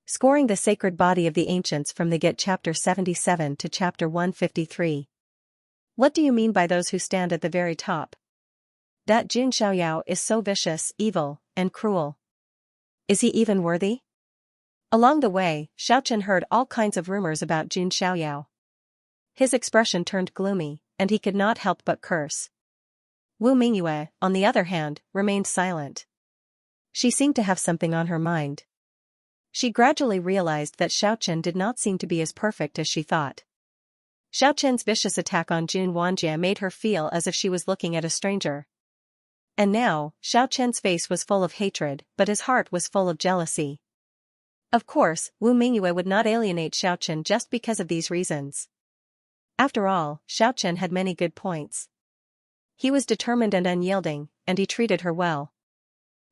Scoring the Sacred Body of the Ancients from the Get Chapter 77 to Chapter 153. What do you mean by those who stand at the very top? That Jun Xiaoyao is so vicious, evil, and cruel. Is he even worthy? Along the way, Xiaochen heard all kinds of rumors about Jun Xiaoyao. His expression turned gloomy, and he could not help but curse. Wu Mingyue, on the other hand, remained silent. She seemed to have something on her mind. She gradually realized that Xiaochen did not seem to be as perfect as she thought. Xiaochen's vicious attack on Jun Wanjie made her feel as if she was looking at a stranger. And now, Xiaochen's face was full of hatred, but his heart was full of jealousy. Of course, Wu Mingyue would not alienate Xiaochen just because of these reasons. After all, Xiaochen had many good points. He was determined and unyielding, and he treated her well.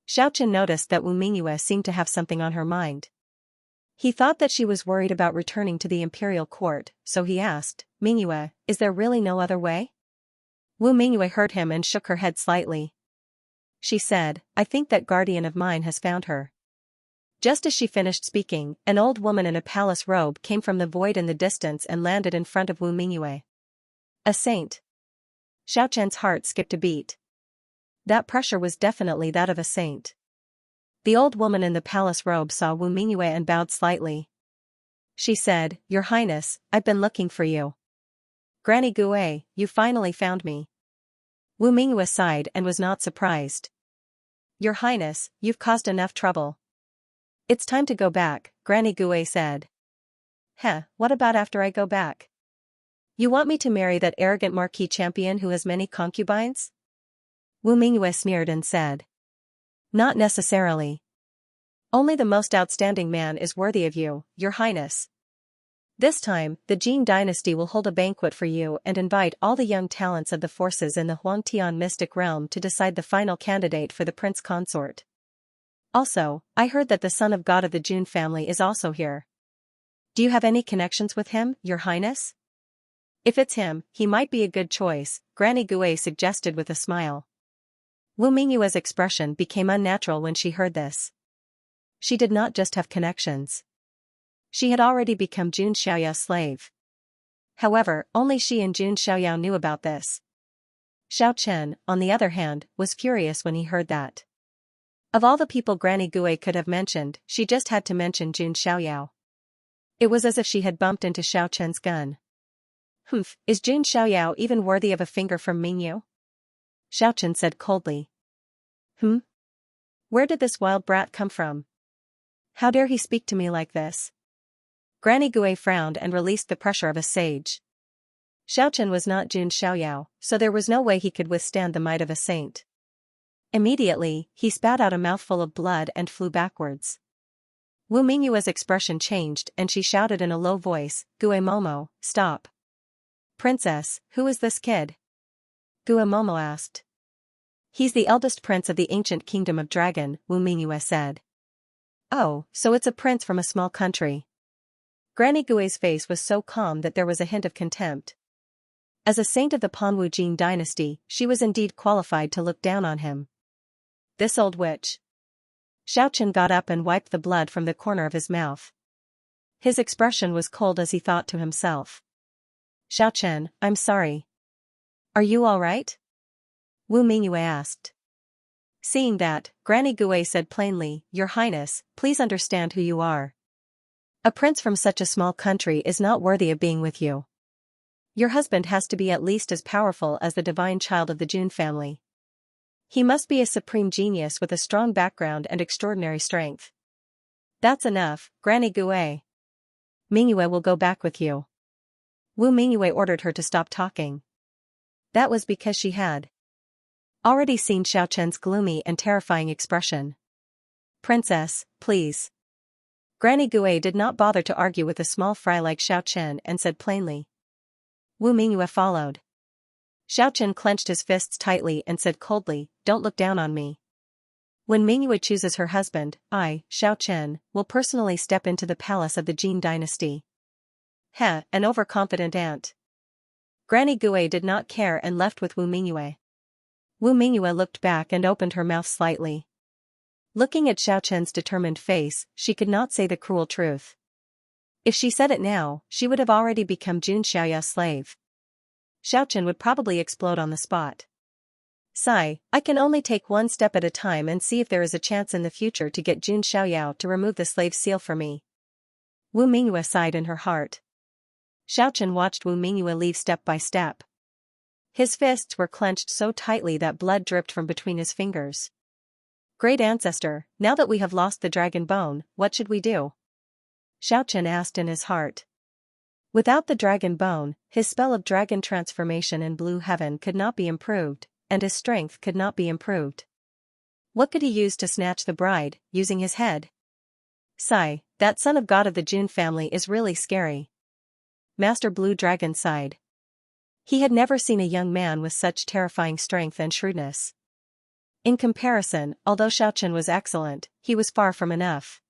Xiaochen noticed that Wu Mingyue seemed to have something on her mind. He thought that she was worried about returning to the imperial court, so he asked, "Mingyue, is there really no other way?" Wu Mingyue heard him and shook her head slightly. She said, "I think that guardian of mine has found her." Just as she finished speaking, an old woman in a palace robe came from the void in the distance and landed in front of Wu Mingyue. A saint. Xiaochen's heart skipped a beat. That pressure was definitely that of a saint. The old woman in the palace robe saw Wu Mingyue and bowed slightly. She said, "Your Highness, I've been looking for you. Granny Gue, you finally found me." Wu Mingyue sighed and was not surprised. "Your Highness, you've caused enough trouble. It's time to go back," Granny Gue said. What about after I go back? You want me to marry that arrogant marquis champion who has many concubines? Wu Mingyue sneered and said. Not necessarily. Only the most outstanding man is worthy of you, Your Highness. This time, the Jin dynasty will hold a banquet for you and invite all the young talents of the forces in the Huangtian mystic realm to decide the final candidate for the prince consort. Also, I heard that the son of God of the Jun family is also here. Do you have any connections with him, Your Highness? If it's him, he might be a good choice, Granny Gue suggested with a smile. Wu Mingyue's expression became unnatural when she heard this. She did not just have connections. She had already become Jun Xiaoyao's slave. However, only she and Jun Xiaoyao knew about this. Xiaochen, on the other hand, was furious when he heard that. Of all the people Granny Gue could have mentioned, she just had to mention Jun Xiaoyao. It was as if she had bumped into Xiaochen's gun. Is Jun Xiaoyao even worthy of a finger from Mingyu? Xiaochen said coldly. Where did this wild brat come from? How dare he speak to me like this? Granny Gue frowned and released the pressure of a sage. Xiaochen was not Jun Xiaoyao, so there was no way he could withstand the might of a saint. Immediately, he spat out a mouthful of blood and flew backwards. Wu Mingyue's expression changed and she shouted in a low voice, Gue Momo, stop. Princess, who is this kid? Gue Momo asked. He's the eldest prince of the ancient kingdom of Dragon, Wu Mingyue said. Oh, so it's a prince from a small country. Granny Gue's face was so calm that there was a hint of contempt. As a saint of the Panwu Jin dynasty, she was indeed qualified to look down on him. This old witch. Xiaochen got up and wiped the blood from the corner of his mouth. His expression was cold as he thought to himself. Xiaochen, I'm sorry. Are you all right? Wu Mingyue asked. Seeing that, Granny Gue said plainly, Your Highness, please understand who you are. A prince from such a small country is not worthy of being with you. Your husband has to be at least as powerful as the divine child of the Jun family. He must be a supreme genius with a strong background and extraordinary strength. That's enough, Granny Gue. Mingyue will go back with you. Wu Mingyue ordered her to stop talking. That was because she had already seen Xiaochen's gloomy and terrifying expression. Princess, please. Granny Gue did not bother to argue with a small fry like Xiaochen and said plainly. Wu Mingyue followed. Xiaochen clenched his fists tightly and said coldly, Don't look down on me. When Mingyue chooses her husband, I, Xiaochen, will personally step into the palace of the Jin dynasty. An overconfident aunt. Granny Gue did not care and left with Wu Mingyue. Wu Mingyue looked back and opened her mouth slightly. Looking at Xiao Chen's determined face, she could not say the cruel truth. If she said it now, she would have already become Jun Xiaoyao's slave. Xiao Chen would probably explode on the spot. Sigh, I can only take one step at a time and see if there is a chance in the future to get Jun Xiaoyao to remove the slave seal for me. Wu Mingyue sighed in her heart. Xiao Chen watched Wu Mingyue leave step by step. His fists were clenched so tightly that blood dripped from between his fingers. Great Ancestor, now that we have lost the dragon bone, what should we do? Xiao Chen asked in his heart. Without the dragon bone, his spell of dragon transformation in blue heaven could not be improved, and his strength could not be improved. What could he use to snatch the bride, using his head? Sigh, that son of God of the Jun family is really scary. Master Blue Dragon sighed. He had never seen a young man with such terrifying strength and shrewdness. In comparison, although Xiao Chen was excellent, he was far from enough.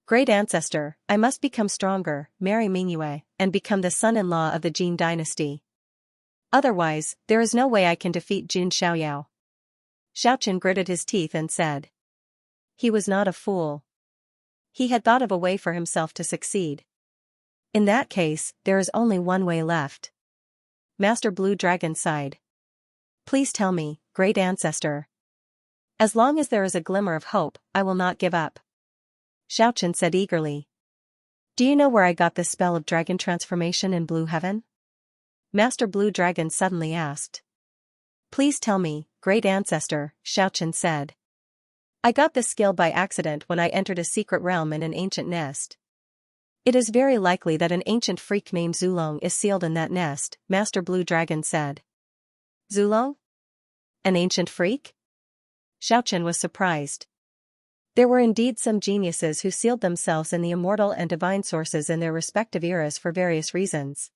Great Ancestor, I must become stronger, marry Mingyue, and become the son-in-law of the Jin dynasty. Otherwise, there is no way I can defeat Jun Xiaoyao. Xiao Chen gritted his teeth and said. He was not a fool. He had thought of a way for himself to succeed. In that case, there is only one way left. Master Blue Dragon sighed. Please tell me, Great Ancestor. As long as there is a glimmer of hope, I will not give up. Xiao Chen said eagerly. Do you know where I got this spell of dragon transformation in blue heaven? Master Blue Dragon suddenly asked. Please tell me, Great Ancestor, Xiao Chen said. I got this skill by accident when I entered a secret realm in an ancient nest. It is very likely that an ancient freak named Zulong is sealed in that nest, Master Blue Dragon said. Zulong? An ancient freak? Xiao Chen was surprised. There were indeed some geniuses who sealed themselves in the immortal and divine sources in their respective eras for various reasons.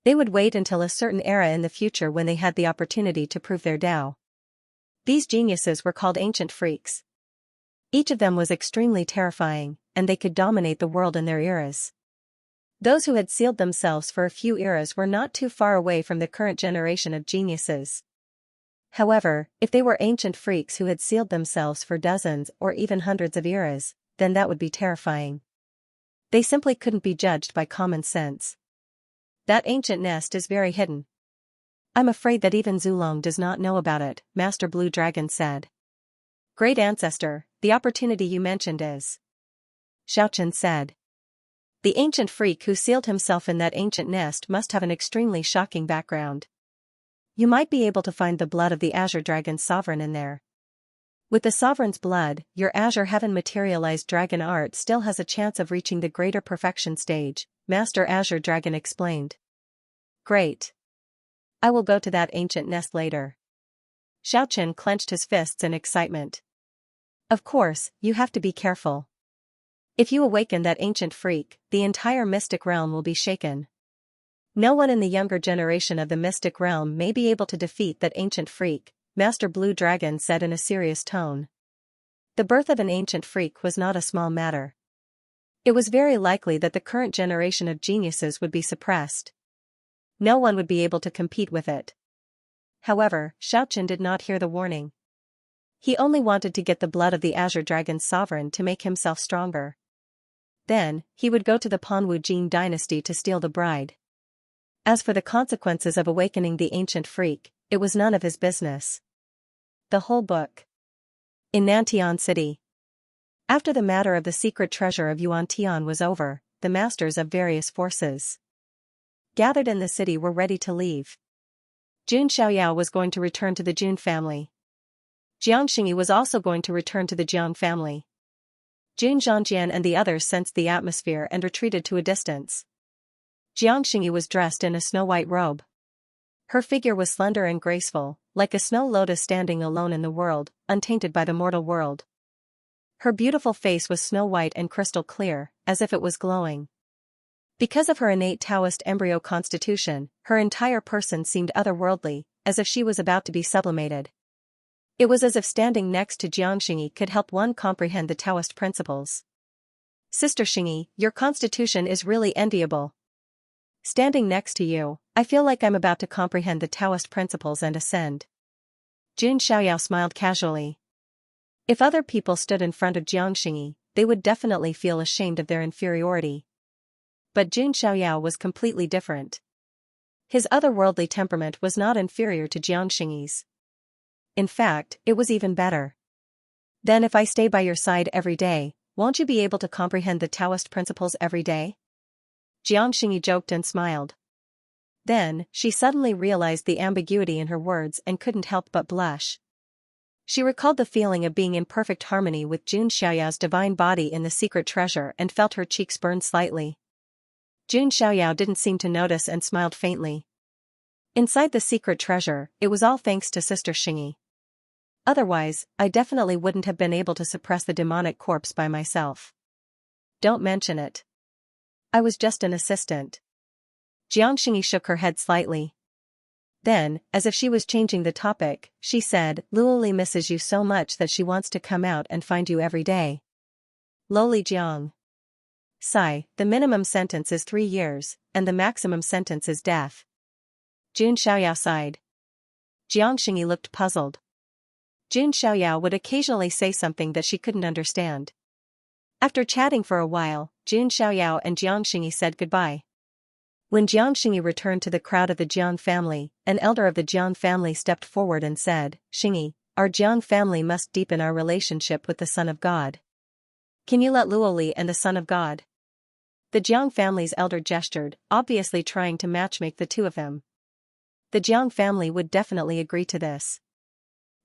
They would wait until a certain era in the future when they had the opportunity to prove their Tao. These geniuses were called ancient freaks. Each of them was extremely terrifying, and they could dominate the world in their eras. Those who had sealed themselves for a few eras were not too far away from the current generation of geniuses. However, if they were ancient freaks who had sealed themselves for dozens or even hundreds of eras, then that would be terrifying. They simply couldn't be judged by common sense. That ancient nest is very hidden. I'm afraid that even Zulong does not know about it, Master Blue Dragon said. Great Ancestor, the opportunity you mentioned is. Xiao Chen said. The ancient freak who sealed himself in that ancient nest must have an extremely shocking background. You might be able to find the blood of the Azure Dragon's sovereign in there. With the sovereign's blood, your Azure Heaven materialized dragon art still has a chance of reaching the greater perfection stage, Master Azure Dragon explained. Great. I will go to that ancient nest later. Xiao Chen clenched his fists in excitement. Of course, you have to be careful. If you awaken that ancient freak, the entire mystic realm will be shaken. No one in the younger generation of the mystic realm may be able to defeat that ancient freak, Master Blue Dragon said in a serious tone. The birth of an ancient freak was not a small matter. It was very likely that the current generation of geniuses would be suppressed. No one would be able to compete with it. However, Xiao Chen did not hear the warning. He only wanted to get the blood of the Azure Dragon's sovereign to make himself stronger. Then, he would go to the Panwu Jin dynasty to steal the bride. As for the consequences of awakening the ancient freak, it was none of his business. The whole book. In Nantian City. After the matter of the secret treasure of Yuan-Tian was over, the masters of various forces gathered in the city were ready to leave. Jun Xiaoyao was going to return to the Jun family. Xianxia was also going to return to the Jiang family. Jun Zhangjian and the others sensed the atmosphere and retreated to a distance. Xianxia was dressed in a snow-white robe. Her figure was slender and graceful, like a snow lotus standing alone in the world, untainted by the mortal world. Her beautiful face was snow-white and crystal clear, as if it was glowing. Because of her innate Taoist embryo constitution, her entire person seemed otherworldly, as if she was about to be sublimated. It was as if standing next to Jiang Xingyi could help one comprehend the Taoist principles. Sister Xingyi, your constitution is really enviable. Standing next to you, I feel like I'm about to comprehend the Taoist principles and ascend. Jun Xiaoyao smiled casually. If other people stood in front of Xianxia, they would definitely feel ashamed of their inferiority. But Jun Xiaoyao was completely different. His otherworldly temperament was not inferior to Jiangxingyi's. In fact, it was even better. Then if I stay by your side every day, won't you be able to comprehend the Taoist principles every day? Jiangxingyi joked and smiled. Then, she suddenly realized the ambiguity in her words and couldn't help but blush. She recalled the feeling of being in perfect harmony with Jun Xiaoyao's divine body in the secret treasure and felt her cheeks burn slightly. Jun Xiaoyao didn't seem to notice and smiled faintly. Inside the secret treasure, it was all thanks to Sister Xingyi. Otherwise, I definitely wouldn't have been able to suppress the demonic corpse by myself. Don't mention it. I was just an assistant. Jiangxingyi shook her head slightly. Then, as if she was changing the topic, she said, Luoli misses you so much that she wants to come out and find you every day. Loli Jiang. Sigh, the minimum sentence is 3 years, and the maximum sentence is death. Jun Xiaoyao sighed. Jiangxingyi looked puzzled. Jun Xiaoyao would occasionally say something that she couldn't understand. After chatting for a while, Jun Xiaoyao and Jiangxingyi said goodbye. When Jiangxingyi returned to the crowd of the Jiang family, an elder of the Jiang family stepped forward and said, Xingyi, our Jiang family must deepen our relationship with the Son of God. Can you let Luoli and the Son of God? The Jiang family's elder gestured, obviously trying to matchmake the two of them. The Jiang family would definitely agree to this.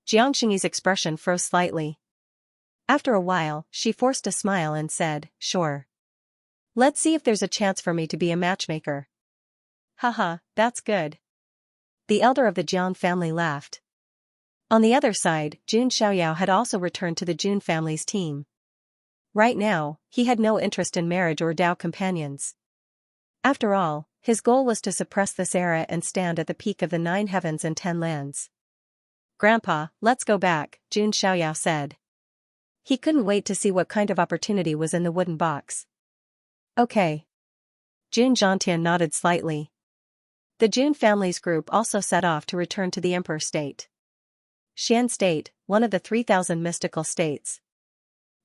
Jiangxingyi's expression froze slightly. After a while, she forced a smile and said, Sure. Let's see if there's a chance for me to be a matchmaker. Haha, that's good. The elder of the Jiang family laughed. On the other side, Jun Xiaoyao had also returned to the Jun family's team. Right now, he had no interest in marriage or Dao companions. After all, his goal was to suppress this era and stand at the peak of the 9 heavens and 10 lands. Grandpa, let's go back, Jun Xiaoyao said. He couldn't wait to see what kind of opportunity was in the wooden box. Okay. Jun Zhantian nodded slightly. The Jun family's group also set off to return to the Emperor State. Xian State, one of the 3,000 mystical states.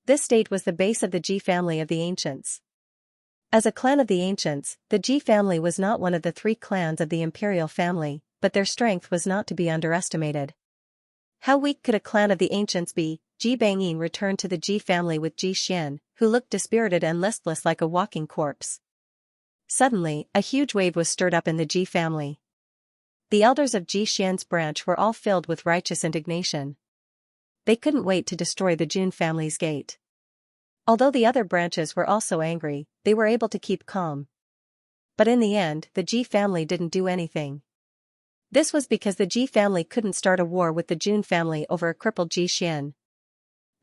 This state was the base of the Ji family of the ancients. As a clan of the ancients, the Ji family was not one of the 3 clans of the imperial family, but their strength was not to be underestimated. How weak could a clan of the ancients be? Ji Bangyin returned to the Ji family with Ji Xian, who looked dispirited and listless like a walking corpse. Suddenly, a huge wave was stirred up in the Ji family. The elders of Ji Xian's branch were all filled with righteous indignation. They couldn't wait to destroy the Jun family's gate. Although the other branches were also angry, they were able to keep calm. But in the end, the Ji family didn't do anything. This was because the Ji family couldn't start a war with the Jun family over a crippled Ji Xian.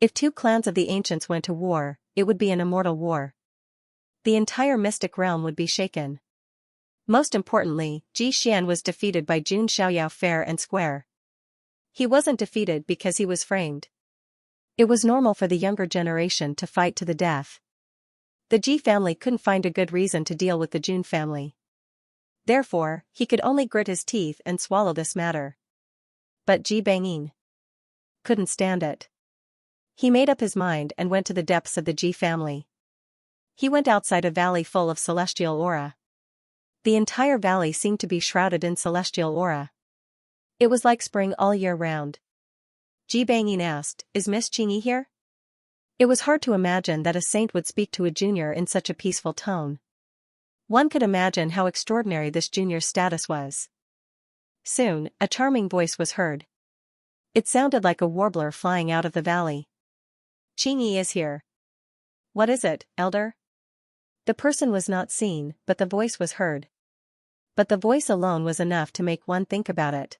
If 2 clans of the ancients went to war, it would be an immortal war. The entire mystic realm would be shaken. Most importantly, Ji Xian was defeated by Jun Xiaoyao fair and square. He wasn't defeated because he was framed. It was normal for the younger generation to fight to the death. The Ji family couldn't find a good reason to deal with the Jun family. Therefore, he could only grit his teeth and swallow this matter. But Ji Bangyin couldn't stand it. He made up his mind and went to the depths of the Ji family. He went outside a valley full of celestial aura. The entire valley seemed to be shrouded in celestial aura. It was like spring all year round. Ji Bangyin asked, Is Miss Qingyi here? It was hard to imagine that a saint would speak to a junior in such a peaceful tone. One could imagine how extraordinary this junior's status was. Soon, a charming voice was heard. It sounded like a warbler flying out of the valley. Qingyi is here. What is it, elder? The person was not seen, but the voice was heard. But the voice alone was enough to make one think about it.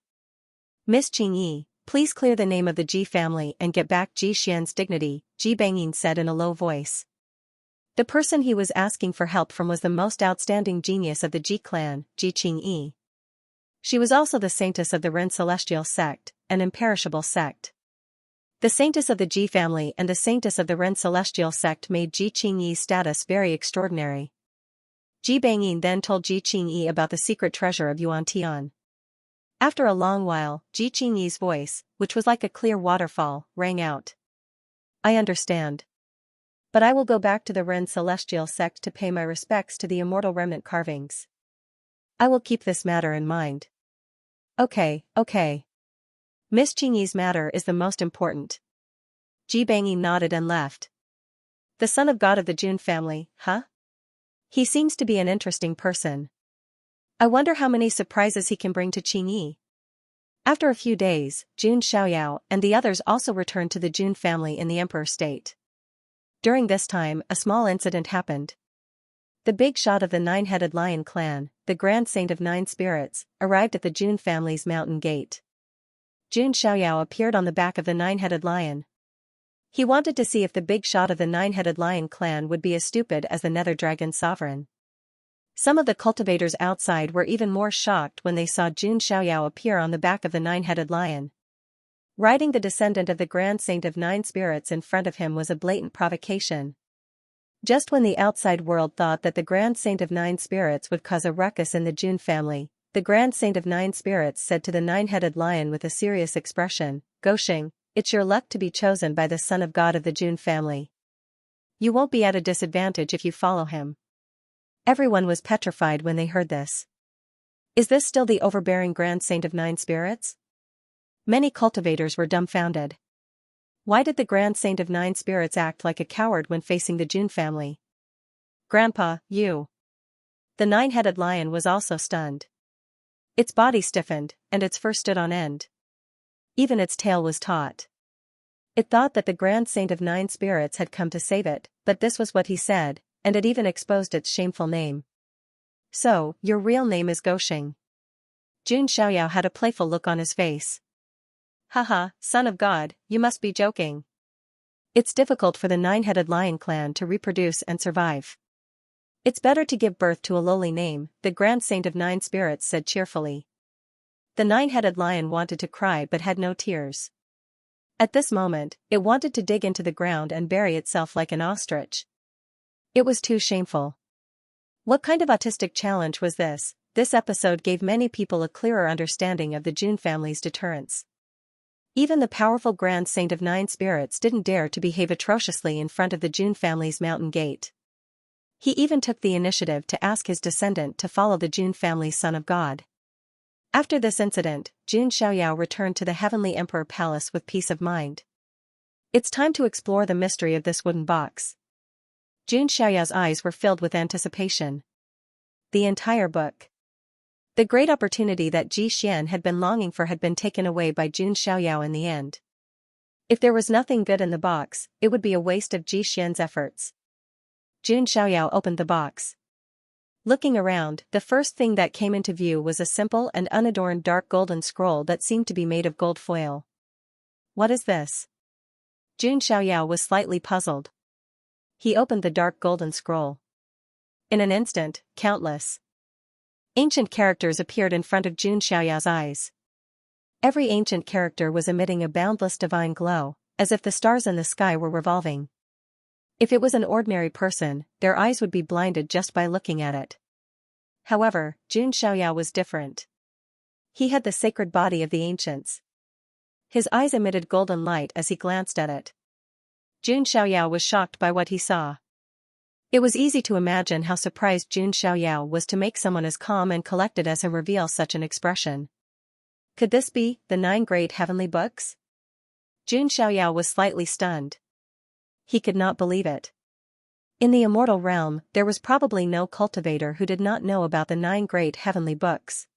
Miss Qingyi, please clear the name of the Ji family and get back Ji Xian's dignity, Ji Bangyin said in a low voice. The person he was asking for help from was the most outstanding genius of the Ji clan, Ji Qingyi. She was also the saintess of the Ren celestial sect, an imperishable sect. The saintess of the Ji family and the saintess of the Ren celestial sect made Ji Qingyi's status very extraordinary. Ji Bangyin then told Ji Qingyi about the secret treasure of Yuan Tian. After a long while, Ji Qingyi's voice, which was like a clear waterfall, rang out. I understand. But I will go back to the Ren celestial sect to pay my respects to the immortal remnant carvings. I will keep this matter in mind. Okay. Miss Qingyi's matter is the most important. Ji Bangyi nodded and left. The son of God of the Jun family, huh? He seems to be an interesting person. I wonder how many surprises he can bring to Qingyi. After a few days, Jun Xiaoyao and the others also returned to the Jun family in the Emperor State. During this time, a small incident happened. The big shot of the Nine-Headed Lion clan, the Grand Saint of Nine Spirits, arrived at the Jun family's mountain gate. Jun Xiaoyao appeared on the back of the Nine-Headed Lion. He wanted to see if the big shot of the Nine-Headed Lion clan would be as stupid as the Nether Dragon sovereign. Some of the cultivators outside were even more shocked when they saw Jun Xiaoyao appear on the back of the Nine-Headed Lion. Riding the descendant of the Grand Saint of Nine Spirits in front of him was a blatant provocation. Just when the outside world thought that the Grand Saint of Nine Spirits would cause a ruckus in the Jun family, the Grand Saint of Nine Spirits said to the Nine-Headed Lion with a serious expression, "Goshing, it's your luck to be chosen by the son of God of the Jun family. You won't be at a disadvantage if you follow him." Everyone was petrified when they heard this. Is this still the overbearing Grand Saint of Nine Spirits? Many cultivators were dumbfounded. Why did the Grand Saint of Nine Spirits act like a coward when facing the Jun family? Grandpa, you. The Nine-Headed Lion was also stunned. Its body stiffened, and its fur stood on end. Even its tail was taut. It thought that the Grand Saint of Nine Spirits had come to save it, but this was what he said, and it even exposed its shameful name. So, your real name is Goshing. Jun Xiaoyao had a playful look on his face. Haha, son of God, you must be joking. It's difficult for the Nine-Headed Lion clan to reproduce and survive. It's better to give birth to a lowly name, the Grand Saint of Nine Spirits said cheerfully. The Nine-Headed Lion wanted to cry but had no tears. At this moment, it wanted to dig into the ground and bury itself like an ostrich. It was too shameful. What kind of autistic challenge was this? This episode gave many people a clearer understanding of the Jun family's deterrence. Even the powerful Grand Saint of Nine Spirits didn't dare to behave atrociously in front of the Jun family's mountain gate. He even took the initiative to ask his descendant to follow the Jun family's son of God. After this incident, Jun Xiaoyao returned to the Heavenly Emperor Palace with peace of mind. It's time to explore the mystery of this wooden box. Jun Xiaoyao's eyes were filled with anticipation. The entire book. The great opportunity that Ji Xian had been longing for had been taken away by Jun Xiaoyao in the end. If there was nothing good in the box, it would be a waste of Ji Xian's efforts. Jun Xiaoyao opened the box. Looking around, the first thing that came into view was a simple and unadorned dark golden scroll that seemed to be made of gold foil. What is this? Jun Xiaoyao was slightly puzzled. He opened the dark golden scroll. In an instant, countless ancient characters appeared in front of Jun Xiaoyao's eyes. Every ancient character was emitting a boundless divine glow, as if the stars in the sky were revolving. If it was an ordinary person, their eyes would be blinded just by looking at it. However, Jun Xiaoyao was different. He had the sacred body of the ancients. His eyes emitted golden light as he glanced at it. Jun Xiaoyao was shocked by what he saw. It was easy to imagine how surprised Jun Xiaoyao was to make someone as calm and collected as him reveal such an expression. Could this be the 9 great heavenly books? Jun Xiaoyao was slightly stunned. He could not believe it. In the immortal realm, there was probably no cultivator who did not know about the 9 great heavenly books.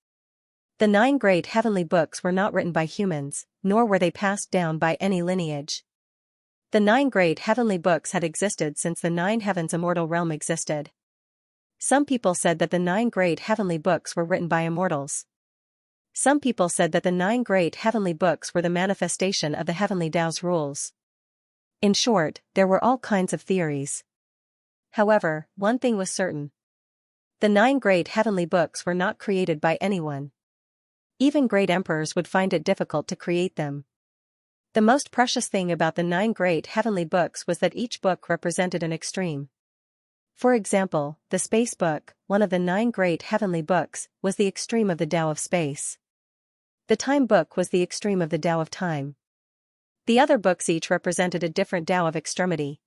The 9 great heavenly books were not written by humans, nor were they passed down by any lineage. The 9 great heavenly books had existed since the 9 heavens immortal realm existed. Some people said that the 9 great heavenly books were written by immortals. Some people said that the 9 great heavenly books were the manifestation of the heavenly Tao's rules. In short, there were all kinds of theories. However, one thing was certain. The 9 great heavenly books were not created by anyone. Even great emperors would find it difficult to create them. The most precious thing about the 9 great heavenly books was that each book represented an extreme. For example, the space book, one of the 9 great heavenly books, was the extreme of the Tao of space. The time book was the extreme of the Tao of time. The other books each represented a different Tao of extremity.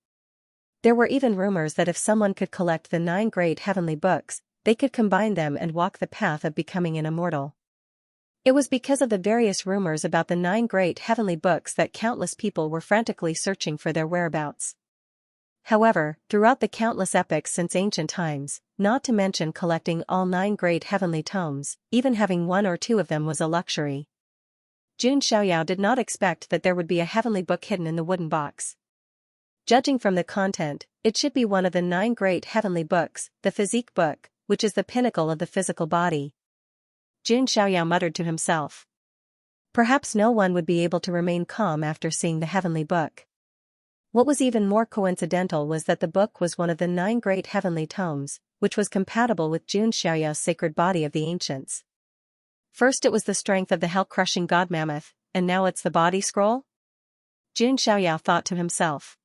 There were even rumors that if someone could collect the 9 great heavenly books, they could combine them and walk the path of becoming an immortal. It was because of the various rumors about the 9 great heavenly books that countless people were frantically searching for their whereabouts. However, throughout the countless epochs since ancient times, not to mention collecting all 9 great heavenly tomes, even having 1 or 2 of them was a luxury. Jun Xiaoyao did not expect that there would be a heavenly book hidden in the wooden box. Judging from the content, it should be one of the 9 great heavenly books, the physique book, which is the pinnacle of the physical body. Jun Xiaoyao muttered to himself. Perhaps no one would be able to remain calm after seeing the heavenly book. What was even more coincidental was that the book was one of the 9 great heavenly tomes, which was compatible with Jun Xiaoyao's sacred body of the ancients. First it was the strength of the hell-crushing god mammoth, and now it's the body scroll? Jun Xiaoyao thought to himself.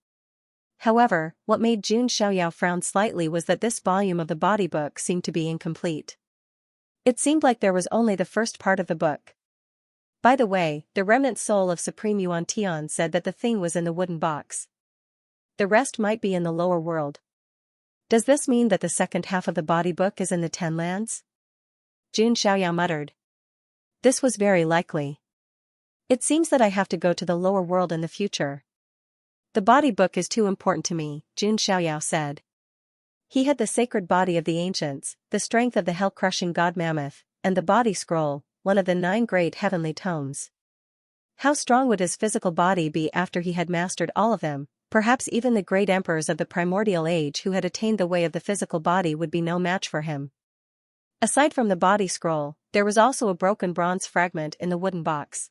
However, what made Jun Xiaoyao frown slightly was that this volume of the body book seemed to be incomplete. It seemed like there was only the first part of the book. By the way, the remnant soul of Supreme Yuan Tian said that the thing was in the wooden box. The rest might be in the lower world. Does this mean that the second half of the body book is in the 10 lands? Jun Xiaoyao muttered. This was very likely. It seems that I have to go to the lower world in the future. The body book is too important to me, Jun Xiaoyao said. He had the sacred body of the ancients, the strength of the hell-crushing god mammoth, and the body scroll, one of the 9 great heavenly tomes. How strong would his physical body be after he had mastered all of them? Perhaps even the great emperors of the primordial age who had attained the way of the physical body would be no match for him. Aside from the body scroll, there was also a broken bronze fragment in the wooden box.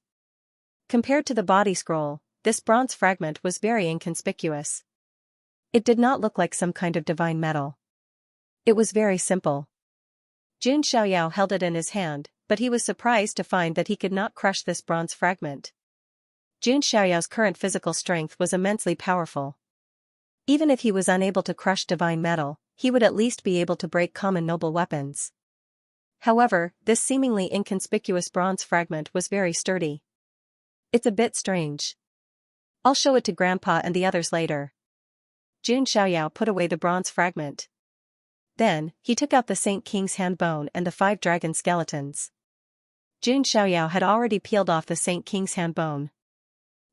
Compared to the body scroll, this bronze fragment was very inconspicuous. It did not look like some kind of divine metal. It was very simple. Jun Xiaoyao held it in his hand, but he was surprised to find that he could not crush this bronze fragment. Jun Xiaoyao's current physical strength was immensely powerful. Even if he was unable to crush divine metal, he would at least be able to break common noble weapons. However, this seemingly inconspicuous bronze fragment was very sturdy. It's a bit strange. I'll show it to Grandpa and the others later. Jun Xiaoyao put away the bronze fragment. Then, he took out the Saint King's hand bone and the 5 dragon skeletons. Jun Xiaoyao had already peeled off the Saint King's hand bone.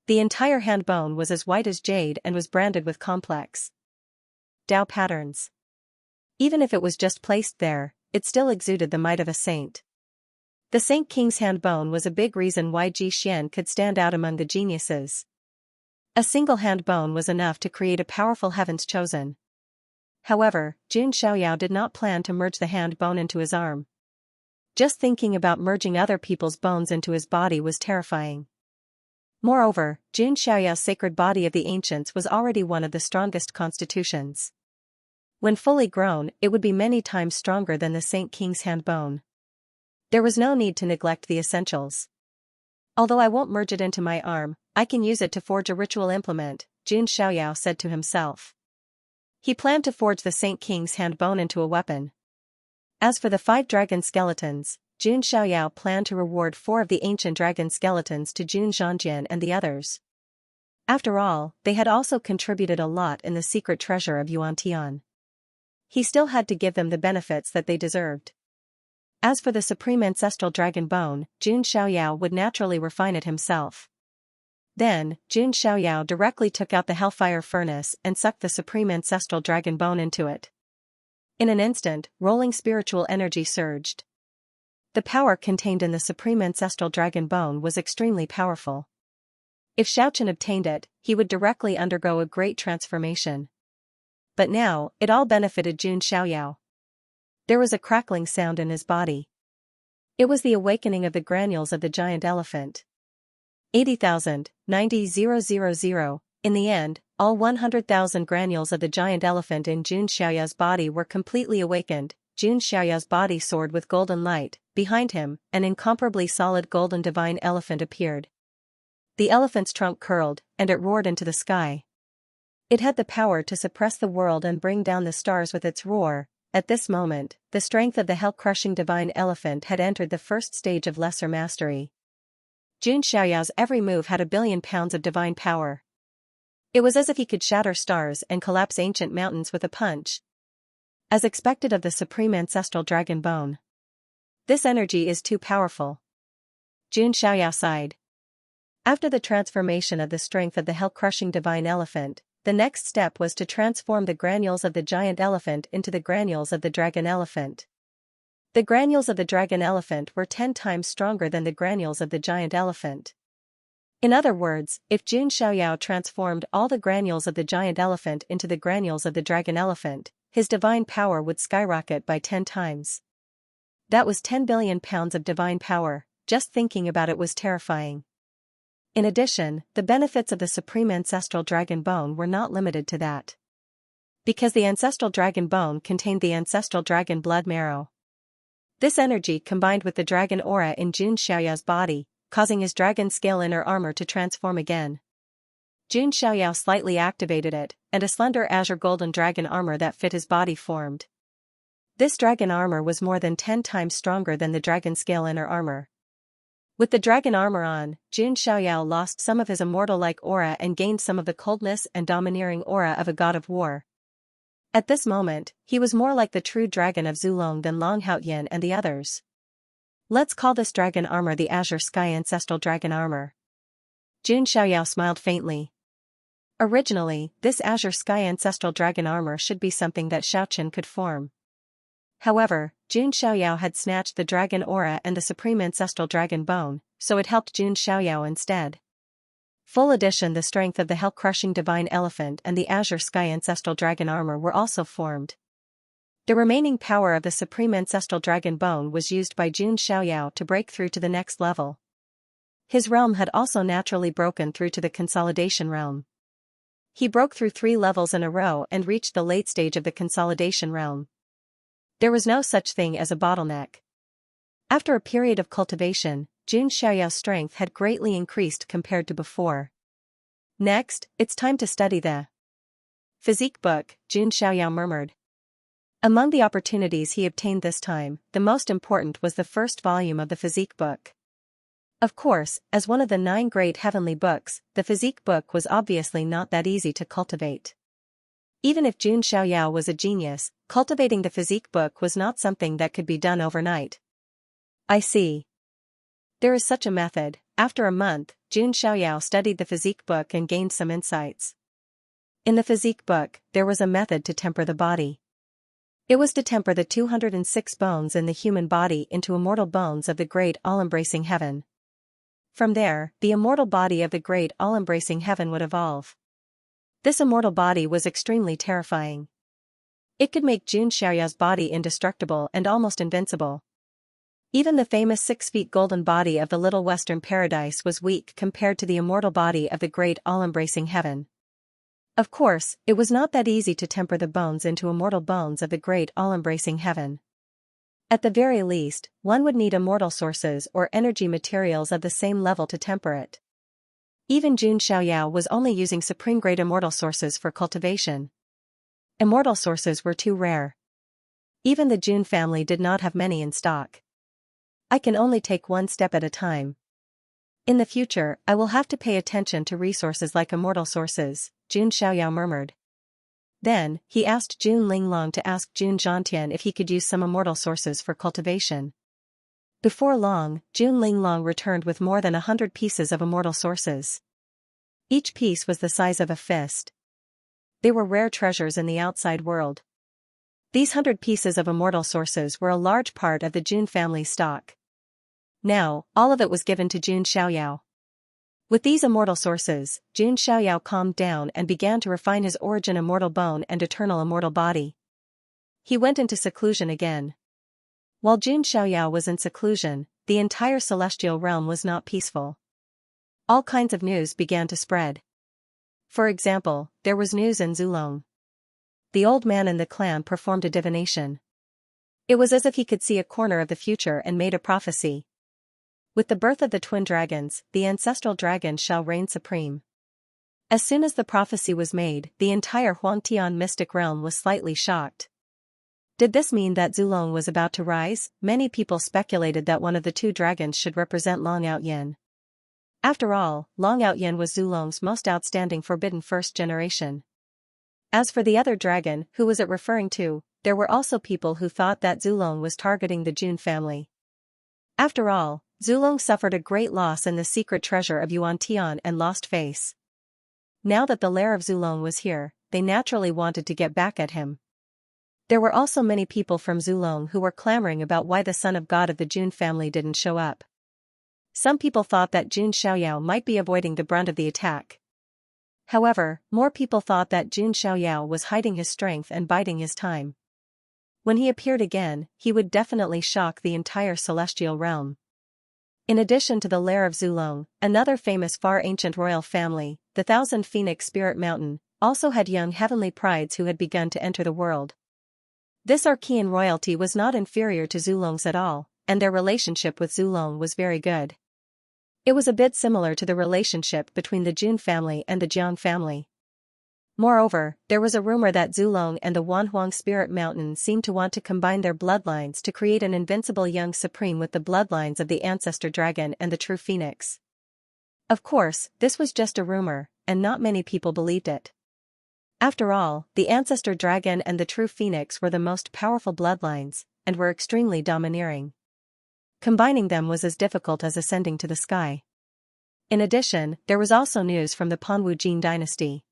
The entire hand bone was as white as jade and was branded with complex Tao patterns. Even if it was just placed there, it still exuded the might of a saint. The Saint King's hand bone was a big reason why Ji Xian could stand out among the geniuses. A single hand bone was enough to create a powerful heaven's chosen. However, Jun Xiaoyao did not plan to merge the hand bone into his arm. Just thinking about merging other people's bones into his body was terrifying. Moreover, Jun Xiaoyao's sacred body of the ancients was already one of the strongest constitutions. When fully grown, it would be many times stronger than the Saint King's hand bone. There was no need to neglect the essentials. Although I won't merge it into my arm, I can use it to forge a ritual implement, Jun Xiaoyao said to himself. He planned to forge the Saint King's hand bone into a weapon. As for the 5 dragon skeletons, Jun Xiaoyao planned to reward 4 of the ancient dragon skeletons to Jun Zhangjian and the others. After all, they had also contributed a lot in the secret treasure of Yuan Tian. He still had to give them the benefits that they deserved. As for the supreme ancestral dragon bone, Jun Xiaoyao would naturally refine it himself. Then, Jun Xiaoyao directly took out the hellfire furnace and sucked the supreme ancestral dragon bone into it. In an instant, rolling spiritual energy surged. The power contained in the supreme ancestral dragon bone was extremely powerful. If Xiaochen obtained it, he would directly undergo a great transformation. But now, it all benefited Jun Xiaoyao. There was a crackling sound in his body. It was the awakening of the granules of the giant elephant. 80,000, 90,000. In the end, all 100,000 granules of the giant elephant in Jun Xiaoyao's body were completely awakened. Jun Xiaoyao's body soared with golden light. Behind him, an incomparably solid golden divine elephant appeared. The elephant's trunk curled, and it roared into the sky. It had the power to suppress the world and bring down the stars with its roar. At this moment, the strength of the hell-crushing divine elephant had entered the first stage of lesser mastery. Jun Xiaoyao's every move had 1,000,000,000 pounds of divine power. It was as if he could shatter stars and collapse ancient mountains with a punch. As expected of the supreme ancestral dragon bone. This energy is too powerful. Jun Xiaoyao sighed. After the transformation of the strength of the hell-crushing divine elephant, the next step was to transform the granules of the giant elephant into the granules of the dragon elephant. The granules of the dragon elephant were 10 times stronger than the granules of the giant elephant. In other words, if Jun Xiaoyao transformed all the granules of the giant elephant into the granules of the dragon elephant, his divine power would skyrocket by 10 times. That was 10 billion pounds of divine power. Just thinking about it was terrifying. In addition, the benefits of the supreme ancestral dragon bone were not limited to that. Because the ancestral dragon bone contained the ancestral dragon blood marrow. This energy combined with the dragon aura in Jun Xiaoyao's body, causing his dragon scale inner armor to transform again. Jun Xiaoyao slightly activated it, and a slender azure golden dragon armor that fit his body formed. This dragon armor was more than 10 times stronger than the dragon scale inner armor. With the dragon armor on, Jun Xiaoyao lost some of his immortal-like aura and gained some of the coldness and domineering aura of a god of war. At this moment, he was more like the true dragon of Zulong than Long Haotian and the others. Let's call this dragon armor the Azure Sky Ancestral Dragon Armor. Jun Xiaoyao smiled faintly. Originally, this Azure Sky Ancestral Dragon Armor should be something that Xiaochen could form. However, Jun Xiaoyao had snatched the dragon aura and the supreme ancestral dragon bone, so it helped Jun Xiaoyao instead. Full addition, the strength of the hell-crushing divine elephant and the Azure Sky Ancestral Dragon Armor were also formed. The remaining power of the supreme ancestral dragon bone was used by Jun Xiaoyao to break through to the next level. His realm had also naturally broken through to the consolidation realm. He broke through 3 levels in a row and reached the late stage of the consolidation realm. There was no such thing as a bottleneck. After a period of cultivation, Jun Xiaoyao's strength had greatly increased compared to before. Next, it's time to study the physique book, Jun Xiaoyao murmured. Among the opportunities he obtained this time, the most important was the first volume of the physique book. Of course, as one of the 9 great heavenly books, the physique book was obviously not that easy to cultivate. Even if Jun Xiaoyao was a genius, cultivating the physique book was not something that could be done overnight. I see. There is such a method. After a month, Jun Xiaoyao studied the physique book and gained some insights. In the physique book, there was a method to temper the body. It was to temper the 206 bones in the human body into immortal bones of the great all-embracing heaven. From there, the immortal body of the great all-embracing heaven would evolve. This immortal body was extremely terrifying. It could make Jun Xiaoyao's body indestructible and almost invincible. Even the famous 6-feet golden body of the Little Western Paradise was weak compared to the immortal body of the great all-embracing heaven. Of course, it was not that easy to temper the bones into immortal bones of the great all-embracing heaven. At the very least, one would need immortal sources or energy materials of the same level to temper it. Even Jun Xiaoyao was only using supreme-grade immortal sources for cultivation. Immortal sources were too rare. Even the Jun family did not have many in stock. I can only take one step at a time. In the future, I will have to pay attention to resources like immortal sources, Jun Xiaoyao murmured. Then, he asked Jun Linglong to ask Jun Zhantian if he could use some immortal sources for cultivation. Before long, Jun Linglong returned with more than 100 pieces of immortal sources. Each piece was the size of a fist. They were rare treasures in the outside world. These 100 pieces of immortal sources were a large part of the Jun family's stock. Now, all of it was given to Jun Xiaoyao. With these immortal sources, Jun Xiaoyao calmed down and began to refine his origin immortal bone and eternal immortal body. He went into seclusion again. While Jun Xiaoyao was in seclusion, the entire celestial realm was not peaceful. All kinds of news began to spread. For example, there was news in Zulong. The old man in the clan performed a divination. It was as if he could see a corner of the future and made a prophecy. With the birth of the twin dragons, the ancestral dragon shall reign supreme. As soon as the prophecy was made, the entire Huangtian mystic realm was slightly shocked. Did this mean that Zulong was about to rise? Many people speculated that one of the 2 dragons should represent Long Outyin. After all, Long Outyin was Zulong's most outstanding forbidden first generation. As for the other dragon, who was it referring to, there were also people who thought that Zulong was targeting the Jun family. After all, Zulong suffered a great loss in the secret treasure of Yuan Tian and Lost Face. Now that the lair of Zulong was here, they naturally wanted to get back at him. There were also many people from Zulong who were clamoring about why the son of God of the Jun family didn't show up. Some people thought that Jun Xiaoyao might be avoiding the brunt of the attack. However, more people thought that Jun Xiaoyao was hiding his strength and biding his time. When he appeared again, he would definitely shock the entire celestial realm. In addition to the lair of Zulong, another famous far ancient royal family, the Thousand Phoenix Spirit Mountain, also had young heavenly prides who had begun to enter the world. This Archean royalty was not inferior to Zulong's at all, and their relationship with Zulong was very good. It was a bit similar to the relationship between the Jun family and the Jiang family. Moreover, there was a rumor that Zulong and the Wanhuang Spirit Mountain seemed to want to combine their bloodlines to create an invincible young supreme with the bloodlines of the ancestor dragon and the true phoenix. Of course, this was just a rumor, and not many people believed it. After all, the ancestor dragon and the true phoenix were the most powerful bloodlines, and were extremely domineering. Combining them was as difficult as ascending to the sky. In addition, there was also news from the Panwu Jin dynasty.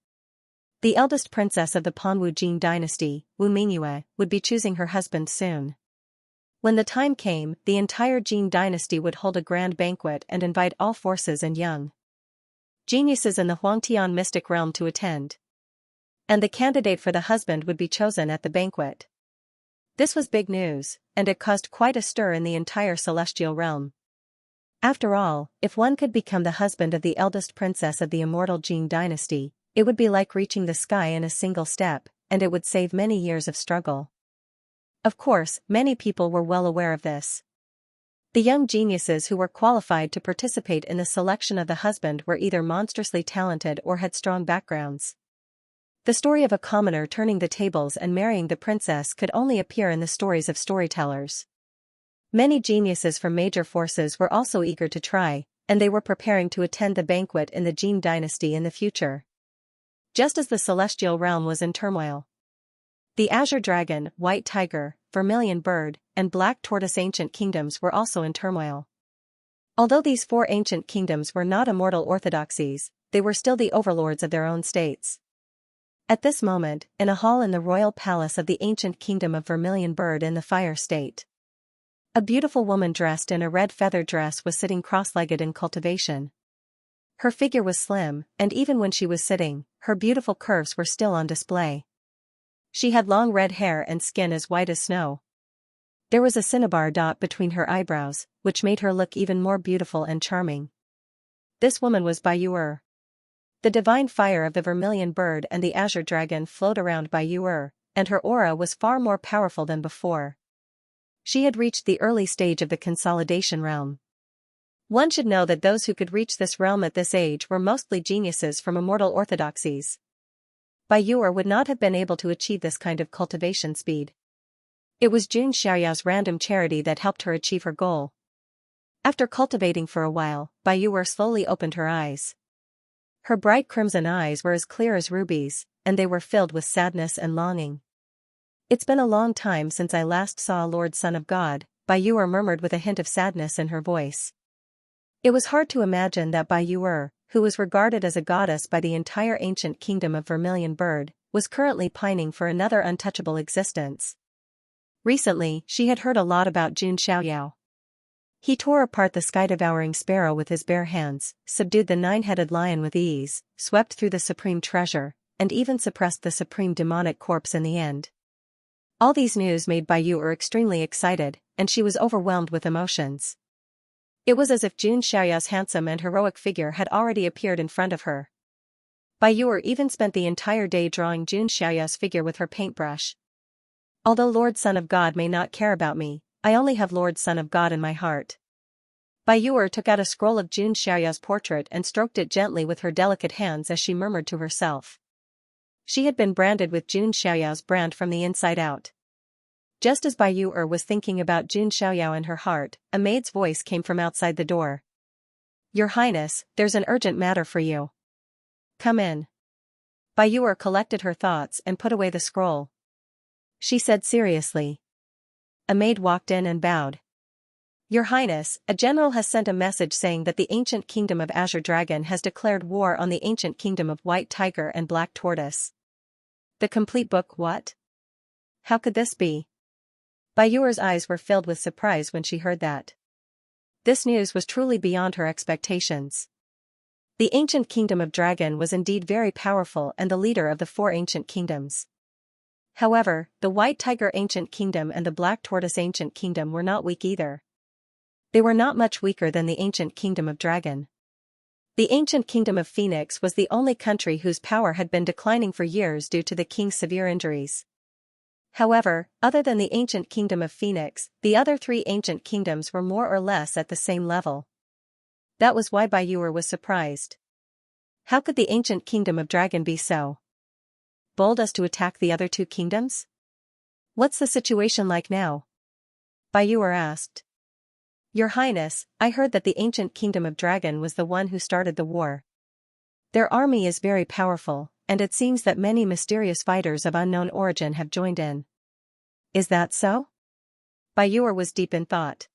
The eldest princess of the Panwu Jin dynasty, Wu Mingyue, would be choosing her husband soon. When the time came, the entire Jin dynasty would hold a grand banquet and invite all forces and young geniuses in the Huangtian mystic realm to attend. And the candidate for the husband would be chosen at the banquet. This was big news, and it caused quite a stir in the entire celestial realm. After all, if one could become the husband of the eldest princess of the immortal Jin dynasty, it would be like reaching the sky in a single step, and it would save many years of struggle. Of course, many people were well aware of this. The young geniuses who were qualified to participate in the selection of the husband were either monstrously talented or had strong backgrounds. The story of a commoner turning the tables and marrying the princess could only appear in the stories of storytellers. Many geniuses from major forces were also eager to try, and they were preparing to attend the banquet in the Jin dynasty in the future. Just as the celestial realm was in turmoil. The azure dragon, white tiger, vermilion bird, and black tortoise ancient kingdoms were also in turmoil. Although these four ancient kingdoms were not immortal orthodoxies, they were still the overlords of their own states. At this moment, in a hall in the royal palace of the ancient kingdom of Vermilion Bird in the Fire State, a beautiful woman dressed in a red feather dress was sitting cross-legged in Cultivation. Her figure was slim, and even when she was sitting, her beautiful curves were still on display. She had long red hair and skin as white as snow. There was a cinnabar dot between her eyebrows, which made her look even more beautiful and charming. This woman was Bai Yu'er. The divine fire of the Vermilion Bird and the Azure Dragon flowed around Bai Yu'er, and her aura was far more powerful than before. She had reached the early stage of the consolidation realm. One should know that those who could reach this realm at this age were mostly geniuses from immortal orthodoxies. Bai Yu'er would not have been able to achieve this kind of cultivation speed. It was Jun Xiaoyao's random charity that helped her achieve her goal. After cultivating for a while, Bai Yu'er slowly opened her eyes. Her bright crimson eyes were as clear as rubies, and they were filled with sadness and longing. "It's been a long time since I last saw Lord Son of God," Bai Yu'er murmured with a hint of sadness in her voice. It was hard to imagine that Bai Yu'er, who was regarded as a goddess by the entire ancient kingdom of Vermilion Bird, was currently pining for another untouchable existence. Recently, she had heard a lot about Jun Xiaoyao. He tore apart the sky-devouring sparrow with his bare hands, subdued the nine-headed lion with ease, swept through the supreme treasure, and even suppressed the supreme demonic corpse in the end. All these news made Bai Yu'er extremely excited, and she was overwhelmed with emotions. It was as if Jun Xiaoyao's handsome and heroic figure had already appeared in front of her. Bai Yu'er even spent the entire day drawing Jun Xiaoyao's figure with her paintbrush. "Although Lord Son of God may not care about me, I only have Lord Son of God in my heart." Bai Yu'er took out a scroll of Jun Xiaoyao's portrait and stroked it gently with her delicate hands as she murmured to herself. She had been branded with Jun Xiaoyao's brand from the inside out. Just as Bai Yu'er was thinking about Jun Xiaoyao in her heart, a maid's voice came from outside the door. Your Highness, there's an urgent matter for you. Come in. Bayuer collected her thoughts and put away the scroll. She said seriously. A maid walked in and bowed. Your Highness, a general has sent a message saying that the ancient kingdom of Azure Dragon has declared war on the ancient kingdom of White Tiger and Black Tortoise. The complete book what? How could this be? Bayuer's eyes were filled with surprise when she heard that. This news was truly beyond her expectations. The ancient kingdom of Dragon was indeed very powerful and the leader of the 4 ancient kingdoms. However, the White Tiger ancient kingdom and the Black Tortoise ancient kingdom were not weak either. They were not much weaker than the ancient kingdom of Dragon. The ancient kingdom of Phoenix was the only country whose power had been declining for years due to the king's severe injuries. However, other than the ancient kingdom of Phoenix, the other 3 ancient kingdoms were more or less at the same level. That was why Bayuer was surprised. How could the ancient kingdom of Dragon be so bold as to attack the other 2 kingdoms? What's the situation like now? Bayuer asked. Your Highness, I heard that the ancient kingdom of Dragon was the one who started the war. Their army is very powerful, and it seems that many mysterious fighters of unknown origin have joined in. Is that so? Bayuer was deep in thought.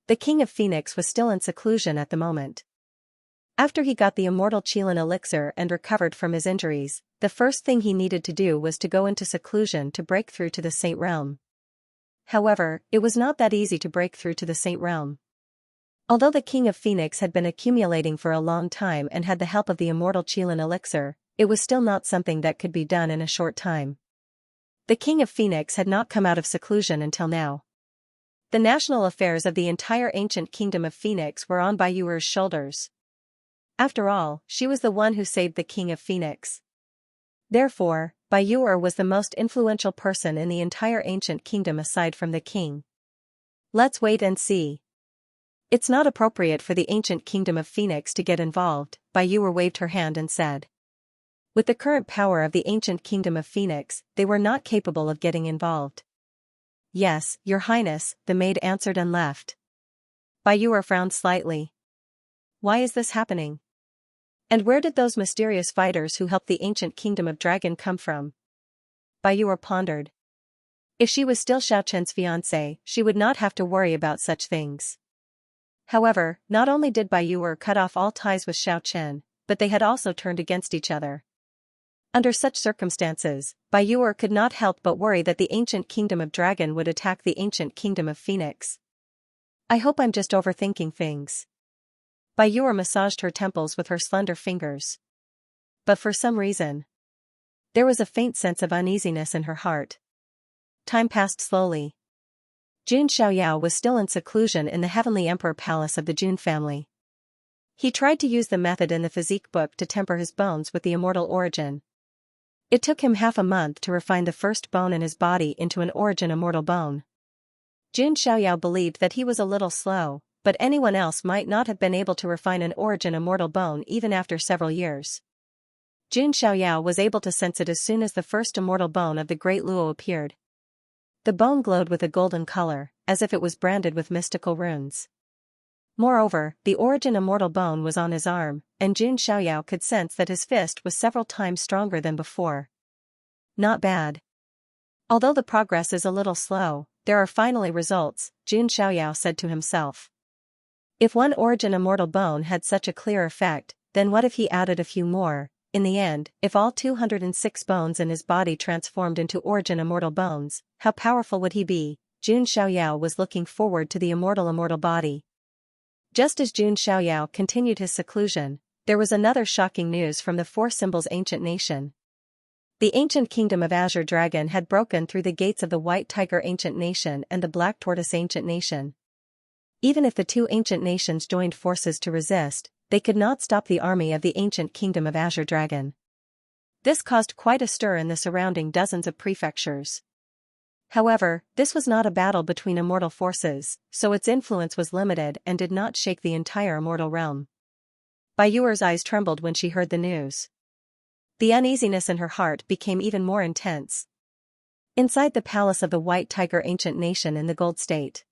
The king of Phoenix was still in seclusion at the moment. After he got the immortal Qilin elixir and recovered from his injuries, the first thing he needed to do was to go into seclusion to break through to the Saint Realm. However, it was not that easy to break through to the Saint Realm. Although the king of Phoenix had been accumulating for a long time and had the help of the immortal Qilin elixir, it was still not something that could be done in a short time. The king of Phoenix had not come out of seclusion until now. The national affairs of the entire ancient kingdom of Phoenix were on Bayuer's shoulders. After all, she was the one who saved the king of Phoenix. Therefore, Bayuer was the most influential person in the entire ancient kingdom aside from the king. Let's wait and see. It's not appropriate for the ancient kingdom of Phoenix to get involved, Bayuer waved her hand and said. With the current power of the ancient kingdom of Phoenix, they were not capable of getting involved. Yes, Your Highness, the maid answered and left. Bayuer frowned slightly. Why is this happening? And where did those mysterious fighters who helped the ancient kingdom of Dragon come from? Bayuer pondered. If she was still Xiao Chen's fiancé, she would not have to worry about such things. However, not only did Bayuer cut off all ties with Xiao Chen, but they had also turned against each other. Under such circumstances, Bayuer could not help but worry that the ancient kingdom of Dragon would attack the ancient kingdom of Phoenix. I hope I'm just overthinking things. Bayuer massaged her temples with her slender fingers. But for some reason, there was a faint sense of uneasiness in her heart. Time passed slowly. Jun Xiaoyao was still in seclusion in the Heavenly Emperor Palace of the Jun family. He tried to use the method in the physique book to temper his bones with the immortal origin. It took him half a month to refine the first bone in his body into an origin immortal bone. Jun Xiaoyao believed that he was a little slow, but anyone else might not have been able to refine an origin immortal bone even after several years. Jun Xiaoyao was able to sense it as soon as the first immortal bone of the Great Luo appeared. The bone glowed with a golden color, as if it was branded with mystical runes. Moreover, the origin immortal bone was on his arm, and Jun Xiaoyao could sense that his fist was several times stronger than before. Not bad. Although the progress is a little slow, there are finally results, Jun Xiaoyao said to himself. If one origin immortal bone had such a clear effect, then what if he added a few more? In the end, if all 206 bones in his body transformed into origin immortal bones, how powerful would he be? Jun Xiaoyao was looking forward to the immortal body. Just as Jun Xiaoyao continued his seclusion, there was another shocking news from the Four Symbols ancient nation. The ancient kingdom of Azure Dragon had broken through the gates of the White Tiger ancient nation and the Black Tortoise ancient nation. Even if the 2 ancient nations joined forces to resist, they could not stop the army of the ancient kingdom of Azure Dragon. This caused quite a stir in the surrounding dozens of prefectures. However, this was not a battle between immortal forces, so its influence was limited and did not shake the entire immortal realm. Bayuer's eyes trembled when she heard the news. The uneasiness in her heart became even more intense. Inside the palace of the White Tiger ancient nation in the Gold State,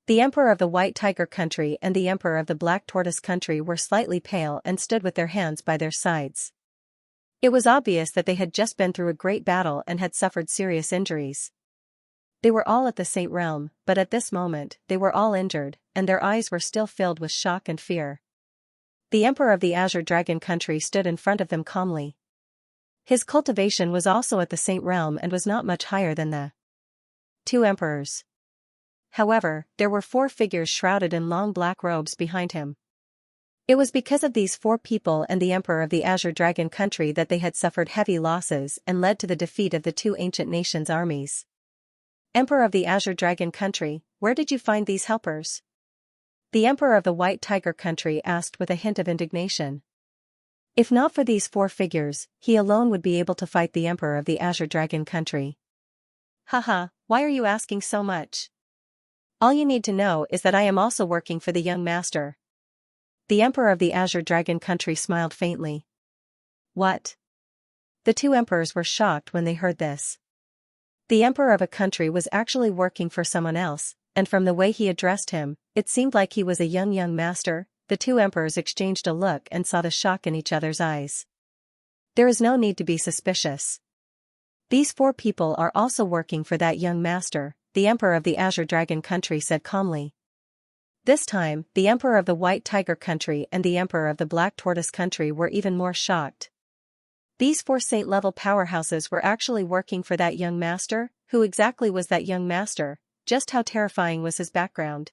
The Emperor of the White Tiger Country and the Emperor of the Black Tortoise Country were slightly pale and stood with their hands by their sides. It was obvious that they had just been through a great battle and had suffered serious injuries. They were all at the Saint Realm, but at this moment, they were all injured, and their eyes were still filled with shock and fear. The Emperor of the Azure Dragon Country stood in front of them calmly. His cultivation was also at the Saint Realm and was not much higher than the two emperors. However, there were 4 figures shrouded in long black robes behind him. It was because of these 4 people and the Emperor of the Azure Dragon Country that they had suffered heavy losses and led to the defeat of the 2 ancient nations' armies. Emperor of the Azure Dragon Country, where did you find these helpers? The Emperor of the White Tiger Country asked with a hint of indignation. If not for these 4 figures, he alone would be able to fight the Emperor of the Azure Dragon Country. Haha, why are you asking so much? All you need to know is that I am also working for the young master. The Emperor of the Azure Dragon Country smiled faintly. What? The 2 emperors were shocked when they heard this. The Emperor of a country was actually working for someone else, and from the way he addressed him, it seemed like he was a young master. The 2 emperors exchanged a look and saw the shock in each other's eyes. There is no need to be suspicious. These 4 people are also working for that young master, the Emperor of the Azure Dragon Country said calmly. This time, the Emperor of the White Tiger Country and the Emperor of the Black Tortoise Country were even more shocked. These 4 saint-level powerhouses were actually working for that young master? Who exactly was that young master? Just how terrifying was his background?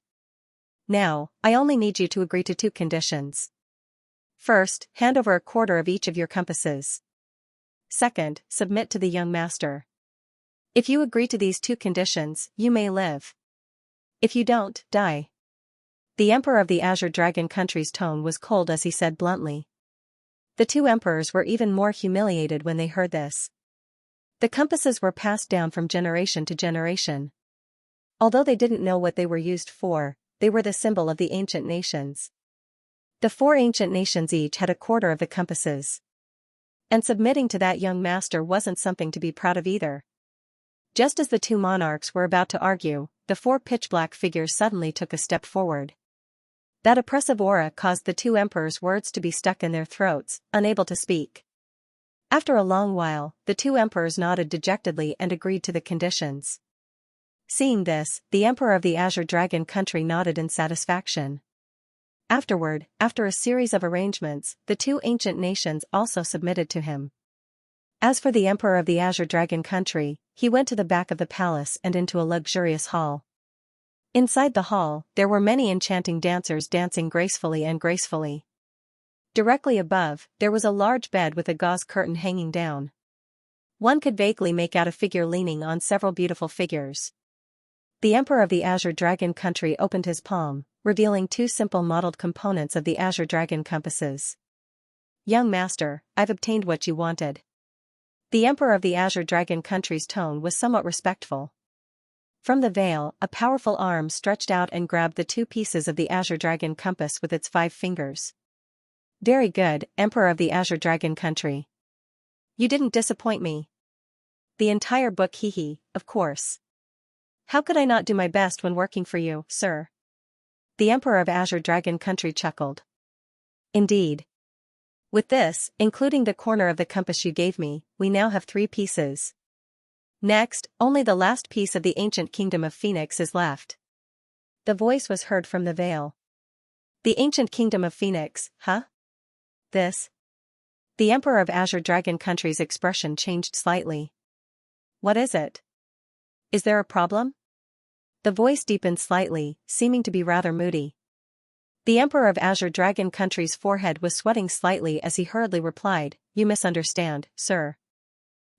Now, I only need you to agree to 2 conditions. First, hand over a quarter of each of your compasses. Second, submit to the young master. If you agree to these 2 conditions, you may live. If you don't, die. The Emperor of the Azure Dragon Country's tone was cold as he said bluntly. The 2 emperors were even more humiliated when they heard this. The compasses were passed down from generation to generation. Although they didn't know what they were used for, they were the symbol of the ancient nations. The 4 ancient nations each had a quarter of the compasses. And submitting to that young master wasn't something to be proud of either. Just as the 2 monarchs were about to argue, the 4 pitch-black figures suddenly took a step forward. That oppressive aura caused the 2 emperors' words to be stuck in their throats, unable to speak. After a long while, the 2 emperors nodded dejectedly and agreed to the conditions. Seeing this, the Emperor of the Azure Dragon Country nodded in satisfaction. Afterward, after a series of arrangements, the 2 ancient nations also submitted to him. As for the Emperor of the Azure Dragon Country, he went to the back of the palace and into a luxurious hall. Inside the hall, there were many enchanting dancers dancing gracefully. Directly above, there was a large bed with a gauze curtain hanging down. One could vaguely make out a figure leaning on several beautiful figures. The Emperor of the Azure Dragon Country opened his palm, revealing 2 simple modeled components of the Azure Dragon compasses. Young master, I've obtained what you wanted. The Emperor of the Azure Dragon Country's tone was somewhat respectful. From the veil, a powerful arm stretched out and grabbed the 2 pieces of the Azure Dragon compass with its 5 fingers. Very good, Emperor of the Azure Dragon Country. You didn't disappoint me. The entire book, of course. How could I not do my best when working for you, sir? The Emperor of Azure Dragon Country chuckled. Indeed. With this, including the corner of the compass you gave me, we now have 3 pieces. Next, only the last piece of the ancient kingdom of Phoenix is left. The voice was heard from the veil. The ancient kingdom of Phoenix, huh? This? The Emperor of Azure Dragon Country's expression changed slightly. What is it? Is there a problem? The voice deepened slightly, seeming to be rather moody. The Emperor of Azure Dragon Country's forehead was sweating slightly as he hurriedly replied, You misunderstand, sir.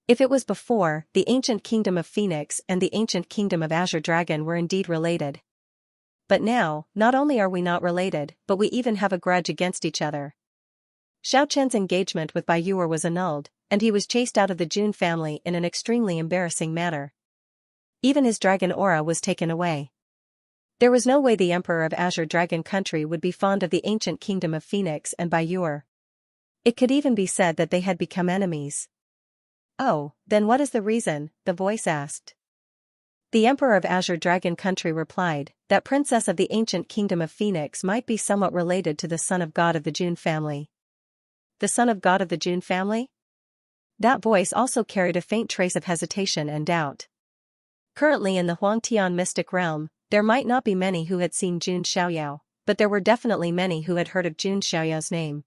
If it was before, the ancient kingdom of Phoenix and the ancient kingdom of Azure Dragon were indeed related. But now, not only are we not related, but we even have a grudge against each other. Xiao Chen's engagement with Bai Yuer was annulled, and he was chased out of the Jun family in an extremely embarrassing manner. Even his dragon aura was taken away. There was no way the Emperor of Azure Dragon Country would be fond of the ancient kingdom of Phoenix and Bai Yuer. It could even be said that they had become enemies. Oh, then what is the reason? The voice asked. The Emperor of Azure Dragon Country replied, that princess of the ancient kingdom of Phoenix might be somewhat related to the son of God of the June family. The son of God of the June family? That voice also carried a faint trace of hesitation and doubt. Currently in the Huangtian mystic realm, there might not be many who had seen Jun Xiaoyao, but there were definitely many who had heard of Jun Xiaoyao's name.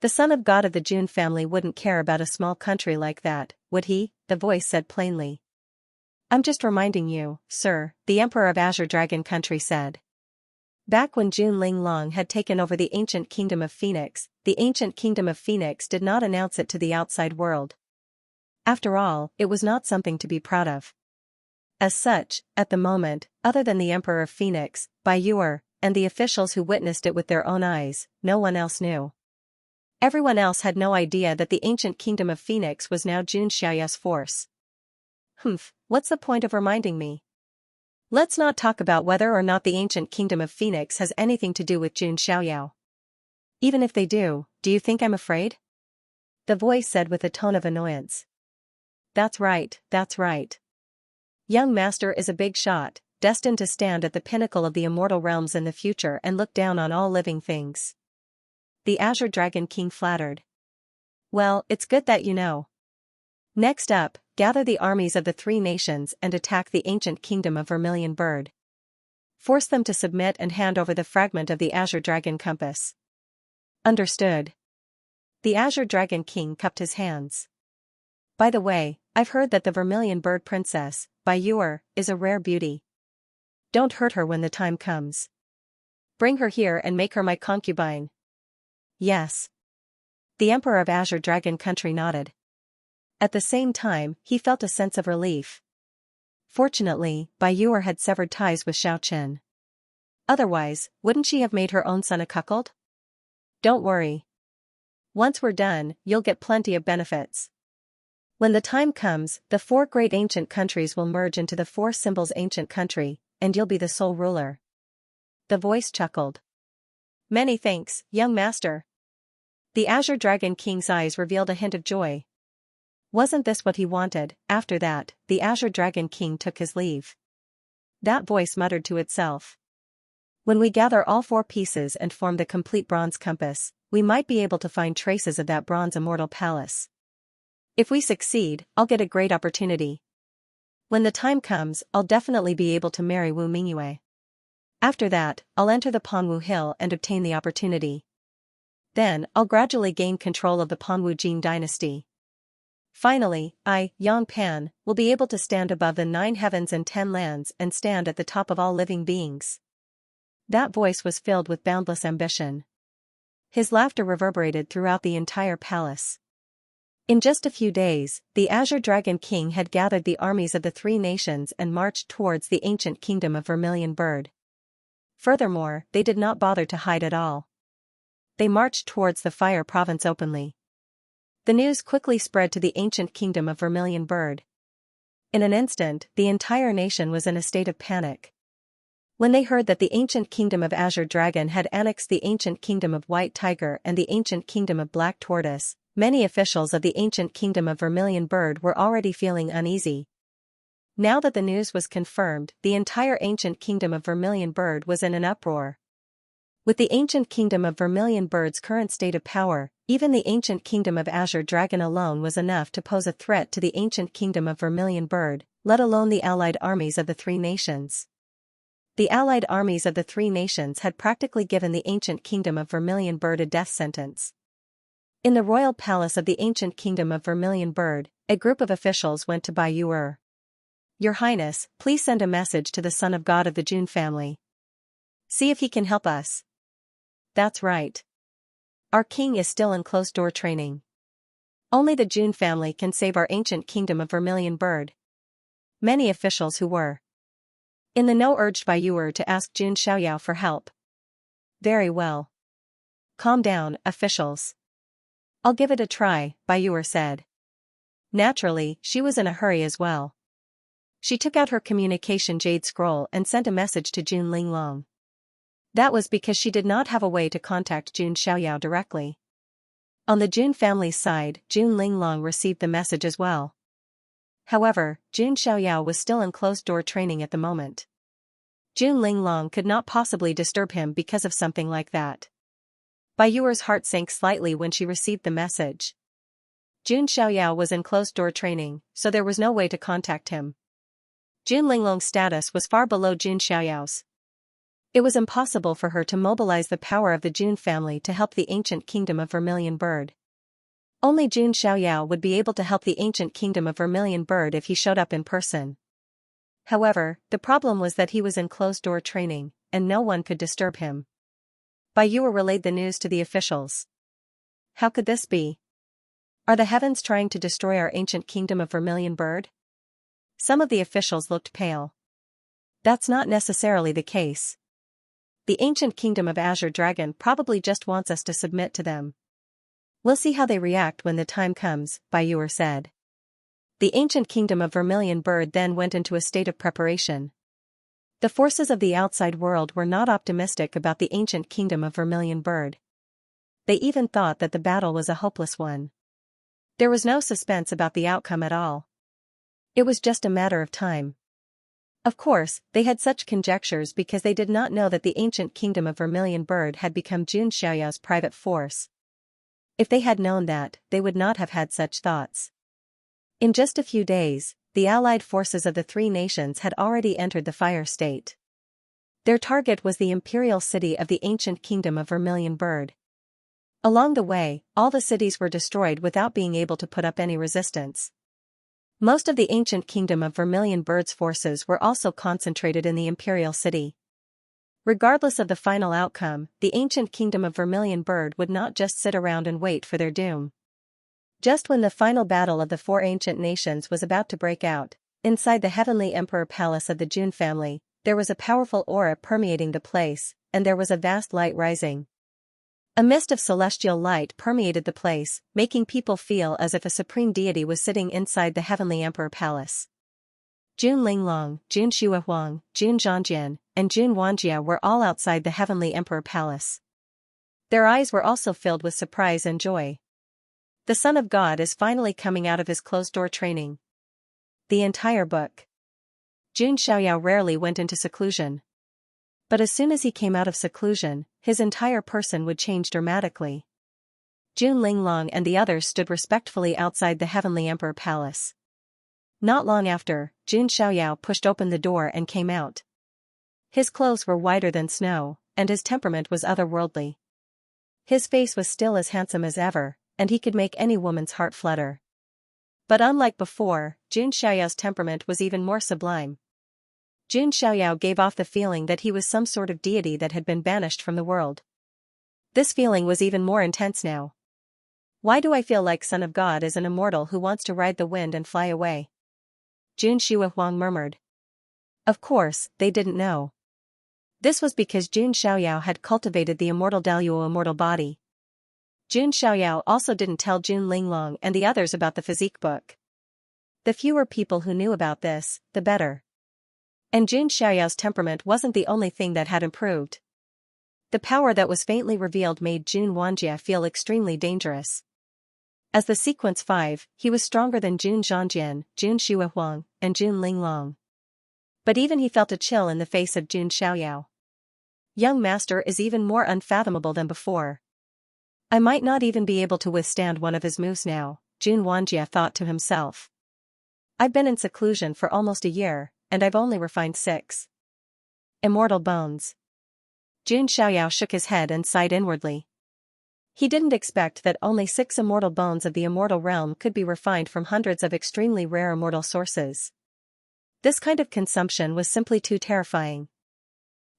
The son of God of the Jun family wouldn't care about a small country like that, would he? The voice said plainly. I'm just reminding you, sir, the Emperor of Azure Dragon Country said. Back when Jun Linglong had taken over the ancient kingdom of Phoenix, the ancient kingdom of Phoenix did not announce it to the outside world. After all, it was not something to be proud of. As such, at the moment, other than the Emperor of Phoenix, Bai Yuer, and the officials who witnessed it with their own eyes, no one else knew. Everyone else had no idea that the ancient kingdom of Phoenix was now Jun Xiaoya's force. What's the point of reminding me? Let's not talk about whether or not the ancient kingdom of Phoenix has anything to do with Jun Xiaoyao. Even if they do you think I'm afraid? The voice said with a tone of annoyance. That's right. Young master is a big shot, destined to stand at the pinnacle of the immortal realms in the future and look down on all living things. The Azure Dragon King flattered. Well, it's good that you know. Next up, gather the armies of the three nations and attack the ancient kingdom of Vermilion Bird. Force them to submit and hand over the fragment of the Azure Dragon Compass. Understood. The Azure Dragon King cupped his hands. By the way, I've heard that the Vermilion Bird Princess, Bai Yuer, is a rare beauty. Don't hurt her when the time comes. Bring her here and make her my concubine. Yes. The Emperor of Azure Dragon Country nodded. At the same time, he felt a sense of relief. Fortunately, Bai Yuer had severed ties with Xiao Chen. Otherwise, wouldn't she have made her own son a cuckold? Don't worry. Once we're done, you'll get plenty of benefits. When the time comes, the four great ancient countries will merge into the four symbols ancient country, and you'll be the sole ruler. The voice chuckled. Many thanks, young master. The Azure Dragon King's eyes revealed a hint of joy. Wasn't this what he wanted? After that, the Azure Dragon King took his leave. That voice muttered to itself. When we gather all four pieces and form the complete bronze compass, we might be able to find traces of that bronze immortal palace. If we succeed, I'll get a great opportunity. When the time comes, I'll definitely be able to marry Wu Mingyue. After that, I'll enter the Panwu Hill and obtain the opportunity. Then, I'll gradually gain control of the Panwu Jin dynasty. Finally, I, Yang Pan, will be able to stand above the 9 heavens and 10 lands and stand at the top of all living beings. That voice was filled with boundless ambition. His laughter reverberated throughout the entire palace. In just a few days, the Azure Dragon King had gathered the armies of the three nations and marched towards the ancient kingdom of Vermilion Bird. Furthermore, they did not bother to hide at all. They marched towards the Fire Province openly. The news quickly spread to the ancient kingdom of Vermilion Bird. In an instant, the entire nation was in a state of panic. When they heard that the ancient kingdom of Azure Dragon had annexed the ancient kingdom of White Tiger and the ancient kingdom of Black Tortoise, many officials of the ancient kingdom of Vermilion Bird were already feeling uneasy. Now that the news was confirmed, the entire ancient kingdom of Vermilion Bird was in an uproar. With the ancient kingdom of Vermilion Bird's current state of power, even the ancient kingdom of Azure Dragon alone was enough to pose a threat to the ancient kingdom of Vermilion Bird, let alone the allied armies of the three nations. The allied armies of the three nations had practically given the ancient kingdom of Vermilion Bird a death sentence. In the royal palace of the ancient kingdom of Vermilion Bird, a group of officials went to Bai Yuer. Your Highness, please send a message to the son of God of the Jun family. See if he can help us. That's right. Our king is still in closed-door training. Only the Jun family can save our ancient kingdom of Vermilion Bird. Many officials who were in the know urged Bai Yuer to ask Jun Xiaoyao for help. Very well. Calm down, officials. I'll give it a try, Bai Yuer said. Naturally, she was in a hurry as well. She took out her communication jade scroll and sent a message to Jun Linglong. That was because she did not have a way to contact Jun Xiaoyao directly. On the Jun family's side, Jun Linglong received the message as well. However, Jun Xiaoyao was still in closed-door training at the moment. Jun Linglong could not possibly disturb him because of something like that. Bai Yuer's heart sank slightly when she received the message. Jun Xiaoyao was in closed-door training, so there was no way to contact him. Jun Linglong's status was far below Jun Xiaoyao's. It was impossible for her to mobilize the power of the Jun family to help the ancient kingdom of Vermilion Bird. Only Jun Xiaoyao would be able to help the ancient kingdom of Vermilion Bird if he showed up in person. However, the problem was that he was in closed-door training, and no one could disturb him. Bai Yuer relayed the news to the officials. How could this be? Are the heavens trying to destroy our ancient kingdom of Vermilion Bird? Some of the officials looked pale. That's not necessarily the case. The ancient kingdom of Azure Dragon probably just wants us to submit to them. We'll see how they react when the time comes, Bai Yuer said. The ancient kingdom of Vermilion Bird then went into a state of preparation. The forces of the outside world were not optimistic about the ancient kingdom of Vermilion Bird. They even thought that the battle was a hopeless one. There was no suspense about the outcome at all. It was just a matter of time. Of course, they had such conjectures because they did not know that the ancient kingdom of Vermilion Bird had become Jun Xiaoyao's private force. If they had known that, they would not have had such thoughts. In just a few days, the allied forces of the three nations had already entered the fire state. Their target was the imperial city of the ancient kingdom of Vermilion Bird. Along the way, all the cities were destroyed without being able to put up any resistance. Most of the ancient kingdom of Vermilion Bird's forces were also concentrated in the imperial city. Regardless of the final outcome, the ancient kingdom of Vermilion Bird would not just sit around and wait for their doom. Just when the final battle of the four ancient nations was about to break out, inside the heavenly emperor palace of the Jun family, there was a powerful aura permeating the place, and there was a vast light rising. A mist of celestial light permeated the place, making people feel as if a supreme deity was sitting inside the heavenly emperor palace. Jun Linglong, Jun Xuehuang, Jun Zhangjian, and Jun Wanjia were all outside the heavenly emperor palace. Their eyes were also filled with surprise and joy. The Son of God is finally coming out of his closed-door training. The entire book. Jun Xiaoyao rarely went into seclusion. But as soon as he came out of seclusion, his entire person would change dramatically. Jun Linglong and the others stood respectfully outside the heavenly emperor palace. Not long after, Jun Xiaoyao pushed open the door and came out. His clothes were whiter than snow, and his temperament was otherworldly. His face was still as handsome as ever, and he could make any woman's heart flutter. But unlike before, Jun Xiaoyao's temperament was even more sublime. Jun Xiaoyao gave off the feeling that he was some sort of deity that had been banished from the world. This feeling was even more intense now. Why do I feel like Son of God is an immortal who wants to ride the wind and fly away? Jun Xuehuang murmured. Of course, they didn't know. This was because Jun Xiaoyao had cultivated the immortal Daluo immortal body. Jun Xiaoyao also didn't tell Jun Linglong and the others about the physique book. The fewer people who knew about this, the better. And Jun Xiaoyao's temperament wasn't the only thing that had improved. The power that was faintly revealed made Jun Wanjia feel extremely dangerous. As the sequence 5, he was stronger than Jun Zhangjian, Jun Xuehuang, and Jun Linglong. But even he felt a chill in the face of Jun Xiaoyao. Young master is even more unfathomable than before. I might not even be able to withstand one of his moves now, Jun Wanjia thought to himself. I've been in seclusion for almost a year, and I've only refined 6 immortal bones. Jun Xiaoyao shook his head and sighed inwardly. He didn't expect that only 6 immortal bones of the immortal realm could be refined from hundreds of extremely rare immortal sources. This kind of consumption was simply too terrifying.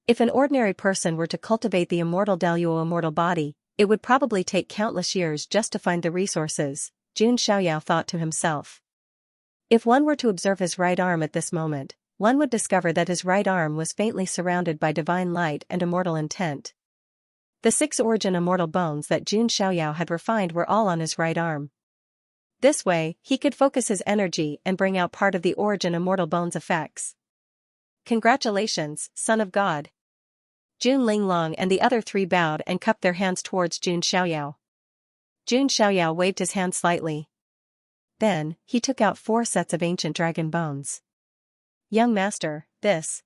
If an ordinary person were to cultivate the immortal Daluo immortal body, it would probably take countless years just to find the resources, Jun Xiaoyao thought to himself. If one were to observe his right arm at this moment, one would discover that his right arm was faintly surrounded by divine light and immortal intent. The 6 origin immortal bones that Jun Xiaoyao had refined were all on his right arm. This way, he could focus his energy and bring out part of the origin immortal bones effects. Congratulations, Son of God. Jun Linglong and the other 3 bowed and cupped their hands towards Jun Xiaoyao. Jun Xiaoyao waved his hand slightly. Then, he took out 4 sets of ancient dragon bones. Young master, this.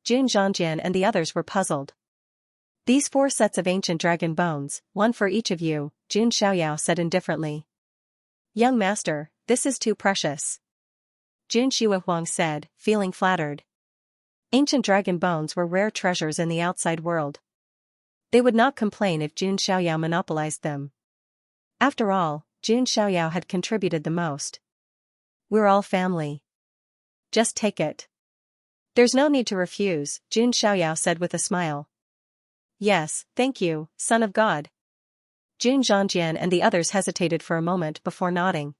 Jun Zhangjian and the others were puzzled. These 4 sets of ancient dragon bones, one for each of you, Jun Xiaoyao said indifferently. Young master, this is too precious. Jun Xuehuang said, feeling flattered. Ancient dragon bones were rare treasures in the outside world. They would not complain if Jun Xiaoyao monopolized them. After all, Jun Xiaoyao had contributed the most. We're all family. Just take it. There's no need to refuse, Jun Xiaoyao said with a smile. Yes, thank you, son of God. Jun Zhangjian and the others hesitated for a moment before nodding.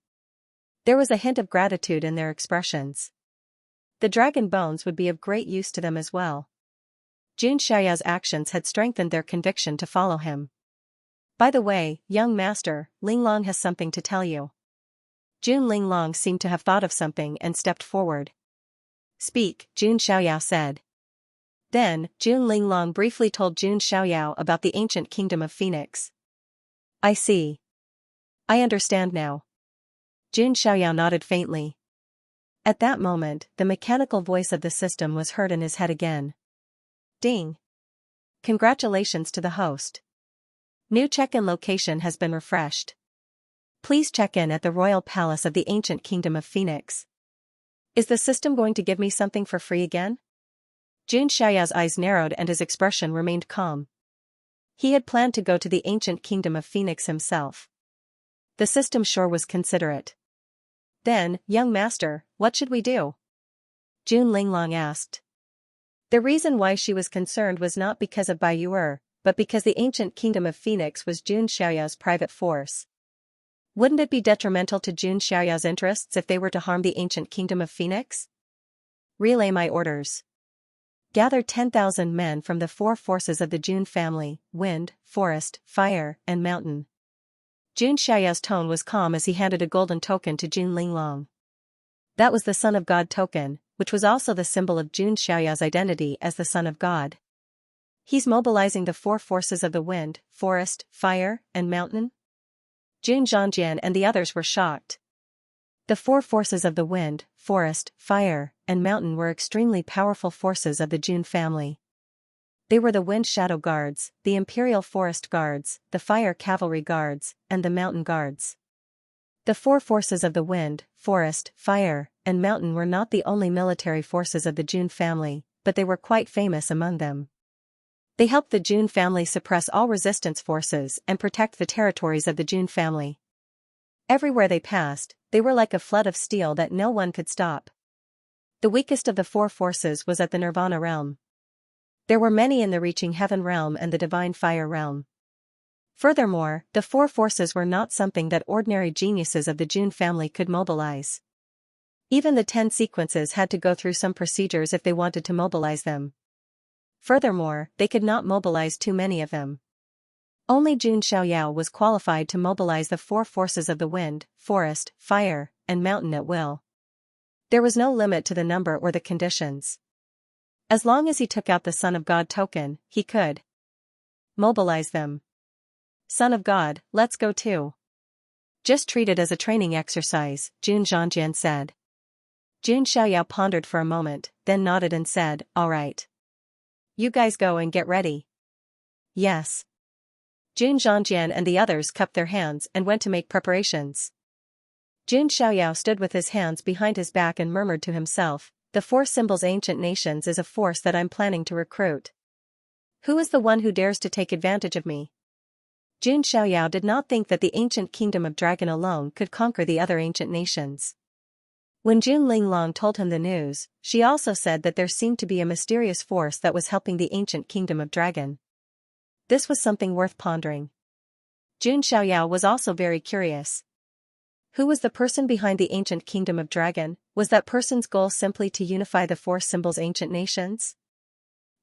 There was a hint of gratitude in their expressions. The dragon bones would be of great use to them as well. Jun Xiaoyao's actions had strengthened their conviction to follow him. By the way, young master, Linglong has something to tell you. Jun Linglong seemed to have thought of something and stepped forward. Speak, Jun Xiaoyao said. Then, Jun Linglong briefly told Jun Xiaoyao about the ancient kingdom of Phoenix. I see. I understand now. Jun Xiaoyao nodded faintly. At that moment, the mechanical voice of the system was heard in his head again. Ding. Congratulations to the host. New check-in location has been refreshed. Please check in at the Royal Palace of the Ancient Kingdom of Phoenix. Is the system going to give me something for free again? Jun Xiaoyao's eyes narrowed and his expression remained calm. He had planned to go to the Ancient Kingdom of Phoenix himself. The system sure was considerate. Then, young master, what should we do? Jun Linglong asked. The reason why she was concerned was not because of Bai Yuer, but because the Ancient Kingdom of Phoenix was Jun Xiaoyao's private force. Wouldn't it be detrimental to Jun Xiaoyao's interests if they were to harm the Ancient Kingdom of Phoenix? Relay my orders. Gather 10,000 men from the 4 forces of the Jun family, wind, forest, fire, and mountain. Jun Xiaoyao's tone was calm as he handed a golden token to Jun Linglong. That was the Son of God token, which was also the symbol of Jun Xiaoyao's identity as the Son of God. He's mobilizing the 4 forces of the wind, forest, fire, and mountain? Jun Zhangjian and the others were shocked. The 4 forces of the wind, forest, fire, and mountain were extremely powerful forces of the Jun family. They were the Wind Shadow Guards, the Imperial Forest Guards, the Fire Cavalry Guards, and the Mountain Guards. The 4 forces of the wind, forest, fire, and mountain were not the only military forces of the Jun family, but they were quite famous among them. They helped the Jun family suppress all resistance forces and protect the territories of the Jun family. Everywhere they passed, they were like a flood of steel that no one could stop. The weakest of the 4 forces was at the Nirvana realm. There were many in the Reaching Heaven realm and the Divine Fire realm. Furthermore, the 4 forces were not something that ordinary geniuses of the Jun family could mobilize. Even the 10 sequences had to go through some procedures if they wanted to mobilize them. Furthermore, they could not mobilize too many of them. Only Jun Xiaoyao was qualified to mobilize the 4 forces of the wind, forest, fire, and mountain at will. There was no limit to the number or the conditions. As long as he took out the Son of God token, he could mobilize them. Son of God, let's go too. Just treat it as a training exercise, Jun Zhangjian said. Jun Xiaoyao pondered for a moment, then nodded and said, all right. You guys go and get ready. Yes. Jun Zhangjian and the others cupped their hands and went to make preparations. Jun Xiaoyao stood with his hands behind his back and murmured to himself, the 4 symbols ancient nations is a force that I'm planning to recruit. Who is the one who dares to take advantage of me? Jun Xiaoyao did not think that the ancient kingdom of Dragon alone could conquer the other ancient nations. When Jun Linglong told him the news, she also said that there seemed to be a mysterious force that was helping the ancient kingdom of Dragon. This was something worth pondering. Jun Xiaoyao was also very curious. Who was the person behind the ancient kingdom of Dragon? Was that person's goal simply to unify the 4 symbols ancient nations?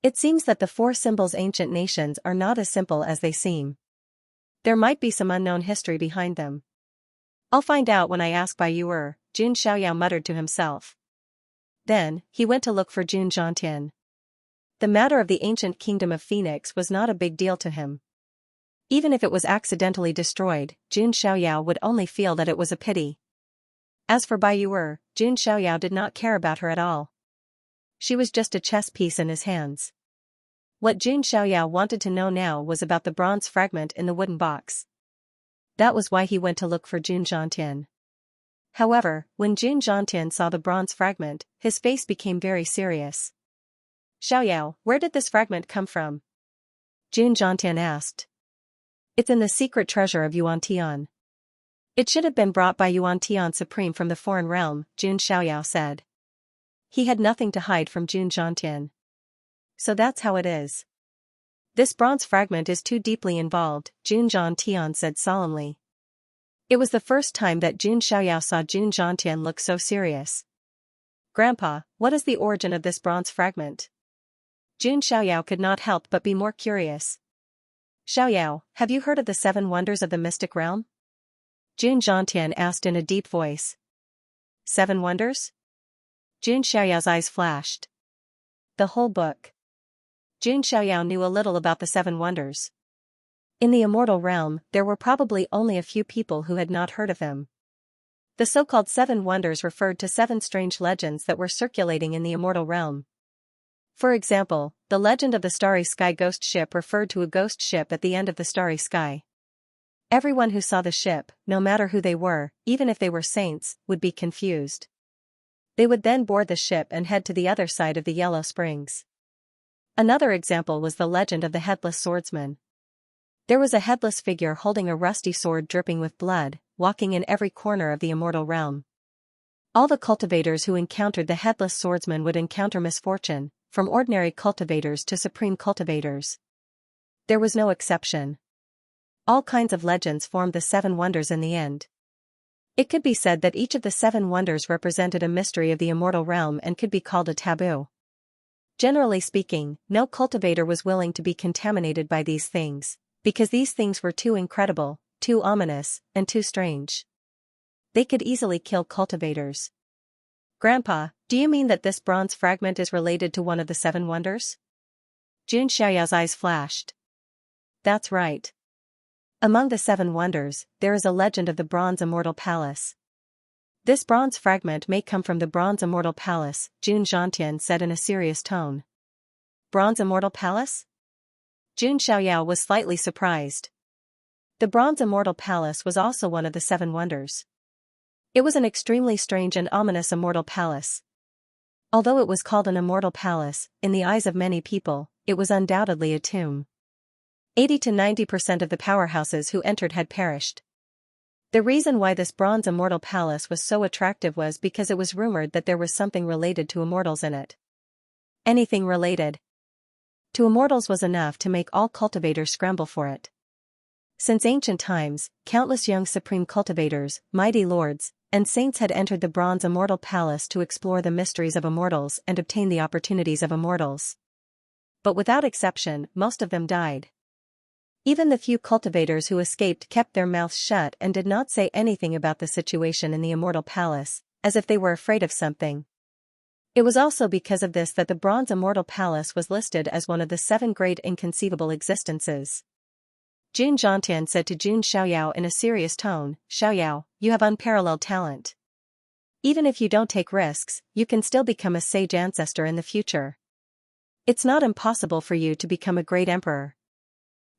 It seems that the 4 symbols ancient nations are not as simple as they seem. There might be some unknown history behind them. I'll find out when I ask Bai Yuer, Jun Xiaoyao muttered to himself. Then, he went to look for Jun Zhangtian. The matter of the ancient kingdom of Phoenix was not a big deal to him. Even if it was accidentally destroyed, Jun Xiaoyao would only feel that it was a pity. As for Bai Yuer, Jun Xiaoyao did not care about her at all. She was just a chess piece in his hands. What Jun Xiaoyao wanted to know now was about the bronze fragment in the wooden box. That was why he went to look for Jun Zhangtian. However, when Jun Zhangtian saw the bronze fragment, his face became very serious. Xiaoyao, where did this fragment come from? Jun Zhangtian asked. It's in the secret treasure of Yuan Tian. It should have been brought by Yuan Tian Supreme from the foreign realm, Jun Xiaoyao said. He had nothing to hide from Jun Zhangtian. So that's how it is. This bronze fragment is too deeply involved, Jun Zhangtian said solemnly. It was the first time that Jun Xiaoyao saw Jun Zhangtian look so serious. Grandpa, what is the origin of this bronze fragment? Jun Xiaoyao could not help but be more curious. Xiaoyao, have you heard of the 7 wonders of the mystic realm? Jun Zhangtian asked in a deep voice. 7 wonders? Jun Xiaoyao's eyes flashed. The whole book. Jun Xiaoyao knew a little about the 7 wonders. In the immortal realm, there were probably only a few people who had not heard of him. The so-called 7 wonders referred to 7 strange legends that were circulating in the immortal realm. For example, the legend of the Starry Sky ghost ship referred to a ghost ship at the end of the starry sky. Everyone who saw the ship, no matter who they were, even if they were saints, would be confused. They would then board the ship and head to the other side of the Yellow Springs. Another example was the legend of the headless swordsman. There was a headless figure holding a rusty sword dripping with blood, walking in every corner of the immortal realm. All the cultivators who encountered the headless swordsman would encounter misfortune, from ordinary cultivators to supreme cultivators. There was no exception. All kinds of legends formed the 7 wonders in the end. It could be said that each of the 7 wonders represented a mystery of the immortal realm and could be called a taboo. Generally speaking, no cultivator was willing to be contaminated by these things, because these things were too incredible, too ominous, and too strange. They could easily kill cultivators. Grandpa, do you mean that this bronze fragment is related to one of the 7 wonders? Jun Xiaoyao's eyes flashed. That's right. Among the 7 wonders, there is a legend of the Bronze Immortal Palace. This bronze fragment may come from the Bronze Immortal Palace, Jun Zhangtian said in a serious tone. Bronze Immortal Palace? Jun Xiaoyao was slightly surprised. The Bronze Immortal Palace was also one of the 7 wonders. It was an extremely strange and ominous immortal palace. Although it was called an immortal palace, in the eyes of many people, it was undoubtedly a tomb. 80 to 90% of the powerhouses who entered had perished. The reason why this bronze immortal palace was so attractive was because it was rumored that there was something related to immortals in it. Anything related to immortals was enough to make all cultivators scramble for it. Since ancient times, countless young supreme cultivators, mighty lords, and saints had entered the bronze immortal palace to explore the mysteries of immortals and obtain the opportunities of immortals. But without exception, most of them died. Even the few cultivators who escaped kept their mouths shut and did not say anything about the situation in the immortal palace, as if they were afraid of something. It was also because of this that the Bronze Immortal Palace was listed as one of the 7 great inconceivable existences. Jun Zhangtian said to Jun Xiaoyao in a serious tone, Xiaoyao, you have unparalleled talent. Even if you don't take risks, you can still become a sage ancestor in the future. It's not impossible for you to become a great emperor.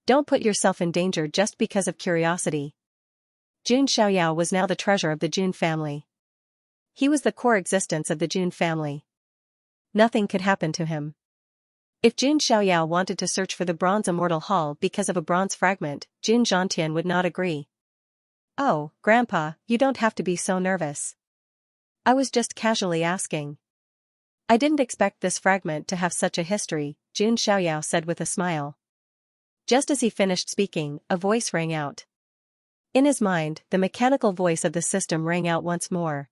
Don't put yourself in danger just because of curiosity. Jun Xiaoyao was now the treasure of the Jun family. He was the core existence of the Jun family. Nothing could happen to him. If Jun Xiaoyao wanted to search for the Bronze Immortal Hall because of a bronze fragment, Jun Zhangtian would not agree. Oh, Grandpa, you don't have to be so nervous. I was just casually asking. I didn't expect this fragment to have such a history, Jun Xiaoyao said with a smile. Just as he finished speaking, a voice rang out. In his mind, the mechanical voice of the system rang out once more.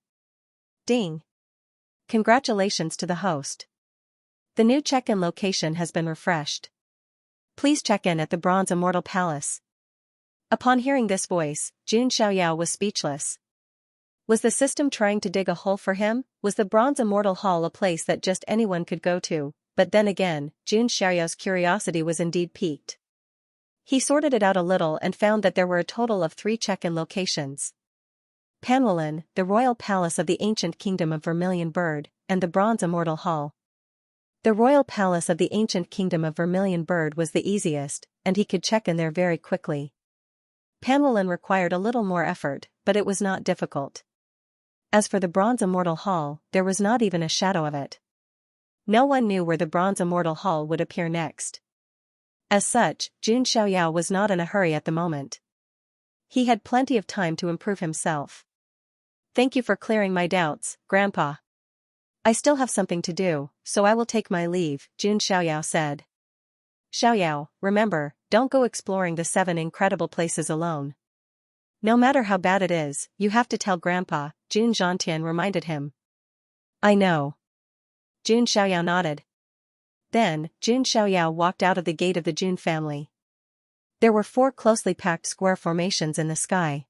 Ding! Congratulations to the host. The new check-in location has been refreshed. Please check in at the Bronze Immortal Palace. Upon hearing this voice, Jun Xiaoyao was speechless. Was the system trying to dig a hole for him? Was the Bronze Immortal Hall a place that just anyone could go to? But then again, Jun Xiaoyao's curiosity was indeed piqued. He sorted it out a little and found that there were a total of 3 check-in locations. Panwelin, the royal palace of the ancient kingdom of Vermilion Bird, and the Bronze Immortal Hall. The royal palace of the ancient kingdom of Vermilion Bird was the easiest, and he could check in there very quickly. Panwelin required a little more effort, but it was not difficult. As for the Bronze Immortal Hall, there was not even a shadow of it. No one knew where the Bronze Immortal Hall would appear next. As such, Jun Xiaoyao was not in a hurry at the moment. He had plenty of time to improve himself. Thank you for clearing my doubts, Grandpa. I still have something to do, so I will take my leave, Jun Xiaoyao said. Xiaoyao, remember, don't go exploring the 7 incredible places alone. No matter how bad it is, you have to tell Grandpa, Jun Zhantian reminded him. I know. Jun Xiaoyao nodded. Then, Jun Xiaoyao walked out of the gate of the Jun family. There were 4 closely packed square formations in the sky.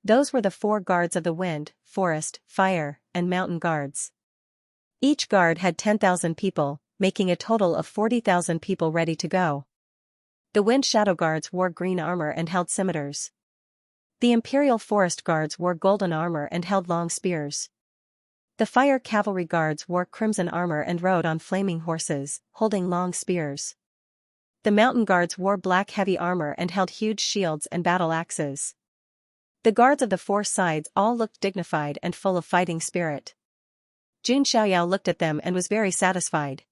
Those were the 4 guards of the wind, forest, fire, and mountain guards. Each guard had 10,000 people, making a total of 40,000 people ready to go. The wind shadow guards wore green armor and held scimitars. The imperial forest guards wore golden armor and held long spears. The fire cavalry guards wore crimson armor and rode on flaming horses, holding long spears. The mountain guards wore black heavy armor and held huge shields and battle axes. The guards of the 4 sides all looked dignified and full of fighting spirit. Jun Xiaoyao looked at them and was very satisfied.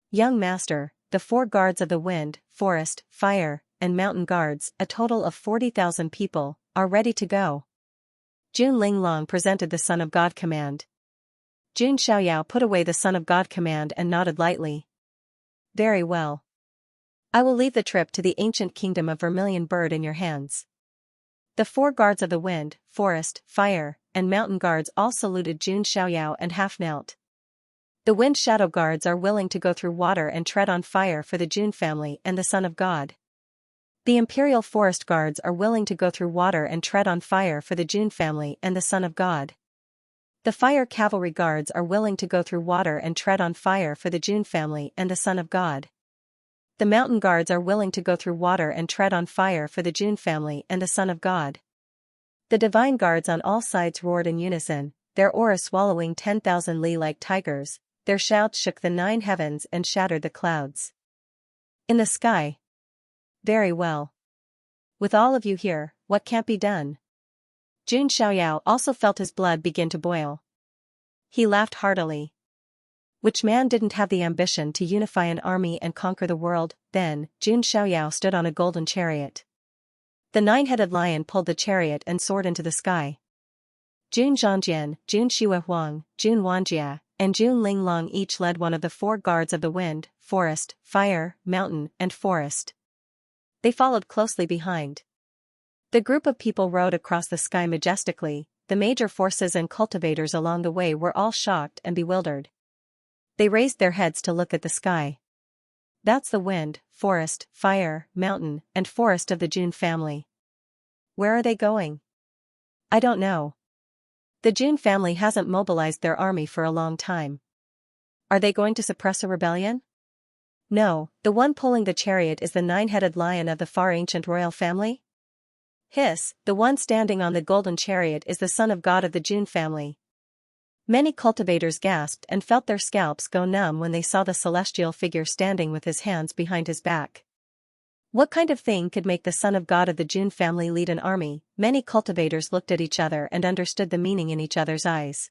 Young master, the 4 guards of the wind, forest, fire, and mountain guards, a total of 40,000 people, are ready to go. Jun Linglong presented the Son of God command. Jun Xiaoyao put away the Son of God command and nodded lightly. Very well. I will leave the trip to the ancient kingdom of Vermilion Bird in your hands. The 4 guards of the wind, forest, fire, and mountain guards all saluted Jun Xiaoyao and half knelt. The wind shadow guards are willing to go through water and tread on fire for the Jun family and the Son of God. The imperial forest guards are willing to go through water and tread on fire for the Jun family and the Son of God. The fire cavalry guards are willing to go through water and tread on fire for the Jun family and the Son of God. The mountain guards are willing to go through water and tread on fire for the Jun family and the Son of God. The divine guards on all sides roared in unison, their auras swallowing 10,000 li like tigers, their shouts shook the 9 heavens and shattered the clouds. In the sky. Very well. With all of you here, what can't be done? Jun Xiaoyao also felt his blood begin to boil. He laughed heartily. Which man didn't have the ambition to unify an army and conquer the world? Then, Jun Xiaoyao stood on a golden chariot. The 9-headed lion pulled the chariot and soared into the sky. Jun Zhangjian, Jun Shihuang, Jun Wanjia, and Jun Linglong each led one of the 4 guards of the wind, forest, fire, mountain, and forest. They followed closely behind. The group of people rode across the sky majestically. The major forces and cultivators along the way were all shocked and bewildered. They raised their heads to look at the sky. That's the wind, forest, fire, mountain, and forest of the Jun family. Where are they going? I don't know. The Jun family hasn't mobilized their army for a long time. Are they going to suppress a rebellion? No, the one pulling the chariot is the 9-headed lion of the far ancient royal family? Hiss, the one standing on the golden chariot is the Son of God of the Jun family. Many cultivators gasped and felt their scalps go numb when they saw the celestial figure standing with his hands behind his back. What kind of thing could make the Son of God of the Jun family lead an army? Many cultivators looked at each other and understood the meaning in each other's eyes.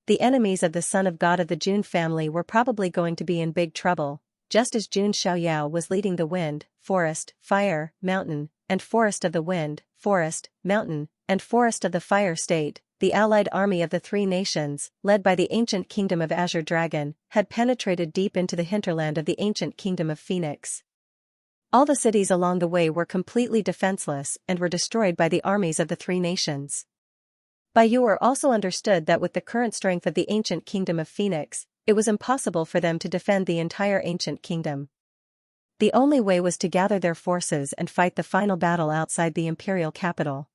The enemies of the Son of God of the Jun family were probably going to be in big trouble, just as Jun Xiaoyao was leading the wind, forest, fire, mountain, and forest of the wind, forest, mountain, and forest of the fire state. The allied army of the 3 nations, led by the ancient kingdom of Azure Dragon, had penetrated deep into the hinterland of the ancient kingdom of Phoenix. All the cities along the way were completely defenseless and were destroyed by the armies of the 3 nations. Baiyu also understood that with the current strength of the ancient kingdom of Phoenix, it was impossible for them to defend the entire ancient kingdom. The only way was to gather their forces and fight the final battle outside the imperial capital.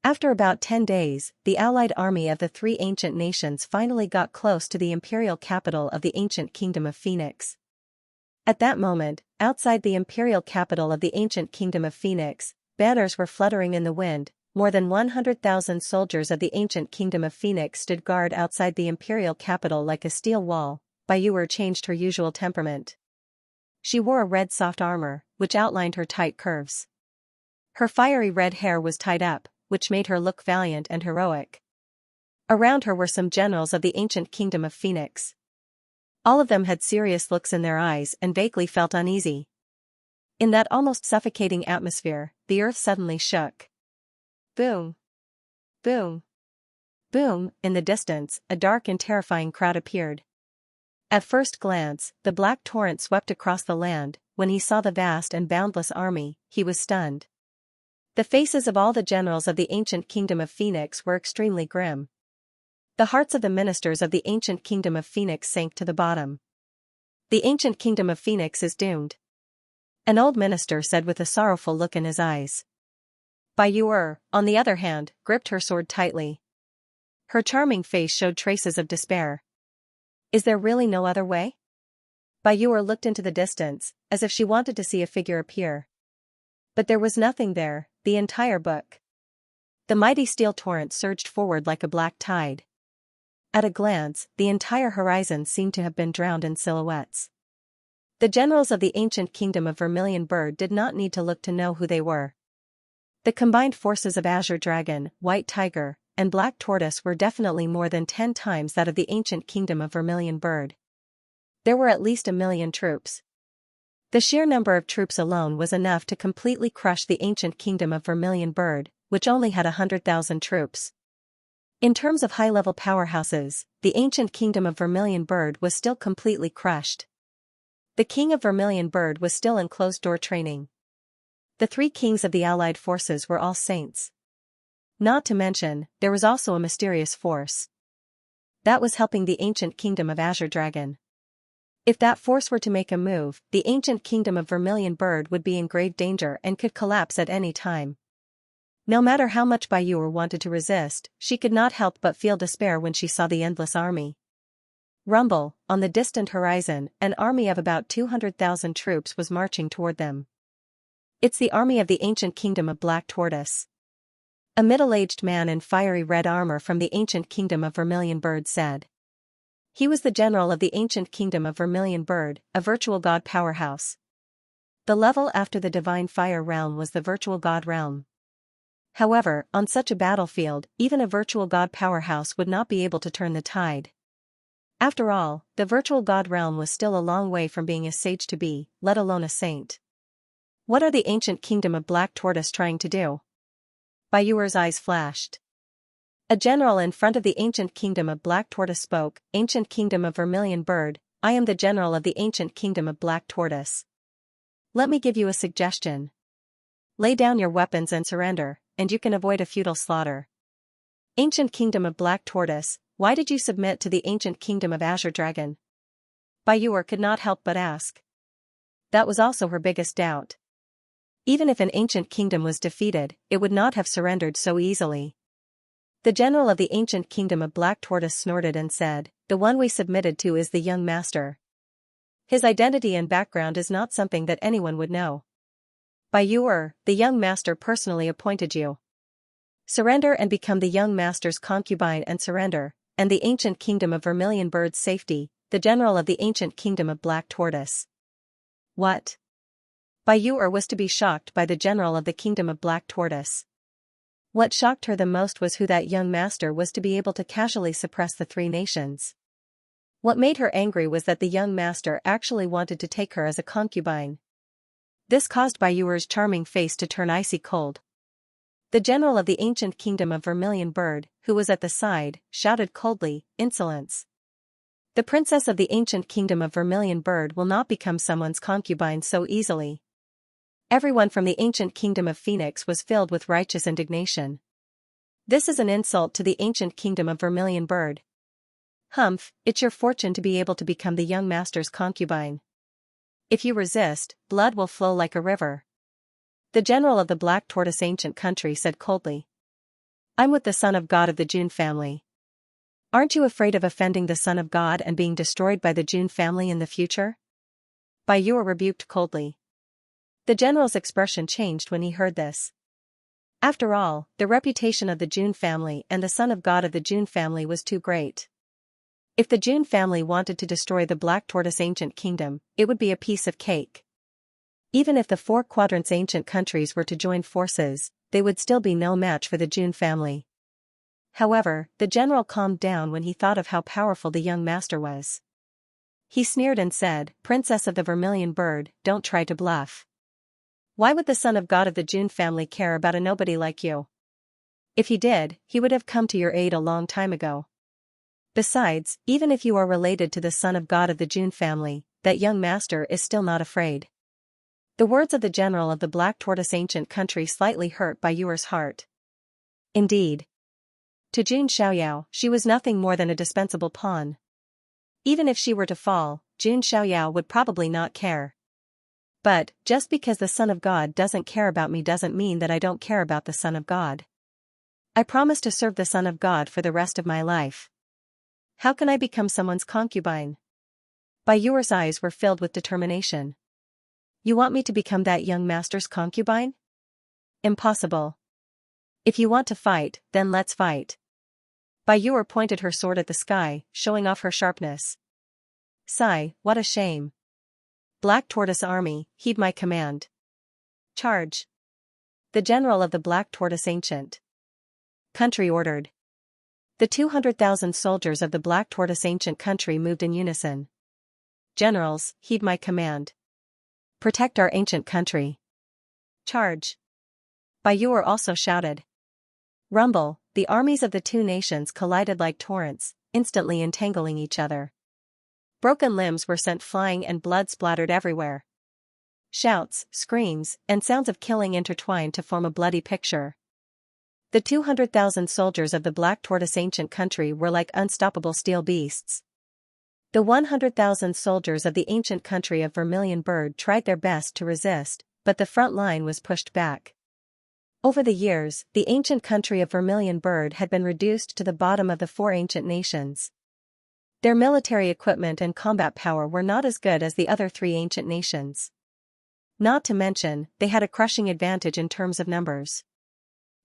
After about 10 days, the allied army of the 3 ancient nations finally got close to the imperial capital of the ancient kingdom of Phoenix. At that moment, outside the imperial capital of the ancient kingdom of Phoenix, banners were fluttering in the wind, more than 100,000 soldiers of the ancient kingdom of Phoenix stood guard outside the imperial capital like a steel wall. Baiyu changed her usual temperament. She wore a red soft armor, which outlined her tight curves. Her fiery red hair was tied up, which made her look valiant and heroic. Around her were some generals of the ancient kingdom of Phoenix. All of them had serious looks in their eyes and vaguely felt uneasy. In that almost suffocating atmosphere, the earth suddenly shook. Boom! Boom! Boom! In the distance, a dark and terrifying crowd appeared. At first glance, the black torrent swept across the land. When he saw the vast and boundless army, he was stunned. The faces of all the generals of the ancient kingdom of Phoenix were extremely grim. The hearts of the ministers of the ancient kingdom of Phoenix sank to the bottom. The ancient kingdom of Phoenix is doomed. An old minister said with a sorrowful look in his eyes. Baiyu, on the other hand, gripped her sword tightly. Her charming face showed traces of despair. Is there really no other way? Baiyu looked into the distance, as if she wanted to see a figure appear. But there was nothing there, the entire book. The mighty steel torrent surged forward like a black tide. At a glance, the entire horizon seemed to have been drowned in silhouettes. The generals of the ancient kingdom of Vermilion Bird did not need to look to know who they were. The combined forces of Azure Dragon, White Tiger, and Black Tortoise were definitely more than 10 times that of the ancient kingdom of Vermilion Bird. There were at least 1,000,000 troops. The sheer number of troops alone was enough to completely crush the ancient kingdom of Vermilion Bird, which only had 100,000 troops. In terms of high-level powerhouses, the ancient kingdom of Vermilion Bird was still completely crushed. The king of Vermilion Bird was still in closed-door training. The 3 kings of the allied forces were all saints. Not to mention, there was also a mysterious force that was helping the ancient kingdom of Azure Dragon. If that force were to make a move, the ancient kingdom of Vermilion Bird would be in grave danger and could collapse at any time. No matter how much Baiyu wanted to resist, she could not help but feel despair when she saw the endless army. Rumble, on the distant horizon, an army of about 200,000 troops was marching toward them. It's the army of the ancient kingdom of Black Tortoise. A middle-aged man in fiery red armor from the ancient kingdom of Vermilion Bird said. He was the general of the ancient kingdom of Vermilion Bird, a virtual god powerhouse. The level after the divine fire realm was the virtual god realm. However, on such a battlefield, even a virtual god powerhouse would not be able to turn the tide. After all, the virtual god realm was still a long way from being a sage to be, let alone a saint. What are the ancient kingdom of Black Tortoise trying to do? Baiyu's eyes flashed. A general in front of the ancient kingdom of Black Tortoise spoke. Ancient kingdom of Vermilion Bird, I am the general of the ancient kingdom of Black Tortoise. Let me give you a suggestion. Lay down your weapons and surrender, and you can avoid a futile slaughter. Ancient kingdom of Black Tortoise, why did you submit to the ancient kingdom of Azure Dragon? Baiyu could not help but ask. That was also her biggest doubt. Even if an ancient kingdom was defeated, it would not have surrendered so easily. The general of the ancient kingdom of Black Tortoise snorted and said, the one we submitted to is the young master. His identity and background is not something that anyone would know. Baiyu, the young master personally appointed you. Surrender and become the young master's concubine and surrender, and the ancient kingdom of Vermilion Bird's safety, the general of the ancient kingdom of Black Tortoise. What? Baiyu was to be shocked by the general of the kingdom of Black Tortoise. What shocked her the most was who that young master was to be able to casually suppress the 3 nations. What made her angry was that the young master actually wanted to take her as a concubine. This caused Baiyu's charming face to turn icy cold. The general of the ancient kingdom of Vermilion Bird, who was at the side, shouted coldly, insolence. The princess of the ancient kingdom of Vermilion Bird will not become someone's concubine so easily. Everyone from the ancient kingdom of Phoenix was filled with righteous indignation. This is an insult to the ancient kingdom of Vermilion Bird. Humph, it's your fortune to be able to become the young master's concubine. If you resist, blood will flow like a river. The general of the Black Tortoise ancient country said coldly. I'm with the son of God of the June family. Aren't you afraid of offending the son of God and being destroyed by the June family in the future? Baiyu rebuked coldly. The general's expression changed when he heard this. After all, the reputation of the Jun family and the son of God of the Jun family was too great. If the Jun family wanted to destroy the Black Tortoise ancient kingdom, it would be a piece of cake. Even if the four quadrants ancient countries were to join forces, they would still be no match for the Jun family. However, the general calmed down when he thought of how powerful the young master was. He sneered and said, "Princess of the Vermilion Bird, don't try to bluff. Why would the son of God of the Jun family care about a nobody like you? If he did, he would have come to your aid a long time ago. Besides, even if you are related to the son of God of the Jun family, that young master is still not afraid." The words of the general of the Black Tortoise ancient country slightly hurt Bai Yuer's heart. Indeed. To Jun Xiaoyao, she was nothing more than a dispensable pawn. Even if she were to fall, Jun Xiaoyao would probably not care. But, just because the Son of God doesn't care about me doesn't mean that I don't care about the Son of God. I promise to serve the Son of God for the rest of my life. How can I become someone's concubine? Bai Yuer's eyes were filled with determination. You want me to become that young master's concubine? Impossible. If you want to fight, then let's fight. Bai Yuer pointed her sword at the sky, showing off her sharpness. Sigh, what a shame. Black Tortoise Army, heed my command. Charge. The general of the Black Tortoise ancient country ordered. The 200,000 soldiers of the Black Tortoise ancient country moved in unison. Generals, heed my command. Protect our ancient country. Charge. Bai Yuer also shouted. Rumble, the armies of the two nations collided like torrents, instantly entangling each other. Broken limbs were sent flying and blood splattered everywhere. Shouts, screams, and sounds of killing intertwined to form a bloody picture. The 200,000 soldiers of the Black Tortoise ancient country were like unstoppable steel beasts. The 100,000 soldiers of the ancient country of Vermilion Bird tried their best to resist, but the front line was pushed back. Over the years, the ancient country of Vermilion Bird had been reduced to the bottom of the four ancient nations. Their military equipment and combat power were not as good as the other three ancient nations. Not to mention, they had a crushing advantage in terms of numbers.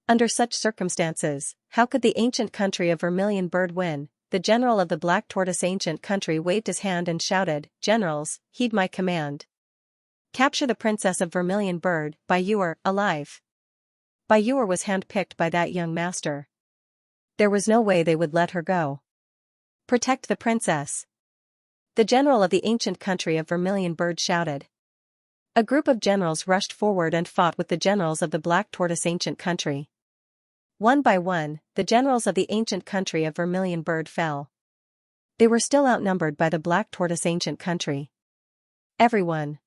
Under such circumstances, how could the ancient country of Vermilion Bird win? The general of the Black Tortoise ancient country waved his hand and shouted, "Generals, heed my command. Capture the princess of Vermilion Bird, Bai Yuer, alive." Bai Yuer was handpicked by that young master. There was no way they would let her go. Protect the princess. The general of the ancient country of Vermilion Bird shouted. A group of generals rushed forward and fought with the generals of the Black Tortoise ancient country. One by one, the generals of the ancient country of Vermilion Bird fell. They were still outnumbered by the Black Tortoise ancient country. Everyone.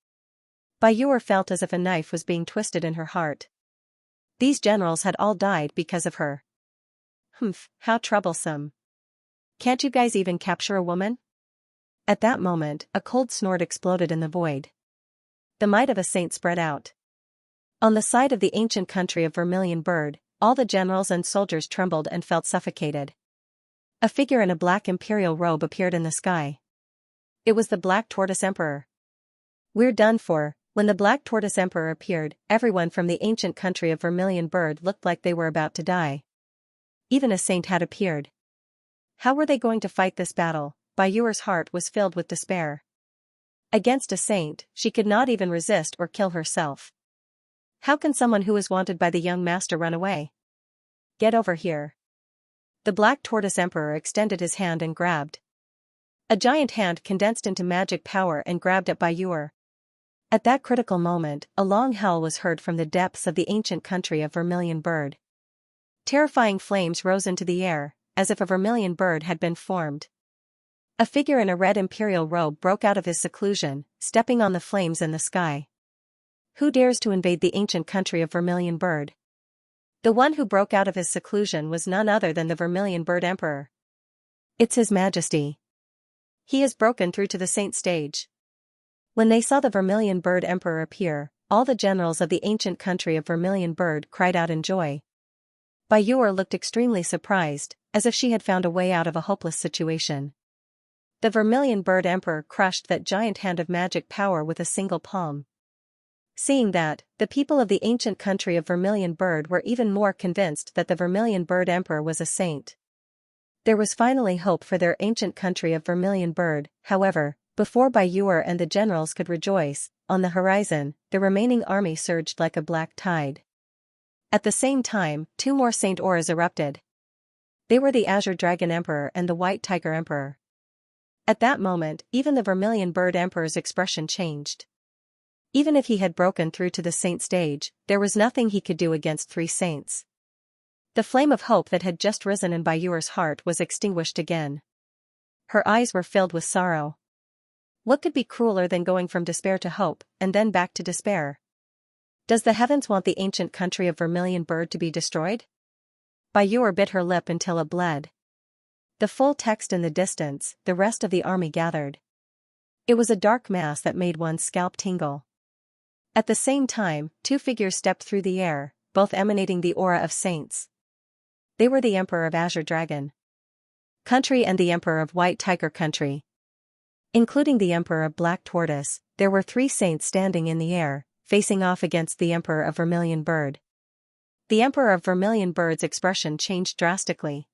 Bai Yuer felt as if a knife was being twisted in her heart. These generals had all died because of her. Humph, how troublesome. Can't you guys even capture a woman? At that moment, a cold snort exploded in the void. The might of a saint spread out. On the side of the ancient country of Vermilion Bird, all the generals and soldiers trembled and felt suffocated. A figure in a black imperial robe appeared in the sky. It was the Black Tortoise Emperor. We're done for. When the Black Tortoise Emperor appeared, everyone from the ancient country of Vermilion Bird looked like they were about to die. Even a saint had appeared. How were they going to fight this battle? Bai Yuer's heart was filled with despair. Against a saint, she could not even resist or kill herself. How can someone who is wanted by the young master run away? Get over here. The Black Tortoise Emperor extended his hand and grabbed. A giant hand condensed into magic power and grabbed at Bai Yuer. At that critical moment, a long howl was heard from the depths of the ancient country of Vermilion Bird. Terrifying flames rose into the air, as if a vermilion bird had been formed. A figure in a red imperial robe broke out of his seclusion, stepping on the flames in the sky. Who dares to invade the ancient country of Vermilion Bird? The one who broke out of his seclusion was none other than the Vermilion Bird Emperor. It's His Majesty. He has broken through to the saint stage. When they saw the Vermilion Bird Emperor appear, all the generals of the ancient country of Vermilion Bird cried out in joy. Bai Yuer looked extremely surprised, as if she had found a way out of a hopeless situation. The Vermilion Bird Emperor crushed that giant hand of magic power with a single palm. Seeing that, the people of the ancient country of Vermilion Bird were even more convinced that the Vermilion Bird Emperor was a saint. There was finally hope for their ancient country of Vermilion Bird. However, before Bayur and the generals could rejoice, on the horizon, the remaining army surged like a black tide. At the same time, two more Saint Auras erupted. They were the Azure Dragon Emperor and the White Tiger Emperor. At that moment, even the Vermilion Bird Emperor's expression changed. Even if he had broken through to the saint stage, there was nothing he could do against three saints. The flame of hope that had just risen in Bayur's heart was extinguished again. Her eyes were filled with sorrow. What could be crueler than going from despair to hope, and then back to despair? Does the heavens want the ancient country of Vermilion Bird to be destroyed? Bayur bit her lip until it bled. The full text in the distance, the rest of the army gathered. It was a dark mass that made one's scalp tingle. At the same time, two figures stepped through the air, both emanating the aura of saints. They were the Emperor of Azure Dragon Country and the Emperor of White Tiger Country. Including the Emperor of Black Tortoise, there were three saints standing in the air, facing off against the Emperor of Vermilion Bird. The Emperor of Vermilion Bird's expression changed drastically.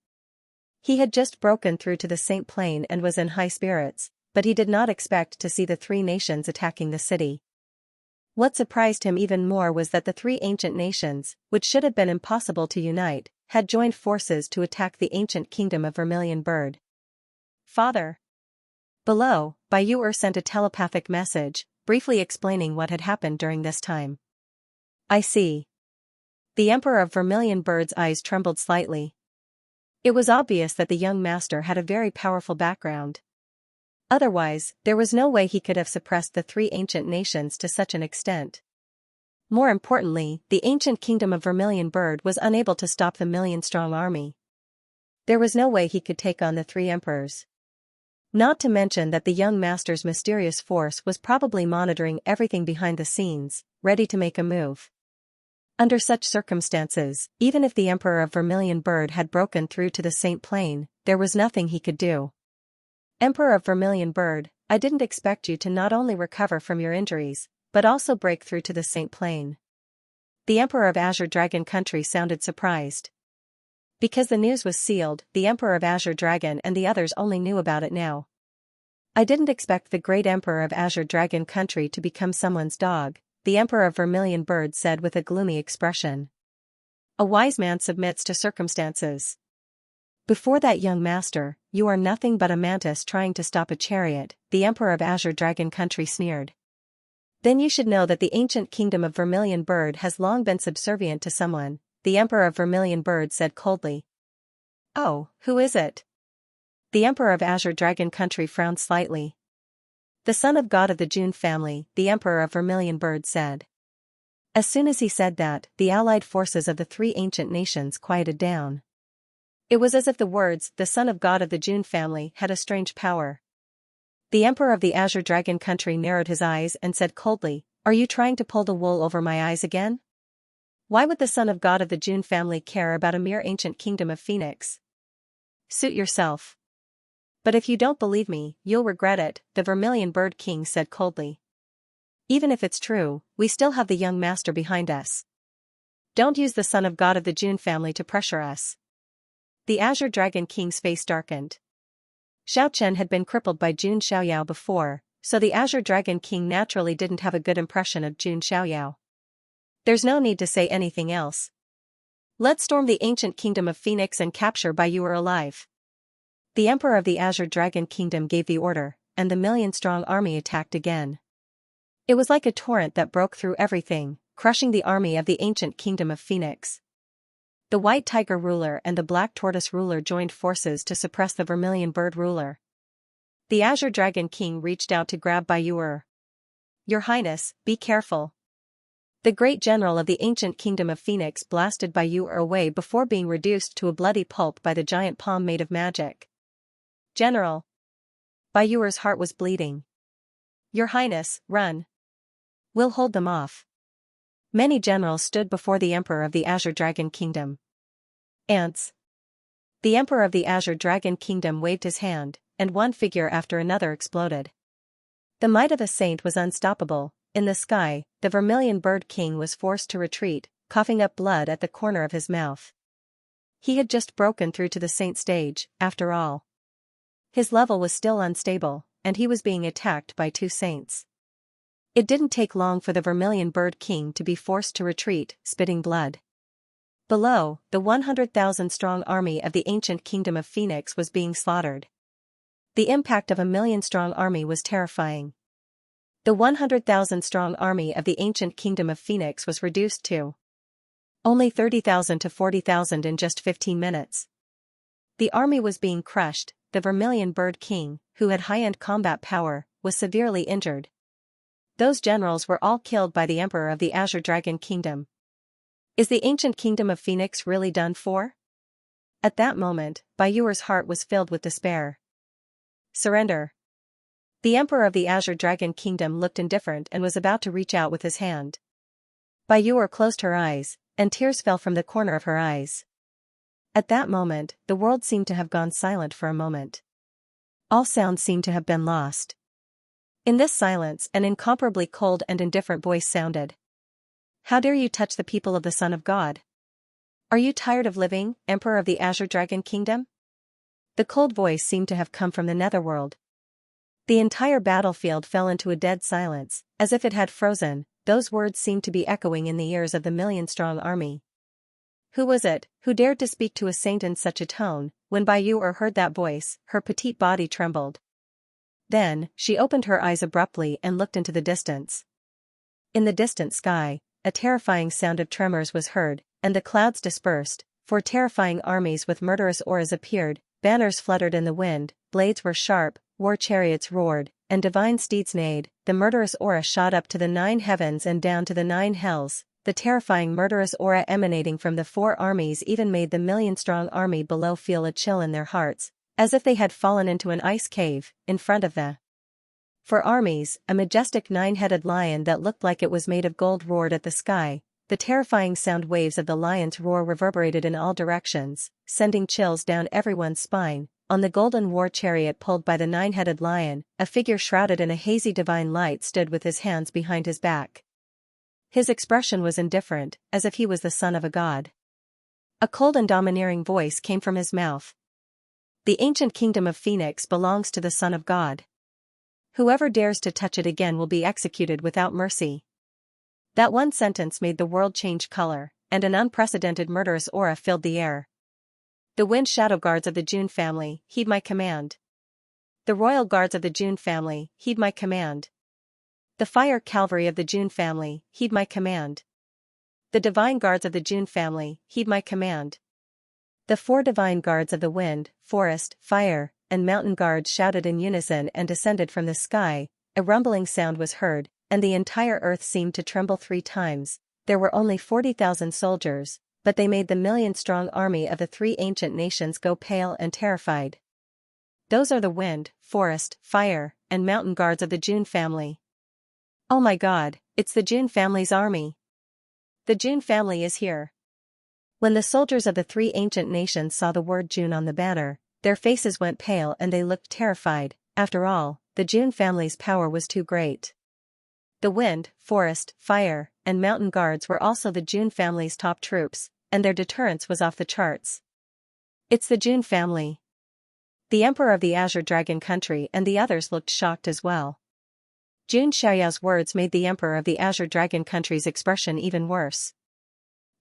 He had just broken through to the Saint Plane and was in high spirits, but he did not expect to see the three nations attacking the city. What surprised him even more was that the three ancient nations, which should have been impossible to unite, had joined forces to attack the ancient kingdom of Vermilion Bird. Father. Below, Bayur sent a telepathic message, briefly explaining what had happened during this time. I see. The Emperor of Vermilion Bird's eyes trembled slightly. It was obvious that the young master had a very powerful background. Otherwise, there was no way he could have suppressed the three ancient nations to such an extent. More importantly, the ancient kingdom of Vermilion Bird was unable to stop the million-strong army. There was no way he could take on the three emperors. Not to mention that the young master's mysterious force was probably monitoring everything behind the scenes, ready to make a move. Under such circumstances, even if the Emperor of Vermilion Bird had broken through to the Saint Plane, there was nothing he could do. Emperor of Vermilion Bird, I didn't expect you to not only recover from your injuries, but also break through to the Saint Plane. The Emperor of Azure Dragon Country sounded surprised. Because the news was sealed, the Emperor of Azure Dragon and the others only knew about it now. I didn't expect the great Emperor of Azure Dragon Country to become someone's dog, the Emperor of Vermilion Bird said with a gloomy expression. A wise man submits to circumstances. Before that young master, you are nothing but a mantis trying to stop a chariot, the Emperor of Azure Dragon Country sneered. Then you should know that the ancient kingdom of Vermilion Bird has long been subservient to someone, the Emperor of Vermilion Bird said coldly. Oh, who is it? The Emperor of Azure Dragon Country frowned slightly. The son of God of the June family, the Emperor of Vermilion Bird said. As soon as he said that, the allied forces of the three ancient nations quieted down. It was as if the words, the son of God of the June family, had a strange power. The Emperor of the Azure Dragon Country narrowed his eyes and said coldly, Are you trying to pull the wool over my eyes again? Why would the son of God of the June family care about a mere ancient kingdom of Phoenix? Suit yourself. But if you don't believe me, you'll regret it, the Vermilion Bird King said coldly. Even if it's true, we still have the young master behind us. Don't use the son of God of the June family to pressure us. The Azure Dragon King's face darkened. Xiao Chen had been crippled by Jun Xiaoyao before, so the Azure Dragon King naturally didn't have a good impression of Jun Xiaoyao. There's no need to say anything else. Let's storm the ancient kingdom of Phoenix and capture Bayur alive. The Emperor of the Azure Dragon Kingdom gave the order, and the million-strong army attacked again. It was like a torrent that broke through everything, crushing the army of the ancient kingdom of Phoenix. The White Tiger ruler and the Black Tortoise ruler joined forces to suppress the Vermilion Bird ruler. The Azure Dragon King reached out to grab Bayur. Your Highness, be careful. The great general of the ancient kingdom of Phoenix blasted Bayur away before being reduced to a bloody pulp by the giant palm made of magic. General. Bayur's heart was bleeding. Your Highness, run. We'll hold them off. Many generals stood before the Emperor of the Azure Dragon Kingdom. Ants. The Emperor of the Azure Dragon Kingdom waved his hand, and one figure after another exploded. The might of a saint was unstoppable, in the sky, the vermilion bird king was forced to retreat, coughing up blood at the corner of his mouth. He had just broken through to the saint stage, after all. His level was still unstable, and he was being attacked by two saints. It didn't take long for the vermilion bird king to be forced to retreat, spitting blood. Below, the 100,000-strong army of the ancient kingdom of Phoenix was being slaughtered. The impact of a million-strong army was terrifying. The 100,000-strong army of the ancient kingdom of Phoenix was reduced to only 30,000 to 40,000 in just 15 minutes. The army was being crushed. The vermilion bird king, who had high-end combat power, was severely injured. Those generals were all killed by the emperor of the Azure Dragon Kingdom. Is the ancient kingdom of Phoenix really done for? At that moment, Bayuer's heart was filled with despair. Surrender. The emperor of the Azure Dragon Kingdom looked indifferent and was about to reach out with his hand. Bayuer closed her eyes, and tears fell from the corner of her eyes. At that moment, the world seemed to have gone silent for a moment. All sound seemed to have been lost. In this silence, an incomparably cold and indifferent voice sounded. How dare you touch the people of the Son of God? Are you tired of living, Emperor of the Azure Dragon Kingdom? The cold voice seemed to have come from the netherworld. The entire battlefield fell into a dead silence, as if it had frozen. Those words seemed to be echoing in the ears of the million-strong army. Who was it who dared to speak to a saint in such a tone? When Bayuer heard that voice, her petite body trembled. Then, she opened her eyes abruptly and looked into the distance. In the distant sky, a terrifying sound of tremors was heard, and the clouds dispersed, for terrifying armies with murderous auras appeared, banners fluttered in the wind, blades were sharp, war chariots roared, and divine steeds neighed. The murderous aura shot up to the 9 heavens and down to the 9 hells. The terrifying murderous aura emanating from the 4 armies even made the million-strong army below feel a chill in their hearts, as if they had fallen into an ice cave. In front of the 4 armies, a majestic 9-headed lion that looked like it was made of gold roared at the sky. The terrifying sound waves of the lion's roar reverberated in all directions, sending chills down everyone's spine. On the golden war chariot pulled by the 9-headed lion, a figure shrouded in a hazy divine light stood with his hands behind his back. His expression was indifferent, as if he was the son of a god. A cold and domineering voice came from his mouth. The ancient kingdom of Phoenix belongs to the Son of God. Whoever dares to touch it again will be executed without mercy. That one sentence made the world change color, and an unprecedented murderous aura filled the air. The wind shadow guards of the June family, heed my command. The royal guards of the June family, heed my command. The fire cavalry of the June family, heed my command. The divine guards of the June family, heed my command. The 4 divine guards of the wind, forest, fire, and mountain guards shouted in unison and descended from the sky. A rumbling sound was heard, and the entire earth seemed to tremble 3 times. There were only 40,000 soldiers, but they made the million-strong army of the 3 ancient nations go pale and terrified. Those are the wind, forest, fire, and mountain guards of the June family. Oh my God, it's the June family's army. The June family is here. When the soldiers of the 3 ancient nations saw the word June on the banner, their faces went pale and they looked terrified. After all, the June family's power was too great. The wind, forest, fire, and mountain guards were also the June family's top troops, and their deterrence was off the charts. It's the June family. The emperor of the Azure Dragon country and the others looked shocked as well. Jun Xiaoyao's words made the emperor of the Azure Dragon country's expression even worse.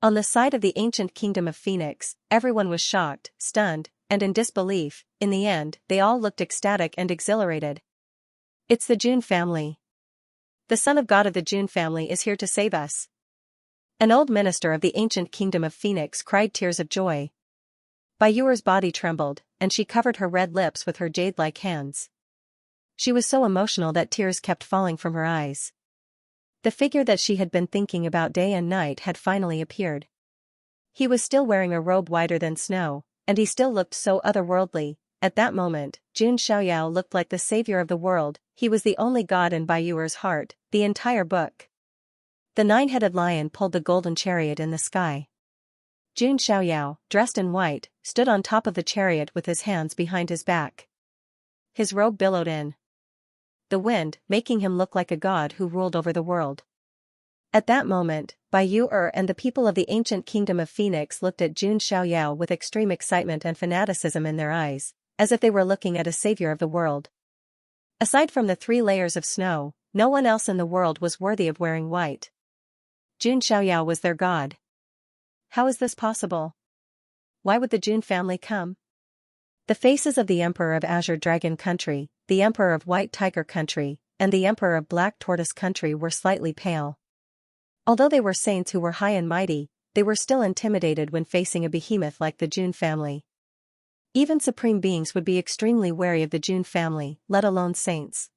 On the side of the ancient kingdom of Phoenix, everyone was shocked, stunned, and in disbelief. In the end, they all looked ecstatic and exhilarated. It's the June family. The Son of God of the June family is here to save us. An old minister of the ancient kingdom of Phoenix cried tears of joy. Bayuer's body trembled, and she covered her red lips with her jade-like hands. She was so emotional that tears kept falling from her eyes. The figure that she had been thinking about day and night had finally appeared. He was still wearing a robe whiter than snow, and he still looked so otherworldly. At that moment, Jun Xiaoyao looked like the savior of the world. He was the only god in Bayuer's heart. The entire book. The 9-headed lion pulled the golden chariot in the sky. Jun Xiaoyao, dressed in white, stood on top of the chariot with his hands behind his back. His robe billowed in the wind, making him look like a god who ruled over the world. At that moment, Bai Yu and the people of the ancient kingdom of Phoenix looked at Jun Xiaoyao with extreme excitement and fanaticism in their eyes, as if they were looking at a savior of the world. Aside from the 3 layers of snow, no one else in the world was worthy of wearing white. Jun Xiaoyao was their god. How is this possible? Why would the Jun family come? The faces of the Emperor of Azure Dragon Country, the Emperor of White Tiger Country, and the Emperor of Black Tortoise Country were slightly pale. Although they were saints who were high and mighty, they were still intimidated when facing a behemoth like the Jun family. Even supreme beings would be extremely wary of the Jun family, let alone saints.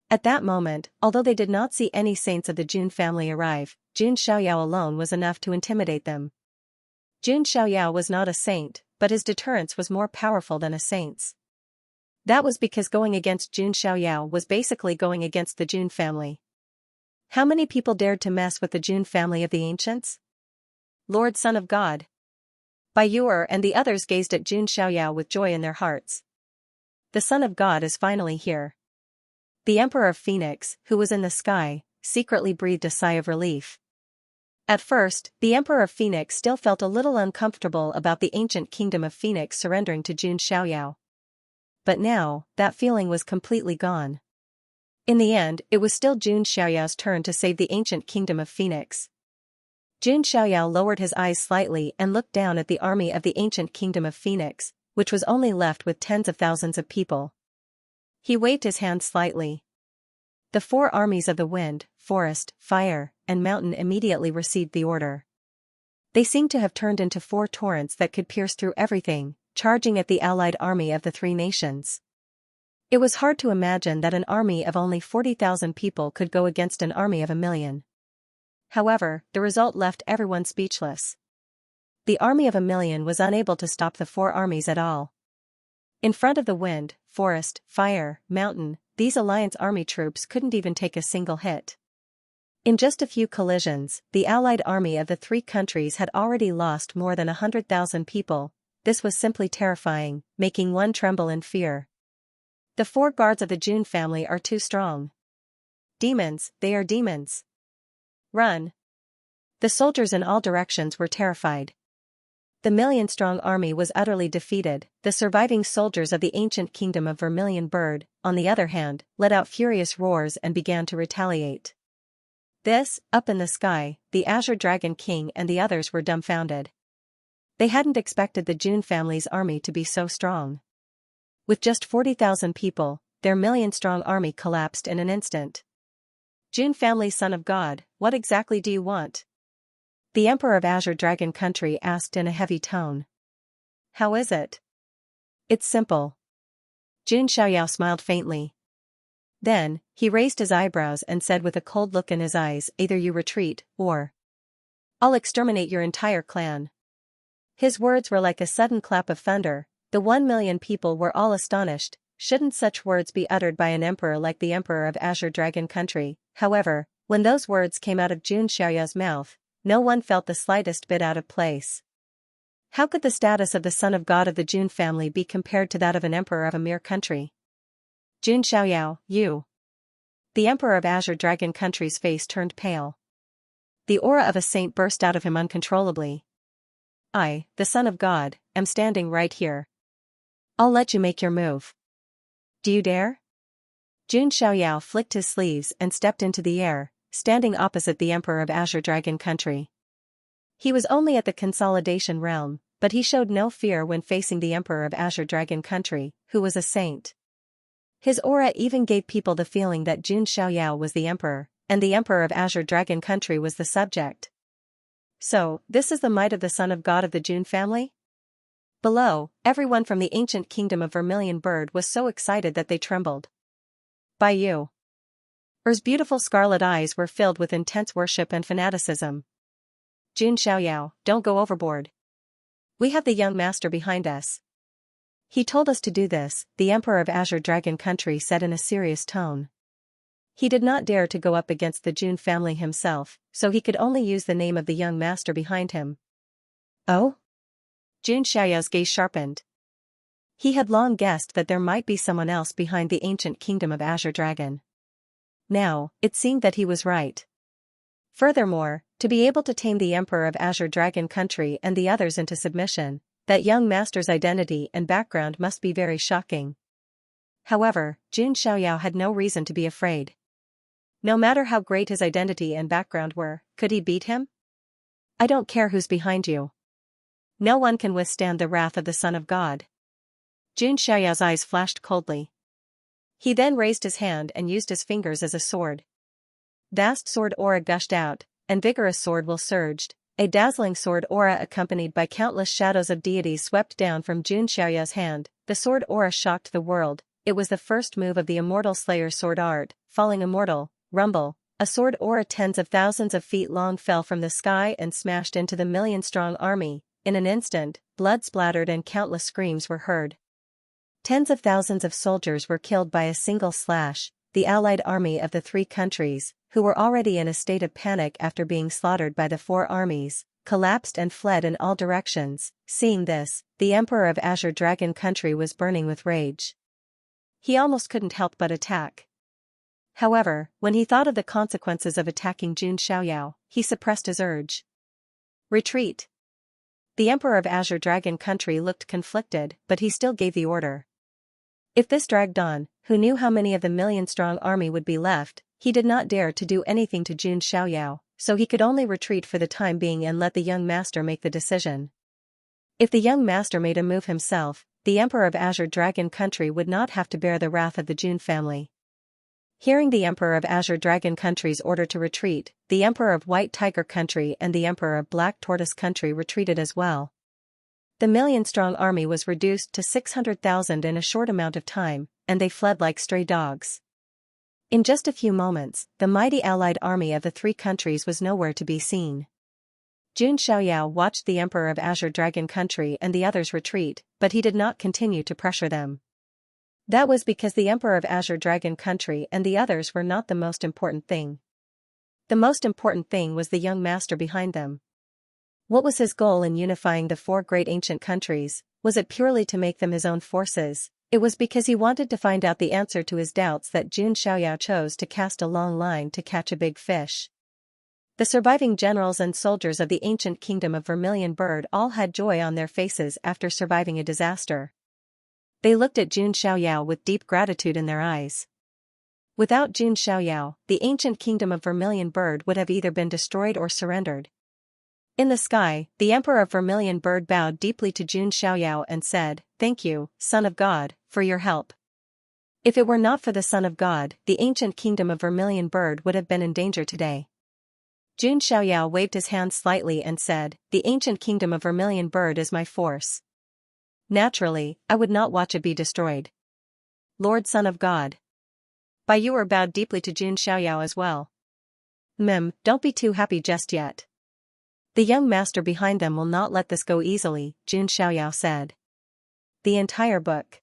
At that moment, although they did not see any saints of the Jun family arrive, Jun Xiaoyao alone was enough to intimidate them. Jun Xiaoyao was not a saint, but his deterrence was more powerful than a saint's. That was because going against Jun Xiaoyao was basically going against the Jun family. How many people dared to mess with the Jun family of the ancients? Lord Son of God. Bai Yu and the others gazed at Jun Xiaoyao with joy in their hearts. The Son of God is finally here. The Emperor of Phoenix, who was in the sky, secretly breathed a sigh of relief. At first, the Emperor of Phoenix still felt a little uncomfortable about the ancient kingdom of Phoenix surrendering to Jun Xiaoyao. But now, that feeling was completely gone. In the end, it was still Jun Xiaoyao's turn to save the ancient kingdom of Phoenix. Jun Xiaoyao lowered his eyes slightly and looked down at the army of the ancient kingdom of Phoenix, which was only left with tens of thousands of people. He waved his hand slightly. The 4 armies of the wind, forest, fire, and mountain immediately received the order. They seemed to have turned into 4 torrents that could pierce through everything, charging at the allied army of the 3 nations. It was hard to imagine that an army of only 40,000 people could go against an army of 1,000,000. However, the result left everyone speechless. The army of 1,000,000 was unable to stop the 4 armies at all. In front of the wind, forest, fire, mountain, these alliance army troops couldn't even take a single hit. In just a few collisions, the allied army of the 3 countries had already lost more than 100,000 people. This was simply terrifying, making one tremble in fear. The 4 guards of the Jun family are too strong. Demons, they are demons. Run. The soldiers in all directions were terrified. The 1,000,000-strong army was utterly defeated. The surviving soldiers of the ancient kingdom of Vermilion Bird, on the other hand, let out furious roars and began to retaliate. This, up in the sky, the Azure Dragon King and the others were dumbfounded. They hadn't expected the Jun family's army to be so strong. With just 40,000 people, their 1,000,000-strong army collapsed in an instant. Jun family, Son of God, what exactly do you want? The Emperor of Azure Dragon Country asked in a heavy tone. How is it? It's simple. Jun Xiaoyao smiled faintly. Then, he raised his eyebrows and said with a cold look in his eyes, either you retreat, or I'll exterminate your entire clan. His words were like a sudden clap of thunder. The 1,000,000 people were all astonished. Shouldn't such words be uttered by an emperor like the Emperor of Azure Dragon Country? However, when those words came out of Jun Xiaoyao's mouth, no one felt the slightest bit out of place. How could the status of the Son of God of the Jun family be compared to that of an emperor of a mere country? Jun Xiaoyao, you. The Emperor of Azure Dragon Country's face turned pale. The aura of a saint burst out of him uncontrollably. I, the Son of God, am standing right here. I'll let you make your move. Do you dare? Jun Xiaoyao flicked his sleeves and stepped into the air, standing opposite the Emperor of Azure Dragon Country. He was only at the consolidation realm, but he showed no fear when facing the Emperor of Azure Dragon Country, who was a saint. His aura even gave people the feeling that Jun Xiaoyao was the emperor, and the Emperor of Azure Dragon Country was the subject. So, this is the might of the Son of God of the Jun family? Below, everyone from the ancient kingdom of Vermilion Bird was so excited that they trembled. Bai Yu. Er's beautiful scarlet eyes were filled with intense worship and fanaticism. Jun Xiaoyao, don't go overboard. We have the young master behind us. He told us to do this, the Emperor of Azure Dragon Country said in a serious tone. He did not dare to go up against the Jun family himself, so he could only use the name of the young master behind him. Oh? Jun Xiaoyao's gaze sharpened. He had long guessed that there might be someone else behind the ancient kingdom of Azure Dragon. Now, it seemed that he was right. Furthermore, to be able to tame the Emperor of Azure Dragon Country and the others into submission, that young master's identity and background must be very shocking. However, Jun Xiaoyao had no reason to be afraid. No matter how great his identity and background were, could he beat him? I don't care who's behind you. No one can withstand the wrath of the Son of God. Jun Xiaoyao's eyes flashed coldly. He then raised his hand and used his fingers as a sword. Vast sword aura gushed out, and vigorous sword will surged. A dazzling sword aura accompanied by countless shadows of deities swept down from Jun Xiaoyao's hand. The sword aura shocked the world. It was the first move of the Immortal Slayer's sword art, falling immortal. Rumble, a sword aura tens of thousands of feet long fell from the sky and smashed into the million-strong army. In an instant, blood splattered and countless screams were heard. Tens of thousands of soldiers were killed by a single slash. The allied army of the three countries, who were already in a state of panic after being slaughtered by the four armies, collapsed and fled in all directions. Seeing this, the Emperor of Azure Dragon Country was burning with rage. He almost couldn't help but attack. However, when he thought of the consequences of attacking Jun Xiaoyao, he suppressed his urge. Retreat. The Emperor of Azure Dragon Country looked conflicted, but he still gave the order. If this dragged on, who knew how many of the million-strong army would be left? He did not dare to do anything to Jun Xiaoyao, so he could only retreat for the time being and let the young master make the decision. If the young master made a move himself, the Emperor of Azure Dragon Country would not have to bear the wrath of the Jun family. Hearing the Emperor of Azure Dragon Country's order to retreat, the Emperor of White Tiger Country and the Emperor of Black Tortoise Country retreated as well. The million-strong army was reduced to 600,000 in a short amount of time, and they fled like stray dogs. In just a few moments, the mighty allied army of the three countries was nowhere to be seen. Jun Xiaoyao watched the Emperor of Azure Dragon Country and the others retreat, but he did not continue to pressure them. That was because the Emperor of Azure Dragon Country and the others were not the most important thing. The most important thing was the young master behind them. What was his goal in unifying the four great ancient countries? Was it purely to make them his own forces? It was because he wanted to find out the answer to his doubts that Jun Xiaoyao chose to cast a long line to catch a big fish. The surviving generals and soldiers of the ancient kingdom of Vermilion Bird all had joy on their faces after surviving a disaster. They looked at Jun Xiaoyao with deep gratitude in their eyes. Without Jun Xiaoyao, the ancient kingdom of Vermilion Bird would have either been destroyed or surrendered. In the sky, the Emperor of Vermilion Bird bowed deeply to Jun Xiaoyao and said, "Thank you, Son of God, for your help. If it were not for the Son of God, the ancient kingdom of Vermilion Bird would have been in danger today." Jun Xiaoyao waved his hand slightly and said, "The ancient kingdom of Vermilion Bird is my force. Naturally, I would not watch it be destroyed. Lord Son of God." Bai Yuer bowed deeply to Jun Xiaoyao as well. Don't be too happy just yet. The young master behind them will not let this go easily, Jun Xiaoyao said. The entire book.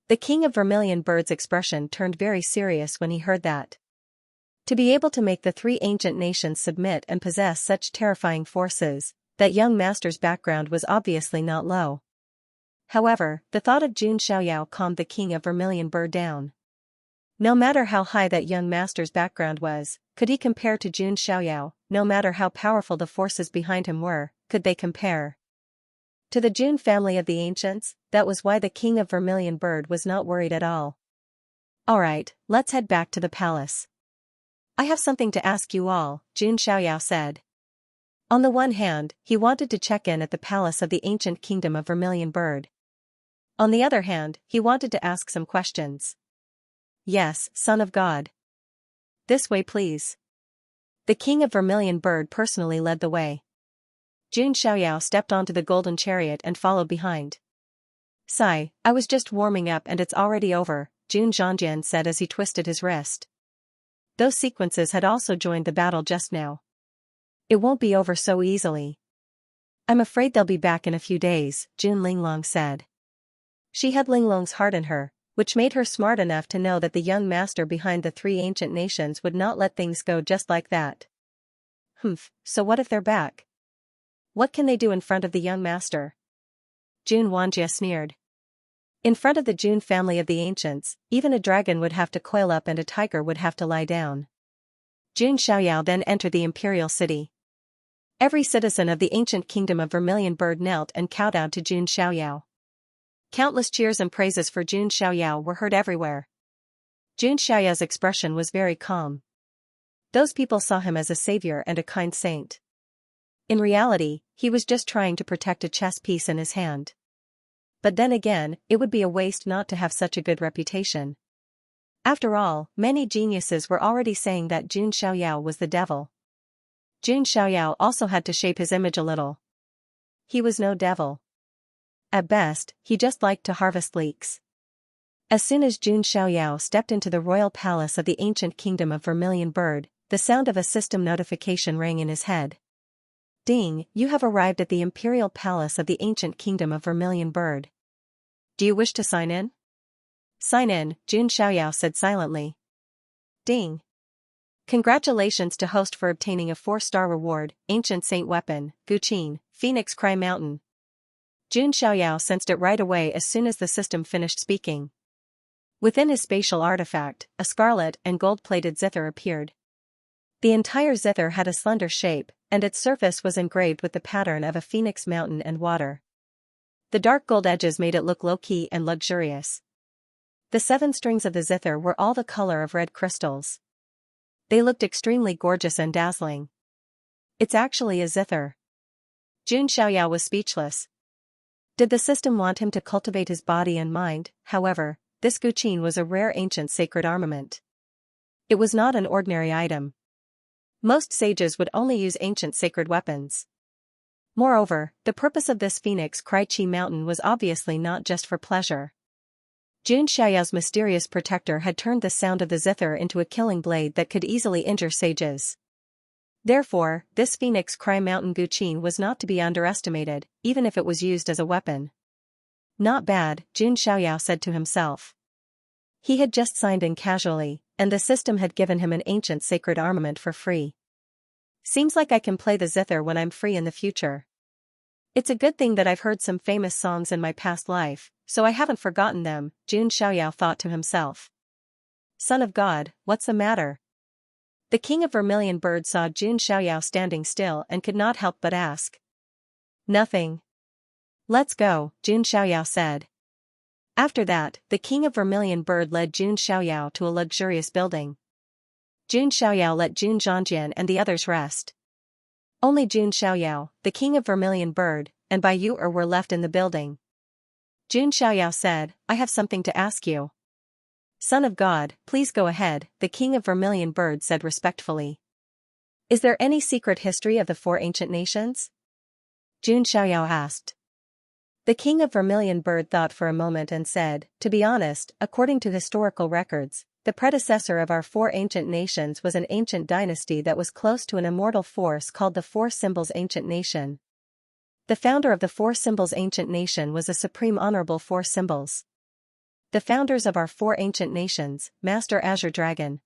The king of Vermilion Bird's expression turned very serious when he heard that. To be able to make the three ancient nations submit and possess such terrifying forces, that young master's background was obviously not low. However, the thought of Jun Xiaoyao calmed the king of Vermilion Bird down. No matter how high that young master's background was, could he compare to Jun Xiaoyao? No matter how powerful the forces behind him were, could they compare to the Jun family of the ancients? That was why the king of Vermilion Bird was not worried at all. "Alright, let's head back to the palace. I have something to ask you all," Jun Xiaoyao said. On the one hand, he wanted to check in at the palace of the ancient kingdom of Vermilion Bird. On the other hand, he wanted to ask some questions. "Yes, Son of God. This way please." The king of Vermilion Bird personally led the way. Jun Xiaoyao stepped onto the golden chariot and followed behind. "Sigh, I was just warming up and it's already over," Jun Zhongjian said as he twisted his wrist. Those sequences had also joined the battle just now. "It won't be over so easily. I'm afraid they'll be back in a few days," Jun Linglong said. She had Linglong's heart in her, which made her smart enough to know that the young master behind the three ancient nations would not let things go just like that. So what if they're back? What can they do in front of the young master? Jun Wanjie sneered. In front of the Jun family of the ancients, even a dragon would have to coil up and a tiger would have to lie down. Jun Xiaoyao then entered the imperial city. Every citizen of the ancient kingdom of Vermilion Bird knelt and kowtowed to Jun Xiaoyao. Countless cheers and praises for Jun Xiaoyao were heard everywhere. Jun Xiaoyao's expression was very calm. Those people saw him as a savior and a kind saint. In reality, he was just trying to protect a chess piece in his hand. But then again, it would be a waste not to have such a good reputation. After all, many geniuses were already saying that Jun Xiaoyao was the devil. Jun Xiaoyao also had to shape his image a little. He was no devil. At best, he just liked to harvest leeks. As soon as Jun Xiaoyao stepped into the royal palace of the ancient kingdom of Vermilion Bird, the sound of a system notification rang in his head. Ding, you have arrived at the imperial palace of the ancient kingdom of Vermilion Bird. Do you wish to sign in? Sign in, Jun Xiaoyao said silently. Ding. Congratulations to host for obtaining a 4-star reward, Ancient Saint Weapon, Guqin, Phoenix Cry Mountain. Jun Xiaoyao sensed it right away as soon as the system finished speaking. Within his spatial artifact, a scarlet and gold-plated zither appeared. The entire zither had a slender shape, and its surface was engraved with the pattern of a phoenix mountain and water. The dark gold edges made it look low-key and luxurious. The 7 strings of the zither were all the color of red crystals. They looked extremely gorgeous and dazzling. It's actually a zither. Jun Xiaoyao was speechless. Did the system want him to cultivate his body and mind? However, this Guqin was a rare ancient sacred armament. It was not an ordinary item. Most sages would only use ancient sacred weapons. Moreover, the purpose of this Phoenix Cry Chi mountain was obviously not just for pleasure. Jun Xiaoyao's mysterious protector had turned the sound of the zither into a killing blade that could easily injure sages. Therefore, this Phoenix Cry Mountain Guqin was not to be underestimated, even if it was used as a weapon. Not bad, Jun Xiaoyao said to himself. He had just signed in casually, and the system had given him an ancient sacred armament for free. Seems like I can play the zither when I'm free in the future. It's a good thing that I've heard some famous songs in my past life, so I haven't forgotten them, Jun Xiaoyao thought to himself. Son of God, what's the matter? The king of Vermilion Bird saw Jun Xiaoyao standing still and could not help but ask. Nothing. Let's go, Jun Xiaoyao said. After that, the king of Vermilion Bird led Jun Xiaoyao to a luxurious building. Jun Xiaoyao let Jun Zhangjian and the others rest. Only Jun Xiaoyao, the king of Vermilion Bird, and Bai Yu were left in the building. Jun Xiaoyao said, I have something to ask you. Son of God, please go ahead, the king of Vermilion Bird said respectfully. Is there any secret history of the 4 ancient nations? Jun Xiaoyao asked. The king of Vermilion Bird thought for a moment and said, to be honest, according to historical records, the predecessor of our 4 ancient nations was an ancient dynasty that was close to an immortal force called the 4 Symbols Ancient Nation. The founder of the 4 Symbols Ancient Nation was a supreme honorable 4 Symbols. The founders of our 4 ancient nations, Master Azure Dragon,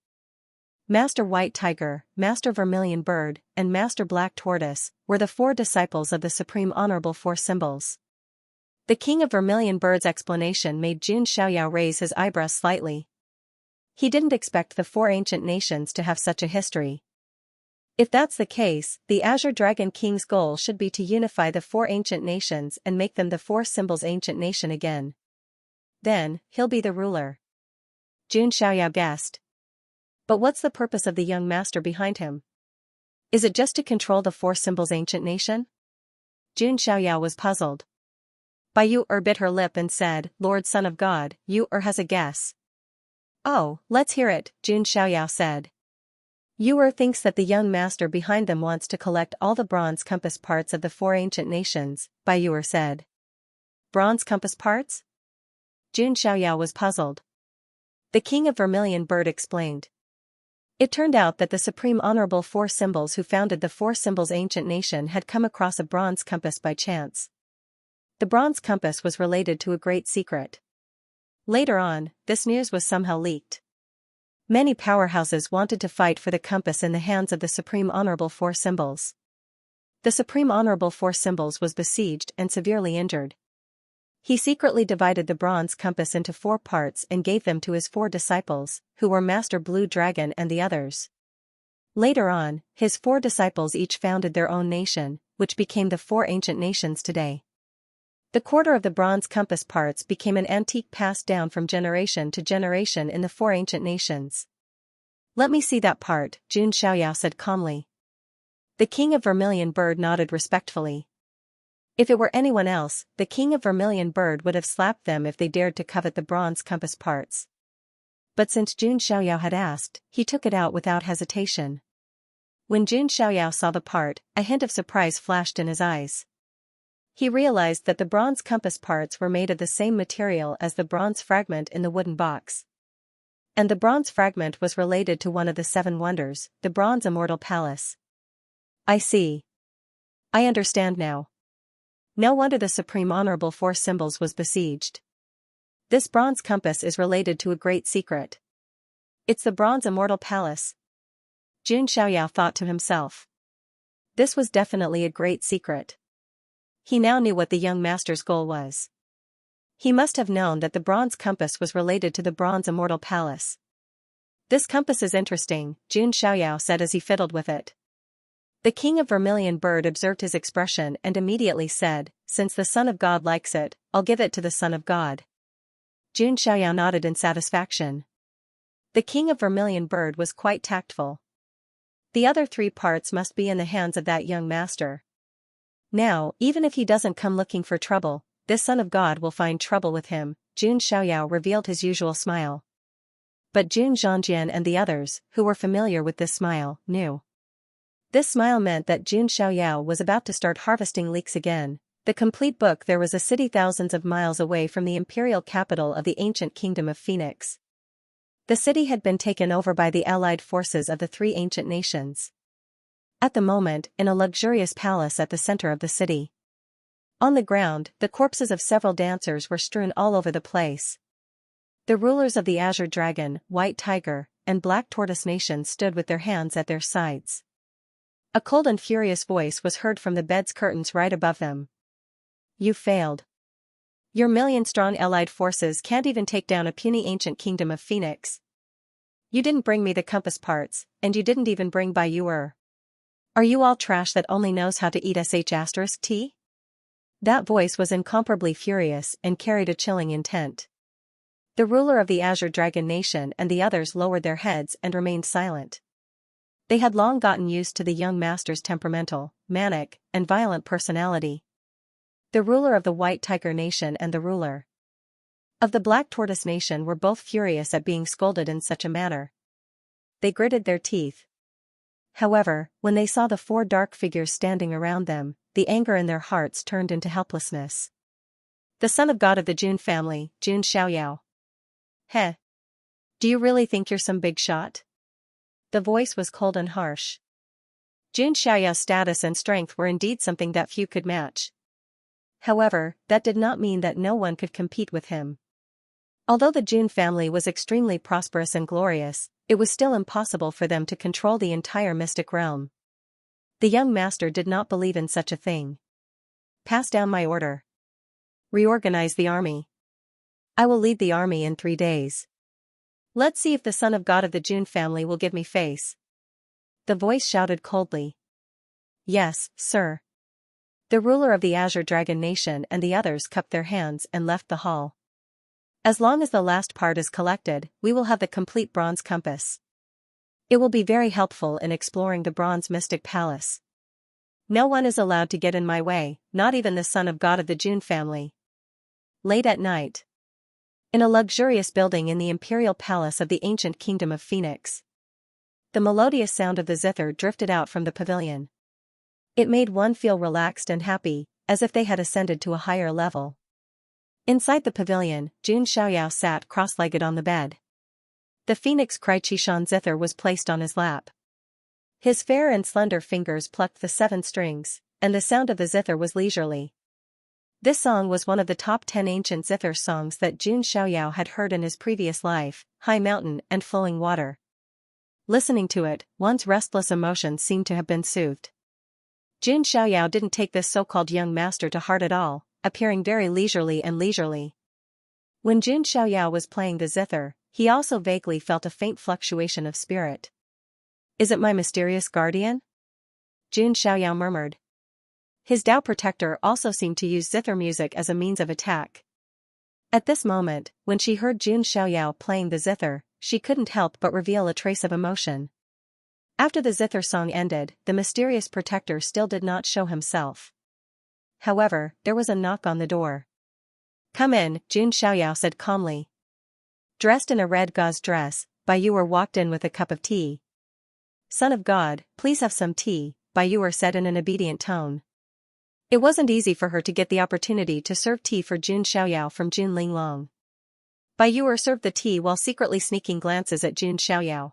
Master White Tiger, Master Vermilion Bird, and Master Black Tortoise, were the 4 disciples of the supreme honorable 4 Symbols. The king of Vermilion Bird's explanation made Jun Xiaoyao raise his eyebrows slightly. He didn't expect the 4 ancient nations to have such a history. If that's the case, the Azure Dragon King's goal should be to unify the 4 ancient nations and make them the 4 Symbols Ancient Nation again. Then, he'll be the ruler. Jun Xiaoyao guessed. But what's the purpose of the young master behind him? Is it just to control the 4 Symbols Ancient Nation? Jun Xiaoyao was puzzled. Bai Yu bit her lip and said, Lord Son of God, Yu has a guess. Oh, let's hear it, Jun Xiaoyao said. Yu thinks that the young master behind them wants to collect all the bronze compass parts of the 4 ancient nations, Bai Yu said. Bronze compass parts? Jun Xiaoyao was puzzled. The king of Vermilion Bird explained. It turned out that the supreme honorable 4 Symbols who founded the 4 Symbols Ancient Nation had come across a bronze compass by chance. The bronze compass was related to a great secret. Later on, this news was somehow leaked. Many powerhouses wanted to fight for the compass in the hands of the Supreme Honorable 4 Symbols. The Supreme Honorable 4 Symbols was besieged and severely injured. He secretly divided the bronze compass into 4 parts and gave them to his 4 disciples, who were Master Blue Dragon and the others. Later on, his 4 disciples each founded their own nation, which became the 4 ancient nations today. The quarter of the bronze compass parts became an antique passed down from generation to generation in the 4 ancient nations. "Let me see that part," Jun Xiaoyao said calmly. The king of Vermilion Bird nodded respectfully. If it were anyone else, the king of Vermilion Bird would have slapped them if they dared to covet the bronze compass parts. But since Jun Xiaoyao had asked, he took it out without hesitation. When Jun Xiaoyao saw the part, a hint of surprise flashed in his eyes. He realized that the bronze compass parts were made of the same material as the bronze fragment in the wooden box. And the bronze fragment was related to one of the 7 wonders, the bronze immortal palace. "I see. I understand now. No wonder the Supreme Honorable 4 Symbols was besieged. This bronze compass is related to a great secret. It's the bronze immortal palace." Jun Xiaoyao thought to himself. This was definitely a great secret. He now knew what the young master's goal was. He must have known that the bronze compass was related to the bronze immortal palace. "This compass is interesting," Jun Xiaoyao said as he fiddled with it. The king of Vermilion Bird observed his expression and immediately said, "Since the Son of God likes it, I'll give it to the Son of God." Jun Xiaoyao nodded in satisfaction. The king of Vermilion Bird was quite tactful. The other 3 parts must be in the hands of that young master. Now, even if he doesn't come looking for trouble, this Son of God will find trouble with him. Jun Xiaoyao revealed his usual smile. But Jun Zhongjian and the others, who were familiar with this smile, knew. This smile meant that Jun Xiaoyao was about to start harvesting leeks again. The complete book. There was a city thousands of miles away from the imperial capital of the ancient kingdom of Phoenix. The city had been taken over by the allied forces of the 3 ancient nations. At the moment, in a luxurious palace at the center of the city. On the ground, the corpses of several dancers were strewn all over the place. The rulers of the Azure Dragon, White Tiger, and Black Tortoise nations stood with their hands at their sides. A cold and furious voice was heard from the bed's curtains right above them. "You failed. Your million-strong allied forces can't even take down a puny ancient kingdom of Phoenix. You didn't bring me the compass parts, and you didn't even bring by Yuer. Are you all trash that only knows how to eat sh*t?" That voice was incomparably furious and carried a chilling intent. The ruler of the Azure Dragon Nation and the others lowered their heads and remained silent. They had long gotten used to the young master's temperamental, manic, and violent personality. The ruler of the White Tiger Nation and the ruler of the Black Tortoise Nation were both furious at being scolded in such a manner. They gritted their teeth. However, when they saw the 4 dark figures standing around them, the anger in their hearts turned into helplessness. "The Son of God of the Jun family, Jun Xiaoyao. Heh. Do you really think you're some big shot?" The voice was cold and harsh. Jun Xiaoyao's status and strength were indeed something that few could match. However, that did not mean that no one could compete with him. Although the Jun family was extremely prosperous and glorious, it was still impossible for them to control the entire mystic realm. The young master did not believe in such a thing. "Pass down my order. Reorganize the army. I will lead the army in 3 days. Let's see if the Son of God of the Jun family will give me face." The voice shouted coldly. "Yes, sir." The ruler of the Azure Dragon Nation and the others cupped their hands and left the hall. "As long as the last part is collected, we will have the complete bronze compass. It will be very helpful in exploring the bronze mystic palace. No one is allowed to get in my way, not even the Son of God of the Jun family." Late at night. In a luxurious building in the imperial palace of the ancient kingdom of Phoenix. The melodious sound of the zither drifted out from the pavilion. It made one feel relaxed and happy, as if they had ascended to a higher level. Inside the pavilion, Jun Xiaoyao sat cross-legged on the bed. The phoenix cry Qishan zither was placed on his lap. His fair and slender fingers plucked the 7 strings, and the sound of the zither was leisurely. This song was one of the top 10 ancient zither songs that Jun Xiaoyao had heard in his previous life, High Mountain and Flowing Water. Listening to it, one's restless emotions seemed to have been soothed. Jun Xiaoyao didn't take this so-called young master to heart at all, appearing very leisurely. When Jun Xiaoyao was playing the zither, he also vaguely felt a faint fluctuation of spirit. "Is it my mysterious guardian?" Jun Xiaoyao murmured. His Tao protector also seemed to use zither music as a means of attack. At this moment, when she heard Jun Xiaoyao playing the zither, she couldn't help but reveal a trace of emotion. After the zither song ended, the mysterious protector still did not show himself. However, there was a knock on the door. "Come in," Jun Xiaoyao said calmly. Dressed in a red gauze dress, Bai Yuer walked in with a cup of tea. "Son of God, please have some tea," Bai Yuer said in an obedient tone. It wasn't easy for her to get the opportunity to serve tea for Jun Xiaoyao from Jun Linglong. Bai Yuer served the tea while secretly sneaking glances at Jun Xiaoyao.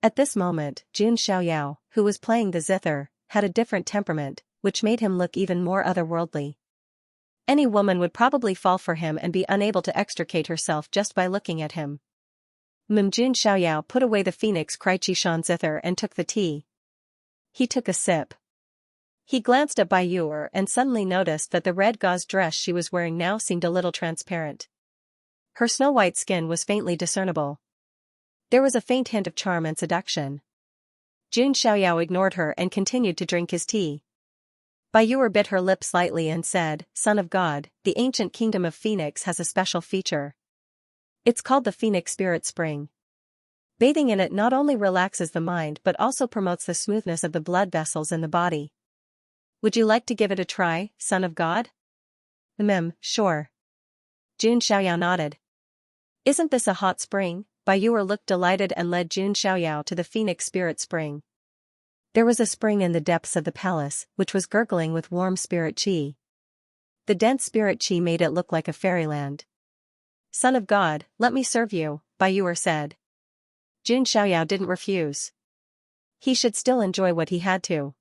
At this moment, Jun Xiaoyao, who was playing the zither, had a different temperament, which made him look even more otherworldly. Any woman would probably fall for him and be unable to extricate herself just by looking at him. Jun Xiaoyao put away the Phoenix Kraichi-shan zither and took the tea. He took a sip. He glanced at Bai Yuer and suddenly noticed that the red gauze dress she was wearing now seemed a little transparent. Her snow-white skin was faintly discernible. There was a faint hint of charm and seduction. Jun Xiaoyao ignored her and continued to drink his tea. Bai Yuer bit her lip slightly and said, "Son of God, the ancient kingdom of Phoenix has a special feature. It's called the Phoenix Spirit Spring. Bathing in it not only relaxes the mind but also promotes the smoothness of the blood vessels in the body. Would you like to give it a try, son of God?" Sure." Jun Xiaoyao nodded. "Isn't this a hot spring?" Bai Yuer looked delighted and led Jun Xiaoyao to the Phoenix Spirit Spring. There was a spring in the depths of the palace, which was gurgling with warm spirit qi. The dense spirit qi made it look like a fairyland. "Son of God, let me serve you," Bai Yuer said. Jun Xiaoyao didn't refuse. He should still enjoy what he had to.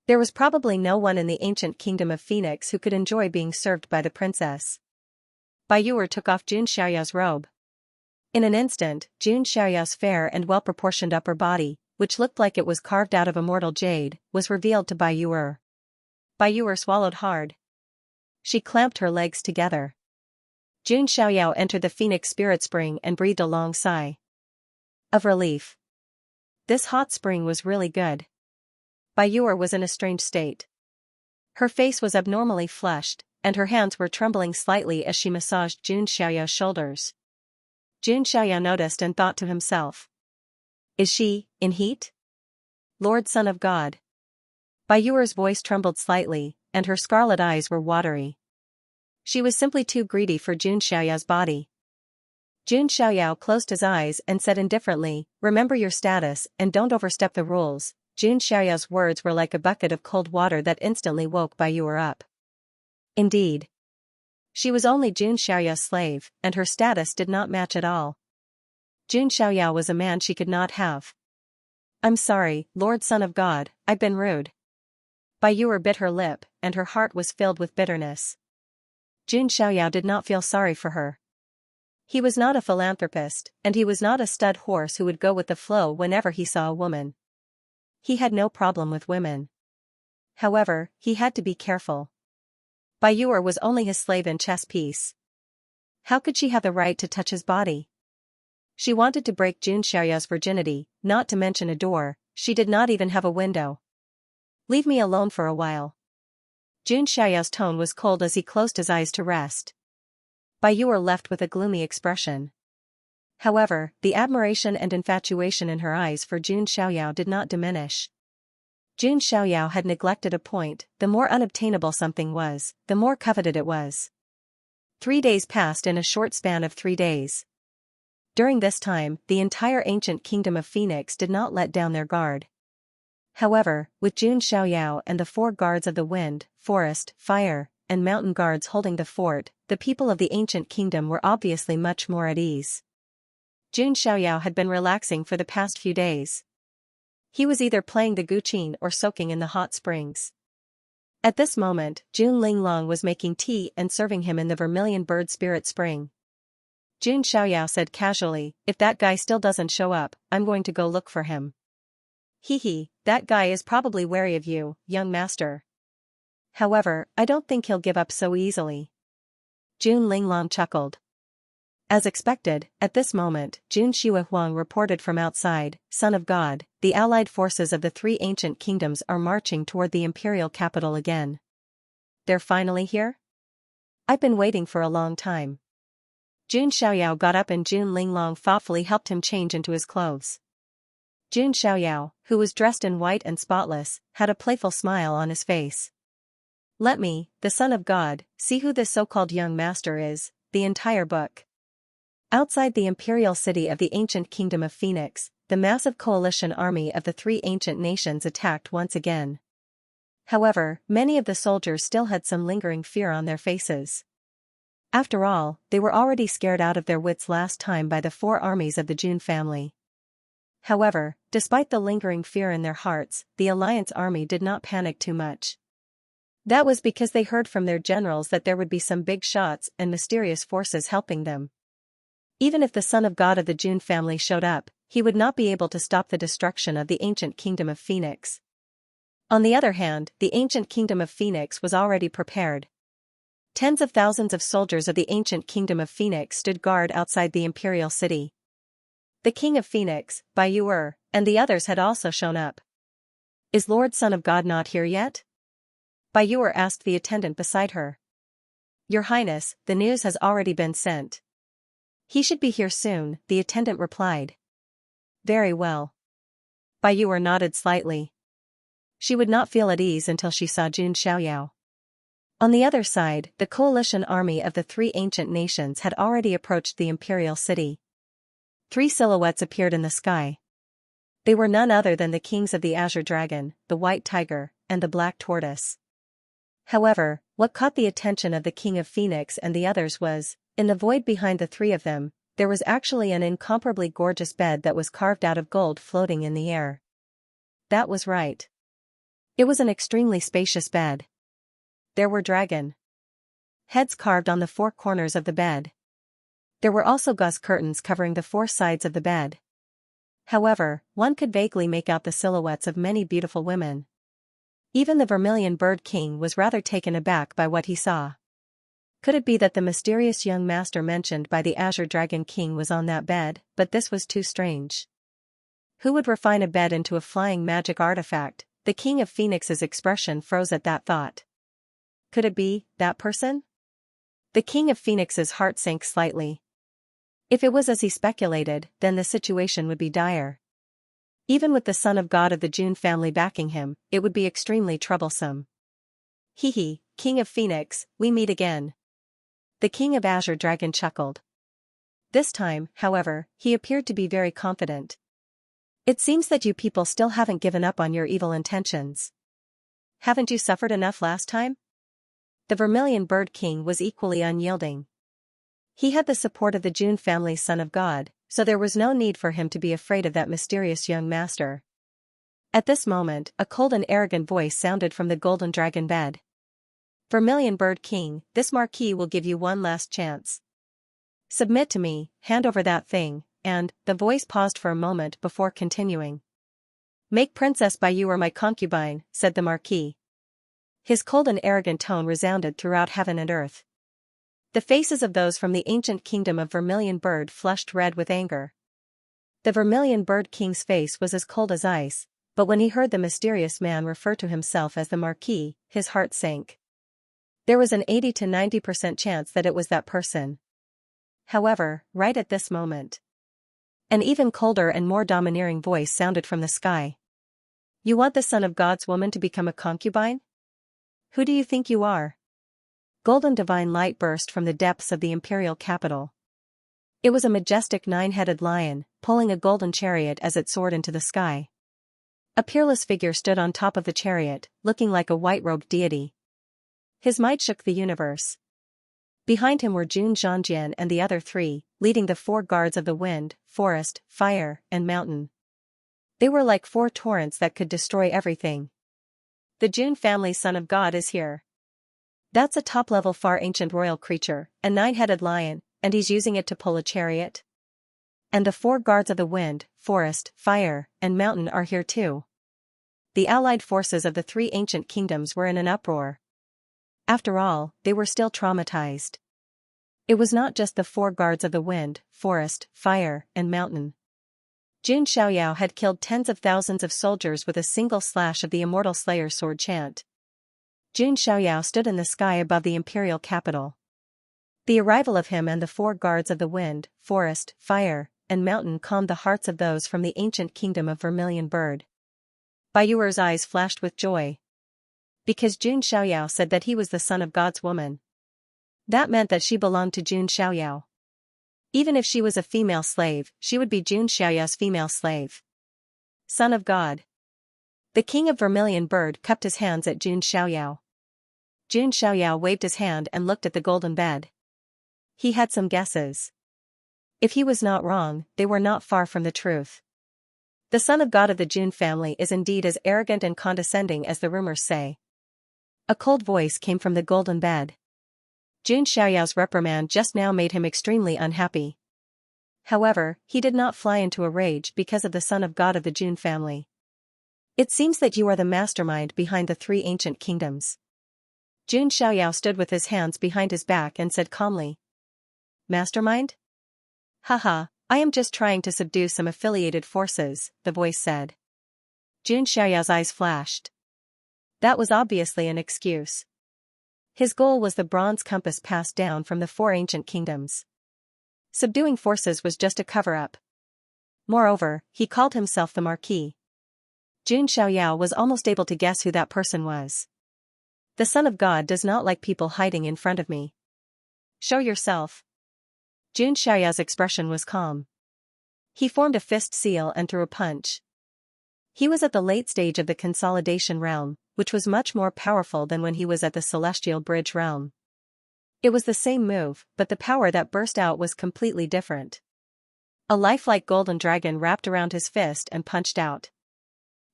There was probably no one in the ancient kingdom of Phoenix who could enjoy being served by the princess. Bai Yuer took off Jun Xiaoyao's robe. In an instant, Jun Xiaoyao's fair and well-proportioned upper body, which looked like it was carved out of immortal jade, was revealed to Bai Yuer. Bai Yuer swallowed hard. She clamped her legs together. Jun Xiaoyao entered the Phoenix Spirit Spring and breathed a long sigh of relief. This hot spring was really good. Bai Yuer was in a strange state. Her face was abnormally flushed, and her hands were trembling slightly as she massaged Jun Xiaoyao's shoulders. Jun Xiaoyao noticed and thought to himself. "Is she in heat? Lord Son of God." Bai Yuer's voice trembled slightly, and her scarlet eyes were watery. She was simply too greedy for Jun Xiaoyao's body. Jun Xiaoyao closed his eyes and said indifferently, "Remember your status and don't overstep the rules." Jun Xiaoyao's words were like a bucket of cold water that instantly woke Bai Yuer up. Indeed. She was only Jun Xiaoyao's slave, and her status did not match at all. Jun Xiaoyao was a man she could not have. "I'm sorry, Lord Son of God, I've been rude." Bai Yuer bit her lip, and her heart was filled with bitterness. Jun Xiaoyao did not feel sorry for her. He was not a philanthropist, and he was not a stud horse who would go with the flow whenever he saw a woman. He had no problem with women. However, he had to be careful. Bai Yuer was only his slave and chess piece. How could she have the right to touch his body? She wanted to break Jun Xiaoyao's virginity, not to mention a door. She did not even have a window. "Leave me alone for a while." Jun Xiaoyao's tone was cold as he closed his eyes to rest. Bai Yuer left with a gloomy expression. However, the admiration and infatuation in her eyes for Jun Xiaoyao did not diminish. Jun Xiaoyao had neglected a point. The more unobtainable something was, the more coveted it was. 3 days passed in a short span of 3 days. During this time, the entire ancient kingdom of Phoenix did not let down their guard. However, with Jun Xiaoyao and the 4 guards of the wind, forest, fire, and mountain guards holding the fort, the people of the ancient kingdom were obviously much more at ease. Jun Xiaoyao had been relaxing for the past few days. He was either playing the guqin or soaking in the hot springs. At this moment, Jun Linglong was making tea and serving him in the Vermilion Bird Spirit Spring. Jun Xiaoyao said casually, "If that guy still doesn't show up, I'm going to go look for him." "Hee, that guy is probably wary of you, young master." However, I don't think he'll give up so easily. Jun Linglong chuckled. As expected, at this moment, Jun Huang reported from outside, Son of God, the allied forces of the three ancient kingdoms are marching toward the imperial capital again. They're finally here? I've been waiting for a long time. Jun Xiaoyao got up and Jun Linglong thoughtfully helped him change into his clothes. Jun Xiaoyao, who was dressed in white and spotless, had a playful smile on his face. Let me, the Son of God, see who this so-called young master is, the entire book. Outside the imperial city of the ancient kingdom of Phoenix, the massive coalition army of the three ancient nations attacked once again. However, many of the soldiers still had some lingering fear on their faces. After all, they were already scared out of their wits last time by the four armies of the Jun family. However, despite the lingering fear in their hearts, the Alliance army did not panic too much. That was because they heard from their generals that there would be some big shots and mysterious forces helping them. Even if the Son of God of the Jun family showed up, he would not be able to stop the destruction of the ancient kingdom of Phoenix. On the other hand, the ancient kingdom of Phoenix was already prepared. Tens of thousands of soldiers of the ancient kingdom of Phoenix stood guard outside the imperial city. The king of Phoenix, Bai Yuer, and the others had also shown up. Is Lord Son of God not here yet? Bai Yuer asked the attendant beside her. Your Highness, the news has already been sent. He should be here soon, the attendant replied. Very well. Bai Yuer nodded slightly. She would not feel at ease until she saw Jun Xiaoyao. On the other side, the coalition army of the three ancient nations had already approached the imperial city. Three silhouettes appeared in the sky. They were none other than the kings of the Azure Dragon, the White Tiger, and the Black Tortoise. However, what caught the attention of the King of Phoenix and the others was, in the void behind the three of them, there was actually an incomparably gorgeous bed that was carved out of gold floating in the air. That was right. It was an extremely spacious bed. There were dragon heads carved on the four corners of the bed. There were also gauze curtains covering the four sides of the bed. However, one could vaguely make out the silhouettes of many beautiful women. Even the Vermilion Bird King was rather taken aback by what he saw. Could it be that the mysterious young master mentioned by the Azure Dragon King was on that bed? But this was too strange. Who would refine a bed into a flying magic artifact? The King of Phoenix's expression froze at that thought. Could it be that person? The King of Phoenix's heart sank slightly. If it was as he speculated, then the situation would be dire. Even with the Son of God of the Jun family backing him, it would be extremely troublesome. Hee, King of Phoenix, we meet again. The King of Azure Dragon chuckled. This time, however, he appeared to be very confident. It seems that you people still haven't given up on your evil intentions. Haven't you suffered enough last time? The Vermilion Bird King was equally unyielding. He had the support of the Jun family's Son of God, so there was no need for him to be afraid of that mysterious young master. At this moment, a cold and arrogant voice sounded from the golden dragon bed. Vermilion Bird King, this marquis will give you one last chance. Submit to me, hand over that thing, and, the voice paused for a moment before continuing. Make Princess Bai Yuer my concubine, said the marquis. His cold and arrogant tone resounded throughout heaven and earth. The faces of those from the ancient kingdom of Vermilion Bird flushed red with anger. The Vermilion Bird King's face was as cold as ice, but when he heard the mysterious man refer to himself as the marquis, his heart sank. There was an 80 to 90% chance that it was that person. However, right at this moment, an even colder and more domineering voice sounded from the sky. You want the Son of God's woman to become a concubine? Who do you think you are? Golden divine light burst from the depths of the imperial capital. It was a majestic nine-headed lion, pulling a golden chariot as it soared into the sky. A peerless figure stood on top of the chariot, looking like a white-robed deity. His might shook the universe. Behind him were Jun Zhangjian and the other three, leading the four guards of the wind, forest, fire, and mountain. They were like four torrents that could destroy everything. The Jun family's Son of God is here. That's a top-level far ancient royal creature, a nine-headed lion, and he's using it to pull a chariot? And the four guards of the wind, forest, fire, and mountain are here too. The allied forces of the three ancient kingdoms were in an uproar. After all, they were still traumatized. It was not just the four guards of the wind, forest, fire, and mountain. Jun Xiaoyao had killed tens of thousands of soldiers with a single slash of the immortal Slayer's sword chant. Jun Xiaoyao stood in the sky above the imperial capital. The arrival of him and the four guards of the wind, forest, fire, and mountain calmed the hearts of those from the ancient kingdom of Vermilion Bird. Bai Yuer's eyes flashed with joy. Because Jun Xiaoyao said that he was the son of God's woman. That meant that she belonged to Jun Xiaoyao. Even if she was a female slave, she would be Jun Xiaoyao's female slave. Son of God. The king of Vermilion Bird cupped his hands at Jun Xiaoyao. Jun Xiaoyao waved his hand and looked at the golden bed. He had some guesses. If he was not wrong, they were not far from the truth. The son of God of the Jun family is indeed as arrogant and condescending as the rumors say. A cold voice came from the golden bed. Jun Xiaoyao's reprimand just now made him extremely unhappy. However, he did not fly into a rage because of the son of God of the Jun family. It seems that you are the mastermind behind the three ancient kingdoms. Jun Xiaoyao stood with his hands behind his back and said calmly. Mastermind? Haha, I am just trying to subdue some affiliated forces, the voice said. Jun Xiaoyao's eyes flashed. That was obviously an excuse. His goal was the bronze compass passed down from the four ancient kingdoms. Subduing forces was just a cover-up. Moreover, he called himself the Marquis. Jun Xiaoyao was almost able to guess who that person was. The Son of God does not like people hiding in front of me. Show yourself. Jun Xiaoyao's expression was calm. He formed a fist seal and threw a punch. He was at the late stage of the consolidation realm, which was much more powerful than when he was at the celestial bridge realm. It was the same move, but the power that burst out was completely different. A lifelike golden dragon wrapped around his fist and punched out.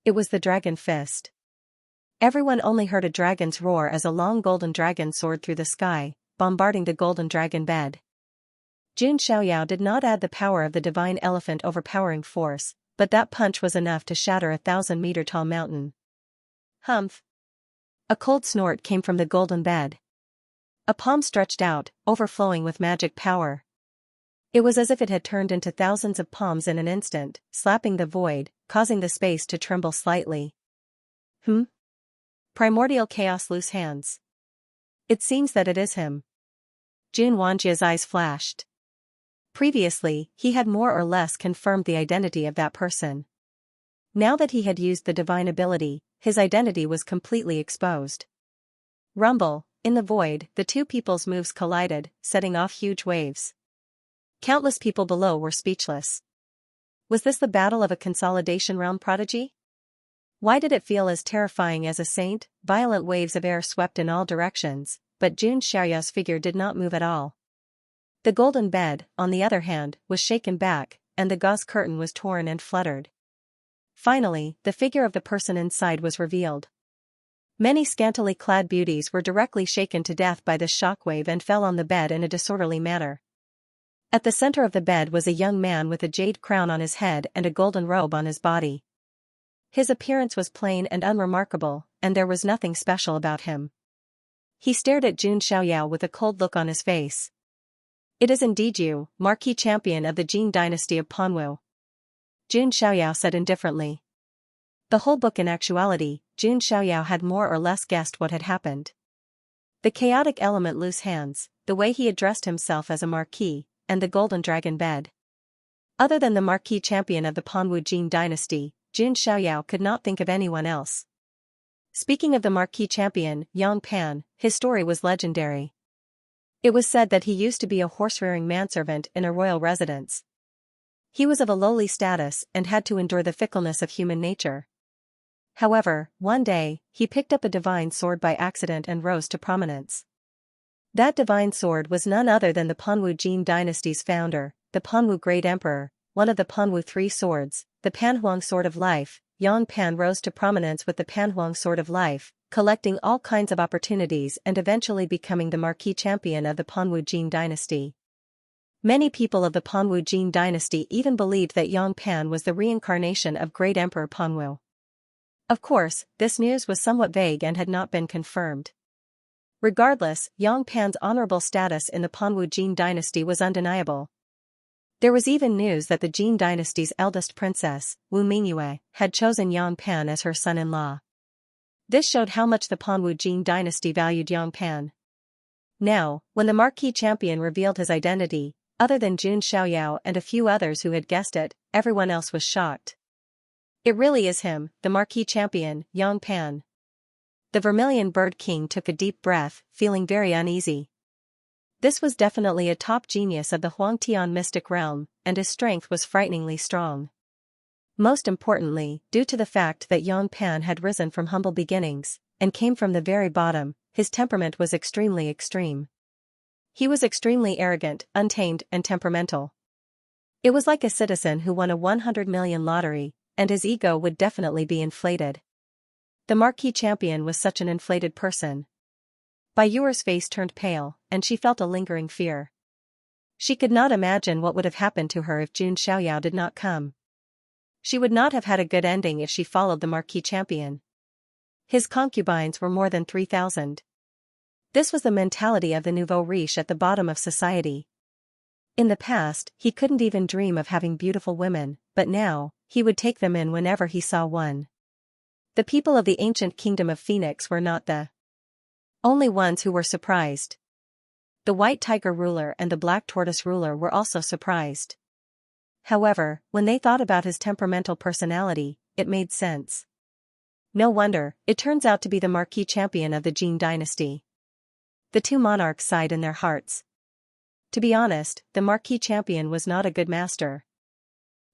It was the dragon fist. Everyone only heard a dragon's roar as a long golden dragon soared through the sky, bombarding the golden dragon bed. Jun Xiaoyao did not add the power of the divine elephant overpowering force, but that punch was enough to shatter a 1,000-meter-tall mountain. Humph! A cold snort came from the golden bed. A palm stretched out, overflowing with magic power. It was as if it had turned into thousands of palms in an instant, slapping the void, causing the space to tremble slightly. Primordial chaos loose hands. It seems that it is him. Jun Wanjia's eyes flashed. Previously, he had more or less confirmed the identity of that person. Now that he had used the divine ability, his identity was completely exposed. Rumble, in the void, the two people's moves collided, setting off huge waves. Countless people below were speechless. Was this the battle of a consolidation realm prodigy? Why did it feel as terrifying as a saint? Violent waves of air swept in all directions, but Jun Xiaoyao's figure did not move at all. The golden bed, on the other hand, was shaken back, and the gauze curtain was torn and fluttered. Finally, the figure of the person inside was revealed. Many scantily clad beauties were directly shaken to death by this shockwave and fell on the bed in a disorderly manner. At the center of the bed was a young man with a jade crown on his head and a golden robe on his body. His appearance was plain and unremarkable, and there was nothing special about him. He stared at Jun Xiaoyao with a cold look on his face. It is indeed you, Marquis Champion of the Jin dynasty of Panwu. Jun Xiaoyao said indifferently. The whole book in actuality, Jun Xiaoyao had more or less guessed what had happened. The chaotic element loose hands, the way he addressed himself as a marquis, and the golden dragon bed. Other than the Marquis Champion of the Panwu Jin dynasty, Jun Xiaoyao could not think of anyone else. Speaking of the Marquis Champion, Yang Pan, his story was legendary. It was said that he used to be a horse-rearing manservant in a royal residence. He was of a lowly status and had to endure the fickleness of human nature. However, one day, he picked up a divine sword by accident and rose to prominence. That divine sword was none other than the Panwu Jin dynasty's founder, the Panwu Great Emperor, one of the Panwu Three Swords, the Panhuang Sword of Life. Yang Pan rose to prominence with the Panhuang Sword of Life, collecting all kinds of opportunities and eventually becoming the Marquis Champion of the Panwu Jin dynasty. Many people of the Panwu Jin dynasty even believed that Yang Pan was the reincarnation of Great Emperor Panwu. Of course, this news was somewhat vague and had not been confirmed. Regardless, Yang Pan's honorable status in the Panwu Jin dynasty was undeniable. There was even news that the Jin dynasty's eldest princess, Wu Mingyue, had chosen Yang Pan as her son-in-law. This showed how much the Panwu Jin dynasty valued Yang Pan. Now, when the marquis champion revealed his identity, other than Jun Xiaoyao and a few others who had guessed it, everyone else was shocked. It really is him, the marquis champion, Yang Pan. The Vermilion Bird King took a deep breath, feeling very uneasy. This was definitely a top genius of the Huangtian mystic realm, and his strength was frighteningly strong. Most importantly, due to the fact that Yang Pan had risen from humble beginnings, and came from the very bottom, his temperament was extremely extreme. He was extremely arrogant, untamed, and temperamental. It was like a citizen who won a 100 million lottery, and his ego would definitely be inflated. The marquis champion was such an inflated person. Bai Yuer's face turned pale, and she felt a lingering fear. She could not imagine what would have happened to her if Jun Xiaoyao did not come. She would not have had a good ending if she followed the marquis champion. His concubines were more than 3,000. This was the mentality of the nouveau riche at the bottom of society. In the past, he couldn't even dream of having beautiful women, but now, he would take them in whenever he saw one. The people of the ancient kingdom of Phoenix were not the only ones who were surprised. The white tiger ruler and the black tortoise ruler were also surprised. However, when they thought about his temperamental personality, it made sense. No wonder, it turns out to be the marquis champion of the Jin dynasty. The two monarchs sighed in their hearts. To be honest, the marquis champion was not a good master.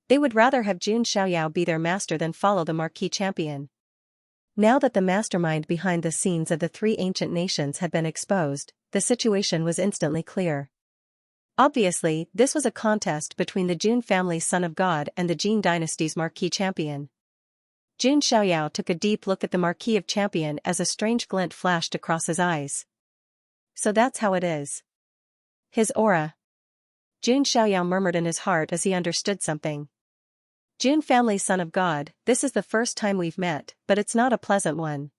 They would rather have Jun Xiaoyao be their master than follow the marquis champion. Now that the mastermind behind the scenes of the three ancient nations had been exposed, the situation was instantly clear. Obviously, this was a contest between the Jun family's son of God and the Jin dynasty's marquis champion. Jun Xiaoyao took a deep look at the marquis of champion as a strange glint flashed across his eyes. So that's how it is. His aura. Jun Xiaoyao murmured in his heart as he understood something. Jun family's son of God, this is the first time we've met, but it's not a pleasant one.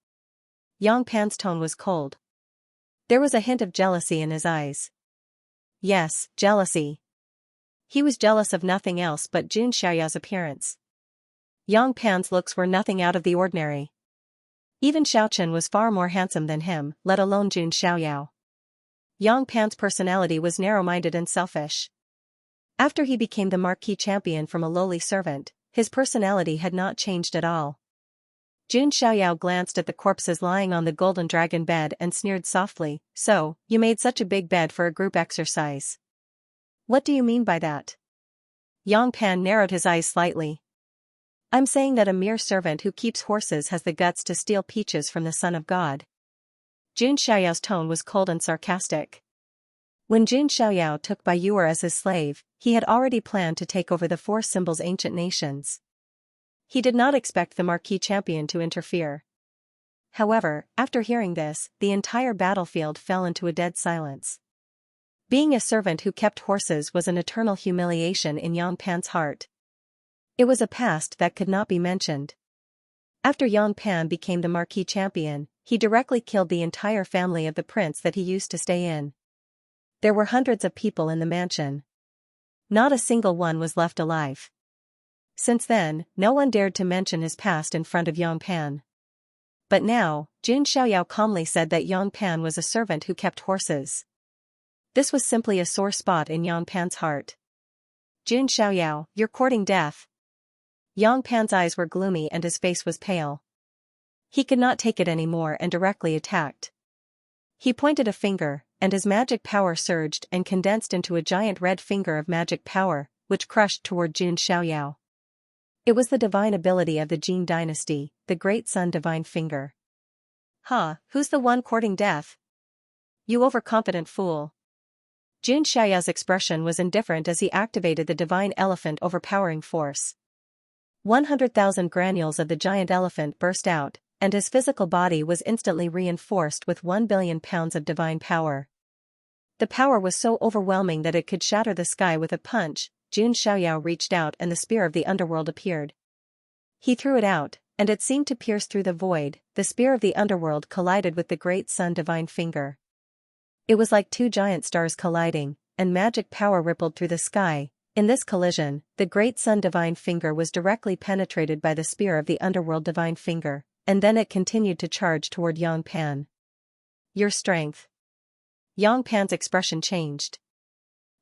Yang Pan's tone was cold. There was a hint of jealousy in his eyes. Yes, jealousy. He was jealous of nothing else but Jun Xiaoyao's appearance. Yang Pan's looks were nothing out of the ordinary. Even Xiaochen was far more handsome than him, let alone Jun Xiaoyao. Yang Pan's personality was narrow-minded and selfish. After he became the marquis champion from a lowly servant, his personality had not changed at all. Jun Xiaoyao glanced at the corpses lying on the golden dragon bed and sneered softly, "So, you made such a big bed for a group exercise. What do you mean by that?" Yang Pan narrowed his eyes slightly. "I'm saying that a mere servant who keeps horses has the guts to steal peaches from the Son of God." Jun Xiaoyao's tone was cold and sarcastic. When Jun Xiaoyao took Bai Yuer as his slave, he had already planned to take over the four symbols' ancient nations. He did not expect the marquis champion to interfere. However, after hearing this, the entire battlefield fell into a dead silence. Being a servant who kept horses was an eternal humiliation in Yang Pan's heart. It was a past that could not be mentioned. After Yang Pan became the marquis champion, he directly killed the entire family of the prince that he used to stay in. There were hundreds of people in the mansion. Not a single one was left alive. Since then, no one dared to mention his past in front of Yang Pan. But now, Jun Xiaoyao calmly said that Yang Pan was a servant who kept horses. This was simply a sore spot in Yang Pan's heart. "Jun Xiaoyao, you're courting death." Yang Pan's eyes were gloomy and his face was pale. He could not take it anymore and directly attacked. He pointed a finger, and his magic power surged and condensed into a giant red finger of magic power, which crushed toward Jun Xiaoyao. It was the divine ability of the Jin dynasty, the Great Sun Divine Finger. Who's the one courting death? You overconfident fool." Jun Xiaoyao's expression was indifferent as he activated the divine elephant overpowering force. 100,000 granules of the giant elephant burst out, and his physical body was instantly reinforced with 1 billion pounds of divine power. The power was so overwhelming that it could shatter the sky with a punch. Jun Xiaoyao reached out and the spear of the underworld appeared. He threw it out, and it seemed to pierce through the void. The spear of the underworld collided with the Great Sun Divine Finger. It was like two giant stars colliding, and magic power rippled through the sky. In this collision, the great sun divine finger was directly penetrated by the spear of the underworld divine finger, and then it continued to charge toward Yang Pan. Your strength. Yang Pan's expression changed.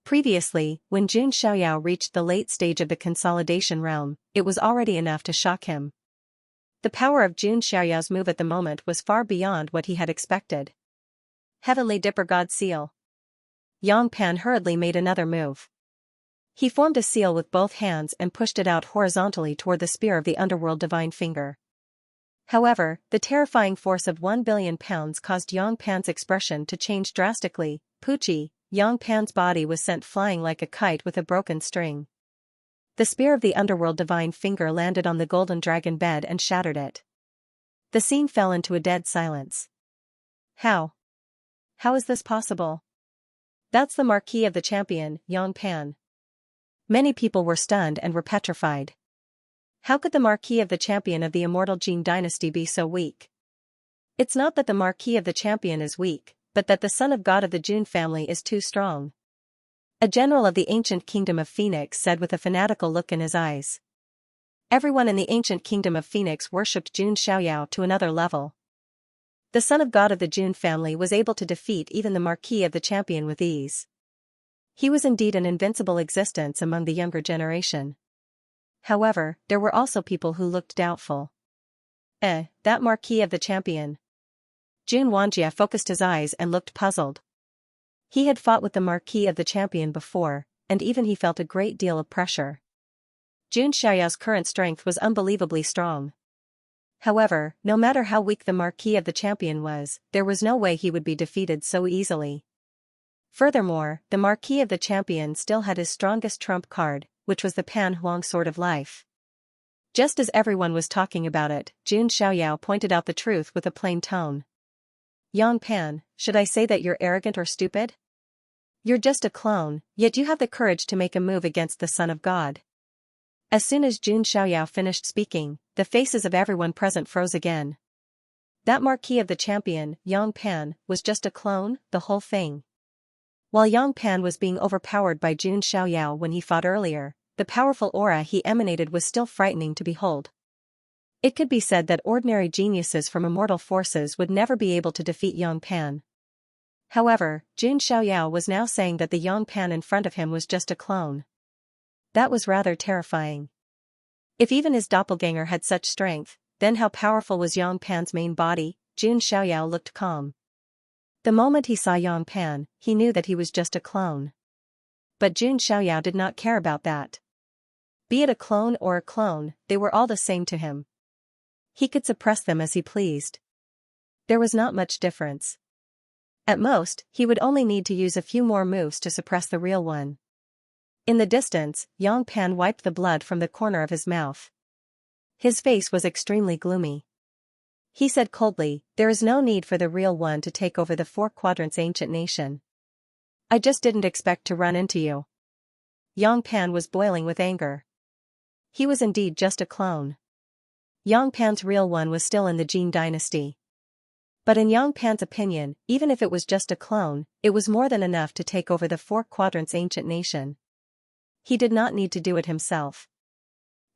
Previously, when Jun Xiaoyao reached the late stage of the consolidation realm, it was already enough to shock him. The power of Jun Xiaoyao's move at the moment was far beyond what he had expected. Heavenly Dipper God Seal. Yang Pan hurriedly made another move. He formed a seal with both hands and pushed it out horizontally toward the spear of the underworld divine finger. However, the terrifying force of 1 billion pounds caused Yang Pan's expression to change drastically. Poochie, Yang Pan's body was sent flying like a kite with a broken string. The spear of the underworld divine finger landed on the golden dragon bed and shattered it. The scene fell into a dead silence. How? How is this possible? That's the Marquis of the Champion, Yang Pan. Many people were stunned and were petrified. How could the Marquis of the Champion of the immortal Jin dynasty be so weak? It's not that the Marquis of the Champion is weak, but that the son of God of the Jun family is too strong. A general of the ancient kingdom of Phoenix said with a fanatical look in his eyes. Everyone in the ancient kingdom of Phoenix worshipped Jun Xiaoyao to another level. The son of God of the Jun family was able to defeat even the Marquis of the Champion with ease. He was indeed an invincible existence among the younger generation. However, there were also people who looked doubtful. That Marquis of the Champion. Jun Wanjie focused his eyes and looked puzzled. He had fought with the Marquis of the Champion before, and even he felt a great deal of pressure. Jun Xiaoyao's current strength was unbelievably strong. However, no matter how weak the Marquis of the Champion was, there was no way he would be defeated so easily. Furthermore, the Marquis of the Champion still had his strongest trump card, which was the Pan Huang Sword of Life. Just as everyone was talking about it, Jun Xiaoyao pointed out the truth with a plain tone. Yang Pan, should I say that you're arrogant or stupid? You're just a clone, yet you have the courage to make a move against the Son of God. As soon as Jun Xiaoyao finished speaking, the faces of everyone present froze again. That Marquis of the Champion, Yang Pan, was just a clone, the whole thing. While Yang Pan was being overpowered by Jun Xiaoyao when he fought earlier, the powerful aura he emanated was still frightening to behold. It could be said that ordinary geniuses from immortal forces would never be able to defeat Yang Pan. However, Jun Xiaoyao was now saying that the Yang Pan in front of him was just a clone. That was rather terrifying. If even his doppelganger had such strength, then how powerful was Yang Pan's main body? Jun Xiaoyao looked calm. The moment he saw Yang Pan, he knew that he was just a clone. But Jun Xiaoyao did not care about that. Be it a clone or a clone, they were all the same to him. He could suppress them as he pleased. There was not much difference. At most, he would only need to use a few more moves to suppress the real one. In the distance, Yang Pan wiped the blood from the corner of his mouth. His face was extremely gloomy. He said coldly, "There is no need for the real one to take over the Four Quadrants ancient nation. I just didn't expect to run into you." Yang Pan was boiling with anger. He was indeed just a clone. Yang Pan's real one was still in the Jin dynasty. But in Yang Pan's opinion, even if it was just a clone, it was more than enough to take over the Four Quadrants ancient nation. He did not need to do it himself.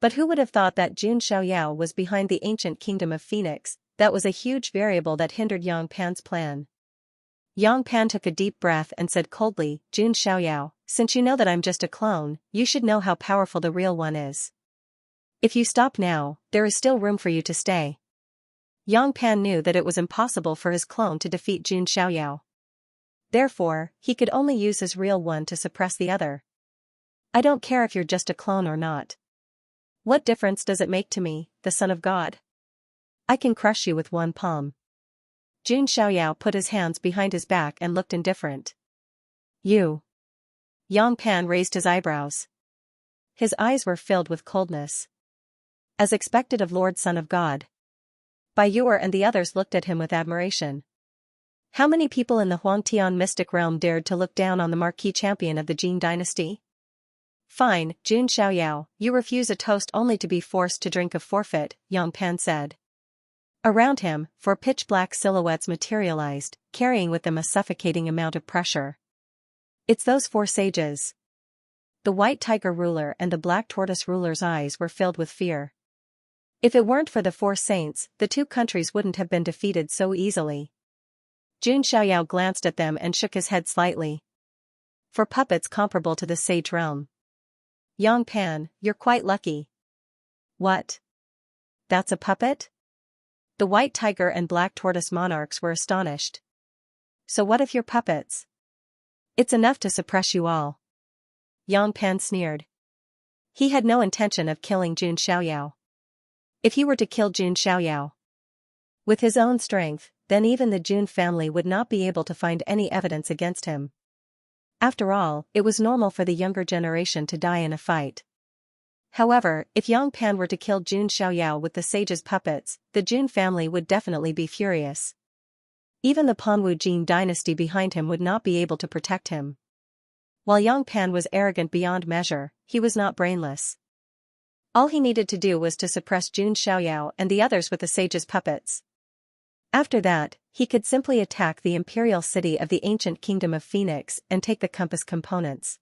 But who would have thought that Jun Xiaoyao was behind the ancient kingdom of Phoenix? That was a huge variable that hindered Yang Pan's plan. Yang Pan took a deep breath and said coldly, "Jun Xiaoyao, since you know that I'm just a clone, you should know how powerful the real one is. If you stop now, there is still room for you to stay." Yang Pan knew that it was impossible for his clone to defeat Jun Xiaoyao. Therefore, he could only use his real one to suppress the other. "I don't care if you're just a clone or not. What difference does it make to me, the Son of God? I can crush you with one palm." Jun Xiaoyao put his hands behind his back and looked indifferent. "You?" Yang Pan raised his eyebrows. His eyes were filled with coldness. As expected of Lord Son of God. Bai Yuer and the others looked at him with admiration. How many people in the Huangtian mystic realm dared to look down on the Marquis champion of the Jin dynasty? "Fine, Jun Xiaoyao, you refuse a toast only to be forced to drink a forfeit," Yang Pan said. Around him, four pitch-black silhouettes materialized, carrying with them a suffocating amount of pressure. It's those four sages. The white tiger ruler and the black tortoise ruler's eyes were filled with fear. If it weren't for the four saints, the two countries wouldn't have been defeated so easily. Jun Xiaoyao glanced at them and shook his head slightly. For puppets comparable to the sage realm. Yang Pan, you're quite lucky. What? That's a puppet? The white tiger and black tortoise monarchs were astonished. So what if you're puppets? It's enough to suppress you all. Yang Pan sneered. He had no intention of killing Jun Xiaoyao. If he were to kill Jun Xiaoyao with his own strength, then even the Jun family would not be able to find any evidence against him. After all, it was normal for the younger generation to die in a fight. However, if Yang Pan were to kill Jun Xiaoyao with the sage's puppets, the Jun family would definitely be furious. Even the Panwu Jin dynasty behind him would not be able to protect him. While Yang Pan was arrogant beyond measure, he was not brainless. All he needed to do was to suppress Jun Xiaoyao and the others with the sage's puppets. After that, he could simply attack the imperial city of the ancient kingdom of Phoenix and take the compass components.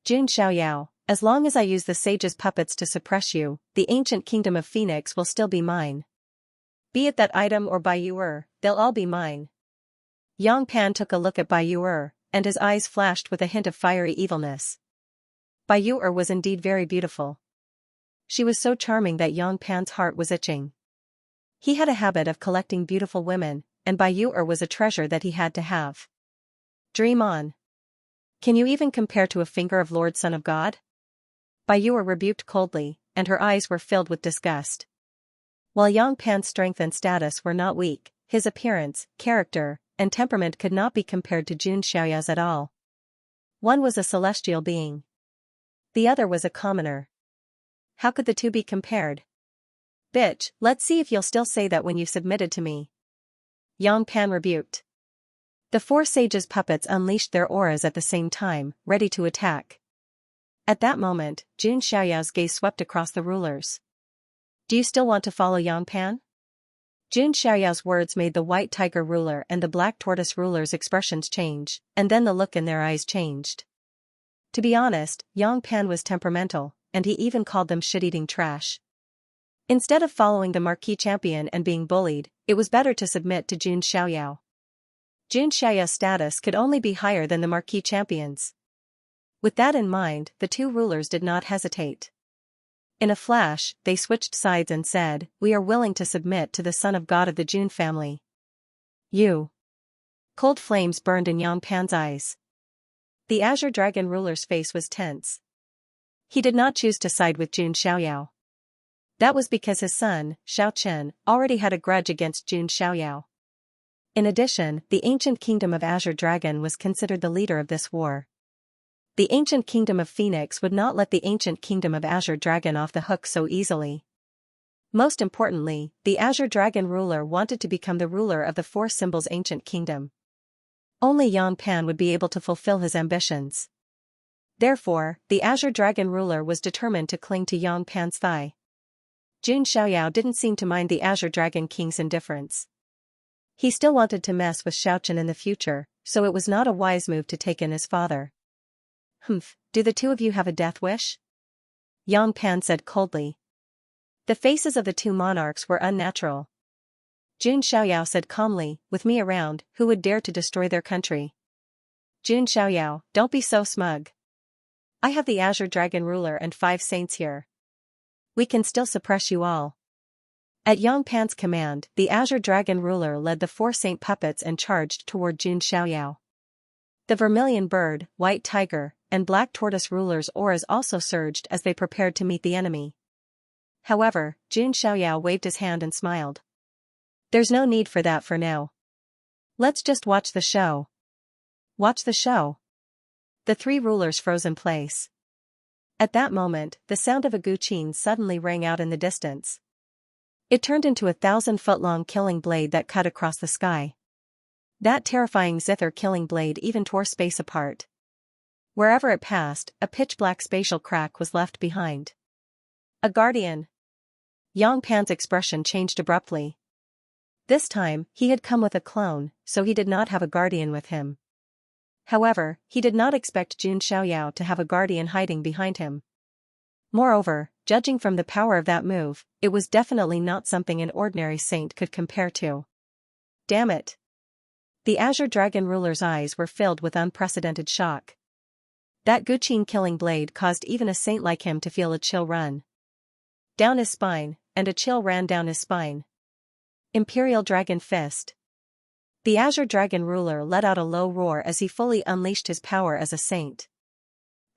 Jun Xiaoyao, as long as I use the sage's puppets to suppress you, the ancient kingdom of Phoenix will still be mine. Be it that item or Bai Yu'er, they'll all be mine. Yang Pan took a look at Bai Yu'er, and his eyes flashed with a hint of fiery evilness. Bai Yu'er was indeed very beautiful. She was so charming that Yang Pan's heart was itching. He had a habit of collecting beautiful women, and Bai Yu'er was a treasure that he had to have. Dream on. Can you even compare to a finger of Lord Son of God? Bai Yu'er rebuked coldly, and her eyes were filled with disgust. While Yang Pan's strength and status were not weak, his appearance, character, and temperament could not be compared to Jun Xiaoyao's at all. One was a celestial being. The other was a commoner. How could the two be compared? Bitch, let's see if you'll still say that when you've submitted to me. Yang Pan rebuked. The four sages' puppets unleashed their auras at the same time, ready to attack. At that moment, Jun Xiaoyao's gaze swept across the rulers. Do you still want to follow Yang Pan? Jun Xiaoyao's words made the white tiger ruler and the black tortoise ruler's expressions change, and then the look in their eyes changed. To be honest, Yang Pan was temperamental, and he even called them shit-eating trash. Instead of following the marquis champion and being bullied, it was better to submit to Jun Xiaoyao. Jun Xiaoyao's status could only be higher than the marquis champion's. With that in mind, the two rulers did not hesitate. In a flash, they switched sides and said, "We are willing to submit to the son of God of the Jun family." You. Cold flames burned in Yang Pan's eyes. The Azure Dragon ruler's face was tense. He did not choose to side with Jun Xiaoyao. That was because his son, Xiao Chen, already had a grudge against Jun Xiaoyao. In addition, the ancient kingdom of Azure Dragon was considered the leader of this war. The ancient kingdom of Phoenix would not let the ancient kingdom of Azure Dragon off the hook so easily. Most importantly, the Azure Dragon ruler wanted to become the ruler of the four symbols ancient kingdom. Only Yang Pan would be able to fulfill his ambitions. Therefore, the Azure Dragon ruler was determined to cling to Yang Pan's thigh. Jun Xiaoyao didn't seem to mind the Azure Dragon King's indifference. He still wanted to mess with Xiao Chen in the future, so it was not a wise move to take in his father. Do the two of you have a death wish? Yang Pan said coldly. The faces of the two monarchs were unnatural. Jun Xiaoyao said calmly, "With me around, who would dare to destroy their country?" Jun Xiaoyao, don't be so smug. I have the Azure Dragon ruler and 5 saints here. We can still suppress you all. At Yang Pan's command, the Azure Dragon ruler led the 4 saint puppets and charged toward Jun Xiaoyao. The vermilion bird, white tiger, and black tortoise rulers' auras also surged as they prepared to meet the enemy. However, Jun Xiaoyao waved his hand and smiled. There's no need for that for now. Let's just watch the show. Watch the show. The 3 rulers froze in place. At that moment, the sound of a guqin suddenly rang out in the distance. It turned into a 1,000-foot-long killing blade that cut across the sky. That terrifying zither killing blade even tore space apart. Wherever it passed, a pitch-black spatial crack was left behind. A guardian. Yang Pan's expression changed abruptly. This time, he had come with a clone, so he did not have a guardian with him. However, he did not expect Jun Xiaoyao to have a guardian hiding behind him. Moreover, judging from the power of that move, it was definitely not something an ordinary saint could compare to. Damn it! The Azure Dragon ruler's eyes were filled with unprecedented shock. That Guqin killing blade caused even a saint like him to feel a chill run down his spine, and a chill ran down his spine. Imperial Dragon Fist. The Azure Dragon ruler let out a low roar as he fully unleashed his power as a saint.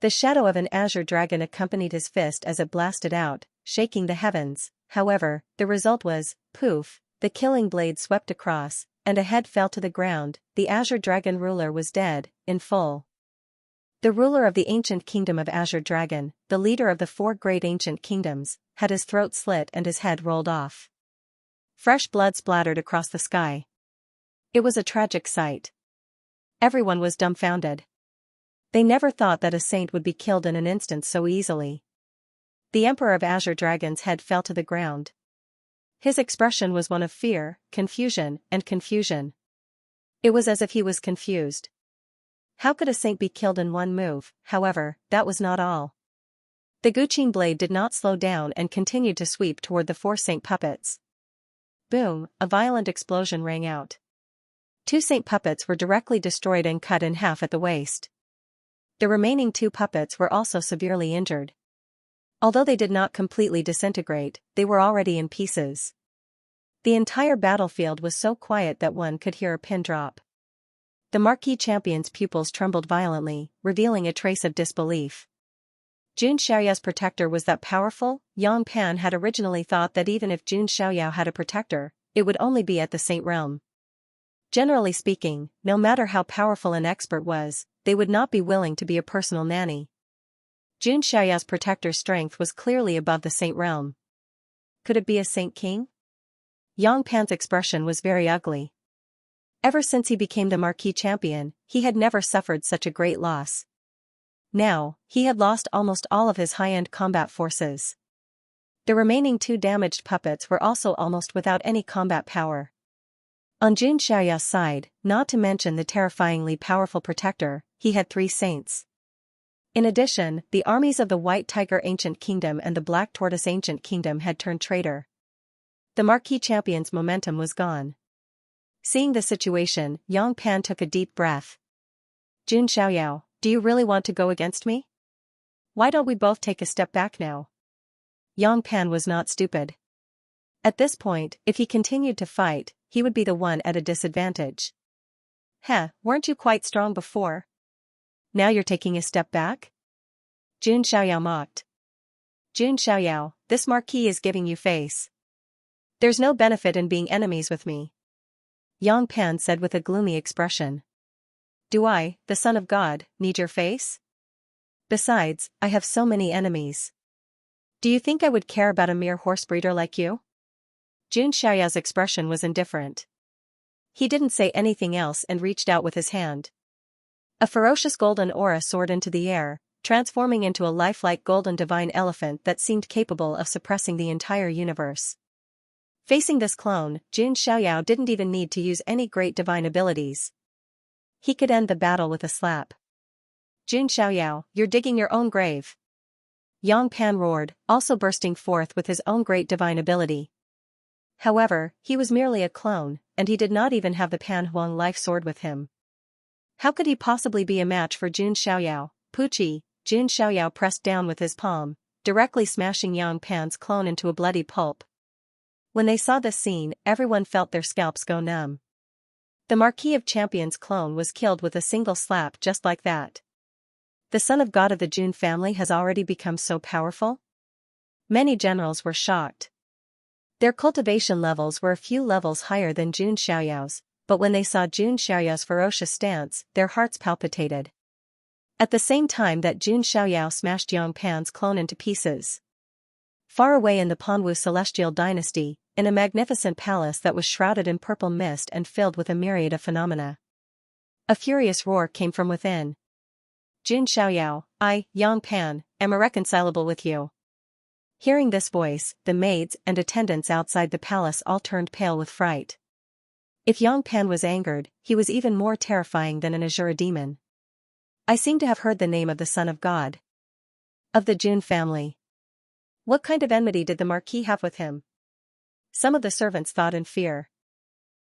The shadow of an azure dragon accompanied his fist as it blasted out, shaking the heavens. However, the result was, poof, the killing blade swept across, and a head fell to the ground. The azure dragon ruler was dead, in full. The ruler of the ancient kingdom of Azure Dragon, the leader of the 4 great ancient kingdoms, had his throat slit and his head rolled off. Fresh blood splattered across the sky. It was a tragic sight. Everyone was dumbfounded. They never thought that a saint would be killed in an instant so easily. The Emperor of Azure Dragon's head fell to the ground. His expression was one of fear, confusion, and confusion. It was as if he was confused. How could a saint be killed in one move? However, that was not all. The Guqin blade did not slow down and continued to sweep toward the 4 saint puppets. Boom, a violent explosion rang out. 2 saint puppets were directly destroyed and cut in half at the waist. The remaining 2 puppets were also severely injured. Although they did not completely disintegrate, they were already in pieces. The entire battlefield was so quiet that one could hear a pin drop. The Marquis Champion's pupils trembled violently, revealing a trace of disbelief. Jun Xiaoyao's protector was that powerful? Yang Pan had originally thought that even if Jun Xiaoyao had a protector, it would only be at the Saint realm. Generally speaking, no matter how powerful an expert was, they would not be willing to be a personal nanny. Jun Xiaoyao's protector's strength was clearly above the Saint realm. Could it be a Saint King? Yang Pan's expression was very ugly. Ever since he became the Marquis Champion, he had never suffered such a great loss. Now, he had lost almost all of his high-end combat forces. The remaining 2 damaged puppets were also almost without any combat power. On Jun Xiaoyao's side, not to mention the terrifyingly powerful protector, he had 3 saints. In addition, the armies of the White Tiger Ancient Kingdom and the Black Tortoise Ancient Kingdom had turned traitor. The Marquis Champion's momentum was gone. Seeing the situation, Yang Pan took a deep breath. Jun Xiaoyao, do you really want to go against me? Why don't we both take a step back now? Yang Pan was not stupid. At this point, if he continued to fight, he would be the one at a disadvantage. Weren't you quite strong before? Now you're taking a step back? Jun Xiaoyao mocked. Jun Xiaoyao, this Marquis is giving you face. There's no benefit in being enemies with me. Yang Pan said with a gloomy expression. Do I, the son of God, need your face? Besides, I have so many enemies. Do you think I would care about a mere horse breeder like you? Jun Xiaoyao's expression was indifferent. He didn't say anything else and reached out with his hand. A ferocious golden aura soared into the air, transforming into a lifelike golden divine elephant that seemed capable of suppressing the entire universe. Facing this clone, Jun Xiaoyao didn't even need to use any great divine abilities. He could end the battle with a slap. Jun Xiaoyao, you're digging your own grave. Yang Pan roared, also bursting forth with his own great divine ability. However, he was merely a clone, and he did not even have the Pan Huang life sword with him. How could he possibly be a match for Jun Xiaoyao? Puchi, Jun Xiaoyao pressed down with his palm, directly smashing Yang Pan's clone into a bloody pulp. When they saw this scene, everyone felt their scalps go numb. The Marquis of Champions clone was killed with a single slap just like that. The son of God of the Jun family has already become so powerful? Many generals were shocked. Their cultivation levels were a few levels higher than Jun Xiaoyao's, but when they saw Jun Xiaoyao's ferocious stance, their hearts palpitated. At the same time that Jun Xiaoyao smashed Yang Pan's clone into pieces. Far away in the Panwu Celestial Dynasty, in a magnificent palace that was shrouded in purple mist and filled with a myriad of phenomena. A furious roar came from within. Jun Xiaoyao, I, Yang Pan, am irreconcilable with you. Hearing this voice, the maids and attendants outside the palace all turned pale with fright. If Yang Pan was angered, he was even more terrifying than an Azura demon. I seem to have heard the name of the Son of God. Of the Jun family. What kind of enmity did the Marquis have with him? Some of the servants thought in fear.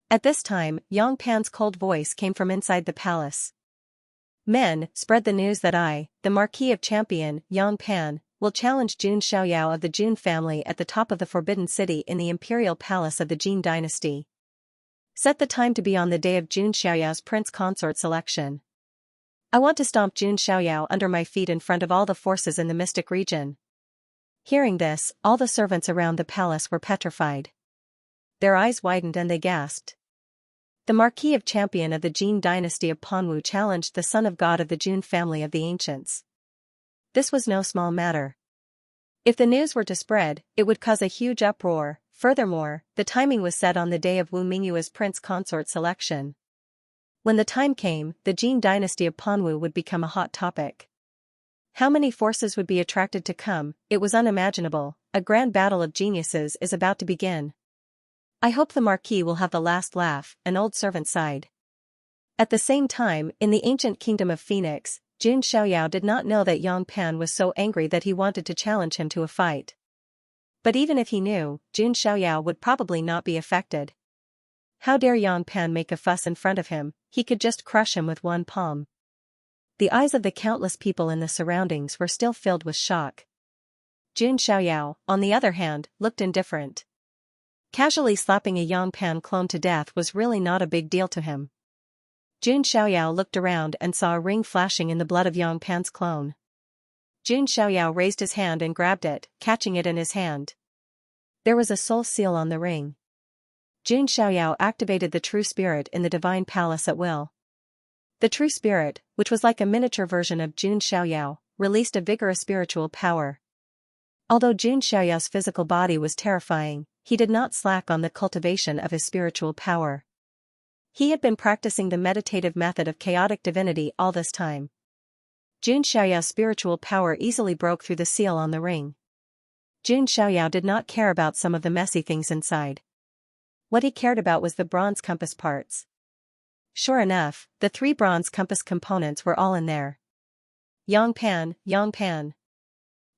At this time, Yang Pan's cold voice came from inside the palace. Men, spread the news that I, the Marquis of Champion, Yang Pan, will challenge Jun Xiaoyao of the Jun family at the top of the Forbidden City in the Imperial Palace of the Jin Dynasty. Set the time to be on the day of Jun Xiaoyao's prince consort selection. I want to stomp Jun Xiaoyao under my feet in front of all the forces in the Mystic region. Hearing this, all the servants around the palace were petrified. Their eyes widened and they gasped. The Marquis of Champion of the Jin Dynasty of Panwu challenged the Son of God of the Jun family of the ancients. This was no small matter. If the news were to spread, it would cause a huge uproar. Furthermore, the timing was set on the day of Wu Mingyue's prince consort selection. When the time came, the Jin Dynasty of Panwu would become a hot topic. How many forces would be attracted to come? It was unimaginable. A grand battle of geniuses is about to begin. I hope the Marquis will have the last laugh, an old servant sighed. At the same time, in the ancient kingdom of Phoenix, Jun Xiaoyao did not know that Yang Pan was so angry that he wanted to challenge him to a fight. But even if he knew, Jun Xiaoyao would probably not be affected. How dare Yang Pan make a fuss in front of him? He could just crush him with one palm. The eyes of the countless people in the surroundings were still filled with shock. Jun Xiaoyao, on the other hand, looked indifferent. Casually slapping a Yang Pan clone to death was really not a big deal to him. Jun Xiaoyao looked around and saw a ring flashing in the blood of Yang Pan's clone. Jun Xiaoyao raised his hand and grabbed it, catching it in his hand. There was a soul seal on the ring. Jun Xiaoyao activated the True Spirit in the Divine Palace at will. The True Spirit, which was like a miniature version of Jun Xiaoyao, released a vigorous spiritual power. Although Jun Xiaoyao's physical body was terrifying, he did not slack on the cultivation of his spiritual power. He had been practicing the meditative method of chaotic divinity all this time. Jun Xiaoyao's spiritual power easily broke through the seal on the ring. Jun Xiaoyao did not care about some of the messy things inside. What he cared about was the bronze compass parts. Sure enough, the 3 bronze compass components were all in there. Yang Pan,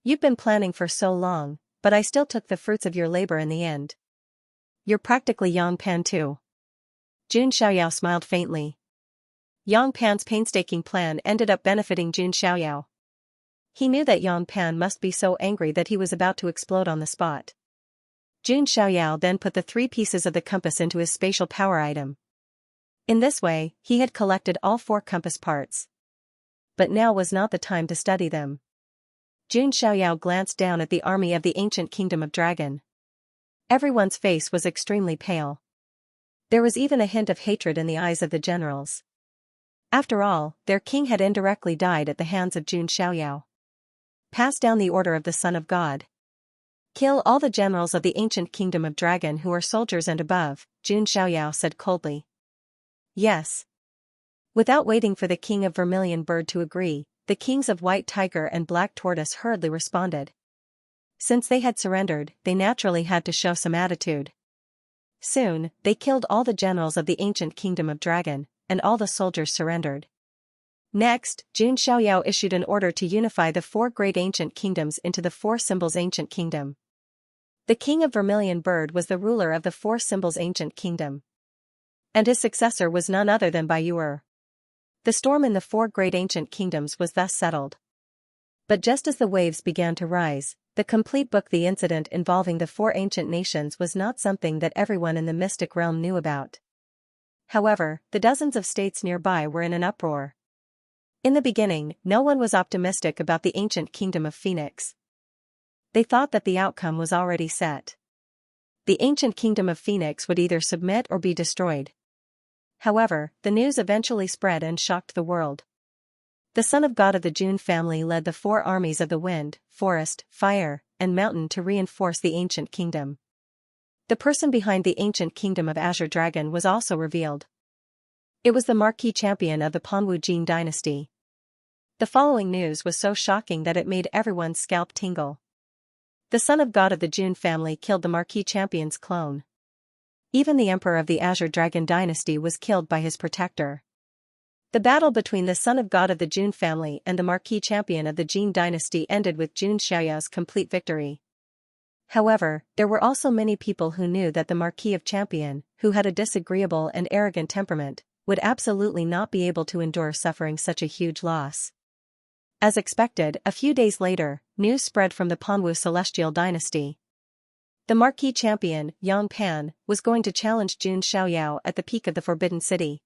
you've been planning for so long, but I still took the fruits of your labor in the end. You're practically Yang Pan too. Jun Xiaoyao smiled faintly. Yang Pan's painstaking plan ended up benefiting Jun Xiaoyao. He knew that Yang Pan must be so angry that he was about to explode on the spot. Jun Xiaoyao then put the 3 pieces of the compass into his spatial power item. In this way, he had collected all 4 compass parts. But now was not the time to study them. Jun Xiaoyao glanced down at the army of the ancient kingdom of Dragon. Everyone's face was extremely pale. There was even a hint of hatred in the eyes of the generals. After all, their king had indirectly died at the hands of Jun Xiaoyao. Pass down the order of the Son of God. Kill all the generals of the ancient kingdom of Dragon who are soldiers and above, Jun Xiaoyao said coldly. Yes. Without waiting for the king of Vermilion Bird to agree, the kings of White Tiger and Black Tortoise hurriedly responded. Since they had surrendered, they naturally had to show some attitude. Soon, they killed all the generals of the ancient kingdom of Dragon, and all the soldiers surrendered. Next, Jun Xiaoyao issued an order to unify the 4 great ancient kingdoms into the 4 symbols ancient kingdom. The king of Vermilion Bird was the ruler of the 4 symbols ancient kingdom. And his successor was none other than Baiyu. The storm in the 4 great ancient kingdoms was thus settled. But just as the waves began to rise, the complete book The Incident involving the 4 ancient nations was not something that everyone in the mystic realm knew about. However, the dozens of states nearby were in an uproar. In the beginning, no one was optimistic about the ancient kingdom of Phoenix. They thought that the outcome was already set. The ancient kingdom of Phoenix would either submit or be destroyed. However, the news eventually spread and shocked the world. The Son of God of the Jun family led the 4 armies of the wind, forest, fire, and mountain to reinforce the ancient kingdom. The person behind the ancient kingdom of Azure Dragon was also revealed. It was the Marquis Champion of the Panwu Jin dynasty. The following news was so shocking that it made everyone's scalp tingle. The Son of God of the Jun family killed the Marquis Champion's clone. Even the emperor of the Azure Dragon dynasty was killed by his protector. The battle between the son of god of the Jun family and the marquis champion of the Jin dynasty ended with Jun Xiaoyao's complete victory. However, there were also many people who knew that the Marquis of Champion, who had a disagreeable and arrogant temperament, would absolutely not be able to endure suffering such a huge loss. As expected, a few days later, news spread from the Panwu celestial dynasty. The Marquis champion, Yang Pan, was going to challenge Jun Xiaoyao at the peak of the Forbidden City.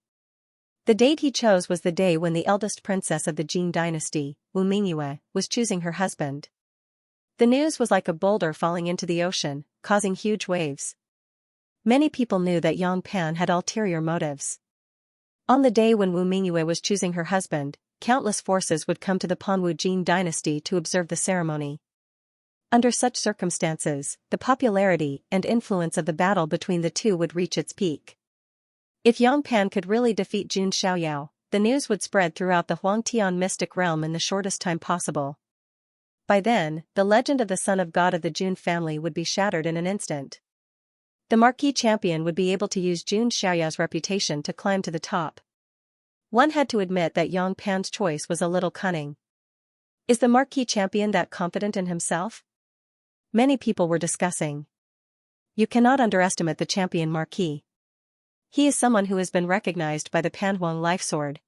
The date he chose was the day when the eldest princess of the Jin dynasty, Wu Mingyue, was choosing her husband. The news was like a boulder falling into the ocean, causing huge waves. Many people knew that Yang Pan had ulterior motives. On the day when Wu Mingyue was choosing her husband, countless forces would come to the Panwu Jin dynasty to observe the ceremony. Under such circumstances, the popularity and influence of the battle between the two would reach its peak. If Yang Pan could really defeat Jun Xiaoyao, the news would spread throughout the Huangtian mystic realm in the shortest time possible. By then, the legend of the son of god of the Jun family would be shattered in an instant. The Marquis champion would be able to use Jun Xiaoyao's reputation to climb to the top. One had to admit that Yang Pan's choice was a little cunning. Is the Marquis champion that confident in himself? Many people were discussing. You cannot underestimate the champion Marquis. He is someone who has been recognized by the Panhuang life sword.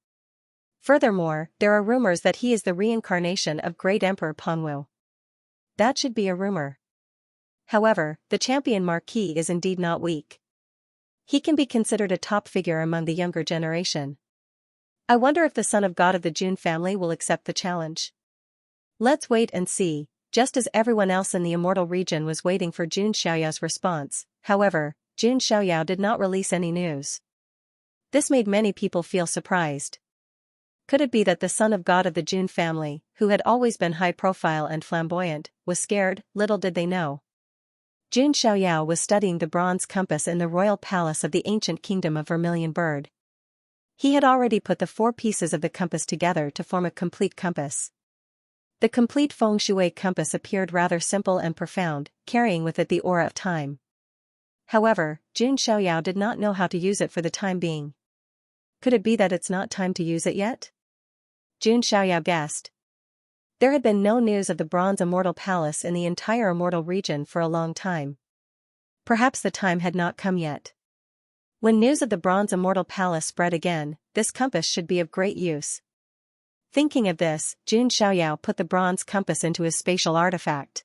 Furthermore, there are rumors that he is the reincarnation of Great Emperor Panwu. That should be a rumor. However, the champion Marquis is indeed not weak. He can be considered a top figure among the younger generation. I wonder if the son of god of the Jun family will accept the challenge. Let's wait and see. Just as everyone else in the immortal region was waiting for Jun Xiaoyao's response, however, Jun Xiaoyao did not release any news. This made many people feel surprised. Could it be that the son of god of the Jun family, who had always been high-profile and flamboyant, was scared? Little did they know. Jun Xiaoyao was studying the bronze compass in the royal palace of the ancient kingdom of Vermilion Bird. He had already put the 4 pieces of the compass together to form a complete compass. The complete feng shui compass appeared rather simple and profound, carrying with it the aura of time. However, Jun Xiaoyao did not know how to use it for the time being. Could it be that it's not time to use it yet? Jun Xiaoyao guessed. There had been no news of the Bronze Immortal Palace in the entire Immortal region for a long time. Perhaps the time had not come yet. When news of the Bronze Immortal Palace spread again, this compass should be of great use. Thinking of this, Jun Xiaoyao put the bronze compass into his spatial artifact.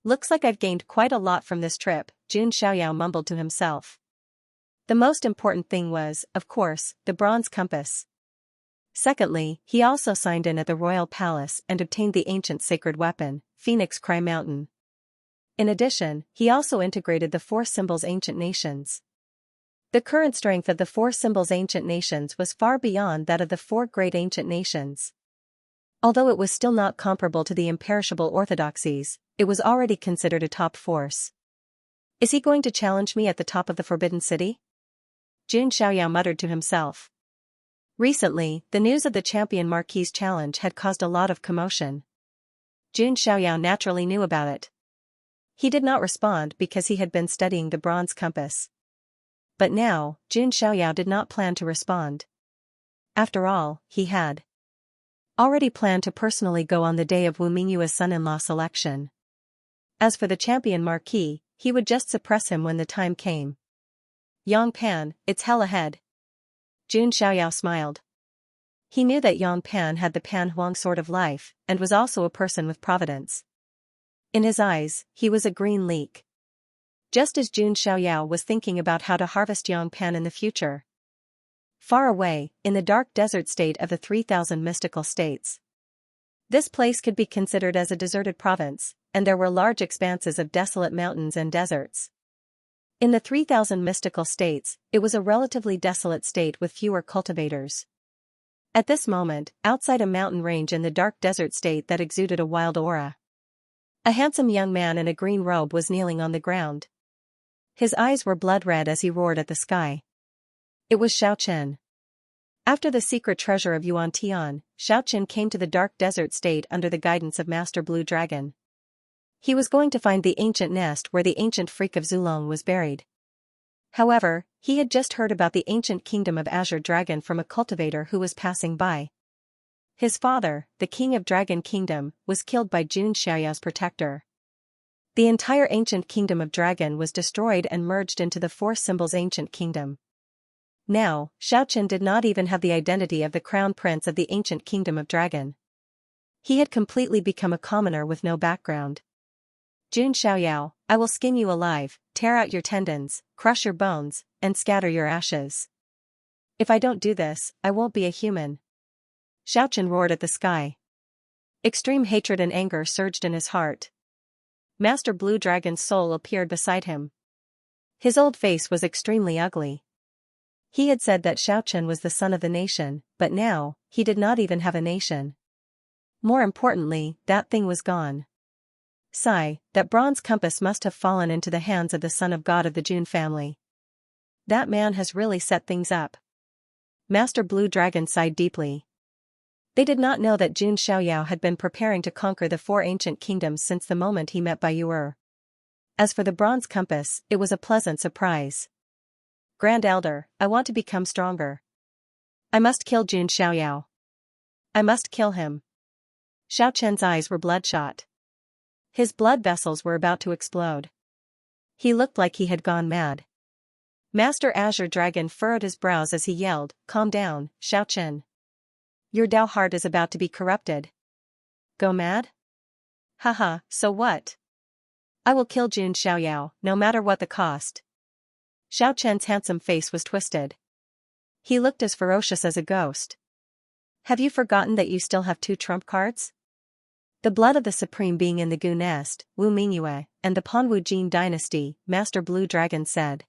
Looks like I've gained quite a lot from this trip, Jun Xiaoyao mumbled to himself. The most important thing was, of course, the bronze compass. Secondly, he also signed in at the royal palace and obtained the ancient sacred weapon, Phoenix Cry Mountain. In addition, he also integrated the 4 symbols ancient nations. The current strength of the 4 symbols ancient nations was far beyond that of the 4 great ancient nations. Although it was still not comparable to the imperishable orthodoxies, it was already considered a top force. Is he going to challenge me at the top of the Forbidden City? Jun Xiaoyao muttered to himself. Recently, the news of the champion Marquis' challenge had caused a lot of commotion. Jun Xiaoyao naturally knew about it. He did not respond because he had been studying the bronze compass. But now, Jun Xiaoyao did not plan to respond. After all, he had already planned to personally go on the day of Wu Mingyue's son-in-law selection. As for the champion Marquis, he would just suppress him when the time came. Yang Pan, it's hell ahead. Jun Xiaoyao smiled. He knew that Yang Pan had the Pan Huang sort of life, and was also a person with providence. In his eyes, he was a green leek. Just as Jun Xiaoyao was thinking about how to harvest Yang Pan in the future. Far away, in the dark desert state of the 3,000 mystical states. This place could be considered as a deserted province, and there were large expanses of desolate mountains and deserts. In the 3,000 mystical states, it was a relatively desolate state with fewer cultivators. At this moment, outside a mountain range in the dark desert state that exuded a wild aura, a handsome young man in a green robe was kneeling on the ground. His eyes were blood red as he roared at the sky. It was Xiao Chen. After the secret treasure of Yuan Tian, Xiao Chen came to the dark desert state under the guidance of Master Blue Dragon. He was going to find the ancient nest where the ancient freak of Zulong was buried. However, he had just heard about the ancient kingdom of Azure Dragon from a cultivator who was passing by. His father, the king of Dragon Kingdom, was killed by Xianxia's protector. The entire ancient kingdom of Dragon was destroyed and merged into the four symbols ancient kingdom. Now, Xiaoqian did not even have the identity of the crown prince of the ancient kingdom of Dragon. He had completely become a commoner with no background. Jun Xiaoyao, I will skin you alive, tear out your tendons, crush your bones, and scatter your ashes. If I don't do this, I won't be a human. Xiaoqian roared at the sky. Extreme hatred and anger surged in his heart. Master Blue Dragon's soul appeared beside him. His old face was extremely ugly. He had said that Xiaoqian was the son of the nation, but now, he did not even have a nation. More importantly, that thing was gone. Sigh, that bronze compass must have fallen into the hands of the son of God of the Jun family. That man has really set things up. Master Blue Dragon sighed deeply. They did not know that Jun Xiaoyao had been preparing to conquer the four ancient kingdoms since the moment he met Baiyu. As for the bronze compass, it was a pleasant surprise. Grand Elder, I want to become stronger. I must kill Jun Xiaoyao. I must kill him. Xiaoqian's eyes were bloodshot. His blood vessels were about to explode. He looked like he had gone mad. Master Azure Dragon furrowed his brows as he yelled, Calm down, Xiaoqian. Your Dao heart is about to be corrupted. Go mad? Haha, so what? I will kill Jun Xiaoyao, no matter what the cost. Xiaoqian's handsome face was twisted. He looked as ferocious as a ghost. Have you forgotten that you still have two trump cards? The blood of the Supreme Being in the Gu nest, Wu Mingyue, and the Panwu Jin dynasty, Master Blue Dragon said.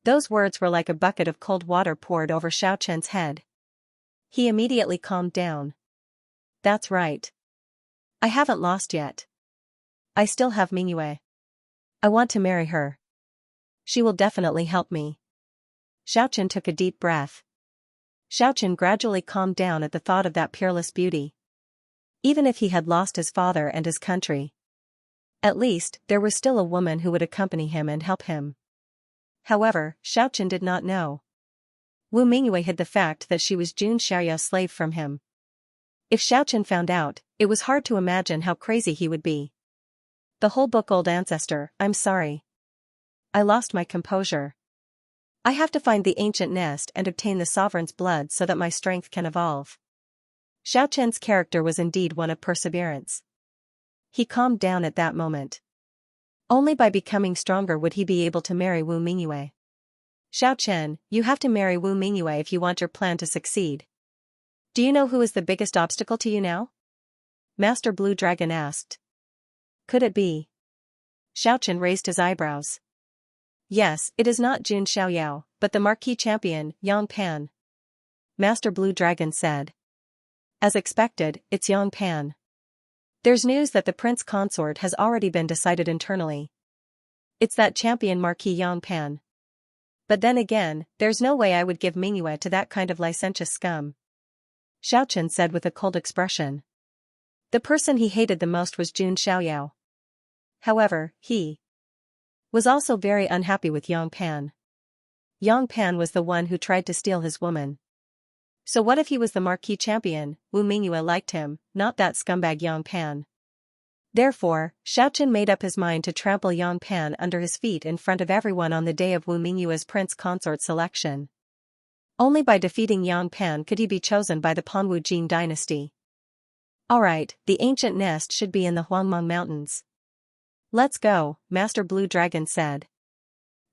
Those words were like a bucket of cold water poured over Xiaoqian's head. He immediately calmed down. That's right. I haven't lost yet. I still have Mingyue. I want to marry her. She will definitely help me. Xiaoqian took a deep breath. Xiaoqian gradually calmed down at the thought of that peerless beauty. Even if he had lost his father and his country, at least, there was still a woman who would accompany him and help him. However, Xiaoqian did not know. Wu Mingyue hid the fact that she was Jun Xiaoyao's slave from him. If Xiaoqian found out, it was hard to imagine how crazy he would be. The whole book, old ancestor, I'm sorry. I lost my composure. I have to find the ancient nest and obtain the sovereign's blood so that my strength can evolve. Xiaoqian's character was indeed one of perseverance. He calmed down at that moment. Only by becoming stronger would he be able to marry Wu Mingyue. Xiaoqian, you have to marry Wu Mingyue if you want your plan to succeed. Do you know who is the biggest obstacle to you now? Master Blue Dragon asked. Could it be? Xiaoqian raised his eyebrows. Yes, it is not Jun Xiaoyao, but the Marquis Champion, Yang Pan. Master Blue Dragon said. As expected, it's Yang Pan. There's news that the prince consort has already been decided internally. It's that champion Marquis Yang Pan. But then again, there's no way I would give Mingyue to that kind of licentious scum. Xiaoqian said with a cold expression. The person he hated the most was Jun Xiaoyao. However, he was also very unhappy with Yang Pan. Yang Pan was the one who tried to steal his woman. So what if he was the Marquis Champion? Wu Mingyue liked him, not that scumbag Yang Pan. Therefore, Xiaoqian made up his mind to trample Yang Pan under his feet in front of everyone on the day of Wu Mingyue's prince consort selection. Only by defeating Yang Pan could he be chosen by the Panwu Jin dynasty. Alright, the ancient nest should be in the Huangmeng Mountains. Let's go, Master Blue Dragon said.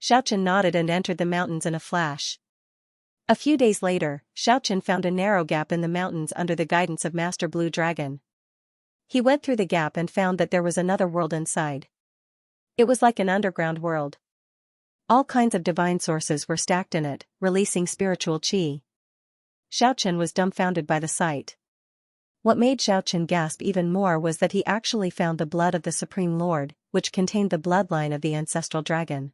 Xiaoqian nodded and entered the mountains in a flash. A few days later, Xiaoqian found a narrow gap in the mountains under the guidance of Master Blue Dragon. He went through the gap and found that there was another world inside. It was like an underground world. All kinds of divine sources were stacked in it, releasing spiritual qi. Xiaoqian was dumbfounded by the sight. What made Xiaoqian gasp even more was that he actually found the blood of the Supreme Lord, which contained the bloodline of the ancestral dragon.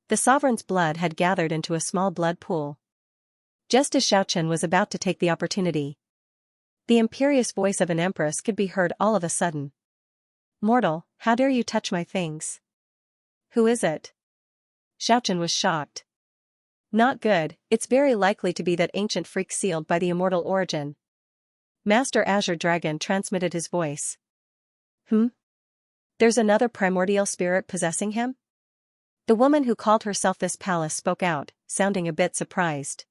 The sovereign's blood had gathered into a small blood pool. Just as Xiaoqian was about to take the opportunity, the imperious voice of an empress could be heard all of a sudden. Mortal, how dare you touch my things? Who is it? Xiaochen was shocked. Not good, it's very likely to be that ancient freak sealed by the immortal origin. Master Azure Dragon transmitted his voice. There's another primordial spirit possessing him? The woman who called herself this palace spoke out, sounding a bit surprised.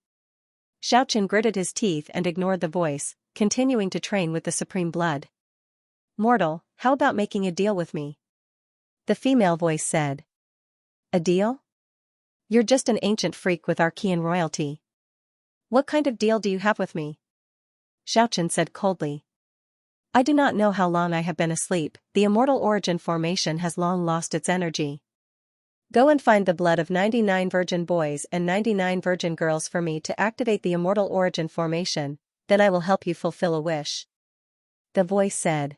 Xiaochen gritted his teeth and ignored the voice, continuing to train with the supreme blood. Mortal, how about making a deal with me? The female voice said. A deal? You're just an ancient freak with Archean royalty. What kind of deal do you have with me? Xiaochen said coldly. I do not know how long I have been asleep, the immortal origin formation has long lost its energy. Go and find the blood of 99 virgin boys and 99 virgin girls for me to activate the immortal origin formation, then I will help you fulfill a wish. The voice said.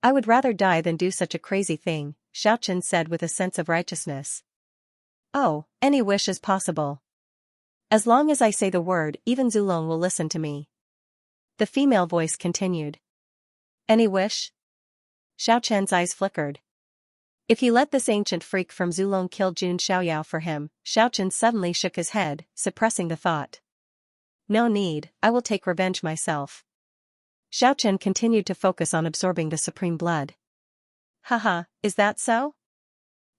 I would rather die than do such a crazy thing, Xiaochen said with a sense of righteousness. Oh, any wish is possible. As long as I say the word, even Zulong will listen to me. The female voice continued. Any wish? Xiaochen's eyes flickered. If he let this ancient freak from Zulong kill Jun Xiaoyao for him, Xiaochen suddenly shook his head, suppressing the thought. No need, I will take revenge myself. Xiaochen continued to focus on absorbing the supreme blood. Haha, is that so?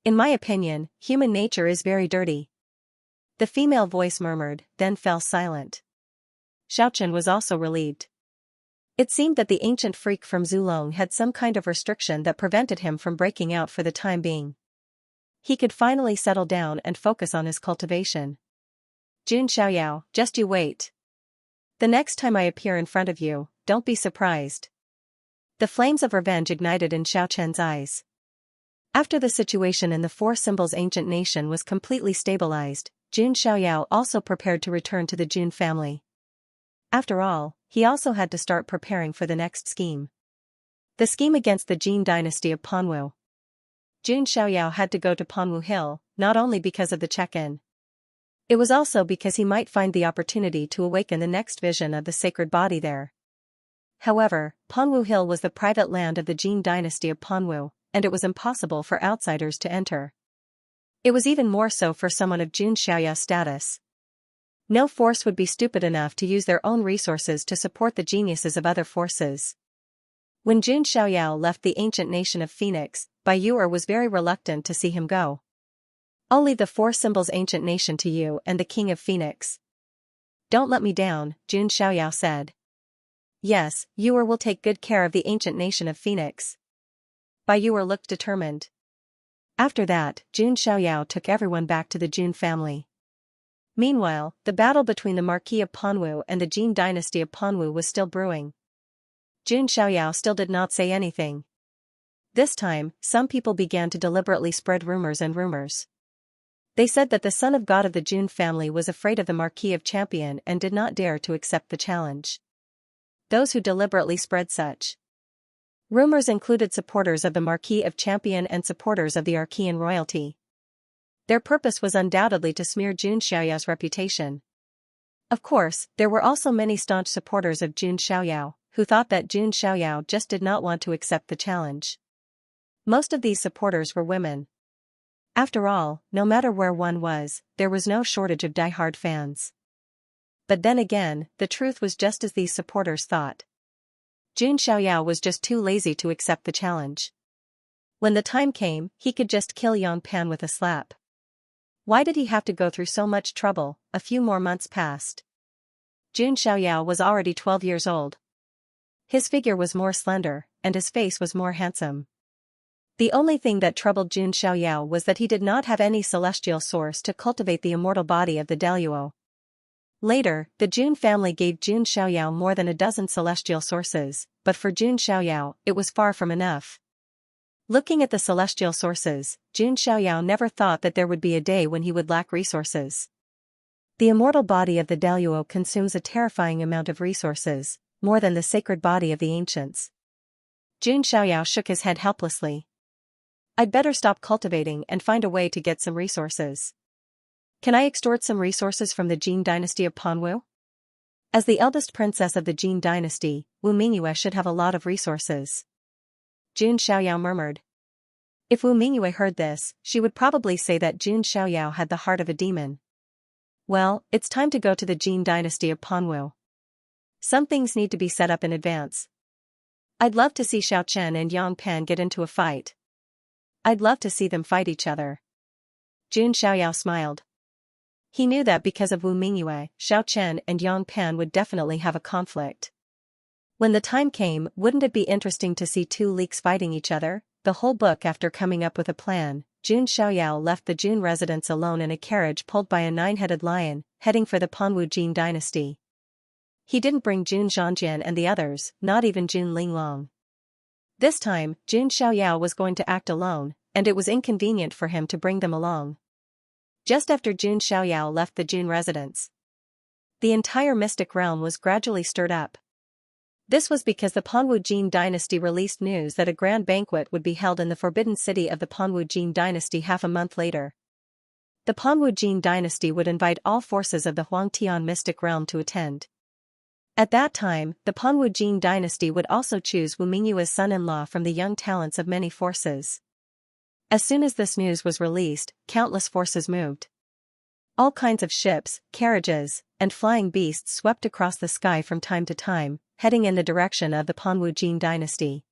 In my opinion, human nature is very dirty. The female voice murmured, then fell silent. Xiaochen was also relieved. It seemed that the ancient freak from Zulong had some kind of restriction that prevented him from breaking out for the time being. He could finally settle down and focus on his cultivation. Jun Xiaoyao, just you wait. The next time I appear in front of you, don't be surprised. The flames of revenge ignited in Xiaochen's eyes. After the situation in the Four Symbols ancient nation was completely stabilized, Jun Xiaoyao also prepared to return to the Jun family. After all, he also had to start preparing for the next scheme. The scheme against the Jin dynasty of Panwu. Jun Xiaoyao had to go to Panwu Hill, not only because of the check-in. It was also because he might find the opportunity to awaken the next vision of the sacred body there. However, Panwu Hill was the private land of the Jin dynasty of Panwu, and it was impossible for outsiders to enter. It was even more so for someone of Jun Xiaoyao's status. No force would be stupid enough to use their own resources to support the geniuses of other forces. When Jun Xiaoyao left the ancient nation of Phoenix, Bai Yuer was very reluctant to see him go. Only the Four Symbols ancient nation to you and the king of Phoenix. Don't let me down, Jun Xiaoyao said. Yes, Yuer will take good care of the ancient nation of Phoenix. Bai Yuer looked determined. After that, Jun Xiaoyao took everyone back to the Jun family. Meanwhile, the battle between the Marquis of Panwu and the Jin dynasty of Panwu was still brewing. Jun Xiaoyao still did not say anything. This time, some people began to deliberately spread rumors and rumors. They said that the son of God of the Jun family was afraid of the Marquis of Champion and did not dare to accept the challenge. Those who deliberately spread such rumors included supporters of the Marquis of Champion and supporters of the Archean royalty. Their purpose was undoubtedly to smear Jun Xiaoyao's reputation. Of course, there were also many staunch supporters of Jun Xiaoyao, who thought that Jun Xiaoyao just did not want to accept the challenge. Most of these supporters were women. After all, no matter where one was, there was no shortage of die-hard fans. But then again, the truth was just as these supporters thought. Jun Xiaoyao was just too lazy to accept the challenge. When the time came, he could just kill Yang Pan with a slap. Why did he have to go through so much trouble? A few more months passed. Jun Xiaoyao was already 12 years old. His figure was more slender, and his face was more handsome. The only thing that troubled Jun Xiaoyao was that he did not have any celestial source to cultivate the immortal body of the Daluo. Later, the Jun family gave Jun Xiaoyao more than a dozen celestial sources, but for Jun Xiaoyao, it was far from enough. Looking at the celestial sources, Jun Xiaoyao never thought that there would be a day when he would lack resources. The immortal body of the Daluo consumes a terrifying amount of resources, more than the sacred body of the ancients. Jun Xiaoyao shook his head helplessly. I'd better stop cultivating and find a way to get some resources. Can I extort some resources from the Jin dynasty of Panwu? As the eldest princess of the Jin dynasty, Wu Mingyue should have a lot of resources. Jun Xiaoyao murmured. If Wu Mingyue heard this, she would probably say that Jun Xiaoyao had the heart of a demon. Well, it's time to go to the Jin dynasty of Panwu. Some things need to be set up in advance. I'd love to see Xiao Chen and Yang Pan get into a fight. I'd love to see them fight each other. Jun Xiaoyao smiled. He knew that because of Wu Mingyue, Xiao Chen and Yang Pan would definitely have a conflict. When the time came, wouldn't it be interesting to see two leaks fighting each other? The whole book. After coming up with a plan, Jun Xiaoyao left the Jun residence alone in a carriage pulled by a 9-headed lion, heading for the Panwu Jin dynasty. He didn't bring Jun Zhangjian and the others, not even Jun Linglong. This time, Jun Xiaoyao was going to act alone, and it was inconvenient for him to bring them along. Just after Jun Xiaoyao left the Jun residence, the entire mystic realm was gradually stirred up. This was because the Panwu Jin dynasty released news that a grand banquet would be held in the forbidden city of the Panwu Jin dynasty half a month later. The Panwu Jin dynasty would invite all forces of the Huangtian mystic realm to attend. At that time, the Panwu Jin dynasty would also choose Wu Mingyue's son-in-law from the young talents of many forces. As soon as this news was released, countless forces moved. All kinds of ships, carriages, and flying beasts swept across the sky from time to time, heading in the direction of the Panwu Jin dynasty.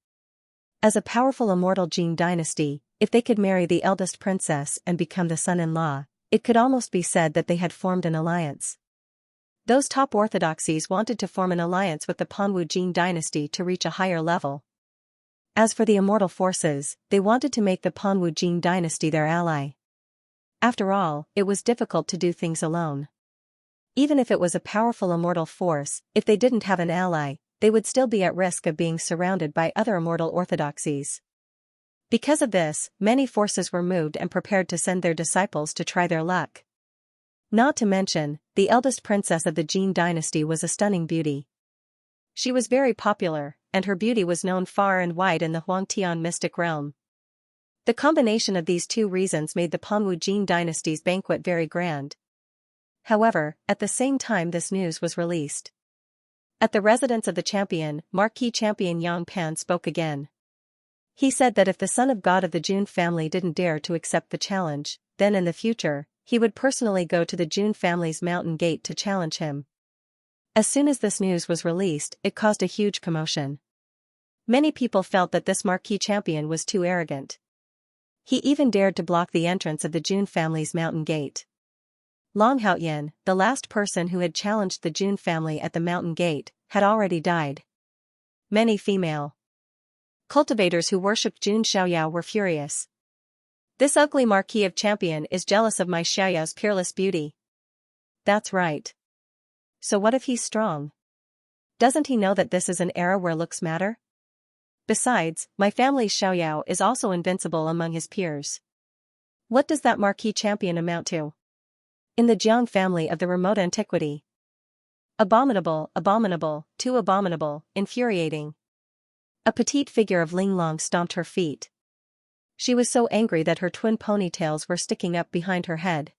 As a powerful immortal Jin dynasty, if they could marry the eldest princess and become the son-in-law, it could almost be said that they had formed an alliance. Those top orthodoxies wanted to form an alliance with the Panwu Jin dynasty to reach a higher level. As for the immortal forces, they wanted to make the Panwu Jin dynasty their ally. After all, it was difficult to do things alone. Even if it was a powerful immortal force, if they didn't have an ally, they would still be at risk of being surrounded by other immortal orthodoxies. Because of this, many forces were moved and prepared to send their disciples to try their luck. Not to mention, the eldest princess of the Jin dynasty was a stunning beauty. She was very popular, and her beauty was known far and wide in the Huangtian mystic realm. The combination of these two reasons made the Panwu Jin dynasty's banquet very grand. However, at the same time this news was released. At the residence of the champion, Marquis Champion Yang Pan spoke again. He said that if the son of God of the Jun family didn't dare to accept the challenge, then in the future, he would personally go to the Jun family's mountain gate to challenge him. As soon as this news was released, it caused a huge commotion. Many people felt that this Marquis champion was too arrogant. He even dared to block the entrance of the Jun family's mountain gate. Long Haoyan, the last person who had challenged the Jun family at the mountain gate, had already died. Many female cultivators who worshipped Jun Xiaoyao were furious. This ugly Marquis of Champion is jealous of my Xiaoyao's peerless beauty. That's right. So what if he's strong? Doesn't he know that this is an era where looks matter? Besides, my family's Xiaoyao is also invincible among his peers. What does that Marquis champion amount to? In the Jiang family of the remote antiquity. Abominable, abominable, too abominable, infuriating. A petite figure of Linglong stomped her feet. She was so angry that her twin ponytails were sticking up behind her head.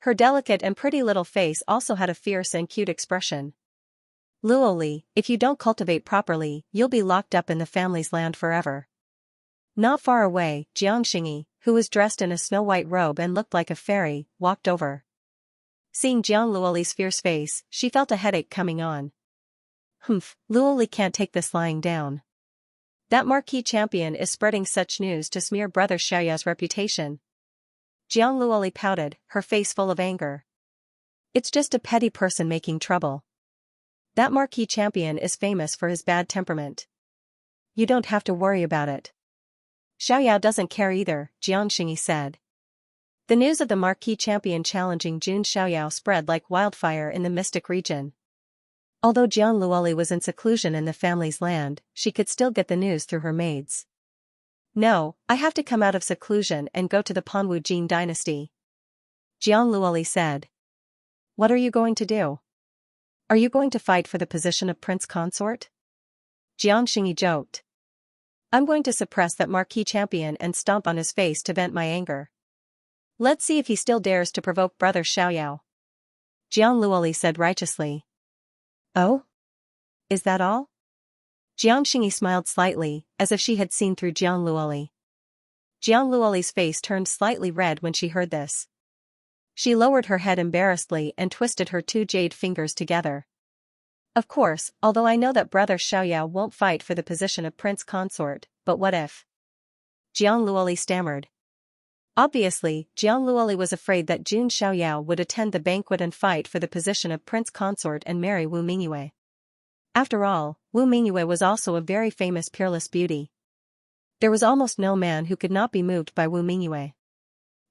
Her delicate and pretty little face also had a fierce and cute expression. Luoli, if you don't cultivate properly, you'll be locked up in the family's land forever. Not far away, Xianxia, who was dressed in a snow-white robe and looked like a fairy, walked over. Seeing Jiang Luoli's fierce face, she felt a headache coming on. Humph, Luoli can't take this lying down. That Marquis champion is spreading such news to smear Brother Xiaoyao's reputation. Jiang Luoli pouted, her face full of anger. It's just a petty person making trouble. That Marquis champion is famous for his bad temperament. You don't have to worry about it. Xiaoyao doesn't care either, Xianxia said. The news of the Marquis champion challenging Jun Xiaoyao spread like wildfire in the mystic region. Although Jiang Luoli was in seclusion in the family's land, she could still get the news through her maids. No, I have to come out of seclusion and go to the Panwu Jin dynasty. Jiang Luoli said. What are you going to do? Are you going to fight for the position of prince consort? Xianxia joked. I'm going to suppress that Marquis champion and stomp on his face to vent my anger. Let's see if he still dares to provoke Brother Xiaoyao. Jiang Luoli said righteously. Oh? Is that all? Xianxia smiled slightly, as if she had seen through Jiang Luoli. Jiang Luoli's face turned slightly red when she heard this. She lowered her head embarrassedly and twisted her two jade fingers together. Of course, although I know that brother Xiaoyao won't fight for the position of prince consort, but what if? Jiang Luoli stammered. Obviously, Jiang Luoli was afraid that Jun Xiaoyao would attend the banquet and fight for the position of prince consort and marry Wu Mingyue. After all, Wu Mingyue was also a very famous peerless beauty. There was almost no man who could not be moved by Wu Mingyue.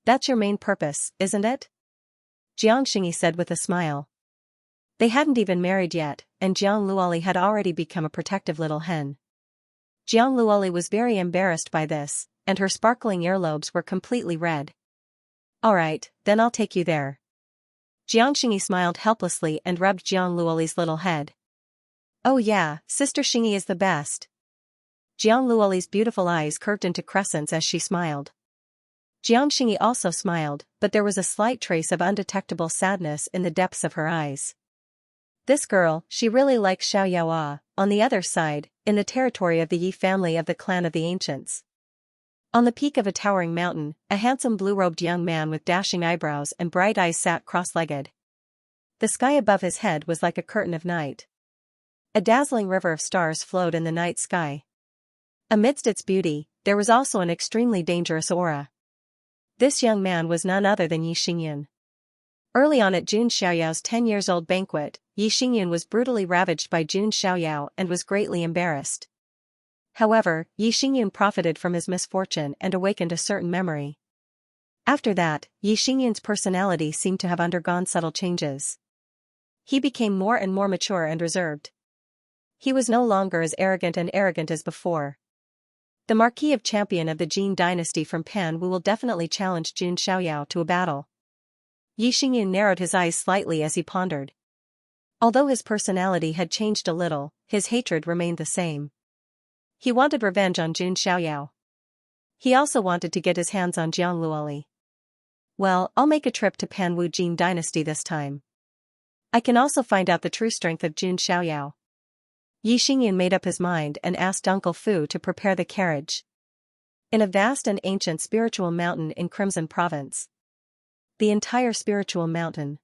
That's your main purpose, isn't it? Jiang Xingyi said with a smile. They hadn't even married yet, and Jiang Luoli had already become a protective little hen. Jiang Luoli was very embarrassed by this, and her sparkling earlobes were completely red. All right, then I'll take you there. Jiang Xingyi smiled helplessly and rubbed Jiang Luoli's little head. Oh yeah, Sister Xingyi is the best. Jiang Luoli's beautiful eyes curved into crescents as she smiled. Jiang Xingyi also smiled, but there was a slight trace of undetectable sadness in the depths of her eyes. This girl, she really likes Xiaoyao. On the other side, in the territory of the Yi family of the clan of the ancients. On the peak of a towering mountain, a handsome blue-robed young man with dashing eyebrows and bright eyes sat cross-legged. The sky above his head was like a curtain of night. A dazzling river of stars flowed in the night sky. Amidst its beauty, there was also an extremely dangerous aura. This young man was none other than Yi Xingyun. Early on at Jun Xiaoyao's 10-years-old banquet, Yi Xingyun was brutally ravaged by Jun Xiaoyao and was greatly embarrassed. However, Yi Xingyun profited from his misfortune and awakened a certain memory. After that, Yi Xingyun's personality seemed to have undergone subtle changes. He became more and more mature and reserved. He was no longer as arrogant as before. The Marquis of Champion of the Jin dynasty from Pan Wu will definitely challenge Jun Xiaoyao to a battle. Yi Xingyun narrowed his eyes slightly as he pondered. Although his personality had changed a little, his hatred remained the same. He wanted revenge on Jun Xiaoyao. He also wanted to get his hands on Jiang Luoli. Well, I'll make a trip to Pan Wu Jin dynasty this time. I can also find out the true strength of Jun Xiaoyao. Yi Xingyun made up his mind and asked Uncle Fu to prepare the carriage. In a vast and ancient spiritual mountain in Crimson Province. The entire spiritual mountain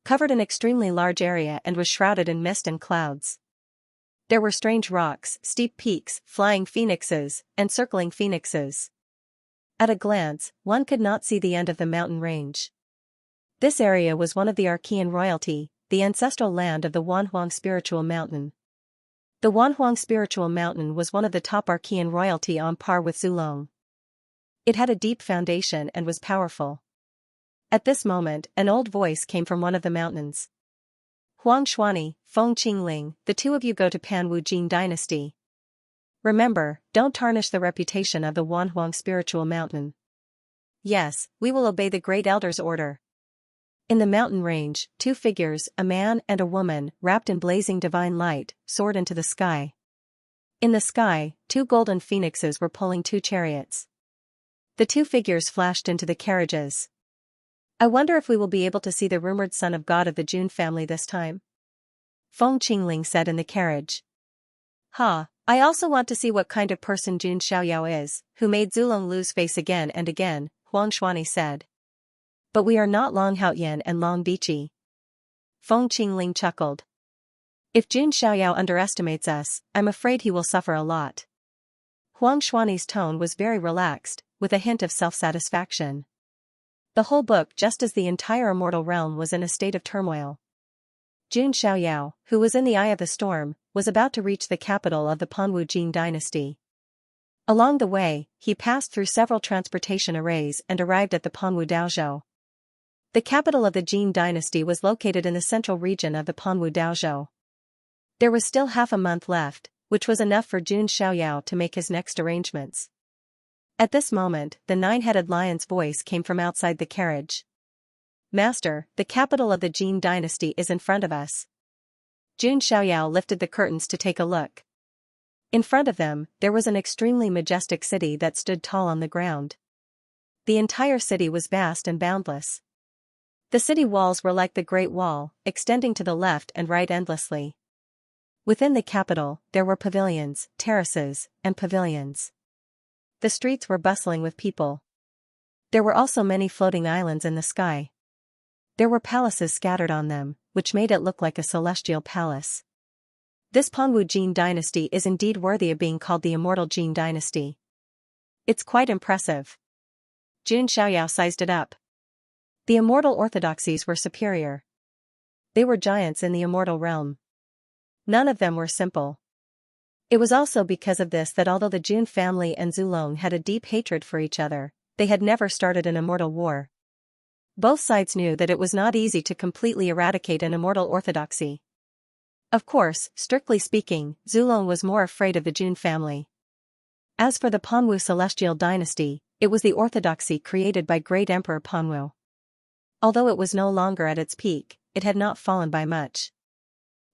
covered an extremely large area and was shrouded in mist and clouds. There were strange rocks, steep peaks, flying phoenixes, and circling phoenixes. At a glance, one could not see the end of the mountain range. This area was one of the Archean royalty, the ancestral land of the Wanhuang spiritual mountain. The Wanhuang spiritual mountain was one of the top Archean royalty on par with Zulong. It had a deep foundation and was powerful. At this moment, an old voice came from one of the mountains. Huang Xuani, Feng Qingling, the two of you go to Pan Wu Jin dynasty. Remember, don't tarnish the reputation of the Wanhuang spiritual mountain. Yes, we will obey the great elder's order. In the mountain range, two figures, a man and a woman, wrapped in blazing divine light, soared into the sky. In the sky, two golden phoenixes were pulling two chariots. The two figures flashed into the carriages. I wonder if we will be able to see the rumored son of God of the Jun family this time. Feng Qingling said in the carriage. I also want to see what kind of person Jun Xiaoyao is, who made Zulong lose face again and again, Huang Xuani said. But we are not Long Haoyan and Long Bichi. Feng Qingling chuckled. If Jun Xiaoyao underestimates us, I'm afraid he will suffer a lot. Huang Xuani's tone was very relaxed, with a hint of self-satisfaction. The whole book, just as the entire immortal realm, was in a state of turmoil. Jun Xiaoyao, who was in the eye of the storm, was about to reach the capital of the Panwu Jin dynasty. Along the way, he passed through several transportation arrays and arrived at the Panwu Daozhou. The capital of the Jin dynasty was located in the central region of the Panwu Daozhou. There was still half a month left, which was enough for Jun Xiaoyao to make his next arrangements. At this moment, the nine-headed lion's voice came from outside the carriage. Master, the capital of the Jin dynasty is in front of us. Jun Xiaoyao lifted the curtains to take a look. In front of them, there was an extremely majestic city that stood tall on the ground. The entire city was vast and boundless. The city walls were like the Great Wall, extending to the left and right endlessly. Within the capital, there were pavilions, terraces, and pavilions. The streets were bustling with people. There were also many floating islands in the sky. There were palaces scattered on them, which made it look like a celestial palace. This Panwu Jin dynasty is indeed worthy of being called the immortal Jin dynasty. It's quite impressive. Jun Xiaoyao sized it up. The immortal orthodoxies were superior. They were giants in the immortal realm. None of them were simple. It was also because of this that although the Jun family and Zulong had a deep hatred for each other, they had never started an immortal war. Both sides knew that it was not easy to completely eradicate an immortal orthodoxy. Of course, strictly speaking, Zulong was more afraid of the Jun family. As for the Panwu celestial dynasty, it was the orthodoxy created by great Emperor Panwu. Although it was no longer at its peak, it had not fallen by much.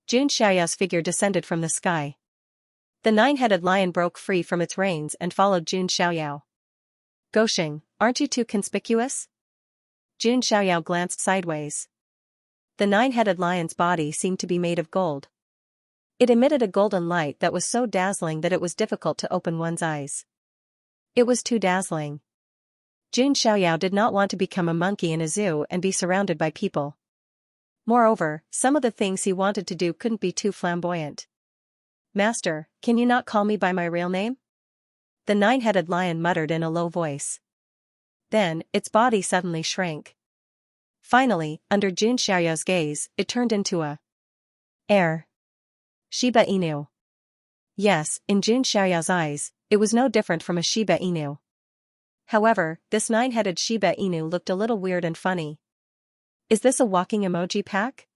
Jun Xiaoyao's figure descended from the sky. The nine-headed lion broke free from its reins and followed Jun Xiaoyao. Gosheng, aren't you too conspicuous? Jun Xiaoyao glanced sideways. The nine-headed lion's body seemed to be made of gold. It emitted a golden light that was so dazzling that it was difficult to open one's eyes. It was too dazzling. Jun Xiaoyao did not want to become a monkey in a zoo and be surrounded by people. Moreover, some of the things he wanted to do couldn't be too flamboyant. Master, can you not call me by my real name? The nine-headed lion muttered in a low voice. Then, its body suddenly shrank. Finally, under Jun Xiaoyao's gaze, it turned into a heir. Shiba Inu. Yes, in Jun Xiaoyao's eyes, it was no different from a Shiba Inu. However, this nine-headed Shiba Inu looked a little weird and funny. Is this a walking emoji pack?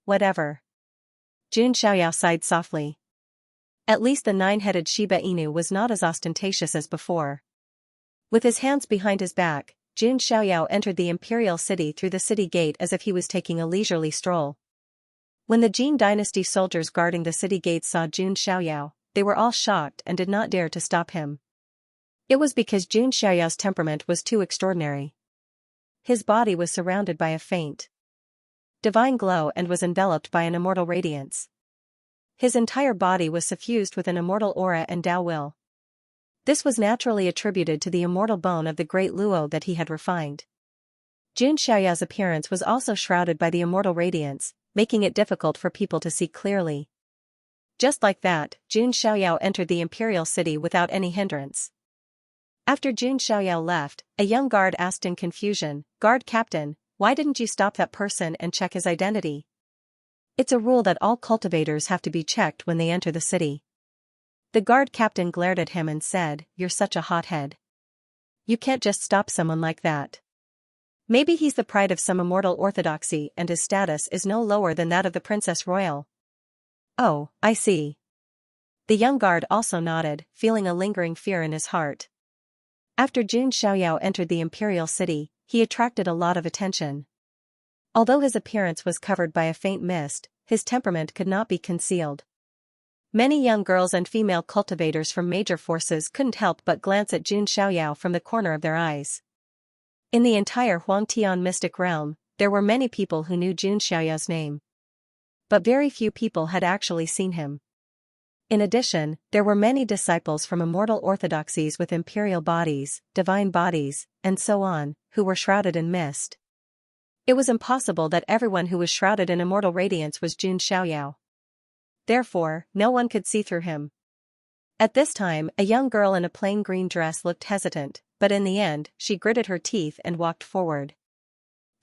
Whatever. Jun Xiaoyao sighed softly. At least the nine-headed Shiba Inu was not as ostentatious as before. With his hands behind his back, Jun Xiaoyao entered the imperial city through the city gate as if he was taking a leisurely stroll. When the Jin dynasty soldiers guarding the city gates saw Jun Xiaoyao, they were all shocked and did not dare to stop him. It was because Jun Xiaoyao's temperament was too extraordinary. His body was surrounded by a faint divine glow and was enveloped by an immortal radiance. His entire body was suffused with an immortal aura and Tao will. This was naturally attributed to the immortal bone of the great Luo that he had refined. Jun Xiaoyao's appearance was also shrouded by the immortal radiance, making it difficult for people to see clearly. Just like that, Jun Xiaoyao entered the imperial city without any hindrance. After Jun Xiaoyao left, a young guard asked in confusion, "Guard captain, why didn't you stop that person and check his identity?" It's a rule that all cultivators have to be checked when they enter the city. The guard captain glared at him and said, "You're such a hothead. You can't just stop someone like that. Maybe he's the pride of some immortal orthodoxy and his status is no lower than that of the princess royal." "Oh, I see." The young guard also nodded, feeling a lingering fear in his heart. After Jun Xiaoyao entered the imperial city, he attracted a lot of attention. Although his appearance was covered by a faint mist, his temperament could not be concealed. Many young girls and female cultivators from major forces couldn't help but glance at Jun Xiaoyao from the corner of their eyes. In the entire Huangtian mystic realm, there were many people who knew Jun Xiaoyao's name. But very few people had actually seen him. In addition, there were many disciples from immortal orthodoxies with imperial bodies, divine bodies, and so on, who were shrouded in mist. It was impossible that everyone who was shrouded in immortal radiance was Jun Xiaoyao. Therefore, no one could see through him. At this time, a young girl in a plain green dress looked hesitant, but in the end, she gritted her teeth and walked forward.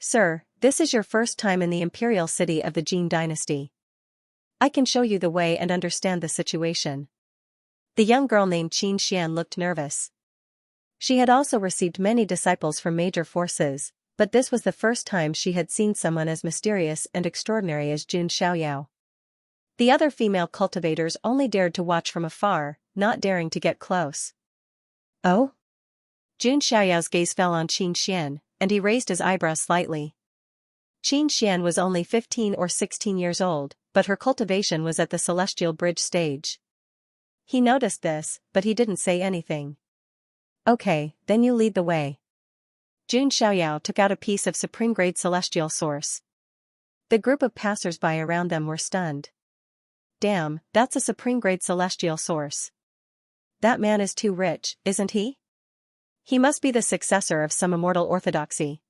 "Sir, this is your first time in the imperial city of the Jin dynasty. I can show you the way and understand the situation." The young girl named Qin Xian looked nervous. She had also received many disciples from major forces, but this was the first time she had seen someone as mysterious and extraordinary as Jun Xiaoyao. The other female cultivators only dared to watch from afar, not daring to get close. "Oh?" Jun Xiaoyao's gaze fell on Qin Xian, and he raised his eyebrows slightly. Qin Xian was only 15 or 16 years old, but her cultivation was at the celestial bridge stage. He noticed this, but he didn't say anything. "Okay, then you lead the way." Jun Xiaoyao took out a piece of supreme-grade celestial source. The group of passers-by around them were stunned. "Damn, that's a supreme-grade celestial source." that man is too rich, isn't he? He must be the successor of some immortal orthodoxy.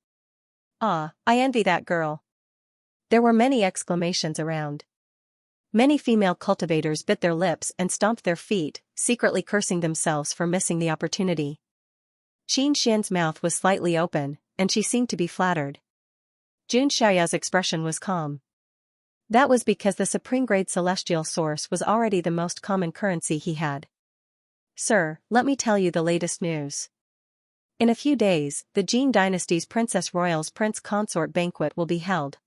Ah, I envy that girl. There were many exclamations around. Many female cultivators bit their lips and stomped their feet, secretly cursing themselves for missing the opportunity. Xianxia's mouth was slightly open, and she seemed to be flattered. Jun Xiaoyao's expression was calm. That was because the supreme-grade celestial source was already the most common currency he had. Sir, let me tell you the latest news. In a few days, the Jin dynasty's Princess Royal's Prince Consort banquet will be held.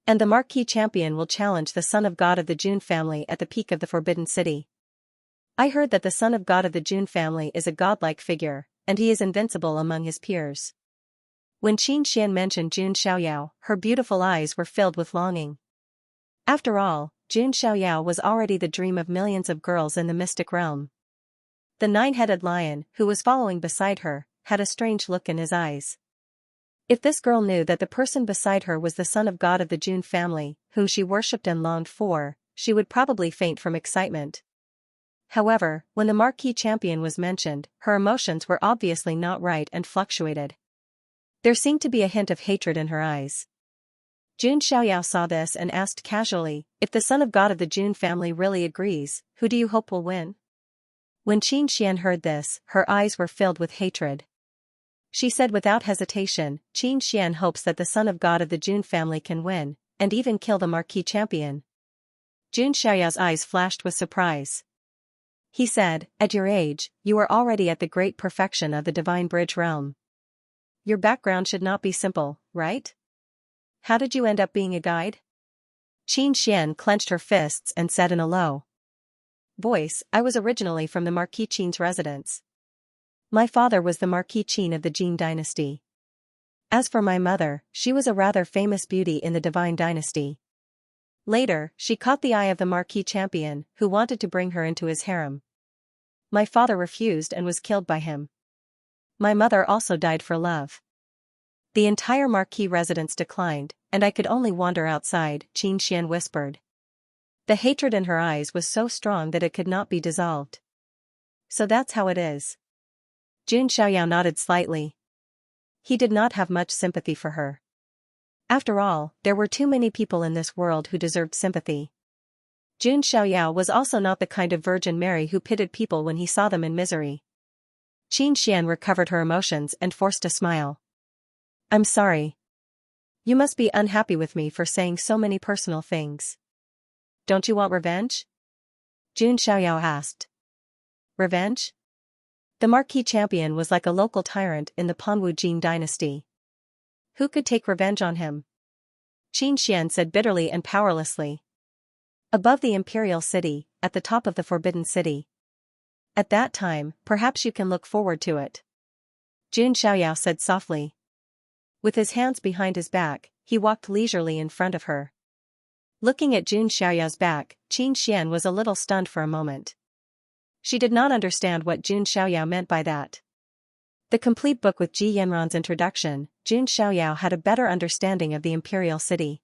And the Marquis Champion will challenge the Son of God of the Jun family at the peak of the Forbidden City. I heard that the Son of God of the Jun family is a godlike figure, and he is invincible among his peers. When Xianxia mentioned Jun Xiaoyao, her beautiful eyes were filled with longing. After all, Jun Xiaoyao was already the dream of millions of girls in the mystic realm. The nine-headed lion, who was following beside her, had a strange look in his eyes. If this girl knew that the person beside her was the Son of God of the Jun family, whom she worshipped and longed for, she would probably faint from excitement. However, when the Marquis Champion was mentioned, her emotions were obviously not right and fluctuated. There seemed to be a hint of hatred in her eyes. Jun Xiaoyao saw this and asked casually, if the Son of God of the Jun family really agrees, who do you hope will win? When Qin Xian heard this, her eyes were filled with hatred. She said without hesitation, Qin Xian hopes that the Son of God of the Jun family can win, and even kill the Marquis Champion. Jun Xiaoyao's eyes flashed with surprise. He said, at your age, you are already at the great perfection of the Divine Bridge realm. Your background should not be simple, right? How did you end up being a guide? Qin Xian clenched her fists and said in a low voice, I was originally from the Marquis Qin's residence. My father was the Marquis Qin of the Jin dynasty. As for my mother, she was a rather famous beauty in the Divine Dynasty. Later, she caught the eye of the Marquis Champion, who wanted to bring her into his harem. My father refused and was killed by him. My mother also died for love. The entire Marquis residence declined, and I could only wander outside, Qin Xian whispered. The hatred in her eyes was so strong that it could not be dissolved. So that's how it is. Jun Xiaoyao nodded slightly. He did not have much sympathy for her. After all, there were too many people in this world who deserved sympathy. Jun Xiaoyao was also not the kind of Virgin Mary who pitied people when he saw them in misery. Qin Xian recovered her emotions and forced a smile. I'm sorry. You must be unhappy with me for saying so many personal things. Don't you want revenge? Jun Xiaoyao asked. Revenge? The Marquis Champion was like a local tyrant in the Panwu Jin dynasty. Who could take revenge on him? Qin Xian said bitterly and powerlessly. Above the imperial city, at the top of the Forbidden City. At that time, perhaps you can look forward to it. Jun Xiaoyao said softly. With his hands behind his back, he walked leisurely in front of her. Looking at Jun Xiaoyao's back, Qin Xian was a little stunned for a moment. She did not understand what Jun Xiaoyao meant by that. The complete book with Ji Yanran's introduction, Jun Xiaoyao had a better understanding of the imperial city.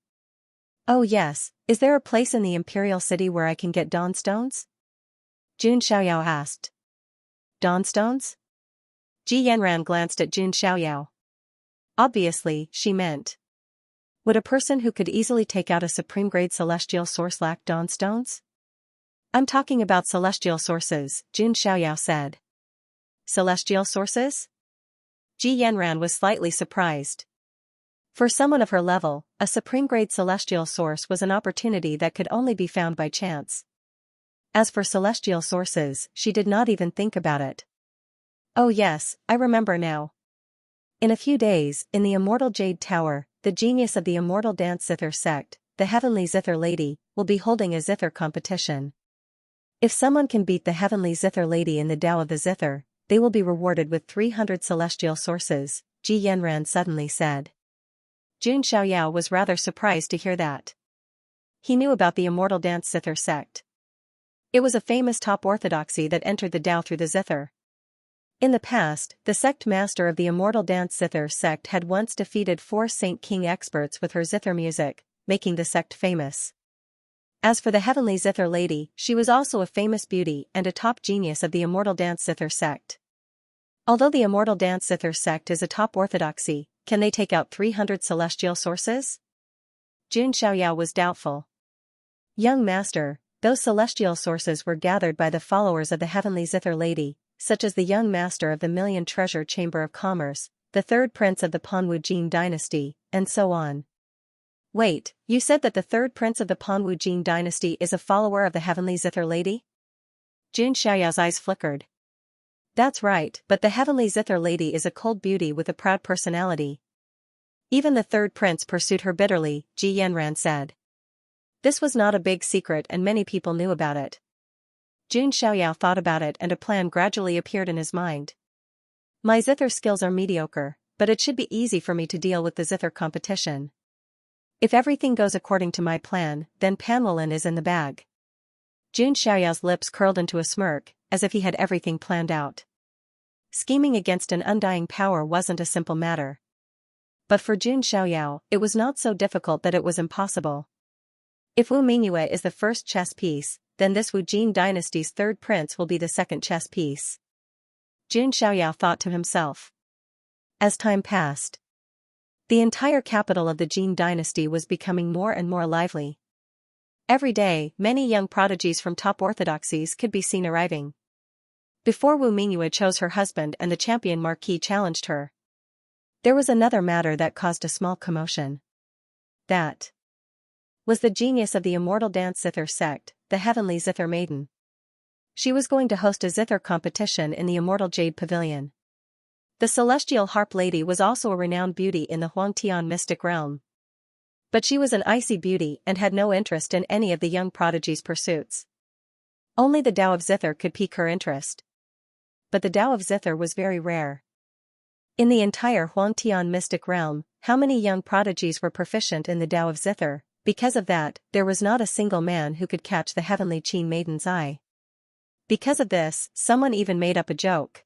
Oh yes, is there a place in the imperial city where I can get dawnstones? Jun Xiaoyao asked. Dawnstones? Ji Yanran glanced at Jun Xiaoyao. Obviously, she meant. Would a person who could easily take out a supreme-grade celestial source lack dawnstones? I'm talking about celestial sources, Jun Xiaoyao said. Celestial sources? Ji Yanran was slightly surprised. For someone of her level, a supreme-grade celestial source was an opportunity that could only be found by chance. As for celestial sources, she did not even think about it. Oh yes, I remember now. In a few days, in the Immortal Jade Tower, the genius of the Immortal Dance Zither sect, the Heavenly Zither Lady, will be holding a Zither competition. If someone can beat the Heavenly Zither Lady in the Tao of the Zither, they will be rewarded with 300 celestial sources, Ji Yanran suddenly said. Jun Xiaoyao was rather surprised to hear that. He knew about the Immortal Dance Zither sect. It was a famous top orthodoxy that entered the Tao through the Zither. In the past, the sect master of the Immortal Dance Zither sect had once defeated 4 Saint King experts with her Zither music, making the sect famous. As for the heavenly zither lady, she was also a famous beauty and a top genius of the immortal dance zither sect. Although the immortal dance zither sect is a top orthodoxy, can they take out 300 celestial sources? Jun Xiaoyao was doubtful. Young master, those celestial sources were gathered by the followers of the heavenly zither lady, such as the young master of the Million Treasure Chamber of Commerce, the third prince of the Panwu Jin dynasty, and so on. Wait, you said that the third prince of the Panwu Jin dynasty is a follower of the heavenly zither lady? Jun Xiaoyao's eyes flickered. That's right, but the heavenly zither lady is a cold beauty with a proud personality. Even the third prince pursued her bitterly, Ji Yanran said. This was not a big secret and many people knew about it. Jun Xiaoyao thought about it and a plan gradually appeared in his mind. My zither skills are mediocre, but it should be easy for me to deal with the zither competition. If everything goes according to my plan, then Panwolin is in the bag. Jun Xiaoyao's lips curled into a smirk, as if he had everything planned out. Scheming against an undying power wasn't a simple matter. But for Jun Xiaoyao, it was not so difficult that it was impossible. If Wu Mingyue is the first chess piece, then this Wu Jin dynasty's third prince will be the second chess piece. Jun Xiaoyao thought to himself. As time passed, the entire capital of the Jin dynasty was becoming more and more lively. Every day, many young prodigies from top orthodoxies could be seen arriving. Before Wu Mingyue chose her husband and the champion marquis challenged her, there was another matter that caused a small commotion. That was the genius of the immortal dance zither sect, the heavenly zither maiden. She was going to host a zither competition in the immortal jade pavilion. The celestial harp lady was also a renowned beauty in the Huangtian mystic realm. But she was an icy beauty and had no interest in any of the young prodigy's pursuits. Only the Tao of zither could pique her interest. But the Tao of zither was very rare. In the entire Huangtian mystic realm, how many young prodigies were proficient in the Tao of zither? Because of that, there was not a single man who could catch the heavenly Qin maiden's eye. Because of this, someone even made up a joke.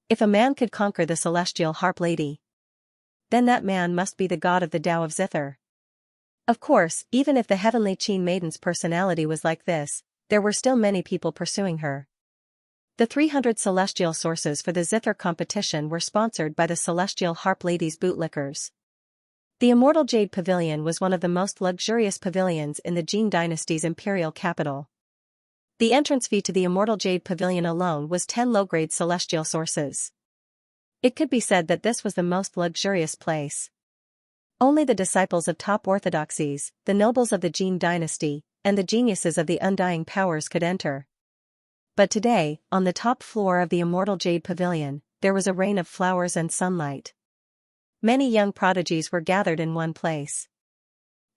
If a man could conquer the celestial harp lady, then that man must be the god of the Tao of zither. Of course, even if the heavenly Qin maiden's personality was like this, there were still many people pursuing her. The 300 celestial sources for the zither competition were sponsored by the celestial harp lady's bootlickers. The immortal jade pavilion was one of the most luxurious pavilions in the Jin dynasty's imperial capital. The entrance fee to the immortal jade pavilion alone was 10 low-grade celestial sources. It could be said that this was the most luxurious place. Only the disciples of top orthodoxies, the nobles of the Jin dynasty, and the geniuses of the undying powers could enter. But today, on the top floor of the immortal jade pavilion, there was a rain of flowers and sunlight. Many young prodigies were gathered in one place.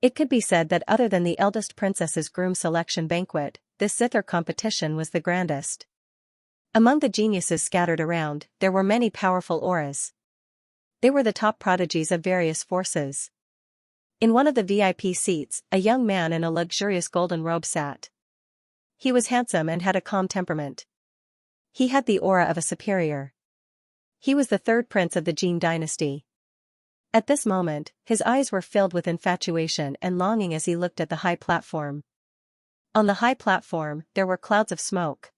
It could be said that other than the eldest princess's groom selection banquet, this zither competition was the grandest. Among the geniuses scattered around, there were many powerful auras. They were the top prodigies of various forces. In one of the VIP seats, a young man in a luxurious golden robe sat. He was handsome and had a calm temperament. He had the aura of a superior. He was the third prince of the Jin dynasty. At this moment, his eyes were filled with infatuation and longing as he looked at the high platform. On the high platform, there were clouds of smoke.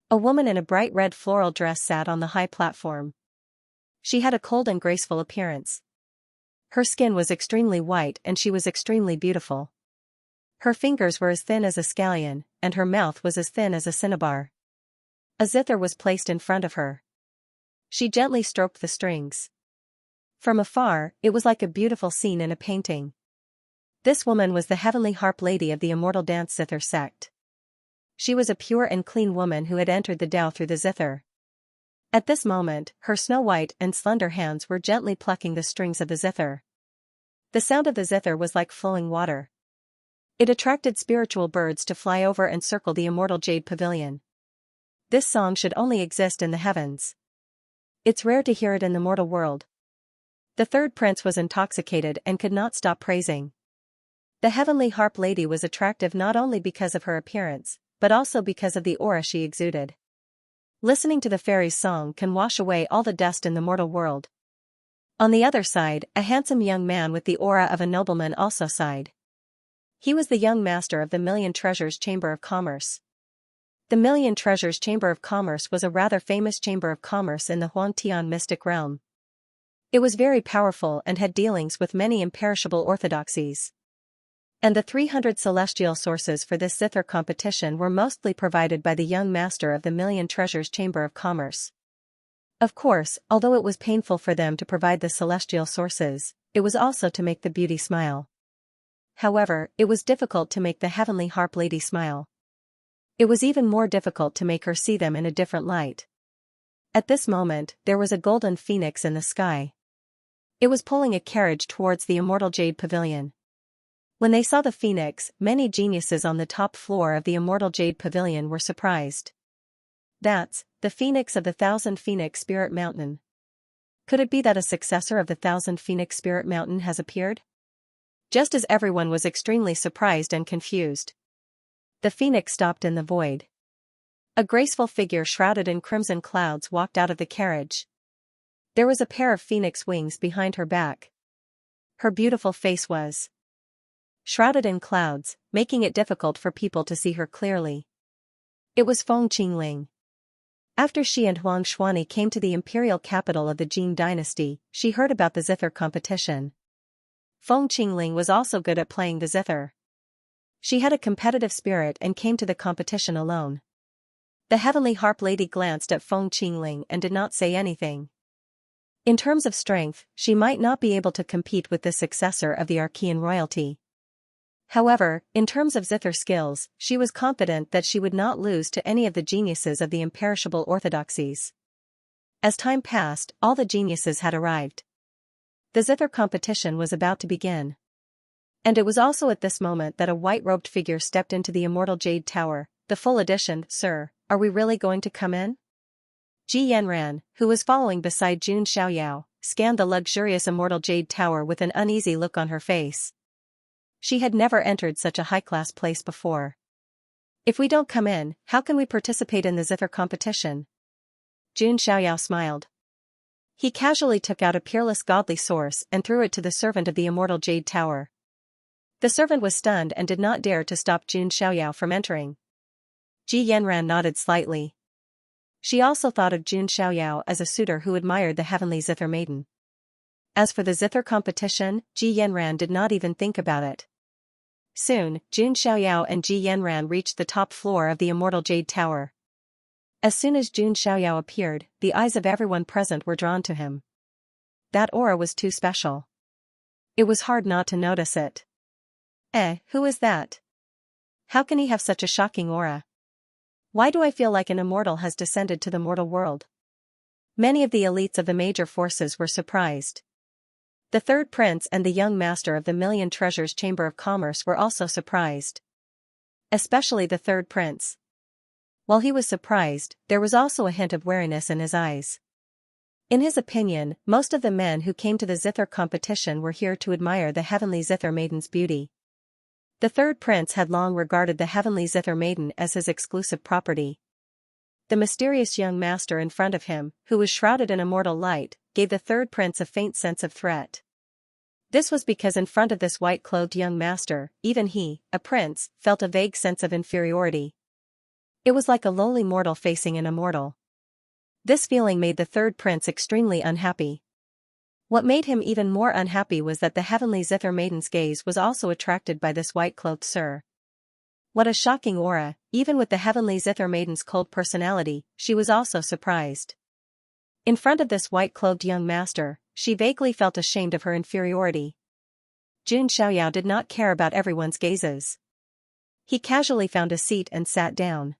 A woman in a bright red floral dress sat on the high platform. She had a cold and graceful appearance. Her skin was extremely white and she was extremely beautiful. Her fingers were as thin as a scallion, and her mouth was as thin as a cinnabar. A zither was placed in front of her. She gently stroked the strings. From afar, it was like a beautiful scene in a painting. This woman was the heavenly harp lady of the immortal dance zither sect. She was a pure and clean woman who had entered the Tao through the zither. At this moment, her snow-white and slender hands were gently plucking the strings of the zither. The sound of the zither was like flowing water. It attracted spiritual birds to fly over and circle the immortal jade pavilion. This song should only exist in the heavens. It's rare to hear it in the mortal world. The third prince was intoxicated and could not stop praising. The heavenly harp lady was attractive not only because of her appearance, but also because of the aura she exuded. Listening to the fairy's song can wash away all the dust in the mortal world. On the other side, a handsome young man with the aura of a nobleman also sighed. He was the young master of the Million Treasures Chamber of Commerce. The Million Treasures Chamber of Commerce was a rather famous chamber of commerce in the Huangtian mystic realm. It was very powerful and had dealings with many imperishable orthodoxies. And the 300 celestial sources for this zither competition were mostly provided by the young master of the Million Treasures Chamber of Commerce. Of course, although it was painful for them to provide the celestial sources, it was also to make the beauty smile. However, it was difficult to make the heavenly harp lady smile. It was even more difficult to make her see them in a different light. At this moment, there was a golden phoenix in the sky. It was pulling a carriage towards the immortal jade pavilion. When they saw the phoenix, many geniuses on the top floor of the immortal jade pavilion were surprised. That's the phoenix of the Thousand Phoenix Spirit Mountain. Could it be that a successor of the Thousand Phoenix Spirit Mountain has appeared? Just as everyone was extremely surprised and confused, the phoenix stopped in the void. A graceful figure shrouded in crimson clouds walked out of the carriage. There was a pair of phoenix wings behind her back. Her beautiful face was shrouded in clouds, making it difficult for people to see her clearly. It was Feng Qingling. After she and Huang Xuani came to the imperial capital of the Jin dynasty, she heard about the zither competition. Feng Qingling was also good at playing the zither. She had a competitive spirit and came to the competition alone. The heavenly harp lady glanced at Feng Qingling and did not say anything. In terms of strength, she might not be able to compete with the successor of the Archean royalty. However, in terms of zither skills, she was confident that she would not lose to any of the geniuses of the imperishable orthodoxies. As time passed, all the geniuses had arrived. The zither competition was about to begin. And it was also at this moment that a white-robed figure stepped into the immortal jade tower. The full edition. Sir, are we really going to come in? Ji Yanran, who was following beside Jun Xiaoyao, scanned the luxurious immortal jade tower with an uneasy look on her face. She had never entered such a high-class place before. If we don't come in, how can we participate in the zither competition? Jun Xiaoyao smiled. He casually took out a peerless godly source and threw it to the servant of the immortal jade tower. The servant was stunned and did not dare to stop Jun Xiaoyao from entering. Ji Yanran nodded slightly. She also thought of Jun Xiaoyao as a suitor who admired the heavenly zither maiden. As for the zither competition, Ji Yanran did not even think about it. Soon, Jun Xiaoyao and Ji Yanran reached the top floor of the immortal jade tower. As soon as Jun Xiaoyao appeared, the eyes of everyone present were drawn to him. That aura was too special. It was hard not to notice it. Who is that? How can he have such a shocking aura? Why do I feel like an immortal has descended to the mortal world? Many of the elites of the major forces were surprised. The third prince and the young master of the Million Treasures Chamber of Commerce were also surprised. Especially the third prince. While he was surprised, there was also a hint of wariness in his eyes. In his opinion, most of the men who came to the zither competition were here to admire the heavenly zither maiden's beauty. The third prince had long regarded the heavenly zither maiden as his exclusive property. The mysterious young master in front of him, who was shrouded in immortal light, gave the third prince a faint sense of threat. This was because in front of this white-clothed young master, even he, a prince, felt a vague sense of inferiority. It was like a lowly mortal facing an immortal. This feeling made the third prince extremely unhappy. What made him even more unhappy was that the heavenly zither maiden's gaze was also attracted by this white-clothed sir. What a shocking aura! Even with the heavenly zither maiden's cold personality, she was also surprised. In front of this white-clothed young master, she vaguely felt ashamed of her inferiority. Jun Xiaoyao did not care about everyone's gazes. He casually found a seat and sat down.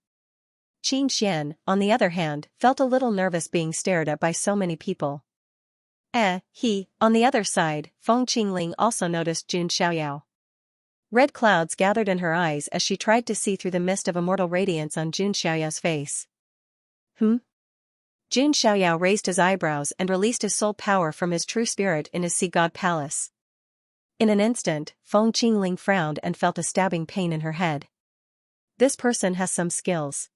Qin Xian, on the other hand, felt a little nervous being stared at by so many people. On the other side, Feng Qingling also noticed Jun Xiaoyao. Red clouds gathered in her eyes as she tried to see through the mist of immortal radiance on Jun Xiaoyao's face. Jun Xiaoyao raised his eyebrows and released his soul power from his true spirit in his sea god palace. In an instant, Feng Qingling frowned and felt a stabbing pain in her head. This person has some skills.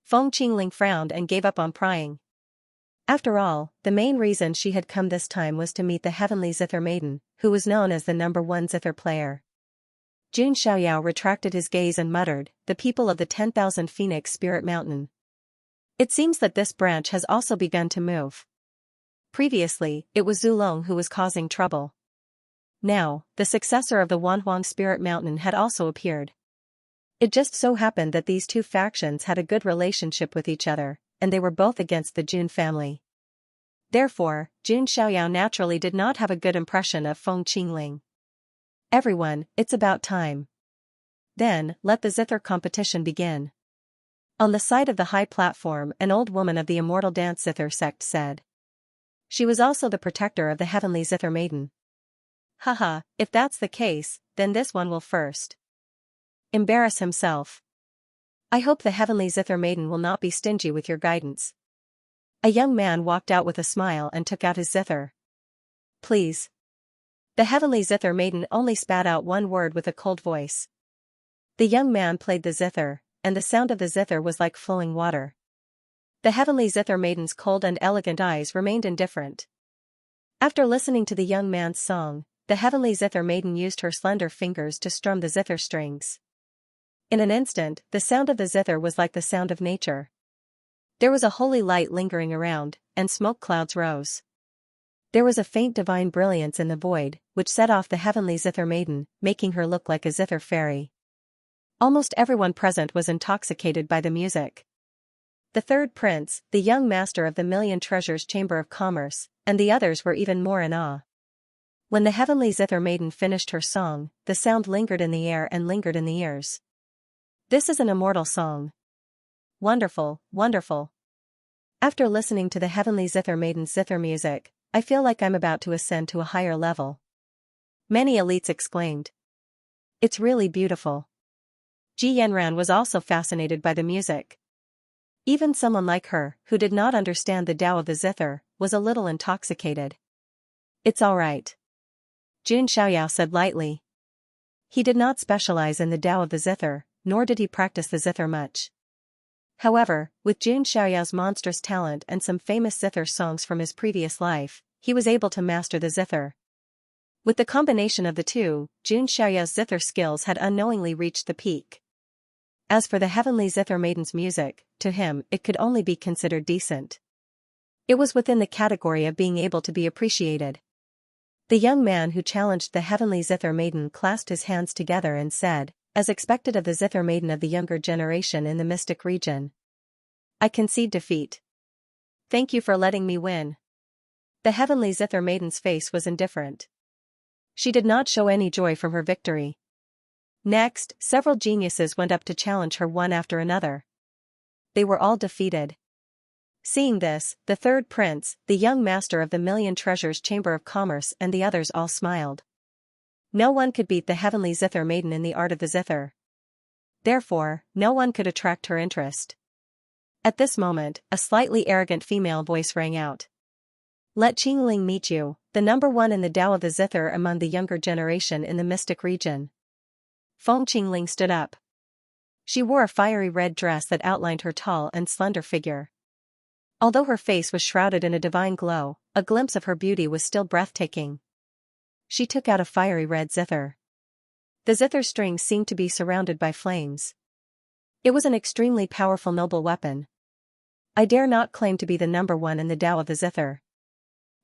Feng Qingling frowned and gave up on prying. After all, the main reason she had come this time was to meet the heavenly zither maiden, who was known as the #1 zither player. Jun Xiaoyao retracted his gaze and muttered, "The people of the 10,000 Phoenix Spirit Mountain. It seems that this branch has also begun to move. Previously, it was Zulong who was causing trouble. Now, the successor of the Wanhuang Spirit Mountain had also appeared. It just so happened that these two factions had a good relationship with each other, and they were both against the Jun family. Therefore, Jun Xiaoyao naturally did not have a good impression of Feng Qingling. Everyone, it's about time. Then, let the zither competition begin." On the side of the high platform, an old woman of the immortal dance zither sect said. She was also the protector of the heavenly zither maiden. "Haha, if that's the case, then this one will first embarrass himself. I hope the heavenly zither maiden will not be stingy with your guidance." A young man walked out with a smile and took out his zither. "Please." The heavenly zither maiden only spat out one word with a cold voice. The young man played the zither, and the sound of the zither was like flowing water. The heavenly zither maiden's cold and elegant eyes remained indifferent. After listening to the young man's song, the heavenly zither maiden used her slender fingers to strum the zither strings. In an instant, the sound of the zither was like the sound of nature. There was a holy light lingering around, and smoke clouds rose. There was a faint divine brilliance in the void, which set off the heavenly zither maiden, making her look like a zither fairy. Almost everyone present was intoxicated by the music. The third prince, the young master of the Million Treasures Chamber of Commerce, and the others were even more in awe. When the heavenly zither maiden finished her song, the sound lingered in the air and lingered in the ears. "This is an immortal song. Wonderful, wonderful. After listening to the heavenly zither maiden's zither music, I feel like I'm about to ascend to a higher level." Many elites exclaimed. "It's really beautiful." Ji Yanran was also fascinated by the music. Even someone like her, who did not understand the Tao of the zither, was a little intoxicated. "It's all right," Jun Xiaoyao said lightly. He did not specialize in the Tao of the zither, nor did he practice the zither much. However, with Jun Xiaoyao's monstrous talent and some famous zither songs from his previous life, he was able to master the zither. With the combination of the two, Jun Xiaoyao's zither skills had unknowingly reached the peak. As for the heavenly zither maiden's music, to him it could only be considered decent. It was within the category of being able to be appreciated. The young man who challenged the heavenly zither maiden clasped his hands together and said, as expected of the zither maiden of the younger generation in the mystic region, "I concede defeat. Thank you for letting me win." The heavenly zither maiden's face was indifferent. She did not show any joy from her victory. Next, several geniuses went up to challenge her one after another. They were all defeated. Seeing this, the third prince, the young master of the Million Treasures Chamber of Commerce, and the others all smiled. No one could beat the heavenly zither maiden in the art of the zither. Therefore, no one could attract her interest. At this moment, a slightly arrogant female voice rang out. "Let Qingling meet you, the number one in the Tao of the zither among the younger generation in the mystic region." Feng Qingling stood up. She wore a fiery red dress that outlined her tall and slender figure. Although her face was shrouded in a divine glow, a glimpse of her beauty was still breathtaking. She took out a fiery red zither. The zither strings seemed to be surrounded by flames. It was an extremely powerful noble weapon. "I dare not claim to be the number one in the Tao of the zither.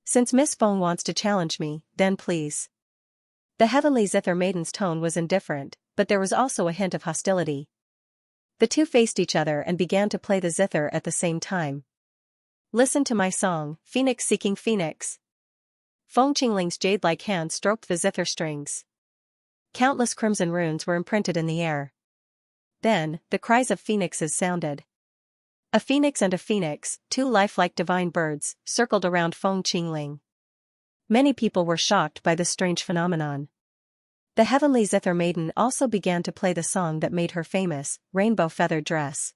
Since Miss Feng wants to challenge me, then please." The heavenly zither maiden's tone was indifferent, but there was also a hint of hostility. The two faced each other and began to play the zither at the same time. "Listen to my song, Phoenix Seeking Phoenix." Feng Qingling's jade-like hand stroked the zither strings. Countless crimson runes were imprinted in the air. Then, the cries of phoenixes sounded. A phoenix and a phoenix, two lifelike divine birds, circled around Feng Qingling. Many people were shocked by this strange phenomenon. The heavenly zither maiden also began to play the song that made her famous, Rainbow Feathered Dress.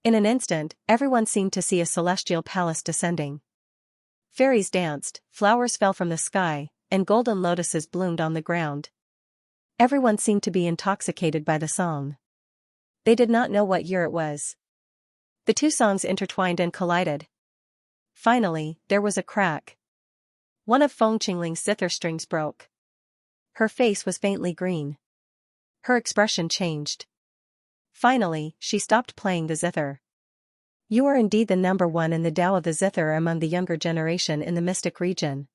In an instant, everyone seemed to see a celestial palace descending. Fairies danced, flowers fell from the sky, and golden lotuses bloomed on the ground. Everyone seemed to be intoxicated by the song. They did not know what year it was. The two songs intertwined and collided. Finally, there was a crack. One of Feng Qingling's zither strings broke. Her face was faintly green. Her expression changed. Finally, she stopped playing the zither. You are indeed the number one in the Tao of the zither among the younger generation in the mystic region.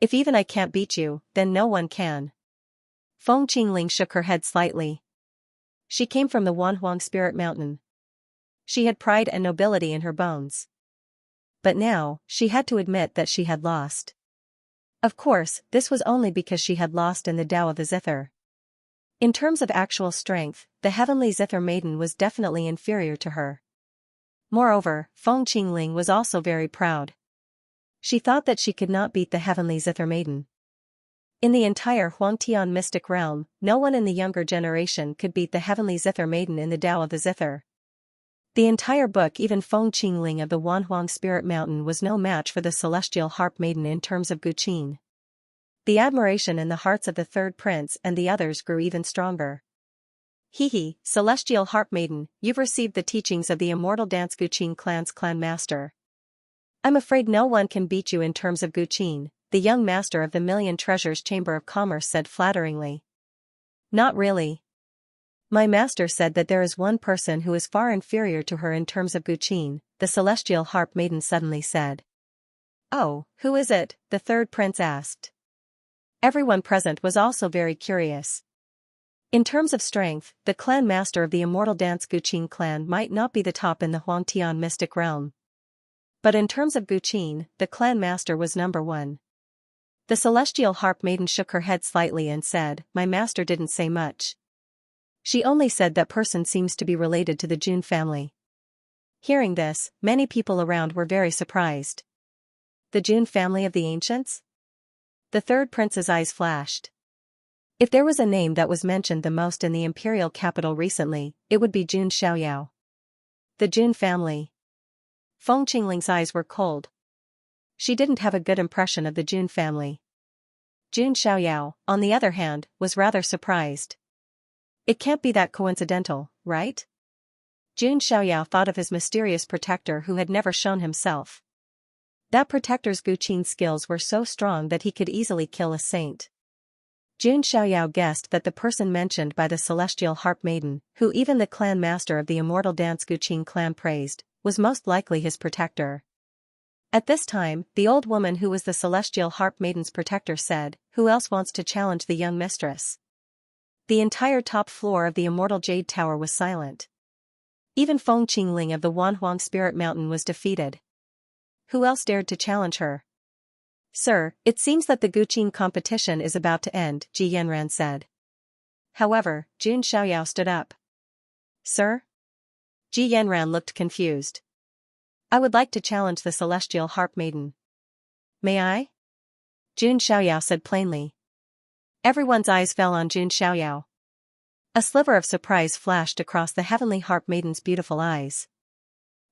If even I can't beat you, then no one can. Feng Qingling shook her head slightly. She came from the Wanhuang Spirit Mountain. She had pride and nobility in her bones. But now, she had to admit that she had lost. Of course, this was only because she had lost in the Tao of the zither. In terms of actual strength, the heavenly zither maiden was definitely inferior to her. Moreover, Feng Qingling was also very proud. She thought that she could not beat the heavenly zither maiden. In the entire Huangtian mystic realm, no one in the younger generation could beat the heavenly zither maiden in the Tao of the zither. The entire book, even Feng Qingling of the Wanhuang Spirit Mountain, was no match for the celestial harp maiden in terms of guqin. The admiration in the hearts of the third prince and the others grew even stronger. Hee, celestial harp maiden, you've received the teachings of the immortal dance guqin clan's clan master. I'm afraid no one can beat you in terms of guqin, the young master of the Million Treasures Chamber of Commerce said flatteringly. Not really. My master said that there is one person who is far inferior to her in terms of guqin, the celestial harp maiden suddenly said. Oh, who is it? The third prince asked. Everyone present was also very curious. In terms of strength, the clan master of the immortal dance guqin clan might not be the top in the Huangtian mystic realm. But in terms of guqin, the clan master was number one. The celestial harp maiden shook her head slightly and said, my master didn't say much. She only said that person seems to be related to the Jun family. Hearing this, many people around were very surprised. The Jun family of the ancients? The third prince's eyes flashed. If there was a name that was mentioned the most in the imperial capital recently, it would be Jun Xiaoyao. The Jun family. Feng Qingling's eyes were cold. She didn't have a good impression of the Jun family. Jun Xiaoyao, on the other hand, was rather surprised. It can't be that coincidental, right? Jun Xiaoyao thought of his mysterious protector who had never shown himself. That protector's guqin skills were so strong that he could easily kill a saint. Jun Xiaoyao guessed that the person mentioned by the celestial harp maiden, who even the clan master of the immortal dance guqin clan praised, was most likely his protector. At this time, the old woman who was the celestial harp maiden's protector said, who else wants to challenge the young mistress? The entire top floor of the immortal jade tower was silent. Even Feng Qingling of the Wanhuang Spirit Mountain was defeated. Who else dared to challenge her? Sir, it seems that the guqin competition is about to end, Ji Yanran said. However, Jun Xiaoyao stood up. Sir? Ji Yanran looked confused. I would like to challenge the celestial harp maiden. May I? Jun Xiaoyao said plainly. Everyone's eyes fell on Jun Xiaoyao. A sliver of surprise flashed across the heavenly harp maiden's beautiful eyes.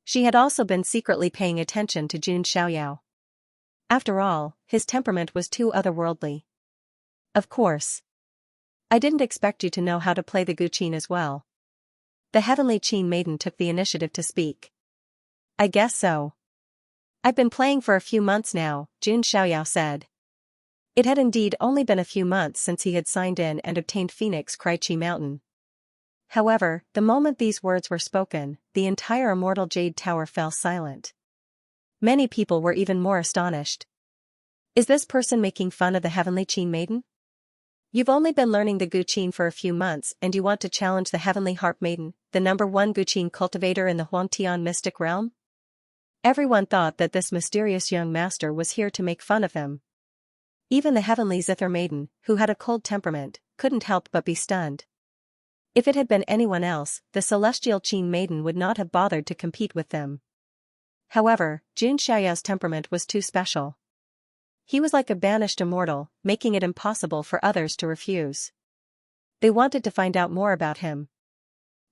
She had also been secretly paying attention to Jun Xiaoyao. After all, his temperament was too otherworldly. Of course. I didn't expect you to know how to play the guqin as well. The heavenly Qin maiden took the initiative to speak. I guess so. I've been playing for a few months now, Jun Xiaoyao said. It had indeed only been a few months since he had signed in and obtained Phoenix Kraichi Mountain. However, the moment these words were spoken, the entire immortal jade tower fell silent. Many people were even more astonished. Is this person making fun of the heavenly Qin maiden? You've only been learning the guqin for a few months and you want to challenge the heavenly harp maiden, the number one guqin cultivator in the Huangtian mystic realm? Everyone thought that this mysterious young master was here to make fun of him. Even the heavenly zither maiden, who had a cold temperament, couldn't help but be stunned. If it had been anyone else, the celestial Qin maiden would not have bothered to compete with them. However, Jun Xiaoyao's temperament was too special. He was like a banished immortal, making it impossible for others to refuse. They wanted to find out more about him.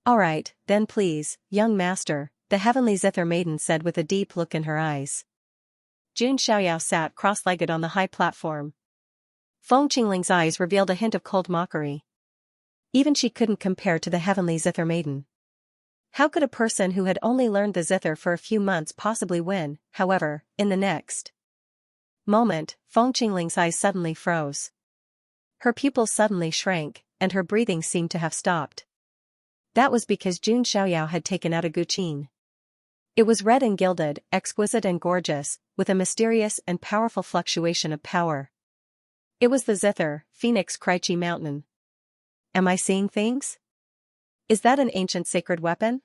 All right, then please, young master, the heavenly zither maiden said with a deep look in her eyes. Jun Xiaoyao sat cross-legged on the high platform. Feng Qingling's eyes revealed a hint of cold mockery. Even she couldn't compare to the heavenly zither maiden. How could a person who had only learned the zither for a few months possibly win? However, in the next moment, Feng Qingling's eyes suddenly froze. Her pupils suddenly shrank, and her breathing seemed to have stopped. That was because Jun Xiaoyao had taken out a guqin. It was red and gilded, exquisite and gorgeous, with a mysterious and powerful fluctuation of power. It was the zither, Phoenix Krychi Mountain. Am I seeing things? Is that an ancient sacred weapon?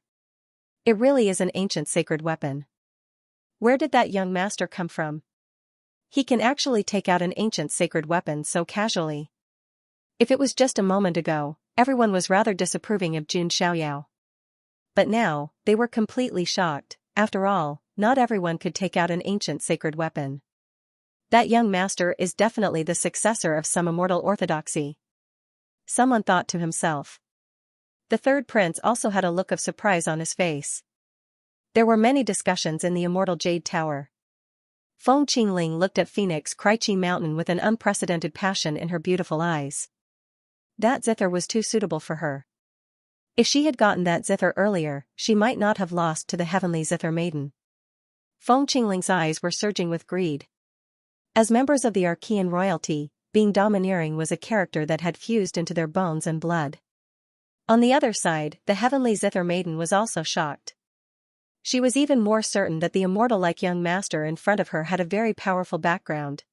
It really is an ancient sacred weapon. Where did that young master come from? He can actually take out an ancient sacred weapon so casually. If it was just a moment ago, everyone was rather disapproving of Jun Xiaoyao. But now, they were completely shocked. After all, not everyone could take out an ancient sacred weapon. That young master is definitely the successor of some immortal orthodoxy. Someone thought to himself. The third prince also had a look of surprise on his face. There were many discussions in the immortal Jade Tower. Feng Qingling looked at Phoenix Krychi Mountain with an unprecedented passion in her beautiful eyes. That zither was too suitable for her. If she had gotten that zither earlier, she might not have lost to the heavenly zither maiden. Feng Qingling's eyes were surging with greed. As members of the Archean royalty, being domineering was a character that had fused into their bones and blood. On the other side, the heavenly zither maiden was also shocked. She was even more certain that the immortal-like young master in front of her had a very powerful background.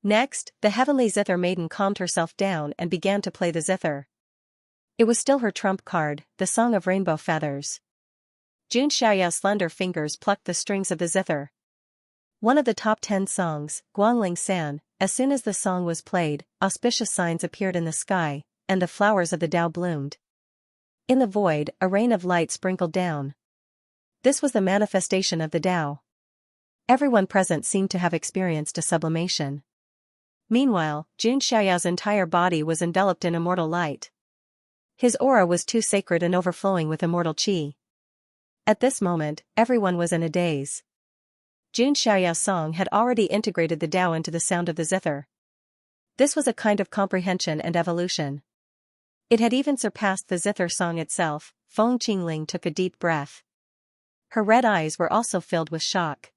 Next, the heavenly zither maiden calmed herself down and began to play the zither. It was still her trump card, the Song of Rainbow Feathers. Jun Xiaoyao's slender fingers plucked the strings of the zither. One of the top 10 songs, Guangling San. As soon as the song was played, auspicious signs appeared in the sky, and the flowers of the Tao bloomed. In the void, a rain of light sprinkled down. This was the manifestation of the Tao. Everyone present seemed to have experienced a sublimation. Meanwhile, Jun Xiaoyao's entire body was enveloped in immortal light. His aura was too sacred and overflowing with immortal qi. At this moment, everyone was in a daze. Jun Xiaoyao's song had already integrated the Tao into the sound of the zither. This was a kind of comprehension and evolution. It had even surpassed the zither song itself. Feng Qingling took a deep breath. Her red eyes were also filled with shock.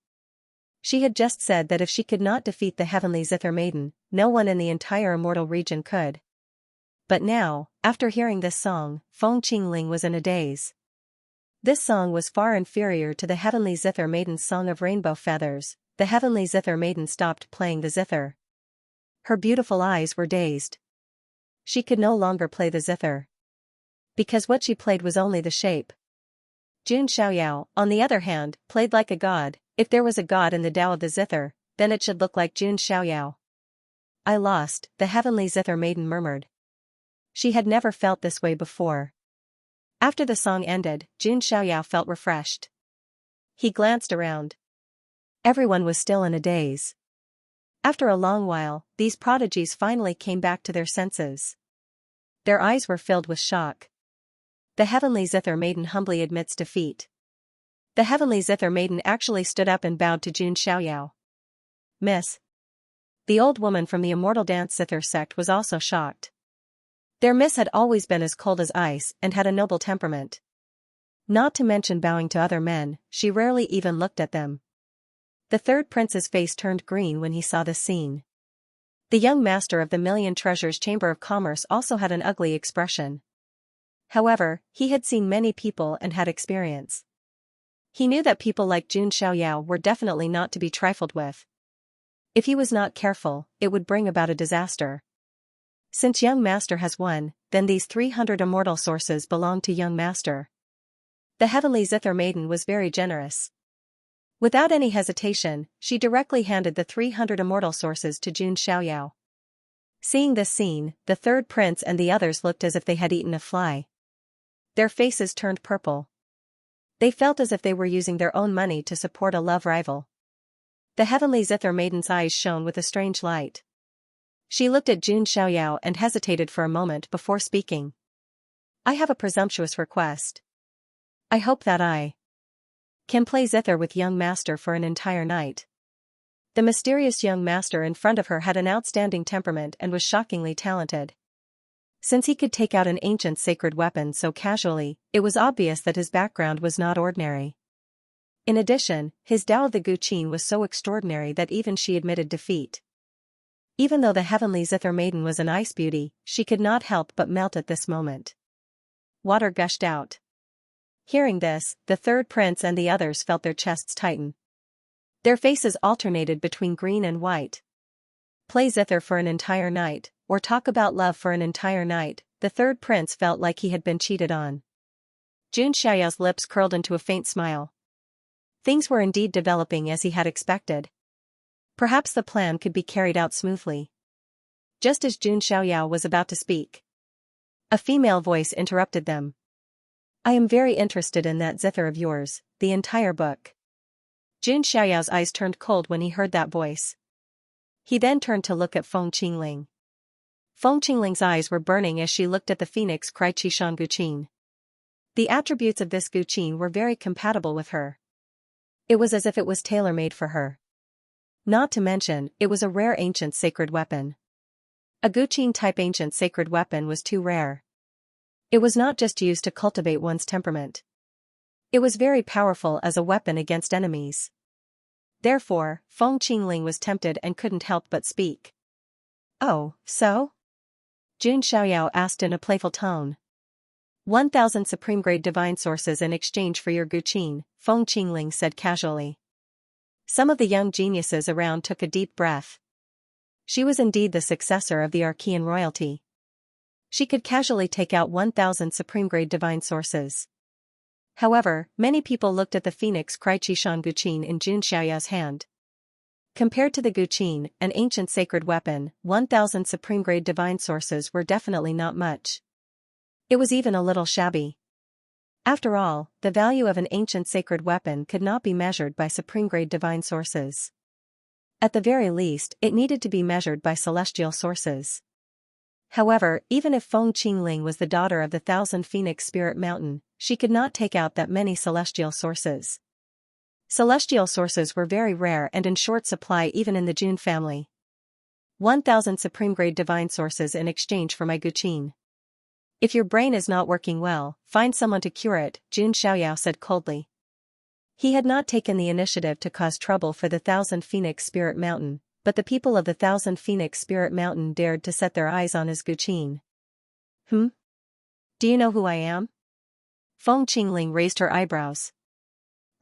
She had just said that if she could not defeat the heavenly zither maiden, no one in the entire immortal region could. But now, after hearing this song, Feng Qingling was in a daze. This song was far inferior to the heavenly zither maiden's Song of Rainbow Feathers. The heavenly zither maiden stopped playing the zither. Her beautiful eyes were dazed. She could no longer play the zither. Because what she played was only the shape. Jun Xiaoyao, on the other hand, played like a god. If there was a god in the Tao of the zither, then it should look like Jun Xiaoyao. I lost, the heavenly zither maiden murmured. She had never felt this way before. After the song ended, Jun Xiaoyao felt refreshed. He glanced around. Everyone was still in a daze. After a long while, these prodigies finally came back to their senses. Their eyes were filled with shock. The heavenly zither maiden humbly admits defeat. The heavenly zither maiden actually stood up and bowed to Jun Xiaoyao. Miss. The old woman from the immortal dance zither sect was also shocked. Their miss had always been as cold as ice and had a noble temperament. Not to mention bowing to other men, she rarely even looked at them. The third prince's face turned green when he saw this scene. The young master of the Million Treasures Chamber of Commerce also had an ugly expression. However, he had seen many people and had experience. He knew that people like Jun Xiaoyao were definitely not to be trifled with. If he was not careful, it would bring about a disaster. Since young master has won, then these 300 immortal sources belong to young master. The heavenly zither maiden was very generous. Without any hesitation, she directly handed the 300 immortal sources to Jun Xiaoyao. Seeing this scene, the third prince and the others looked as if they had eaten a fly. Their faces turned purple. They felt as if they were using their own money to support a love rival. The heavenly zither maiden's eyes shone with a strange light. She looked at Jun Xiaoyao and hesitated for a moment before speaking. I have a presumptuous request. I hope that I can play zither with young master for an entire night. The mysterious young master in front of her had an outstanding temperament and was shockingly talented. Since he could take out an ancient sacred weapon so casually, it was obvious that his background was not ordinary. In addition, his Tao of the Guqin was so extraordinary that even she admitted defeat. Even though the heavenly Zither maiden was an ice beauty, she could not help but melt at this moment. Water gushed out. Hearing this, the third prince and the others felt their chests tighten. Their faces alternated between green and white. Play Zither for an entire night, or talk about love for an entire night, the third prince felt like he had been cheated on. Xiaoyao's lips curled into a faint smile. Things were indeed developing as he had expected. Perhaps the plan could be carried out smoothly. Just as Xiaoyao was about to speak, a female voice interrupted them. I am very interested in that Zither of yours, the entire book. Xiaoyao's eyes turned cold when he heard that voice. He then turned to look at Feng Qingling. Feng Qingling's eyes were burning as she looked at the phoenix Crishan Guqin. The attributes of this Guqin were very compatible with her. It was as if it was tailor-made for her. Not to mention, it was a rare ancient sacred weapon. A Guqin-type ancient sacred weapon was too rare. It was not just used to cultivate one's temperament. It was very powerful as a weapon against enemies. Therefore, Feng Qingling was tempted and couldn't help but speak. Oh, so? Xiaoyao asked in a playful tone. 1,000 supreme-grade divine sources in exchange for your Guqin, Feng Qingling said casually. Some of the young geniuses around took a deep breath. She was indeed the successor of the Archean royalty. She could casually take out 1,000 supreme-grade divine sources. However, many people looked at the phoenix Crishan Guqin in Xiaoyao's hand. Compared to the Guqin, an ancient sacred weapon, 1,000 supreme-grade divine sources were definitely not much. It was even a little shabby. After all, the value of an ancient sacred weapon could not be measured by supreme-grade divine sources. At the very least, it needed to be measured by celestial sources. However, even if Feng Qingling was the daughter of the Thousand Phoenix Spirit Mountain, she could not take out that many celestial sources. Celestial sources were very rare and in short supply even in the Jun family. 1,000 supreme-grade divine sources in exchange for my Guqin. If your brain is not working well, find someone to cure it, Xiaoyao said coldly. He had not taken the initiative to cause trouble for the Thousand Phoenix Spirit Mountain, but the people of the Thousand Phoenix Spirit Mountain dared to set their eyes on his Guqin. Do you know who I am? Feng Qingling raised her eyebrows.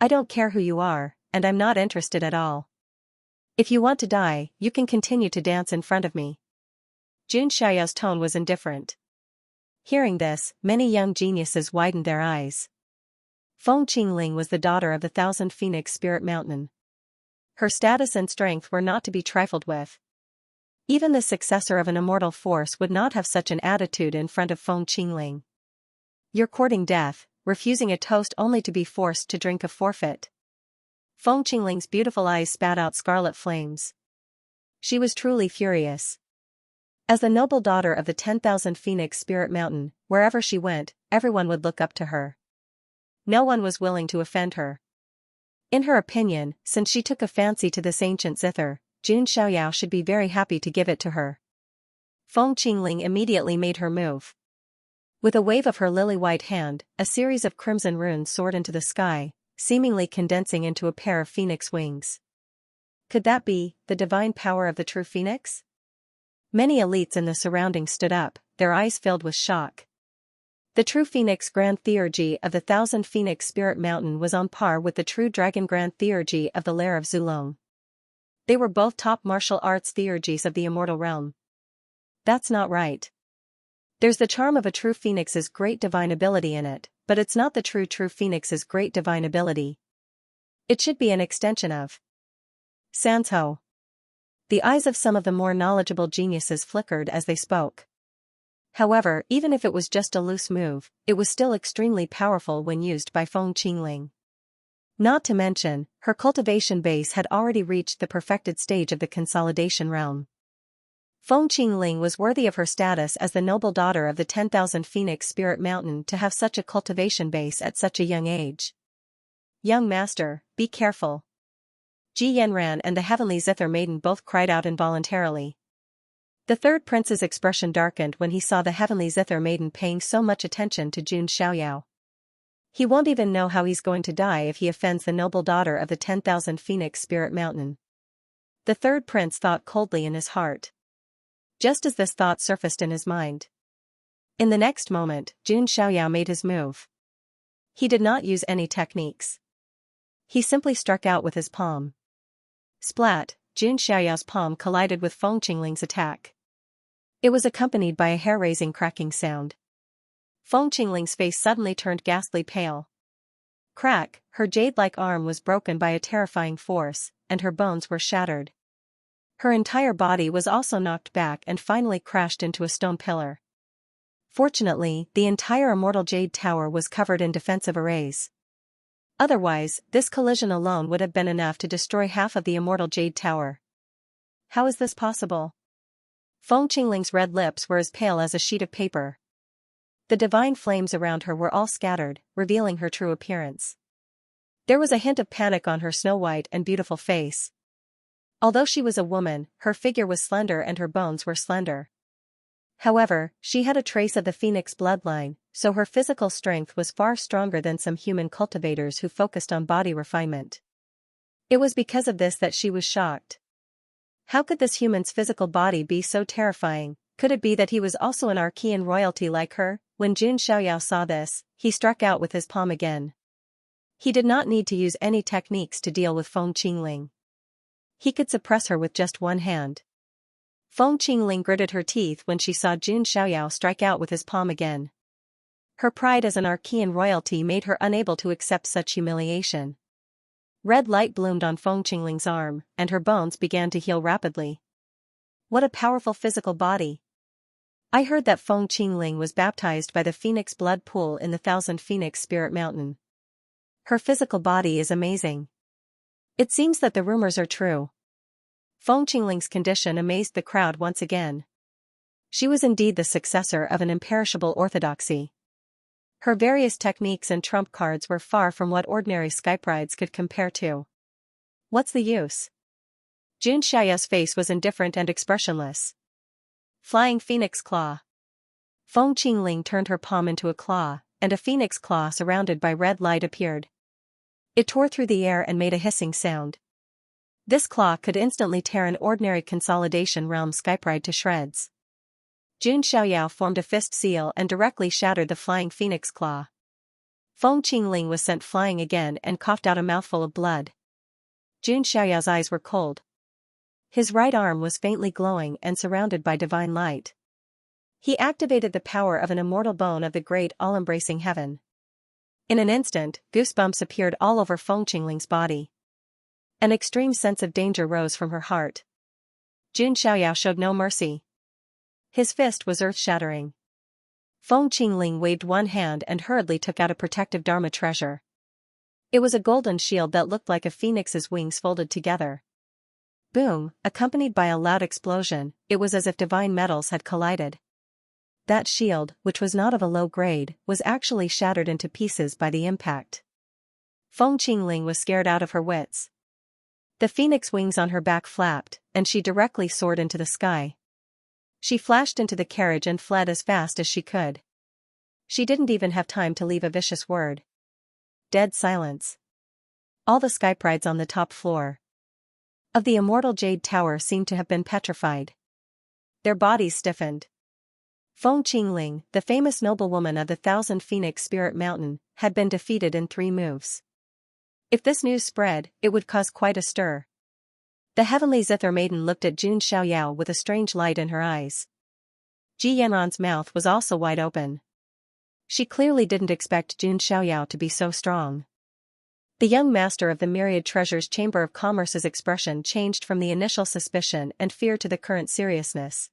I don't care who you are, and I'm not interested at all. If you want to die, you can continue to dance in front of me. Xiaoyao's tone was indifferent. Hearing this, many young geniuses widened their eyes. Feng Qingling was the daughter of the Thousand Phoenix Spirit Mountain. Her status and strength were not to be trifled with. Even the successor of an immortal force would not have such an attitude in front of Feng Qingling. You're courting death, refusing a toast only to be forced to drink a forfeit. Feng Qingling's beautiful eyes spat out scarlet flames. She was truly furious. As the noble daughter of the 10,000 Phoenix Spirit Mountain, wherever she went, everyone would look up to her. No one was willing to offend her. In her opinion, since she took a fancy to this ancient Zither, Xiaoyao should be very happy to give it to her. Feng Qingling immediately made her move. With a wave of her lily-white hand, a series of crimson runes soared into the sky, seemingly condensing into a pair of phoenix wings. Could that be the divine power of the true phoenix? Many elites in the surroundings stood up, their eyes filled with shock. The true phoenix grand theurgy of the Thousand Phoenix Spirit Mountain was on par with the true dragon grand theurgy of the lair of Zulong. They were both top martial arts theurgies of the immortal realm. That's not right. There's the charm of a true phoenix's great divine ability in it, but it's not the true phoenix's great divine ability. It should be an extension of. Sans ho. The eyes of some of the more knowledgeable geniuses flickered as they spoke. However, even if it was just a loose move, it was still extremely powerful when used by Feng Qingling. Not to mention, her cultivation base had already reached the perfected stage of the consolidation realm. Feng Qingling was worthy of her status as the noble daughter of the 10,000 Phoenix Spirit Mountain to have such a cultivation base at such a young age. Young master, be careful. Ji Yanran and the heavenly Zither maiden both cried out involuntarily. The third prince's expression darkened when he saw the heavenly Zither maiden paying so much attention to Xiaoyao. He won't even know how he's going to die if he offends the noble daughter of the 10,000 Phoenix Spirit Mountain. The third prince thought coldly in his heart. just as this thought surfaced in his mind. In the next moment, Jun Xiaoyao made his move. He did not use any techniques. He simply struck out with his palm. Splat, Jun Xiaoyao's palm collided with Feng Qingling's attack. It was accompanied by a hair-raising cracking sound. Feng Qingling's face suddenly turned ghastly pale. Crack, her jade-like arm was broken by a terrifying force, and her bones were shattered. Her entire body was also knocked back and finally crashed into a stone pillar. Fortunately, the entire Immortal Jade Tower was covered in defensive arrays. Otherwise, this collision alone would have been enough to destroy half of the Immortal Jade Tower. How is this possible? Feng Qingling's red lips were as pale as a sheet of paper. The divine flames around her were all scattered, revealing her true appearance. There was a hint of panic on her snow-white and beautiful face. Although she was a woman, her figure was slender and her bones were slender. However, she had a trace of the phoenix bloodline, so her physical strength was far stronger than some human cultivators who focused on body refinement. It was because of this that she was shocked. How could this human's physical body be so terrifying? Could it be that he was also an Archean royalty like her? When Jun Xiaoyao saw this, he struck out with his palm again. He did not need to use any techniques to deal with Feng Qingling. He could suppress her with just one hand. Feng Qingling gritted her teeth when she saw Jun Xiaoyao strike out with his palm again. Her pride as an Archean royalty made her unable to accept such humiliation. Red light bloomed on Feng Qingling's arm, and her bones began to heal rapidly. What a powerful physical body! I heard that Feng Qingling was baptized by the Phoenix Blood Pool in the Thousand Phoenix Spirit Mountain. Her physical body is amazing. It seems that the rumors are true. Feng Qingling's condition amazed the crowd once again. She was indeed the successor of an imperishable orthodoxy. Her various techniques and trump cards were far from what ordinary Skype rides could compare to. What's the use? Jun Xiaoyao's face was indifferent and expressionless. Flying Phoenix Claw. Feng Qingling turned her palm into a claw, and a phoenix claw surrounded by red light appeared. It tore through the air and made a hissing sound. This claw could instantly tear an ordinary Consolidation Realm Skype ride to shreds. Jun Xiaoyao formed a fist seal and directly shattered the flying phoenix claw. Feng Qingling was sent flying again and coughed out a mouthful of blood. Jun Xiaoyao's eyes were cold. His right arm was faintly glowing and surrounded by divine light. He activated the power of an immortal bone of the great all-embracing heaven. In an instant, goosebumps appeared all over Feng Qingling's body. An extreme sense of danger rose from her heart. Jun Xiaoyao showed no mercy. His fist was earth-shattering. Feng Qingling waved one hand and hurriedly took out a protective Dharma treasure. It was a golden shield that looked like a phoenix's wings folded together. Boom, accompanied by a loud explosion, it was as if divine metals had collided. That shield, which was not of a low grade, was actually shattered into pieces by the impact. Feng Qingling was scared out of her wits. The phoenix wings on her back flapped, and she directly soared into the sky. She flashed into the carriage and fled as fast as she could. She didn't even have time to leave a vicious word. Dead silence. All the Skype rides on the top floor of the Immortal Jade Tower seemed to have been petrified. Their bodies stiffened. Feng Qingling, the famous noblewoman of the Thousand Phoenix Spirit Mountain, had been defeated in 3 moves. If this news spread, it would cause quite a stir. The heavenly Zither Maiden looked at Jun Xiaoyao with a strange light in her eyes. Ji Yanran's mouth was also wide open. She clearly didn't expect Jun Xiaoyao to be so strong. The young master of the Myriad Treasures Chamber of Commerce's expression changed from the initial suspicion and fear to the current seriousness.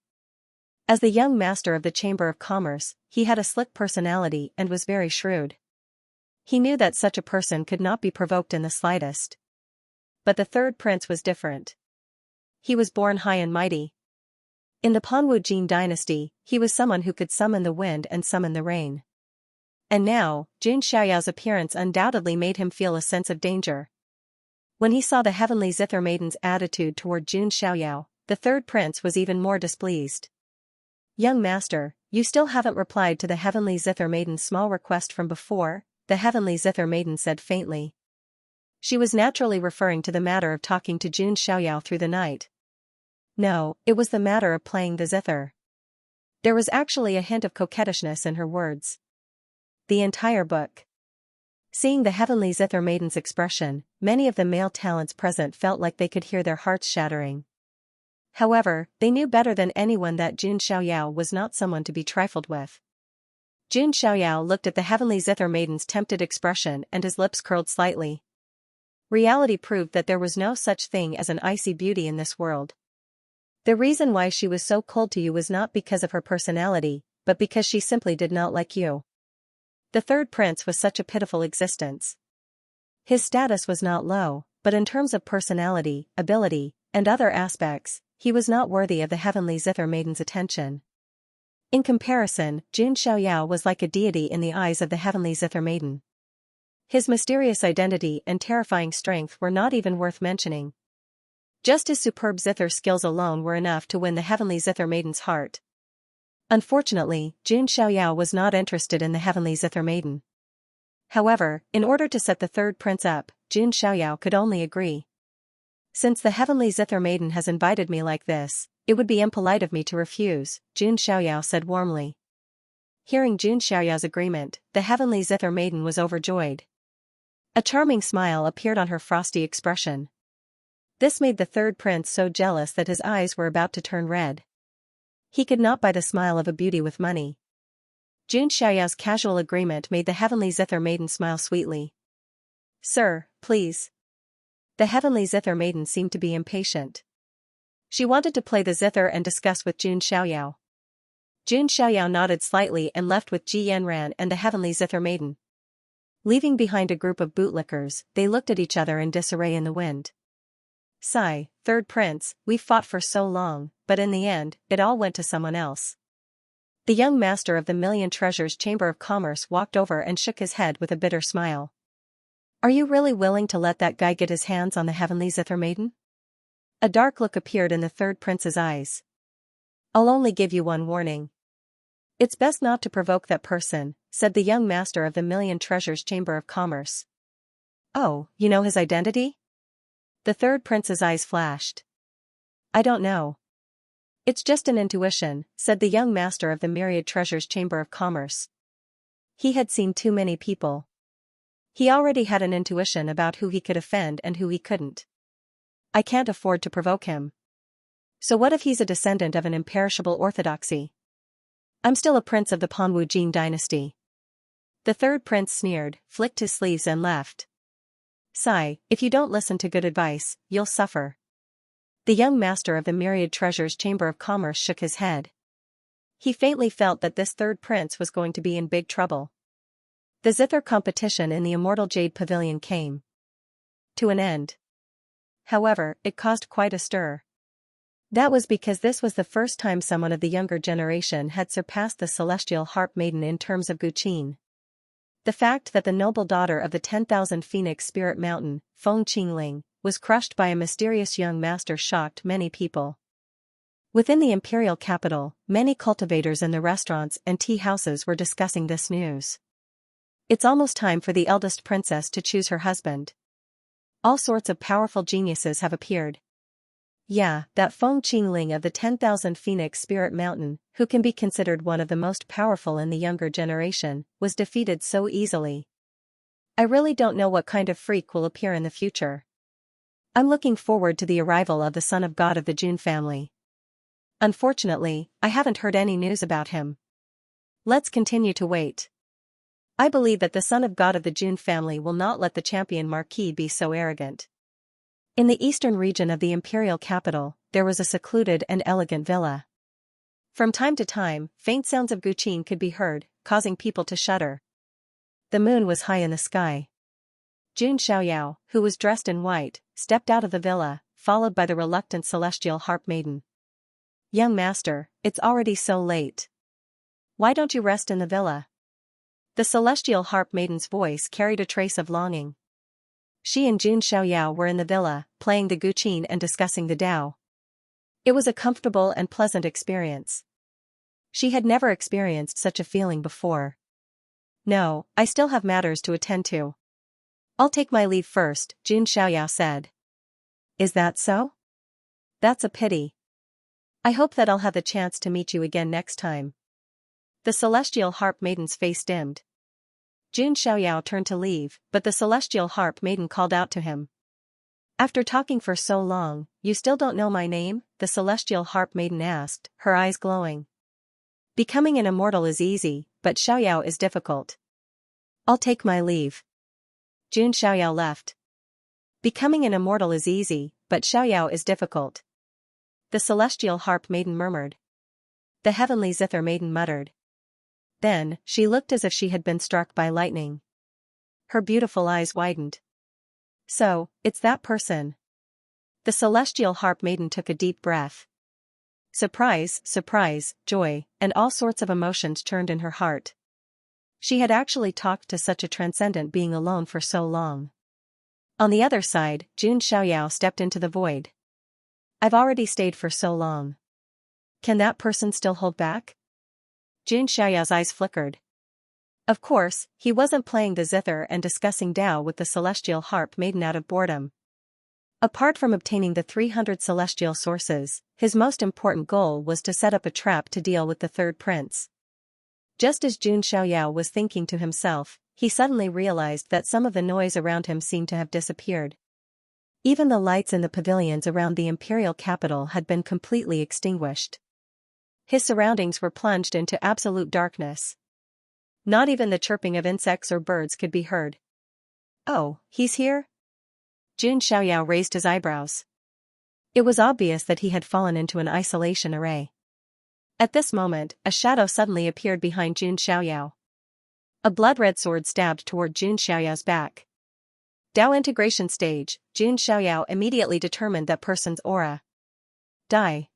As the young master of the Chamber of Commerce, he had a slick personality and was very shrewd. He knew that such a person could not be provoked in the slightest. But the third prince was different. He was born high and mighty. In the Panwu Jin dynasty, he was someone who could summon the wind and summon the rain. And now, Jun Xiaoyao's appearance undoubtedly made him feel a sense of danger. When he saw the heavenly Zither Maiden's attitude toward Jun Xiaoyao, the third prince was even more displeased. Young master, you still haven't replied to the heavenly Zither Maiden's small request from before, the heavenly Zither Maiden said faintly. She was naturally referring to the matter of talking to Jun Xiaoyao through the night. No, it was the matter of playing the zither. There was actually a hint of coquettishness in her words. The entire book. Seeing the heavenly zither maiden's expression, many of the male talents present felt like they could hear their hearts shattering. However, they knew better than anyone that Jun Xiaoyao was not someone to be trifled with. Jun Xiaoyao looked at the heavenly zither maiden's tempted expression and his lips curled slightly. Reality proved that there was no such thing as an icy beauty in this world. The reason why she was so cold to you was not because of her personality, but because she simply did not like you. The third prince was such a pitiful existence. His status was not low, but in terms of personality, ability, and other aspects, he was not worthy of the heavenly zither maiden's attention. In comparison, Jun Xiaoyao was like a deity in the eyes of the heavenly zither maiden. His mysterious identity and terrifying strength were not even worth mentioning. Just his superb zither skills alone were enough to win the heavenly zither maiden's heart. Unfortunately, Jun Xiaoyao was not interested in the heavenly zither maiden. However, in order to set the third prince up, Jun Xiaoyao could only agree. Since the heavenly zither maiden has invited me like this, it would be impolite of me to refuse, Jun Xiaoyao said warmly. Hearing Jun Xiaoyao's agreement, the heavenly zither maiden was overjoyed. A charming smile appeared on her frosty expression. This made the third prince so jealous that his eyes were about to turn red. He could not buy the smile of a beauty with money. Jun Xiaoyao's casual agreement made the heavenly zither maiden smile sweetly. Sir, please. The heavenly zither maiden seemed to be impatient. She wanted to play the zither and discuss with Jun Xiaoyao. Jun Xiaoyao nodded slightly and left with Ji Yanran and the heavenly zither maiden. Leaving behind a group of bootlickers, they looked at each other in disarray in the wind. Sigh, third prince, we've fought for so long, but in the end, it all went to someone else. The young master of the Million Treasures Chamber of Commerce walked over and shook his head with a bitter smile. Are you really willing to let that guy get his hands on the heavenly zither maiden? A dark look appeared in the third prince's eyes. I'll only give you one warning. It's best not to provoke that person, said the young master of the Million Treasures Chamber of Commerce. Oh, you know his identity? The third prince's eyes flashed. I don't know. It's just an intuition, said the young master of the Myriad Treasures Chamber of Commerce. He had seen too many people. He already had an intuition about who he could offend and who he couldn't. I can't afford to provoke him. So what if he's a descendant of an imperishable orthodoxy? I'm still a prince of the Panwu Jin dynasty. The third prince sneered, flicked his sleeves and left. Sigh, if you don't listen to good advice, you'll suffer. The young master of the Myriad Treasures Chamber of Commerce shook his head. He faintly felt that this third prince was going to be in big trouble. The zither competition in the Immortal Jade Pavilion came to an end. However, it caused quite a stir. That was because this was the first time someone of the younger generation had surpassed the Celestial Harp Maiden in terms of Guqin. The fact that the noble daughter of the 10,000 Phoenix Spirit Mountain, Feng Qingling, was crushed by a mysterious young master shocked many people. Within the imperial capital, many cultivators in the restaurants and tea houses were discussing this news. It's almost time for the eldest princess to choose her husband. All sorts of powerful geniuses have appeared. Yeah, that Feng Qingling of the 10,000 Phoenix Spirit Mountain, who can be considered one of the most powerful in the younger generation, was defeated so easily. I really don't know what kind of freak will appear in the future. I'm looking forward to the arrival of the son of God of the Jun family. Unfortunately, I haven't heard any news about him. Let's continue to wait. I believe that the son of God of the Jun family will not let the champion marquis be so arrogant. In the eastern region of the imperial capital, there was a secluded and elegant villa. From time to time, faint sounds of Guqin could be heard, causing people to shudder. The moon was high in the sky. Jun Xiaoyao, who was dressed in white, stepped out of the villa, followed by the reluctant celestial harp maiden. Young master, it's already so late. Why don't you rest in the villa? The celestial harp maiden's voice carried a trace of longing. She and Jun Xiaoyao were in the villa, playing the Guqin and discussing the Tao. It was a comfortable and pleasant experience. She had never experienced such a feeling before. No, I still have matters to attend to. I'll take my leave first, Jun Xiaoyao said. Is that so? That's a pity. I hope that I'll have the chance to meet you again next time. The celestial harp maiden's face dimmed. Jun Xiaoyao turned to leave, but the celestial harp maiden called out to him. After talking for so long, you still don't know my name? The celestial harp maiden asked, her eyes glowing. Becoming an immortal is easy, but Xiaoyao is difficult. I'll take my leave. Jun Xiaoyao left. Becoming an immortal is easy, but Xiaoyao is difficult. The celestial harp maiden murmured. The heavenly zither maiden muttered. Then, she looked as if she had been struck by lightning. Her beautiful eyes widened. So, it's that person. The celestial harp maiden took a deep breath. Surprise, surprise, joy, and all sorts of emotions churned in her heart. She had actually talked to such a transcendent being alone for so long. On the other side, Jun Xiaoyao stepped into the void. I've already stayed for so long. Can that person still hold back? Jun Xiaoyao's eyes flickered. Of course, he wasn't playing the zither and discussing Tao with the celestial harp maiden out of boredom. Apart from obtaining the 300 celestial sources, his most important goal was to set up a trap to deal with the third prince. Just as Jun Xiaoyao was thinking to himself, he suddenly realized that some of the noise around him seemed to have disappeared. Even the lights in the pavilions around the imperial capital had been completely extinguished. His surroundings were plunged into absolute darkness. Not even the chirping of insects or birds could be heard. Oh, he's here? Jun Xiaoyao raised his eyebrows. It was obvious that he had fallen into an isolation array. At this moment, a shadow suddenly appeared behind Jun Xiaoyao. A blood-red sword stabbed toward Jun Xiaoyao's back. Dao integration stage, Jun Xiaoyao immediately determined that person's aura. Die.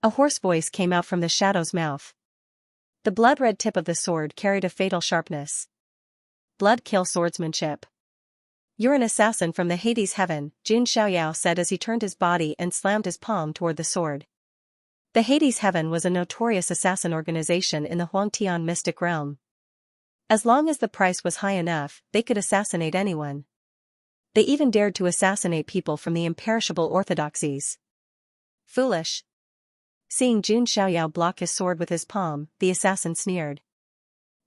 A hoarse voice came out from the shadow's mouth. The blood-red tip of the sword carried a fatal sharpness. Blood-kill swordsmanship. You're an assassin from the Hades heaven, Jun Xiaoyao said as he turned his body and slammed his palm toward the sword. The Hades heaven was a notorious assassin organization in the Huangtian mystic realm. As long as the price was high enough, they could assassinate anyone. They even dared to assassinate people from the imperishable orthodoxies. Foolish. Seeing Jun Xiaoyao block his sword with his palm, the assassin sneered.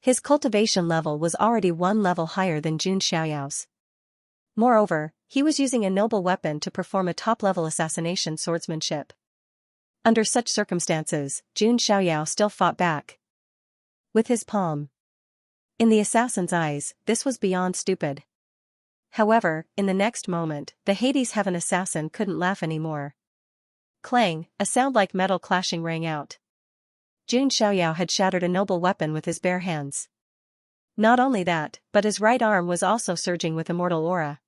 His cultivation level was already one level higher than Jun Xiaoyao's. Moreover, he was using a noble weapon to perform a top-level assassination swordsmanship. Under such circumstances, Jun Xiaoyao still fought back. With his palm. In the assassin's eyes, this was beyond stupid. However, in the next moment, the Hades heaven assassin couldn't laugh anymore. Clang, a sound like metal clashing rang out. Jun Xiaoyao had shattered a noble weapon with his bare hands. Not only that, but his right arm was also surging with immortal aura.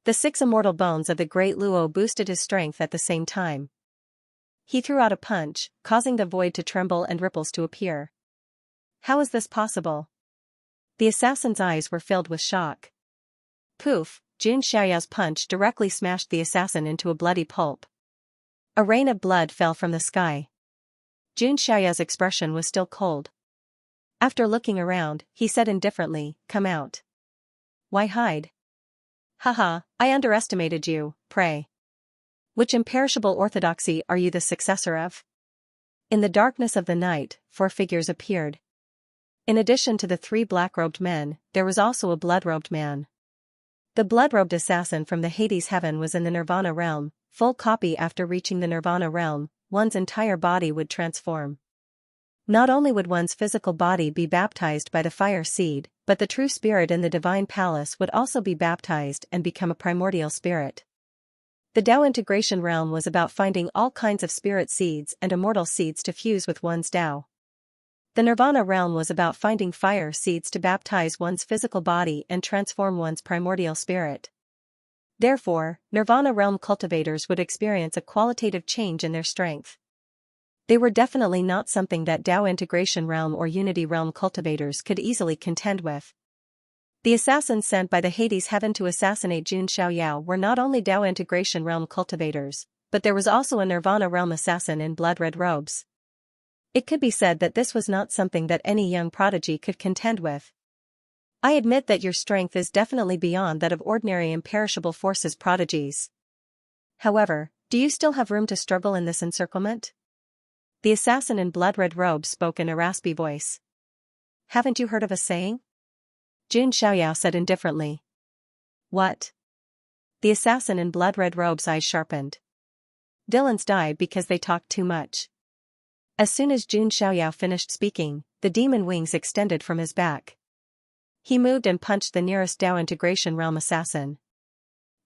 The 6 immortal bones of the great Luo boosted his strength at the same time. He threw out a punch, causing the void to tremble and ripples to appear. How is this possible? The assassin's eyes were filled with shock. Poof, Jun Xiaoyao's punch directly smashed the assassin into a bloody pulp. A rain of blood fell from the sky. Jun Xiaoyao's expression was still cold. After looking around, he said indifferently, "Come out." Why hide? Haha, I underestimated you, pray. Which imperishable orthodoxy are you the successor of? In the darkness of the night, 4 figures appeared. In addition to the 3 black-robed men, there was also a blood-robed man. The blood-robed assassin from the Hades heaven was in the Nirvana realm. Full copy. After reaching the Nirvana realm, one's entire body would transform. Not only would one's physical body be baptized by the fire seed, but the true spirit in the divine palace would also be baptized and become a primordial spirit. The Tao integration realm was about finding all kinds of spirit seeds and immortal seeds to fuse with one's Tao. The Nirvana realm was about finding fire seeds to baptize one's physical body and transform one's primordial spirit. Therefore, Nirvana realm cultivators would experience a qualitative change in their strength. They were definitely not something that Tao integration realm or unity realm cultivators could easily contend with. The assassins sent by the Hades heaven to assassinate Jun Xiaoyao were not only Tao integration realm cultivators, but there was also a Nirvana realm assassin in blood-red robes. It could be said that this was not something that any young prodigy could contend with. I admit that your strength is definitely beyond that of ordinary imperishable forces prodigies. However, do you still have room to struggle in this encirclement? The assassin in blood-red robes spoke in a raspy voice. Haven't you heard of a saying? Jun Xiaoyao said indifferently. What? The assassin in blood-red robes' eyes sharpened. Villains die because they talk too much. As soon as Jun Xiaoyao finished speaking, the demon wings extended from his back. He moved and punched the nearest Dao Integration Realm assassin.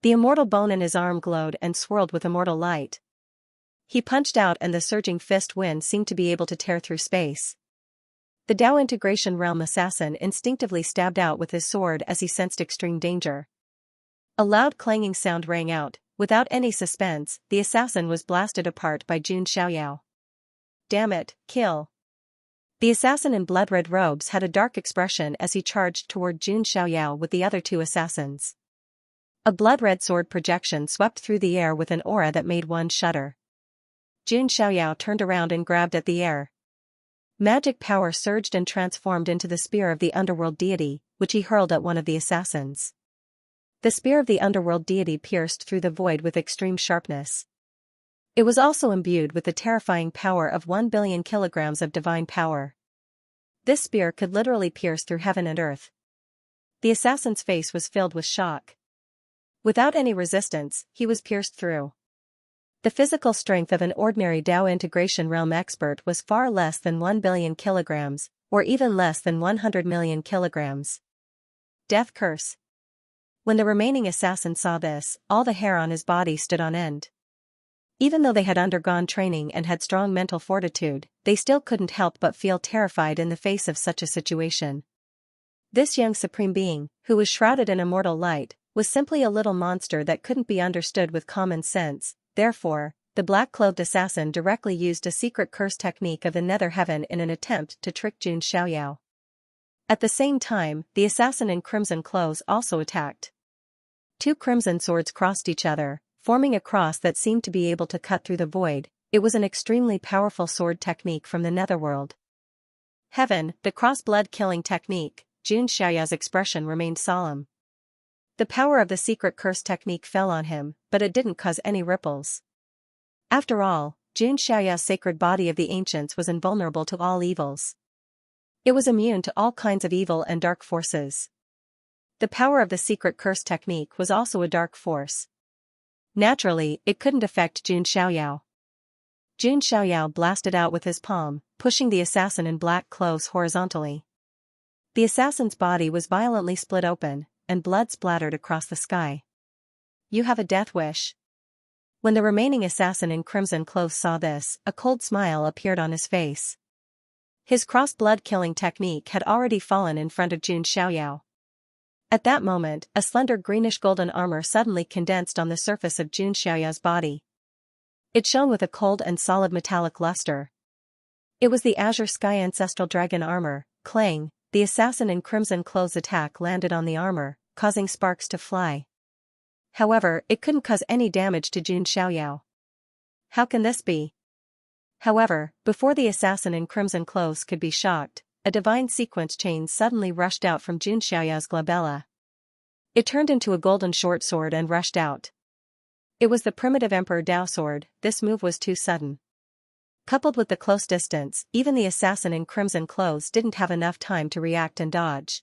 The immortal bone in his arm glowed and swirled with immortal light. He punched out and the surging fist wind seemed to be able to tear through space. The Dao Integration Realm assassin instinctively stabbed out with his sword as he sensed extreme danger. A loud clanging sound rang out. Without any suspense, the assassin was blasted apart by Jun Xiaoyao. Damn it, kill. The assassin in blood-red robes had a dark expression as he charged toward Jun Xiaoyao with the other two assassins. A blood-red sword projection swept through the air with an aura that made one shudder. Jun Xiaoyao turned around and grabbed at the air. Magic power surged and transformed into the spear of the underworld deity, which he hurled at one of the assassins. The spear of the underworld deity pierced through the void with extreme sharpness. It was also imbued with the terrifying power of 1 billion kilograms of divine power. This spear could literally pierce through heaven and earth. The assassin's face was filled with shock. Without any resistance, he was pierced through. The physical strength of an ordinary Dao Integration Realm expert was far less than 1 billion kilograms, or even less than 100 million kilograms. Death curse. When the remaining assassin saw this, all the hair on his body stood on end. Even though they had undergone training and had strong mental fortitude, they still couldn't help but feel terrified in the face of such a situation. This young supreme being, who was shrouded in immortal light, was simply a little monster that couldn't be understood with common sense. Therefore, the black-clothed assassin directly used a secret curse technique of the nether heaven in an attempt to trick Jun Xiaoyao. At the same time, the assassin in crimson clothes also attacked. Two crimson swords crossed each other, forming a cross that seemed to be able to cut through the void. It was an extremely powerful sword technique from the netherworld. Heaven, the cross-blood killing technique. Jun Xiaoyao's expression remained solemn. The power of the secret curse technique fell on him, but it didn't cause any ripples. After all, Jun Xiaoyao's sacred body of the ancients was invulnerable to all evils. It was immune to all kinds of evil and dark forces. The power of the secret curse technique was also a dark force. Naturally, it couldn't affect Jun Xiaoyao. Jun Xiaoyao blasted out with his palm, pushing the assassin in black clothes horizontally. The assassin's body was violently split open, and blood splattered across the sky. You have a death wish. When the remaining assassin in crimson clothes saw this, a cold smile appeared on his face. His cross-blood killing technique had already fallen in front of Jun Xiaoyao. At that moment, a slender greenish-golden armor suddenly condensed on the surface of Jun Xiaoyao's body. It shone with a cold and solid metallic luster. It was the Azure Sky Ancestral Dragon armor. Clang, the assassin in crimson clothes attack landed on the armor, causing sparks to fly. However, it couldn't cause any damage to Jun Xiaoyao. How can this be? However, before the assassin in crimson clothes could be shocked, a divine sequence chain suddenly rushed out from Jun Xiaoyao's glabella. It turned into a golden short sword and rushed out. It was the primitive Emperor Dao sword. This move was too sudden. Coupled with the close distance, even the assassin in crimson clothes didn't have enough time to react and dodge.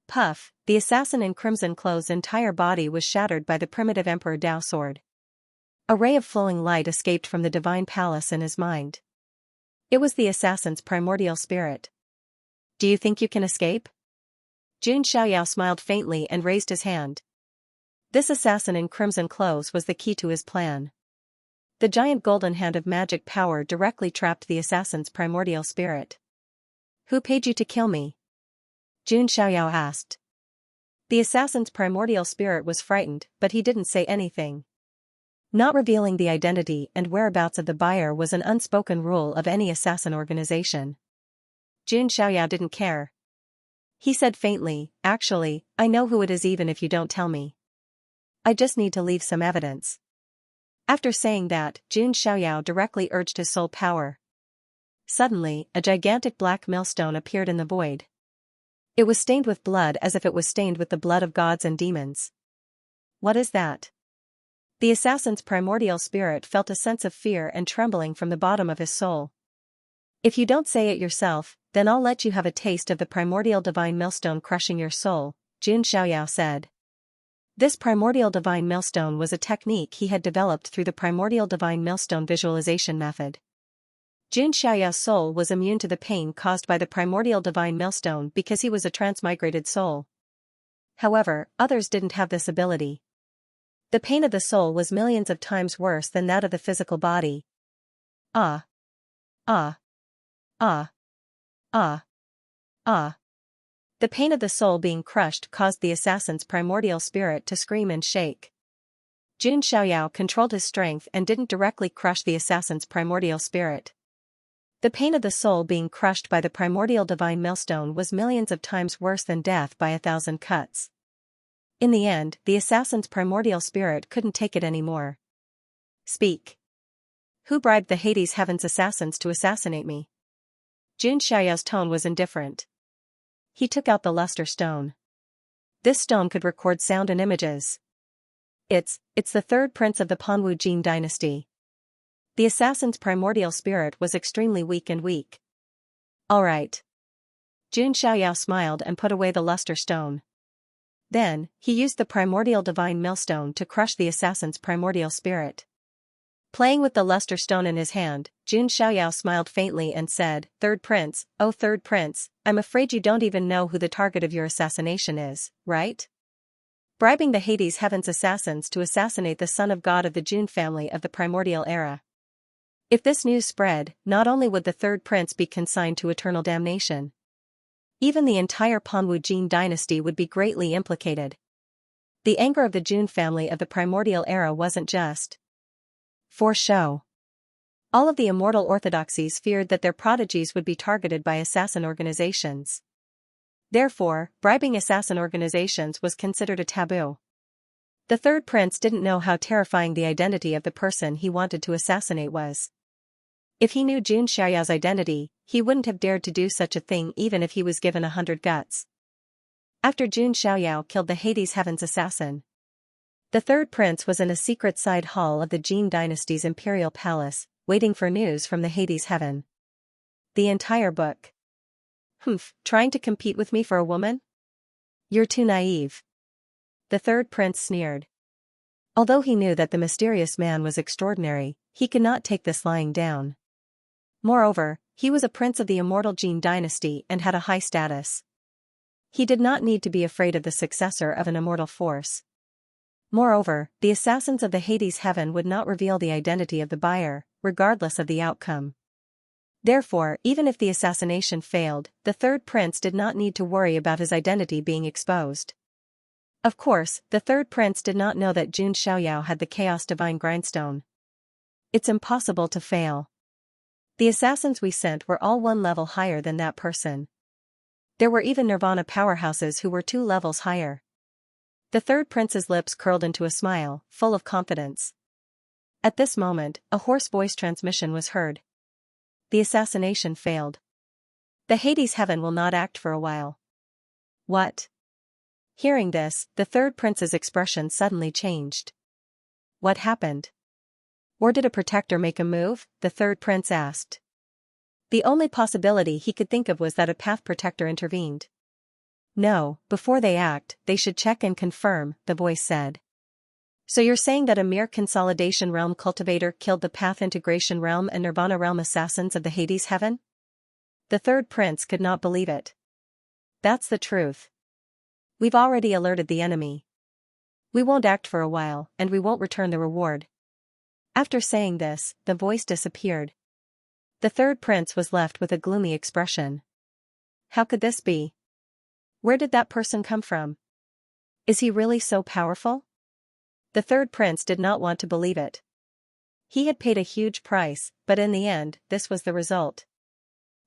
Puff, the assassin in crimson clothes' entire body was shattered by the primitive Emperor Dao sword. A ray of flowing light escaped from the divine palace in his mind. It was the assassin's primordial spirit. Do you think you can escape? Jun Xiaoyao smiled faintly and raised his hand. This assassin in crimson clothes was the key to his plan. The giant golden hand of magic power directly trapped the assassin's primordial spirit. Who paid you to kill me? Jun Xiaoyao asked. The assassin's primordial spirit was frightened, but he didn't say anything. Not revealing the identity and whereabouts of the buyer was an unspoken rule of any assassin organization. Jun Xiaoyao didn't care. He said faintly, "Actually, I know who it is even if you don't tell me. I just need to leave some evidence." After saying that, Jun Xiaoyao directly urged his soul power. Suddenly, a gigantic black millstone appeared in the void. It was stained with blood as if it was stained with the blood of gods and demons. What is that? The assassin's primordial spirit felt a sense of fear and trembling from the bottom of his soul. If you don't say it yourself, then I'll let you have a taste of the primordial divine millstone crushing your soul, Xianxia said. This primordial divine millstone was a technique he had developed through the primordial divine millstone visualization method. Xianxia's soul was immune to the pain caused by the primordial divine millstone because he was a transmigrated soul. However, others didn't have this ability. The pain of the soul was millions of times worse than that of the physical body. Ah. Ah. Ah. Ah. Ah. The pain of the soul being crushed caused the assassin's primordial spirit to scream and shake. Jun Xiaoyao controlled his strength and didn't directly crush the assassin's primordial spirit. The pain of the soul being crushed by the primordial divine millstone was millions of times worse than death by 1,000 cuts. In the end, the assassin's primordial spirit couldn't take it anymore. Speak. Who bribed the Hades Heaven's assassins to assassinate me? Jun Xiaoyao's tone was indifferent. He took out the luster stone. This stone could record sound and images. It's the third prince of the Panwu Jin dynasty. The assassin's primordial spirit was extremely weak. All right. Jun Xiaoyao smiled and put away the luster stone. Then, he used the primordial divine millstone to crush the assassin's primordial spirit. Playing with the luster stone in his hand, Jun Xiaoyao smiled faintly and said, "Third prince, oh third prince, I'm afraid you don't even know who the target of your assassination is, right? Bribing the Hades Heaven's assassins to assassinate the son of God of the Jun family of the primordial era. If this news spread, not only would the third prince be consigned to eternal damnation, even the entire Panwu Jin dynasty would be greatly implicated. The anger of the Jun family of the primordial era wasn't just for show. All of the immortal orthodoxies feared that their prodigies would be targeted by assassin organizations. Therefore, bribing assassin organizations was considered a taboo. The third prince didn't know how terrifying the identity of the person he wanted to assassinate was. If he knew Jun Xiaoyao's identity, he wouldn't have dared to do such a thing even if he was given 100 guts. After Jun Xiaoyao killed the Hades Heaven's assassin, the third prince was in a secret side hall of the Jin dynasty's imperial palace, waiting for news from the Hades Heaven. The entire book. Humph, trying to compete with me for a woman? You're too naive. The third prince sneered. Although he knew that the mysterious man was extraordinary, he could not take this lying down. Moreover, he was a prince of the immortal Jin dynasty and had a high status. He did not need to be afraid of the successor of an immortal force. Moreover, the assassins of the Hades Heaven would not reveal the identity of the buyer, regardless of the outcome. Therefore, even if the assassination failed, the third prince did not need to worry about his identity being exposed. Of course, the third prince did not know that Jun Xiaoyao had the Chaos Divine Grindstone. It's impossible to fail. The assassins we sent were all one level higher than that person. There were even Nirvana powerhouses who were 2 levels higher. The third prince's lips curled into a smile, full of confidence. At this moment, a hoarse voice transmission was heard. The assassination failed. The Hades Heaven will not act for a while. What? Hearing this, the third prince's expression suddenly changed. What happened? Or did a protector make a move? The third prince asked. The only possibility he could think of was that a path protector intervened. No, before they act, they should check and confirm, the voice said. So you're saying that a mere consolidation realm cultivator killed the path integration realm and nirvana realm assassins of the Hades Heaven? The third prince could not believe it. That's the truth. We've already alerted the enemy. We won't act for a while, and we won't return the reward. After saying this, the voice disappeared. The third prince was left with a gloomy expression. How could this be? Where did that person come from? Is he really so powerful? The third prince did not want to believe it. He had paid a huge price, but in the end, this was the result.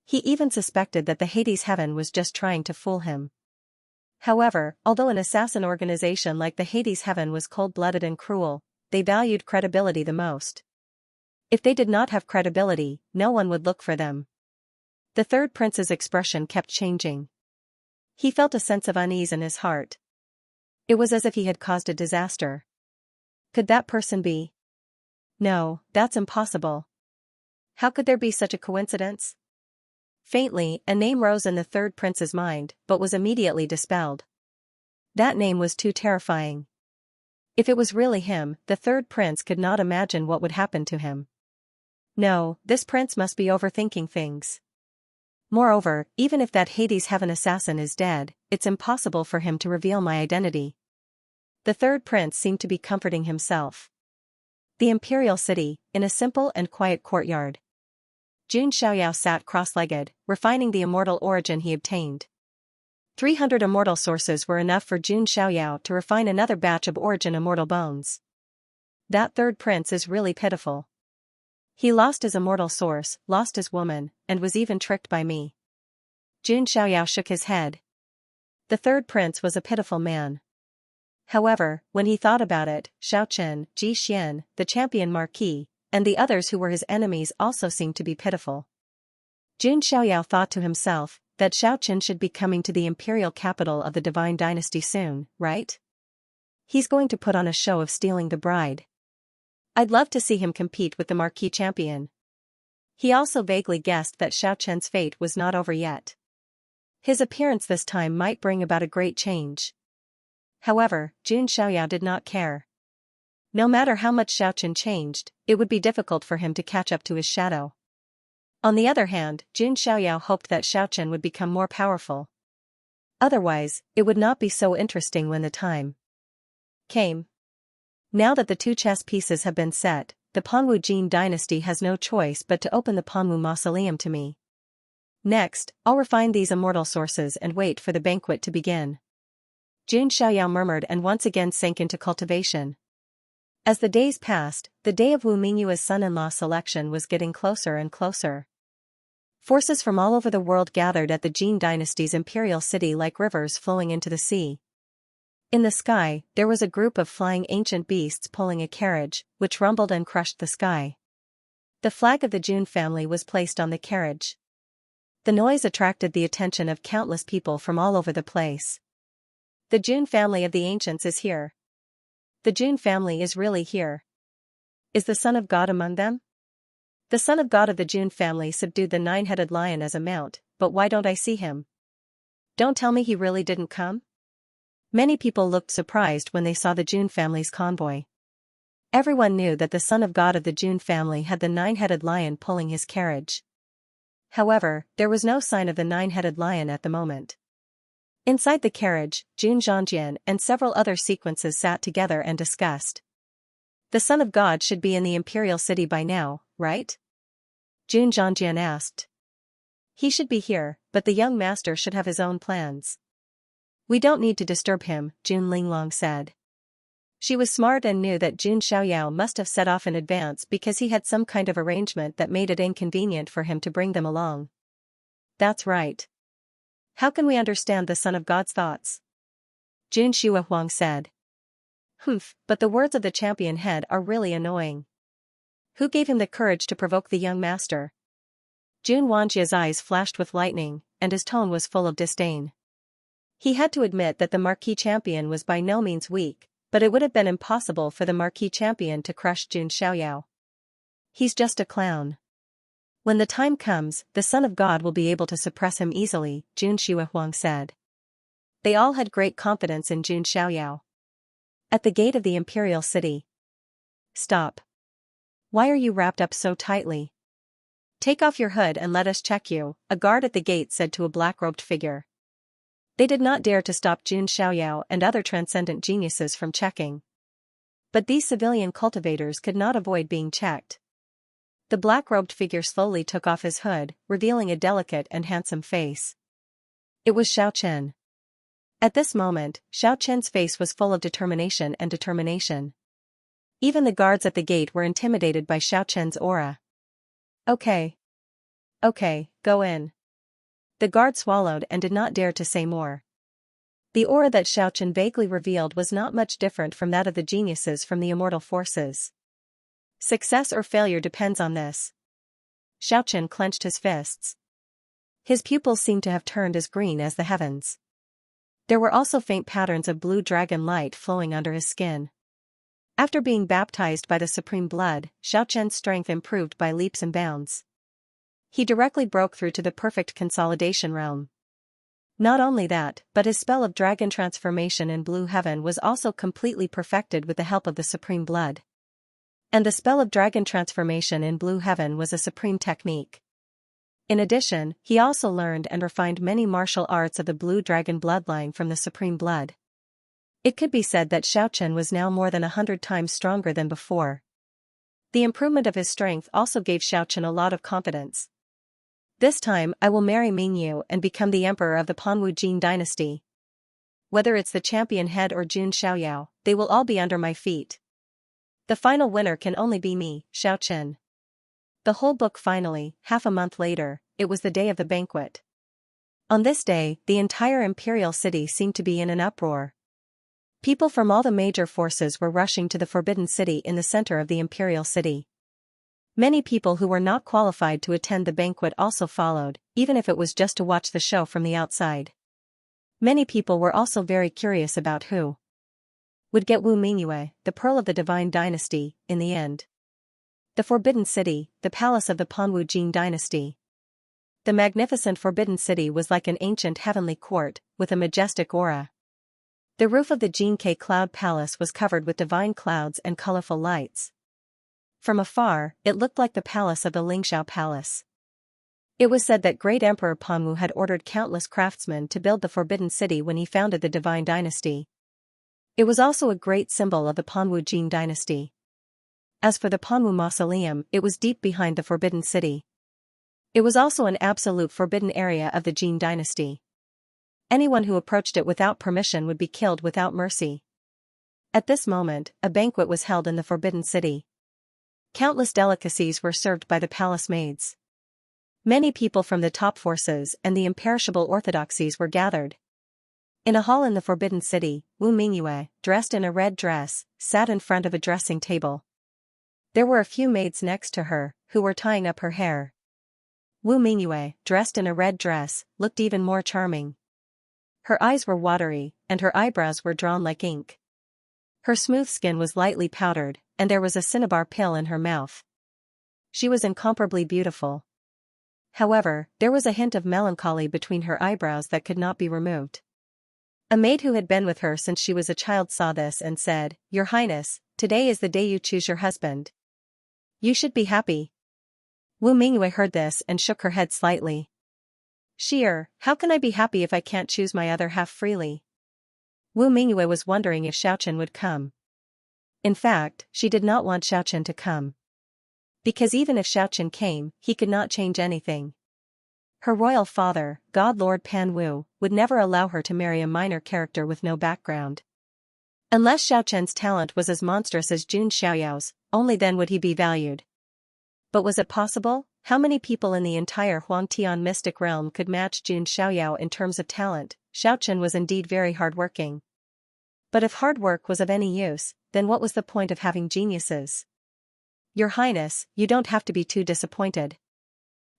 He even suspected that the Hades Heaven was just trying to fool him. However, although an assassin organization like the Hades Heaven was cold-blooded and cruel, they valued credibility the most. If they did not have credibility, no one would look for them. The third prince's expression kept changing. He felt a sense of unease in his heart. It was as if he had caused a disaster. Could that person be? No, that's impossible. How could there be such a coincidence? Faintly, a name rose in the third prince's mind, but was immediately dispelled. That name was too terrifying. If it was really him, the third prince could not imagine what would happen to him. No, this prince must be overthinking things. Moreover, even if that Hades heaven assassin is dead, it's impossible for him to reveal my identity. The third prince seemed to be comforting himself. The imperial city, in a simple and quiet courtyard. Jun Xiaoyao sat cross-legged, refining the immortal origin he obtained. 300 immortal sources were enough for Jun Xiaoyao to refine another batch of origin immortal bones. That third prince is really pitiful. He lost his immortal source, lost his woman, and was even tricked by me. Jun Xiaoyao shook his head. The third prince was a pitiful man. However, when he thought about it, Xiaochen, Ji Xian, the champion marquis, and the others who were his enemies also seemed to be pitiful. Jun Xiaoyao thought to himself that Xiaochen should be coming to the imperial capital of the divine dynasty soon, right? He's going to put on a show of stealing the bride. I'd love to see him compete with the marquis champion. He also vaguely guessed that Xiaochen's fate was not over yet. His appearance this time might bring about a great change. However, Jun Xiaoyao did not care. No matter how much Xiaochen changed, it would be difficult for him to catch up to his shadow. On the other hand, Jun Xiaoyao hoped that Xiaochen would become more powerful. Otherwise, it would not be so interesting when the time came. Now that the two chess pieces have been set, the Panwu Jin dynasty has no choice but to open the Panwu mausoleum to me. Next, I'll refine these immortal sources and wait for the banquet to begin. Jun Xiaoyao murmured and once again sank into cultivation. As the days passed, the day of Wu Mingyue's son-in-law selection was getting closer and closer. Forces from all over the world gathered at the Jin dynasty's imperial city like rivers flowing into the sea. In the sky, there was a group of flying ancient beasts pulling a carriage, which rumbled and crushed the sky. The flag of the Jun family was placed on the carriage. The noise attracted the attention of countless people from all over the place. The Jun family of the ancients is here. The Jun family is really here. Is the Son of God among them? The Son of God of the Jun family subdued the nine-headed lion as a mount, but why don't I see him? Don't tell me he really didn't come? Many people looked surprised when they saw the Jun family's convoy. Everyone knew that the Son of God of the Jun family had the nine-headed lion pulling his carriage. However, there was no sign of the nine-headed lion at the moment. Inside the carriage, Jun Zhangjian and several other sequences sat together and discussed. The Son of God should be in the imperial city by now, right? Jun Zhangjian asked. He should be here, but the young master should have his own plans. We don't need to disturb him, Jun Linglong said. She was smart and knew that Jun Xiaoyao must have set off in advance because he had some kind of arrangement that made it inconvenient for him to bring them along. That's right. How can we understand the Son of God's thoughts? Jun Xuehuang said. Humph, but the words of the champion head are really annoying. Who gave him the courage to provoke the young master? Jun Wanjia's eyes flashed with lightning, and his tone was full of disdain. He had to admit that the marquis champion was by no means weak, but it would have been impossible for the marquis champion to crush Jun Xiaoyao. He's just a clown. When the time comes, the Son of God will be able to suppress him easily, Jun Xuehuang said. They all had great confidence in Jun Xiaoyao. At the gate of the imperial city. Stop. Why are you wrapped up so tightly? Take off your hood and let us check you, a guard at the gate said to a black-robed figure. They did not dare to stop Jun Xiaoyao and other transcendent geniuses from checking. But these civilian cultivators could not avoid being checked. The black-robed figure slowly took off his hood, revealing a delicate and handsome face. It was Xiaochen. At this moment, Xiaochen's face was full of determination and determination. Even the guards at the gate were intimidated by Xiaochen's aura. Okay. Okay, go in. The guard swallowed and did not dare to say more. The aura that Xiaochen vaguely revealed was not much different from that of the geniuses from the immortal forces. Success or failure depends on this. Xiaochen clenched his fists. His pupils seemed to have turned as green as the heavens. There were also faint patterns of blue dragon light flowing under his skin. After being baptized by the supreme blood, Xiaochen's strength improved by leaps and bounds. he directly broke through to the perfect consolidation realm. Not only that, but his spell of dragon transformation in blue heaven was also completely perfected with the help of the supreme blood. And the spell of dragon transformation in blue heaven was a supreme technique. In addition, he also learned and refined many martial arts of the blue dragon bloodline from the supreme blood. It could be said that Xiaochen was now more than 100 times stronger than before. The improvement of his strength also gave Xiaochen a lot of confidence. This time I will marry Mingyu and become the emperor of the Panwu Jin dynasty. Whether it's the champion head or Jun Xiaoyao, they will all be under my feet. The final winner can only be me, Xiaochen. The whole book finally, half a month later, it was the day of the banquet. On this day, the entire imperial city seemed to be in an uproar. People from all the major forces were rushing to the Forbidden City in the center of the imperial city. Many people who were not qualified to attend the banquet also followed, even if it was just to watch the show from the outside. Many people were also very curious about who would get Wu Mingyue, the pearl of the divine dynasty, in the end. The Forbidden City, the palace of the Panwu Jin dynasty. The magnificent Forbidden City was like an ancient heavenly court, with a majestic aura. The roof of the Jinke Cloud Palace was covered with divine clouds and colorful lights. From afar, it looked like the palace of the Lingxiao Palace. It was said that Great Emperor Panwu had ordered countless craftsmen to build the Forbidden City when he founded the Divine Dynasty. It was also a great symbol of the Panwu Jin dynasty. As for the Panwu Mausoleum, it was deep behind the Forbidden City. It was also an absolute forbidden area of the Jin dynasty. Anyone who approached it without permission would be killed without mercy. At this moment, a banquet was held in the Forbidden City. Countless delicacies were served by the palace maids. Many people from the top forces and the imperishable orthodoxies were gathered. In a hall in the Forbidden City, Wu Mingyue, dressed in a red dress, sat in front of a dressing table. There were a few maids next to her, who were tying up her hair. Wu Mingyue, dressed in a red dress, looked even more charming. Her eyes were watery, and her eyebrows were drawn like ink. Her smooth skin was lightly powdered, and there was a cinnabar pill in her mouth. She was incomparably beautiful. However, there was a hint of melancholy between her eyebrows that could not be removed. A maid who had been with her since she was a child saw this and said, "Your Highness, today is the day you choose your husband. You should be happy." Wu Mingyue heard this and shook her head slightly. How can I be happy if I can't choose my other half freely?" Wu Mingyue was wondering if Xiaochen would come. In fact, she did not want Xiaochen to come. Because even if Xiaochen came, he could not change anything. Her royal father, God Lord Pan Wu, would never allow her to marry a minor character with no background. Unless Xiaochen's talent was as monstrous as Jun Xiaoyao's, only then would he be valued. But was it possible? How many people in the entire Huangtian mystic realm could match Jun Xiaoyao in terms of talent? Xiaochen was indeed very hardworking. But if hard work was of any use, then what was the point of having geniuses? Your Highness, you don't have to be too disappointed.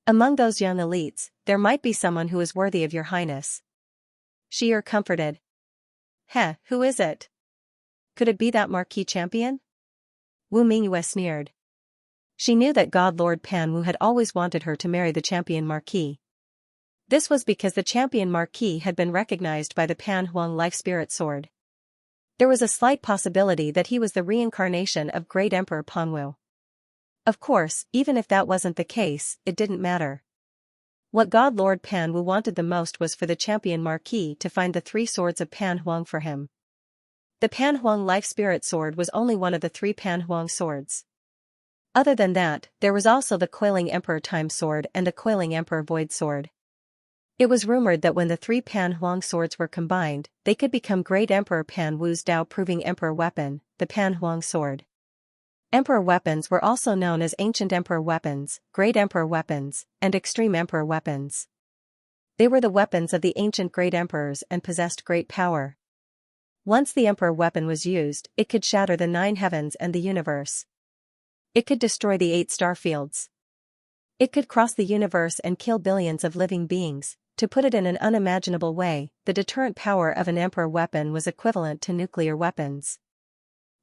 Among those young elites, there might be someone who is worthy of your Highness. Comforted. Who is it? Could it be that marquis champion? Wu Mingyue sneered. She knew that God Lord Pan Wu had always wanted her to marry the champion marquis. This was because the champion marquis had been recognized by the Pan Huang life spirit sword. There was a slight possibility that he was the reincarnation of Great Emperor Panwu. Of course, even if that wasn't the case, it didn't matter. What God Lord Pan Wu wanted the most was for the champion marquis to find the 3 swords of Pan Huang for him. The Pan Huang life spirit sword was only one of the 3 Pan Huang swords. Other than that, there was also the Coiling Emperor Time Sword and the Coiling Emperor Void Sword. It was rumored that when the 3 Pan Huang swords were combined, they could become Great Emperor Pan Wu's Tao-proving Emperor Weapon, the Pan Huang Sword. Emperor weapons were also known as Ancient Emperor Weapons, Great Emperor Weapons, and Extreme Emperor Weapons. They were the weapons of the ancient great emperors and possessed great power. Once the Emperor Weapon was used, it could shatter the 9 heavens and the universe. It could destroy the 8 star fields. It could cross the universe and kill billions of living beings. To put it in an unimaginable way, the deterrent power of an Emperor Weapon was equivalent to nuclear weapons.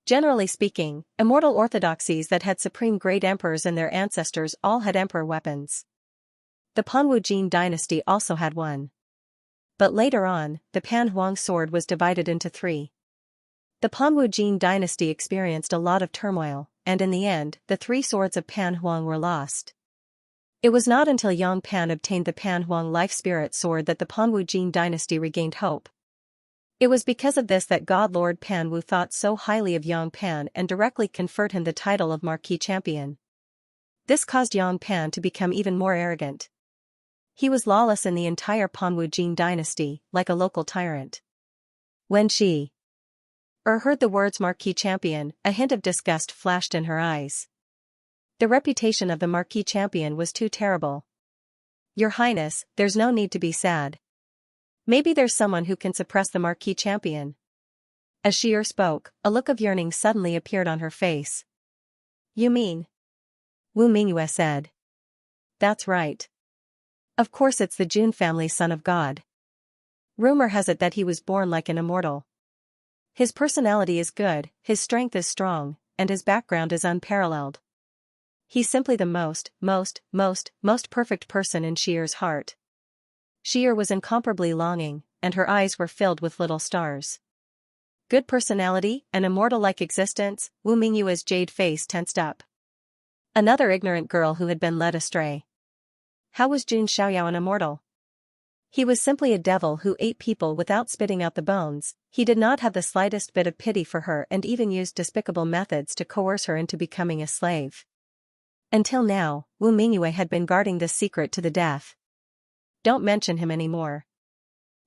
Generally speaking, immortal orthodoxies that had supreme great emperors and their ancestors all had Emperor Weapons. The Panwu Jin dynasty also had one. But later on, the Pan Huang sword was divided into three. The Panwu Jin dynasty experienced a lot of turmoil, and in the end, the three swords of Pan Huang were lost. It was not until Yang Pan obtained the Pan Huang life spirit sword that the Panwu Jin dynasty regained hope. It was because of this that God Lord Pan Wu thought so highly of Yang Pan and directly conferred him the title of Marquis Champion. This caused Yang Pan to become even more arrogant. He was lawless in the entire Panwu Jin dynasty, like a local tyrant. When she heard the words Marquis Champion, a hint of disgust flashed in her eyes. The reputation of the Marquis Champion was too terrible. Your Highness, there's no need to be sad. Maybe there's someone who can suppress the Marquis Champion. As Xier spoke, a look of yearning suddenly appeared on her face. You mean? Wu Mingyue said. That's right. Of course it's the Jun family son of God. Rumor has it that he was born like an immortal. His personality is good, his strength is strong, and his background is unparalleled. He's simply the most perfect person in Xier's heart. Xier was incomparably longing, and her eyes were filled with little stars. Good personality, an immortal-like existence, Wu Mingyue's jade face tensed up. Another ignorant girl who had been led astray. How was Jun Xiaoyao an immortal? He was simply a devil who ate people without spitting out the bones. He did not have the slightest bit of pity for her and even used despicable methods to coerce her into becoming a slave. Until now, Wu Mingyue had been guarding this secret to the death. Don't mention him anymore.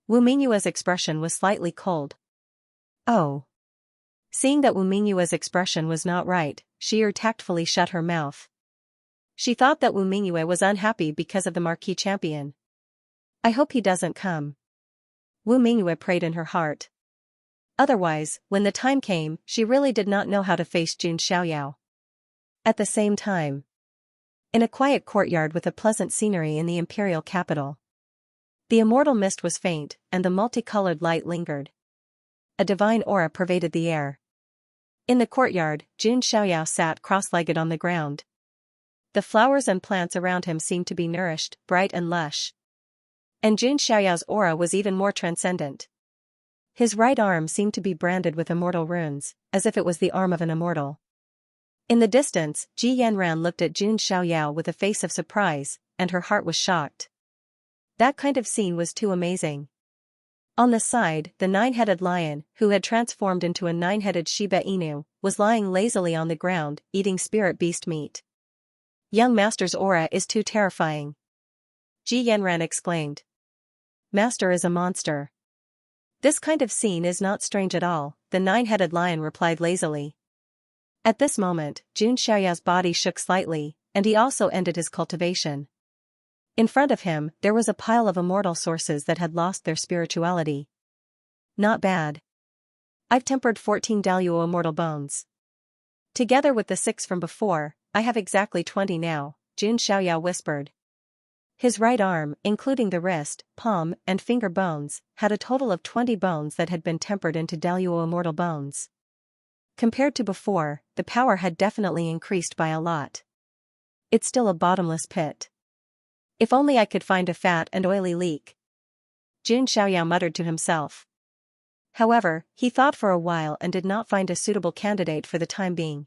Wu Mingyue's expression was slightly cold. Oh. Seeing that Wu Mingyue's expression was not right, Xier tactfully shut her mouth. She thought that Wu Mingyue was unhappy because of the Marquis Champion. I hope he doesn't come. Wu Mingyue prayed in her heart. Otherwise, when the time came, she really did not know how to face Jun Xiaoyao. At the same time, in a quiet courtyard with a pleasant scenery in the imperial capital, the immortal mist was faint, and the multicolored light lingered. A divine aura pervaded the air. In the courtyard, Jun Xiaoyao sat cross-legged on the ground. The flowers and plants around him seemed to be nourished, bright and lush. And Jun Xiaoyao's aura was even more transcendent. His right arm seemed to be branded with immortal runes, as if it was the arm of an immortal. In the distance, Ji Yanran looked at Jun Xiaoyao with a face of surprise, and her heart was shocked. That kind of scene was too amazing. On the side, the nine-headed lion, who had transformed into a nine-headed Shiba Inu, was lying lazily on the ground, eating spirit beast meat. Young Master's aura is too terrifying. Ji Yanran exclaimed. Master is a monster. This kind of scene is not strange at all, the nine-headed lion replied lazily. At this moment, Jun Xiaoyao's body shook slightly, and he also ended his cultivation. In front of him, there was a pile of immortal sources that had lost their spirituality. Not bad. I've tempered 14 Daluo immortal bones. Together with the 6 from before, I have exactly 20 now, Jun Xiaoyao whispered. His right arm, including the wrist, palm, and finger bones, had a total of 20 bones that had been tempered into Daluo immortal bones. Compared to before, the power had definitely increased by a lot. It's still a bottomless pit. If only I could find a fat and oily leak. Jun Xiaoyao muttered to himself. However, he thought for a while and did not find a suitable candidate for the time being.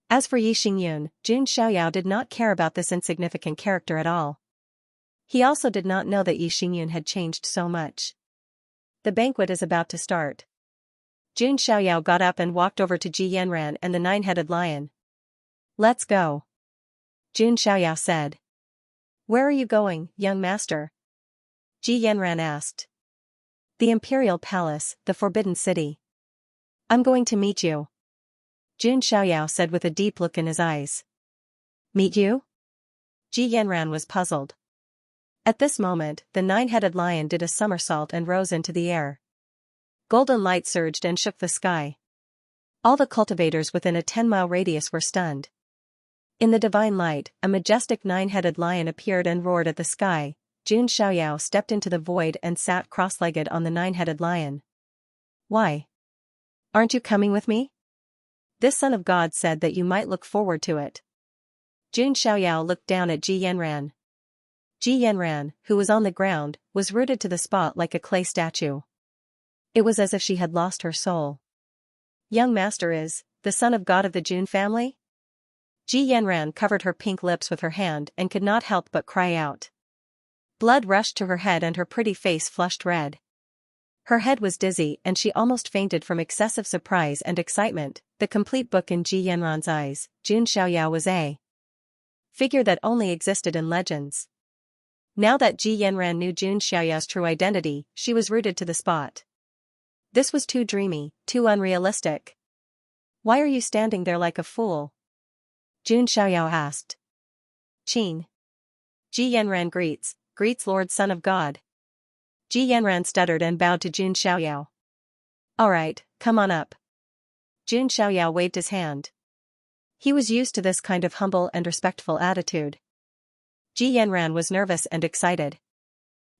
As for Yi Xingyun, Jun Xiaoyao did not care about this insignificant character at all. He also did not know that Yi Xingyun had changed so much. The banquet is about to start. Jun Xiaoyao got up and walked over to Ji Yanran and the nine-headed lion. Let's go. Jun Xiaoyao said. Where are you going, young master? Ji Yanran asked. The Imperial Palace, the Forbidden City. I'm going to meet you. Jun Xiaoyao said with a deep look in his eyes. Meet you? Ji Yanran was puzzled. At this moment, the nine-headed lion did a somersault and rose into the air. Golden light surged and shook the sky. All the cultivators within a 10-mile radius were stunned. In the divine light, a majestic nine-headed lion appeared and roared at the sky. Jun Xiaoyao stepped into the void and sat cross-legged on the nine-headed lion. Why? Aren't you coming with me? This son of God said that you might look forward to it. Jun Xiaoyao looked down at Ji Yanran. Ji Yanran, who was on the ground, was rooted to the spot like a clay statue. It was as if she had lost her soul. Young master is the son of God of the Jun family? Ji Yanran covered her pink lips with her hand and could not help but cry out. Blood rushed to her head and her pretty face flushed red. Her head was dizzy and she almost fainted from excessive surprise and excitement. The complete book in Ji Yanran's eyes, Jun Xiaoyao was a figure that only existed in legends. Now that Ji Yanran knew Jun Xiaoyao's true identity, she was rooted to the spot. This was too dreamy, too unrealistic. Why are you standing there like a fool? Jun Xiaoyao asked. Qin. Ji Yanran greets Lord Son of God. Ji Yanran stuttered and bowed to Jun Xiaoyao. All right, come on up. Jun Xiaoyao waved his hand. He was used to this kind of humble and respectful attitude. Ji Yanran was nervous and excited.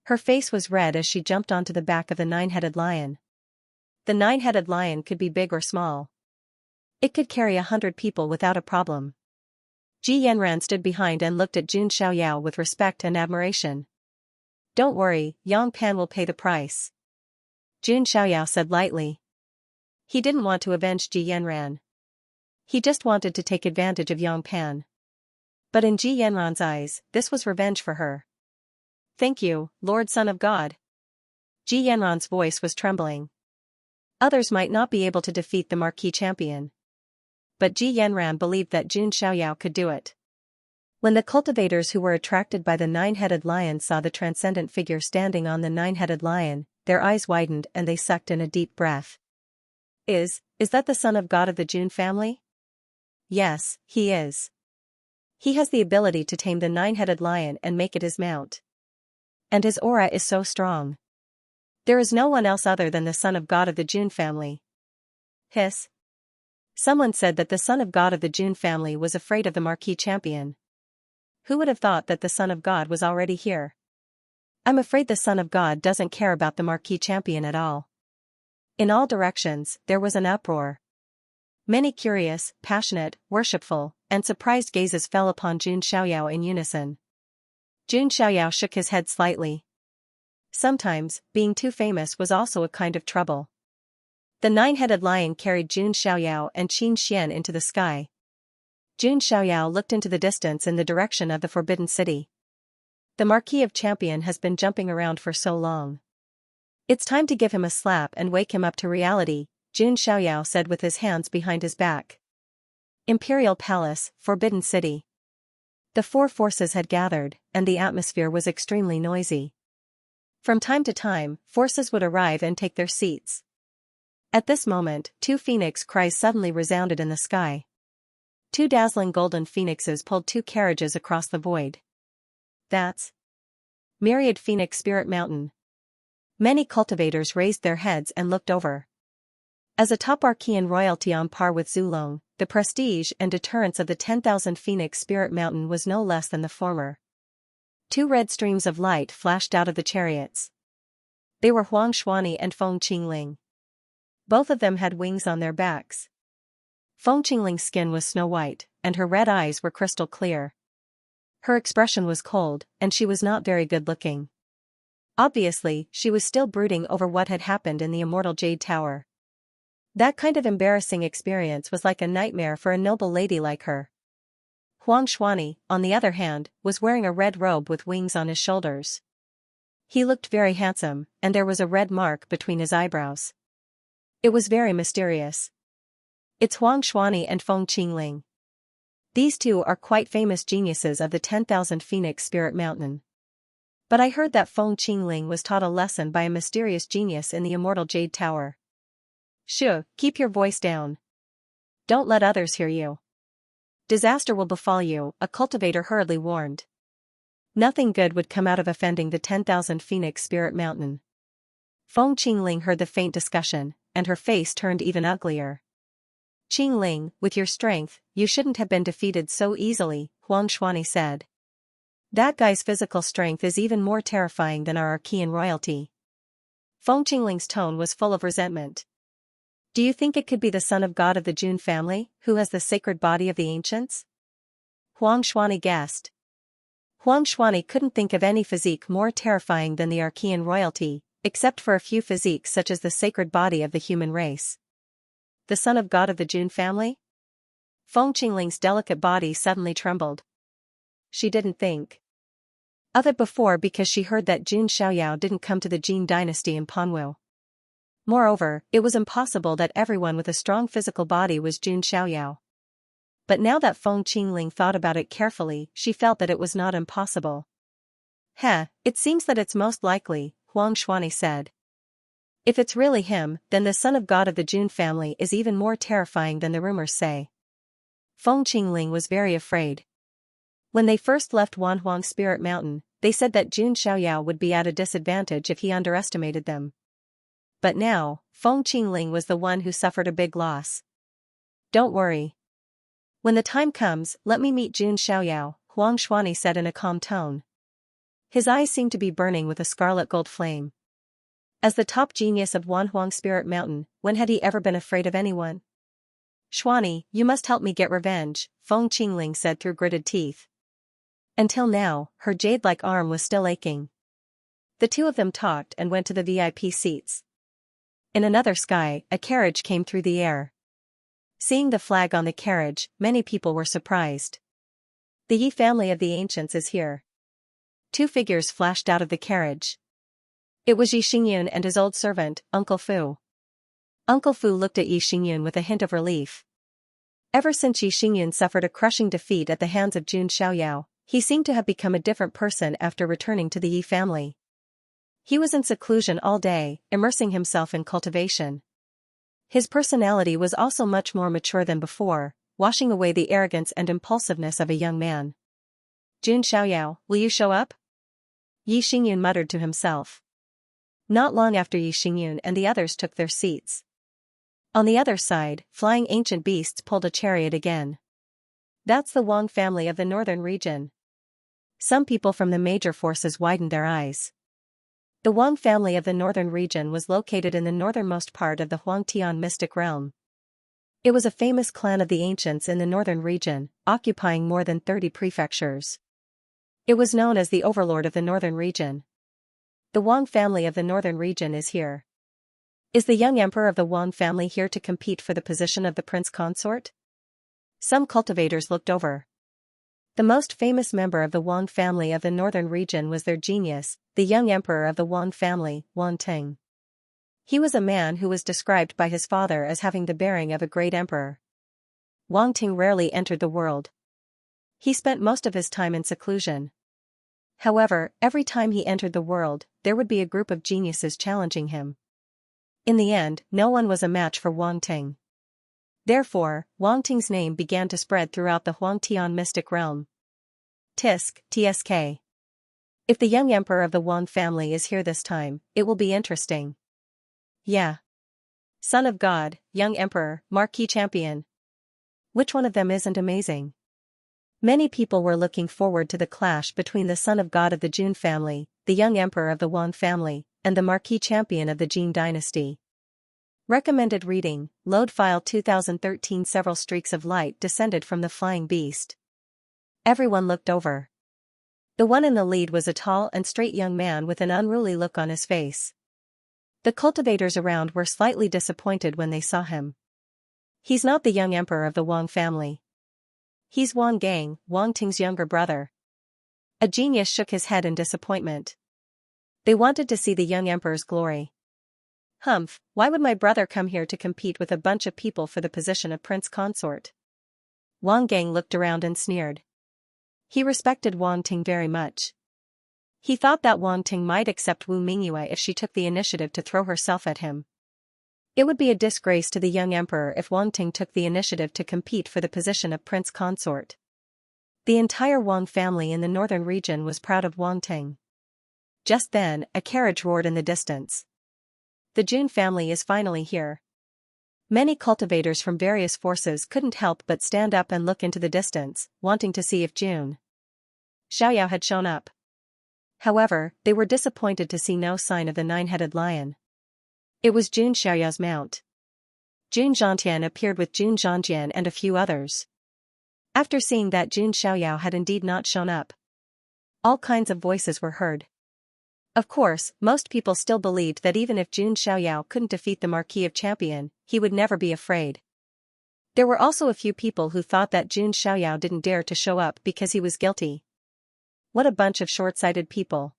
Her face was red as she jumped onto the back of the nine-headed lion. The nine-headed lion could be big or small. It could carry 100 people without a problem. Ji Yanran stood behind and looked at Jun Xiaoyao with respect and admiration. Don't worry, Yang Pan will pay the price. Jun Xiaoyao said lightly. He didn't want to avenge Ji Yanran. He just wanted to take advantage of Yang Pan. But in Ji Yanran's eyes, this was revenge for her. Thank you, Lord Son of God. Ji Yanran's voice was trembling. Others might not be able to defeat the Marquis champion. But Ji Yanran believed that Jun Xiaoyao could do it. When the cultivators who were attracted by the nine-headed lion saw the transcendent figure standing on the nine-headed lion, their eyes widened and they sucked in a deep breath. Is that the son of God of the Jun family? Yes, he is. He has the ability to tame the nine-headed lion and make it his mount. And his aura is so strong. There is no one else other than the son of God of the Jun family. Hiss. Someone said that the son of God of the Jun family was afraid of the Marquis champion. Who would have thought that the son of God was already here? I'm afraid the son of God doesn't care about the Marquis champion at all. In all directions, there was an uproar. Many curious, passionate, worshipful, and surprised gazes fell upon Jun Xiaoyao in unison. Jun Xiaoyao shook his head slightly. Sometimes, being too famous was also a kind of trouble. The nine-headed lion carried Jun Xiaoyao and Qin Xian into the sky. Jun Xiaoyao looked into the distance in the direction of the Forbidden City. The Marquis of Champion has been jumping around for so long. It's time to give him a slap and wake him up to reality, Jun Xiaoyao said with his hands behind his back. Imperial Palace, Forbidden City. The four forces had gathered, and the atmosphere was extremely noisy. From time to time, forces would arrive and take their seats. At this moment, two phoenix cries suddenly resounded in the sky. Two dazzling golden phoenixes pulled two carriages across the void. That's Myriad Phoenix Spirit Mountain. Many cultivators raised their heads and looked over. As a top Archean royalty on par with Zulong, the prestige and deterrence of the 10,000 Phoenix Spirit Mountain was no less than the former. Two red streams of light flashed out of the chariots. They were Huang Xuani and Feng Qingling. Both of them had wings on their backs. Feng Qingling's skin was snow white, and her red eyes were crystal clear. Her expression was cold, and she was not very good-looking. Obviously, she was still brooding over what had happened in the Immortal Jade Tower. That kind of embarrassing experience was like a nightmare for a noble lady like her. Huang Xuani, on the other hand, was wearing a red robe with wings on his shoulders. He looked very handsome, and there was a red mark between his eyebrows. It was very mysterious. It's Huang Xuani and Feng Qingling. These two are quite famous geniuses of the 10,000 Phoenix Spirit Mountain. But I heard that Feng Qingling was taught a lesson by a mysterious genius in the Immortal Jade Tower. Shh, keep your voice down. Don't let others hear you. Disaster will befall you, a cultivator hurriedly warned. Nothing good would come out of offending the 10,000 Phoenix Spirit Mountain. Feng Qingling heard the faint discussion, and her face turned even uglier. Qingling, with your strength, you shouldn't have been defeated so easily, Huang Xuani said. That guy's physical strength is even more terrifying than our Archean royalty. Feng Qingling's tone was full of resentment. Do you think it could be the son of God of the Jun family, who has the sacred body of the ancients? Huang Xuani guessed. Huang Xuanyi couldn't think of any physique more terrifying than the Archean royalty, except for a few physiques such as the sacred body of the human race. The son of God of the Jun family? Feng Qingling's delicate body suddenly trembled. She didn't think of it before because she heard that Jun Xiaoyao didn't come to the Jin dynasty in Panwu. Moreover, it was impossible that everyone with a strong physical body was Jun Xiaoyao. But now that Feng Qingling thought about it carefully, she felt that it was not impossible. It seems that it's most likely, Huang Xuanyi said. If it's really him, then the son of God of the Jun family is even more terrifying than the rumors say. Feng Qingling was very afraid. When they first left Wanhuang Spirit Mountain, they said that Jun Xiaoyao would be at a disadvantage if he underestimated them. But now, Feng Qingling was the one who suffered a big loss. Don't worry. When the time comes, let me meet Jun Xiaoyao, Huang Xuanyi said in a calm tone. His eyes seemed to be burning with a scarlet gold flame. As the top genius of Wanhuang Spirit Mountain, when had he ever been afraid of anyone? Xuanyi, you must help me get revenge, Feng Qingling said through gritted teeth. Until now, her jade-like arm was still aching. The two of them talked and went to the VIP seats. In another sky, a carriage came through the air. Seeing the flag on the carriage, many people were surprised. The Yi family of the ancients is here. Two figures flashed out of the carriage. It was Yi Xingyun and his old servant, Uncle Fu. Uncle Fu looked at Yi Xingyun with a hint of relief. Ever since Yi Xingyun suffered a crushing defeat at the hands of Jun Xiaoyao, he seemed to have become a different person after returning to the Yi family. He was in seclusion all day, immersing himself in cultivation. His personality was also much more mature than before, washing away the arrogance and impulsiveness of a young man. Jun Xiaoyao, will you show up? Yi Xingyun muttered to himself. Not long after Yi Xingyun and the others took their seats. On the other side, flying ancient beasts pulled a chariot again. That's the Wang family of the northern region. Some people from the major forces widened their eyes. The Wang family of the northern region was located in the northernmost part of the Huangtian mystic realm. It was a famous clan of the ancients in the northern region, occupying more than 30 prefectures. It was known as the overlord of the northern region. The Wang family of the northern region is here. Is the young emperor of the Wang family here to compete for the position of the prince consort? Some cultivators looked over. The most famous member of the Wang family of the northern region was their genius, the young emperor of the Wang family, Wang Ting. He was a man who was described by his father as having the bearing of a great emperor. Wang Ting rarely entered the world. He spent most of his time in seclusion. However, every time he entered the world, there would be a group of geniuses challenging him. In the end, no one was a match for Wang Ting. Therefore, Wang Ting's name began to spread throughout the Huangtian mystic realm. TSK. If the young emperor of the Wang family is here this time, it will be interesting. Yeah. Son of God, young emperor, marquis champion. Which one of them isn't amazing? Many people were looking forward to the clash between the son of God of the Jun family, the young emperor of the Wang family, and the marquis champion of the Jin dynasty. Recommended reading, load file 2013. Several streaks of light descended from the flying beast. Everyone looked over. The one in the lead was a tall and straight young man with an unruly look on his face. The cultivators around were slightly disappointed when they saw him. He's not the young emperor of the Wang family. He's Wang Gang, Wang Ting's younger brother. A genius shook his head in disappointment. They wanted to see the young emperor's glory. Humph, why would my brother come here to compete with a bunch of people for the position of prince consort? Wang Gang looked around and sneered. He respected Wang Ting very much. He thought that Wang Ting might accept Wu Mingyue if she took the initiative to throw herself at him. It would be a disgrace to the young emperor if Wang Ting took the initiative to compete for the position of prince consort. The entire Wang family in the northern region was proud of Wang Ting. Just then, a carriage roared in the distance. The Jun family is finally here. Many cultivators from various forces couldn't help but stand up and look into the distance, wanting to see if Jun Xiaoyao had shown up. However, they were disappointed to see no sign of the nine-headed lion. It was Jun Xiaoyao's mount. Jun Zhantian appeared with Jun Zhanjian and a few others. After seeing that Jun Xiaoyao had indeed not shown up, All kinds of voices were heard. Of course, most people still believed that even if Jun Xiaoyao couldn't defeat the Marquis of Champion, he would never be afraid. There were also a few people who thought that Jun Xiaoyao didn't dare to show up because he was guilty. What a bunch of short-sighted people.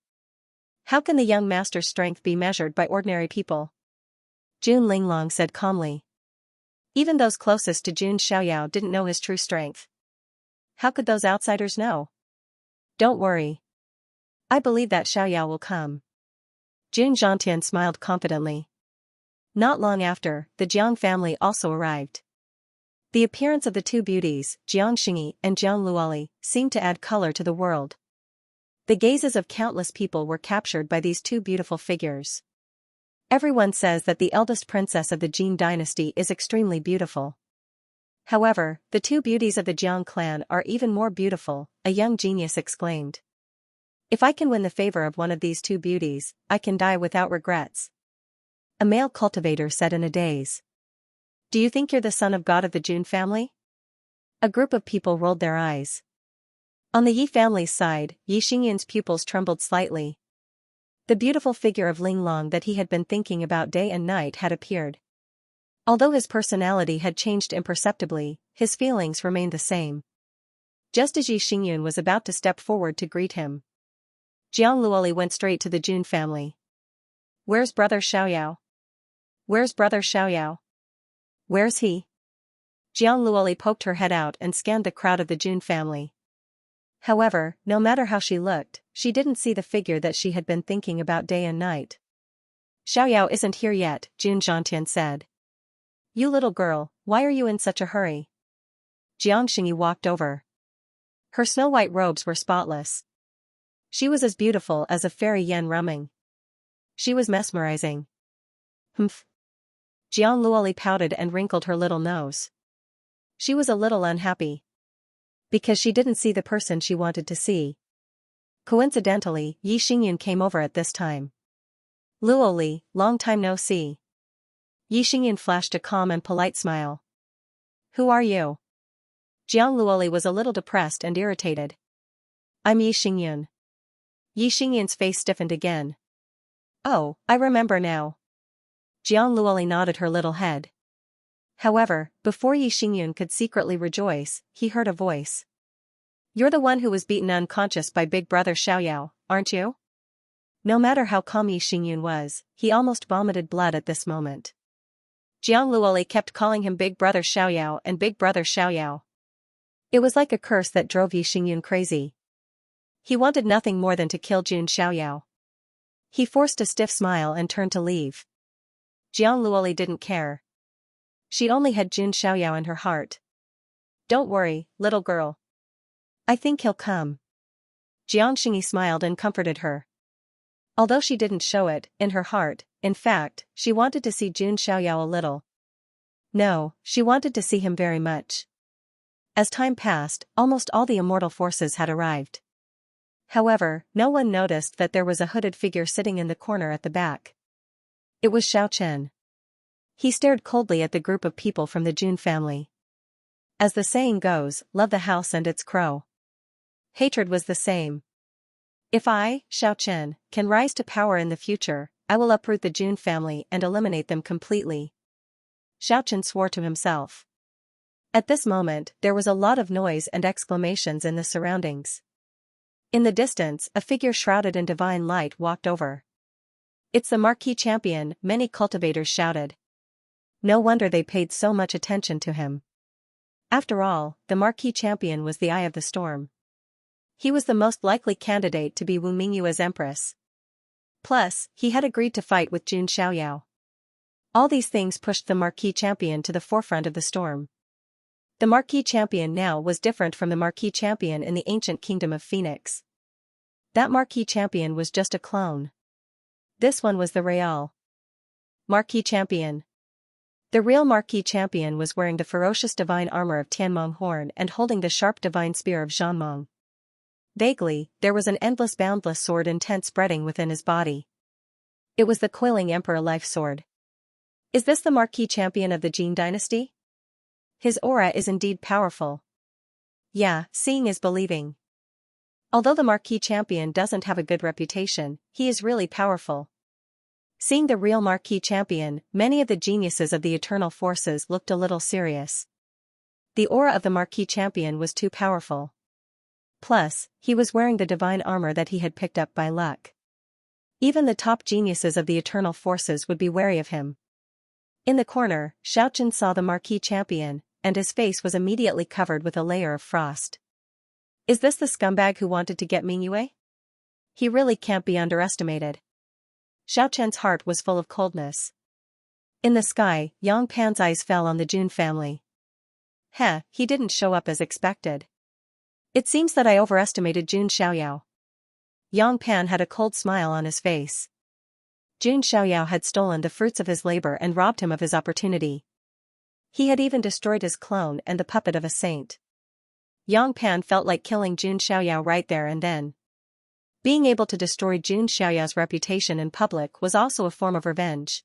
How can the young master's strength be measured by ordinary people? Jun Linglong said calmly. Even those closest to Jun Xiaoyao didn't know his true strength. How could those outsiders know? Don't worry. I believe that Xiaoyao will come. Jun Zhantian smiled confidently. Not long after, the Jiang family also arrived. The appearance of the two beauties, Jiang Xingyi and Jiang Luoli, seemed to add color to the world. The gazes of countless people were captured by these two beautiful figures. Everyone says that the eldest princess of the Jin dynasty is extremely beautiful. However, the two beauties of the Jiang clan are even more beautiful, a young genius exclaimed. If I can win the favor of one of these two beauties, I can die without regrets. A male cultivator said in a daze. Do you think you're the son of God of the Jun family? A group of people rolled their eyes. On the Yi family's side, Yi Xingyan's pupils trembled slightly. The beautiful figure of Linglong that he had been thinking about day and night had appeared. Although his personality had changed imperceptibly, his feelings remained the same. Just as Yi Xingyan was about to step forward to greet him, Jiang Luoli went straight to the Jun family. Where's brother Xiaoyao? Where's brother Xiaoyao? Where's he? Jiang Luoli poked her head out and scanned the crowd of the Jun family. However, no matter how she looked, she didn't see the figure that she had been thinking about day and night. Xiaoyao isn't here yet, Jun Zhantian said. You little girl, why are you in such a hurry? Jiang Xingyi walked over. Her snow-white robes were spotless. She was as beautiful as a fairy yen rumming. She was mesmerizing. Humph. Jiang Luoli pouted and wrinkled her little nose. She was a little unhappy. Because she didn't see the person she wanted to see. Coincidentally, Yi Xingyan came over at this time. Luoli, long time no see. Yi Xingyan flashed a calm and polite smile. Who are you? Jiang Luoli was a little depressed and irritated. I'm Yi Xingyan. Yi Xingyan's face stiffened again. Oh, I remember now. Jiang Luoli nodded her little head. However, before Yi Xingyan could secretly rejoice, he heard a voice. You're the one who was beaten unconscious by big brother Xiaoyao, aren't you? No matter how calm Yi Xingyan was, he almost vomited blood at this moment. Jiang Luoli kept calling him big brother Xiaoyao and big brother Xiaoyao. It was like a curse that drove Yi Xingyan crazy. He wanted nothing more than to kill Jun Xiaoyao. He forced a stiff smile and turned to leave. Jiang Luoli didn't care. She only had Jun Xiaoyao in her heart. Don't worry, little girl. I think he'll come. Jiang Xingyi smiled and comforted her. Although she didn't show it, in her heart, in fact, she wanted to see Jun Xiaoyao a little. No, she wanted to see him very much. As time passed, almost all the immortal forces had arrived. However, no one noticed that there was a hooded figure sitting in the corner at the back. It was Xiao Chen. He stared coldly at the group of people from the Jun family. As the saying goes, love the house and its crow. Hatred was the same. If I, Xiao Chen, can rise to power in the future, I will uproot the Jun family and eliminate them completely. Xiao Chen swore to himself. At this moment, there was a lot of noise and exclamations in the surroundings. In the distance, a figure shrouded in divine light walked over. It's the Marquis Champion, many cultivators shouted. No wonder they paid so much attention to him. After all, the Marquis Champion was the eye of the storm. He was the most likely candidate to be Wu Mingyu as empress. Plus, he had agreed to fight with Jun Xiaoyao. All these things pushed the Marquis Champion to the forefront of the storm. The Marquis Champion now was different from the Marquis Champion in the ancient kingdom of Phoenix. That Marquis Champion was just a clone. This one was the real Marquis Champion. The real Marquis Champion was wearing the ferocious divine armor of Tianmong Horn and holding the sharp divine spear of Zhanmong. Vaguely, there was an endless boundless sword intent spreading within his body. It was the coiling Emperor Life Sword. Is this the Marquis Champion of the Jin dynasty? His aura is indeed powerful. Yeah, seeing is believing. Although the Marquis Champion doesn't have a good reputation, he is really powerful. Seeing the real Marquis Champion, many of the geniuses of the Eternal Forces looked a little serious. The aura of the Marquis Champion was too powerful. Plus, he was wearing the divine armor that he had picked up by luck. Even the top geniuses of the Eternal Forces would be wary of him. In the corner, Xianxia saw the Marquis Champion, and his face was immediately covered with a layer of frost. Is this the scumbag who wanted to get Mingyue? He really can't be underestimated. Xiaoqian's heart was full of coldness. In the sky, Yang Pan's eyes fell on the Jun family. He didn't show up as expected. It seems that I overestimated Jun Xiaoyao. Yang Pan had a cold smile on his face. Jun Xiaoyao had stolen the fruits of his labor and robbed him of his opportunity. He had even destroyed his clone and the puppet of a saint. Yang Pan felt like killing Jun Xiaoyao right there and then. Being able to destroy Jun Xiaoyao's reputation in public was also a form of revenge.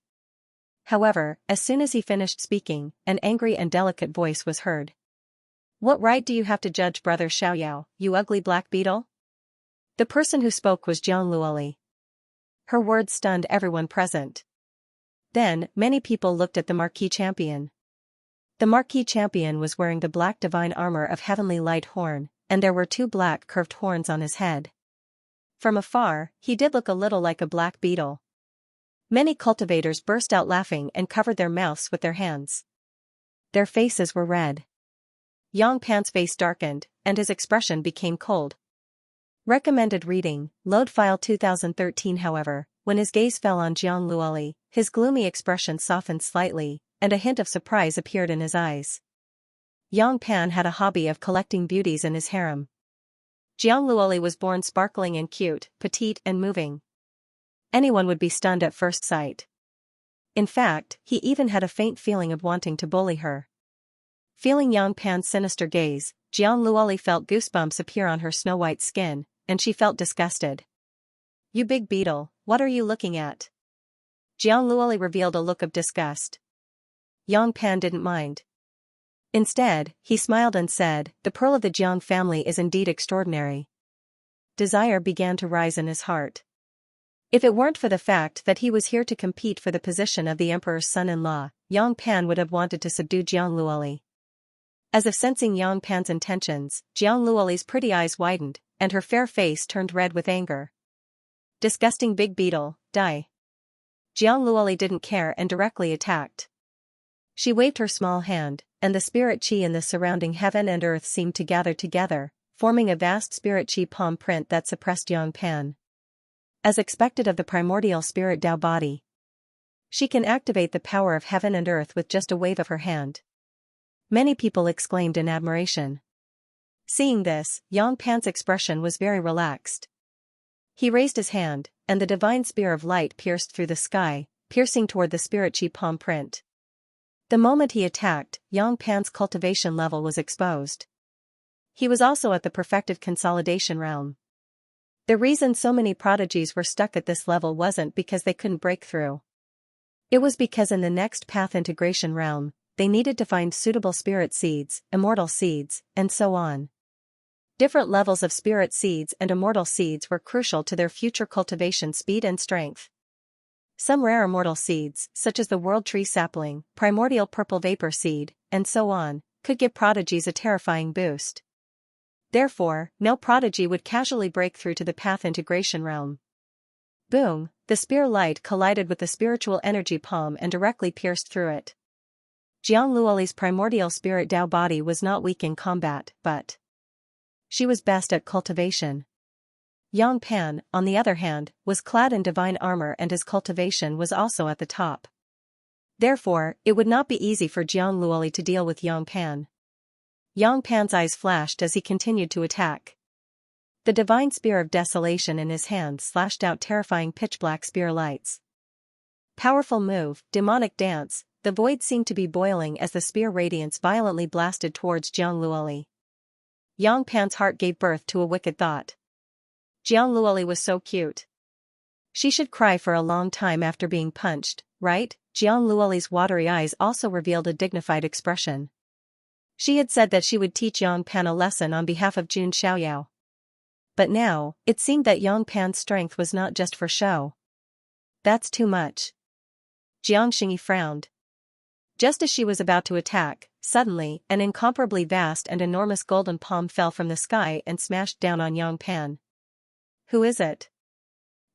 However, as soon as he finished speaking, an angry and delicate voice was heard. What right do you have to judge Brother Xiaoyao, you ugly black beetle? The person who spoke was Jiang Luoli. Her words stunned everyone present. Then, many people looked at the Marquis Champion. The Marquis Champion was wearing the black divine armor of Heavenly Light Horn, and there were 2 black curved horns on his head. From afar, he did look a little like a black beetle. Many cultivators burst out laughing and covered their mouths with their hands. Their faces were red. Yang Pan's face darkened, and his expression became cold. Recommended reading, Load File 2013. However, when his gaze fell on Jiang Luoli, his gloomy expression softened slightly, and a hint of surprise appeared in his eyes. Yang Pan had a hobby of collecting beauties in his harem. Jiang Luoli was born sparkling and cute, petite and moving. Anyone would be stunned at first sight. In fact, he even had a faint feeling of wanting to bully her. Feeling Yang Pan's sinister gaze, Jiang Luoli felt goosebumps appear on her snow-white skin, and she felt disgusted. You big beetle, what are you looking at? Jiang Luoli revealed a look of disgust. Yang Pan didn't mind. Instead, he smiled and said, the pearl of the Jiang family is indeed extraordinary. Desire began to rise in his heart. If it weren't for the fact that he was here to compete for the position of the emperor's son-in-law, Yang Pan would have wanted to subdue Jiang Luoli. As if sensing Yang Pan's intentions, Jiang Luoli's pretty eyes widened, and her fair face turned red with anger. Disgusting big beetle, die. Jiang Luoli didn't care and directly attacked. She waved her small hand, and the spirit chi in the surrounding heaven and earth seemed to gather together, forming a vast spirit chi palm print that suppressed Yang Pan. As expected of the primordial spirit Tao body, she can activate the power of heaven and earth with just a wave of her hand. Many people exclaimed in admiration. Seeing this, Yang Pan's expression was very relaxed. He raised his hand, and the divine spear of light pierced through the sky, piercing toward the spirit chi palm print. The moment he attacked, Yang Pan's cultivation level was exposed. He was also at the perfected consolidation realm. The reason so many prodigies were stuck at this level wasn't because they couldn't break through. It was because in the next path integration realm, they needed to find suitable spirit seeds, immortal seeds, and so on. Different levels of spirit seeds and immortal seeds were crucial to their future cultivation speed and strength. Some rare immortal seeds, such as the World Tree Sapling, Primordial Purple Vapor Seed, and so on, could give prodigies a terrifying boost. Therefore, no prodigy would casually break through to the path integration realm. Boom, the spear light collided with the spiritual energy palm and directly pierced through it. Jiang Luoli's primordial spirit Tao body was not weak in combat, but she was best at cultivation. Yang Pan, on the other hand, was clad in divine armor and his cultivation was also at the top. Therefore, it would not be easy for Jiang Luoli to deal with Yang Pan. Yang Pan's eyes flashed as he continued to attack. The divine spear of desolation in his hand slashed out terrifying pitch-black spear lights. Powerful move, demonic dance, the void seemed to be boiling as the spear radiance violently blasted towards Jiang Luoli. Yang Pan's heart gave birth to a wicked thought. Jiang Luoli was so cute. She should cry for a long time after being punched, right? Jiang Luoli's watery eyes also revealed a dignified expression. She had said that she would teach Yang Pan a lesson on behalf of Jun Xiaoyao. But now, it seemed that Yang Pan's strength was not just for show. That's too much. Xianxia frowned. Just as she was about to attack, suddenly, an incomparably vast and enormous golden palm fell from the sky and smashed down on Yang Pan. Who is it?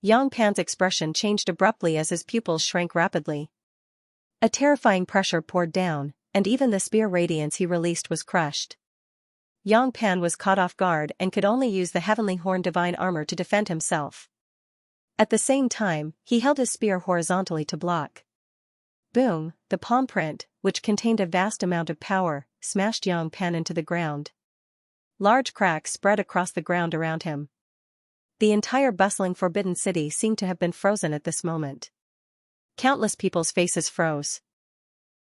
Yang Pan's expression changed abruptly as his pupils shrank rapidly. A terrifying pressure poured down, and even the spear radiance he released was crushed. Yang Pan was caught off guard and could only use the heavenly horn divine armor to defend himself. At the same time, he held his spear horizontally to block. Boom, the palm print, which contained a vast amount of power, smashed Yang Pan into the ground. Large cracks spread across the ground around him. The entire bustling forbidden city seemed to have been frozen at this moment. Countless people's faces froze.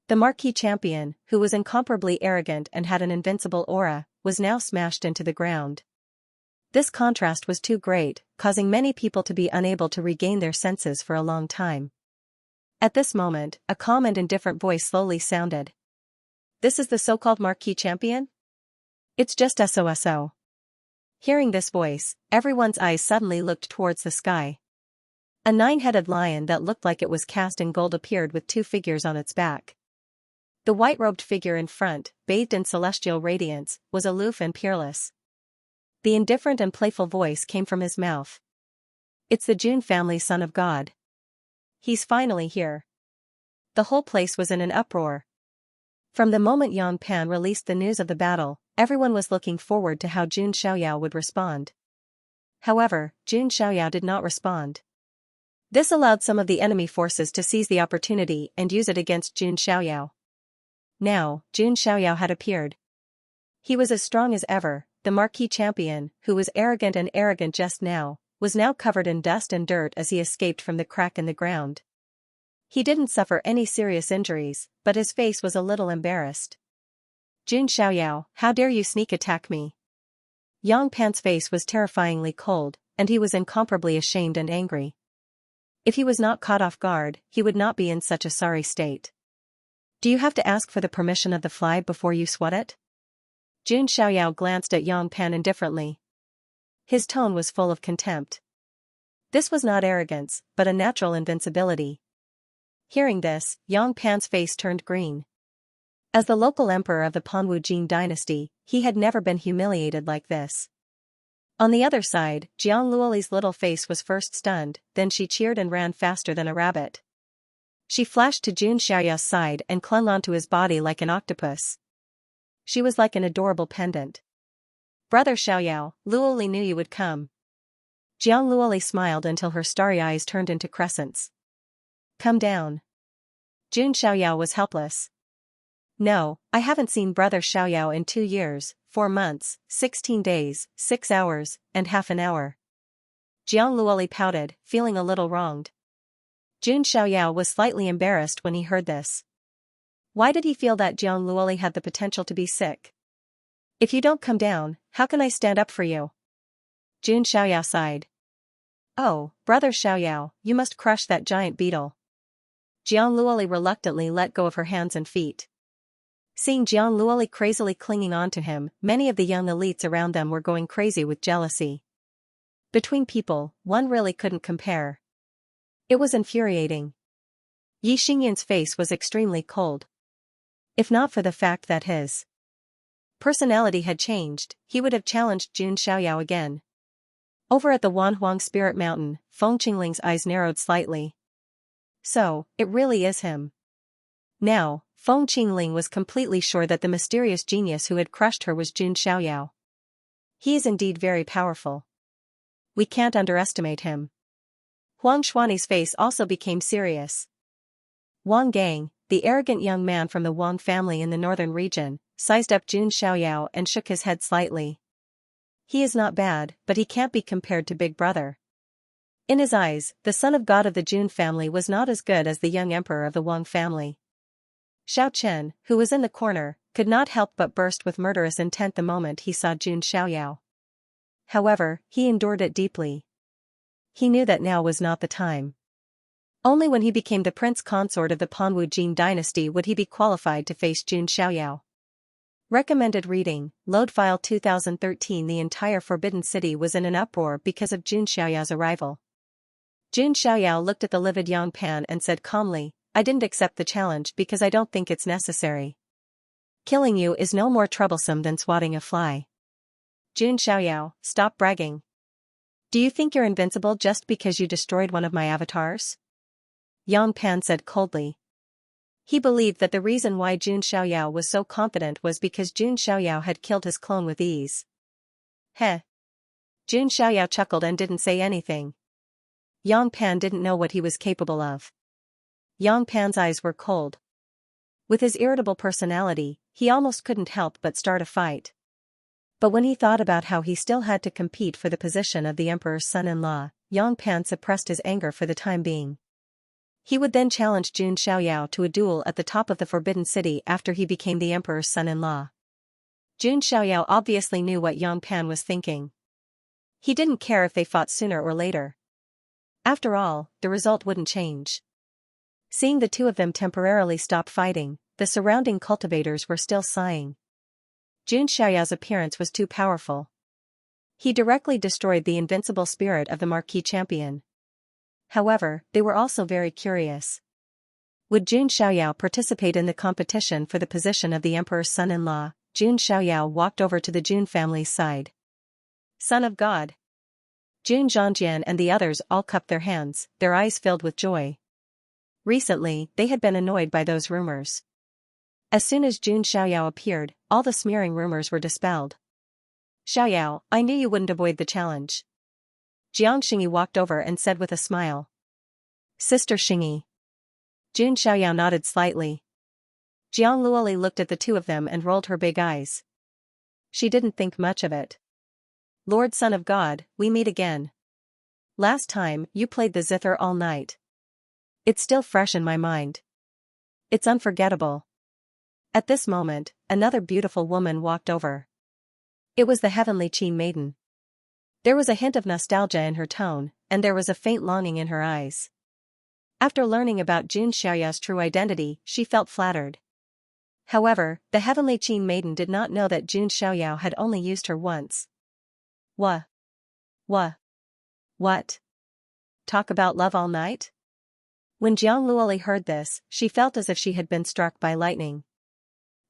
The marquee champion, who was incomparably arrogant and had an invincible aura, was now smashed into the ground. This contrast was too great, causing many people to be unable to regain their senses for a long time. At this moment, a calm and indifferent voice slowly sounded. This is the so-called marquee champion? It's just SOSO. Hearing this voice, everyone's eyes suddenly looked towards the sky. A 9-headed lion that looked like it was cast in gold appeared with 2 figures on its back. The white-robed figure in front, bathed in celestial radiance, was aloof and peerless. The indifferent and playful voice came from his mouth. It's the Jun family son of God. He's finally here. The whole place was in an uproar. From the moment Yang Pan released the news of the battle, everyone was looking forward to how Jun Xiaoyao would respond. However, Jun Xiaoyao did not respond. This allowed some of the enemy forces to seize the opportunity and use it against Jun Xiaoyao. Now, Jun Xiaoyao had appeared. He was as strong as ever, the marquee champion, who was arrogant just now, was now covered in dust and dirt as he escaped from the crack in the ground. He didn't suffer any serious injuries, but his face was a little embarrassed. Jun Xiaoyao, how dare you sneak attack me? Yang Pan's face was terrifyingly cold, and he was incomparably ashamed and angry. If he was not caught off guard, he would not be in such a sorry state. Do you have to ask for the permission of the fly before you swat it? Jun Xiaoyao glanced at Yang Pan indifferently. His tone was full of contempt. This was not arrogance, but a natural invincibility. Hearing this, Yang Pan's face turned green. As the local emperor of the Panwu Jin dynasty, he had never been humiliated like this. On the other side, Jiang Luoli's little face was first stunned, then she cheered and ran faster than a rabbit. She flashed to Jun Xiaoyao's side and clung onto his body like an octopus. She was like an adorable pendant. Brother Xiaoyao, Luoli knew you would come. Jiang Luoli smiled until her starry eyes turned into crescents. Come down. Jun Xiaoyao was helpless. No, I haven't seen Brother Xiaoyao in 2 years, 4 months, 16 days, 6 hours, and half an hour. Jiang Luoli pouted, feeling a little wronged. Jun Xiaoyao was slightly embarrassed when he heard this. Why did he feel that Jiang Luoli had the potential to be sick? If you don't come down, how can I stand up for you? Jun Xiaoyao sighed. Oh, Brother Xiaoyao, you must crush that giant beetle. Jiang Luoli reluctantly let go of her hands and feet. Seeing Jiang Luoli crazily clinging onto him, many of the young elites around them were going crazy with jealousy. Between people, one really couldn't compare. It was infuriating. Yi Xingyan's face was extremely cold. If not for the fact that his personality had changed, he would have challenged Jun Xiaoyao again. Over at the Wanhuang Spirit Mountain, Feng Qingling's eyes narrowed slightly. So, it really is him. Now, Feng Qingling was completely sure that the mysterious genius who had crushed her was Jun Xiaoyao. He is indeed very powerful. We can't underestimate him. Huang Xuani's face also became serious. Wang Gang, the arrogant young man from the Wang family in the northern region, sized up Jun Xiaoyao and shook his head slightly. He is not bad, but he can't be compared to Big Brother. In his eyes, the son of God of the Jun family was not as good as the young emperor of the Wang family. Xiao Chen, who was in the corner, could not help but burst with murderous intent the moment he saw Jun Xiaoyao. However, he endured it deeply. He knew that now was not the time. Only when he became the prince consort of the Panwu Jin dynasty would he be qualified to face Jun Xiaoyao. Recommended reading, Load File 2013. The entire Forbidden City was in an uproar because of Jun Xiaoyao's arrival. Jun Xiaoyao looked at the livid Yang Pan and said calmly, I didn't accept the challenge because I don't think it's necessary. Killing you is no more troublesome than swatting a fly. Jun Xiaoyao, stop bragging. Do you think you're invincible just because you destroyed one of my avatars? Yang Pan said coldly. He believed that the reason why Jun Xiaoyao was so confident was because Jun Xiaoyao had killed his clone with ease. Heh. Jun Xiaoyao chuckled and didn't say anything. Yang Pan didn't know what he was capable of. Yang Pan's eyes were cold. With his irritable personality, he almost couldn't help but start a fight. But when he thought about how he still had to compete for the position of the emperor's son-in-law, Yang Pan suppressed his anger for the time being. He would then challenge Jun Xiaoyao to a duel at the top of the Forbidden City after he became the emperor's son-in-law. Jun Xiaoyao obviously knew what Yang Pan was thinking. He didn't care if they fought sooner or later. After all, the result wouldn't change. Seeing the two of them temporarily stop fighting, the surrounding cultivators were still sighing. Jun Xiaoyao's appearance was too powerful. He directly destroyed the invincible spirit of the marquee champion. However, they were also very curious. Would Jun Xiaoyao participate in the competition for the position of the emperor's son-in-law? Jun Xiaoyao walked over to the Jun family's side. Son of God. Jun Zhangjian and the others all cupped their hands, their eyes filled with joy. Recently, they had been annoyed by those rumors. As soon as Jun Xiaoyao appeared, all the smearing rumors were dispelled. Xiaoyao, I knew you wouldn't avoid the challenge. Jiang Xingyi walked over and said with a smile. Sister Xingyi. Jun Xiaoyao nodded slightly. Jiang Luoli looked at the two of them and rolled her big eyes. She didn't think much of it. Lord Son of God, we meet again. Last time, you played the zither all night. It's still fresh in my mind. It's unforgettable. At this moment, another beautiful woman walked over. It was the heavenly Qi maiden. There was a hint of nostalgia in her tone, and there was a faint longing in her eyes. After learning about Jun Xiaoyao's true identity, she felt flattered. However, the heavenly Qi maiden did not know that Jun Xiaoyao had only used her once. What? Talk about love all night? When Jiang Luoli heard this, she felt as if she had been struck by lightning.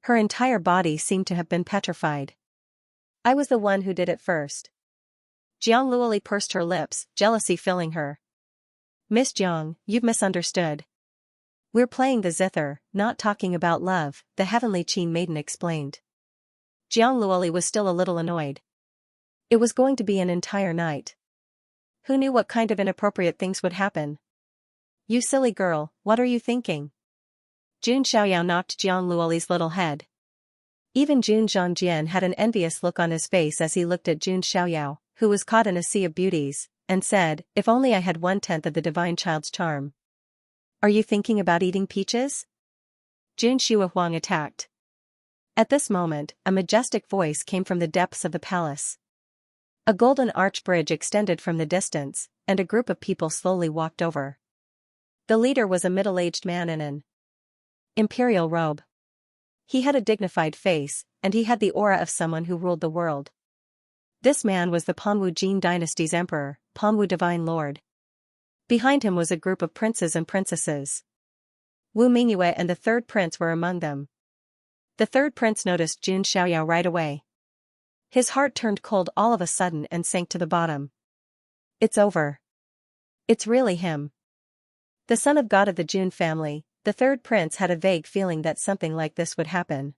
Her entire body seemed to have been petrified. I was the one who did it first. Jiang Luoli pursed her lips, jealousy filling her. Miss Jiang, you've misunderstood. We're playing the zither, not talking about love, the heavenly Qi maiden explained. Jiang Luoli was still a little annoyed. It was going to be an entire night. Who knew what kind of inappropriate things would happen? You silly girl, what are you thinking? Jun Xiaoyao knocked Jiang Luoli's little head. Even Jun Zhangjian had an envious look on his face as he looked at Jun Xiaoyao, who was caught in a sea of beauties, and said, if only I had 1/10 of the divine child's charm. Are you thinking about eating peaches? Jun Xuehuang attacked. At this moment, a majestic voice came from the depths of the palace. A golden arch bridge extended from the distance, and a group of people slowly walked over. The leader was a middle-aged man in an imperial robe. He had a dignified face, and he had the aura of someone who ruled the world. This man was the Panwu Jin dynasty's emperor, Panwu Divine Lord. Behind him was a group of princes and princesses. Wu Mingyue and the third prince were among them. The third prince noticed Jun Xiaoyao right away. His heart turned cold all of a sudden and sank to the bottom. It's over. It's really him. The son of God of the Jun family, the third prince had a vague feeling that something like this would happen.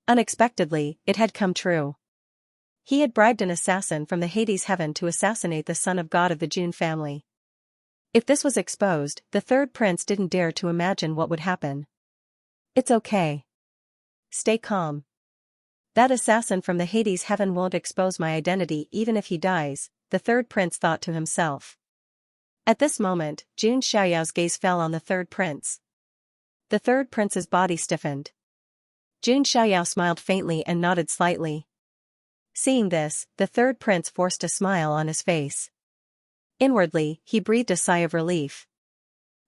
Unexpectedly, it had come true. He had bribed an assassin from the Hades heaven to assassinate the son of God of the Jun family. If this was exposed, the third prince didn't dare to imagine what would happen. It's okay. Stay calm. That assassin from the Hades heaven won't expose my identity even if he dies, the third prince thought to himself. At this moment, Jun Xiaoyao's gaze fell on the third prince. The third prince's body stiffened. Jun Xiaoyao smiled faintly and nodded slightly. Seeing this, the third prince forced a smile on his face. Inwardly, he breathed a sigh of relief.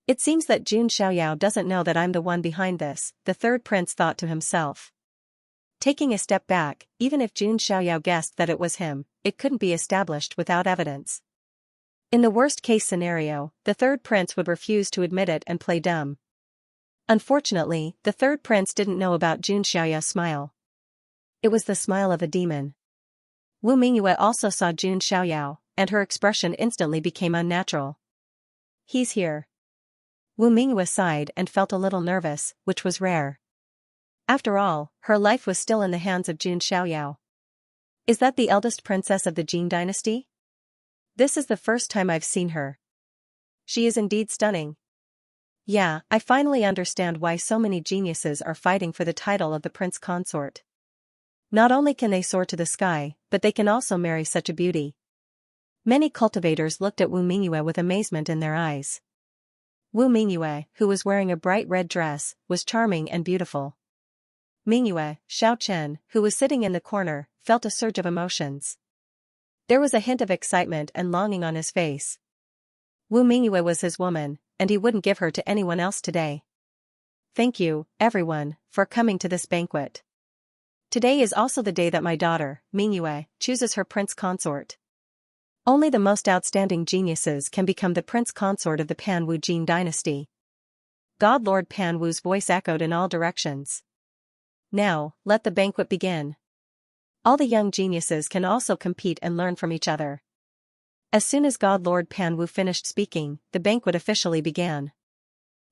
It seems that Jun Xiaoyao doesn't know that I'm the one behind this, the third prince thought to himself. Taking a step back, even if Jun Xiaoyao guessed that it was him, it couldn't be established without evidence. In the worst-case scenario, the third prince would refuse to admit it and play dumb. Unfortunately, the third prince didn't know about Jun Xiaoyao's smile. It was the smile of a demon. Wu Mingyue also saw Jun Xiaoyao, and her expression instantly became unnatural. He's here. Wu Mingyue sighed and felt a little nervous, which was rare. After all, her life was still in the hands of Jun Xiaoyao. Is that the eldest princess of the Jin dynasty? This is the first time I've seen her. She is indeed stunning. Yeah, I finally understand why so many geniuses are fighting for the title of the prince consort. Not only can they soar to the sky, but they can also marry such a beauty. Many cultivators looked at Wu Mingyue with amazement in their eyes. Wu Mingyue, who was wearing a bright red dress, was charming and beautiful. Mingyue, Xiao Chen, who was sitting in the corner, felt a surge of emotions. There was a hint of excitement and longing on his face. Wu Mingyue was his woman, and he wouldn't give her to anyone else today. Thank you, everyone, for coming to this banquet. Today is also the day that my daughter, Mingyue, chooses her prince consort. Only the most outstanding geniuses can become the prince consort of the Pan Wu Jin dynasty. God Lord Pan Wu's voice echoed in all directions. Now, let the banquet begin. All the young geniuses can also compete and learn from each other. As soon as God Lord Pan Wu finished speaking, the banquet officially began.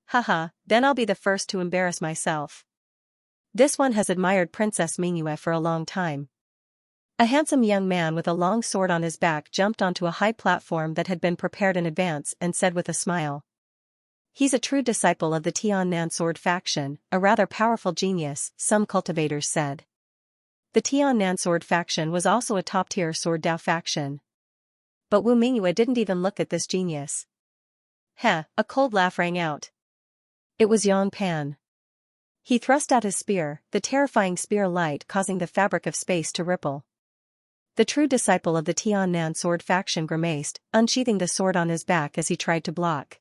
Haha, then I'll be the first to embarrass myself. This one has admired Princess Mingyue for a long time. A handsome young man with a long sword on his back jumped onto a high platform that had been prepared in advance and said with a smile. He's a true disciple of the Tiannan sword faction, a rather powerful genius, some cultivators said. The Tiannan sword faction was also a top-tier sword Dao faction. But Wu Mingyue didn't even look at this genius. Heh, a cold laugh rang out. It was Yang Pan. He thrust out his spear, the terrifying spear light causing the fabric of space to ripple. The true disciple of the Tiannan sword faction grimaced, unsheathing the sword on his back as he tried to block.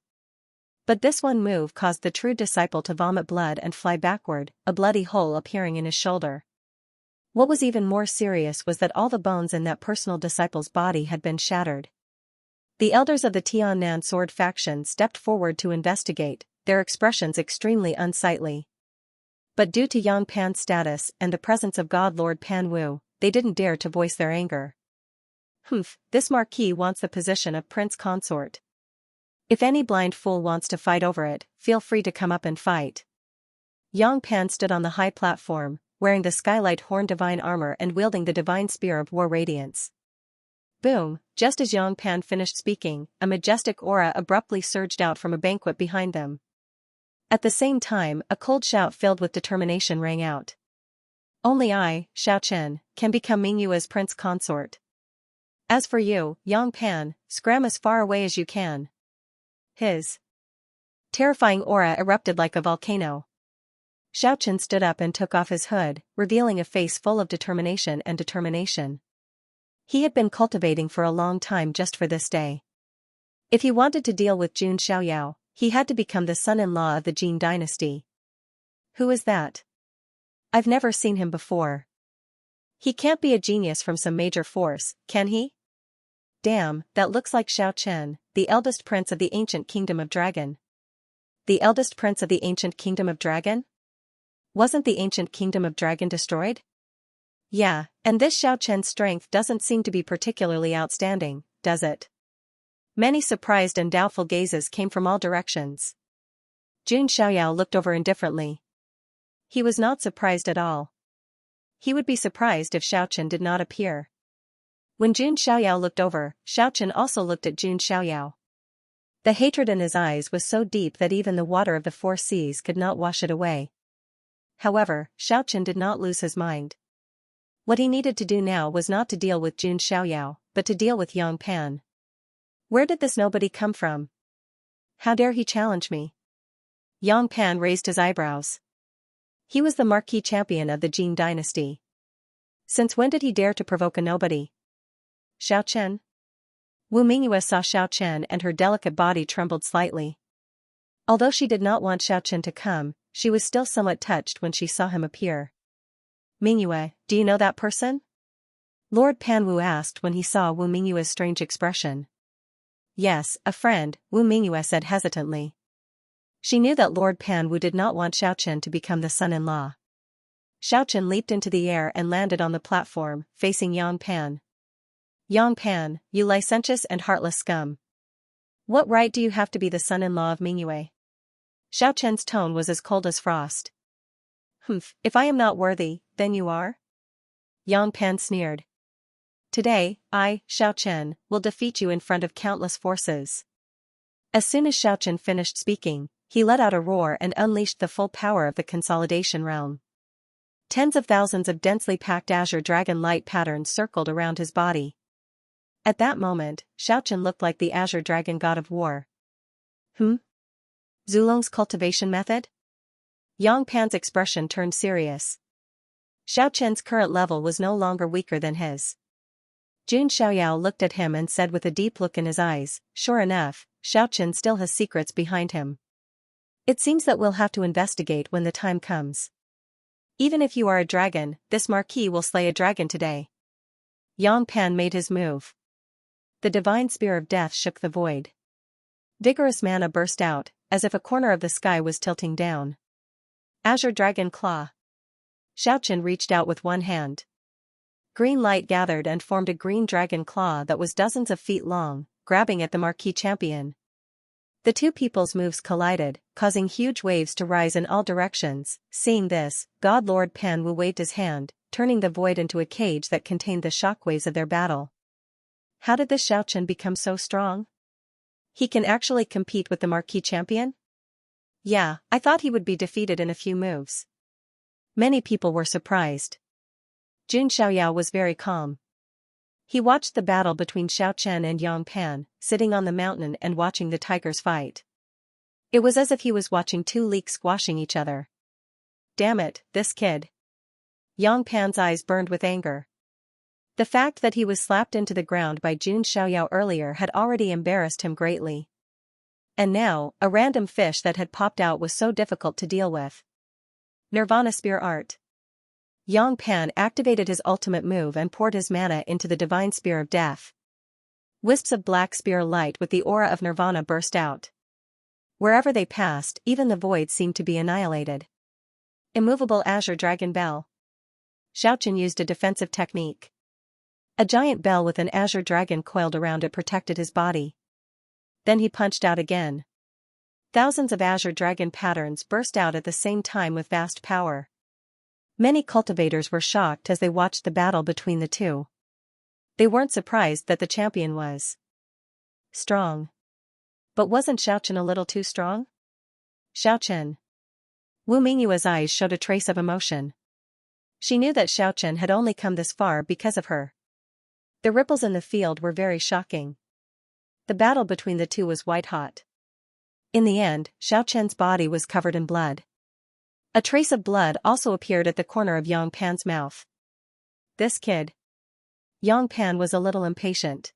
But this one move caused the true disciple to vomit blood and fly backward, a bloody hole appearing in his shoulder. What was even more serious was that all the bones in that personal disciple's body had been shattered. The elders of the Tiannan sword faction stepped forward to investigate, their expressions extremely unsightly. But due to Yang Pan's status and the presence of God Lord Pan Wu, they didn't dare to voice their anger. Humph, this marquis wants the position of prince consort. If any blind fool wants to fight over it, feel free to come up and fight. Yang Pan stood on the high platform, wearing the skylight horn divine armor and wielding the divine spear of war radiance. Boom, just as Yang Pan finished speaking, a majestic aura abruptly surged out from a banquet behind them. At the same time, a cold shout filled with determination rang out. Only I, Xiao Chen, can become Mingyue's prince consort. As for you, Yang Pan, scram as far away as you can. His terrifying aura erupted like a volcano. Xiao Chen stood up and took off his hood, revealing a face full of determination and determination. He had been cultivating for a long time just for this day. If he wanted to deal with Jun Xiaoyao, he had to become the son-in-law of the Jin dynasty. Who is that? I've never seen him before. He can't be a genius from some major force, can he? Damn, that looks like Xiao Chen, the eldest prince of the ancient kingdom of Dragon. The eldest prince of the ancient kingdom of Dragon? Wasn't the ancient kingdom of Dragon destroyed? Yeah, and this Xiao Chen's strength doesn't seem to be particularly outstanding, does it? Many surprised and doubtful gazes came from all directions. Jun Xiaoyao looked over indifferently. He was not surprised at all. He would be surprised if Xiao Chen did not appear. When Jun Xiaoyao looked over, Xiao Chen also looked at Jun Xiaoyao. The hatred in his eyes was so deep that even the water of the four seas could not wash it away. However, Xiao Chen did not lose his mind. What he needed to do now was not to deal with Jun Xiaoyao, but to deal with Yang Pan. Where did this nobody come from? How dare he challenge me? Yang Pan raised his eyebrows. He was the marquis champion of the Jin dynasty. Since when did he dare to provoke a nobody? Xiao Chen? Wu Mingyue saw Xiao Chen and her delicate body trembled slightly. Although she did not want Xiao Chen to come, she was still somewhat touched when she saw him appear. Mingyue, do you know that person? Lord Panwu asked when he saw Wu Mingyue's strange expression. Yes, a friend, Wu Mingyue said hesitantly. She knew that Lord Panwu did not want Xiaochen to become the son-in-law. Xiaochen leaped into the air and landed on the platform, facing Yang Pan. Yang Pan, you licentious and heartless scum. What right do you have to be the son-in-law of Mingyue? Xiaochen's tone was as cold as frost. Humph, if I am not worthy, then you are? Yang Pan sneered. Today, I, Xiaochen, will defeat you in front of countless forces. As soon as Xiaochen finished speaking, he let out a roar and unleashed the full power of the consolidation realm. Tens of thousands of densely packed azure dragon light patterns circled around his body. At that moment, Xiaochen looked like the azure dragon god of war. Zulong's cultivation method? Yang Pan's expression turned serious. Xiaochen's current level was no longer weaker than his. Jun Xiaoyao looked at him and said with a deep look in his eyes, sure enough, Xiaochen still has secrets behind him. It seems that we'll have to investigate when the time comes. Even if you are a dragon, this marquis will slay a dragon today. Yang Pan made his move. The divine spear of death shook the void. Vigorous mana burst out, as if a corner of the sky was tilting down. Azure Dragon Claw. Xiaochen reached out with one hand. Green light gathered and formed a green dragon claw that was dozens of feet long, grabbing at the marquee champion. The two people's moves collided, causing huge waves to rise in all directions. Seeing this, God Lord Panwu waved his hand, turning the void into a cage that contained the shockwaves of their battle. How did this Xiaochen become so strong? He can actually compete with the marquee champion? Yeah, I thought he would be defeated in a few moves. Many people were surprised. Jun Xiaoyao was very calm. He watched the battle between Xiaochen and Yang Pan, sitting on the mountain and watching the tigers fight. It was as if he was watching two leeks squashing each other. Damn it, this kid. Yang Pan's eyes burned with anger. The fact that he was slapped into the ground by Jun Xiaoyao earlier had already embarrassed him greatly. And now, a random fish that had popped out was so difficult to deal with. Nirvana Spear Art. Yang Pan activated his ultimate move and poured his mana into the divine spear of death. Wisps of black spear light with the aura of Nirvana burst out. Wherever they passed, even the void seemed to be annihilated. Immovable Azure Dragon Bell. Xiaochen used a defensive technique. A giant bell with an azure dragon coiled around it protected his body. Then he punched out again. Thousands of azure dragon patterns burst out at the same time with vast power. Many cultivators were shocked as they watched the battle between the two. They weren't surprised that the champion was strong. But wasn't Xiaochen a little too strong? Xiaochen. Wu Mingyue's eyes showed a trace of emotion. She knew that Xiaochen had only come this far because of her. The ripples in the field were very shocking. The battle between the two was white-hot. In the end, Xiaochen's body was covered in blood. A trace of blood also appeared at the corner of Yang Pan's mouth. This kid. Yang Pan was a little impatient.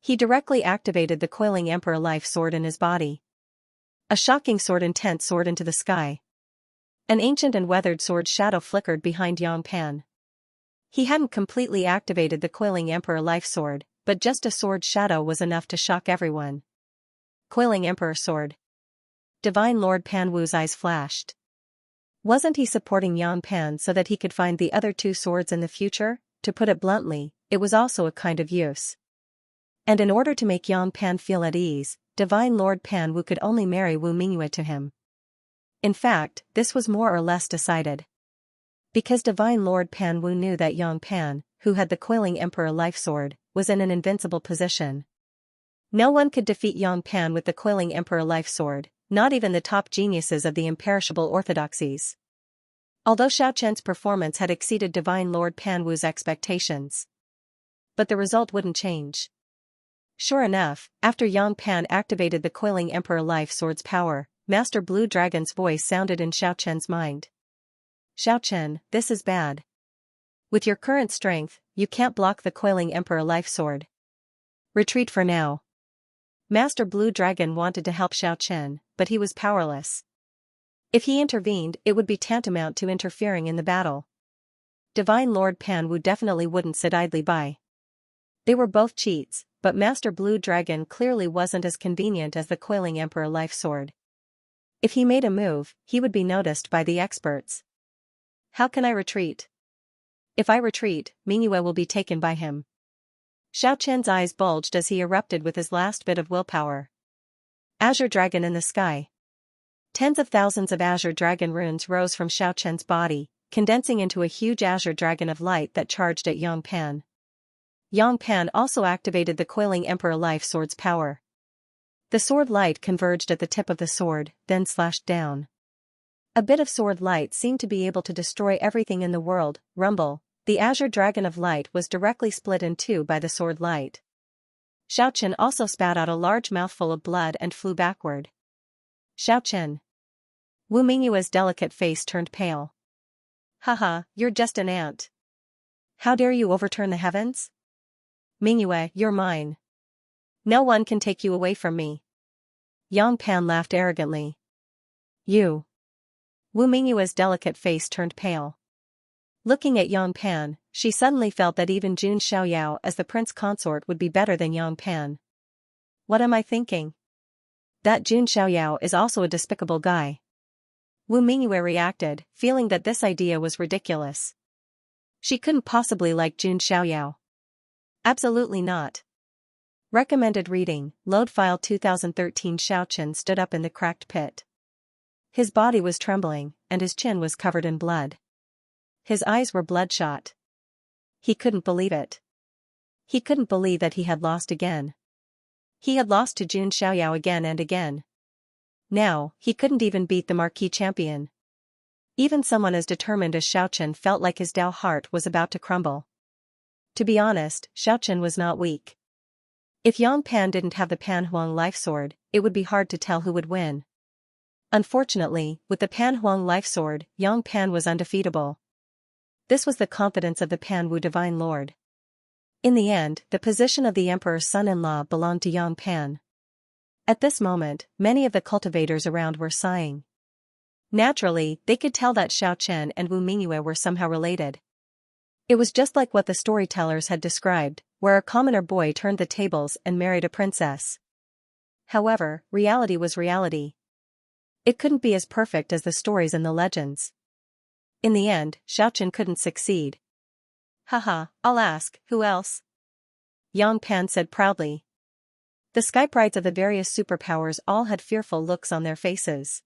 He directly activated the coiling Emperor Life Sword in his body. A shocking sword intent soared into the sky. An ancient and weathered sword shadow flickered behind Yang Pan. He hadn't completely activated the coiling Emperor Life Sword, but just a sword shadow was enough to shock everyone. Coiling Emperor Sword. Divine Lord Panwu's eyes flashed. Wasn't he supporting Yang Pan so that he could find the other two swords in the future? To put it bluntly, it was also a kind of use. And in order to make Yang Pan feel at ease, Divine Lord Panwu could only marry Wu Mingyue to him. In fact, this was more or less decided. Because Divine Lord Panwu knew that Yang Pan, who had the coiling Emperor Life Sword, was in an invincible position. No one could defeat Yang Pan with the coiling Emperor Life Sword, not even the top geniuses of the imperishable orthodoxies. Although Xiaochen's performance had exceeded Divine Lord Panwu's expectations. But the result wouldn't change. Sure enough, after Yang Pan activated the coiling Emperor Life Sword's power, Master Blue Dragon's voice sounded in Xiaochen's mind. Xiaochen, this is bad. With your current strength, you can't block the coiling Emperor Life Sword. Retreat for now. Master Blue Dragon wanted to help Xiaochen, but he was powerless. If he intervened, it would be tantamount to interfering in the battle. Divine Lord Pan Wu definitely wouldn't sit idly by. They were both cheats, but Master Blue Dragon clearly wasn't as convenient as the coiling Emperor Life Sword. If he made a move, he would be noticed by the experts. How can I retreat? If I retreat, Mingyue will be taken by him. Xiao Chen's eyes bulged as he erupted with his last bit of willpower. Azure Dragon in the sky. Tens of thousands of Azure Dragon runes rose from Xiao Chen's body, condensing into a huge Azure Dragon of light that charged at Yang Pan. Yang Pan also activated the coiling Emperor Life Sword's power. The sword light converged at the tip of the sword, then slashed down. A bit of sword light seemed to be able to destroy everything in the world. Rumble, the Azure Dragon of Light was directly split in two by the sword light. Xiao Chen also spat out a large mouthful of blood and flew backward. Xiao Chen. Wu Mingyue's delicate face turned pale. Haha, you're just an ant. How dare you overturn the heavens? Mingyue, you're mine. No one can take you away from me. Yang Pan laughed arrogantly. You. Wu Mingyue's delicate face turned pale. Looking at Yang Pan, she suddenly felt that even Jun Xiaoyao as the prince consort would be better than Yang Pan. What am I thinking? That Jun Xiaoyao is also a despicable guy. Wu Mingyue reacted, feeling that this idea was ridiculous. She couldn't possibly like Jun Xiaoyao. Absolutely not. Recommended reading, Load File 2013. Xiao Chen stood up in the cracked pit. His body was trembling, and his chin was covered in blood. His eyes were bloodshot. He couldn't believe it. He couldn't believe that he had lost again. He had lost to Jun Xiaoyao again and again. Now, he couldn't even beat the marquee champion. Even someone as determined as Xiao Chen felt like his Dao heart was about to crumble. To be honest, Xiao Chen was not weak. If Yang Pan didn't have the Pan Huang Life Sword, it would be hard to tell who would win. Unfortunately, with the Pan Huang Life Sword, Yang Pan was undefeatable. This was the confidence of the Pan Wu Divine Lord. In the end, the position of the Emperor's son-in-law belonged to Yang Pan. At this moment, many of the cultivators around were sighing. Naturally, they could tell that Xiao Chen and Wu Mingyue were somehow related. It was just like what the storytellers had described, where a commoner boy turned the tables and married a princess. However, reality was reality. It couldn't be as perfect as the stories and the legends. In the end, Xiao Chen couldn't succeed. Haha, I'll ask, who else? Yang Pan said proudly. The skyprides of the various superpowers all had fearful looks on their faces.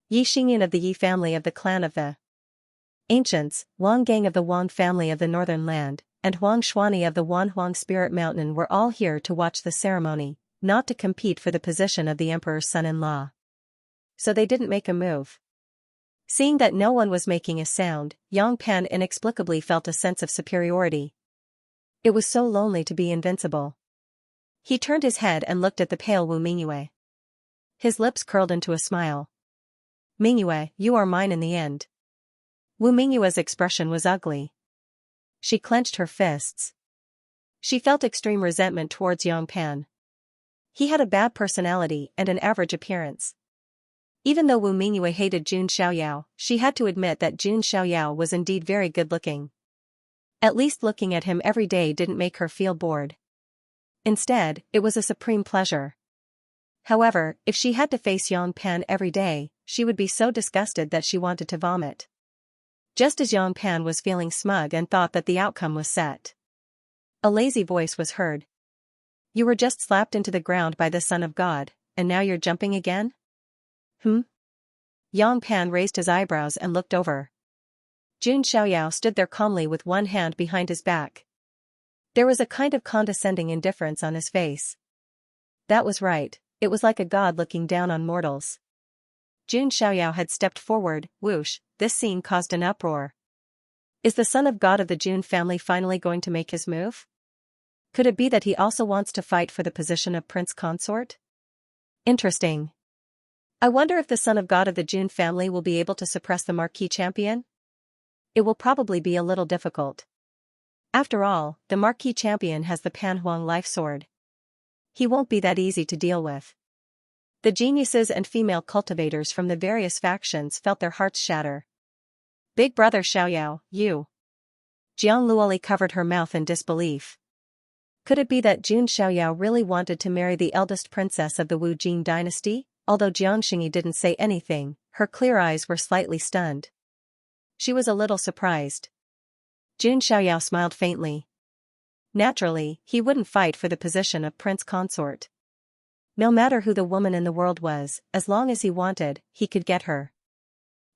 Yi Xingyan of the Yi family of the clan of the Ancients, Wang Gang of the Wang family of the Northern Land, and Huang Xuani of the Huang Spirit Mountain were all here to watch the ceremony, not to compete for the position of the Emperor's son-in-law. So they didn't make a move. Seeing that no one was making a sound, Yang Pan inexplicably felt a sense of superiority. It was so lonely to be invincible. He turned his head and looked at the pale Wu Mingyue. His lips curled into a smile. Mingyue, you are mine in the end. Wu Mingyue's expression was ugly. She clenched her fists. She felt extreme resentment towards Yang Pan. He had a bad personality and an average appearance. Even though Wu Mingyue hated Jun Xiaoyao, she had to admit that Jun Xiaoyao was indeed very good-looking. At least looking at him every day didn't make her feel bored. Instead, it was a supreme pleasure. However, if she had to face Yang Pan every day, she would be so disgusted that she wanted to vomit. Just as Yang Pan was feeling smug and thought that the outcome was set, a lazy voice was heard. You were just slapped into the ground by the Son of God, and now you're jumping again? Yang Pan raised his eyebrows and looked over. Jun Xiaoyao stood there calmly with one hand behind his back. There was a kind of condescending indifference on his face. That was right, it was like a god looking down on mortals. Jun Xiaoyao had stepped forward. Whoosh, this scene caused an uproar. Is the son of God of the Jun family finally going to make his move? Could it be that he also wants to fight for the position of prince consort? Interesting. I wonder if the son of God of the Jun family will be able to suppress the marquee champion? It will probably be a little difficult. After all, the marquee champion has the Pan Huang Life Sword. He won't be that easy to deal with. The geniuses and female cultivators from the various factions felt their hearts shatter. Big brother Xiaoyao, you. Jiang Luoli covered her mouth in disbelief. Could it be that Jun Xiaoyao really wanted to marry the eldest princess of the Wu Jing dynasty? Although Jiang Xingyi didn't say anything, her clear eyes were slightly stunned. She was a little surprised. Jun Xiaoyao smiled faintly. Naturally, he wouldn't fight for the position of prince consort. No matter who the woman in the world was, as long as he wanted, he could get her.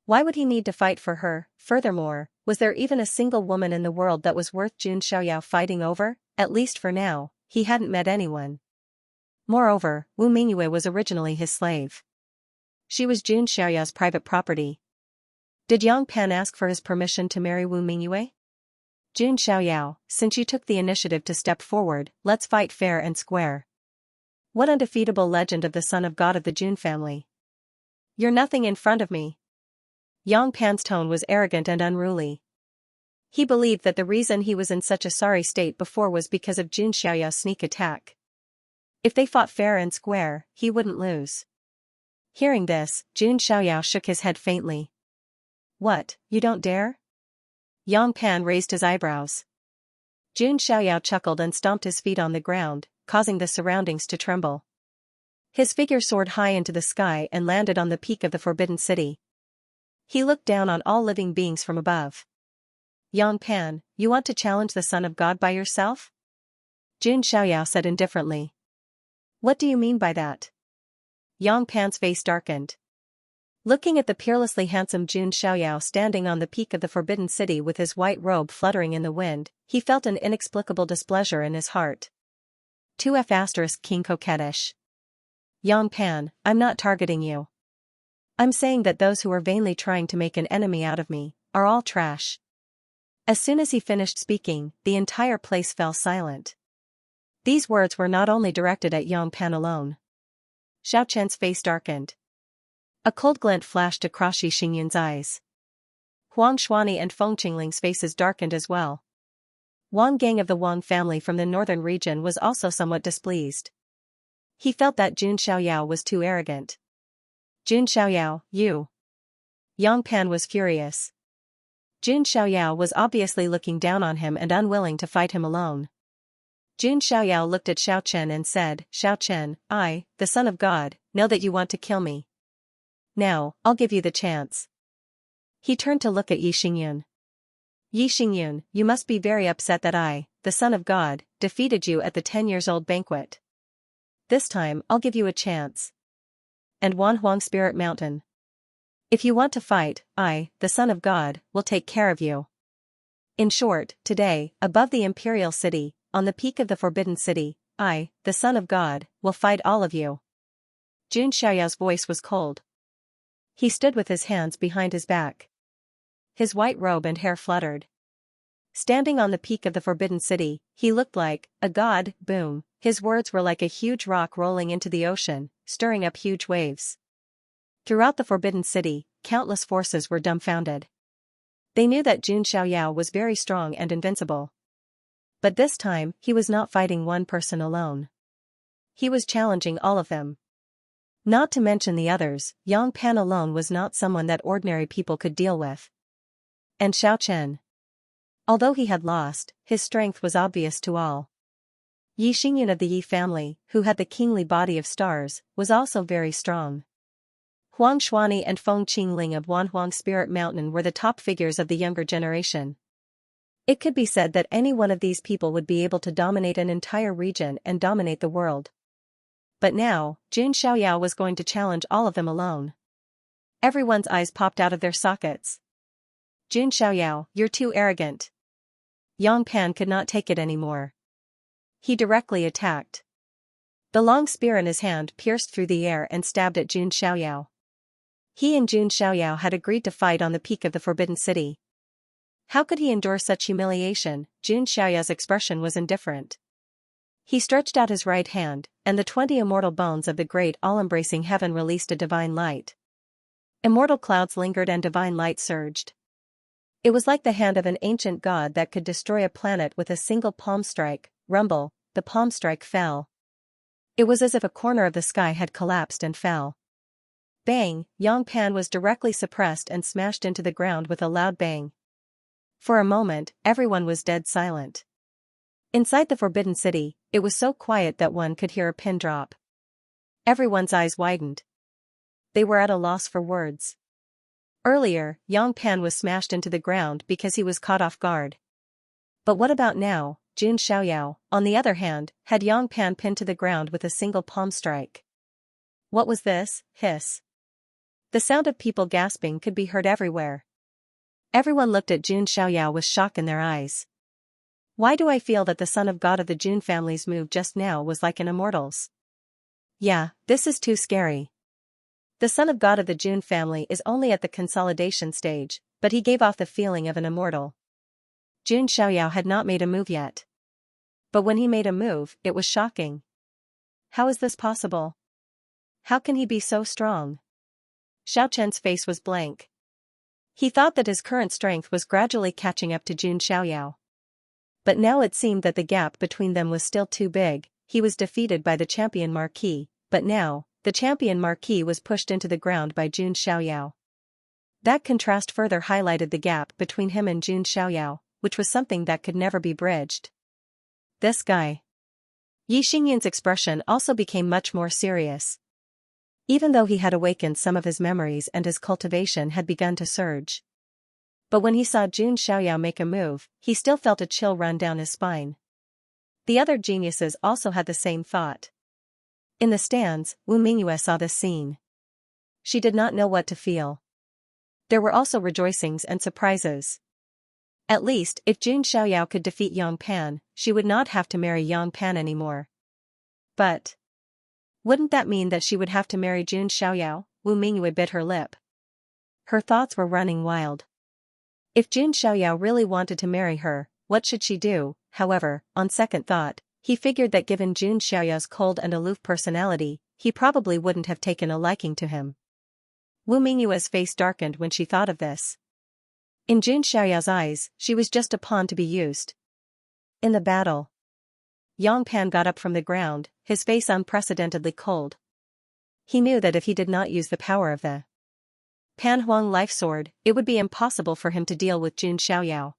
Why would he need to fight for her? Furthermore, was there even a single woman in the world that was worth Jun Xiaoyao fighting over? At least for now, he hadn't met anyone. Moreover, Wu Mingyue was originally his slave. She was Jun Xiaoyao's private property. Did Yang Pan ask for his permission to marry Wu Mingyue? Jun Xiaoyao, since you took the initiative to step forward, let's fight fair and square. What undefeatable legend of the son of God of the Jun family? You're nothing in front of me. Yang Pan's tone was arrogant and unruly. He believed that the reason he was in such a sorry state before was because of Jun Xiaoyao's sneak attack. If they fought fair and square, he wouldn't lose. Hearing this, Jun Xiaoyao shook his head faintly. What, you don't dare? Yang Pan raised his eyebrows. Jun Xiaoyao chuckled and stomped his feet on the ground, causing the surroundings to tremble. His figure soared high into the sky and landed on the peak of the Forbidden City. He looked down on all living beings from above. Yang Pan, you want to challenge the Son of God by yourself? Jun Xiaoyao said indifferently. What do you mean by that? Yang Pan's face darkened. Looking at the peerlessly handsome Jun Xiaoyao standing on the peak of the Forbidden City with his white robe fluttering in the wind, he felt an inexplicable displeasure in his heart. 2F** King coquettish. Yang Pan, I'm not targeting you. I'm saying that those who are vainly trying to make an enemy out of me are all trash. As soon as he finished speaking, the entire place fell silent. These words were not only directed at Yang Pan alone. Xiao Chen's face darkened. A cold glint flashed across Shi Xingyun's eyes. Huang Xuanyi and Feng Qingling's faces darkened as well. Wang Gang of the Wang family from the northern region was also somewhat displeased. He felt that Jun Xiaoyao was too arrogant. Jun Xiaoyao, you. Yang Pan was furious. Jun Xiaoyao was obviously looking down on him and unwilling to fight him alone. Jun Xiaoyao looked at Xiao Chen and said, Xiao Chen, I, the son of God, know that you want to kill me. Now, I'll give you the chance. He turned to look at Yi Xingyun. Yi Xingyun, you must be very upset that I, the son of God, defeated you at the 10-years-old banquet. This time, I'll give you a chance. And Wanhuang Spirit Mountain. If you want to fight, I, the son of God, will take care of you. In short, today, above the Imperial City, on the peak of the Forbidden City, I, the son of God, will fight all of you. Jun Xiaoyao's voice was cold. He stood with his hands behind his back. His white robe and hair fluttered. Standing on the peak of the Forbidden City, he looked like a god. Boom. His words were like a huge rock rolling into the ocean, stirring up huge waves. Throughout the Forbidden City, countless forces were dumbfounded. They knew that Jun Xiaoyao was very strong and invincible. But this time, he was not fighting one person alone. He was challenging all of them. Not to mention the others, Yang Pan alone was not someone that ordinary people could deal with. And Xiao Chen. Although he had lost, his strength was obvious to all. Yi Xingyun of the Yi family, who had the kingly body of stars, was also very strong. Huang Xuanyi and Feng Qingling of Wanhuang Spirit Mountain were the top figures of the younger generation. It could be said that any one of these people would be able to dominate an entire region and dominate the world. But now, Jun Xiaoyao was going to challenge all of them alone. Everyone's eyes popped out of their sockets. Jun Xiaoyao, you're too arrogant. Yang Pan could not take it anymore. He directly attacked. The long spear in his hand pierced through the air and stabbed at Jun Xiaoyao. He and Jun Xiaoyao had agreed to fight on the peak of the Forbidden City. How could he endure such humiliation? Jun Xiaoyao's expression was indifferent. He stretched out his right hand, and the 20 immortal bones of the great all-embracing heaven released a divine light. Immortal clouds lingered and divine light surged. It was like the hand of an ancient god that could destroy a planet with a single palm strike. Rumble, the palm strike fell. It was as if a corner of the sky had collapsed and fell. Bang, Yang Pan was directly suppressed and smashed into the ground with a loud bang. For a moment, everyone was dead silent. Inside the Forbidden City, it was so quiet that one could hear a pin drop. Everyone's eyes widened. They were at a loss for words. Earlier, Yang Pan was smashed into the ground because he was caught off guard. But what about now? Jun Xiaoyao, on the other hand, had Yang Pan pinned to the ground with a single palm strike. What was this? Hiss. The sound of people gasping could be heard everywhere. Everyone looked at Jun Xiaoyao with shock in their eyes. Why do I feel that the son of God of the Jun family's move just now was like an immortal's? Yeah, this is too scary. The son of God of the Jun family is only at the consolidation stage, but he gave off the feeling of an immortal. Jun Xiaoyao had not made a move yet. But when he made a move, it was shocking. How is this possible? How can he be so strong? Xiao Chen's face was blank. He thought that his current strength was gradually catching up to Jun Xiaoyao. But now it seemed that the gap between them was still too big. He was defeated by the champion Marquis, but now, the champion Marquis was pushed into the ground by Jun Xiaoyao. That contrast further highlighted the gap between him and Jun Xiaoyao, which was something that could never be bridged. This guy. Yi Xingyan's expression also became much more serious. Even though he had awakened some of his memories and his cultivation had begun to surge. But when he saw Jun Xiaoyao make a move, he still felt a chill run down his spine. The other geniuses also had the same thought. In the stands, Wu Mingyue saw this scene. She did not know what to feel. There were also rejoicings and surprises. At least, if Jun Xiaoyao could defeat Yang Pan, she would not have to marry Yang Pan anymore. But wouldn't that mean that she would have to marry Jun Xiaoyao? Wu Mingyue bit her lip. Her thoughts were running wild. If Jun Xiaoyao really wanted to marry her, what should she do? However, on second thought, he figured that given Jun Xiaoyao's cold and aloof personality, he probably wouldn't have taken a liking to him. Wu Mingyue's face darkened when she thought of this. In Jun Xiaoyao's eyes, she was just a pawn to be used. In the battle, Yang Pan got up from the ground, his face unprecedentedly cold. He knew that if he did not use the power of the Pan Huang life sword, it would be impossible for him to deal with Jun Xiaoyao.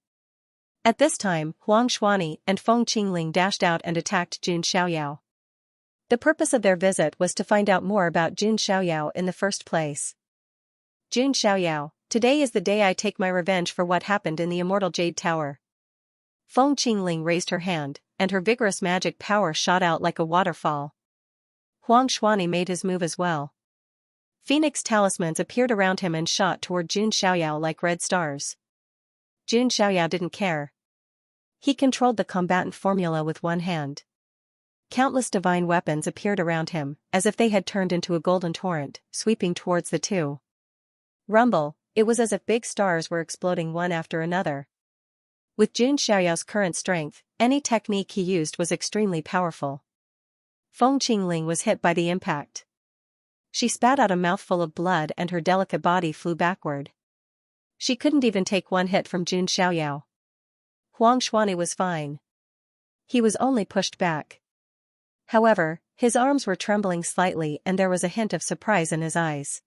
At this time, Huang Xuani and Feng Qingling dashed out and attacked Jun Xiaoyao. The purpose of their visit was to find out more about Jun Xiaoyao in the first place. Jun Xiaoyao, today is the day I take my revenge for what happened in the Immortal Jade Tower. Feng Qingling raised her hand, and her vigorous magic power shot out like a waterfall. Huang Xuani made his move as well. Phoenix talismans appeared around him and shot toward Jun Xiaoyao like red stars. Jun Xiaoyao didn't care. He controlled the combatant formula with one hand. Countless divine weapons appeared around him, as if they had turned into a golden torrent, sweeping towards the two. Rumble, it was as if big stars were exploding one after another. With Jun Xiaoyao's current strength, any technique he used was extremely powerful. Feng Qingling was hit by the impact. She spat out a mouthful of blood and her delicate body flew backward. She couldn't even take one hit from Jun Xiaoyao. Huang Xuani was fine. He was only pushed back. However, his arms were trembling slightly and there was a hint of surprise in his eyes.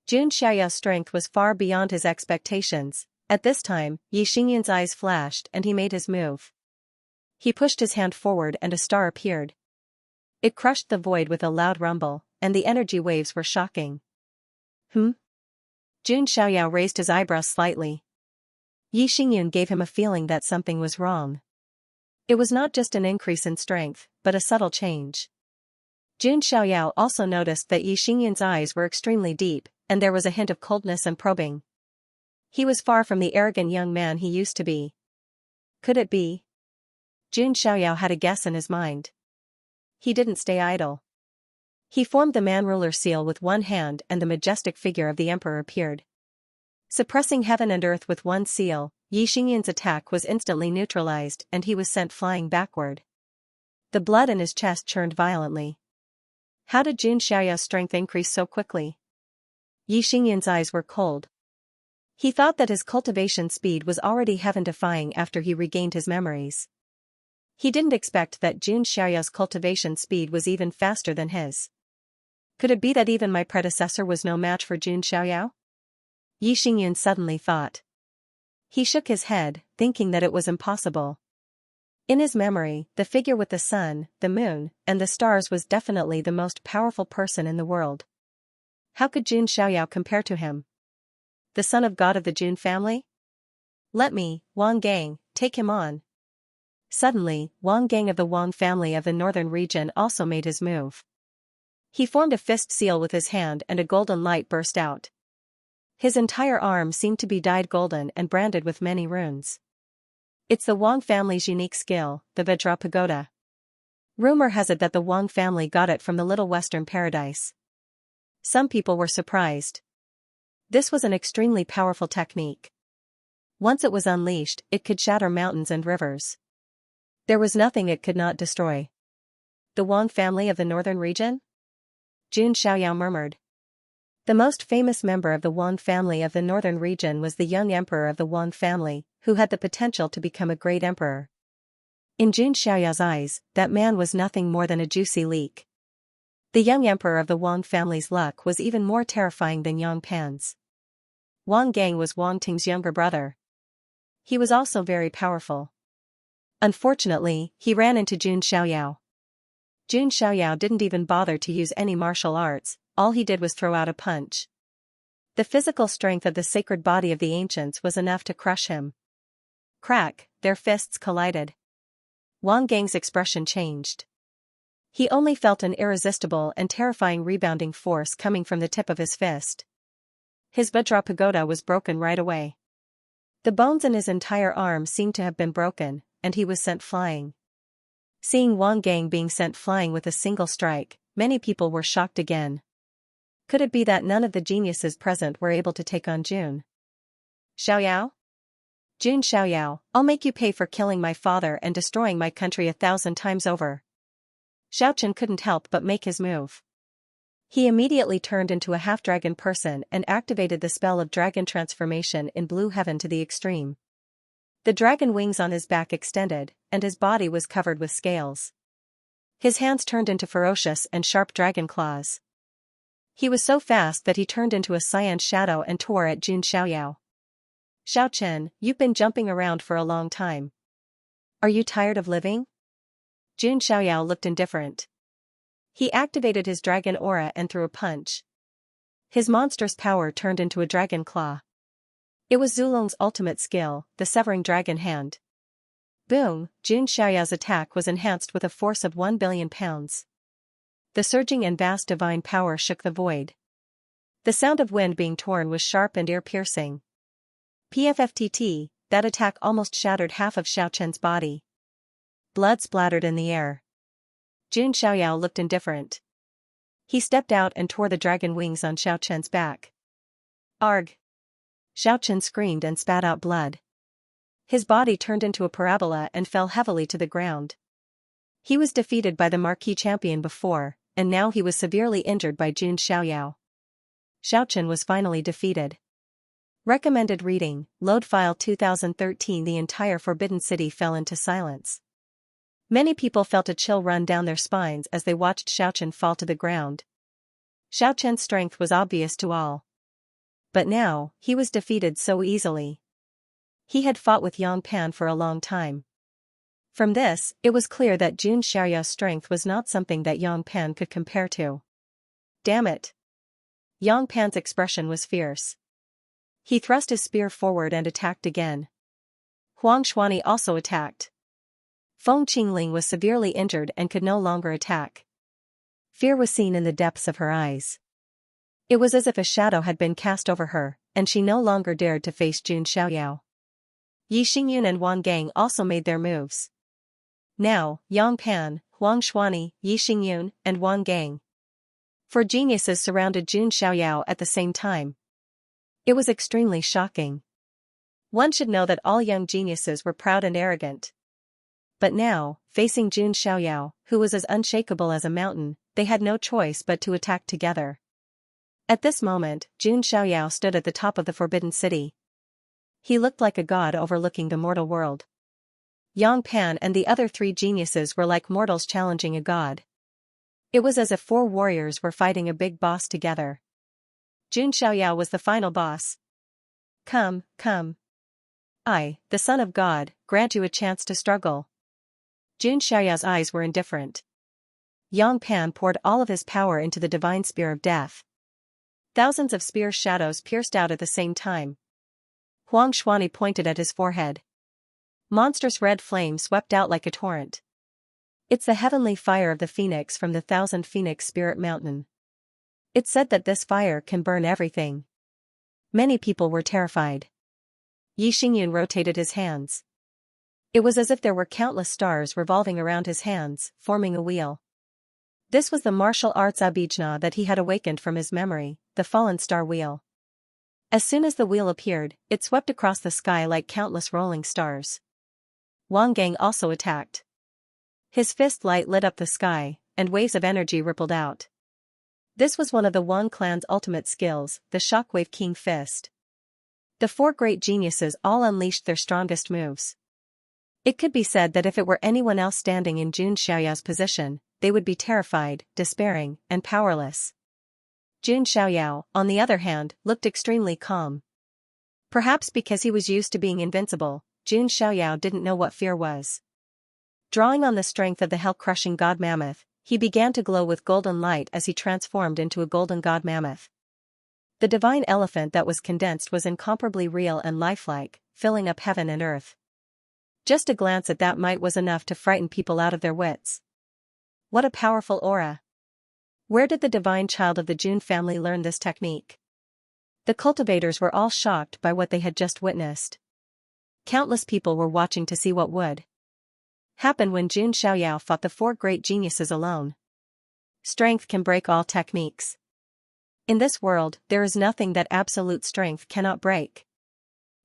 Jun Xiaoyao's strength was far beyond his expectations. At this time, Yi Xingyan's eyes flashed and he made his move. He pushed his hand forward and a star appeared. It crushed the void with a loud rumble, and the energy waves were shocking. Jun Xiaoyao raised his eyebrows slightly. Yi Xingyan gave him a feeling that something was wrong. It was not just an increase in strength, but a subtle change. Jun Xiaoyao also noticed that Yi Xingyan's eyes were extremely deep, and there was a hint of coldness and probing. He was far from the arrogant young man he used to be. Could it be? Jun Xiaoyao had a guess in his mind. He didn't stay idle. He formed the man-ruler seal with one hand and the majestic figure of the emperor appeared. Suppressing heaven and earth with one seal, Yi Xingyan's attack was instantly neutralized and he was sent flying backward. The blood in his chest churned violently. How did Jun Xiaoyao's strength increase so quickly? Yi Xingyan's eyes were cold. He thought that his cultivation speed was already heaven-defying after he regained his memories. He didn't expect that Jun Xiaoyao's cultivation speed was even faster than his. Could it be that even my predecessor was no match for Jun Xiaoyao? Yi Xingyan suddenly thought. He shook his head, thinking that it was impossible. In his memory, the figure with the sun, the moon, and the stars was definitely the most powerful person in the world. How could Jun Xiaoyao compare to him? The son of God of the Jun family? Let me, Wang Gang, take him on. Suddenly, Wang Gang of the Wang family of the northern region also made his move. He formed a fist seal with his hand and a golden light burst out. His entire arm seemed to be dyed golden and branded with many runes. It's the Wang family's unique skill, the Vajra Pagoda. Rumor has it that the Wang family got it from the Little Western Paradise. Some people were surprised. This was an extremely powerful technique. Once it was unleashed, it could shatter mountains and rivers. There was nothing it could not destroy. The Wang family of the northern region? Jun Xiaoyao murmured. The most famous member of the Wang family of the northern region was the young emperor of the Wang family, who had the potential to become a great emperor. In Jun Xiaoyao's eyes, that man was nothing more than a juicy leek. The young emperor of the Wang family's luck was even more terrifying than Yang Pan's. Wang Gang was Wang Ting's younger brother. He was also very powerful. Unfortunately, he ran into Jun Xiaoyao. Jun Xiaoyao didn't even bother to use any martial arts, all he did was throw out a punch. The physical strength of the sacred body of the ancients was enough to crush him. Crack, their fists collided. Wang Gang's expression changed. He only felt an irresistible and terrifying rebounding force coming from the tip of his fist. His Vajra Pagoda was broken right away. The bones in his entire arm seemed to have been broken, and he was sent flying. Seeing Wang Gang being sent flying with a single strike, many people were shocked again. Could it be that none of the geniuses present were able to take on Jun Xiaoyao? Jun Xiaoyao, I'll make you pay for killing my father and destroying my country 1,000 times over. Xiaochen couldn't help but make his move. He immediately turned into a half-dragon person and activated the spell of dragon transformation in blue heaven to the extreme. The dragon wings on his back extended, and his body was covered with scales. His hands turned into ferocious and sharp dragon claws. He was so fast that he turned into a cyan shadow and tore at Jun Xiaoyao. Xiaochen, you've been jumping around for a long time. Are you tired of living? Jun Xiaoyao looked indifferent. He activated his dragon aura and threw a punch. His monstrous power turned into a dragon claw. It was Zulong's ultimate skill, the severing dragon hand. Boom, Jun Xiaoyao's attack was enhanced with a force of 1 billion pounds. The surging and vast divine power shook the void. The sound of wind being torn was sharp and ear-piercing. PFFTT, that attack almost shattered half of Xiaochen's body. Blood splattered in the air. Jun Xiaoyao looked indifferent. He stepped out and tore the dragon wings on Xiaochen's back. Arg! Xiaochen screamed and spat out blood. His body turned into a parabola and fell heavily to the ground. He was defeated by the marquee champion before, and now he was severely injured by Jun Xiaoyao. Xiaochen was finally defeated. Recommended reading, Load File 2013. The entire Forbidden City fell into silence. Many people felt a chill run down their spines as they watched Xiaochen fall to the ground. Xiaochen's strength was obvious to all. But now, he was defeated so easily. He had fought with Yang Pan for a long time. From this, it was clear that Jun Xiaoyao's strength was not something that Yang Pan could compare to. Damn it! Yang Pan's expression was fierce. He thrust his spear forward and attacked again. Huang Xuani also attacked. Feng Qingling was severely injured and could no longer attack. Fear was seen in the depths of her eyes. It was as if a shadow had been cast over her, and she no longer dared to face Jun Xiaoyao. Yi Xingyun and Wang Gang also made their moves. Now, Yang Pan, Huang Xuani, Yi Xingyun, and Wang Gang. 4 geniuses surrounded Jun Xiaoyao at the same time. It was extremely shocking. One should know that all young geniuses were proud and arrogant. But now, facing Jun Xiaoyao, who was as unshakable as a mountain, they had no choice but to attack together. At this moment, Jun Xiaoyao stood at the top of the Forbidden City. He looked like a god overlooking the mortal world. Yang Pan and the other 3 geniuses were like mortals challenging a god. It was as if 4 warriors were fighting a big boss together. Jun Xiaoyao was the final boss. Come, come. I, the Son of God, grant you a chance to struggle. Jun Xiaoyao's eyes were indifferent. Yang Pan poured all of his power into the divine spear of death. Thousands of spear shadows pierced out at the same time. Huang Xuanyi pointed at his forehead. Monstrous red flame swept out like a torrent. It's the heavenly fire of the phoenix from the 1,000 Phoenix Spirit Mountain. It's said that this fire can burn everything. Many people were terrified. Yi Xingyun rotated his hands. It was as if there were countless stars revolving around his hands, forming a wheel. This was the martial arts abhijna that he had awakened from his memory, the fallen star wheel. As soon as the wheel appeared, it swept across the sky like countless rolling stars. Wang Gang also attacked. His fist light lit up the sky, and waves of energy rippled out. This was one of the Wang clan's ultimate skills, the Shockwave King Fist. The four great geniuses all unleashed their strongest moves. It could be said that if it were anyone else standing in Jun Xiaoyao's position, they would be terrified, despairing, and powerless. Jun Xiaoyao, on the other hand, looked extremely calm. Perhaps because he was used to being invincible, Jun Xiaoyao didn't know what fear was. Drawing on the strength of the hell-crushing god mammoth, he began to glow with golden light as he transformed into a golden god mammoth. The divine elephant that was condensed was incomparably real and lifelike, filling up heaven and earth. Just a glance at that might was enough to frighten people out of their wits. What a powerful aura! Where did the divine child of the Jun family learn this technique? The cultivators were all shocked by what they had just witnessed. Countless people were watching to see what would happen when Jun Xiaoyao fought the four great geniuses alone. Strength can break all techniques. In this world, there is nothing that absolute strength cannot break.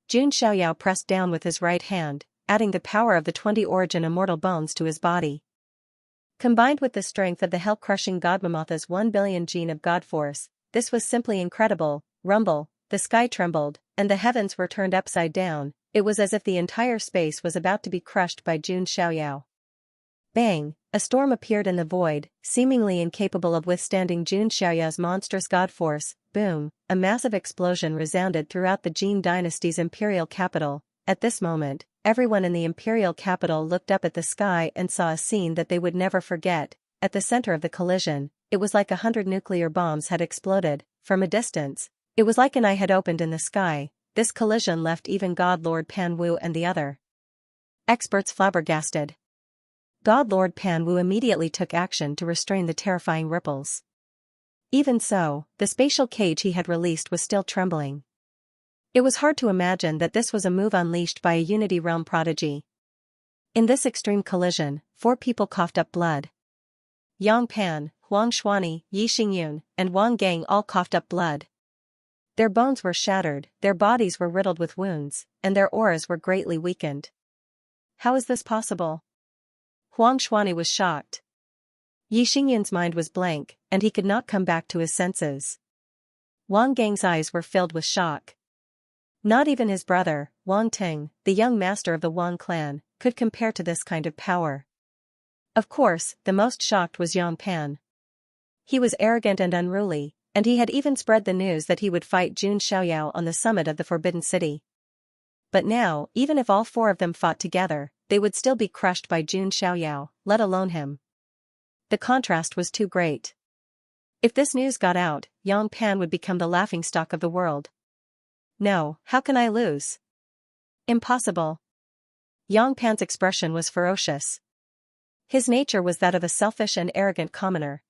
Jun Xiaoyao pressed down with his right hand, adding the power of the 20 origin immortal bones to his body. Combined with the strength of the hell-crushing god Mammoth's 1 billion gene of god force, this was simply incredible. Rumble, the sky trembled, and the heavens were turned upside down. It was as if the entire space was about to be crushed by Jun Xiaoyao. Bang! A storm appeared in the void, seemingly incapable of withstanding Jun Xiaoyao's monstrous god force. Boom! A massive explosion resounded throughout the Jin dynasty's imperial capital. At this moment, everyone in the imperial capital looked up at the sky and saw a scene that they would never forget. At the center of the collision, it was like 100 nuclear bombs had exploded. From a distance, it was like an eye had opened in the sky. This collision left even God Lord Pan Wu and the other experts flabbergasted. God Lord Pan Wu immediately took action to restrain the terrifying ripples. Even so, the spatial cage he had released was still trembling. It was hard to imagine that this was a move unleashed by a Unity Realm prodigy. In this extreme collision, 4 people coughed up blood. Yang Pan, Huang Xuanyi, Yi Xingyun, and Wang Gang all coughed up blood. Their bones were shattered, their bodies were riddled with wounds, and their auras were greatly weakened. How is this possible? Huang Xuanyi was shocked. Yi Xingyun's mind was blank, and he could not come back to his senses. Wang Gang's eyes were filled with shock. Not even his brother, Wang Ting, the young master of the Wang clan, could compare to this kind of power. Of course, the most shocked was Yang Pan. He was arrogant and unruly, and he had even spread the news that he would fight Jun Xiaoyao on the summit of the Forbidden City. But now, even if all 4 of them fought together, they would still be crushed by Jun Xiaoyao, let alone him. The contrast was too great. If this news got out, Yang Pan would become the laughingstock of the world. No, how can I lose? Impossible. Yang Pan's expression was ferocious. His nature was that of a selfish and arrogant commoner.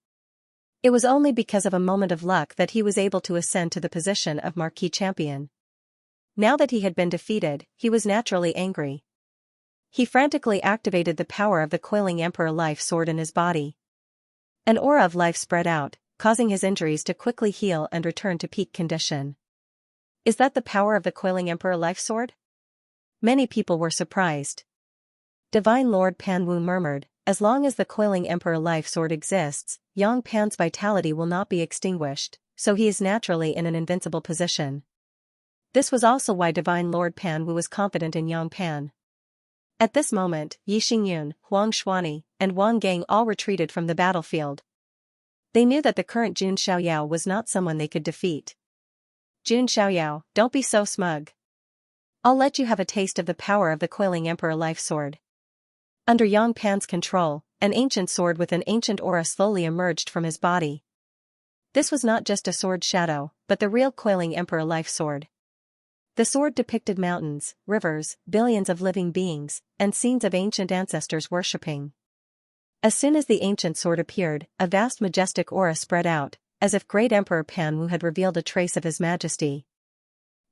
It was only because of a moment of luck that he was able to ascend to the position of marquee champion. Now that he had been defeated, he was naturally angry. He frantically activated the power of the coiling Emperor Life Sword in his body. An aura of life spread out, causing his injuries to quickly heal and return to peak condition. Is that the power of the coiling Emperor Life Sword? Many people were surprised. Divine Lord Pan Wu murmured, as long as the coiling Emperor Life Sword exists, Yang Pan's vitality will not be extinguished, so he is naturally in an invincible position. This was also why Divine Lord Pan Wu was confident in Yang Pan. At this moment, Yi Xingyun, Huang Xuanyi, and Wang Gang all retreated from the battlefield. They knew that the current Jun Xiaoyao was not someone they could defeat. Jun Xiaoyao, don't be so smug. I'll let you have a taste of the power of the coiling Emperor Life Sword. Under Yang Pan's control, an ancient sword with an ancient aura slowly emerged from his body. This was not just a sword shadow, but the real coiling Emperor Life Sword. The sword depicted mountains, rivers, billions of living beings, and scenes of ancient ancestors worshipping. As soon as the ancient sword appeared, a vast majestic aura spread out, as if great Emperor Panwu had revealed a trace of his majesty.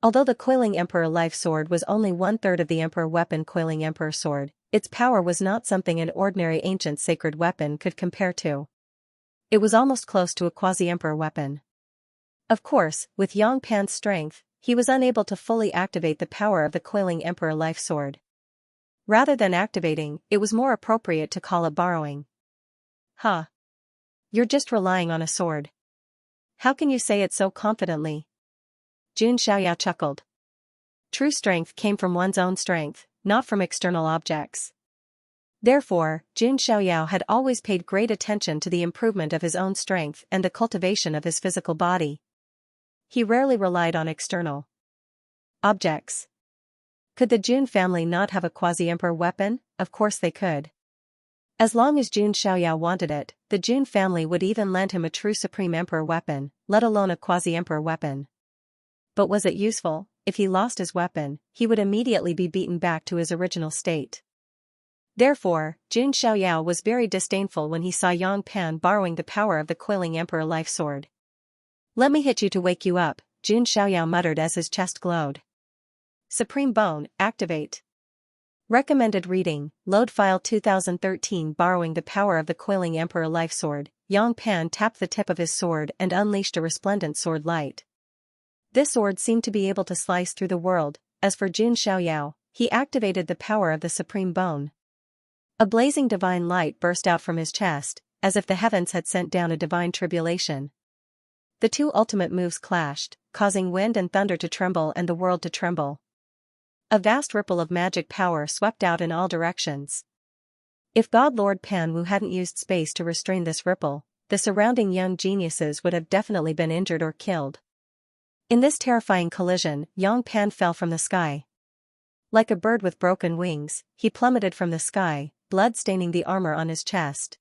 Although the coiling Emperor Life Sword was only 1/3 of the Emperor weapon coiling Emperor Sword, its power was not something an ordinary ancient sacred weapon could compare to. It was almost close to a quasi-Emperor weapon. Of course, with Yang Pan's strength, he was unable to fully activate the power of the coiling Emperor Life Sword. Rather than activating, it was more appropriate to call it borrowing. Huh. You're just relying on a sword. How can you say it so confidently? Xianxia chuckled. True strength came from one's own strength, not from external objects. Therefore, Xianxia had always paid great attention to the improvement of his own strength and the cultivation of his physical body. He rarely relied on external objects. Could the Jun family not have a quasi-emperor weapon? Of course they could. As long as Xianxia wanted it, the Jun family would even lend him a true supreme emperor weapon, let alone a quasi-emperor weapon. But was it useful? If he lost his weapon, he would immediately be beaten back to his original state. Therefore, Xianxia was very disdainful when he saw Yang Pan borrowing the power of the coiling Emperor Life Sword. Let me hit you to wake you up, Xianxia muttered as his chest glowed. Supreme Bone, activate. Recommended reading, Load File 2013. Borrowing the power of the coiling Emperor Life Sword, Yang Pan tapped the tip of his sword and unleashed a resplendent sword light. This sword seemed to be able to slice through the world. As for Xianxia, he activated the power of the Supreme Bone. A blazing divine light burst out from his chest, as if the heavens had sent down a divine tribulation. The two ultimate moves clashed, causing wind and thunder to tremble and the world to tremble. A vast ripple of magic power swept out in all directions. If God Lord Panwu hadn't used space to restrain this ripple, the surrounding young geniuses would have definitely been injured or killed. In this terrifying collision, Yang Pan fell from the sky. Like a bird with broken wings, he plummeted from the sky, blood staining the armor on his chest.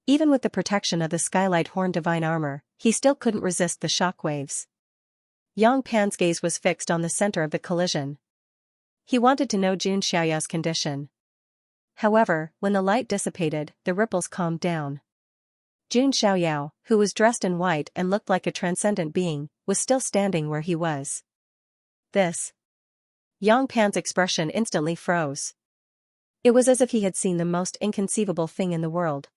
Even with the protection of the Skylight Horn divine armor, he still couldn't resist the shockwaves. Yang Pan's gaze was fixed on the center of the collision. He wanted to know Xianxia's condition. However, when the light dissipated, the ripples calmed down. Xianxia, who was dressed in white and looked like a transcendent being, was still standing where he was. This. Yang Pan's expression instantly froze. It was as if he had seen the most inconceivable thing in the world.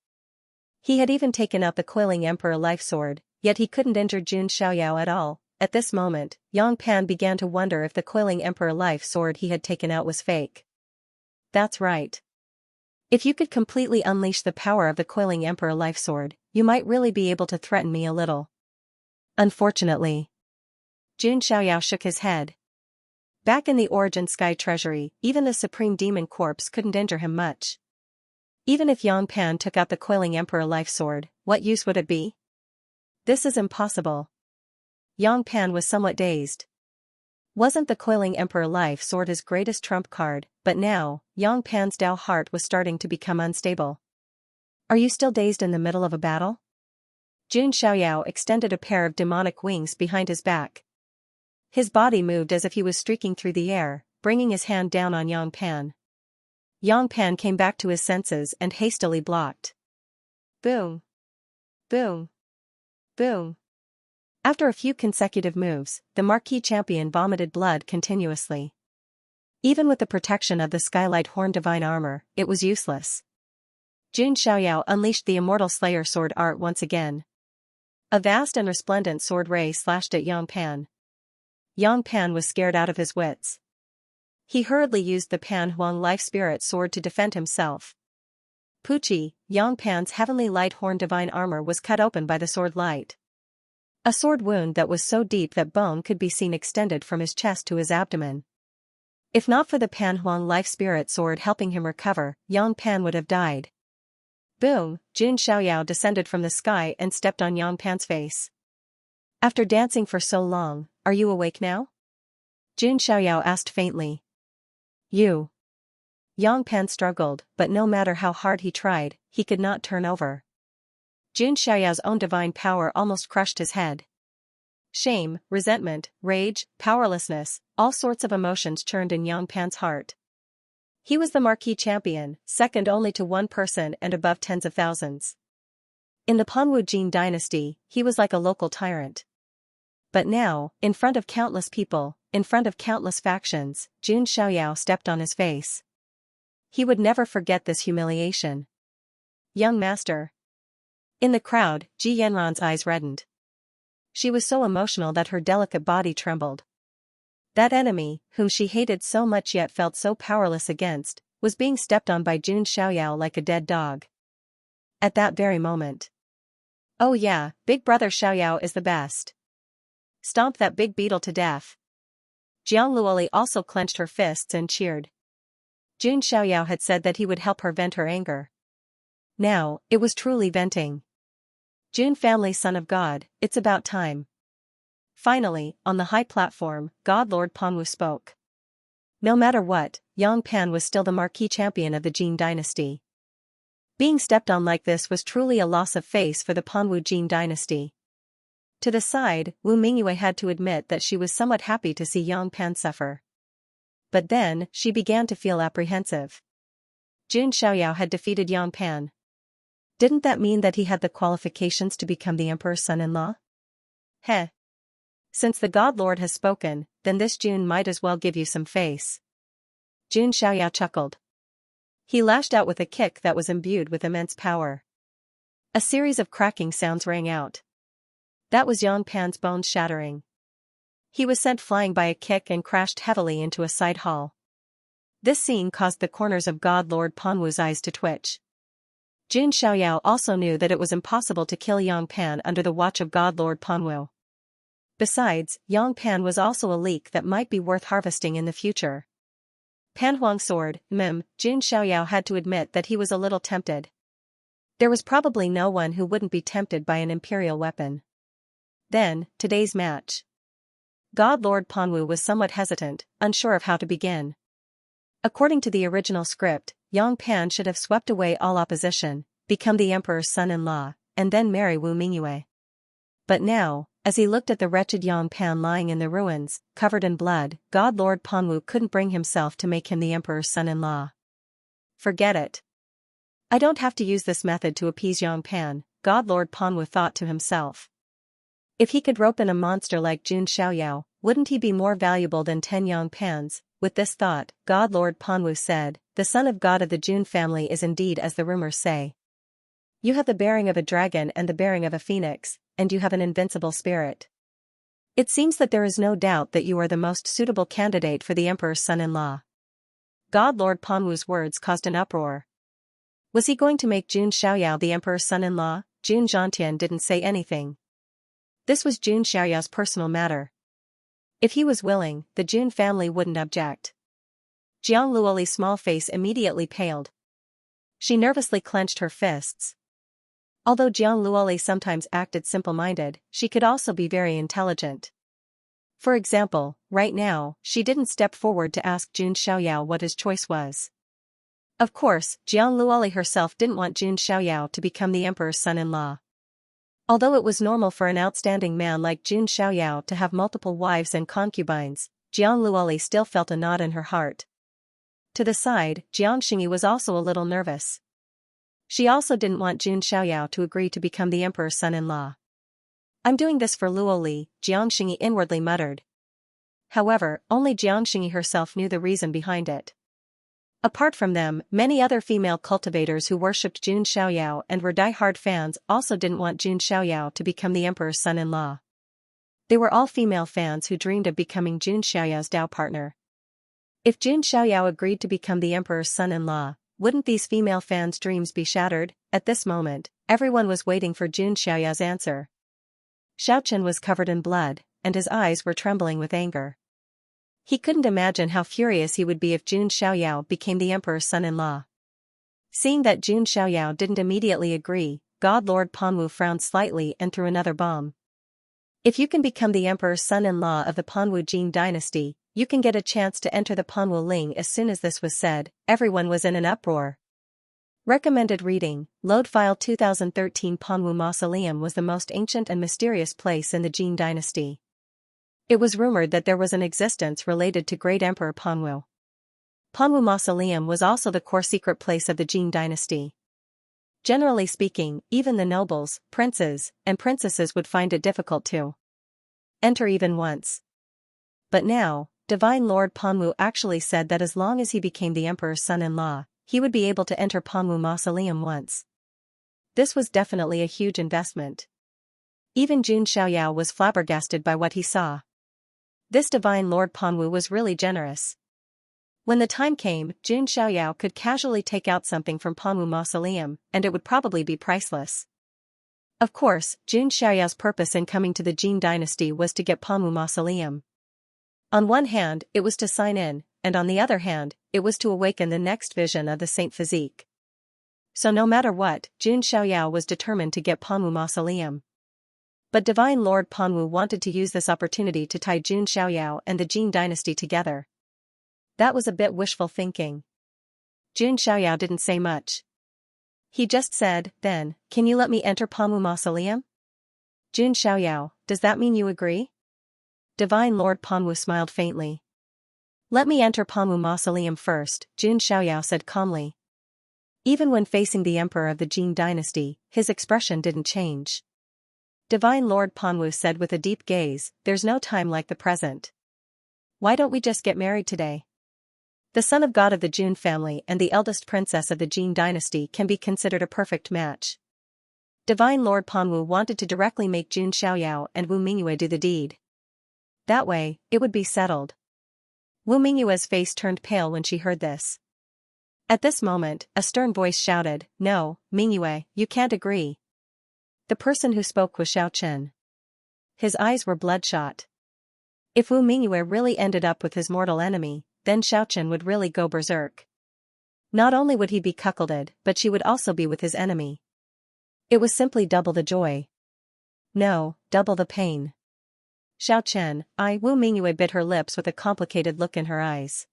He had even taken out the coiling Emperor Life Sword, yet he couldn't injure Xianxia at all. At this moment, Yang Pan began to wonder if the coiling Emperor Life Sword he had taken out was fake. That's right. If you could completely unleash the power of the coiling Emperor Life Sword, you might really be able to threaten me a little. Unfortunately. Xianxia shook his head. Back in the Origin Sky Treasury, even the Supreme Demon Corpse couldn't injure him much. Even if Yang Pan took out the coiling Emperor Life Sword, what use would it be? This is impossible. Yang Pan was somewhat dazed. Wasn't the coiling Emperor Life Sword his greatest trump card, but now, Yang Pan's Dao heart was starting to become unstable. Are you still dazed in the middle of a battle? Xianxia extended a pair of demonic wings behind his back. His body moved as if he was streaking through the air, bringing his hand down on Yang Pan. Yang Pan came back to his senses and hastily blocked. Boom. Boom. Boom. After a few consecutive moves, the Marquis champion vomited blood continuously. Even with the protection of the Skylight Horn divine armor, it was useless. Xianxia unleashed the Immortal Slayer sword art once again. A vast and resplendent sword ray slashed at Yang Pan. Yang Pan was scared out of his wits. He hurriedly used the Pan Huang Life Spirit sword to defend himself. Pucci, Yang Pan's heavenly light horn divine armor was cut open by the sword light. A sword wound that was so deep that bone could be seen extended from his chest to his abdomen. If not for the Pan Huang Life Spirit sword helping him recover, Yang Pan would have died. Boom, Xianxia descended from the sky and stepped on Yang Pan's face. After dancing for so long, are you awake now? Jun Xiaoyao asked faintly. You. Yang Pan struggled, but no matter how hard he tried, he could not turn over. Jun Xiaoyao's own divine power almost crushed his head. Shame, resentment, rage, powerlessness, all sorts of emotions churned in Yang Pan's heart. He was the marquee champion, second only to one person and above tens of thousands. In the Panwu Jin dynasty, he was like a local tyrant. But now, in front of countless people, in front of countless factions, Jun Xiaoyao stepped on his face. He would never forget this humiliation. Young master. In the crowd, Ji Yanran's eyes reddened. She was so emotional that her delicate body trembled. That enemy, whom she hated so much yet felt so powerless against, was being stepped on by Jun Xiaoyao like a dead dog. At that very moment. Oh yeah, big brother Xiaoyao is the best. Stomp that big beetle to death. Jiang Luoli also clenched her fists and cheered. Jun Xiaoyao had said that he would help her vent her anger. Now, it was truly venting. Jun family son of God, it's about time. Finally, on the high platform, God Lord Panwu spoke. No matter what, Yang Pan was still the marquee champion of the Jin dynasty. Being stepped on like this was truly a loss of face for the Panwu Jin dynasty. To the side, Wu Mingyue had to admit that she was somewhat happy to see Yang Pan suffer. But then, she began to feel apprehensive. Jun Xiaoyao had defeated Yang Pan. Didn't that mean that he had the qualifications to become the emperor's son-in-law? Heh. Since the God Lord has spoken, then this Jun might as well give you some face. Jun Xiaoyao chuckled. He lashed out with a kick that was imbued with immense power. A series of cracking sounds rang out. That was Yang Pan's bones shattering. He was sent flying by a kick and crashed heavily into a side hall. This scene caused the corners of God Lord Panwu's eyes to twitch. Jun Xiaoyao also knew that it was impossible to kill Yang Pan under the watch of God Lord Panwu. Besides, Yang Pan was also a leak that might be worth harvesting in the future. Panhuang sword, Jun Xiaoyao had to admit that he was a little tempted. There was probably no one who wouldn't be tempted by an imperial weapon. Then, today's match. God Lord Panwu was somewhat hesitant, unsure of how to begin. According to the original script, Yang Pan should have swept away all opposition, become the emperor's son-in-law, and then marry Wu Mingyue. But now, as he looked at the wretched Yang Pan lying in the ruins, covered in blood, God Lord Panwu couldn't bring himself to make him the emperor's son-in-law. Forget it. I don't have to use this method to appease Yang Pan, God Lord Panwu thought to himself. If he could rope in a monster like Jun Xiaoyao, wouldn't he be more valuable than 10 Yang Pans? With this thought, God Lord Panwu said, the son of God of the Jun family is indeed as the rumors say. You have the bearing of a dragon and the bearing of a phoenix, and you have an invincible spirit. It seems that there is no doubt that you are the most suitable candidate for the emperor's son-in-law. God Lord Panwu's words caused an uproar. Was he going to make Jun Xiaoyao the emperor's son-in-law? Jun Zhantian didn't say anything. This was Jun Xiaoyao's personal matter. If he was willing, the Jun family wouldn't object. Jiang Luoli's small face immediately paled. She nervously clenched her fists. Although Jiang Luoli sometimes acted simple-minded, she could also be very intelligent. For example, right now, she didn't step forward to ask Jun Xiaoyao what his choice was. Of course, Jiang Luoli herself didn't want Jun Xiaoyao to become the emperor's son-in-law. Although it was normal for an outstanding man like Jun Xiaoyao to have multiple wives and concubines, Jiang Luoli still felt a knot in her heart. To the side, Jiang Xingyi was also a little nervous. She also didn't want Jun Xiaoyao to agree to become the emperor's son-in-law. I'm doing this for Luoli, Jiang Xingyi inwardly muttered. However, only Jiang Xingyi herself knew the reason behind it. Apart from them, many other female cultivators who worshipped Jun Xiaoyao and were die-hard fans also didn't want Jun Xiaoyao to become the emperor's son-in-law. They were all female fans who dreamed of becoming Jun Xiaoyao's Dao partner. If Jun Xiaoyao agreed to become the emperor's son-in-law, wouldn't these female fans' dreams be shattered? At this moment, everyone was waiting for Jun Xiaoyao's answer. Xiaochen was covered in blood, and his eyes were trembling with anger. He couldn't imagine how furious he would be if Jun Xiaoyao became the emperor's son-in-law. Seeing that Jun Xiaoyao didn't immediately agree, God Lord Panwu frowned slightly and threw another bomb. If you can become the emperor's son-in-law of the Panwu Jin dynasty, you can get a chance to enter the Panwu Ling. As soon as this was said, everyone was in an uproar. Recommended reading, Load File 2013. Panwu Mausoleum was the most ancient and mysterious place in the Jin dynasty. It was rumored that there was an existence related to Great Emperor Panwu. Panwu Mausoleum was also the core secret place of the Jin dynasty. Generally speaking, even the nobles, princes, and princesses would find it difficult to enter even once. But now, Divine Lord Panwu actually said that as long as he became the emperor's son-in-law, he would be able to enter Panwu Mausoleum once. This was definitely a huge investment. Even Jun Xiaoyao was flabbergasted by what he saw. This Divine Lord Panwu was really generous. When the time came, Jun Xiaoyao could casually take out something from Panwu Mausoleum, and it would probably be priceless. Of course, Jun Xiaoyao's purpose in coming to the Jin dynasty was to get Panwu Mausoleum. On one hand, it was to sign in, and on the other hand, it was to awaken the next vision of the saint physique. So no matter what, Jun Xiaoyao was determined to get Panwu Mausoleum. But Divine Lord Panwu wanted to use this opportunity to tie Jun Xiaoyao and the Jin dynasty together. That was a bit wishful thinking. Jun Xiaoyao didn't say much. He just said, "Then, can you let me enter Panwu Mausoleum?" Jun Xiaoyao, does that mean you agree? Divine Lord Panwu smiled faintly. Let me enter Panwu Mausoleum first, Jun Xiaoyao said calmly. Even when facing the emperor of the Jin dynasty, his expression didn't change. Divine Lord Panwu said with a deep gaze, there's no time like the present. Why don't we just get married today? The son of God of the Jun family and the eldest princess of the Jin dynasty can be considered a perfect match. Divine Lord Panwu wanted to directly make Jun Xiaoyao and Wu Mingyue do the deed. That way, it would be settled. Wu Mingyue's face turned pale when she heard this. At this moment, a stern voice shouted, "No, Mingyue, you can't agree." The person who spoke was Xiaochen. His eyes were bloodshot. If Wu Mingyue really ended up with his mortal enemy, then Xiaochen would really go berserk. Not only would he be cuckolded, but she would also be with his enemy. It was simply double the joy. No, double the pain. Xiaochen, Wu Mingyue bit her lips with a complicated look in her eyes.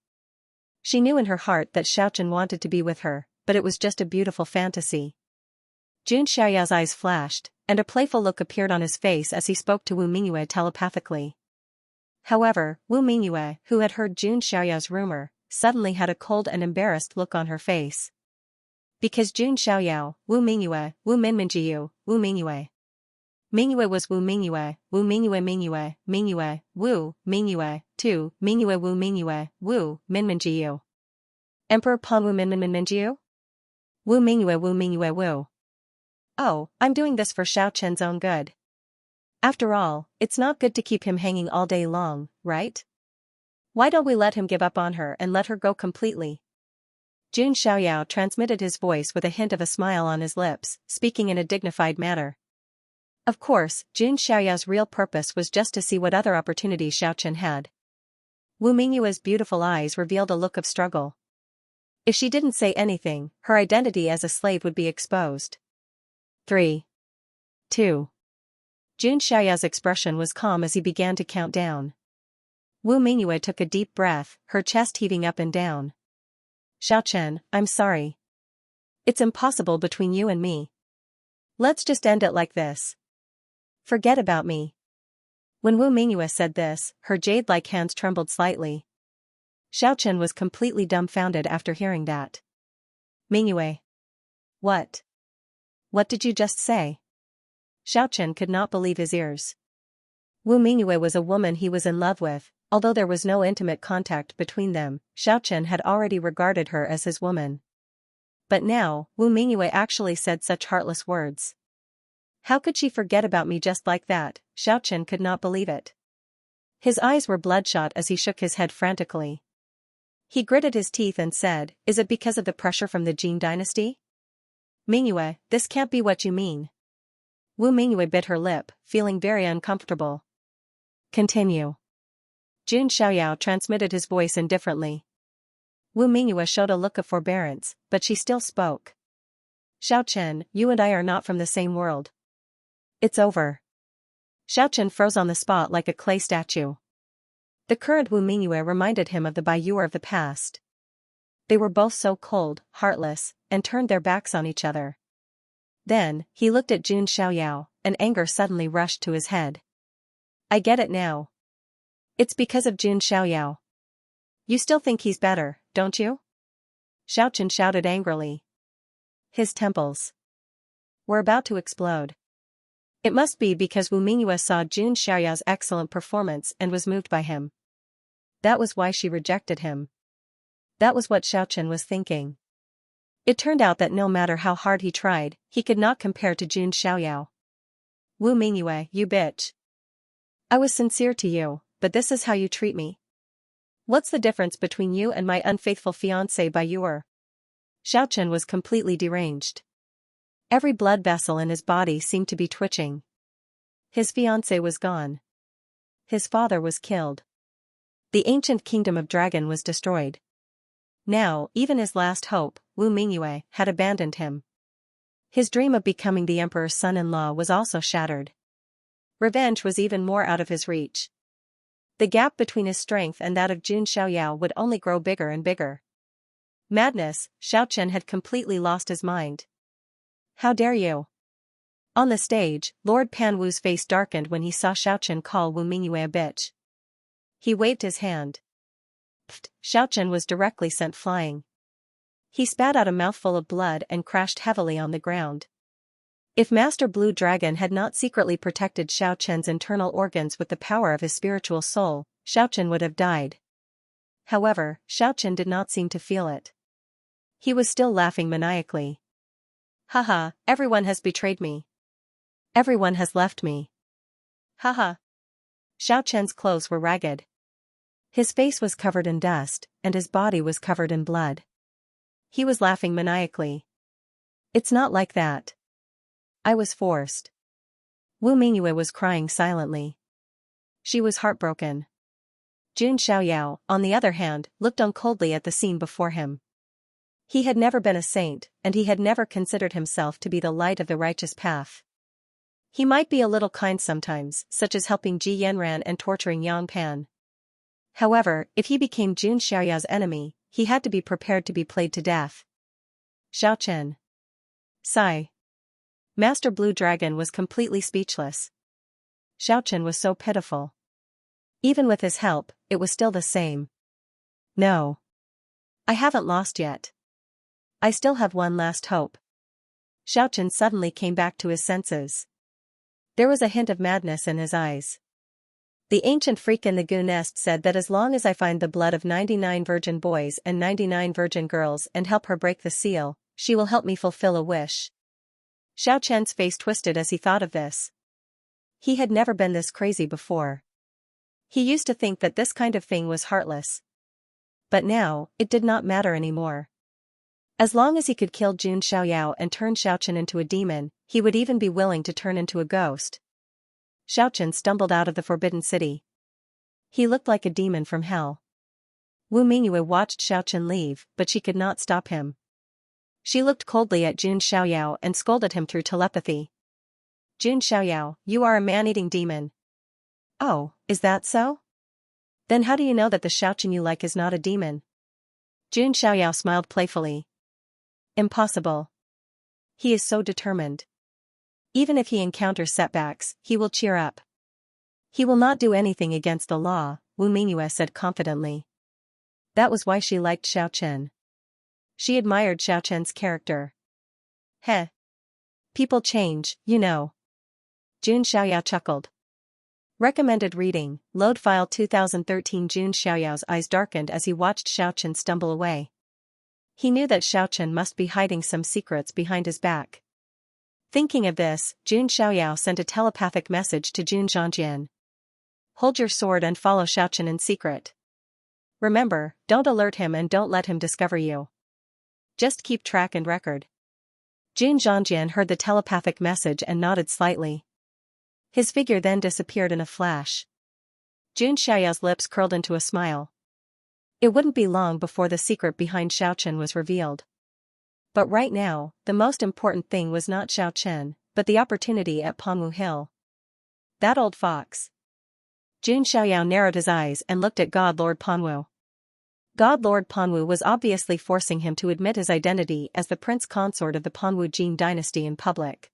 She knew in her heart that Xiaochen wanted to be with her, but it was just a beautiful fantasy. Jun Xiaoyao's eyes flashed, and a playful look appeared on his face as he spoke to Wu Mingyue telepathically. However, Wu Mingyue, who had heard Jun Xiaoyao's rumor, suddenly had a cold and embarrassed look on her face. Because Jun Xiaoyao, Wu Mingyue, Wu Minminjiu, Wu Mingyue. Mingyue was Wu Mingyue, Wu Mingyue Mingyue, Mingyue, Wu, Mingyue, 2, Mingyue Wu Mingyue, Wu, Minminjiu. Emperor Panwu Minminjiu? Wu Mingyue Wu Mingyue Wu. Oh, I'm doing this for Xiaochen's own good. After all, it's not good to keep him hanging all day long, right? Why don't we let him give up on her and let her go completely? Jun Xiaoyao transmitted his voice with a hint of a smile on his lips, speaking in a dignified manner. Of course, Jun Xiaoyao's real purpose was just to see what other opportunities Xiaochen had. Wu Mingyue's beautiful eyes revealed a look of struggle. If she didn't say anything, her identity as a slave would be exposed. 3. 2. Jun Xiaoyao's expression was calm as he began to count down. Wu Mingyue took a deep breath, her chest heaving up and down. Xiaochen, I'm sorry. It's impossible between you and me. Let's just end it like this. Forget about me. When Wu Mingyue said this, her jade-like hands trembled slightly. Xiaochen was completely dumbfounded after hearing that. Mingyue. What? What did you just say? Xiaochen could not believe his ears. Wu Mingyue was a woman he was in love with, although there was no intimate contact between them, Xiaochen had already regarded her as his woman. But now, Wu Mingyue actually said such heartless words. How could she forget about me just like that? Xiaochen could not believe it. His eyes were bloodshot as he shook his head frantically. He gritted his teeth and said, Is it because of the pressure from the Jin dynasty? Mingyue, this can't be what you mean. Wu Mingyue bit her lip, feeling very uncomfortable. Continue. Jun Xiaoyao transmitted his voice indifferently. Wu Mingyue showed a look of forbearance, but she still spoke. Xiaochen, you and I are not from the same world. It's over. Xiaochen froze on the spot like a clay statue. The current Wu Mingyue reminded him of the Baiyuer of the past. They were both so cold, heartless, and turned their backs on each other. Then, he looked at Jun Xiaoyao, and anger suddenly rushed to his head. I get it now. It's because of Jun Xiaoyao. You still think he's better, don't you? Xiaochen shouted angrily. His temples were about to explode. It must be because Wu Mingyue saw Jun Xiaoyao's excellent performance and was moved by him. That was why she rejected him. That was what Xiaochen was thinking. It turned out that no matter how hard he tried, he could not compare to Jun Xiaoyao. Wu Mingyue, you bitch. I was sincere to you, but this is how you treat me. What's the difference between you and my unfaithful fiancé Baiyuer? Xiaochen was completely deranged. Every blood vessel in his body seemed to be twitching. His fiancé was gone. His father was killed. The ancient kingdom of Dragon was destroyed. Now, even his last hope, Wu Mingyue, had abandoned him. His dream of becoming the emperor's son-in-law was also shattered. Revenge was even more out of his reach. The gap between his strength and that of Jun Xiaoyao would only grow bigger and bigger. Madness, Xiaochen had completely lost his mind. How dare you? On the stage, Lord Panwu's face darkened when he saw Xiaochen call Wu Mingyue a bitch. He waved his hand. Pfft, Xiaochen was directly sent flying. He spat out a mouthful of blood and crashed heavily on the ground. If Master Blue Dragon had not secretly protected Xiaochen's internal organs with the power of his spiritual soul, Xiaochen would have died. However, Xiaochen did not seem to feel it. He was still laughing maniacally. Haha, everyone has betrayed me. Everyone has left me. Haha. Xiaochen's clothes were ragged. His face was covered in dust, and his body was covered in blood. He was laughing maniacally. It's not like that. I was forced. Wu Mingyue was crying silently. She was heartbroken. Jun Xiaoyao, on the other hand, looked on coldly at the scene before him. He had never been a saint, and he had never considered himself to be the light of the righteous path. He might be a little kind sometimes, such as helping Ji Yanran and torturing Yang Pan. However, if he became Jun Xiaoyao's enemy, he had to be prepared to be played to death. Xiaochen. Sigh. Master Blue Dragon was completely speechless. Xiaochen was so pitiful. Even with his help, it was still the same. No. I haven't lost yet. I still have one last hope. Xiaochen suddenly came back to his senses. There was a hint of madness in his eyes. The ancient freak in the Gu nest said that as long as I find the blood of 99 virgin boys and 99 virgin girls and help her break the seal, she will help me fulfill a wish. Xiaochen's face twisted as he thought of this. He had never been this crazy before. He used to think that this kind of thing was heartless. But now, it did not matter anymore. As long as he could kill Jun Xiaoyao and turn Xiaochen into a demon, he would even be willing to turn into a ghost. Xiaochen stumbled out of the Forbidden City. He looked like a demon from hell. Wu Mingyue watched Xiaochen leave, but she could not stop him. She looked coldly at Jun Xiaoyao and scolded him through telepathy. Jun Xiaoyao, you are a man-eating demon. Oh, is that so? Then how do you know that the Xiaochen you like is not a demon? Jun Xiaoyao smiled playfully. Impossible. He is so determined. Even if he encounters setbacks, he will cheer up. He will not do anything against the law, Wu Mingyue said confidently. That was why she liked Xiaochen. She admired Xiaochen's character. Heh. People change, you know. Jun Xiaoyao chuckled. Recommended reading, load file 2013. Jun Xiaoyao's eyes darkened as he watched Xiaochen stumble away. He knew that Xiaochen must be hiding some secrets behind his back. Thinking of this, Jun Xiaoyao sent a telepathic message to Jun Zhangjian. Hold your sword and follow Xiaochen in secret. Remember, don't alert him and don't let him discover you. Just keep track and record. Jun Zhangjian heard the telepathic message and nodded slightly. His figure then disappeared in a flash. Jun Xiaoyao's lips curled into a smile. It wouldn't be long before the secret behind Xiaochen was revealed. But right now, the most important thing was not Xiaochen, but the opportunity at Pengwu Hill. That old fox. Jun Xiaoyao narrowed his eyes and looked at God Lord Panwu. God Lord Panwu was obviously forcing him to admit his identity as the prince consort of the Panwu Jin dynasty in public.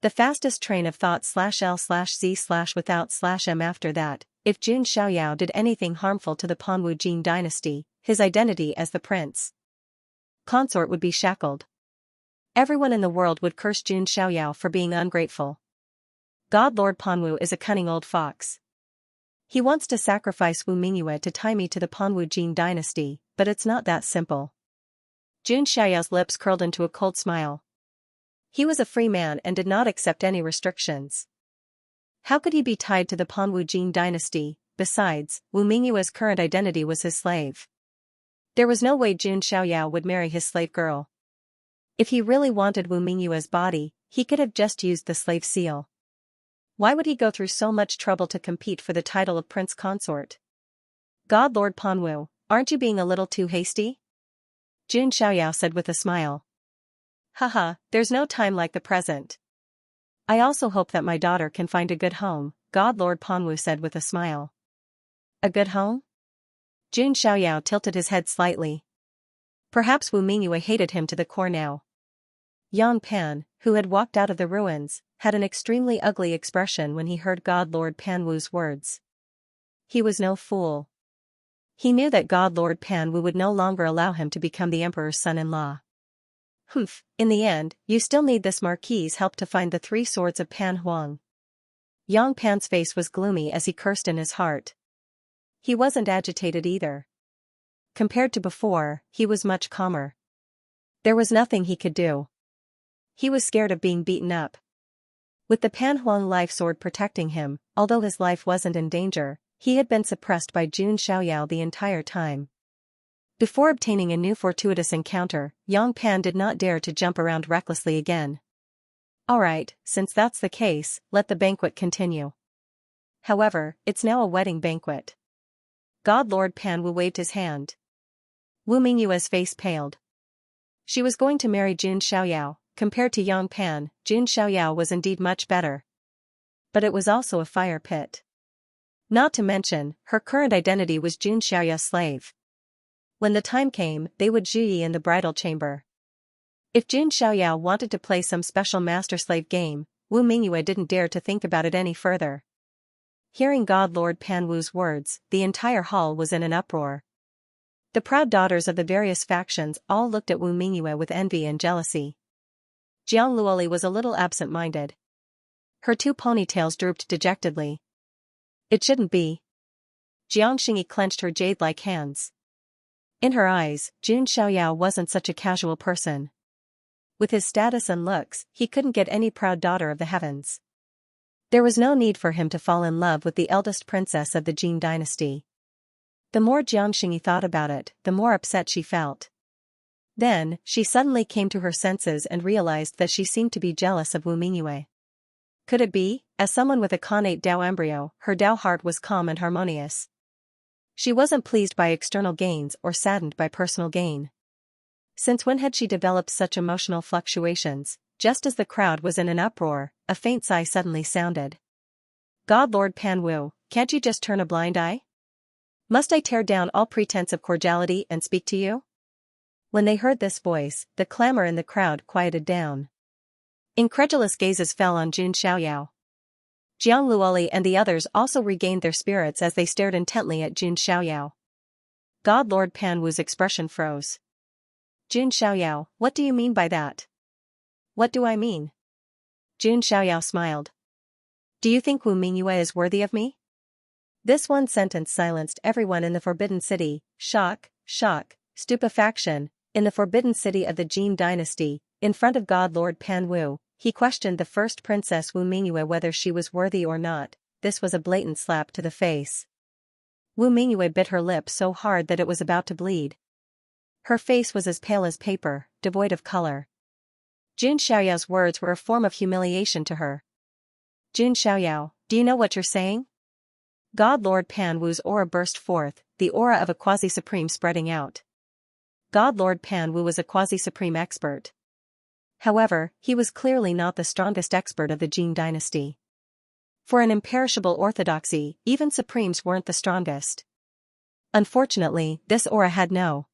The fastest train of thought /L/Z/without/M after that, if Jun Xiaoyao did anything harmful to the Panwu Jin dynasty, his identity as the prince consort would be shackled. Everyone in the world would curse Jun Xiaoyao for being ungrateful. God Lord Panwu is a cunning old fox. He wants to sacrifice Wu Mingyue to tie me to the Panwu Jin dynasty, but it's not that simple. Jun Xiaoyao's lips curled into a cold smile. He was a free man and did not accept any restrictions. How could he be tied to the Panwu Jin dynasty? Besides, Wu Mingyue's current identity was his slave. There was no way Jun Xiaoyao would marry his slave girl. If he really wanted Wu Mingyue's body, he could have just used the slave seal. Why would he go through so much trouble to compete for the title of prince consort? God Lord Panwu, aren't you being a little too hasty? Jun Xiaoyao said with a smile. Haha, there's no time like the present. I also hope that my daughter can find a good home, God Lord Panwu said with a smile. A good home? Jun Xiaoyao tilted his head slightly. Perhaps Wu Mingyue hated him to the core now. Yang Pan, who had walked out of the ruins, had an extremely ugly expression when he heard God Lord Panwu's words. He was no fool. He knew that God Lord Panwu would no longer allow him to become the emperor's son-in-law. Humph, in the end, you still need this marquis's help to find the 3 swords of Pan Huang. Yang Pan's face was gloomy as he cursed in his heart. He wasn't agitated either. Compared to before, he was much calmer. There was nothing he could do. He was scared of being beaten up. With the Pan Huang life sword protecting him, although his life wasn't in danger, he had been suppressed by Jun Xiaoyao the entire time. Before obtaining a new fortuitous encounter, Yang Pan did not dare to jump around recklessly again. Alright, since that's the case, let the banquet continue. However, it's now a wedding banquet. God Lord Panwu waved his hand. Wu Mingyue's face paled. She was going to marry Jun Xiaoyao. Compared to Yang Pan, Jun Xiaoyao was indeed much better. But it was also a fire pit. Not to mention, her current identity was Jun Xiaoyao's slave. When the time came, they would zhuyi in the bridal chamber. If Jun Xiaoyao wanted to play some special master-slave game, Wu Mingyue didn't dare to think about it any further. Hearing God Lord Panwu's words, the entire hall was in an uproar. The proud daughters of the various factions all looked at Wu Mingyue with envy and jealousy. Jiang Luoli was a little absent-minded. Her 2 ponytails drooped dejectedly. It shouldn't be. Jiang Xingyi clenched her jade-like hands. In her eyes, Jun Xiaoyao wasn't such a casual person. With his status and looks, he couldn't get any proud daughter of the heavens. There was no need for him to fall in love with the eldest princess of the Jin dynasty. The more Jiang Xingyi thought about it, the more upset she felt. Then, she suddenly came to her senses and realized that she seemed to be jealous of Wu Mingyue. Could it be, as someone with a connate Dao embryo, her Dao heart was calm and harmonious. She wasn't pleased by external gains or saddened by personal gain. Since when had she developed such emotional fluctuations? Just as the crowd was in an uproar, a faint sigh suddenly sounded. God Lord Panwu, can't you just turn a blind eye? Must I tear down all pretense of cordiality and speak to you? When they heard this voice, the clamor in the crowd quieted down. Incredulous gazes fell on Jun Xiaoyao. Jiang Luoli and the others also regained their spirits as they stared intently at Jun Xiaoyao. God Lord Panwu's expression froze. Jun Xiaoyao, what do you mean by that? What do I mean? Jun Xiaoyao smiled. Do you think Wu Mingyue is worthy of me? This one sentence silenced everyone in the Forbidden City. Shock, stupefaction. In the Forbidden City of the Jin dynasty, in front of God Lord Panwu, he questioned the first princess Wu Mingyue whether she was worthy or not. This was a blatant slap to the face. Wu Mingyue bit her lip so hard that it was about to bleed. Her face was as pale as paper, devoid of color. Jun Xiaoyao's words were a form of humiliation to her. Jun Xiaoyao, do you know what you're saying? God Lord Panwu's aura burst forth, the aura of a quasi-supreme spreading out. God Lord Panwu was a quasi-supreme expert. However, he was clearly not the strongest expert of the Jin dynasty. For an imperishable orthodoxy, even supremes weren't the strongest. Unfortunately, this aura had no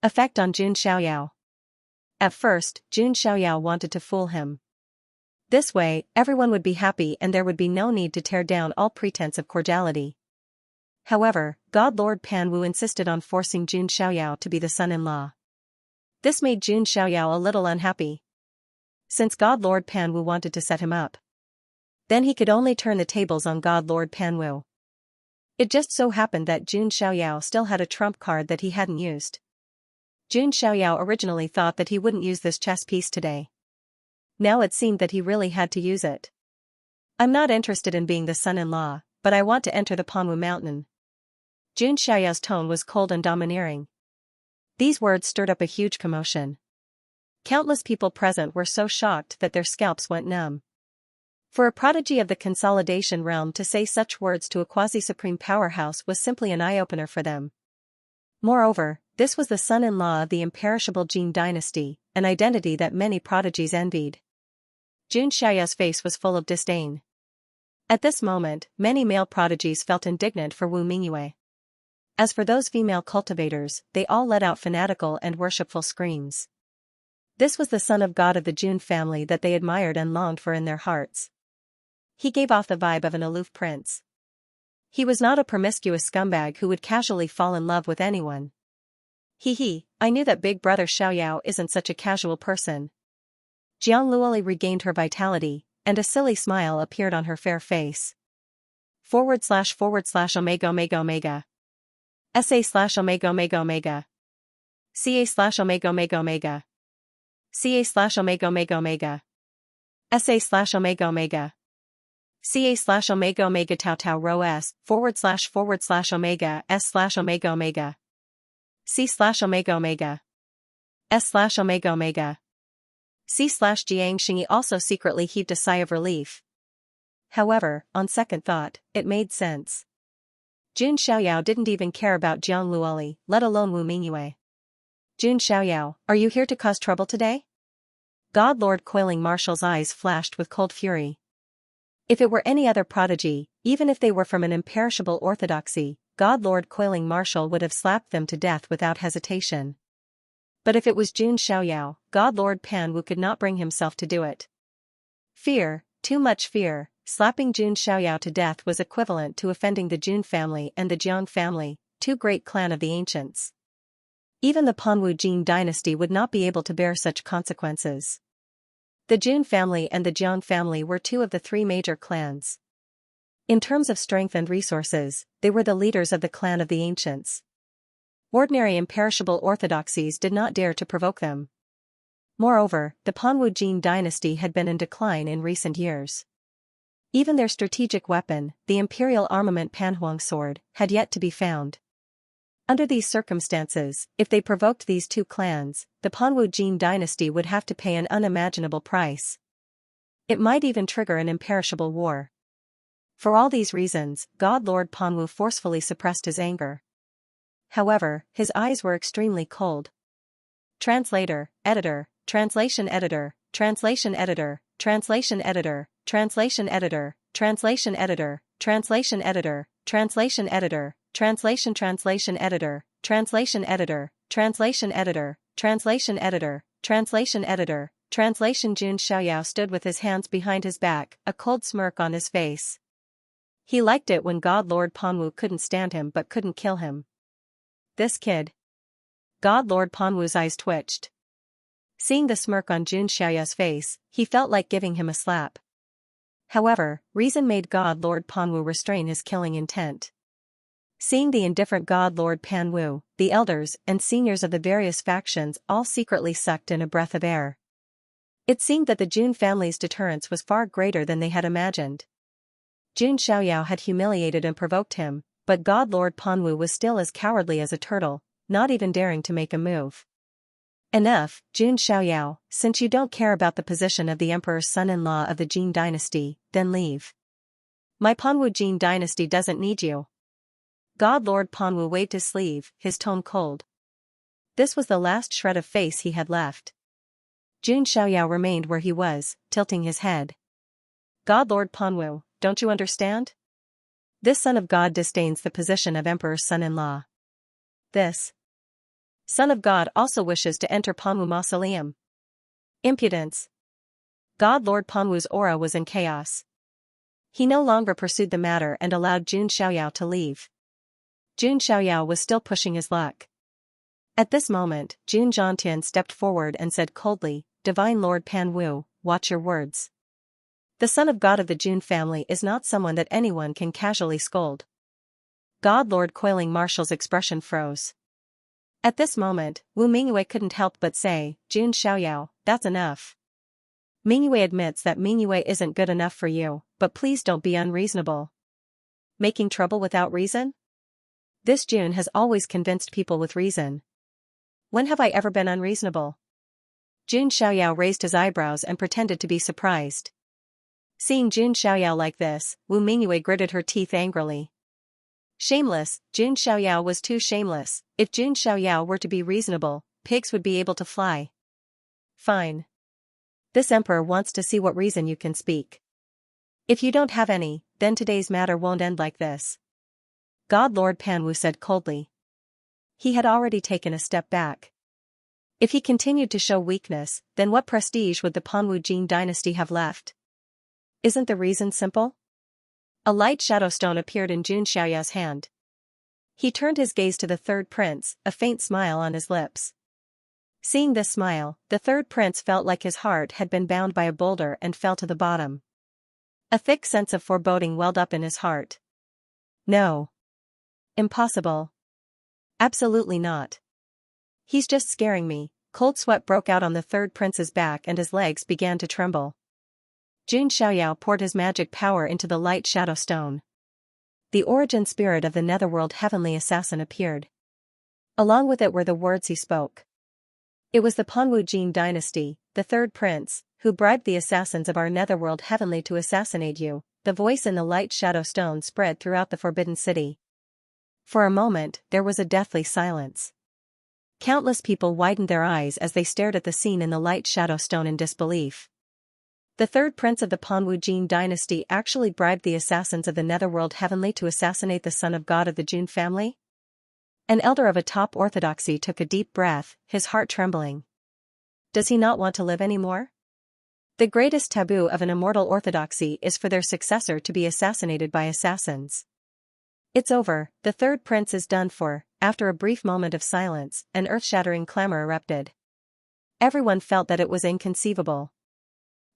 effect on Jun Xiaoyao. At first, Jun Xiaoyao wanted to fool him. This way, everyone would be happy and there would be no need to tear down all pretense of cordiality. However, God Lord Panwu insisted on forcing Jun Xiaoyao to be the son-in-law. This made Jun Xiaoyao a little unhappy. Since God Lord Panwu wanted to set him up, then he could only turn the tables on God Lord Panwu. It just so happened that Jun Xiaoyao still had a trump card that he hadn't used. Jun Xiaoyao originally thought that he wouldn't use this chess piece today. Now it seemed that he really had to use it. I'm not interested in being the son-in-law, but I want to enter the Panwu mountain. Jun Xiaoyao's tone was cold and domineering. These words stirred up a huge commotion. Countless people present were so shocked that their scalps went numb. For a prodigy of the consolidation realm to say such words to a quasi-supreme powerhouse was simply an eye-opener for them. Moreover, this was the son-in-law of the imperishable Jin dynasty, an identity that many prodigies envied. Jun Xiaoyao's face was full of disdain. At this moment, many male prodigies felt indignant for Wu Mingyue. As for those female cultivators, they all let out fanatical and worshipful screams. This was the son of God of the Jun family that they admired and longed for in their hearts. He gave off the vibe of an aloof prince. He was not a promiscuous scumbag who would casually fall in love with anyone. I knew that big brother Xiaoyao isn't such a casual person. Jiang Luoli regained her vitality, and a silly smile appeared on her fair face. / omega omega omega. SA/omega omega omega. CA/omega omega omega. CA/omega omega omega. SA/omega omega. CA/omega omega tau tau rho S / omega S/omega omega. C/omega omega. S/omega omega. C/Xianxia also secretly heaved a sigh of relief. However, on second thought, it made sense. Jun Xiaoyao didn't even care about Jiang Luoli, let alone Wu Mingyue. Jun Xiaoyao, are you here to cause trouble today? God Lord Coiling Marshall's eyes flashed with cold fury. If it were any other prodigy, even if they were from an imperishable orthodoxy, God Lord Coiling Marshall would have slapped them to death without hesitation. But if it was Jun Xiaoyao, God Lord Panwu could not bring himself to do it. Fear, too much fear, slapping Jun Xiaoyao to death was equivalent to offending the Jun family and the Jiang family, two great clan of the ancients. Even the Panwu Jin dynasty would not be able to bear such consequences. The Jun family and the Jiang family were two of the three major clans. In terms of strength and resources, they were the leaders of the clan of the ancients. Ordinary imperishable orthodoxies did not dare to provoke them. Moreover, the Panwu Jin dynasty had been in decline in recent years. Even their strategic weapon, the imperial armament Panhuang sword, had yet to be found. Under these circumstances, if they provoked these two clans, the Panwu Jin dynasty would have to pay an unimaginable price. It might even trigger an imperishable war. For all these reasons, God Lord Panwu forcefully suppressed his anger. However, his eyes were extremely cold. Translator, editor, translation editor, translation editor, translation editor, translation editor, translation editor, translation editor, translation editor, translation editor, translation editor, translation editor, translation editor, translation editor, translation. Jun Xiaoyao stood with his hands behind his back, a cold smirk on his face. He liked it when God Lord Panwu couldn't stand him but couldn't kill him. This kid. God Lord Panwu's eyes twitched. Seeing the smirk on Jun Xiaoyao's face, he felt like giving him a slap. However, reason made God Lord Panwu restrain his killing intent. Seeing the indifferent God Lord Panwu, the elders and seniors of the various factions all secretly sucked in a breath of air. It seemed that the Jun family's deterrence was far greater than they had imagined. Jun Xiaoyao had humiliated and provoked him, but God Lord Panwu was still as cowardly as a turtle, not even daring to make a move. Enough, Jun Xiaoyao, since you don't care about the position of the emperor's son-in-law of the Jin dynasty, then leave. My Panwu Jin dynasty doesn't need you. God Lord Panwu waved his sleeve, his tone cold. This was the last shred of face he had left. Jun Xiaoyao remained where he was, tilting his head. God Lord Panwu, don't you understand? This son of God disdains the position of emperor's son-in-law. This son of God also wishes to enter Panwu mausoleum. Impudence. God Lord Panwu's aura was in chaos. He no longer pursued the matter and allowed Jun Xiaoyao to leave. Jun Xiaoyao was still pushing his luck. At this moment, Jun Zhantian stepped forward and said coldly, Divine Lord Panwu, watch your words. The son of God of the Jun family is not someone that anyone can casually scold. God Lord Coiling Marshall's expression froze. At this moment, Wu Mingyue couldn't help but say, Jun Xiaoyao, that's enough. Mingyue admits that Mingyue isn't good enough for you, but please don't be unreasonable. Making trouble without reason? This Jun has always convinced people with reason. When have I ever been unreasonable? Jun Xiaoyao raised his eyebrows and pretended to be surprised. Seeing Jun Xiaoyao like this, Wu Mingyue gritted her teeth angrily. Shameless, Jun Xiaoyao was too shameless. If Jun Xiaoyao were to be reasonable, pigs would be able to fly. Fine. This emperor wants to see what reason you can speak. If you don't have any, then today's matter won't end like this. God Lord Panwu said coldly. He had already taken a step back. If he continued to show weakness, then what prestige would the Panwu Jin dynasty have left? Isn't the reason simple? A light shadow stone appeared in Jun Xiaoyao's hand. He turned his gaze to the third prince, a faint smile on his lips. Seeing this smile, the third prince felt like his heart had been bound by a boulder and fell to the bottom. A thick sense of foreboding welled up in his heart. No. Impossible. Absolutely not. He's just scaring me. Cold sweat broke out on the third prince's back and his legs began to tremble. Jun Xiaoyao poured his magic power into the light shadow stone. The origin spirit of the netherworld heavenly assassin appeared. Along with it were the words he spoke. It was the Panwu Jin dynasty, the third prince, who bribed the assassins of our netherworld heavenly to assassinate you. The voice in the light shadow stone spread throughout the forbidden city. For a moment, there was a deathly silence. Countless people widened their eyes as they stared at the scene in the light shadow stone in disbelief. The third prince of the Panwu Jin dynasty actually bribed the assassins of the netherworld heavenly to assassinate the son of God of the Jun family? An elder of a top orthodoxy took a deep breath, his heart trembling. Does he not want to live anymore? The greatest taboo of an immortal orthodoxy is for their successor to be assassinated by assassins. It's over, the third prince is done for. After a brief moment of silence, an earth-shattering clamor erupted. Everyone felt that it was inconceivable.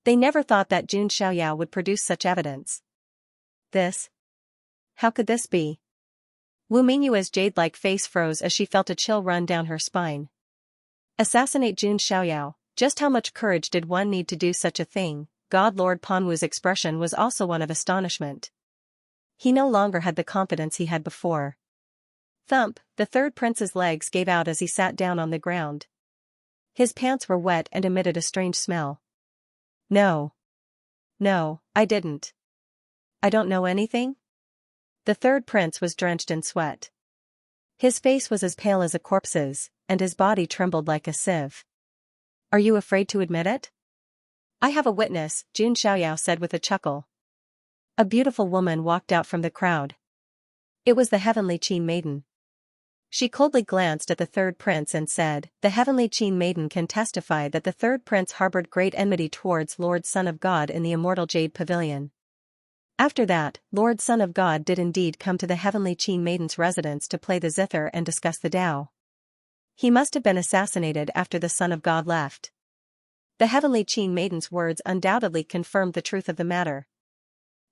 They never thought that Jun Xiaoyao would produce such evidence. This? How could this be? Wu Mingyue's jade-like face froze as she felt a chill run down her spine. Assassinate Jun Xiaoyao, just how much courage did one need to do such a thing? God Lord Panwu's expression was also one of astonishment. He no longer had the confidence he had before. Thump, the third prince's legs gave out as he sat down on the ground. His pants were wet and emitted a strange smell. No. No, I didn't. I don't know anything? The third prince was drenched in sweat. His face was as pale as a corpse's, and his body trembled like a sieve. Are you afraid to admit it? I have a witness, Jun Xiaoyao said with a chuckle. A beautiful woman walked out from the crowd. It was the heavenly Qin maiden. She coldly glanced at the third prince and said, the heavenly Qin maiden can testify that the third prince harbored great enmity towards Lord Son of God in the immortal Jade Pavilion. After that, Lord Son of God did indeed come to the heavenly Qin maiden's residence to play the zither and discuss the Tao. He must have been assassinated after the Son of God left. The heavenly Qin maiden's words undoubtedly confirmed the truth of the matter.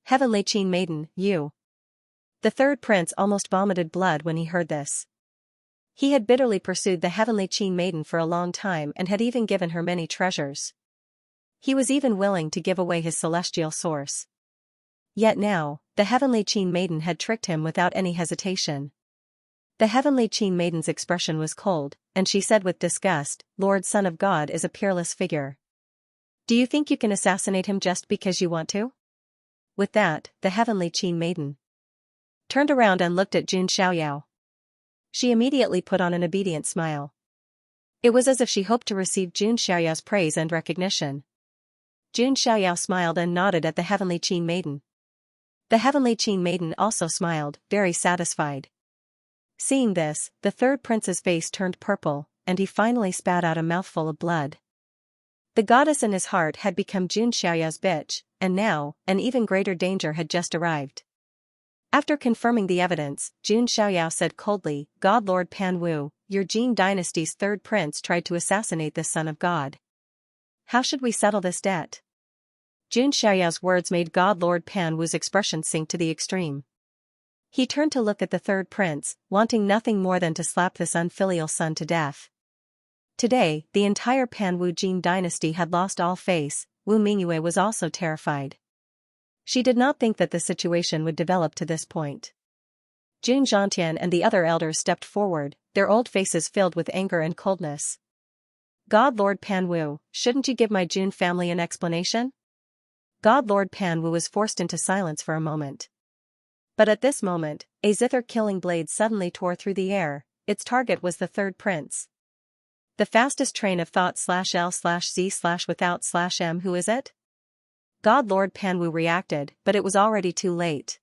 Heavenly Qin maiden, you. The third prince almost vomited blood when he heard this. He had bitterly pursued the heavenly Qin maiden for a long time and had even given her many treasures. He was even willing to give away his celestial source. Yet now, the heavenly Qin maiden had tricked him without any hesitation. The heavenly Qin maiden's expression was cold, and she said with disgust, Lord Son of God is a peerless figure. Do you think you can assassinate him just because you want to? With that, the heavenly Qin maiden turned around and looked at Jun Xiaoyao. She immediately put on an obedient smile. It was as if she hoped to receive Jun Xiaoyao's praise and recognition. Jun Xiaoyao smiled and nodded at the heavenly Qin maiden. The heavenly Qin maiden also smiled, very satisfied. Seeing this, the third prince's face turned purple, and he finally spat out a mouthful of blood. The goddess in his heart had become Jun Xiaoyao's bitch, and now, an even greater danger had just arrived. After confirming the evidence, Jun Xiaoyao said coldly, God Lord Pan Wu, your Jin dynasty's third prince tried to assassinate the son of God. How should we settle this debt? Jun Xiaoyao's words made God Lord Pan Wu's expression sink to the extreme. He turned to look at the third prince, wanting nothing more than to slap this unfilial son to death. Today, the entire Pan Wu Jin dynasty had lost all face. Wu Mingyue was also terrified. She did not think that the situation would develop to this point. Jun Zhantian and the other elders stepped forward, their old faces filled with anger and coldness. God Lord Pan Wu, shouldn't you give my Jun family an explanation? God Lord Pan Wu was forced into silence for a moment. But at this moment, a zither-killing blade suddenly tore through the air. Its target was the third prince. The fastest train of thought/L/Z/without/M. Who is it? God Lord Pan Wu reacted, but it was already too late.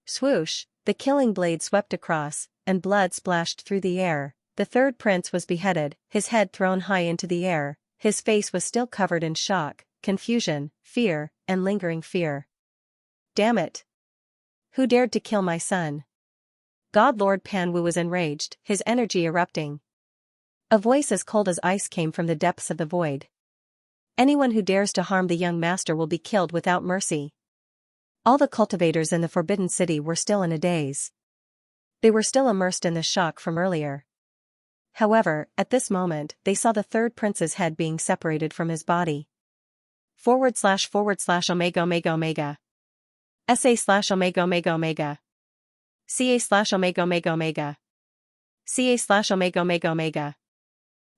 Swoosh, the killing blade swept across, and blood splashed through the air. The third prince was beheaded, his head thrown high into the air. His face was still covered in shock, confusion, fear, and lingering fear. Damn it! Who dared to kill my son? God Lord Pan Wu was enraged, his energy erupting. A voice as cold as ice came from the depths of the void. Anyone who dares to harm the young master will be killed without mercy. All the cultivators in the Forbidden City were still in a daze. They were still immersed in the shock from earlier. However, at this moment, they saw the third prince's head being separated from his body. / omega omega omega. SA/omega omega omega. CA/omega omega omega. CA/omega omega omega.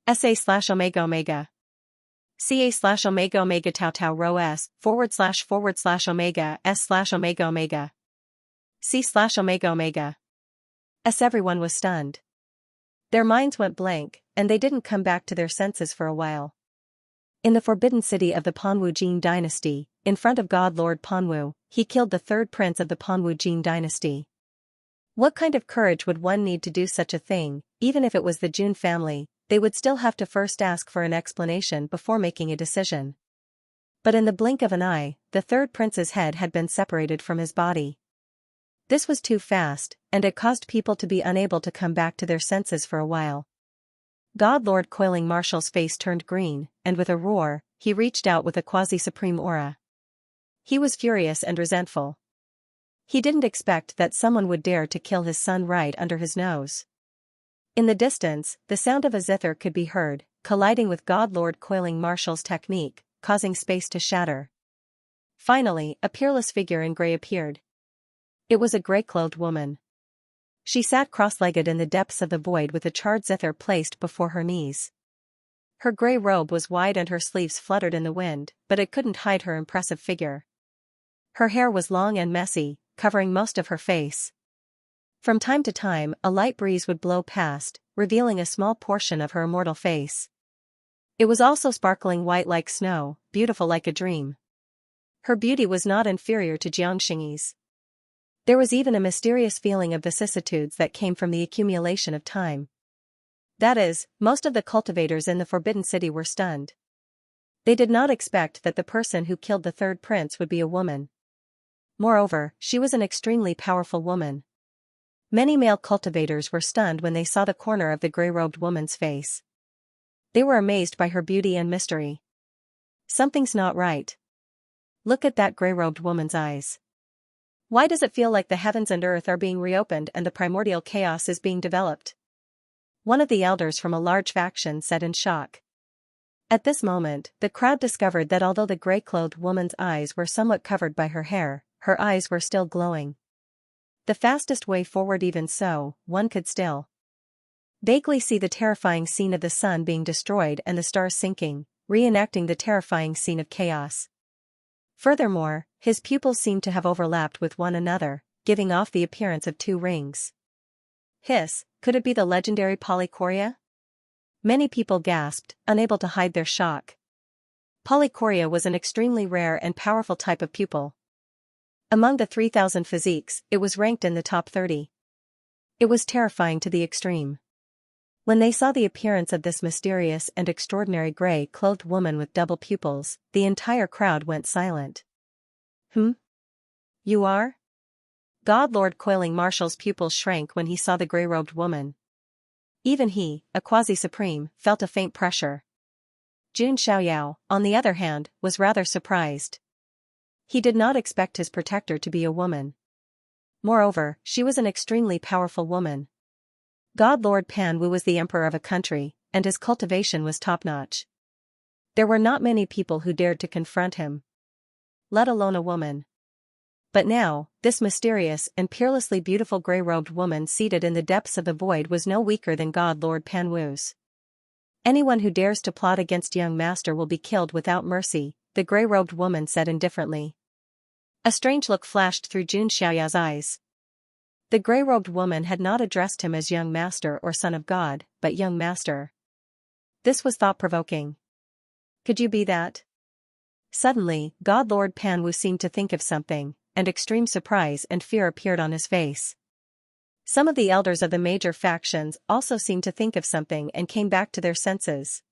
SA/omega omega. CA/omega omega tau tau rho S / omega S/omega omega. C/omega omega. As everyone was stunned. Their minds went blank, and they didn't come back to their senses for a while. In the Forbidden City of the Panwu Jin dynasty, in front of God Lord Panwu, he killed the third prince of the Panwu Jin dynasty. What kind of courage would one need to do such a thing? Even if it was the Jun family, they would still have to first ask for an explanation before making a decision. But in the blink of an eye, the third prince's head had been separated from his body. This was too fast, and it caused people to be unable to come back to their senses for a while. God Lord Coiling Marshall's face turned green, and with a roar, he reached out with a quasi-supreme aura. He was furious and resentful. He didn't expect that someone would dare to kill his son right under his nose. In the distance, the sound of a zither could be heard, colliding with God Lord Coiling Marshall's technique, causing space to shatter. Finally, a peerless figure in grey appeared. It was a grey-clothed woman. She sat cross-legged in the depths of the void with a charred zither placed before her knees. Her grey robe was wide and her sleeves fluttered in the wind, but it couldn't hide her impressive figure. Her hair was long and messy, covering most of her face. From time to time, a light breeze would blow past, revealing a small portion of her immortal face. It was also sparkling white like snow, beautiful like a dream. Her beauty was not inferior to Xianxia's. There was even a mysterious feeling of vicissitudes that came from the accumulation of time. That is, most of the cultivators in the Forbidden City were stunned. They did not expect that the person who killed the third prince would be a woman. Moreover, she was an extremely powerful woman. Many male cultivators were stunned when they saw the corner of the grey-robed woman's face. They were amazed by her beauty and mystery. Something's not right. Look at that grey-robed woman's eyes. Why does it feel like the heavens and earth are being reopened and the primordial chaos is being developed? One of the elders from a large faction said in shock. At this moment, the crowd discovered that although the grey-clothed woman's eyes were somewhat covered by her hair, her eyes were still glowing. The fastest way forward, even so, one could still vaguely see the terrifying scene of the sun being destroyed and the stars sinking, reenacting the terrifying scene of chaos. Furthermore, his pupils seemed to have overlapped with one another, giving off the appearance of two rings. Hiss, could it be the legendary polychoria? Many people gasped, unable to hide their shock. Polychoria was an extremely rare and powerful type of pupil. Among the 3,000 physiques, it was ranked in the top 30. It was terrifying to the extreme. When they saw the appearance of this mysterious and extraordinary gray-clothed woman with double pupils, the entire crowd went silent. You are? God Lord Coiling Marshall's pupils shrank when he saw the gray-robed woman. Even he, a quasi-supreme, felt a faint pressure. Jun Xiaoyao, on the other hand, was rather surprised. He did not expect his protector to be a woman. Moreover, she was an extremely powerful woman. God Lord Pan Wu was the emperor of a country, and his cultivation was top-notch. There were not many people who dared to confront him, let alone a woman. But now, this mysterious and peerlessly beautiful gray-robed woman seated in the depths of the void was no weaker than God Lord Pan Wu's. Anyone who dares to plot against young master will be killed without mercy, the gray-robed woman said indifferently. A strange look flashed through Jun Xiaoyao's eyes. The gray-robed woman had not addressed him as young master or son of God, but young master. This was thought-provoking. Could you be that? Suddenly, God Lord Pan Wu seemed to think of something, and extreme surprise and fear appeared on his face. Some of the elders of the major factions also seemed to think of something and came back to their senses.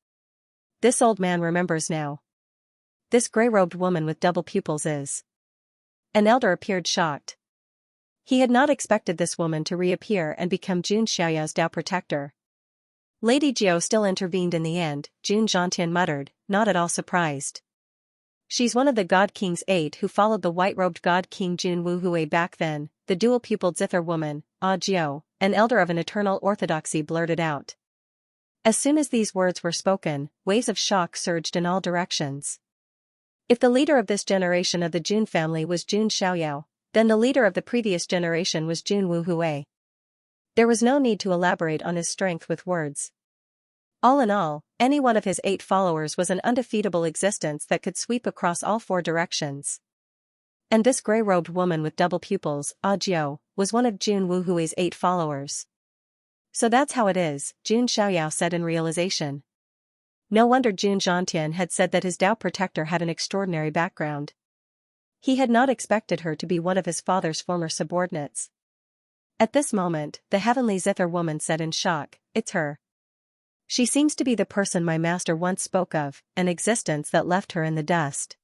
This old man remembers now. This gray-robed woman with double pupils is. An elder appeared shocked. He had not expected this woman to reappear and become Jun Xiaoyao's Dao protector. Lady Jiao still intervened in the end, Jun Zhantian muttered, not at all surprised. She's one of the God King's 8 who followed the white-robed God King Jun Wuhui back then, the dual-pupiled zither woman, Jiao, an elder of an eternal orthodoxy blurted out. As soon as these words were spoken, waves of shock surged in all directions. If the leader of this generation of the Jun family was Jun Xiaoyao, then the leader of the previous generation was Jun Wuhui. There was no need to elaborate on his strength with words. All in all, any one of his 8 followers was an undefeatable existence that could sweep across all 4 directions. And this gray-robed woman with double pupils, Jiao, was one of Jun Wuhui's 8 followers. So that's how it is, Jun Xiaoyao said in realization. No wonder Jun Zhantian had said that his Dao protector had an extraordinary background. He had not expected her to be one of his father's former subordinates. At this moment, the heavenly zither woman said in shock, "It's her. She seems to be the person my master once spoke of, an existence that left her in the dust."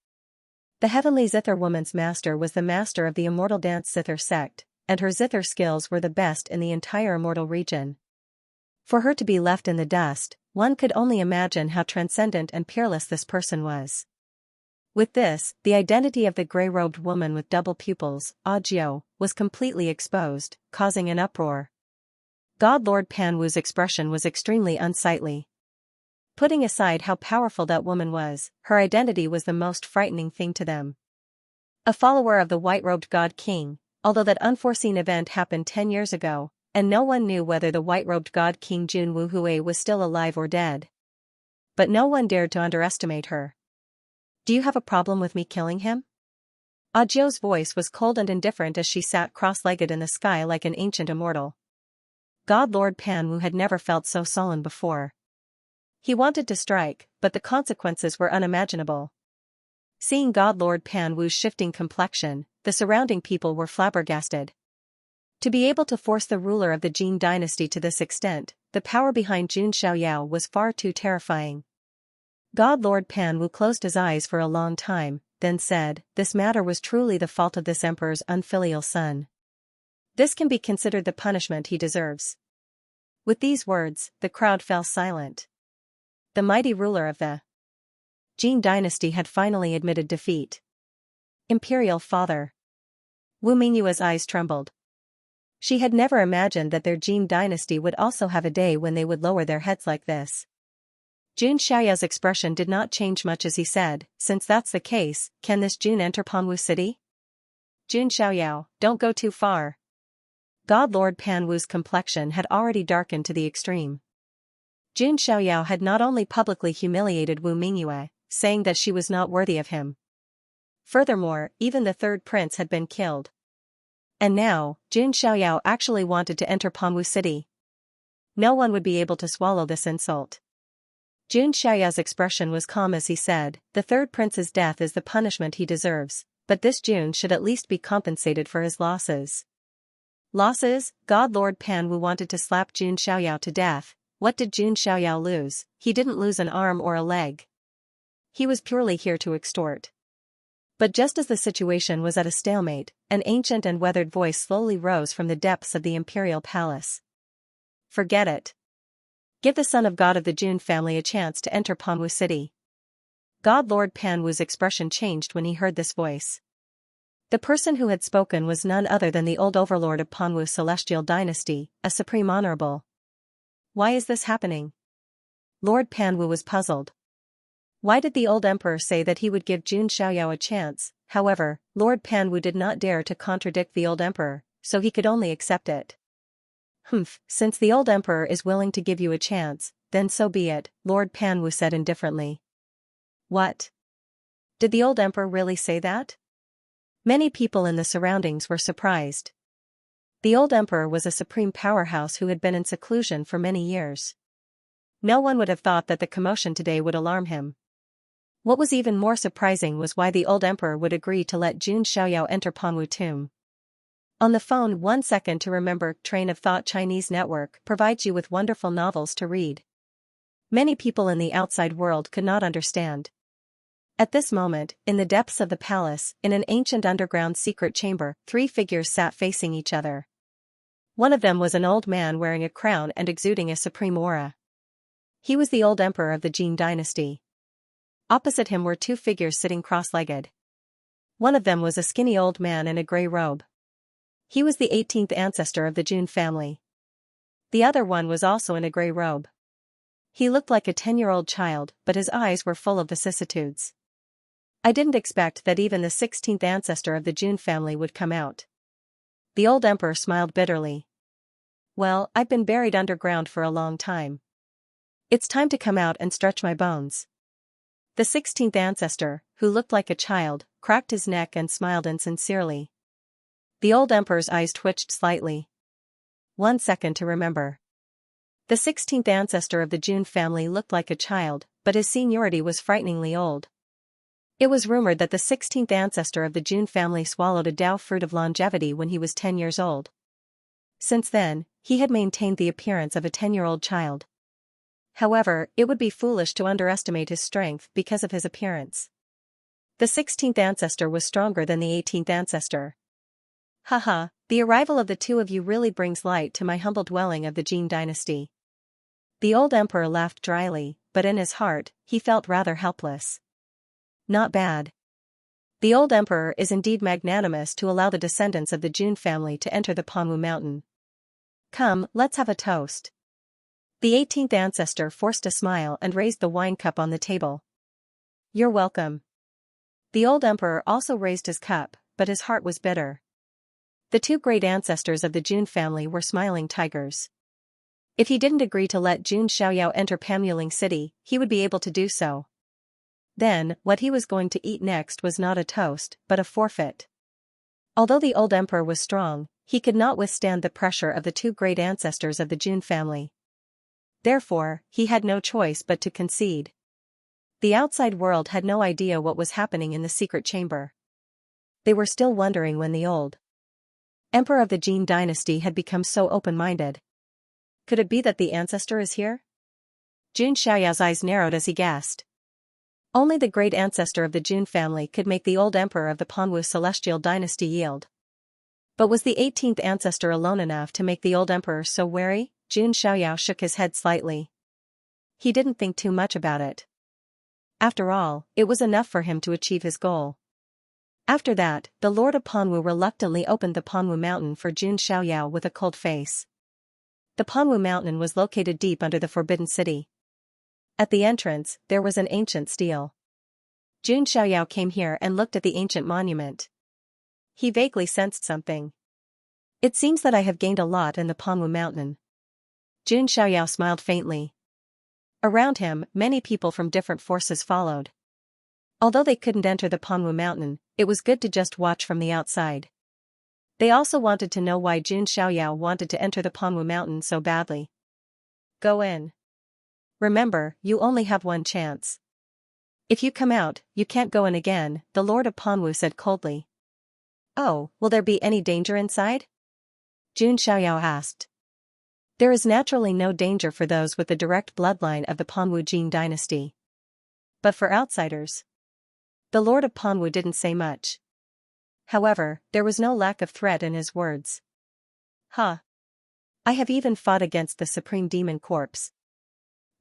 The heavenly zither woman's master was the master of the immortal dance zither sect, and her zither skills were the best in the entire immortal region. For her to be left in the dust, one could only imagine how transcendent and peerless this person was. With this, the identity of the gray-robed woman with double pupils, Jiao, was completely exposed, causing an uproar. God Lord Pan Wu's expression was extremely unsightly. Putting aside how powerful that woman was, her identity was the most frightening thing to them. A follower of the white-robed God King, although that unforeseen event happened 10 years ago, and no one knew whether the white-robed God King Jun Wuhui was still alive or dead. But no one dared to underestimate her. "Do you have a problem with me killing him?" Jiao's voice was cold and indifferent as she sat cross-legged in the sky like an ancient immortal. God Lord Pan Wu had never felt so sullen before. He wanted to strike, but the consequences were unimaginable. Seeing God Lord Pan Wu's shifting complexion, the surrounding people were flabbergasted. To be able to force the ruler of the Jin dynasty to this extent, the power behind Jun Xiaoyao was far too terrifying. God Lord Pan Wu closed his eyes for a long time, then said, "This matter was truly the fault of this emperor's unfilial son. This can be considered the punishment he deserves." With these words, the crowd fell silent. The mighty ruler of the Jin dynasty had finally admitted defeat. Imperial father. Wu Mingyue's eyes trembled. She had never imagined that their Jin dynasty would also have a day when they would lower their heads like this. Jun Xiaoyao's expression did not change much as he said, "Since that's the case, can this Jun enter Panwu City?" "Jun Xiaoyao, don't go too far." God Lord Pan Wu's complexion had already darkened to the extreme. Jun Xiaoyao had not only publicly humiliated Wu Mingyue, saying that she was not worthy of him. Furthermore, even the third prince had been killed. And now, Jun Xiaoyao actually wanted to enter Panwu City. No one would be able to swallow this insult. Jun Xiaoyao's expression was calm as he said, "The third prince's death is the punishment he deserves, but this Jun should at least be compensated for his losses. Losses? God, Lord Panwu wanted to slap Jun Xiaoyao to death. What did Jun Xiaoyao lose? He didn't lose an arm or a leg. He was purely here to extort. But just as the situation was at a stalemate, an ancient and weathered voice slowly rose from the depths of the imperial palace. Forget it. Give the son of God of the Jun family a chance to enter Panwu city. God, Lord Panwu's expression changed when he heard this voice. The person who had spoken was none other than the old overlord of Panwu's celestial dynasty, a supreme honorable. Why is this happening? Lord Panwu was puzzled. Why did the old emperor say that he would give Jun Xiaoyao a chance? However, Lord Panwu did not dare to contradict the old emperor, so he could only accept it. Since the old emperor is willing to give you a chance, then so be it, Lord Panwu said indifferently. What? Did the old emperor really say that? Many people in the surroundings were surprised. The old emperor was a supreme powerhouse who had been in seclusion for many years. No one would have thought that the commotion today would alarm him. What was even more surprising was why the old emperor would agree to let Jun Xiaoyao enter Panwu tomb. On the phone, 1 second to remember. Train of Thought Chinese Network provides you with wonderful novels to read. Many people in the outside world could not understand. At this moment, in the depths of the palace, in an ancient underground secret chamber, 3 figures sat facing each other. One of them was an old man wearing a crown and exuding a supreme aura. He was the old emperor of the Jin dynasty. Opposite him were 2 figures sitting cross-legged. One of them was a skinny old man in a grey robe. He was the 18th ancestor of the Jun family. The other one was also in a grey robe. He looked like a 10-year-old child, but his eyes were full of vicissitudes. I didn't expect that even the 16th ancestor of the Jun family would come out. The old emperor smiled bitterly. Well, I've been buried underground for a long time. It's time to come out and stretch my bones. The 16th ancestor, who looked like a child, cracked his neck and smiled insincerely. The old emperor's eyes twitched slightly. 1 second to remember. The 16th ancestor of the Jun family looked like a child, but his seniority was frighteningly old. It was rumored that the 16th ancestor of the Jun family swallowed a Dao fruit of longevity when he was 10 years old. Since then, he had maintained the appearance of a 10-year-old child. However, it would be foolish to underestimate his strength because of his appearance. The 16th ancestor was stronger than the 18th ancestor. Haha, the arrival of the 2 of you really brings light to my humble dwelling of the Jin dynasty. The old emperor laughed dryly, but in his heart, he felt rather helpless. Not bad. The old emperor is indeed magnanimous to allow the descendants of the Jun family to enter the Panwu mountain. Come, let's have a toast. The 18th ancestor forced a smile and raised the wine cup on the table. You're welcome. The old emperor also raised his cup, but his heart was bitter. The 2 great ancestors of the Jun family were smiling tigers. If he didn't agree to let Jun Xiaoyao enter Panmuling city, he would be able to do so. Then, what he was going to eat next was not a toast, but a forfeit. Although the old emperor was strong, he could not withstand the pressure of the 2 great ancestors of the Jun family. Therefore, he had no choice but to concede. The outside world had no idea what was happening in the secret chamber. They were still wondering when the old emperor of the Jin dynasty had become so open-minded. Could it be that the ancestor is here? Jun Xiaoyao's eyes narrowed as he guessed. Only the great ancestor of the Jun family could make the old emperor of the Panwu celestial dynasty yield. But was the 18th ancestor alone enough to make the old emperor so wary? Jun Xiaoyao shook his head slightly. He didn't think too much about it. After all, it was enough for him to achieve his goal. After that, the Lord of Panwu reluctantly opened the Panwu mountain for Jun Xiaoyao with a cold face. The Panwu mountain was located deep under the Forbidden City. At the entrance, there was an ancient stele. Jun Xiaoyao came here and looked at the ancient monument. He vaguely sensed something. It seems that I have gained a lot in the Panwu mountain. Jun Xiaoyao smiled faintly. Around him, many people from different forces followed. Although they couldn't enter the Panwu mountain, it was good to just watch from the outside. They also wanted to know why Jun Xiaoyao wanted to enter the Panwu mountain so badly. Go in. Remember, you only have 1 chance. If you come out, you can't go in again, the Lord of Panwu said coldly. Oh, will there be any danger inside? Jun Xiaoyao asked. There is naturally no danger for those with the direct bloodline of the Panwu Jin dynasty. But for outsiders? The Lord of Panwu didn't say much. However, there was no lack of threat in his words. Huh. I have even fought against the Supreme Demon Corpse.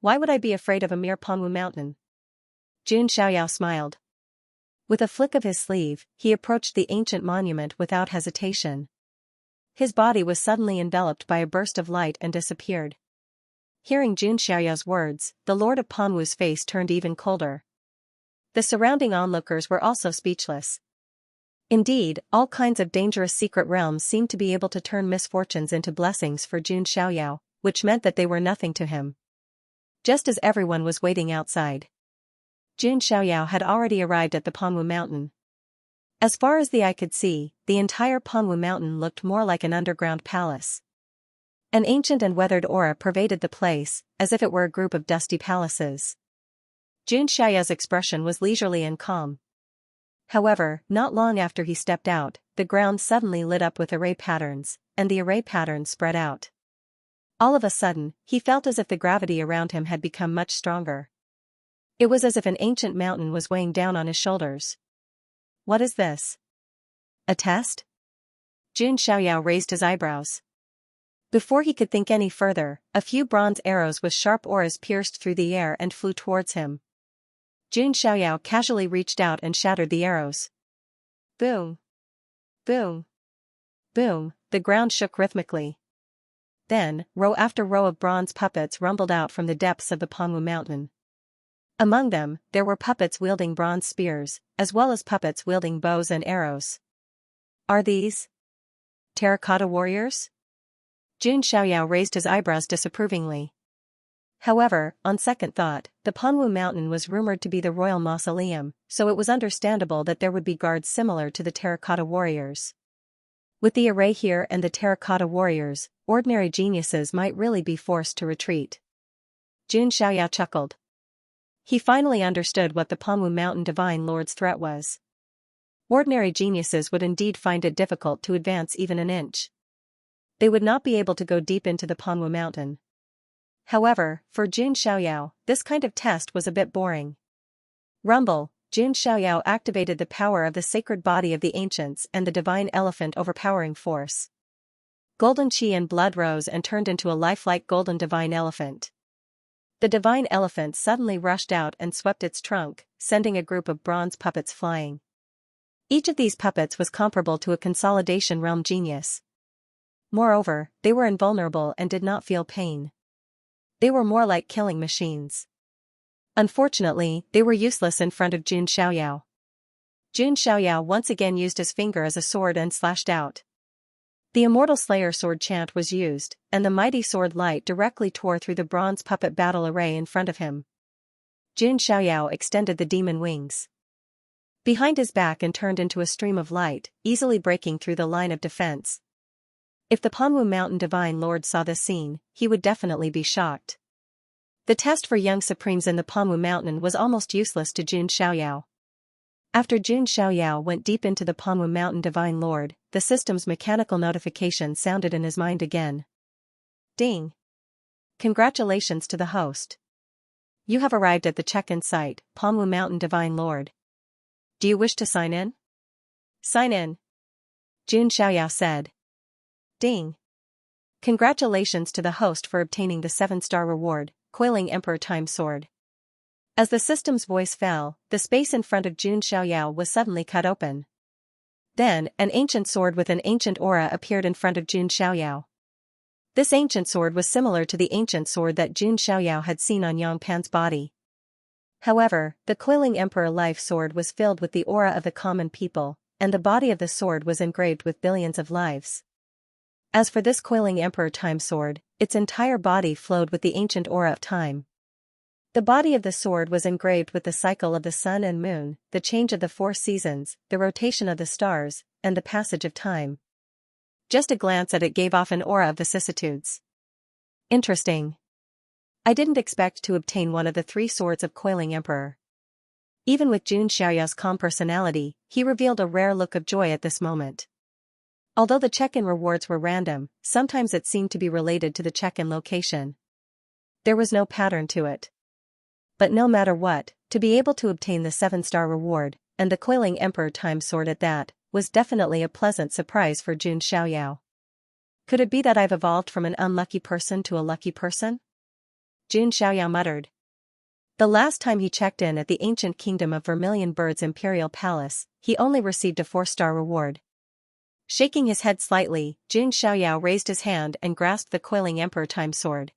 Why would I be afraid of a mere Panwu mountain? Jun Xiaoyao smiled. With a flick of his sleeve, he approached the ancient monument without hesitation. His body was suddenly enveloped by a burst of light and disappeared. Hearing Jun Xiaoyao's words, the Lord of Panwu's face turned even colder. The surrounding onlookers were also speechless. Indeed, all kinds of dangerous secret realms seemed to be able to turn misfortunes into blessings for Jun Xiaoyao, which meant that they were nothing to him. Just as everyone was waiting outside, Jun Xiaoyao had already arrived at the Panwu mountain. As far as the eye could see, the entire Panwu mountain looked more like an underground palace. An ancient and weathered aura pervaded the place, as if it were a group of dusty palaces. Jun Xiaoyao's expression was leisurely and calm. However, not long after he stepped out, the ground suddenly lit up with array patterns, and the array patterns spread out. All of a sudden, he felt as if the gravity around him had become much stronger. It was as if an ancient mountain was weighing down on his shoulders. What is this? A test? Jun Xiaoyao raised his eyebrows. Before he could think any further, a few bronze arrows with sharp auras pierced through the air and flew towards him. Jun Xiaoyao casually reached out and shattered the arrows. Boom! Boom! Boom! The ground shook rhythmically. Then, row after row of bronze puppets rumbled out from the depths of the Panwu mountain. Among them, there were puppets wielding bronze spears, as well as puppets wielding bows and arrows. Are these terracotta warriors? Jun Xiaoyao raised his eyebrows disapprovingly. However, on second thought, the Panwu mountain was rumored to be the royal mausoleum, so it was understandable that there would be guards similar to the terracotta warriors. With the array here and the terracotta warriors, ordinary geniuses might really be forced to retreat. Jun Xiaoyao chuckled. He finally understood what the Panwu Mountain Divine Lord's threat was. Ordinary geniuses would indeed find it difficult to advance even an inch. They would not be able to go deep into the Panwu Mountain. However, for Jun Xiaoyao, this kind of test was a bit boring. Rumble, Jun Xiaoyao activated the power of the sacred body of the ancients and the divine elephant overpowering force. Golden chi and blood rose and turned into a lifelike golden divine elephant. The divine elephant suddenly rushed out and swept its trunk, sending a group of bronze puppets flying. Each of these puppets was comparable to a consolidation realm genius. Moreover, they were invulnerable and did not feel pain. They were more like killing machines. Unfortunately, they were useless in front of Jun Xiaoyao. Jun Xiaoyao once again used his finger as a sword and slashed out. The Immortal Slayer sword chant was used, and the mighty sword light directly tore through the bronze puppet battle array in front of him. Jun Xiaoyao extended the demon wings behind his back and turned into a stream of light, easily breaking through the line of defense. If the Panwu Mountain Divine Lord saw this scene, he would definitely be shocked. The test for young supremes in the Panwu Mountain was almost useless to Jun Xiaoyao. After Jun Xiaoyao went deep into the Panwu Mountain Divine Lord, the system's mechanical notification sounded in his mind again. Ding! Congratulations to the host. You have arrived at the check-in site, Panwu Mountain Divine Lord. Do you wish to sign in? Sign in. Jun Xiaoyao said. Ding! Congratulations to the host for obtaining the 7-star reward, Coiling Emperor Time Sword. As the system's voice fell, the space in front of Jun Xiaoyao was suddenly cut open. Then, an ancient sword with an ancient aura appeared in front of Jun Xiaoyao. This ancient sword was similar to the ancient sword that Jun Xiaoyao had seen on Yang Pan's body. However, the Coiling Emperor Life Sword was filled with the aura of the common people, and the body of the sword was engraved with billions of lives. As for this Coiling Emperor Time Sword, its entire body flowed with the ancient aura of time. The body of the sword was engraved with the cycle of the sun and moon, the change of the 4 seasons, the rotation of the stars, and the passage of time. Just a glance at it gave off an aura of vicissitudes. Interesting. I didn't expect to obtain one of the 3 swords of Coiling Emperor. Even with Jun Xiaoyao's calm personality, he revealed a rare look of joy at this moment. Although the check-in rewards were random, sometimes it seemed to be related to the check-in location. There was no pattern to it. But no matter what, to be able to obtain the 7-star reward, and the Coiling Emperor Time Sword at that, was definitely a pleasant surprise for Jun Xiaoyao. Could it be that I've evolved from an unlucky person to a lucky person? Jun Xiaoyao muttered. The last time he checked in at the ancient kingdom of Vermilion Bird's Imperial Palace, he only received a 4-star reward. Shaking his head slightly, Jun Xiaoyao raised his hand and grasped the Coiling Emperor Time Sword.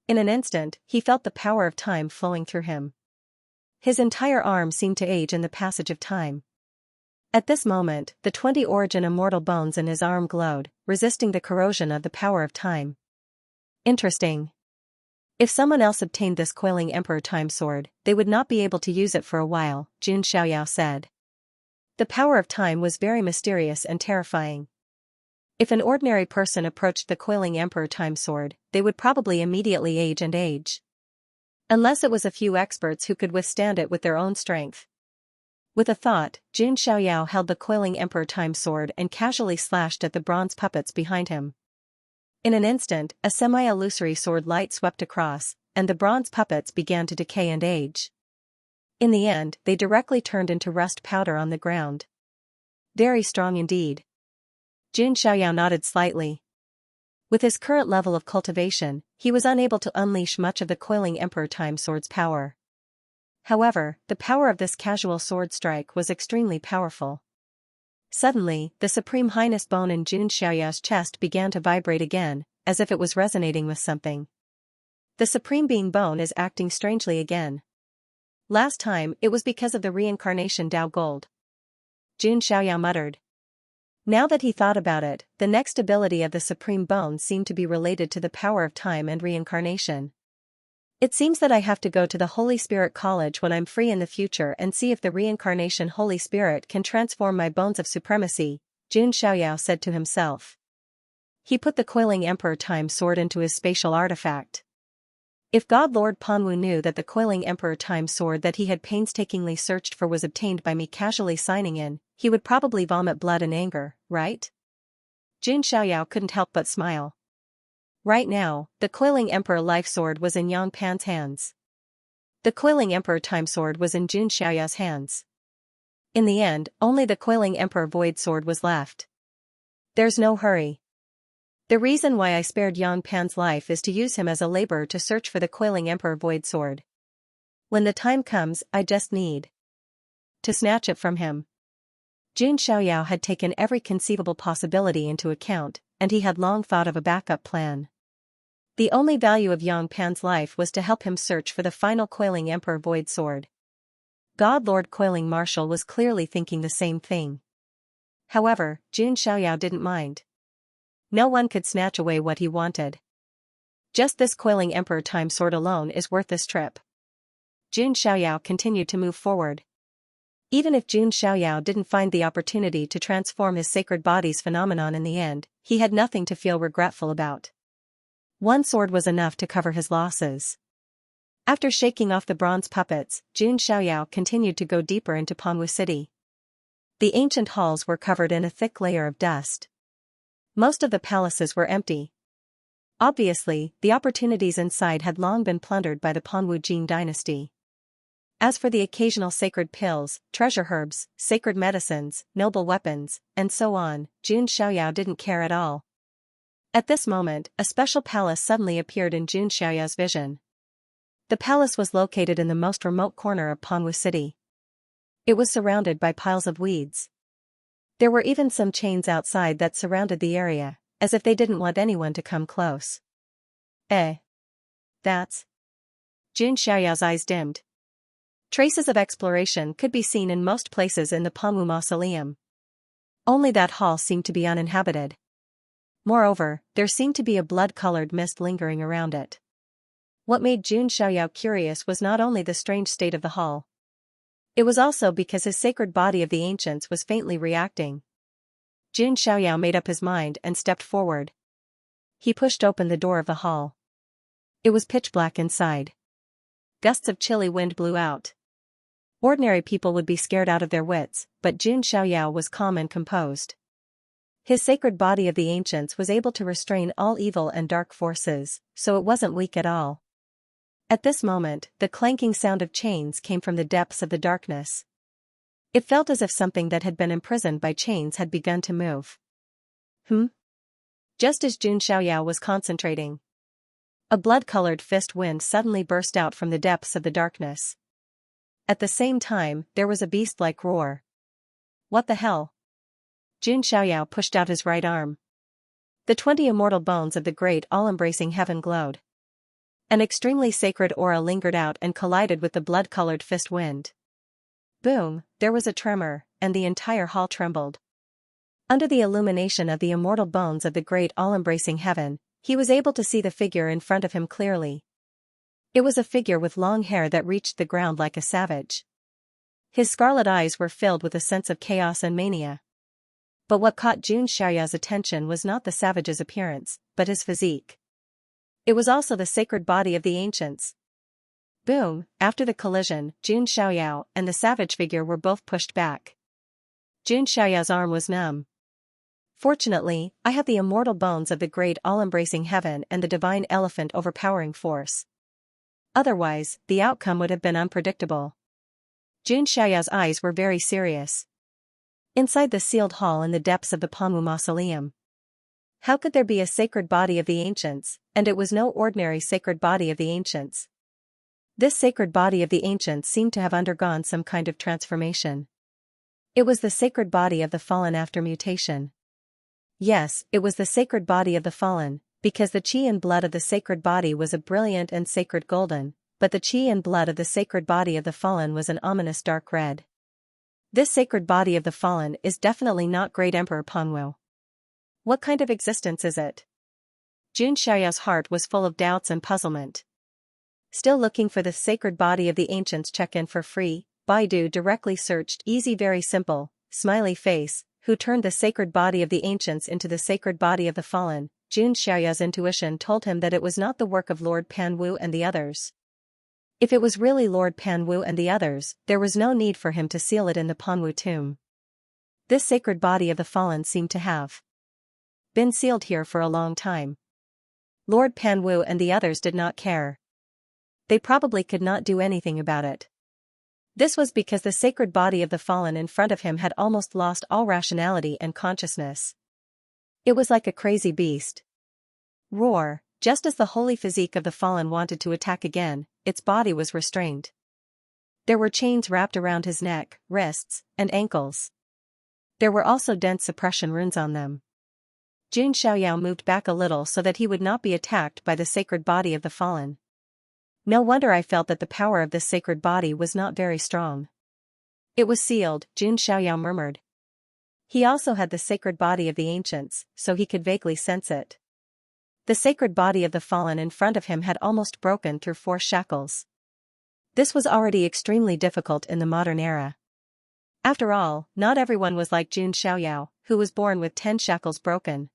In an instant, he felt the power of time flowing through him. His entire arm seemed to age in the passage of time. At this moment, the 20 origin immortal bones in his arm glowed, resisting the corrosion of the power of time. Interesting. If someone else obtained this Coiling Emperor Time Sword, they would not be able to use it for a while, Jun Xiaoyao said. The power of time was very mysterious and terrifying. If an ordinary person approached the Coiling Emperor Time Sword, they would probably immediately age and age. Unless it was a few experts who could withstand it with their own strength. With a thought, Jun Xiaoyao held the Coiling Emperor Time Sword and casually slashed at the bronze puppets behind him. In an instant, a semi-illusory sword light swept across, and the bronze puppets began to decay and age. In the end, they directly turned into rust powder on the ground. Very strong indeed. Jun Xiaoyao nodded slightly. With his current level of cultivation, he was unable to unleash much of the Coiling Emperor Time Sword's power. However, the power of this casual sword strike was extremely powerful. Suddenly, the Supreme Highness bone in Jun Xiaoyao's chest began to vibrate again, as if it was resonating with something. The Supreme Being bone is acting strangely again. Last time, it was because of the reincarnation Dao Gold. Jun Xiaoyao muttered. Now that he thought about it, the next ability of the Supreme Bone seemed to be related to the power of time and reincarnation. It seems that I have to go to the Holy Spirit College when I'm free in the future and see if the reincarnation Holy Spirit can transform my bones of supremacy, Jun Xiaoyao said to himself. He put the Coiling Emperor Time Sword into his spatial artifact. If God Lord Panwu knew that the Coiling Emperor Time Sword that he had painstakingly searched for was obtained by me casually signing in, he would probably vomit blood and anger, right? Jun Xiaoyao couldn't help but smile. Right now, the Coiling Emperor Life Sword was in Yang Pan's hands. The Coiling Emperor Time Sword was in Jun Xiaoyao's hands. In the end, only the Coiling Emperor Void Sword was left. There's no hurry. The reason why I spared Yang Pan's life is to use him as a laborer to search for the Coiling Emperor Void Sword. When the time comes, I just need to snatch it from him. Jun Xiaoyao had taken every conceivable possibility into account, and he had long thought of a backup plan. The only value of Yang Pan's life was to help him search for the final Coiling Emperor Void Sword. God Lord Coiling Marshal was clearly thinking the same thing. However, Jun Xiaoyao didn't mind. No one could snatch away what he wanted. Just this Coiling Emperor Time Sword alone is worth this trip. Jun Xiaoyao continued to move forward. Even if Jun Xiaoyao didn't find the opportunity to transform his sacred body's phenomenon in the end, he had nothing to feel regretful about. One sword was enough to cover his losses. After shaking off the bronze puppets, Jun Xiaoyao continued to go deeper into Panwu City. The ancient halls were covered in a thick layer of dust. Most of the palaces were empty. Obviously, the opportunities inside had long been plundered by the Panwu Jin dynasty. As for the occasional sacred pills, treasure herbs, sacred medicines, noble weapons, and so on, Jun Xiaoyao didn't care at all. At this moment, a special palace suddenly appeared in Jun Xiaoyao's vision. The palace was located in the most remote corner of Panwu City. It was surrounded by piles of weeds. There were even some chains outside that surrounded the area, as if they didn't want anyone to come close. That's... Jun Xiaoyao's eyes dimmed. Traces of exploration could be seen in most places in the Panwu Mausoleum. Only that hall seemed to be uninhabited. Moreover, there seemed to be a blood-colored mist lingering around it. What made Jun Xiaoyao curious was not only the strange state of the hall. It was also because his sacred body of the ancients was faintly reacting. Jun Xiaoyao made up his mind and stepped forward. He pushed open the door of the hall. It was pitch black inside. Gusts of chilly wind blew out. Ordinary people would be scared out of their wits, but Jun Xiaoyao was calm and composed. His sacred body of the ancients was able to restrain all evil and dark forces, so it wasn't weak at all. At this moment, the clanking sound of chains came from the depths of the darkness. It felt as if something that had been imprisoned by chains had begun to move. Just as Jun Xiaoyao was concentrating, a blood-colored fist wind suddenly burst out from the depths of the darkness. At the same time, there was a beast-like roar. What the hell? Jun Xiaoyao pushed out his right arm. The 20 immortal bones of the great all-embracing heaven glowed. An extremely sacred aura lingered out and collided with the blood-colored fist wind. Boom, there was a tremor, and the entire hall trembled. Under the illumination of the immortal bones of the great all-embracing heaven, he was able to see the figure in front of him clearly. It was a figure with long hair that reached the ground like a savage. His scarlet eyes were filled with a sense of chaos and mania. But what caught Jun Xiaoyao's attention was not the savage's appearance, but his physique. It was also the sacred body of the ancients. Boom, after the collision, Jun Xiaoyao and the savage figure were both pushed back. Jun Xiaoyao's arm was numb. Fortunately, I had the immortal bones of the great all-embracing heaven and the divine elephant overpowering force. Otherwise, the outcome would have been unpredictable. Jun Xiaoyao's eyes were very serious. Inside the sealed hall in the depths of the Panwu mausoleum. How could there be a sacred body of the ancients, and it was no ordinary sacred body of the ancients? This sacred body of the ancients seemed to have undergone some kind of transformation. It was the sacred body of the fallen after mutation. Yes, it was the sacred body of the fallen, because the qi and blood of the sacred body was a brilliant and sacred golden, but the qi and blood of the sacred body of the fallen was an ominous dark red. This sacred body of the fallen is definitely not Great Emperor Panwu. What kind of existence is it? Jun Xiaoyao's heart was full of doubts and puzzlement. Still looking for the sacred body of the ancients? Check-in for free. Baidu directly searched easy very simple, smiley face, who turned the sacred body of the ancients into the sacred body of the fallen. Jun Xiaoyao's intuition told him that it was not the work of Lord Panwu and the others. If it was really Lord Panwu and the others, there was no need for him to seal it in the Panwu tomb. This sacred body of the fallen seemed to have been sealed here for a long time. Lord Panwu and the others did not care. They probably could not do anything about it. This was because the sacred body of the fallen in front of him had almost lost all rationality and consciousness. It was like a crazy beast. Roar, just as the holy physique of the fallen wanted to attack again, its body was restrained. There were chains wrapped around his neck, wrists, and ankles. There were also dense suppression runes on them. Jun Xiaoyao moved back a little so that he would not be attacked by the sacred body of the fallen. No wonder I felt that the power of this sacred body was not very strong. It was sealed, Jun Xiaoyao murmured. He also had the sacred body of the ancients, so he could vaguely sense it. The sacred body of the fallen in front of him had almost broken through 4 shackles. This was already extremely difficult in the modern era. After all, not everyone was like Jun Xiaoyao, who was born with 10 shackles broken.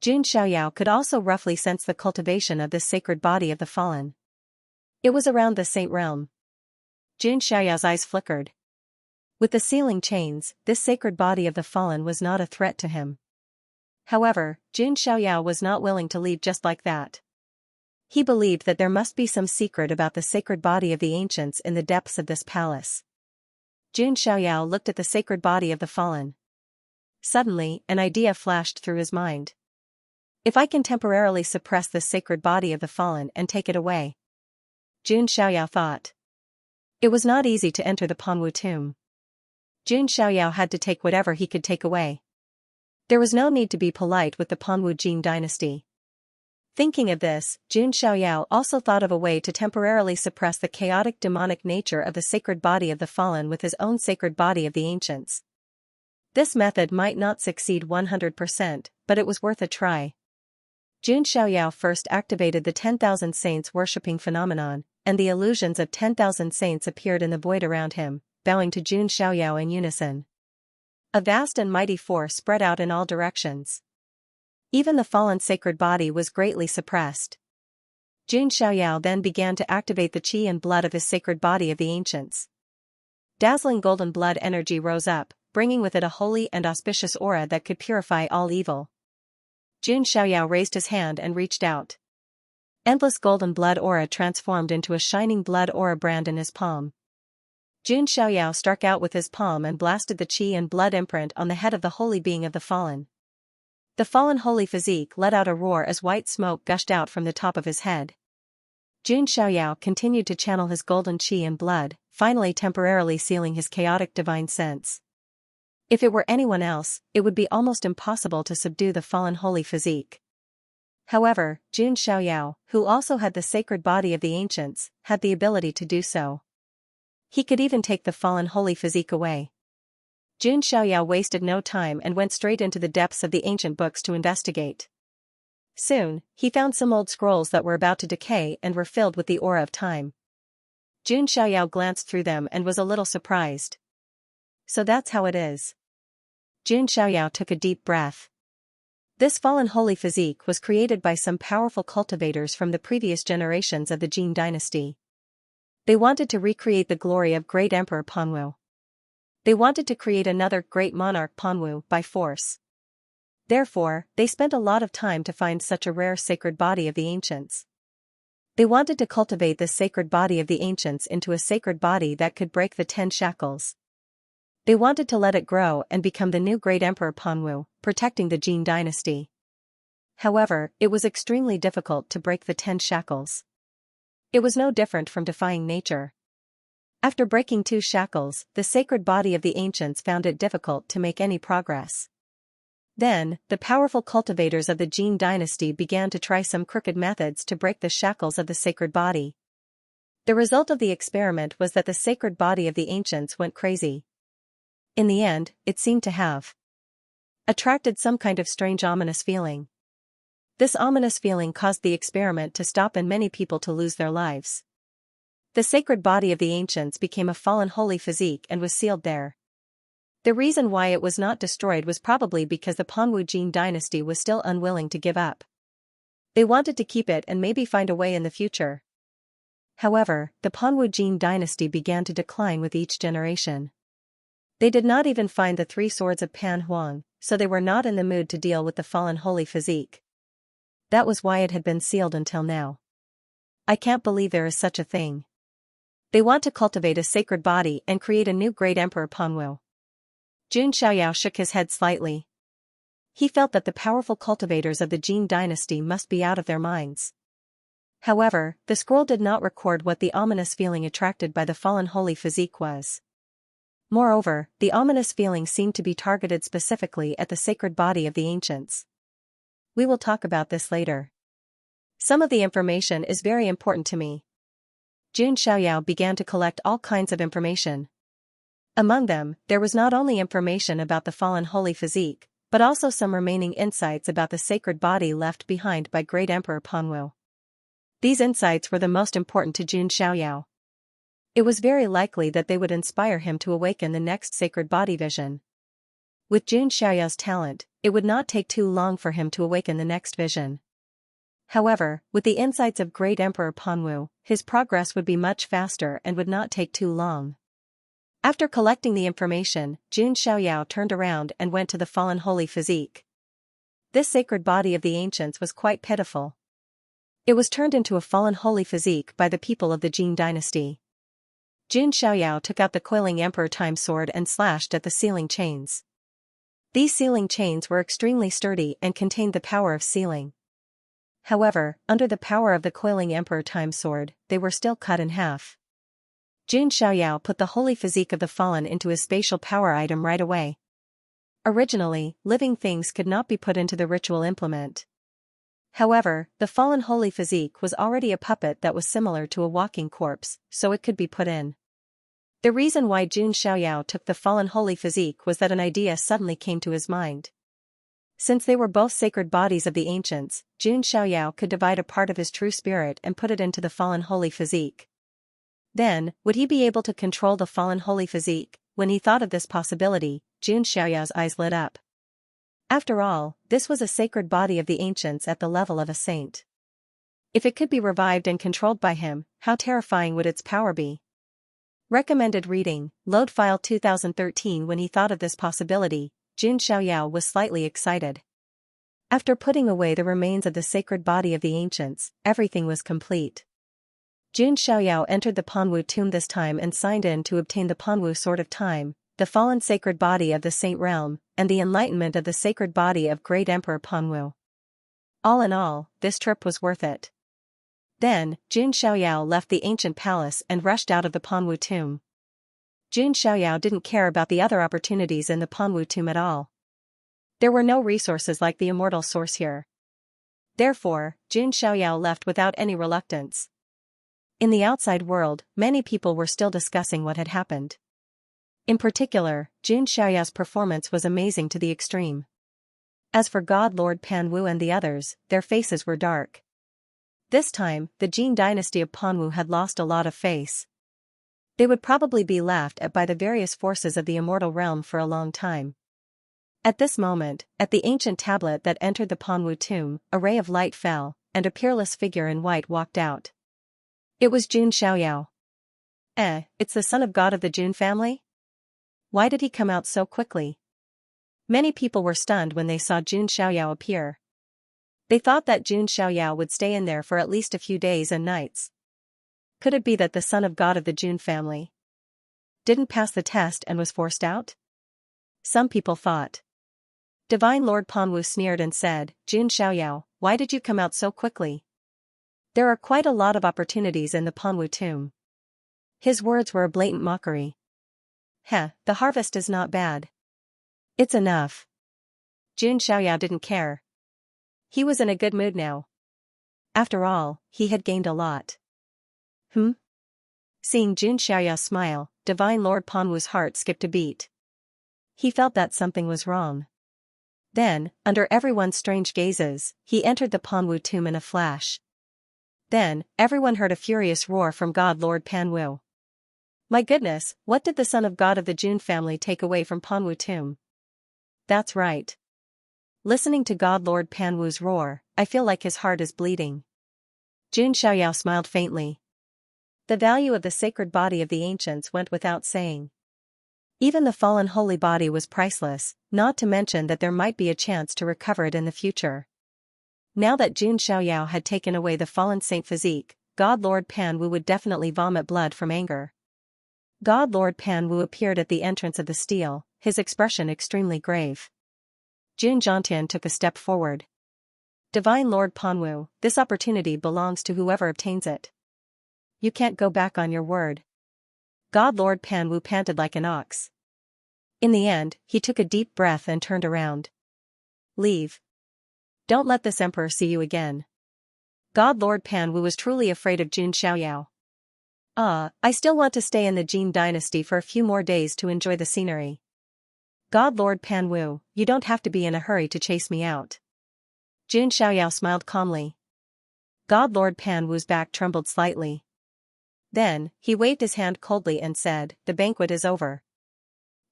Jun Xiaoyao could also roughly sense the cultivation of this sacred body of the fallen. It was around the Saint realm. Jun Xiaoyao's eyes flickered. With the sealing chains, this sacred body of the fallen was not a threat to him. However, Jun Xiaoyao was not willing to leave just like that. He believed that there must be some secret about the sacred body of the ancients in the depths of this palace. Jun Xiaoyao looked at the sacred body of the fallen. Suddenly, an idea flashed through his mind. If I can temporarily suppress this sacred body of the fallen and take it away. Jun Xiaoyao thought. It was not easy to enter the Panwu tomb. Jun Xiaoyao had to take whatever he could take away. There was no need to be polite with the Panwu Jin dynasty. Thinking of this, Jun Xiaoyao also thought of a way to temporarily suppress the chaotic demonic nature of the sacred body of the fallen with his own sacred body of the ancients. This method might not succeed 100%, but it was worth a try. Jun Xiaoyao first activated the 10,000 saints worshipping phenomenon, and the illusions of 10,000 saints appeared in the void around him, bowing to Jun Xiaoyao in unison. A vast and mighty force spread out in all directions. Even the fallen sacred body was greatly suppressed. Jun Xiaoyao then began to activate the qi and blood of his sacred body of the ancients. Dazzling golden blood energy rose up, bringing with it a holy and auspicious aura that could purify all evil. Jun Xiaoyao raised his hand and reached out. Endless golden blood aura transformed into a shining blood aura brand in his palm. Jun Xiaoyao struck out with his palm and blasted the qi and blood imprint on the head of the holy being of the fallen. The fallen holy physique let out a roar as white smoke gushed out from the top of his head. Jun Xiaoyao continued to channel his golden qi and blood, finally temporarily sealing his chaotic divine sense. If it were anyone else, it would be almost impossible to subdue the fallen holy physique. However, Jun Xiaoyao, who also had the sacred body of the ancients, had the ability to do so. He could even take the fallen holy physique away. Jun Xiaoyao wasted no time and went straight into the depths of the ancient books to investigate. Soon, he found some old scrolls that were about to decay and were filled with the aura of time. Jun Xiaoyao glanced through them and was a little surprised. So that's how it is. Jun Xiaoyao took a deep breath. This fallen holy physique was created by some powerful cultivators from the previous generations of the Jin dynasty. They wanted to recreate the glory of great Emperor Panwu. They wanted to create another great monarch Panwu by force. Therefore, they spent a lot of time to find such a rare sacred body of the ancients. They wanted to cultivate this sacred body of the ancients into a sacred body that could break the 10 shackles. They wanted to let it grow and become the new great Emperor Panwu, protecting the Jin dynasty. However, it was extremely difficult to break the 10 shackles. It was no different from defying nature. After breaking 2 shackles, the sacred body of the ancients found it difficult to make any progress. Then, the powerful cultivators of the Jin dynasty began to try some crooked methods to break the shackles of the sacred body. The result of the experiment was that the sacred body of the ancients went crazy. In the end, it seemed to have attracted some kind of strange ominous feeling. This ominous feeling caused the experiment to stop and many people to lose their lives. The sacred body of the ancients became a fallen holy physique and was sealed there. The reason why it was not destroyed was probably because the Panwu Jin dynasty was still unwilling to give up. They wanted to keep it and maybe find a way in the future. However, the Panwu Jin dynasty began to decline with each generation. They did not even find the 3 swords of Pan Huang, so they were not in the mood to deal with the fallen holy physique. That was why it had been sealed until now. I can't believe there is such a thing. They want to cultivate a sacred body and create a new great Emperor Panwu. Jun Xiaoyao shook his head slightly. He felt that the powerful cultivators of the Jin dynasty must be out of their minds. However, the scroll did not record what the ominous feeling attracted by the fallen holy physique was. Moreover, the ominous feeling seemed to be targeted specifically at the sacred body of the ancients. We will talk about this later. Some of the information is very important to me. Jun Xiaoyao began to collect all kinds of information. Among them, there was not only information about the fallen holy physique, but also some remaining insights about the sacred body left behind by great Emperor Panwu. These insights were the most important to Jun Xiaoyao. It was very likely that they would inspire him to awaken the next sacred body vision. With Jun Xiaoyao's talent, it would not take too long for him to awaken the next vision. However, with the insights of great Emperor Panwu, his progress would be much faster and would not take too long. After collecting the information, Jun Xiaoyao turned around and went to the fallen holy physique. This sacred body of the ancients was quite pitiful. It was turned into a fallen holy physique by the people of the Jin dynasty. Jun Xiaoyao took out the coiling Emperor Time sword and slashed at the sealing chains. These sealing chains were extremely sturdy and contained the power of sealing. However, under the power of the coiling Emperor Time sword, they were still cut in half. Jun Xiaoyao put the holy physique of the fallen into his spatial power item right away. Originally, living things could not be put into the ritual implement. However, the fallen holy physique was already a puppet that was similar to a walking corpse, so it could be put in. The reason why Jun Xiaoyao took the fallen holy physique was that an idea suddenly came to his mind. Since they were both sacred bodies of the ancients, Jun Xiaoyao could divide a part of his true spirit and put it into the fallen holy physique. Then, would he be able to control the fallen holy physique? When he thought of this possibility, Jun Xiaoyao's eyes lit up. After all, this was a sacred body of the ancients at the level of a saint. If it could be revived and controlled by him, how terrifying would its power be? Recommended reading, load file 2013. When he thought of this possibility, Jun Xiaoyao was slightly excited. After putting away the remains of the sacred body of the ancients, everything was complete. Jun Xiaoyao entered the Panwu tomb this time and signed in to obtain the Panwu Sword of Time, the fallen sacred body of the Saint Realm, and the enlightenment of the sacred body of Great Emperor Panwu. All in all, this trip was worth it. Then, Jun Xiaoyao left the ancient palace and rushed out of the Panwu tomb. Jun Xiaoyao didn't care about the other opportunities in the Panwu tomb at all. There were no resources like the immortal source here. Therefore, Jun Xiaoyao left without any reluctance. In the outside world, many people were still discussing what had happened. In particular, Jun Xiaoyao's performance was amazing to the extreme. As for God Lord Panwu and the others, their faces were dark. This time, the Jin dynasty of Panwu had lost a lot of face. They would probably be laughed at by the various forces of the immortal realm for a long time. At this moment, at the ancient tablet that entered the Panwu tomb, a ray of light fell, and a peerless figure in white walked out. It was Jun Xiaoyao. It's the son of God of the Jun family? Why did he come out so quickly? Many people were stunned when they saw Jun Xiaoyao appear. They thought that Jun Xiaoyao would stay in there for at least a few days and nights. Could it be that the son of God of the Jun family didn't pass the test and was forced out? Some people thought. Divine Lord Panwu sneered and said, Jun Xiaoyao, why did you come out so quickly? There are quite a lot of opportunities in the Panwu tomb. His words were a blatant mockery. The harvest is not bad. It's enough. Jun Xiaoyao didn't care. He was in a good mood now. After all, he had gained a lot. Seeing Jun Xiaoyao smile, Divine Lord Panwu's heart skipped a beat. He felt that something was wrong. Then, under everyone's strange gazes, he entered the Panwu tomb in a flash. Then, everyone heard a furious roar from God Lord Panwu. My goodness, what did the son of God of the Jun family take away from Panwu tomb? That's right. Listening to God Lord Panwu's roar, I feel like his heart is bleeding. Jun Xiaoyao smiled faintly. The value of the sacred body of the ancients went without saying. Even the fallen holy body was priceless, not to mention that there might be a chance to recover it in the future. Now that Jun Xiaoyao had taken away the fallen saint physique, God Lord Panwu would definitely vomit blood from anger. God Lord Panwu appeared at the entrance of the stele, his expression extremely grave. Jun Zhantian took a step forward. Divine Lord Panwu, this opportunity belongs to whoever obtains it. You can't go back on your word. God Lord Panwu panted like an ox. In the end, he took a deep breath and turned around. Leave. Don't let this emperor see you again. God Lord Panwu was truly afraid of Jun Xiaoyao. I still want to stay in the Jin dynasty for a few more days to enjoy the scenery. God Lord Panwu, you don't have to be in a hurry to chase me out. Jun Xiaoyao smiled calmly. God Lord Panwu's back trembled slightly. Then, he waved his hand coldly and said, the banquet is over.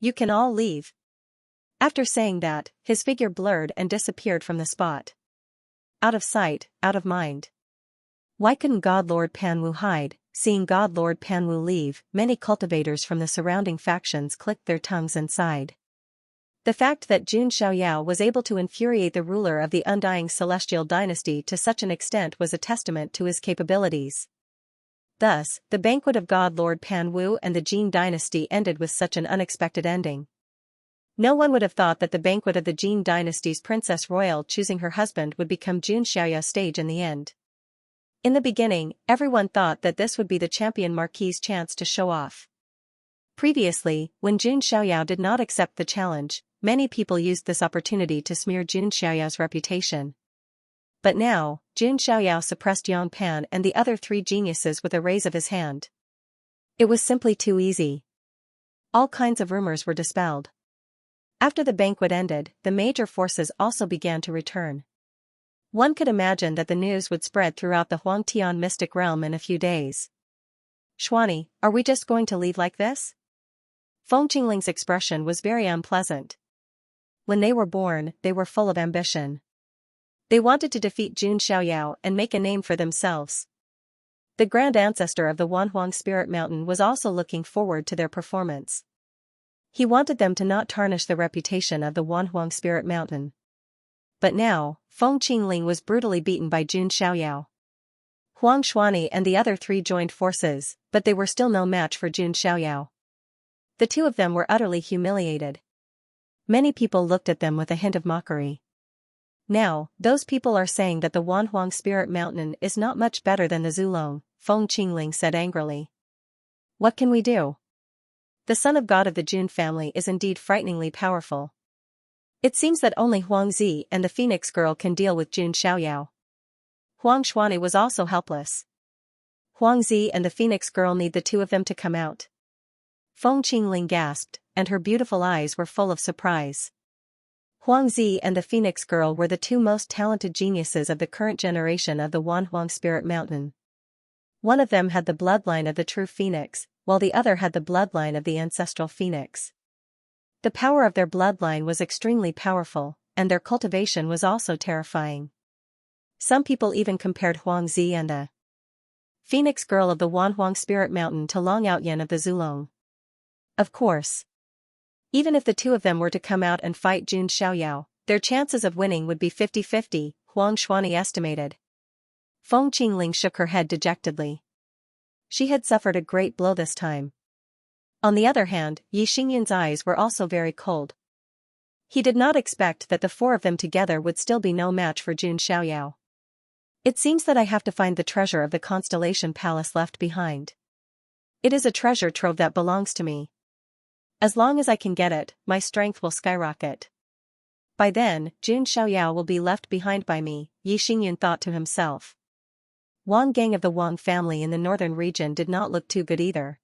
You can all leave. After saying that, his figure blurred and disappeared from the spot. Out of sight, out of mind. Why couldn't God Lord Panwu hide? Seeing God Lord Panwu leave, many cultivators from the surrounding factions clicked their tongues and sighed. The fact that Jun Xiaoyao was able to infuriate the ruler of the undying celestial dynasty to such an extent was a testament to his capabilities. Thus, the banquet of God Lord Panwu and the Jin dynasty ended with such an unexpected ending. No one would have thought that the banquet of the Jin dynasty's princess royal choosing her husband would become Jun Xiaoyao's stage in the end. In the beginning, everyone thought that this would be the champion marquis's chance to show off. Previously, when Jun Xiaoyao did not accept the challenge, many people used this opportunity to smear Jun Xiaoyao's reputation. But now, Jun Xiaoyao suppressed Yang Pan and the other three geniuses with a raise of his hand. It was simply too easy. All kinds of rumors were dispelled. After the banquet ended, the major forces also began to return. One could imagine that the news would spread throughout the Huangtian mystic realm in a few days. Xuani, are we just going to leave like this? Feng Qingling's expression was very unpleasant. When they were born, they were full of ambition. They wanted to defeat Jun Xiaoyao and make a name for themselves. The grand ancestor of the Wanhuang Spirit Mountain was also looking forward to their performance. He wanted them to not tarnish the reputation of the Wanhuang Spirit Mountain. But now, Feng Qingling was brutally beaten by Jun Xiaoyao. Huang Xuanyi and the other three joined forces, but they were still no match for Jun Xiaoyao. The two of them were utterly humiliated. Many people looked at them with a hint of mockery. Now, those people are saying that the Wanhuang Spirit Mountain is not much better than the Zulong, Feng Qingling said angrily. What can we do? The son of God of the Jun family is indeed frighteningly powerful. It seems that only Huang Zi and the Phoenix girl can deal with Jun Xiaoyao. Huang Xuanyi was also helpless. Huang Zi and the Phoenix girl need the two of them to come out. Feng Qingling gasped, and her beautiful eyes were full of surprise. Huang Zi and the Phoenix girl were the two most talented geniuses of the current generation of the Wanhuang Spirit Mountain. One of them had the bloodline of the true phoenix, while the other had the bloodline of the ancestral phoenix. The power of their bloodline was extremely powerful, and their cultivation was also terrifying. Some people even compared Huang Zi and the Phoenix girl of the Wanhuang Spirit Mountain to Long Outyan of the Zulong. Of course. Even if the two of them were to come out and fight Jun Xiaoyao, their chances of winning would be 50-50, Huang Xuanyi estimated. Feng Qingling shook her head dejectedly. She had suffered a great blow this time. On the other hand, Yi Xingyan's eyes were also very cold. He did not expect that the four of them together would still be no match for Jun Xiaoyao. It seems that I have to find the treasure of the Constellation Palace left behind. It is a treasure trove that belongs to me. As long as I can get it, my strength will skyrocket. By then, Jun Xiaoyao will be left behind by me, Yi Xingyan thought to himself. Wang Gang of the Wang family in the northern region did not look too good either.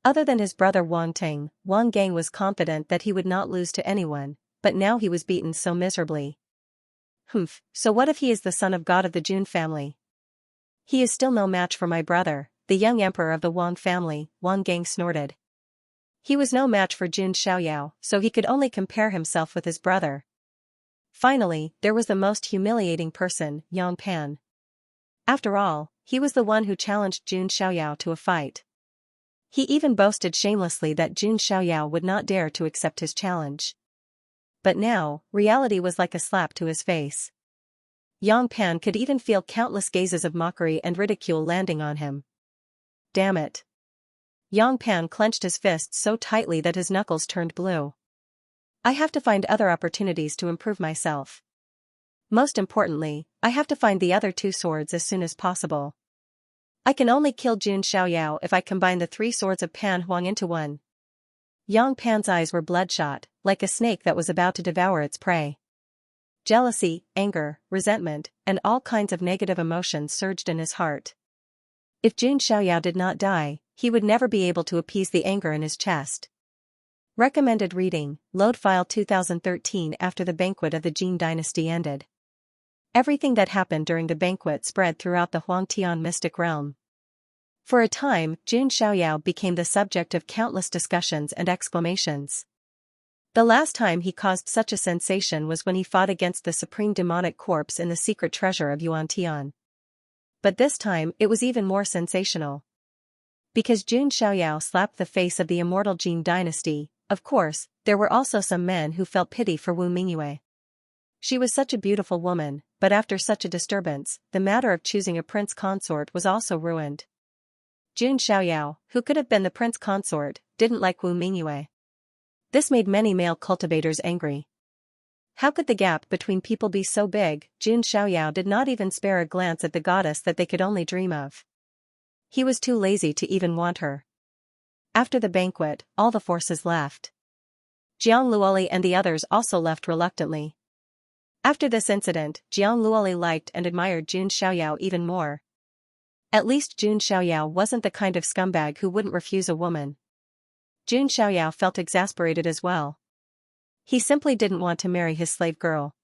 Other than his brother Wang Ting, Wang Gang was confident that he would not lose to anyone, but now he was beaten so miserably. So what if he is the son of God of the Jun family? He is still no match for my brother, the young emperor of the Wang family, Wang Gang snorted. He was no match for Jun Xiaoyao, so he could only compare himself with his brother. Finally, there was the most humiliating person, Yang Pan. After all, he was the one who challenged Jun Xiaoyao to a fight. He even boasted shamelessly that Jun Xiaoyao would not dare to accept his challenge. But now, reality was like a slap to his face. Yang Pan could even feel countless gazes of mockery and ridicule landing on him. Damn it. Yang Pan clenched his fists so tightly that his knuckles turned blue. I have to find other opportunities to improve myself. Most importantly, I have to find the other two swords as soon as possible. I can only kill Jun Xiaoyao if I combine the three swords of Pan Huang into one. Yang Pan's eyes were bloodshot, like a snake that was about to devour its prey. Jealousy, anger, resentment, and all kinds of negative emotions surged in his heart. If Jun Xiaoyao did not die, he would never be able to appease the anger in his chest. Recommended reading, load file 2013. After the banquet of the Jin dynasty ended. Everything that happened during the banquet spread throughout the Huangtian mystic realm. For a time, Jun Xiaoyao became the subject of countless discussions and exclamations. The last time he caused such a sensation was when he fought against the supreme demonic corpse in the secret treasure of Yuantian. But this time it was even more sensational. Because Jun Xiaoyao slapped the face of the immortal Jin dynasty, of course, there were also some men who felt pity for Wu Mingyue. She was such a beautiful woman, but after such a disturbance, the matter of choosing a prince consort was also ruined. Jun Xiaoyao, who could have been the prince consort, didn't like Wu Mingyue. This made many male cultivators angry. How could the gap between people be so big? Jun Xiaoyao did not even spare a glance at the goddess that they could only dream of. He was too lazy to even want her. After the banquet, all the forces left. Jiang Luoli and the others also left reluctantly. After this incident, Jiang Luoli liked and admired Jun Xiaoyao even more. At least Jun Xiaoyao wasn't the kind of scumbag who wouldn't refuse a woman. Jun Xiaoyao felt exasperated as well. He simply didn't want to marry his slave girl.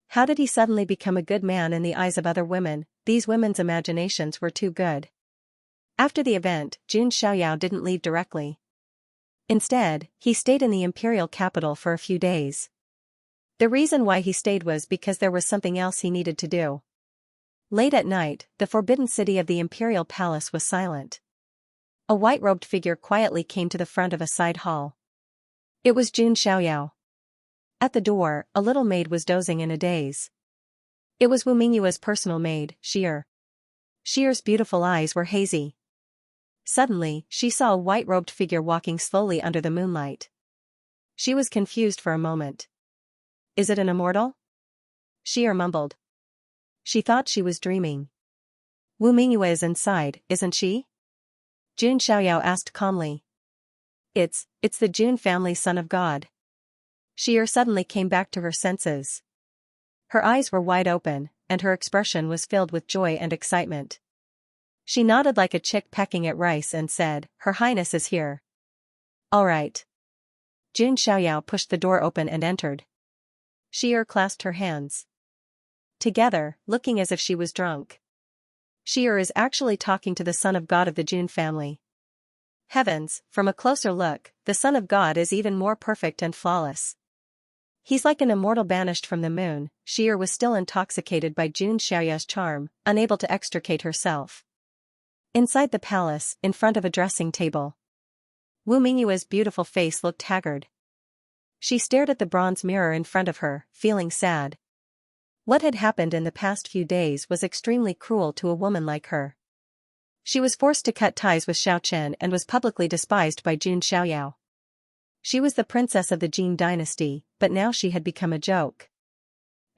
How did he suddenly become a good man in the eyes of other women? These women's imaginations were too good. After the event, Jun Xiaoyao didn't leave directly. Instead, he stayed in the imperial capital for a few days. The reason why he stayed was because there was something else he needed to do. Late at night, the forbidden city of the imperial palace was silent. A white-robed figure quietly came to the front of a side hall. It was Jun Xiaoyao. At the door, a little maid was dozing in a daze. It was Wu Mingyue's personal maid, Xier. Xier's beautiful eyes were hazy. Suddenly, she saw a white-robed figure walking slowly under the moonlight. She was confused for a moment. Is it an immortal? Xier mumbled. She thought she was dreaming. Wu Mingyue is inside, isn't she? Jun Xiaoyao asked calmly. It's the Jun family son of God. Xier suddenly came back to her senses. Her eyes were wide open, and her expression was filled with joy and excitement. She nodded like a chick pecking at rice and said, Her Highness is here. All right. Jun Xiaoyao pushed the door open and entered. Xier clasped her hands together, looking as if she was drunk. Xier is actually talking to the son of God of the Jun family. Heavens, from a closer look, the son of God is even more perfect and flawless. He's like an immortal banished from the moon. Xier was still intoxicated by Jun Xiaoyao's charm, unable to extricate herself. Inside the palace, in front of a dressing table, Wu Mingyue's beautiful face looked haggard. She stared at the bronze mirror in front of her, feeling sad. What had happened in the past few days was extremely cruel to a woman like her. She was forced to cut ties with Xiao Chen and was publicly despised by Jun Xiaoyao. She was the princess of the Jin dynasty, but now she had become a joke.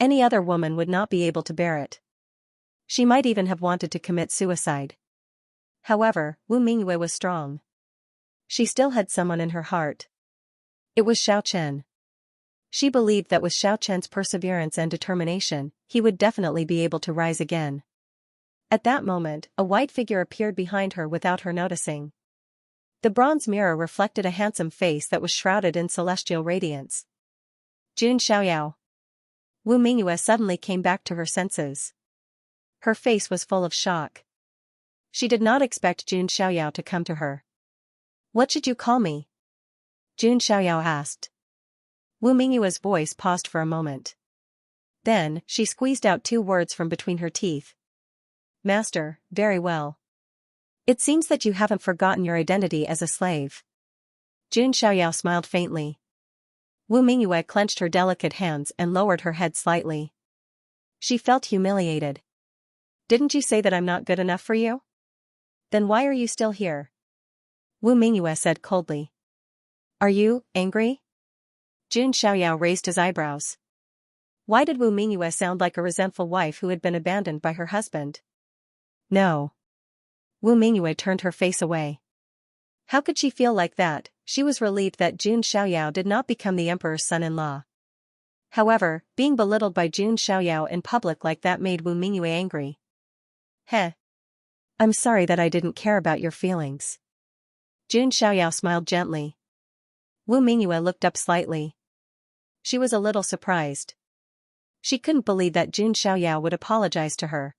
Any other woman would not be able to bear it. She might even have wanted to commit suicide. However, Wu Mingyue was strong. She still had someone in her heart. It was Xiao Chen. She believed that with Xiao Chen's perseverance and determination, he would definitely be able to rise again. At that moment, a white figure appeared behind her without her noticing. The bronze mirror reflected a handsome face that was shrouded in celestial radiance. Jun Xiaoyao. Wu Mingyue suddenly came back to her senses. Her face was full of shock. She did not expect Jun Xiaoyao to come to her. What should you call me? Jun Xiaoyao asked. Wu Mingyue's voice paused for a moment. Then, she squeezed out 2 words from between her teeth. Master, very well. It seems that you haven't forgotten your identity as a slave. Jun Xiaoyao smiled faintly. Wu Mingyue clenched her delicate hands and lowered her head slightly. She felt humiliated. Didn't you say that I'm not good enough for you? Then why are you still here? Wu Mingyue said coldly. Are you angry? Jun Xiaoyao raised his eyebrows. Why did Wu Mingyue sound like a resentful wife who had been abandoned by her husband? No. Wu Mingyue turned her face away. How could she feel like that? She was relieved that Jun Xiaoyao did not become the emperor's son-in-law. However, being belittled by Jun Xiaoyao in public like that made Wu Mingyue angry. Heh. I'm sorry that I didn't care about your feelings. Jun Xiaoyao smiled gently. Wu Mingyue looked up slightly. She was a little surprised. She couldn't believe that Jun Xiaoyao would apologize to her.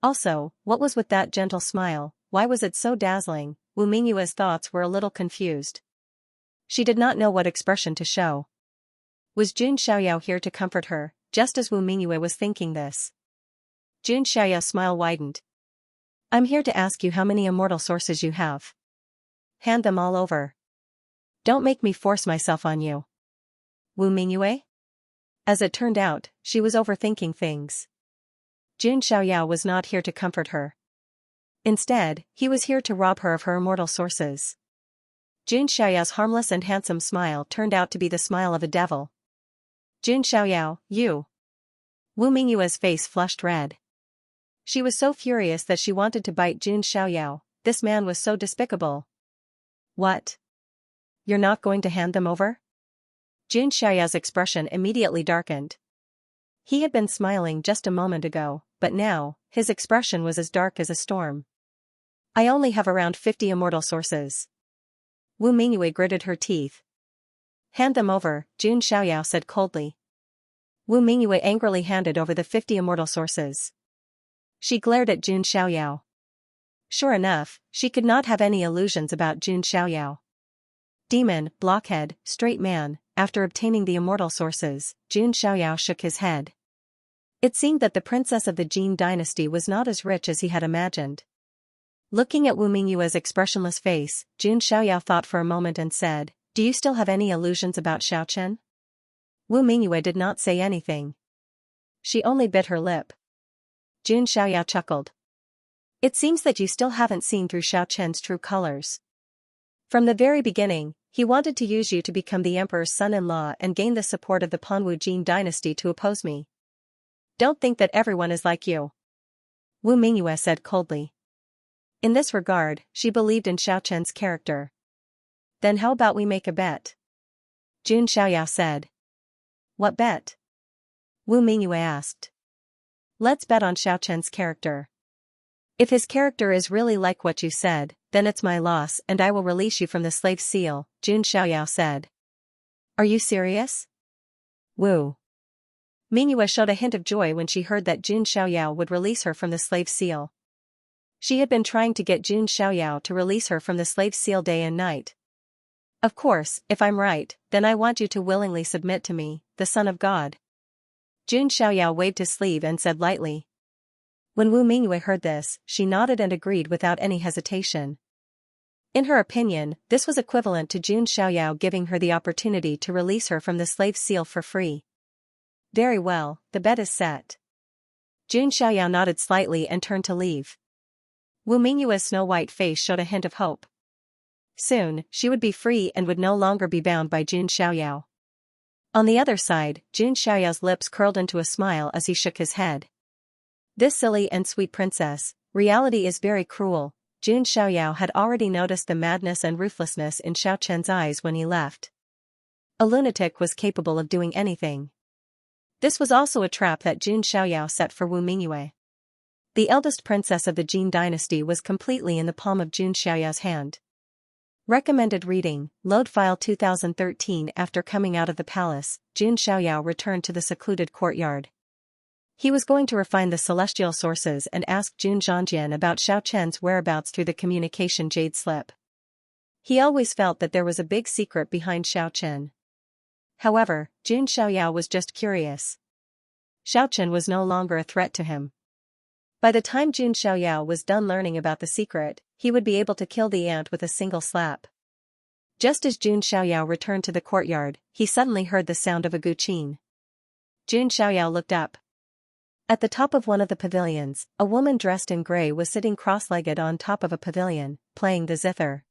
Also, what was with that gentle smile? Why was it so dazzling? Wu Mingyue's thoughts were a little confused. She did not know what expression to show. Was Jun Xiaoyao here to comfort her, just as Wu Mingyue was thinking this? Jun Xiaoyao's smile widened. I'm here to ask you how many immortal sources you have. Hand them all over. Don't make me force myself on you. Wu Mingyue? As it turned out, she was overthinking things. Jun Xiaoyao was not here to comfort her. Instead, he was here to rob her of her immortal sources. Jun Xiaoyao's harmless and handsome smile turned out to be the smile of a devil. Jun Xiaoyao, you. Wu Mingyue's face flushed red. She was so furious that she wanted to bite Jun Xiaoyao. This man was so despicable. What? You're not going to hand them over? Jun Xiaoyao's expression immediately darkened. He had been smiling just a moment ago, but now, his expression was as dark as a storm. I only have around 50 immortal sources. Wu Mingyue gritted her teeth. Hand them over, Jun Xiaoyao said coldly. Wu Mingyue angrily handed over the 50 immortal sources. She glared at Jun Xiaoyao. Sure enough, she could not have any illusions about Jun Xiaoyao. Demon, blockhead, straight man. After obtaining the immortal sources, Jun Xiaoyao shook his head. It seemed that the princess of the Jin dynasty was not as rich as he had imagined. Looking at Wu Mingyue's expressionless face, Jun Xiaoyao thought for a moment and said, "Do you still have any illusions about Xiaochen?" Wu Mingyue did not say anything. She only bit her lip. Jun Xiaoyao chuckled. "It seems that you still haven't seen through Xiaochen's true colors. From the very beginning, he wanted to use you to become the emperor's son-in-law and gain the support of the Panwu Jin dynasty to oppose me. Don't think that everyone is like you," Wu Mingyue said coldly. In this regard, she believed in Xiaochen's character. "Then how about we make a bet?" Jun Xiaoyao said. "What bet?" Wu Mingyue asked. "Let's bet on Xiaochen's character. If his character is really like what you said, then it's my loss and I will release you from the slave seal," Jun Xiaoyao said. "Are you serious?" Wu Mingyue showed a hint of joy when she heard that Jun Xiaoyao would release her from the slave seal. She had been trying to get Jun Xiaoyao to release her from the slave seal day and night. "Of course, if I'm right, then I want you to willingly submit to me, the Son of God." Jun Xiaoyao waved his sleeve and said lightly. When Wu Mingyue heard this, she nodded and agreed without any hesitation. In her opinion, this was equivalent to Jun Xiaoyao giving her the opportunity to release her from the slave seal for free. "Very well, the bet is set." Jun Xiaoyao nodded slightly and turned to leave. Wu Mingyue's snow-white face showed a hint of hope. Soon, she would be free and would no longer be bound by Jun Xiaoyao. On the other side, Jun Xiaoyao's lips curled into a smile as he shook his head. "This silly and sweet princess, reality is very cruel." Jun Xiaoyao had already noticed the madness and ruthlessness in Xiaochen's eyes when he left. A lunatic was capable of doing anything. This was also a trap that Jun Xiaoyao set for Wu Mingyue. The eldest princess of the Jin dynasty was completely in the palm of Jun Xiaoyao's hand. Recommended reading, load file 2013. After coming out of the palace, Jun Xiaoyao returned to the secluded courtyard. He was going to refine the celestial sources and ask Jun Zhangjian about Xiaochen's whereabouts through the communication jade slip. He always felt that there was a big secret behind Xiaochen. However, Jun Xiaoyao was just curious. Xiaochen was no longer a threat to him. By the time Jun Xiaoyao was done learning about the secret, he would be able to kill the ant with a single slap. Just as Jun Xiaoyao returned to the courtyard, he suddenly heard the sound of a guqin. Jun Xiaoyao looked up. At the top of one of the pavilions, a woman dressed in gray was sitting cross-legged on top of a pavilion, playing the zither.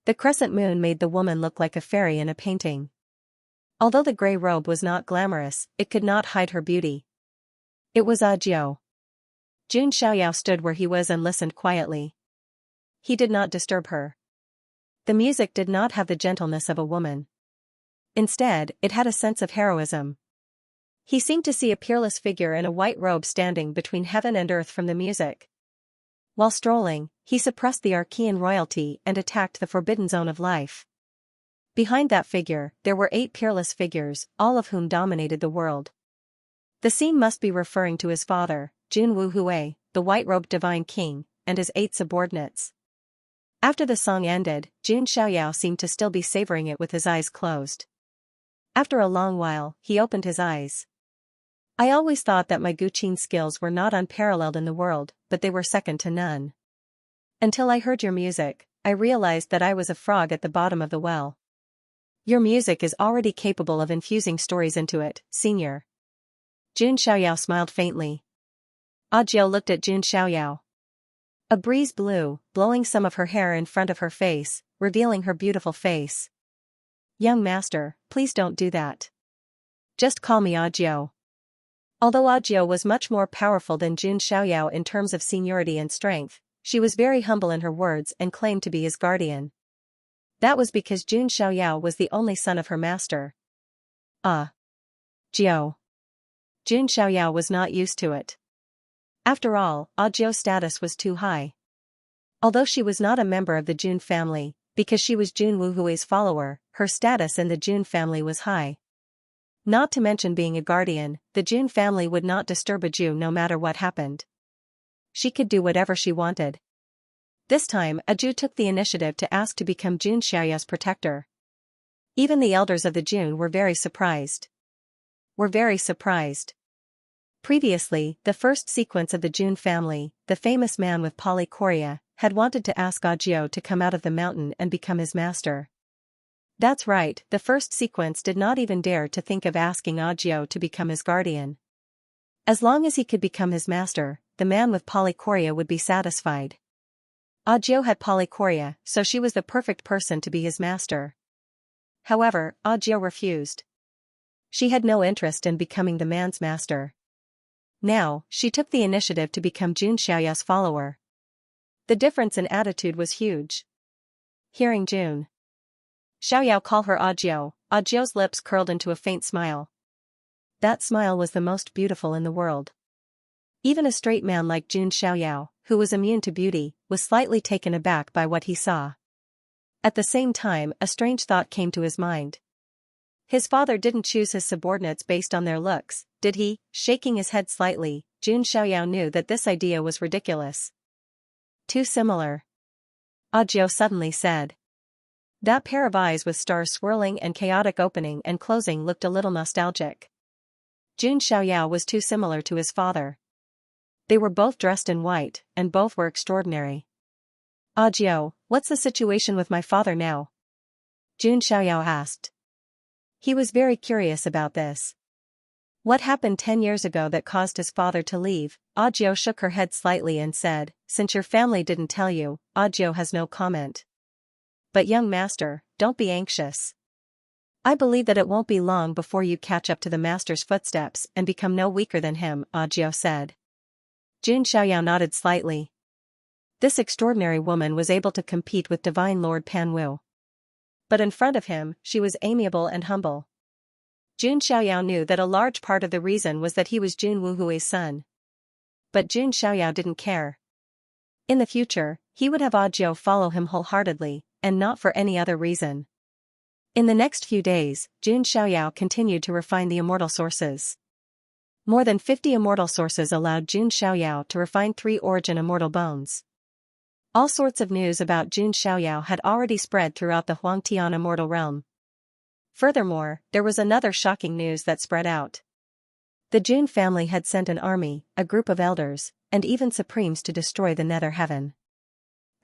The crescent moon made the woman look like a fairy in a painting. Although the gray robe was not glamorous, it could not hide her beauty. It was Audiobook. Jun Xiaoyao stood where he was and listened quietly. He did not disturb her. The music did not have the gentleness of a woman. Instead, it had a sense of heroism. He seemed to see a peerless figure in a white robe standing between heaven and earth from the music. While strolling, he suppressed the Archean royalty and attacked the forbidden zone of life. Behind that figure, there were 8 peerless figures, all of whom dominated the world. The scene must be referring to his father, Jun Wuhui, the white-robed divine king, and his 8 subordinates. After the song ended, Jun Xiaoyao seemed to still be savoring it with his eyes closed. After a long while, he opened his eyes. "I always thought that my guqin skills were not unparalleled in the world, but they were second to none. Until I heard your music, I realized that I was a frog at the bottom of the well. Your music is already capable of infusing stories into it, senior." Jun Xiaoyao smiled faintly. Audiobook looked at Jun Xiaoyao. A breeze blew, blowing some of her hair in front of her face, revealing her beautiful face. "Young master, please don't do that. Just call me Audiobook." Although Audiobook was much more powerful than Jun Xiaoyao in terms of seniority and strength, she was very humble in her words and claimed to be his guardian. That was because Jun Xiaoyao was the only son of her master. Jiao. Jun Xiaoyao was not used to it. After all, Audio's status was too high. Although she was not a member of the Jun family, because she was Jun Wuhui's follower, her status in the Jun family was high. Not to mention being a guardian, the Jun family would not disturb a Jew no matter what happened. She could do whatever she wanted. This time, a Jew took the initiative to ask to become Jun Xiaoyao's protector. Even the elders of the Jun were very surprised. Previously, the first sequence of the Jun family, the famous man with polychoria, had wanted to ask Audiobook to come out of the mountain and become his master. That's right, the first sequence did not even dare to think of asking Audiobook to become his guardian. As long as he could become his master, the man with polychoria would be satisfied. Audiobook had polychoria, so she was the perfect person to be his master. However, Audiobook refused. She had no interest in becoming the man's master. Now, she took the initiative to become Xianxia's follower. The difference in attitude was huge. Hearing Xiaoyao call her Audiobook, Audio's lips curled into a faint smile. That smile was the most beautiful in the world. Even a straight man like Xiaoyao, who was immune to beauty, was slightly taken aback by what he saw. At the same time, a strange thought came to his mind. His father didn't choose his subordinates based on their looks, did he? Shaking his head slightly, Xiaoyao knew that this idea was ridiculous. Too similar. Audiobook suddenly said. That pair of eyes with stars swirling and chaotic opening and closing looked a little nostalgic. Xiaoyao was too similar to his father. They were both dressed in white, and both were extraordinary. Audiobook, what's the situation with my father now? Xiaoyao asked. He was very curious about this. What happened 10 years ago that caused his father to leave? Audiobook shook her head slightly and said, since your family didn't tell you, Audiobook has no comment. But young master, don't be anxious. I believe that it won't be long before you catch up to the master's footsteps and become no weaker than him, Audiobook said. Xiaoyao nodded slightly. This extraordinary woman was able to compete with divine Lord Panwu. But in front of him, she was amiable and humble. Xiaoyao knew that a large part of the reason was that he was Jun Wuhui's son. But Xiaoyao didn't care. In the future, he would have Audiobook follow him wholeheartedly, and not for any other reason. In the next few days, Xiaoyao continued to refine the immortal sources. More than 50 immortal sources allowed Xiaoyao to refine 3 origin immortal bones. All sorts of news about Xiaoyao had already spread throughout the Huangtian immortal realm. Furthermore, there was another shocking news that spread out. The Jun family had sent an army, a group of elders, and even supremes to destroy the Nether Heaven.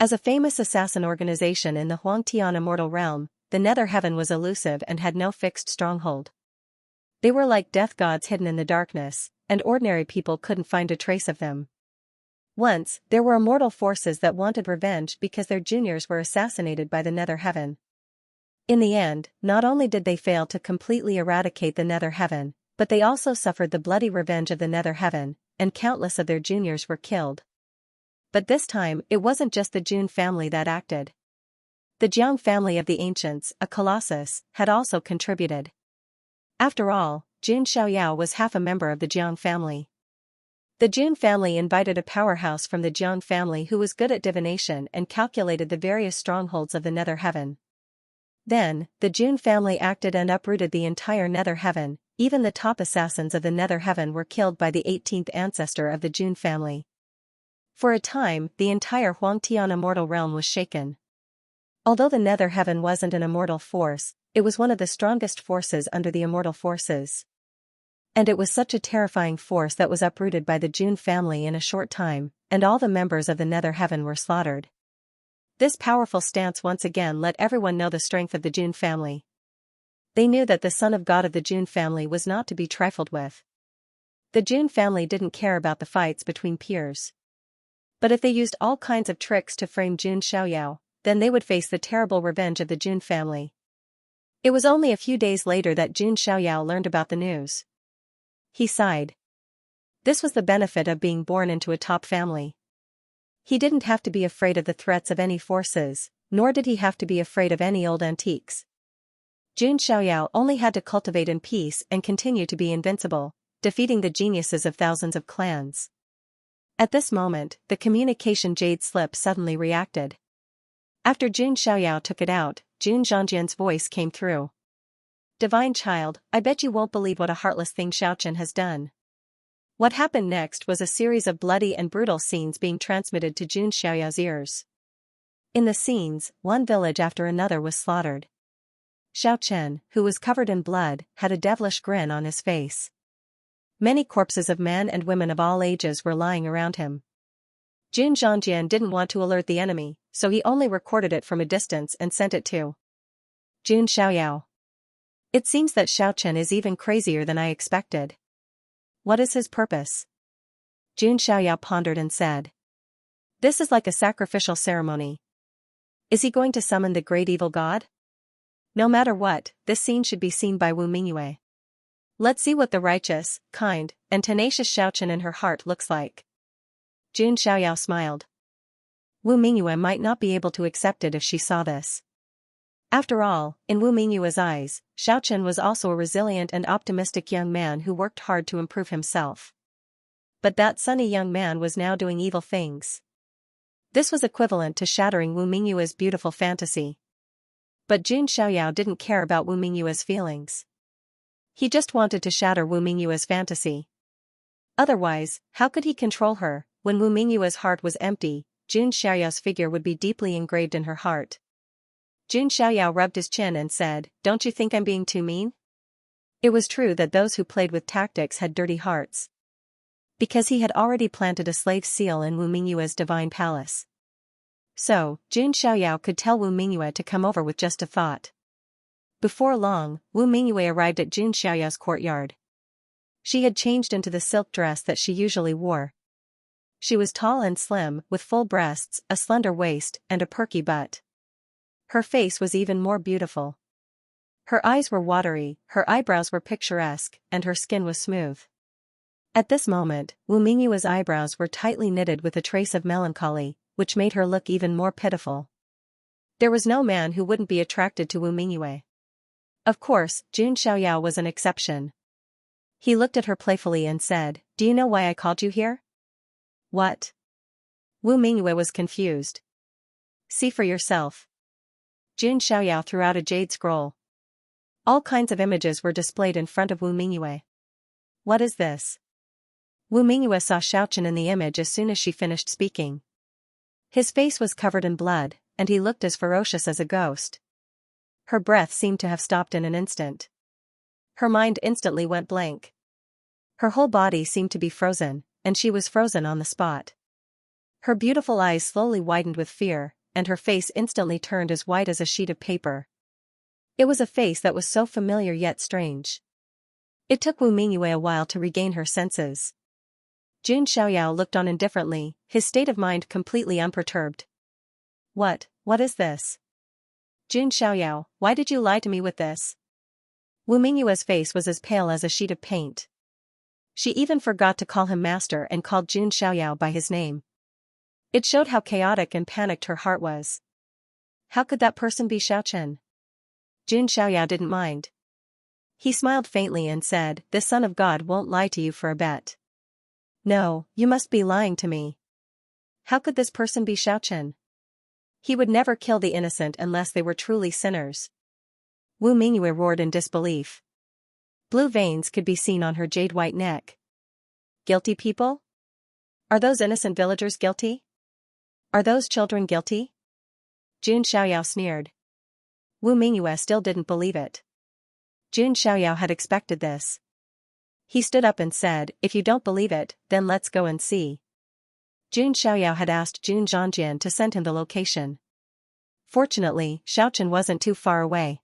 As a famous assassin organization in the Huangtian immortal realm, the Nether Heaven was elusive and had no fixed stronghold. They were like death gods hidden in the darkness, and ordinary people couldn't find a trace of them. Once, there were immortal forces that wanted revenge because their juniors were assassinated by the Nether Heaven. In the end, not only did they fail to completely eradicate the Nether Heaven, but they also suffered the bloody revenge of the Nether Heaven, and countless of their juniors were killed. But this time, it wasn't just the Jun family that acted. The Jiang family of the ancients, a colossus, had also contributed. After all, Xiaoyao was half a member of the Jiang family. The Jun family invited a powerhouse from the Jiang family who was good at divination and calculated the various strongholds of the Nether Heaven. Then, the Jun family acted and uprooted the entire Nether Heaven. Even the top assassins of the Nether Heaven were killed by the 18th ancestor of the Jun family. For a time, the entire Huangtian immortal realm was shaken. Although the Nether Heaven wasn't an immortal force, it was one of the strongest forces under the immortal forces. And it was such a terrifying force that was uprooted by the Jun family in a short time, and all the members of the Nether Heaven were slaughtered. This powerful stance once again let everyone know the strength of the Jun family. They knew that the son of God of the Jun family was not to be trifled with. The Jun family didn't care about the fights between peers. But if they used all kinds of tricks to frame Xiaoyao, then they would face the terrible revenge of the Jun family. It was only a few days later that Xiaoyao learned about the news. He sighed. This was the benefit of being born into a top family. He didn't have to be afraid of the threats of any forces, nor did he have to be afraid of any old antiques. Xiaoyao only had to cultivate in peace and continue to be invincible, defeating the geniuses of thousands of clans. At this moment, the communication jade slip suddenly reacted. After Xiaoyao took it out, Zhangjian's voice came through. Divine child, I bet you won't believe what a heartless thing Xiaochen has done. What happened next was a series of bloody and brutal scenes being transmitted to Xiaoyao's ears. In the scenes, one village after another was slaughtered. Xiaochen, who was covered in blood, had a devilish grin on his face. Many corpses of men and women of all ages were lying around him. Jun Zhangjian didn't want to alert the enemy, so he only recorded it from a distance and sent it to Jun Xiaoyao. It seems that Xiaochen is even crazier than I expected. What is his purpose? Jun Xiaoyao pondered and said. This is like a sacrificial ceremony. Is he going to summon the great evil god? No matter what, this scene should be seen by Wu Mingyue. Let's see what the righteous, kind, and tenacious Xiaochen in her heart looks like. Jun Xiaoyao smiled. Wu Mingyue might not be able to accept it if she saw this. After all, in Wu Mingyue's eyes, Xiaochen was also a resilient and optimistic young man who worked hard to improve himself. But that sunny young man was now doing evil things. This was equivalent to shattering Wu Mingyue's beautiful fantasy. But Jun Xiaoyao didn't care about Wu Mingyue's feelings. He just wanted to shatter Wu Mingyue's fantasy. Otherwise, how could he control her? When Wu Mingyue's heart was empty, Jun Xiaoyao's figure would be deeply engraved in her heart. Jun Xiaoyao rubbed his chin and said, "Don't you think I'm being too mean?" It was true that those who played with tactics had dirty hearts. Because he had already planted a slave seal in Wu Mingyue's divine palace. So, Jun Xiaoyao could tell Wu Mingyue to come over with just a thought. Before long, Wu Mingyue arrived at Jun Xiaoyao's courtyard. She had changed into the silk dress that she usually wore. She was tall and slim, with full breasts, a slender waist, and a perky butt. Her face was even more beautiful. Her eyes were watery, her eyebrows were picturesque, and her skin was smooth. At this moment, Wu Mingyue's eyebrows were tightly knitted with a trace of melancholy, which made her look even more pitiful. There was no man who wouldn't be attracted to Wu Mingyue. Of course, Jun Xiaoyao was an exception. He looked at her playfully and said, "Do you know why I called you here?" "What?" Wu Mingyue was confused. "See for yourself." Jun Xiaoyao threw out a jade scroll. All kinds of images were displayed in front of Wu Mingyue. "What is this?" Wu Mingyue saw Xiaochen in the image as soon as she finished speaking. His face was covered in blood, and he looked as ferocious as a ghost. Her breath seemed to have stopped in an instant. Her mind instantly went blank. Her whole body seemed to be frozen, and she was frozen on the spot. Her beautiful eyes slowly widened with fear, and her face instantly turned as white as a sheet of paper. It was a face that was so familiar yet strange. It took Wu Mingyue a while to regain her senses. Jun Xiaoyao looked on indifferently, his state of mind completely unperturbed. What is this?" "Jun Xiaoyao, why did you lie to me with this?" Wu Mingyue's face was as pale as a sheet of paint. She even forgot to call him master and called Jun Xiaoyao by his name. It showed how chaotic and panicked her heart was. How could that person be Xiaochen? Jun Xiaoyao didn't mind. He smiled faintly and said, "The Son of God won't lie to you for a bet." "No, you must be lying to me. How could this person be Xiaochen? He would never kill the innocent unless they were truly sinners." Wu Mingyue roared in disbelief. Blue veins could be seen on her jade-white neck. Guilty people? Are those innocent villagers guilty? Are those children guilty? Jun Xiaoyao sneered. Wu Mingyue still didn't believe it. Jun Xiaoyao had expected this. He stood up and said, "If you don't believe it, then let's go and see." Jun Xiaoyao had asked Jun Zhangjian to send him the location. Fortunately, Xiaochen wasn't too far away.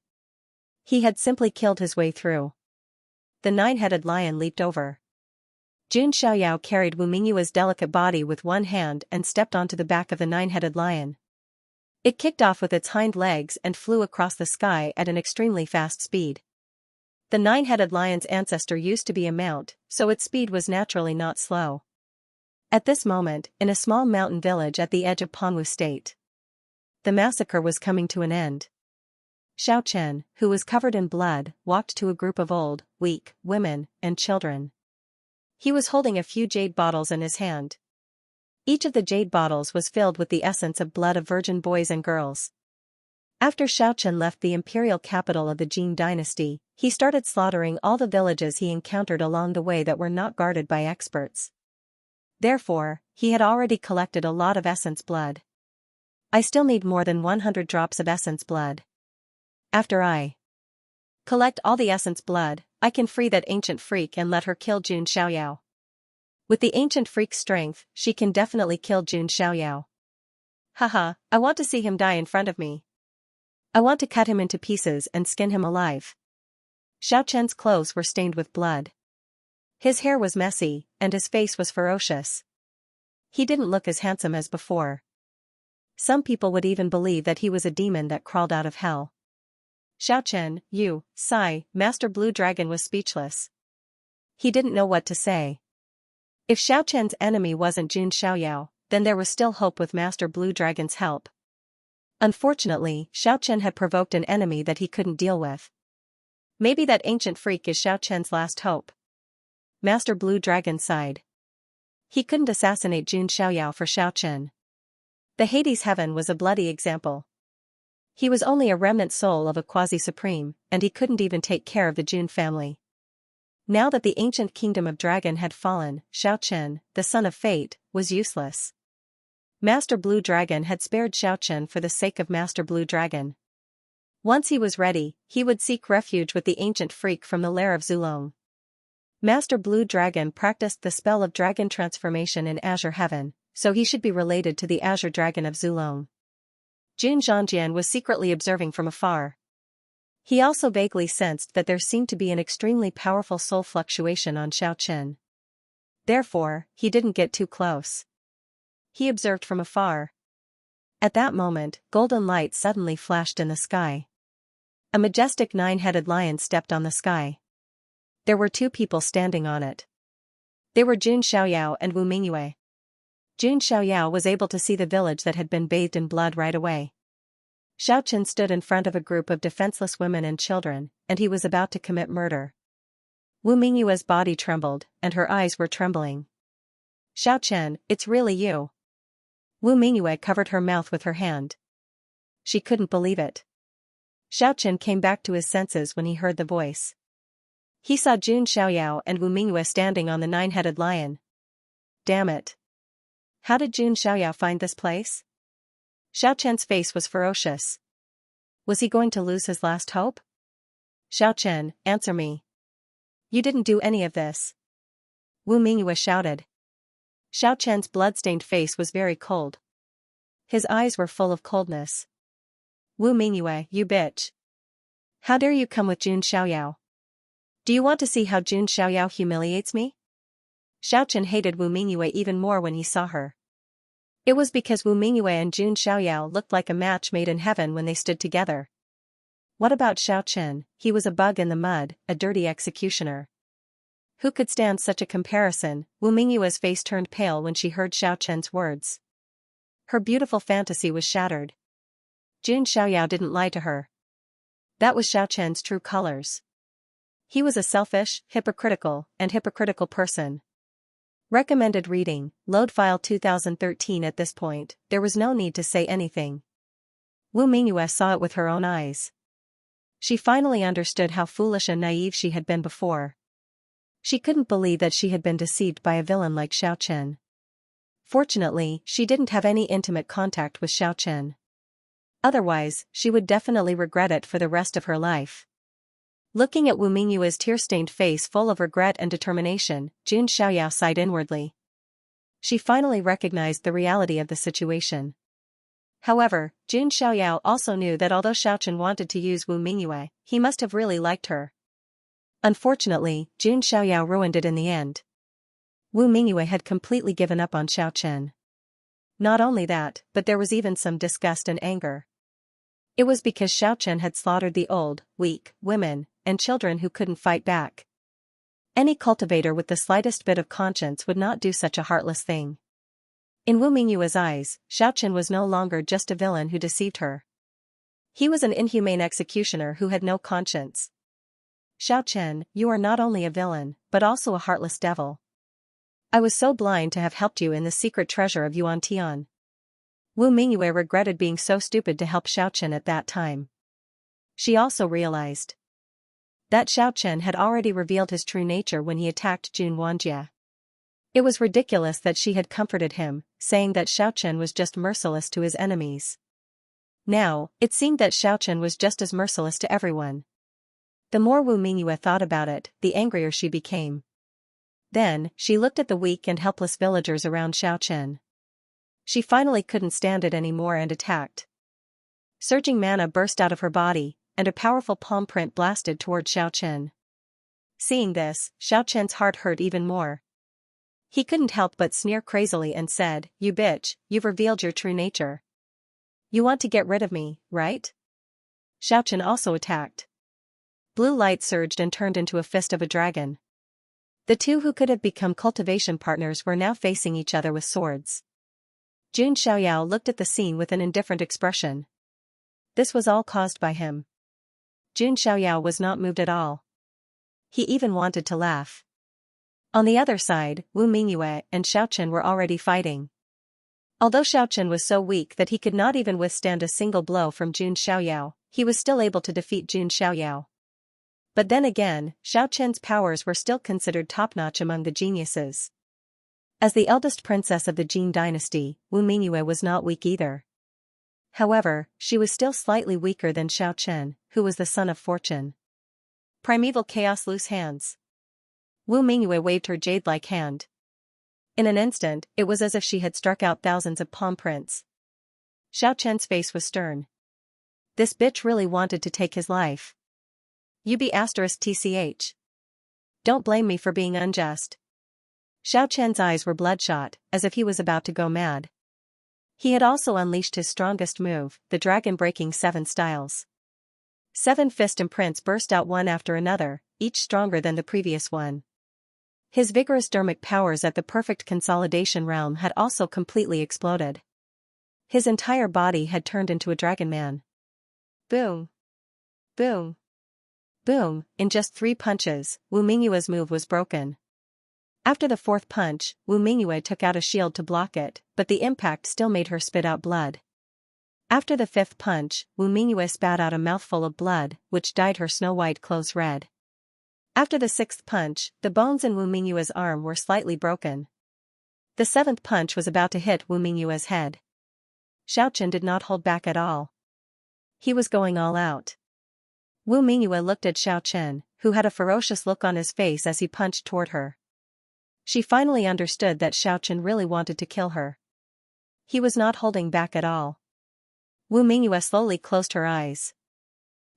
He had simply killed his way through. The nine-headed lion leaped over. Jun Xiaoyao carried Wu Mingyue's delicate body with one hand and stepped onto the back of the nine-headed lion. It kicked off with its hind legs and flew across the sky at an extremely fast speed. The nine-headed lion's ancestor used to be a mount, so its speed was naturally not slow. At this moment, in a small mountain village at the edge of Panwu State, the massacre was coming to an end. Xiaochen, who was covered in blood, walked to a group of old, weak, women, and children. He was holding a few jade bottles in his hand. Each of the jade bottles was filled with the essence of blood of virgin boys and girls. After Xiaochen left the imperial capital of the Jin dynasty, he started slaughtering all the villages he encountered along the way that were not guarded by experts. Therefore, he had already collected a lot of essence blood. I still need more than 100 drops of essence blood. After I Collect all the essence blood, I can free that ancient freak and let her kill Jun Xiaoyao. With the ancient freak's strength, she can definitely kill Jun Xiaoyao. Haha, I want to see him die in front of me. I want to cut him into pieces and skin him alive. Xiao Chen's clothes were stained with blood. His hair was messy, and his face was ferocious. He didn't look as handsome as before. Some people would even believe that he was a demon that crawled out of hell. Xiao Chen, you, sigh, Master Blue Dragon was speechless. He didn't know what to say. If Xiao Chen's enemy wasn't Jun Xiaoyao, then there was still hope with Master Blue Dragon's help. Unfortunately, Xiao Chen had provoked an enemy that he couldn't deal with. Maybe that ancient freak is Xiao Chen's last hope. Master Blue Dragon sighed. He couldn't assassinate Jun Xiaoyao for Xiao Chen. The Hades heaven was a bloody example. He was only a remnant soul of a quasi-supreme, and he couldn't even take care of the Jun family. Now that the ancient kingdom of dragon had fallen, Xiao Chen, the son of fate, was useless. Master Blue Dragon had spared Xiao Chen for the sake of Master Blue Dragon. Once he was ready, he would seek refuge with the ancient freak from the lair of Zulong. Master Blue Dragon practiced the spell of dragon transformation in Azure Heaven, so he should be related to the Azure Dragon of Zulong. Jun Zhangjian was secretly observing from afar. He also vaguely sensed that there seemed to be an extremely powerful soul fluctuation on Xiao Chen. Therefore, he didn't get too close. He observed from afar. At that moment, golden light suddenly flashed in the sky. A majestic nine-headed lion stepped on the sky. There were two people standing on it. They were Jun Xiaoyao and Wu Mingyue. Jun Xiaoyao was able to see the village that had been bathed in blood right away. Xiao Chen stood in front of a group of defenseless women and children, and he was about to commit murder. Wu Mingyue's body trembled, and her eyes were trembling. Xiao Chen, it's really you. Wu Mingyue covered her mouth with her hand. She couldn't believe it. Xiao Chen came back to his senses when he heard the voice. He saw Jun Xiaoyao and Wu Mingyue standing on the nine-headed lion. Damn it. How did Jun Xiaoyao find this place? Xiao Chen's face was ferocious. Was he going to lose his last hope? Xiao Chen, answer me. You didn't do any of this. Wu Mingyue shouted. Xiao Chen's blood-stained face was very cold. His eyes were full of coldness. Wu Mingyue, you bitch. How dare you come with Jun Xiaoyao? Do you want to see how Jun Xiaoyao humiliates me? Xiao Chen hated Wu Mingyue even more when he saw her. It was because Wu Mingyue and Jun Xiaoyao looked like a match made in heaven when they stood together. What about Xiao Chen? He was a bug in the mud, a dirty executioner. Who could stand such a comparison? Wu Mingyue's face turned pale when she heard Xiao Chen's words. Her beautiful fantasy was shattered. Jun Xiaoyao didn't lie to her. That was Xiao Chen's true colors. He was a selfish, hypocritical person. Recommended reading, load file 2013. At this point, there was no need to say anything. Wu Mingyue saw it with her own eyes. She finally understood how foolish and naive she had been before. She couldn't believe that she had been deceived by a villain like Xiao Chen. Fortunately, she didn't have any intimate contact with Xiao Chen. Otherwise, she would definitely regret it for the rest of her life. Looking at Wu Mingyue's tear-stained face full of regret and determination, Jun Xiaoyao sighed inwardly. She finally recognized the reality of the situation. However, Jun Xiaoyao also knew that although Xiao Chen wanted to use Wu Mingyue, he must have really liked her. Unfortunately, Jun Xiaoyao ruined it in the end. Wu Mingyue had completely given up on Xiao Chen. Not only that, but there was even some disgust and anger. It was because Xiao Chen had slaughtered the old, weak, women, and children who couldn't fight back. Any cultivator with the slightest bit of conscience would not do such a heartless thing. In Wu Mingyue's eyes, Xiao Chen was no longer just a villain who deceived her. He was an inhumane executioner who had no conscience. Xiao Chen, you are not only a villain, but also a heartless devil. I was so blind to have helped you in the secret treasure of Yuan Tian. Wu Mingyue regretted being so stupid to help Xiao Chen at that time. She also realized that Xiao Chen had already revealed his true nature when he attacked Jun Wanjie. It was ridiculous that she had comforted him, saying that Xiao Chen was just merciless to his enemies. Now, it seemed that Xiao Chen was just as merciless to everyone. The more Wu Mingyue thought about it, the angrier she became. Then, she looked at the weak and helpless villagers around Xiaochen. She finally couldn't stand it anymore and attacked. Surging mana burst out of her body, and a powerful palm print blasted toward Xiaochen. Seeing this, Xiaochen's heart hurt even more. He couldn't help but sneer crazily and said, "You bitch, you've revealed your true nature. You want to get rid of me, right?" Xiaochen also attacked. Blue light surged and turned into a fist of a dragon. The two who could have become cultivation partners were now facing each other with swords. Jun Xiaoyao looked at the scene with an indifferent expression. This was all caused by him. Jun Xiaoyao was not moved at all. He even wanted to laugh. On the other side, Wu Mingyue and Xiaochen were already fighting. Although Xiaochen was so weak that he could not even withstand a single blow from Jun Xiaoyao, he was still able to defeat Jun Xiaoyao. But then again, Xiaochen's powers were still considered top-notch among the geniuses. As the eldest princess of the Jin dynasty, Wu Mingyue was not weak either. However, she was still slightly weaker than Xiaochen, who was the son of fortune. Primeval chaos loose hands. Wu Mingyue waved her jade-like hand. In an instant, it was as if she had struck out thousands of palm prints. Xiaochen's face was stern. This bitch really wanted to take his life. *TCH. Don't blame me for being unjust. Xiaochen's eyes were bloodshot, as if he was about to go mad. He had also unleashed his strongest move, the dragon-breaking 7 styles. 7 fist imprints burst out one after another, each stronger than the previous one. His vigorous dermic powers at the perfect consolidation realm had also completely exploded. His entire body had turned into a dragon man. Boom! Boom! Boom! In just 3 punches, Wu Mingyue's move was broken. After the 4th punch, Wu Mingyue took out a shield to block it, but the impact still made her spit out blood. After the 5th punch, Wu Mingyue spat out a mouthful of blood, which dyed her snow-white clothes red. After the 6th punch, the bones in Wu Mingyue's arm were slightly broken. The 7th punch was about to hit Wu Mingyue's head. Xiaochen did not hold back at all. He was going all out. Wu Mingyue looked at Xiaochen, who had a ferocious look on his face as he punched toward her. She finally understood that Xiaochen really wanted to kill her. He was not holding back at all. Wu Mingyue slowly closed her eyes.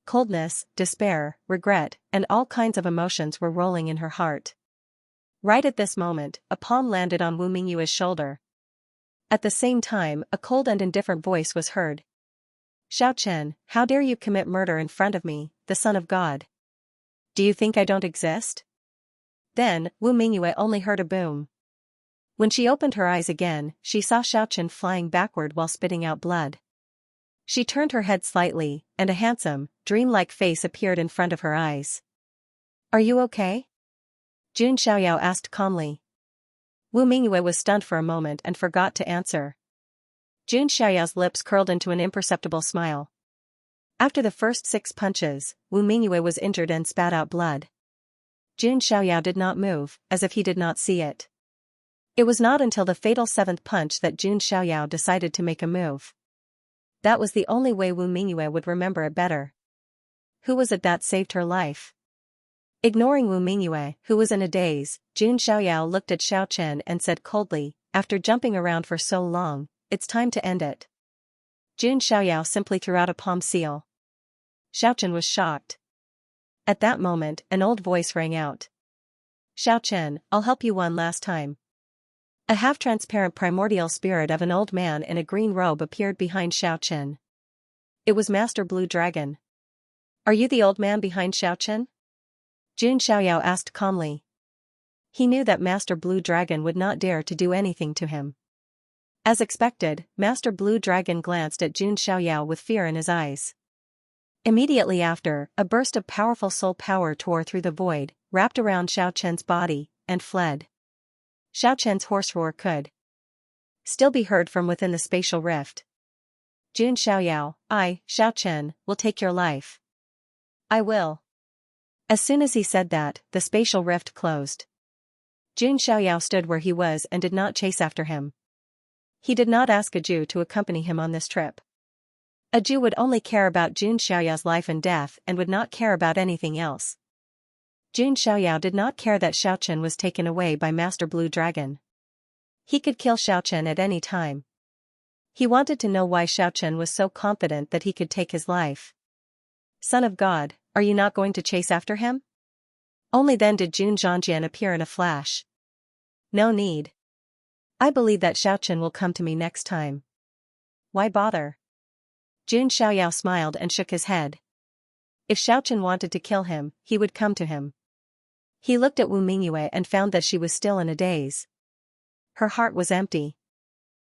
Coldness, despair, regret, and all kinds of emotions were rolling in her heart. Right at this moment, a palm landed on Wu Mingyue's shoulder. At the same time, a cold and indifferent voice was heard. "Xiaochen, how dare you commit murder in front of me, the son of God? Do you think I don't exist?" Then, Wu Mingyue only heard a boom. When she opened her eyes again, she saw Xiaochen flying backward while spitting out blood. She turned her head slightly, and a handsome, dreamlike face appeared in front of her eyes. "Are you okay?" Jun Xiaoyao asked calmly. Wu Mingyue was stunned for a moment and forgot to answer. Jun Xiaoyao's lips curled into an imperceptible smile. After the first 6 punches, Wu Mingyue was injured and spat out blood. Jun Xiaoyao did not move, as if he did not see it. It was not until the fatal 7th punch that Jun Xiaoyao decided to make a move. That was the only way Wu Mingyue would remember it better. Who was it that saved her life? Ignoring Wu Mingyue, who was in a daze, Jun Xiaoyao looked at Xiaochen and said coldly, "After jumping around for so long, it's time to end it." Jun Xiaoyao simply threw out a palm seal. Xiaochen was shocked. At that moment, an old voice rang out. "Xiaochen, I'll help you one last time." A half-transparent primordial spirit of an old man in a green robe appeared behind Xiaochen. It was Master Blue Dragon. "Are you the old man behind Xiaochen?" Jun Xiaoyao asked calmly. He knew that Master Blue Dragon would not dare to do anything to him. As expected, Master Blue Dragon glanced at Jun Xiaoyao with fear in his eyes. Immediately after, a burst of powerful soul power tore through the void, wrapped around Xiaochen's body, and fled. Xiaochen's hoarse roar could still be heard from within the spatial rift. "Jun Xiaoyao, I, Xiaochen, will take your life. I will." As soon as he said that, the spatial rift closed. Jun Xiaoyao stood where he was and did not chase after him. He did not ask a Jew to accompany him on this trip. A Jew would only care about Jun Xiaoyao's life and death and would not care about anything else. Jun Xiaoyao did not care that Xiaochen was taken away by Master Blue Dragon. He could kill Xiaochen at any time. He wanted to know why Xiaochen was so confident that he could take his life. Son of God, are you not going to chase after him? Only then did Jun Zhangjian appear in a flash. No need. I believe that Xiaochen will come to me next time. Why bother? Jun Xiaoyao smiled and shook his head. If Xiaochen wanted to kill him, he would come to him. He looked at Wu Mingyue and found that she was still in a daze. Her heart was empty.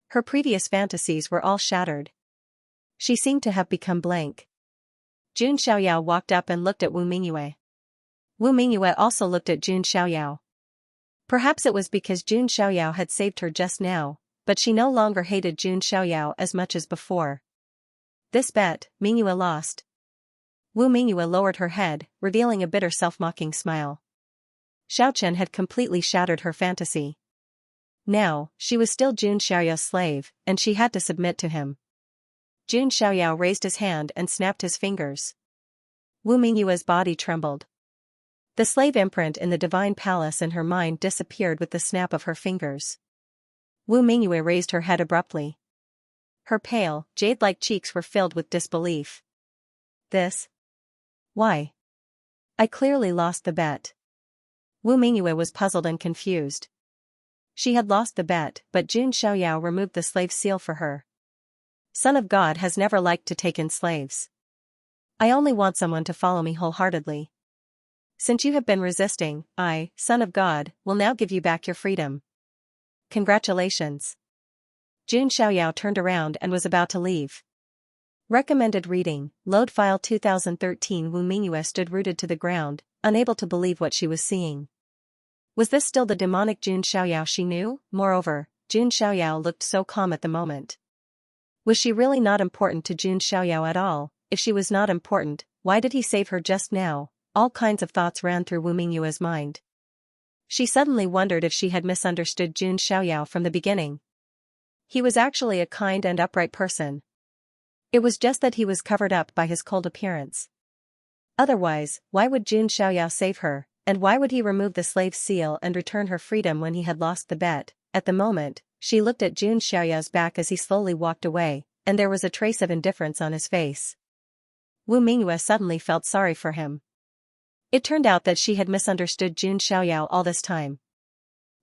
Her previous fantasies were all shattered. She seemed to have become blank. Jun Xiaoyao walked up and looked at Wu Mingyue. Wu Mingyue also looked at Jun Xiaoyao. Perhaps it was because Jun Xiaoyao had saved her just now, but she no longer hated Jun Xiaoyao as much as before. This bet, Mingyue lost. Wu Mingyue lowered her head, revealing a bitter self-mocking smile. Xiaochen had completely shattered her fantasy. Now, she was still Jun Xiaoyao's slave, and she had to submit to him. Jun Xiaoyao raised his hand and snapped his fingers. Wu Mingyue's body trembled. The slave imprint in the divine palace in her mind disappeared with the snap of her fingers. Wu Mingyue raised her head abruptly. Her pale, jade-like cheeks were filled with disbelief. This? Why? I clearly lost the bet. Wu Mingyue was puzzled and confused. She had lost the bet, but Jun Xiaoyao removed the slave seal for her. Son of God has never liked to take in slaves. I only want someone to follow me wholeheartedly. Since you have been resisting, I, Son of God, will now give you back your freedom. Congratulations. Jun Xiaoyao turned around and was about to leave. Recommended reading, Load File 2013. Wu Mingyue stood rooted to the ground, unable to believe what she was seeing. Was this still the demonic Jun Xiaoyao she knew? Moreover, Jun Xiaoyao looked so calm at the moment. Was she really not important to Jun Xiaoyao at all? If she was not important, why did he save her just now? All kinds of thoughts ran through Wu Mingyue's mind. She suddenly wondered if she had misunderstood Jun Xiaoyao from the beginning. He was actually a kind and upright person. It was just that he was covered up by his cold appearance. Otherwise, why would Jun Xiaoyao save her, and why would he remove the slave seal and return her freedom when he had lost the bet? At the moment, she looked at Jun Xiaoyao's back as he slowly walked away, and there was a trace of indifference on his face. Wu Mingyue suddenly felt sorry for him. It turned out that she had misunderstood Jun Xiaoyao all this time.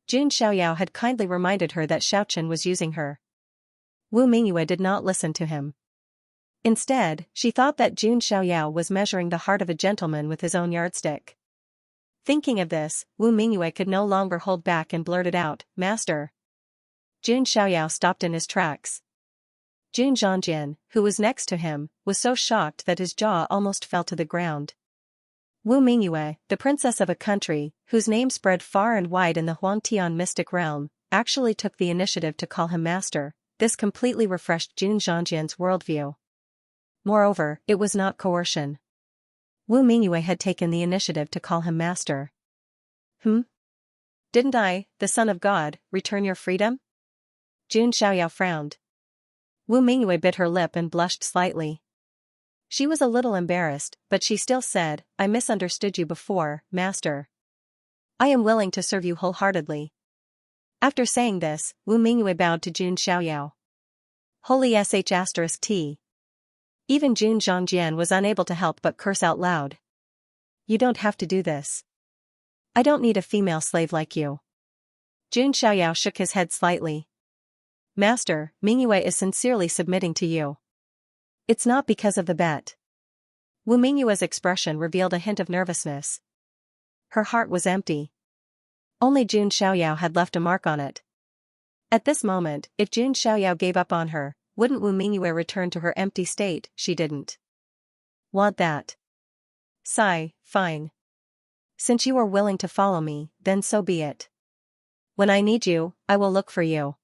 Jun Xiaoyao had kindly reminded her that Xiaochen was using her. Wu Mingyue did not listen to him. Instead, she thought that Jun Xiaoyao was measuring the heart of a gentleman with his own yardstick. Thinking of this, Wu Mingyue could no longer hold back and blurted out, "Master." Jun Xiaoyao stopped in his tracks. Jun Zhangjian, who was next to him, was so shocked that his jaw almost fell to the ground. Wu Mingyue, the princess of a country, whose name spread far and wide in the Huangtian mystic realm, actually took the initiative to call him master. This completely refreshed Jun Zhangjian's worldview. Moreover, it was not coercion. Wu Mingyue had taken the initiative to call him master. Didn't I, the son of God, return your freedom? Jun Xiaoyao frowned. Wu Mingyue bit her lip and blushed slightly. She was a little embarrassed, but she still said, "I misunderstood you before, master. I am willing to serve you wholeheartedly." After saying this, Wu Mingyue bowed to Jun Xiaoyao. Holy sh*t. Even Jun Zhangjian was unable to help but curse out loud. You don't have to do this. I don't need a female slave like you. Jun Xiaoyao shook his head slightly. Master, Mingyue is sincerely submitting to you. It's not because of the bet. Wu Mingyue's expression revealed a hint of nervousness. Her heart was empty. Only Jun Xiaoyao had left a mark on it. At this moment, if Jun Xiaoyao gave up on her, wouldn't Wu Mingyue return to her empty state? She didn't want that. Sigh, fine. Since you are willing to follow me, then so be it. When I need you, I will look for you.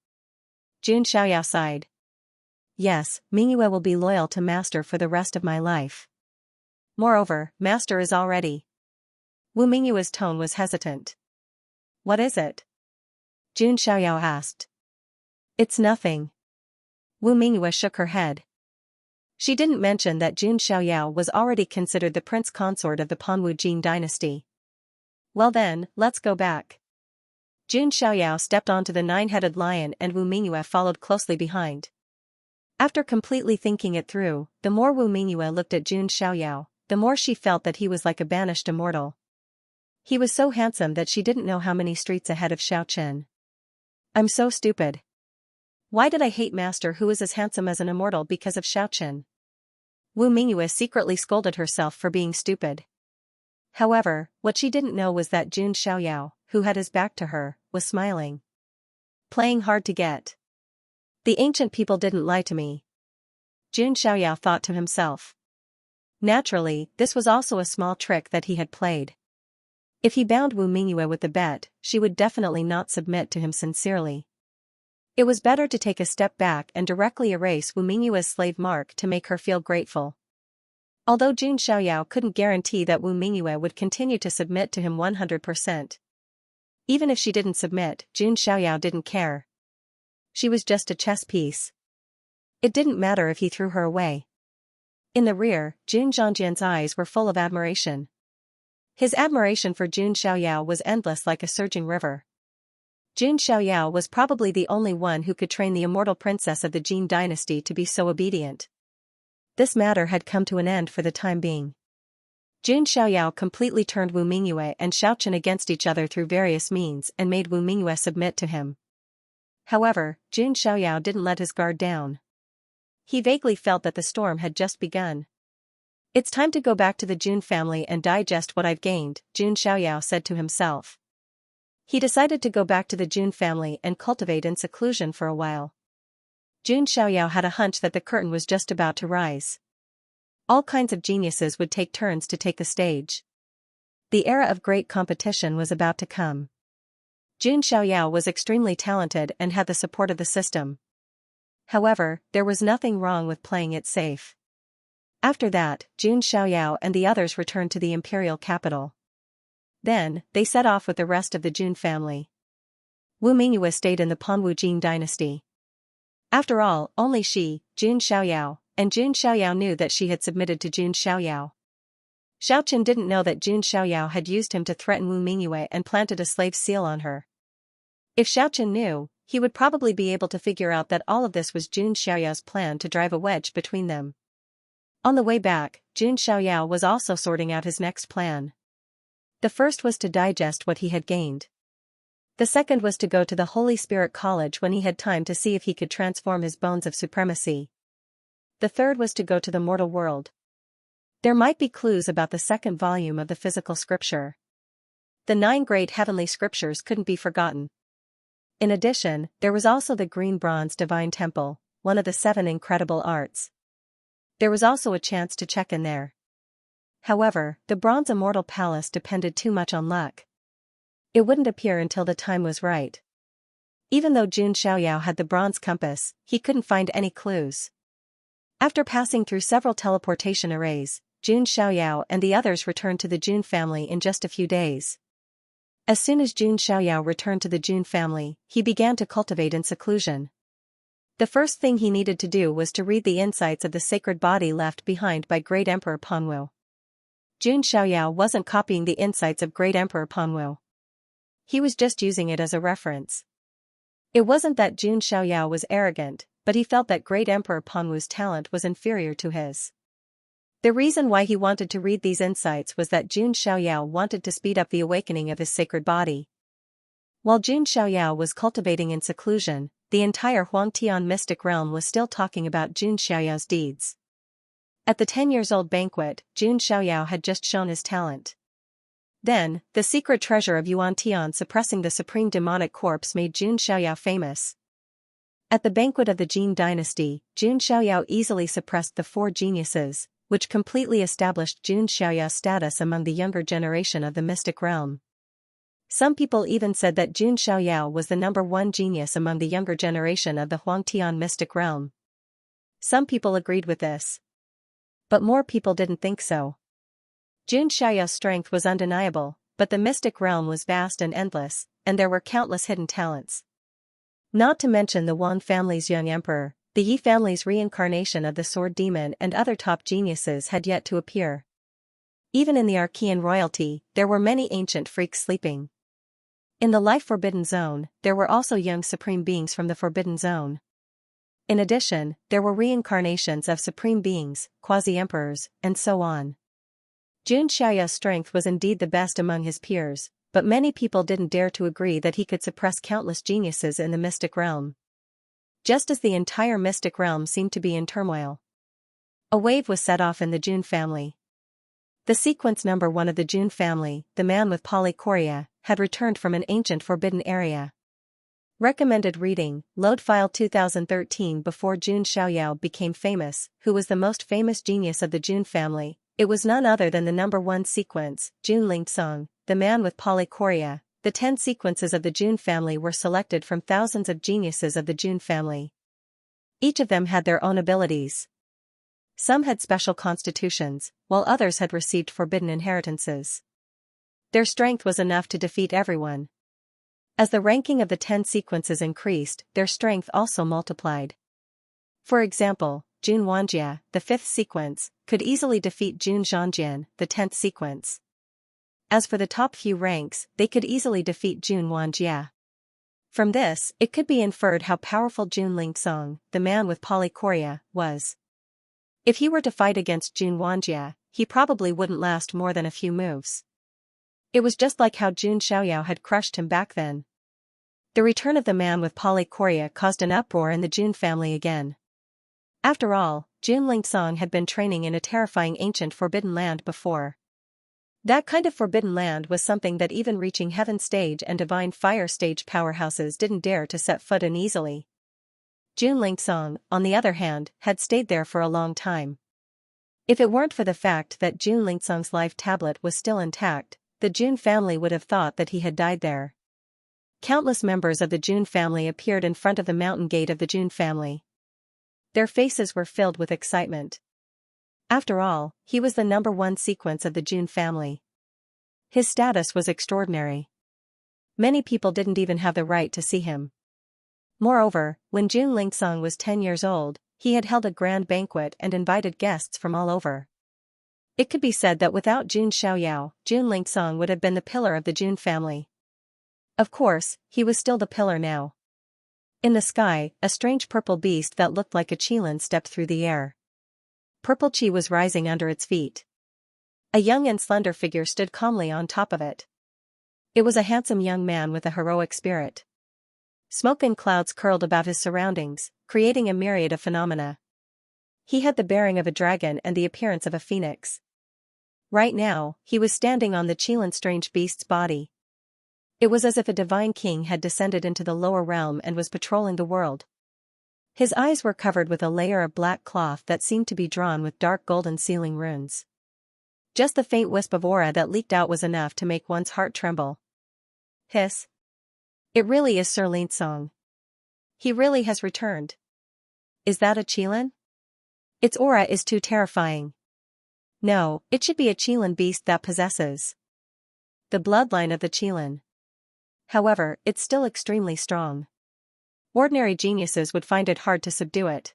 Jun Xiaoyao sighed. Yes, Mingyue will be loyal to master for the rest of my life. Moreover, master is all ready. Wu Mingyue's tone was hesitant. What is it? Jun Xiaoyao asked. It's nothing. Wu Mingyue shook her head. She didn't mention that Jun Xiaoyao was already considered the prince consort of the Panwu Jin dynasty. Well then, let's go back. Jun Xiaoyao stepped onto the nine-headed lion and Wu Mingyue followed closely behind. After completely thinking it through, the more Wu Mingyue looked at Jun Xiaoyao, the more she felt that he was like a banished immortal. He was so handsome that she didn't know how many streets ahead of Xiaochen. I'm so stupid. Why did I hate master who is as handsome as an immortal because of Xiaochen? Wu Mingyue secretly scolded herself for being stupid. However, what she didn't know was that Jun Xiaoyao, who had his back to her, was smiling. Playing hard to get. The ancient people didn't lie to me. Jun Xiaoyao thought to himself. Naturally, this was also a small trick that he had played. If he bound Wu Mingyue with the bet, she would definitely not submit to him sincerely. It was better to take a step back and directly erase Wu Mingyue's slave mark to make her feel grateful. Although Jun Xiaoyao couldn't guarantee that Wu Mingyue would continue to submit to him 100%. Even if she didn't submit, Jun Xiaoyao didn't care. She was just a chess piece. It didn't matter if he threw her away. In the rear, Jun Zhongjian's eyes were full of admiration. His admiration for Jun Xiaoyao was endless like a surging river. Jun Xiaoyao was probably the only one who could train the immortal princess of the Jin dynasty to be so obedient. This matter had come to an end for the time being. Jun Xiaoyao completely turned Wu Mingyue and Xiaochen against each other through various means and made Wu Mingyue submit to him. However, Jun Xiaoyao didn't let his guard down. He vaguely felt that the storm had just begun. It's time to go back to the Jun family and digest what I've gained, Jun Xiaoyao said to himself. He decided to go back to the Jun family and cultivate in seclusion for a while. Jun Xiaoyao had a hunch that the curtain was just about to rise. All kinds of geniuses would take turns to take the stage. The era of great competition was about to come. Jun Xiaoyao was extremely talented and had the support of the system. However, there was nothing wrong with playing it safe. After that, Jun Xiaoyao and the others returned to the imperial capital. Then, they set off with the rest of the Jun family. Wu Mingyue stayed in the Panwu Jin dynasty. After all, only she, Jun Xiaoyao, and Jun Xiaoyao knew that she had submitted to Jun Xiaoyao. Xiaochen didn't know that Jun Xiaoyao had used him to threaten Wu Mingyue and planted a slave seal on her. If Xiaochen knew, he would probably be able to figure out that all of this was Jun Xiaoyao's plan to drive a wedge between them. On the way back, Jun Xiaoyao was also sorting out his next plan. The first was to digest what he had gained. The second was to go to the Holy Spirit College when he had time to see if he could transform his bones of supremacy. The third was to go to the mortal world. There might be clues about the second volume of the physical scripture. The 9 great heavenly scriptures couldn't be forgotten. In addition, there was also the green bronze divine temple, one of the 7 incredible arts. There was also a chance to check in there. However, the bronze immortal palace depended too much on luck. It wouldn't appear until the time was right. Even though Jun Xiaoyao had the bronze compass, he couldn't find any clues. After passing through several teleportation arrays, Jun Xiaoyao and the others returned to the Jun family in just a few days. As soon as Jun Xiaoyao returned to the Jun family, he began to cultivate in seclusion. The first thing he needed to do was to read the insights of the sacred body left behind by Great Emperor Panwu. Jun Xiaoyao wasn't copying the insights of Great Emperor Panwu. He was just using it as a reference. It wasn't that Jun Xiaoyao was arrogant, but he felt that Great Emperor Panwu's talent was inferior to his. The reason why he wanted to read these insights was that Jun Xiaoyao wanted to speed up the awakening of his sacred body. While Jun Xiaoyao was cultivating in seclusion, the entire Huangtian mystic realm was still talking about Jun Xiaoyao's deeds. At the 10-years-old banquet, Jun Xiaoyao had just shown his talent. Then, the secret treasure of Yuantian suppressing the supreme demonic corpse made Jun Xiaoyao famous. At the banquet of the Jin dynasty, Jun Xiaoyao easily suppressed the 4 geniuses, which completely established Jun Xiaoyao's status among the younger generation of the mystic realm. Some people even said that Jun Xiaoyao was the #1 genius among the younger generation of the Huangtian mystic realm. Some people agreed with this. But more people didn't think so. Jun Xiaoyao's strength was undeniable, but the mystic realm was vast and endless, and there were countless hidden talents. Not to mention the Wang family's young emperor, The Yi family's reincarnation of the sword demon and other top geniuses had yet to appear. Even in the Archean royalty, there were many ancient freaks sleeping. In the life forbidden zone, there were also young supreme beings from the forbidden zone. In addition, there were reincarnations of supreme beings, quasi-emperors, and so on. Xianxia's strength was indeed the best among his peers, but many people didn't dare to agree that he could suppress countless geniuses in the mystic realm. Just as the entire mystic realm seemed to be in turmoil. A wave was set off in the Jun family. The sequence number 1 of the Jun family, the man with polychoria, had returned from an ancient forbidden area. Recommended reading, Load File 2013. Before Jun Xiaoyao became famous, who was the most famous genius of the Jun family, it was none other than the number 1 sequence, Jun Lingsong, the man with polychoria. The 10 sequences of the Jun family were selected from thousands of geniuses of the Jun family. Each of them had their own abilities. Some had special constitutions, while others had received forbidden inheritances. Their strength was enough to defeat everyone. As the ranking of the 10 sequences increased, their strength also multiplied. For example, Jun Wanjia, the 5th sequence, could easily defeat Jun Zhangjian, the 10th sequence. As for the top few ranks, they could easily defeat Jun Wanjia. From this, it could be inferred how powerful Jun Lingsong, the man with polychoria, was. If he were to fight against Jun Wanjia, he probably wouldn't last more than a few moves. It was just like how Jun Xiaoyao had crushed him back then. The return of the man with polychoria caused an uproar in the Jun family again. After all, Jun Lingsong had been training in a terrifying ancient forbidden land before. That kind of forbidden land was something that even reaching heaven stage and divine fire stage powerhouses didn't dare to set foot in easily. Jun Lingsong, on the other hand, had stayed there for a long time. If it weren't for the fact that Jun Lingsong's life tablet was still intact, the Jun family would have thought that he had died there. Countless members of the Jun family appeared in front of the mountain gate of the Jun family. Their faces were filled with excitement. After all, he was the number 1 sequence of the Jun family. His status was extraordinary. Many people didn't even have the right to see him. Moreover, when Jun Lingsong was 10 years old, he had held a grand banquet and invited guests from all over. It could be said that without Jun Xiaoyao, Jun Lingsong would have been the pillar of the Jun family. Of course, he was still the pillar now. In the sky, a strange purple beast that looked like a qilin stepped through the air. Purple qi was rising under its feet. A young and slender figure stood calmly on top of it. It was a handsome young man with a heroic spirit. Smoke and clouds curled about his surroundings, creating a myriad of phenomena. He had the bearing of a dragon and the appearance of a phoenix. Right now, he was standing on the qilin strange beast's body. It was as if a divine king had descended into the lower realm and was patrolling the world. His eyes were covered with a layer of black cloth that seemed to be drawn with dark golden sealing runes. Just the faint wisp of aura that leaked out was enough to make one's heart tremble. Hiss. It really is Sir Lingsong. He really has returned. Is that a qilin? Its aura is too terrifying. No, it should be a qilin beast that possesses the bloodline of the qilin. However, it's still extremely strong. Ordinary geniuses would find it hard to subdue it.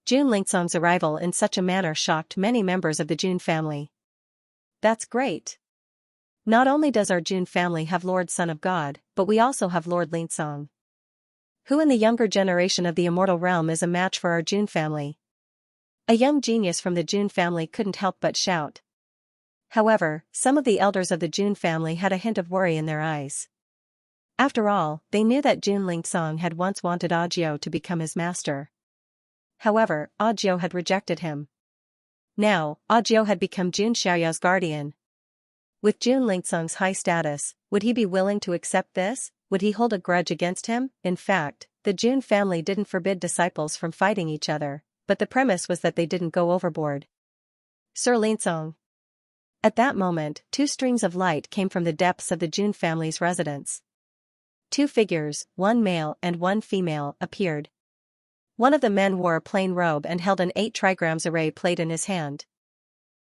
Jun Lingsong's arrival in such a manner shocked many members of the Jun family. That's great. Not only does our Jun family have Lord Son of God, but we also have Lord Lingsong. Who in the younger generation of the immortal realm is a match for our Jun family? A young genius from the Jun family couldn't help but shout. However, some of the elders of the Jun family had a hint of worry in their eyes. After all, they knew that Jun Lingsong had once wanted Audiobook to become his master. However, Audiobook had rejected him. Now, Audiobook had become Jun Xiaoyao's guardian. With Jun Lingsong's high status, would he be willing to accept this? Would he hold a grudge against him? In fact, the Jun family didn't forbid disciples from fighting each other, but the premise was that they didn't go overboard. Sir Lingsong. At that moment, 2 strings of light came from the depths of the Jun family's residence. 2 figures, one male and one female, appeared. One of the men wore a plain robe and held an 8 trigrams array plate in his hand.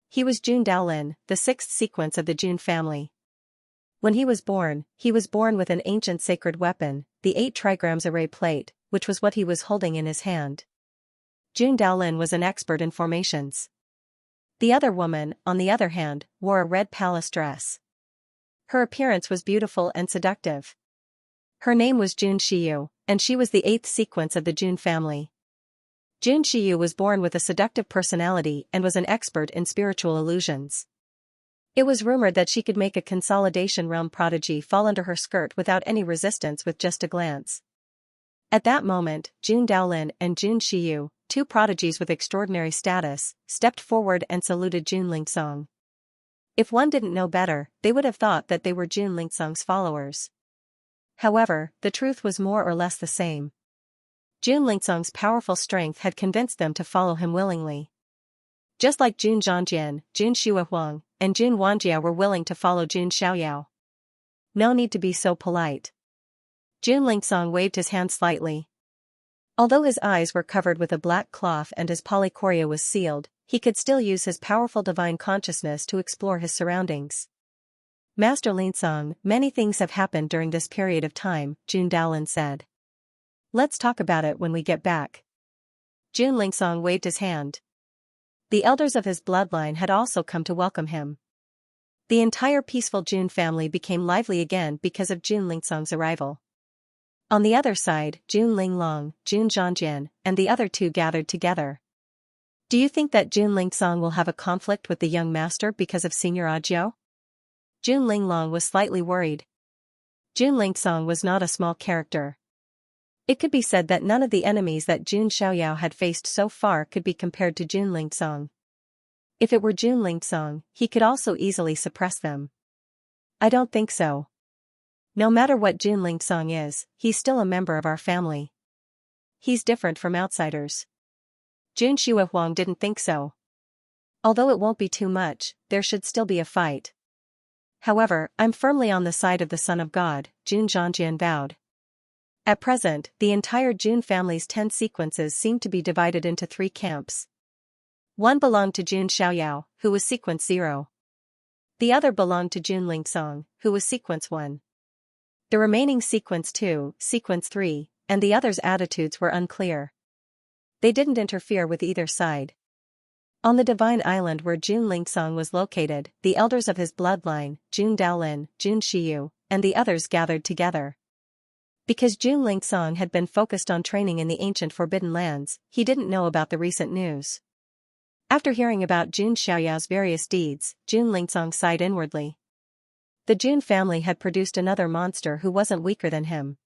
He was Jun Daolin, the 6th sequence of the Jun family. When he was born with an ancient sacred weapon, the 8 trigrams array plate, which was what he was holding in his hand. Jun Daolin was an expert in formations. The other woman, on the other hand, wore a red palace dress. Her appearance was beautiful and seductive. Her name was Jun Shiyu, and she was the 8th sequence of the Jun family. Jun Shiyu was born with a seductive personality and was an expert in spiritual illusions. It was rumored that she could make a consolidation realm prodigy fall under her skirt without any resistance with just a glance. At that moment, Jun Daolin and Jun Shiyu, 2 prodigies with extraordinary status, stepped forward and saluted Jun Lingsong. If one didn't know better, they would have thought that they were Jun Lingsong's followers. However, the truth was more or less the same. Jun Lingsong's powerful strength had convinced them to follow him willingly. Just like Jun Zhongjian, Jun Shuahuang, and Jun Wanjia were willing to follow Jun Xiaoyao. No need to be so polite. Jun Lingsong waved his hand slightly. Although his eyes were covered with a black cloth and his polychoria was sealed, he could still use his powerful divine consciousness to explore his surroundings. Master Lingsong, many things have happened during this period of time, Jun Daolin said. Let's talk about it when we get back. Jun Lingsong waved his hand. The elders of his bloodline had also come to welcome him. The entire peaceful Jun family became lively again because of Jun Lingsong's arrival. On the other side, Jun Linglong, Jun Zhongjian, and the other 2 gathered together. Do you think that Jun Lingsong will have a conflict with the young master because of Senior Ajiao? Jun Linglong was slightly worried. Jun Lingsong was not a small character. It could be said that none of the enemies that Jun Xiaoyao had faced so far could be compared to Jun Lingsong. If it were Jun Lingsong, he could also easily suppress them. I don't think so. No matter what Jun Lingsong is, he's still a member of our family. He's different from outsiders. Jun Shuahuang didn't think so. Although it won't be too much, there should still be a fight. However, I'm firmly on the side of the Son of God, Jun Zhongjian vowed. At present, the entire Jun family's 10 sequences seemed to be divided into 3 camps. One belonged to Jun Xiaoyao, who was sequence 0. The other belonged to Jun Lingsong, who was sequence 1. The remaining sequence 2, sequence 3, and the others' attitudes were unclear. They didn't interfere with either side. On the Divine Island where Jun Lingsong was located, the elders of his bloodline, Jun Daolin, Jun Shiyu, and the others gathered together. Because Jun Lingsong had been focused on training in the ancient Forbidden Lands, he didn't know about the recent news. After hearing about Jun Xiaoyao's various deeds, Jun Lingsong sighed inwardly. The Jun family had produced another monster who wasn't weaker than him.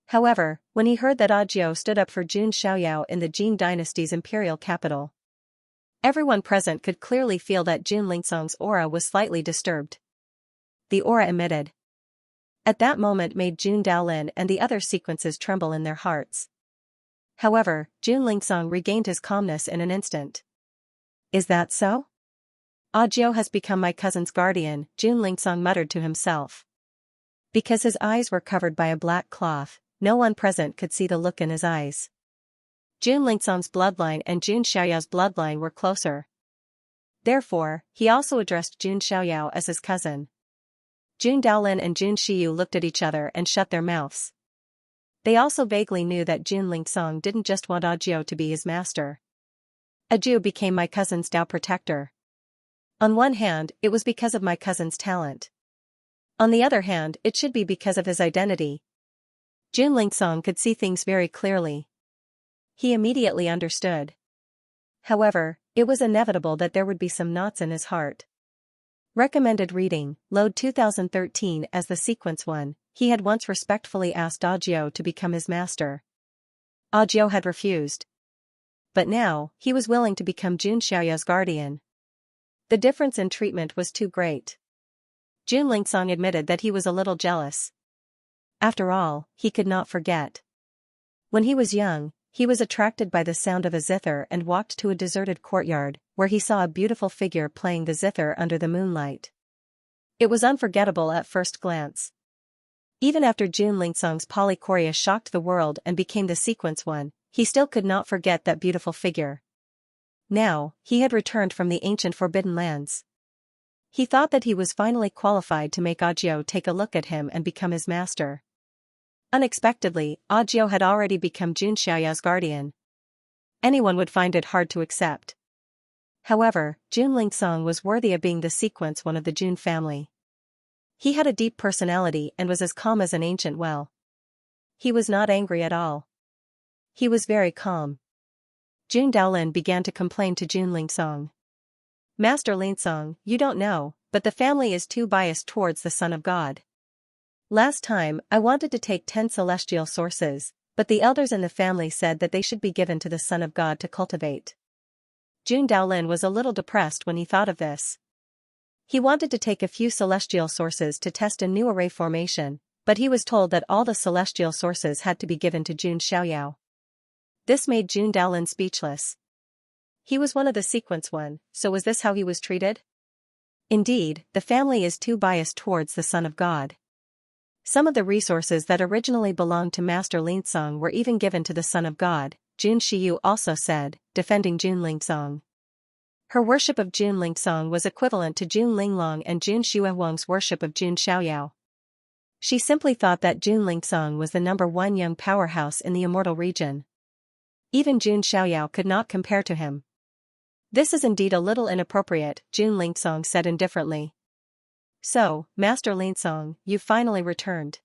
However, when he heard that Ajiao stood up for Jun Xiaoyao in the Jin dynasty's imperial capital, everyone present could clearly feel that Jun Lingsong's aura was slightly disturbed. The aura emitted at that moment made Jun Daolin and the other sequences tremble in their hearts. However, Jun Lingsong regained his calmness in an instant. Is that so? Ajiao has become my cousin's guardian, Jun Lingsong muttered to himself. Because his eyes were covered by a black cloth, no one present could see the look in his eyes. Jun Lingsong's bloodline and Jun Xiaoyao's bloodline were closer. Therefore, he also addressed Jun Xiaoyao as his cousin. Jun Daolin and Jun Shiyu looked at each other and shut their mouths. They also vaguely knew that Jun Lingsong didn't just want Ajiao to be his master. Ajiao became my cousin's Dao protector. On one hand, it was because of my cousin's talent. On the other hand, it should be because of his identity. Jun Lingsong could see things very clearly. He immediately understood. However, it was inevitable that there would be some knots in his heart. Recommended reading, Load 2013 as the sequence 1, he had once respectfully asked Ajiao to become his master. Ajiao had refused. But now, he was willing to become Jun Xiaoyao's guardian. The difference in treatment was too great. Jun Lingsong admitted that he was a little jealous. After all, he could not forget. When he was young, he was attracted by the sound of a zither and walked to a deserted courtyard, where he saw a beautiful figure playing the zither under the moonlight. It was unforgettable at first glance. Even after Jun Lingsong's polychoria shocked the world and became the sequence 1, he still could not forget that beautiful figure. Now, he had returned from the ancient Forbidden Lands. He thought that he was finally qualified to make Ajiao take a look at him and become his master. Unexpectedly, Ajiao had already become Jun Xiaoyao's guardian. anyone would find it hard to accept. However, Jun Lingsong was worthy of being the sequence one of the Jun family. He had a deep personality and was as calm as an ancient well. He was not angry at all. He was very calm. Jun Daolin began to complain to Jun Lingsong. Master Lingsong, you don't know, but the family is too biased towards the Son of God. Last time, I wanted to take 10 celestial sources, but the elders in the family said that they should be given to the Son of God to cultivate. Jun Daolin was a little depressed when he thought of this. He wanted to take a few celestial sources to test a new array formation, but he was told that all the celestial sources had to be given to Jun Xiaoyao. This made Jun Daolin speechless. He was one of the sequence one, so was this how he was treated? Indeed, the family is too biased towards the Son of God. Some of the resources that originally belonged to Master Lingsong were even given to the Son of God, Jun Shiyu also said, defending Jun Lingsong. Her worship of Jun Lingsong was equivalent to Jun Linglong and Jun Xuewang's worship of Jun Xiaoyao. She simply thought that Jun Lingsong was the #1 young powerhouse in the immortal region. Even Jun Xiaoyao could not compare to him. This is indeed a little inappropriate, Jun Lingsong said indifferently. So, Master Lingsong, you finally returned.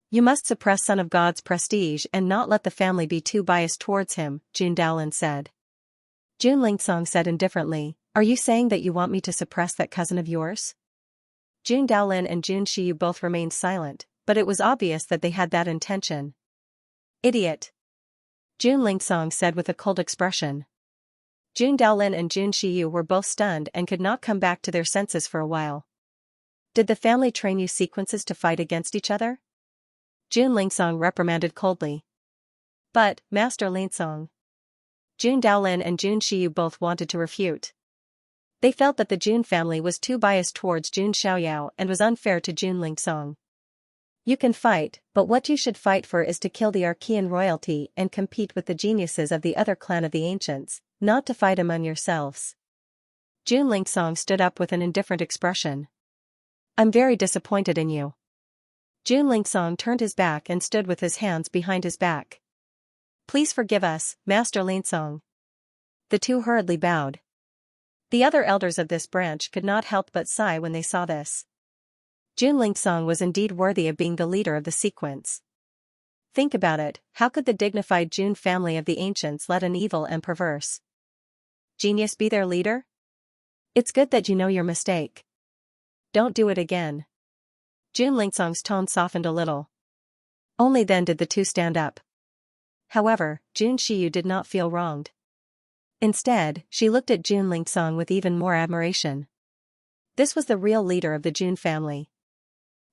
You must suppress Son of God's prestige and not let the family be too biased towards him, Jun Daolin said. Jun Lingsong said indifferently, are you saying that you want me to suppress that cousin of yours? Jun Daolin and Jun Shiyu both remained silent, but it was obvious that they had that intention. Idiot! Jun Lingsong said with a cold expression. Jun Daolin and Jun Shiyu were both stunned and could not come back to their senses for a while. Did the family train you sequences to fight against each other? Jun Lingsong reprimanded coldly. But, Master Lingsong. Jun Daolin and Jun Shiyu both wanted to refute. They felt that the Jun family was too biased towards Jun Xiaoyao and was unfair to Jun Lingsong. You can fight, but what you should fight for is to kill the Archean royalty and compete with the geniuses of the other clan of the ancients, not to fight among yourselves. Jun Lingsong stood up with an indifferent expression. I'm very disappointed in you. Jun Lingsong turned his back and stood with his hands behind his back. Please forgive us, Master Lingsong. The two hurriedly bowed. The other elders of this branch could not help but sigh when they saw this. Jun Lingsong was indeed worthy of being the leader of the sequence. Think about it, how could the dignified Jun family of the ancients let an evil and perverse genius be their leader? It's good that you know your mistake. Don't do it again. Jun Lingsong's tone softened a little. Only then did the two stand up. However, Jun Shiyu did not feel wronged. Instead, she looked at Jun Lingsong with even more admiration. This was the real leader of the Jun family.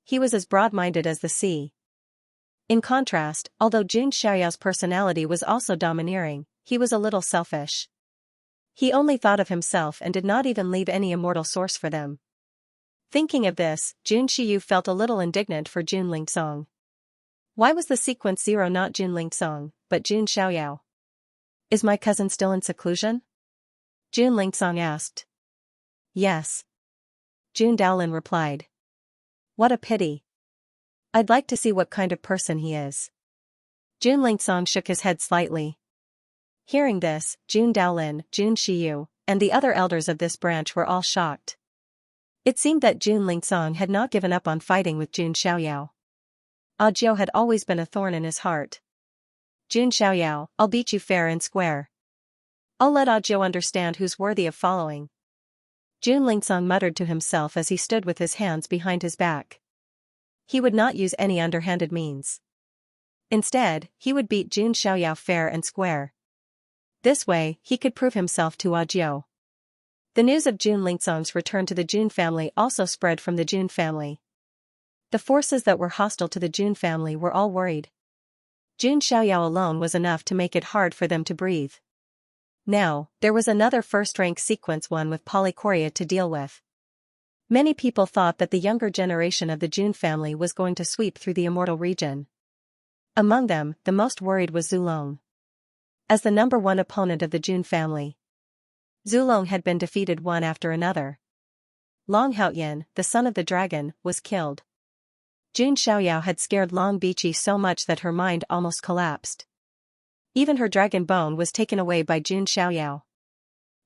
He was as broad-minded as the sea. In contrast, although Jun Xiaoyao's personality was also domineering, he was a little selfish. He only thought of himself and did not even leave any immortal source for them. Thinking of this, Jun Shiyu felt a little indignant for Jun Lingsong. Why was the sequence 0 not Jun Lingsong, but Jun Xiaoyao? Is my cousin still in seclusion? Jun Lingsong asked. Yes. Jun Daolin replied. What a pity. I'd like to see what kind of person he is. Jun Lingsong shook his head slightly. Hearing this, Jun Daolin, Jun Shiyu, and the other elders of this branch were all shocked. It seemed that Jun Lingsong had not given up on fighting with Jun Xiaoyao. Audiobook had always been a thorn in his heart. Jun Xiaoyao, I'll beat you fair and square. I'll let Audiobook understand who's worthy of following. Jun Lingsong muttered to himself as he stood with his hands behind his back. He would not use any underhanded means. Instead, he would beat Jun Xiaoyao fair and square. This way, he could prove himself to Audiobook. The news of Jun Lingsong's return to the Jun family also spread from the Jun family. The forces that were hostile to the Jun family were all worried. Jun Xiaoyao alone was enough to make it hard for them to breathe. Now, there was another first-rank sequence one with Polychoria to deal with. Many people thought that the younger generation of the Jun family was going to sweep through the immortal region. Among them, the most worried was Zulong. As the #1 opponent of the Jun family, Zulong had been defeated one after another. Long Haoyan, the son of the dragon, was killed. Jun Xiaoyao had scared Long Bichi so much that her mind almost collapsed. Even her dragon bone was taken away by Jun Xiaoyao.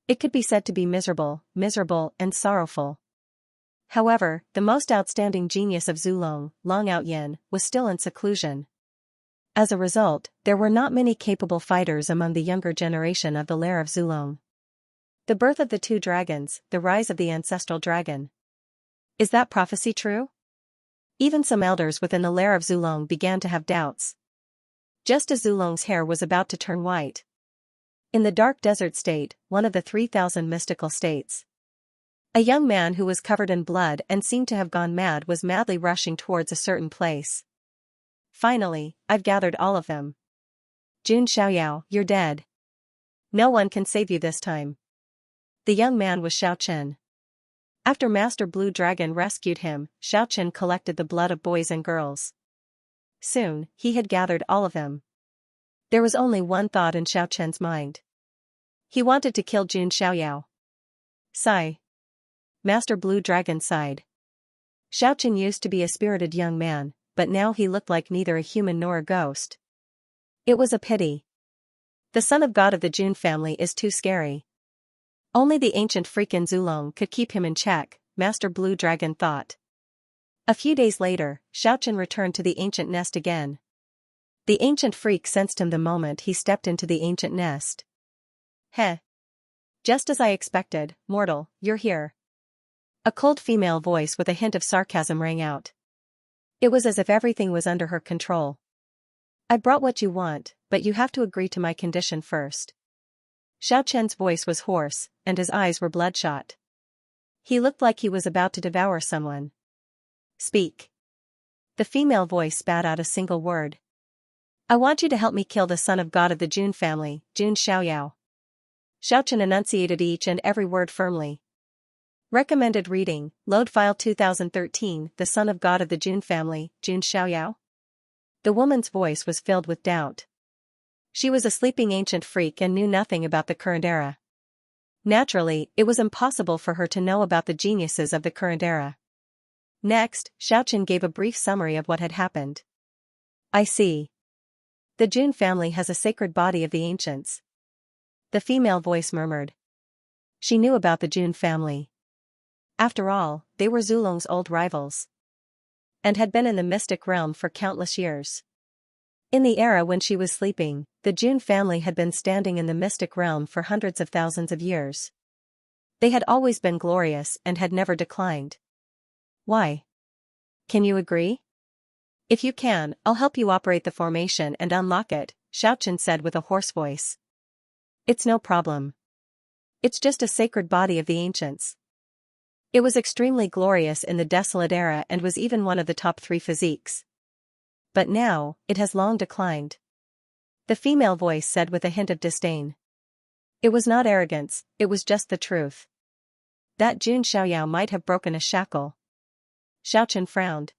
It could be said to be miserable, and sorrowful. However, the most outstanding genius of Zulong, Long Outyin, was still in seclusion. As a result, there were not many capable fighters among the younger generation of the lair of Zulong. The birth of the two dragons, the rise of the ancestral dragon. Is that prophecy true? Even some elders within the lair of Zulong began to have doubts. Just as Zulong's hair was about to turn white. In the dark desert state, one of the 3,000 mystical states. A young man who was covered in blood and seemed to have gone mad was madly rushing towards a certain place. Finally, I've gathered all of them. Jun Xiaoyao, you're dead. No one can save you this time. The young man was Xiao Chen. After Master Blue Dragon rescued him, Xiao Chen collected the blood of boys and girls. Soon, he had gathered all of them. There was only one thought in Xiao Chen's mind. He wanted to kill Jun Xiaoyao. Sigh. Master Blue Dragon sighed. Xiao Chen used to be a spirited young man, but now he looked like neither a human nor a ghost. It was a pity. The son of God of the Jun family is too scary. Only the ancient freak in Zulong could keep him in check, Master Blue Dragon thought. A few days later, Xiao Chen returned to the ancient nest again. The ancient freak sensed him the moment he stepped into the ancient nest. Heh. Just as I expected, mortal, you're here. A cold female voice with a hint of sarcasm rang out. It was as if everything was under her control. I brought what you want, but you have to agree to my condition first. Xiao Chen's voice was hoarse, and his eyes were bloodshot. He looked like he was about to devour someone. Speak. The female voice spat out a single word. I want you to help me kill the son of God of the Jun family, Jun Xiaoyao. Xiao Chen enunciated each and every word firmly. Recommended reading, Load File 2013, The Son of God of the Jun Family, Jun Xiaoyao? The woman's voice was filled with doubt. She was a sleeping ancient freak and knew nothing about the current era. Naturally, it was impossible for her to know about the geniuses of the current era. Next, Xiao Chen gave a brief summary of what had happened. I see. The Jun family has a sacred body of the ancients. The female voice murmured. She knew about the Jun family. After all, they were Zulong's old rivals. And had been in the mystic realm for countless years. In the era when she was sleeping, the Jun family had been standing in the mystic realm for hundreds of thousands of years. They had always been glorious and had never declined. Why? Can you agree? If you can, I'll help you operate the formation and unlock it, Xiao Chen said with a hoarse voice. It's no problem. It's just a sacred body of the ancients. It was extremely glorious in the desolate era and was even one of the top 3 physiques. But now, it has long declined. The female voice said with a hint of disdain. It was not arrogance, it was just the truth. That Jun Xiaoyao might have broken a shackle. Xiao Chen frowned.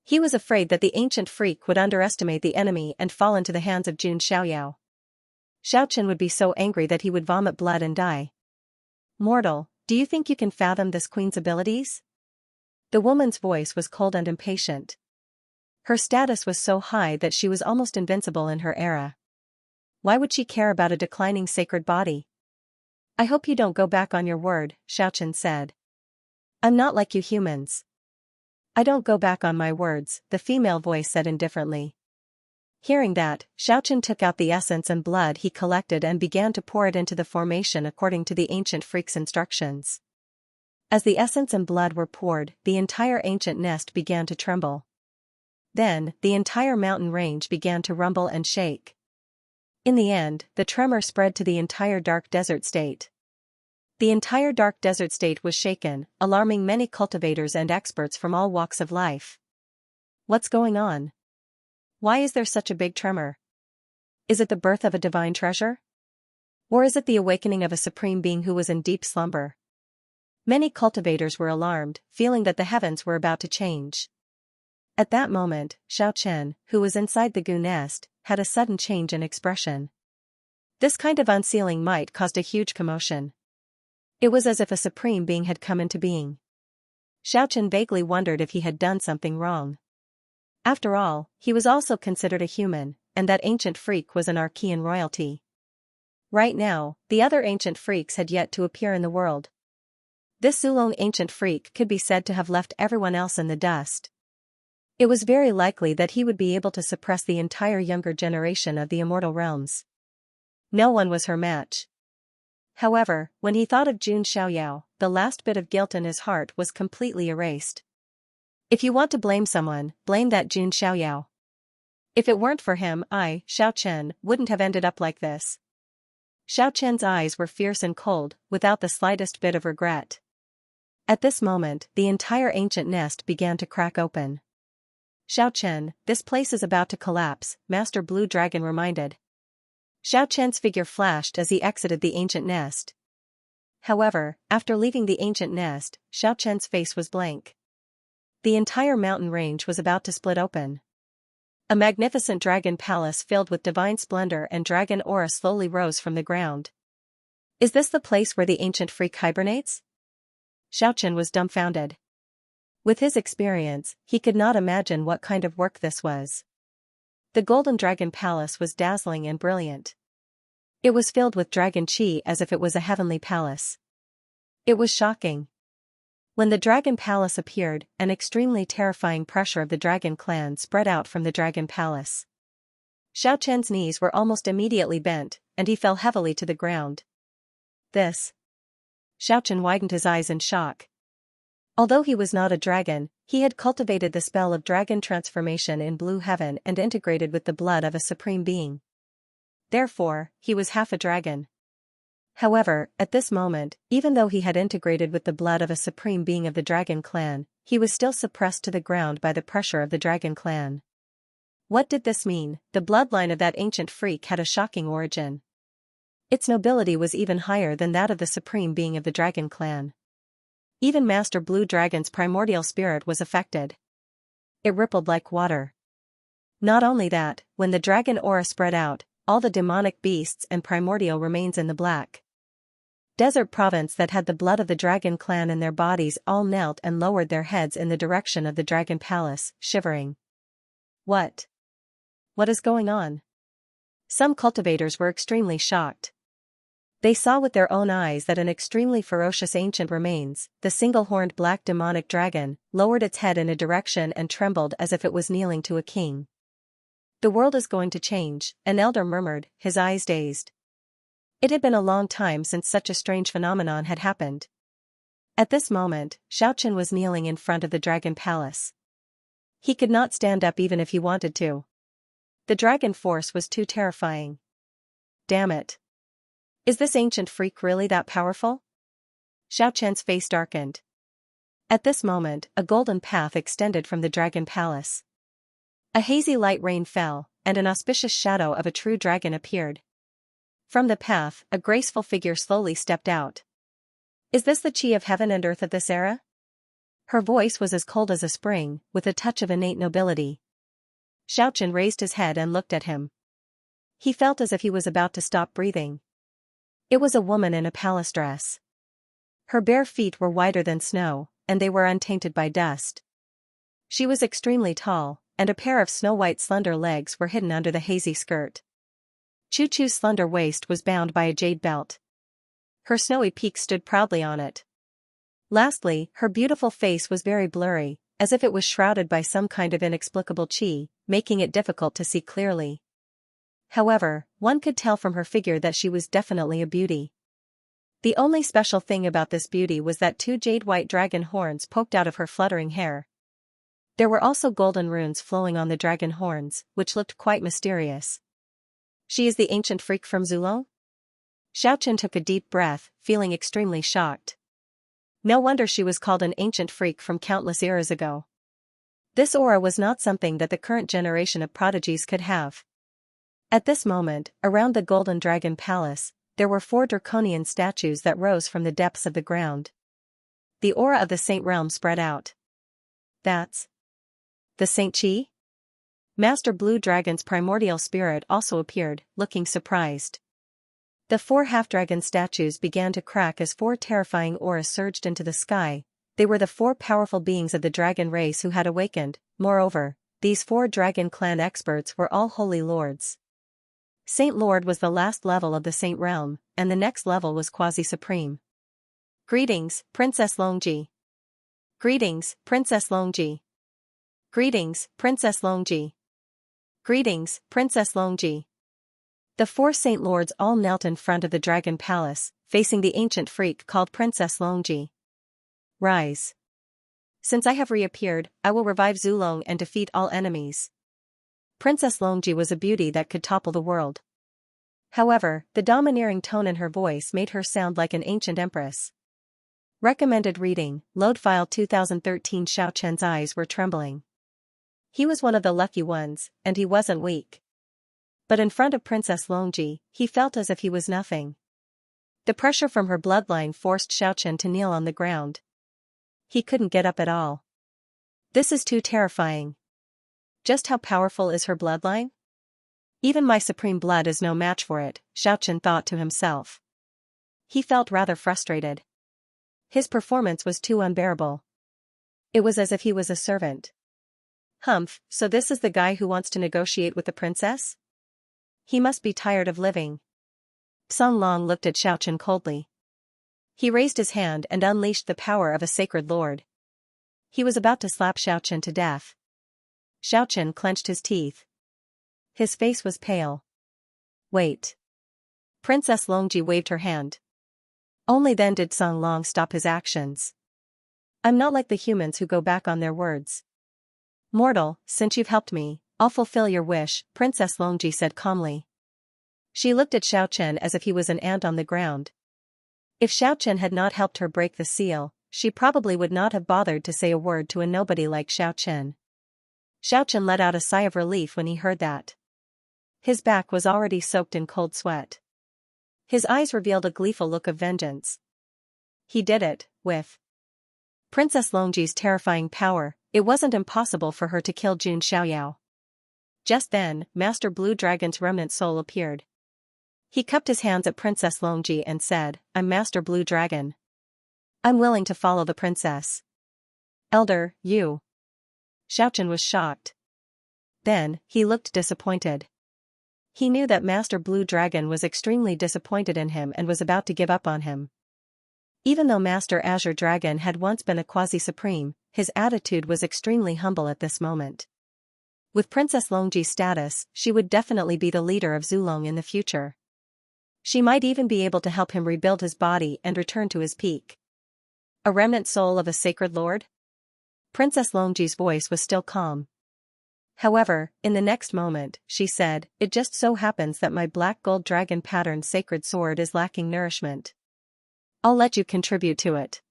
He was afraid that the ancient freak would underestimate the enemy and fall into the hands of Jun Xiaoyao. Xiao Chen would be so angry that he would vomit blood and die. Mortal, do you think you can fathom this queen's abilities? The woman's voice was cold and impatient. Her status was so high that she was almost invincible in her era. Why would she care about a declining sacred body? I hope you don't go back on your word, Xiao Chen said. I'm not like you humans. I don't go back on my words, the female voice said indifferently. Hearing that, Xiao Chen took out the essence and blood he collected and began to pour it into the formation according to the ancient freak's instructions. As the essence and blood were poured, the entire ancient nest began to tremble. Then, the entire mountain range began to rumble and shake. In the end, the tremor spread to the entire dark desert state. The entire dark desert state was shaken, alarming many cultivators and experts from all walks of life. What's going on? Why is there such a big tremor? Is it the birth of a divine treasure? Or is it the awakening of a supreme being who was in deep slumber? Many cultivators were alarmed, feeling that the heavens were about to change. At that moment, Xiao Chen, who was inside the gu nest, had a sudden change in expression. This kind of unsealing might caused a huge commotion. It was as if a supreme being had come into being. Xiao Chen vaguely wondered if he had done something wrong. After all, he was also considered a human, and that ancient freak was an Archean royalty. Right now, the other ancient freaks had yet to appear in the world. This Zulong ancient freak could be said to have left everyone else in the dust. It was very likely that he would be able to suppress the entire younger generation of the immortal realms. No one was her match. However, when he thought of Jun Xiaoyao, the last bit of guilt in his heart was completely erased. If you want to blame someone, blame that Jun Xiaoyao. If it weren't for him, I, Xiao Chen, wouldn't have ended up like this. Xiao Chen's eyes were fierce and cold, without the slightest bit of regret. At this moment, the entire ancient nest began to crack open. Xiao Chen, this place is about to collapse, Master Blue Dragon reminded. Xiao Chen's figure flashed as he exited the ancient nest. However, after leaving the ancient nest, Xiao Chen's face was blank. The entire mountain range was about to split open. A magnificent dragon palace filled with divine splendor and dragon aura slowly rose from the ground. Is this the place where the ancient freak hibernates? Xiao Chen was dumbfounded. With his experience, he could not imagine what kind of work this was. The Golden Dragon Palace was dazzling and brilliant. It was filled with dragon chi as if it was a heavenly palace. It was shocking. When the Dragon Palace appeared, an extremely terrifying pressure of the Dragon Clan spread out from the Dragon Palace. Xiao Chen's knees were almost immediately bent, and he fell heavily to the ground. This. Xiao Chen widened his eyes in shock. Although he was not a dragon, he had cultivated the spell of dragon transformation in Blue Heaven and integrated with the blood of a supreme being. Therefore, he was half a dragon. However, at this moment, even though he had integrated with the blood of a supreme being of the Dragon Clan, he was still suppressed to the ground by the pressure of the Dragon Clan. What did this mean? The bloodline of that ancient freak had a shocking origin. Its nobility was even higher than that of the supreme being of the Dragon Clan. Even Master Blue Dragon's primordial spirit was affected. It rippled like water. Not only that, when the dragon aura spread out, all the demonic beasts and primordial remains in the black desert province that had the blood of the Dragon Clan in their bodies all knelt and lowered their heads in the direction of the Dragon Palace, shivering. What? What is going on? Some cultivators were extremely shocked. They saw with their own eyes that an extremely ferocious ancient remains, the single-horned black demonic dragon, lowered its head in a direction and trembled as if it was kneeling to a king. The world is going to change, an elder murmured, his eyes dazed. It had been a long time since such a strange phenomenon had happened. At this moment, Xiao Chen was kneeling in front of the Dragon Palace. He could not stand up even if he wanted to. The dragon force was too terrifying. Damn it. Is this ancient freak really that powerful? Xiao Chen's face darkened. At this moment, a golden path extended from the Dragon Palace. A hazy light rain fell, and an auspicious shadow of a true dragon appeared. From the path, a graceful figure slowly stepped out. Is this the chi of heaven and earth of this era? Her voice was as cold as a spring, with a touch of innate nobility. Xiao Chen raised his head and looked at him. He felt as if he was about to stop breathing. It was a woman in a palace dress. Her bare feet were whiter than snow, and they were untainted by dust. She was extremely tall, and a pair of snow-white slender legs were hidden under the hazy skirt. Chu Chu's slender waist was bound by a jade belt. Her snowy peak stood proudly on it. Lastly, her beautiful face was very blurry, as if it was shrouded by some kind of inexplicable chi, making it difficult to see clearly. However, one could tell from her figure that she was definitely a beauty. The only special thing about this beauty was that two jade-white dragon horns poked out of her fluttering hair. There were also golden runes flowing on the dragon horns, which looked quite mysterious. She is the ancient freak from Zulong? Xiao Chen took a deep breath, feeling extremely shocked. No wonder she was called an ancient freak from countless eras ago. This aura was not something that the current generation of prodigies could have. At this moment, around the Golden Dragon Palace, there were 4 draconian statues that rose from the depths of the ground. The aura of the Saint Realm spread out. That's the Saint Chi? Master Blue Dragon's primordial spirit also appeared, looking surprised. The 4 half-dragon statues began to crack as 4 terrifying auras surged into the sky. They were the 4 powerful beings of the dragon race who had awakened. Moreover, these 4 Dragon Clan experts were all holy lords. Saint Lord was the last level of the Saint Realm, and the next level was Quasi-Supreme. Greetings, Princess Longji. Greetings, Princess Longji. Greetings, Princess Longji. Greetings, Princess Longji. The 4 Saint Lords all knelt in front of the Dragon Palace, facing the ancient freak called Princess Longji. Rise. Since I have reappeared, I will revive Zulong and defeat all enemies. Princess Longji was a beauty that could topple the world. However, the domineering tone in her voice made her sound like an ancient empress. Recommended reading, Load File 2013. Xiaochen's eyes were trembling. He was one of the lucky ones, and he wasn't weak. But in front of Princess Longji, he felt as if he was nothing. The pressure from her bloodline forced Xiaochen to kneel on the ground. He couldn't get up at all. This is too terrifying. Just how powerful is her bloodline? Even my supreme blood is no match for it, Xiaochen thought to himself. He felt rather frustrated. His performance was too unbearable. It was as if he was a servant. Humph, so this is the guy who wants to negotiate with the princess? He must be tired of living. Song Long looked at Xiaochen coldly. He raised his hand and unleashed the power of a sacred lord. He was about to slap Xiaochen to death. Xiaochen clenched his teeth. His face was pale. Wait. Princess Longji waved her hand. Only then did Song Long stop his actions. I'm not like the humans who go back on their words. Mortal, since you've helped me, I'll fulfill your wish, Princess Longji said calmly. She looked at Xiaochen as if he was an ant on the ground. If Xiaochen had not helped her break the seal, she probably would not have bothered to say a word to a nobody like Xiaochen. Xiaochen let out a sigh of relief when he heard that. His back was already soaked in cold sweat. His eyes revealed a gleeful look of vengeance. He did it, with Princess Longji's terrifying power, it wasn't impossible for her to kill Jun Xiaoyao. Just then, Master Blue Dragon's remnant soul appeared. He cupped his hands at Princess Longji and said, I'm Master Blue Dragon. I'm willing to follow the princess. Elder, you. Xiaochen was shocked. Then, he looked disappointed. He knew that Master Blue Dragon was extremely disappointed in him and was about to give up on him. Even though Master Azure Dragon had once been a quasi-supreme, his attitude was extremely humble at this moment. With Princess Longji's status, she would definitely be the leader of Zulong in the future. She might even be able to help him rebuild his body and return to his peak. A remnant soul of a sacred lord? Princess Longji's voice was still calm. However, in the next moment, she said, it just so happens that my black gold dragon patterned sacred sword is lacking nourishment. I'll let you contribute to it.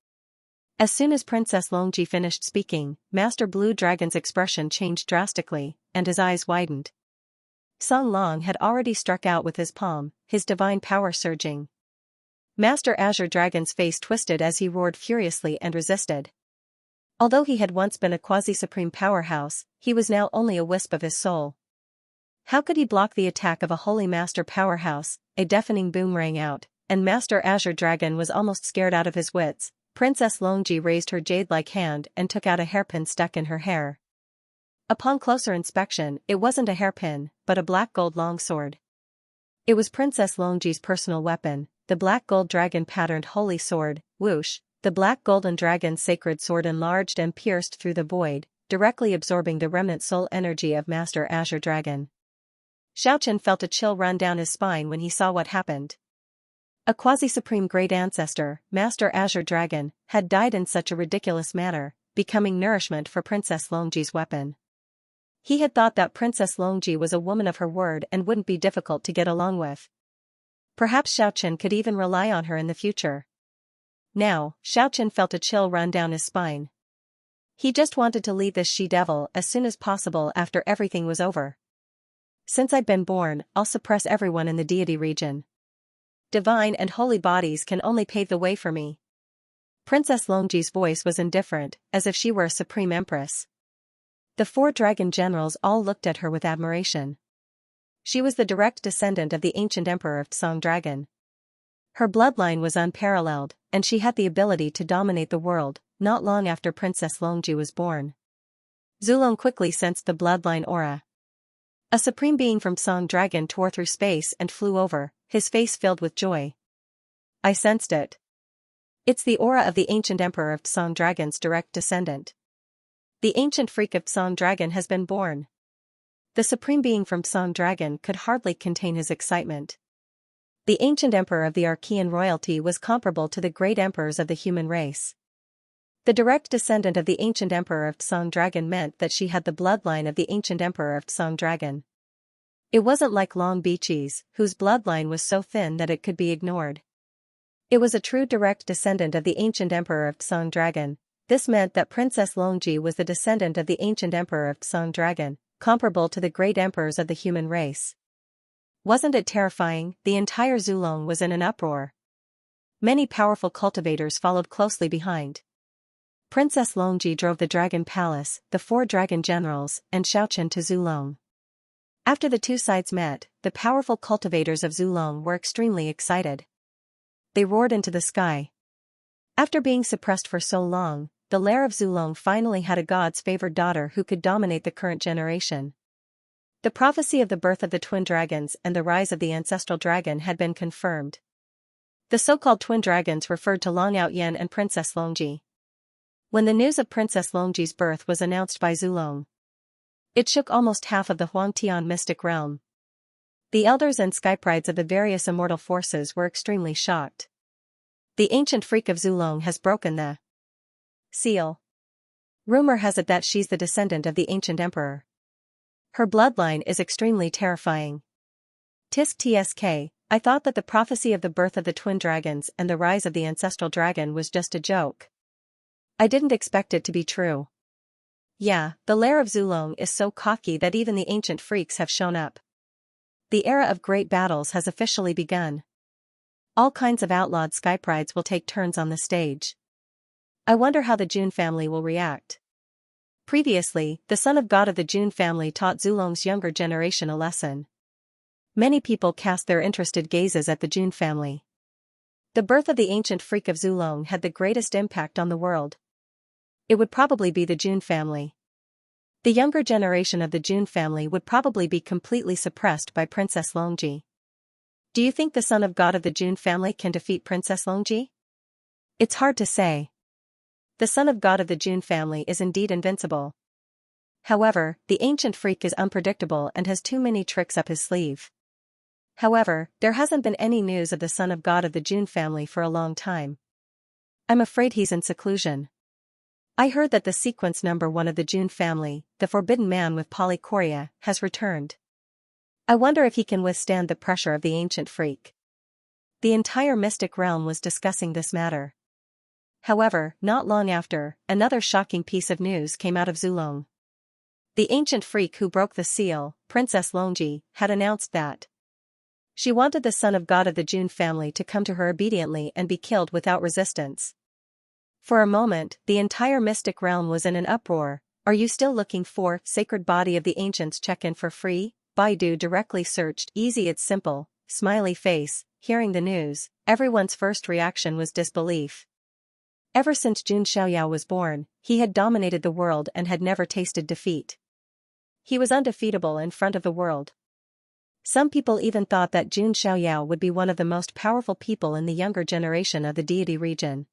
As soon as Princess Longji finished speaking, Master Blue Dragon's expression changed drastically, and his eyes widened. Song Long had already struck out with his palm, his divine power surging. Master Azure Dragon's face twisted as he roared furiously and resisted. Although he had once been a quasi-supreme powerhouse, he was now only a wisp of his soul. How could he block the attack of a holy master powerhouse? A deafening boom rang out, and Master Azure Dragon was almost scared out of his wits. Princess Longji raised her jade-like hand and took out a hairpin stuck in her hair. Upon closer inspection, it wasn't a hairpin, but a black gold longsword. It was Princess Longji's personal weapon, the black gold dragon patterned holy sword, whoosh, the black golden dragon's sacred sword enlarged and pierced through the void, directly absorbing the remnant soul energy of Master Azure Dragon. Xiaochen felt a chill run down his spine when he saw what happened. A quasi-supreme great ancestor, Master Azure Dragon, had died in such a ridiculous manner, becoming nourishment for Princess Longji's weapon. He had thought that Princess Longji was a woman of her word and wouldn't be difficult to get along with. Perhaps Xiaochen could even rely on her in the future. Now, Xiaochen felt a chill run down his spine. He just wanted to leave this she-devil as soon as possible after everything was over. Since I've been born, I'll suppress everyone in the deity region. Divine and holy bodies can only pave the way for me. Princess Longji's voice was indifferent, as if she were a supreme empress. The 4 dragon generals all looked at her with admiration. She was the direct descendant of the ancient emperor of Song Dragon. Her bloodline was unparalleled, and she had the ability to dominate the world, not long after Princess Longji was born. Zulong quickly sensed the bloodline aura. A supreme being from Song Dragon tore through space and flew over, his face filled with joy. I sensed it. It's the aura of the ancient emperor of Song Dragon's direct descendant. The ancient freak of Song Dragon has been born. The supreme being from Song Dragon could hardly contain his excitement. The ancient emperor of the Archean royalty was comparable to the great emperors of the human race. The direct descendant of the ancient emperor of Song Dragon meant that she had the bloodline of the ancient emperor of Song Dragon. It wasn't like Long Bichi's, whose bloodline was so thin that it could be ignored. It was a true direct descendant of the ancient emperor of Song Dragon. This meant that Princess Longji was the descendant of the ancient emperor of Song Dragon, comparable to the great emperors of the human race. Wasn't it terrifying? The entire Zulong was in an uproar. Many powerful cultivators followed closely behind. Princess Longji drove the Dragon Palace, the 4 dragon generals, and Xiaochen to Zulong. After the two sides met, the powerful cultivators of Zulong were extremely excited. They roared into the sky. After being suppressed for so long, the lair of Zulong finally had a god's favored daughter who could dominate the current generation. The prophecy of the birth of the twin dragons and the rise of the ancestral dragon had been confirmed. The so-called twin dragons referred to Long Outyen and Princess Longji. When the news of Princess Longji's birth was announced by Zulong, it shook almost half of the Huangtian mystic realm. The elders and skyprides of the various immortal forces were extremely shocked. The ancient freak of Zulong has broken the seal. Rumor has it that she's the descendant of the ancient emperor. Her bloodline is extremely terrifying. Tisk tsk, I thought that the prophecy of the birth of the twin dragons and the rise of the ancestral dragon was just a joke. I didn't expect it to be true. Yeah, the lair of Zulong is so cocky that even the ancient freaks have shown up. The era of great battles has officially begun. All kinds of outlawed skyprides will take turns on the stage. I wonder how the Jun family will react. Previously, the son of God of the Jun family taught Zulong's younger generation a lesson. Many people cast their interested gazes at the Jun family. The birth of the ancient freak of Zulong had the greatest impact on the world. It would probably be the Jun family. The younger generation of the Jun family would probably be completely suppressed by Princess Longji. Do you think the son of God of the Jun family can defeat Princess Longji? It's hard to say. The son of God of the Jun family is indeed invincible. However, the ancient freak is unpredictable and has too many tricks up his sleeve. However, there hasn't been any news of the son of God of the Jun family for a long time. I'm afraid he's in seclusion. I heard that the sequence number 1 of the Jun family, the forbidden man with polychoria, has returned. I wonder if he can withstand the pressure of the ancient freak. The entire mystic realm was discussing this matter. However, not long after, another shocking piece of news came out of Zulong. The ancient freak who broke the seal, Princess Longji, had announced that she wanted the son of God of the Jun family to come to her obediently and be killed without resistance. For a moment, the entire mystic realm was in an uproar. Are you still looking for sacred body of the ancients? Check in for free. Baidu directly searched easy, it's simple, smiley face. Hearing the news, everyone's first reaction was disbelief. Ever since Jun Xiaoyao was born, he had dominated the world and had never tasted defeat. He was undefeatable in front of the world. Some people even thought that Jun Xiaoyao would be one of the most powerful people in the younger generation of the deity region.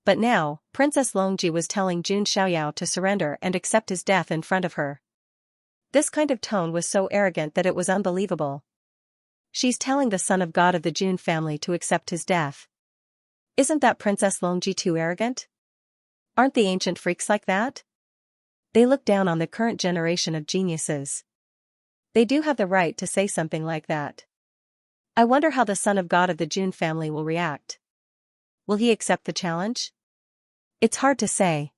But now, Princess Longji was telling Jun Xiaoyao to surrender and accept his death in front of her. This kind of tone was so arrogant that it was unbelievable. She's telling the son of God of the Jun family to accept his death. Isn't that Princess Longji too arrogant? Aren't the ancient freaks like that? They look down on the current generation of geniuses. They do have the right to say something like that. I wonder how the son of God of the Jun family will react. Will he accept the challenge? It's hard to say.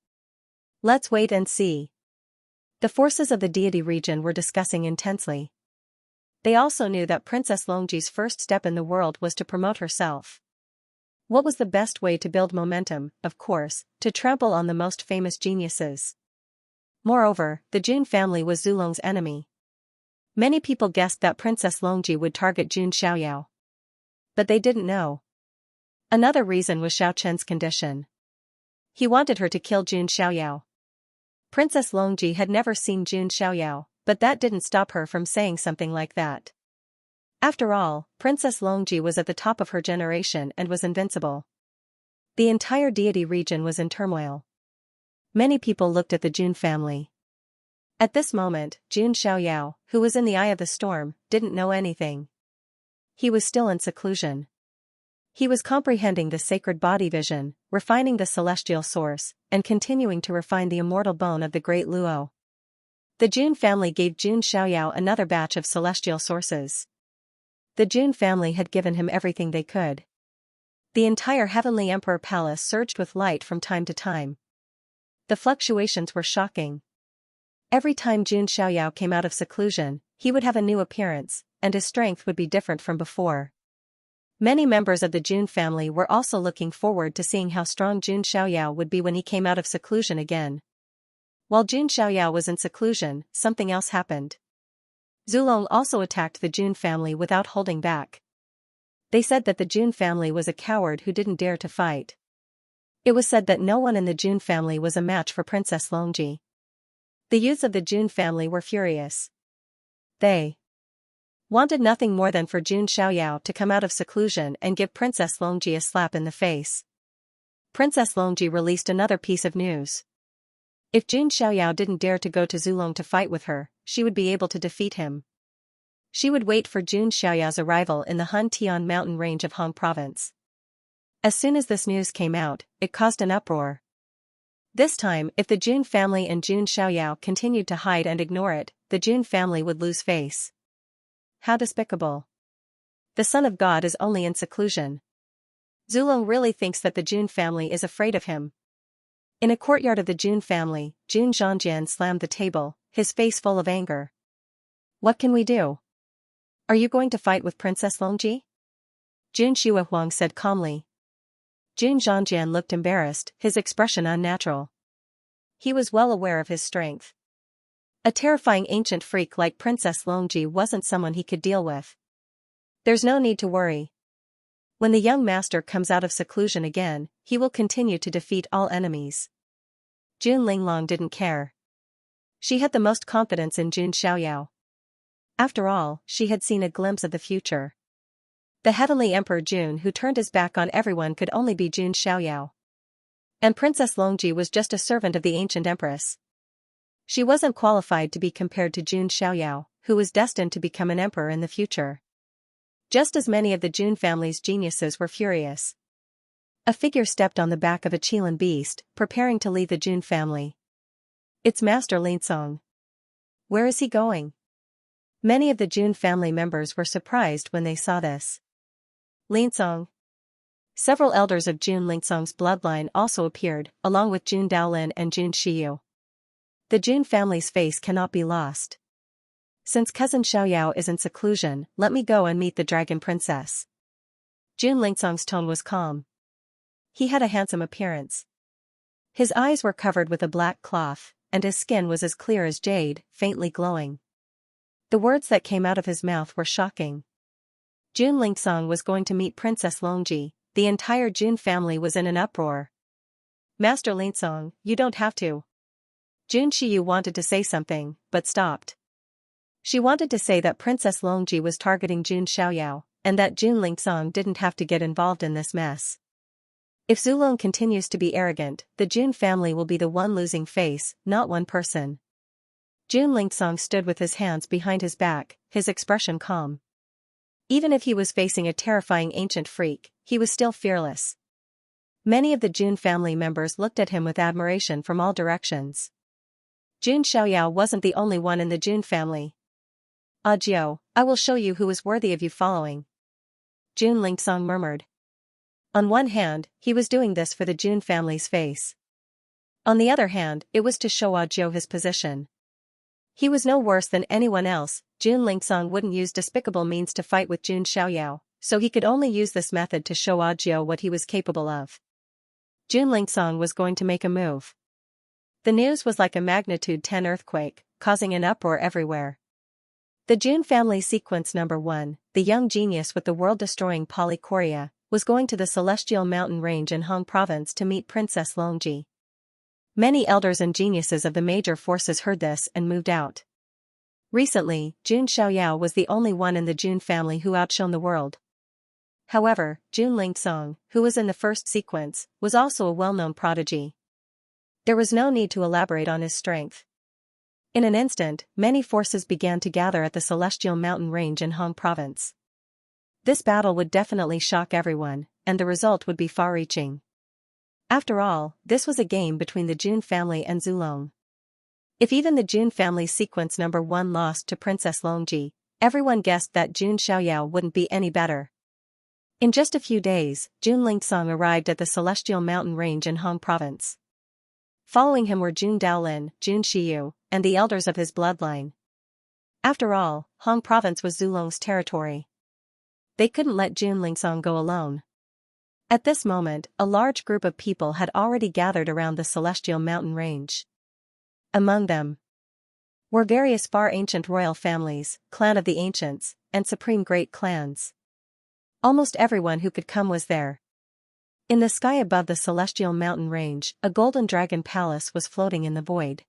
Let's wait and see. The forces of the deity region were discussing intensely. They also knew that Princess Longji's first step in the world was to promote herself. What was the best way to build momentum? Of course, to trample on the most famous geniuses. Moreover, the Jun family was Zulong's enemy. Many people guessed that Princess Longji would target Jun Xiaoyao. But they didn't know. Another reason was Xiao Chen's condition. He wanted her to kill Jun Xiaoyao. Princess Longji had never seen Jun Xiaoyao, but that didn't stop her from saying something like that. After all, Princess Longji was at the top of her generation and was invincible. The entire deity region was in turmoil. Many people looked at the Jun family. At this moment, Jun Xiaoyao, who was in the eye of the storm, didn't know anything. He was still in seclusion. He was comprehending the sacred body vision, refining the celestial source, and continuing to refine the immortal bone of the great Luo. The Jun family gave Jun Xiaoyao another batch of celestial sources. The Jun family had given him everything they could. The entire Heavenly Emperor Palace surged with light from time to time. The fluctuations were shocking. Every time Jun Xiaoyao came out of seclusion, he would have a new appearance, and his strength would be different from before. Many members of the Jun family were also looking forward to seeing how strong Jun Xiaoyao would be when he came out of seclusion again. While Jun Xiaoyao was in seclusion, something else happened. Zulong also attacked the Jun family without holding back. They said that the Jun family was a coward who didn't dare to fight. It was said that no one in the Jun family was a match for Princess Longji. The youths of the Jun family were furious. They wanted nothing more than for Jun Xiaoyao to come out of seclusion and give Princess Longji a slap in the face. Princess Longji released another piece of news. If Jun Xiaoyao didn't dare to go to Zulong to fight with her, she would be able to defeat him. She would wait for Jun Xiaoyao's arrival in the Han Tian mountain range of Hong province. As soon as this news came out, it caused an uproar. This time, if the Jun family and Jun Xiaoyao continued to hide and ignore it, the Jun family would lose face. How despicable. The son of God is only in seclusion. Zulong really thinks that the Jun family is afraid of him. In a courtyard of the Jun family, Jun Zhangjian slammed the table, his face full of anger. What can we do? Are you going to fight with Princess Longji? Jun Xuehuang said calmly. Jun Zhangjian looked embarrassed, his expression unnatural. He was well aware of his strength. A terrifying ancient freak like Princess Longji wasn't someone he could deal with. There's no need to worry. When the young master comes out of seclusion again, he will continue to defeat all enemies. Jun Linglong didn't care. She had the most confidence in Jun Xiaoyao. After all, she had seen a glimpse of the future. The Heavenly Emperor Jun who turned his back on everyone could only be Jun Xiaoyao. And Princess Longji was just a servant of the ancient empress. She wasn't qualified to be compared to Jun Xiaoyao, who was destined to become an emperor in the future. Just as many of the Jun family's geniuses were furious. A figure stepped on the back of a Qilin beast, preparing to leave the Jun family. It's Master Linsong. Where is he going? Many of the Jun family members were surprised when they saw this. Linsong. Several elders of Jun Linsong's bloodline also appeared, along with Jun Daolin and Jun Shiyu. The Jun family's face cannot be lost. Since cousin Xiaoyao is in seclusion, let me go and meet the dragon princess. Jun Linsong's tone was calm. He had a handsome appearance. His eyes were covered with a black cloth, and his skin was as clear as jade, faintly glowing. The words that came out of his mouth were shocking. Jun Linsong was going to meet Princess Longji. The entire Jun family was in an uproar. Master Linsong, you don't have to. Jun Shiyu wanted to say something, but stopped. She wanted to say that Princess Longji was targeting Jun Xiaoyao, and that Jun Linsong didn't have to get involved in this mess. If Zulong continues to be arrogant, the Jun family will be the one losing face, not one person. Jun Linsong stood with his hands behind his back, his expression calm. Even if he was facing a terrifying ancient freak, he was still fearless. Many of the Jun family members looked at him with admiration from all directions. Jun Xiaoyao wasn't the only one in the Jun family. Jiao, I will show you who is worthy of you following. Jun Linsong murmured. On one hand, he was doing this for the Jun family's face. On the other hand, it was to show Jiao his position. He was no worse than anyone else. Jun Linsong wouldn't use despicable means to fight with Jun Xiaoyao, so he could only use this method to show Jiao what he was capable of. Jun Linsong was going to make a move. The news was like a magnitude 10 earthquake, causing an uproar everywhere. The Jun family sequence number 1, the young genius with the world-destroying polychoria, was going to the celestial mountain range in Hong province to meet Princess Longji. Many elders and geniuses of the major forces heard this and moved out. Recently, Jun Xiaoyao was the only one in the Jun family who outshone the world. However, Jun Lingsong, who was in the first sequence, was also a well-known prodigy. There was no need to elaborate on his strength. In an instant, many forces began to gather at the Celestial Mountain Range in Hong Province. This battle would definitely shock everyone, and the result would be far-reaching. After all, this was a game between the Jun family and Zulong. If even the Jun family's sequence number 1 lost to Princess Longji, everyone guessed that Jun Xiaoyao wouldn't be any better. In just a few days, Jun Lingsong arrived at the Celestial Mountain Range in Hong Province. Following him were Jun Daolin, Jun Shiyu, and the elders of his bloodline. After all, Hong Province was Zulong's territory. They couldn't let Jun Lingsong go alone. At this moment, a large group of people had already gathered around the Celestial Mountain Range. Among them were various far ancient royal families, clan of the ancients, and supreme great clans. Almost everyone who could come was there. In the sky above the Celestial Mountain Range, a golden dragon palace was floating in the void.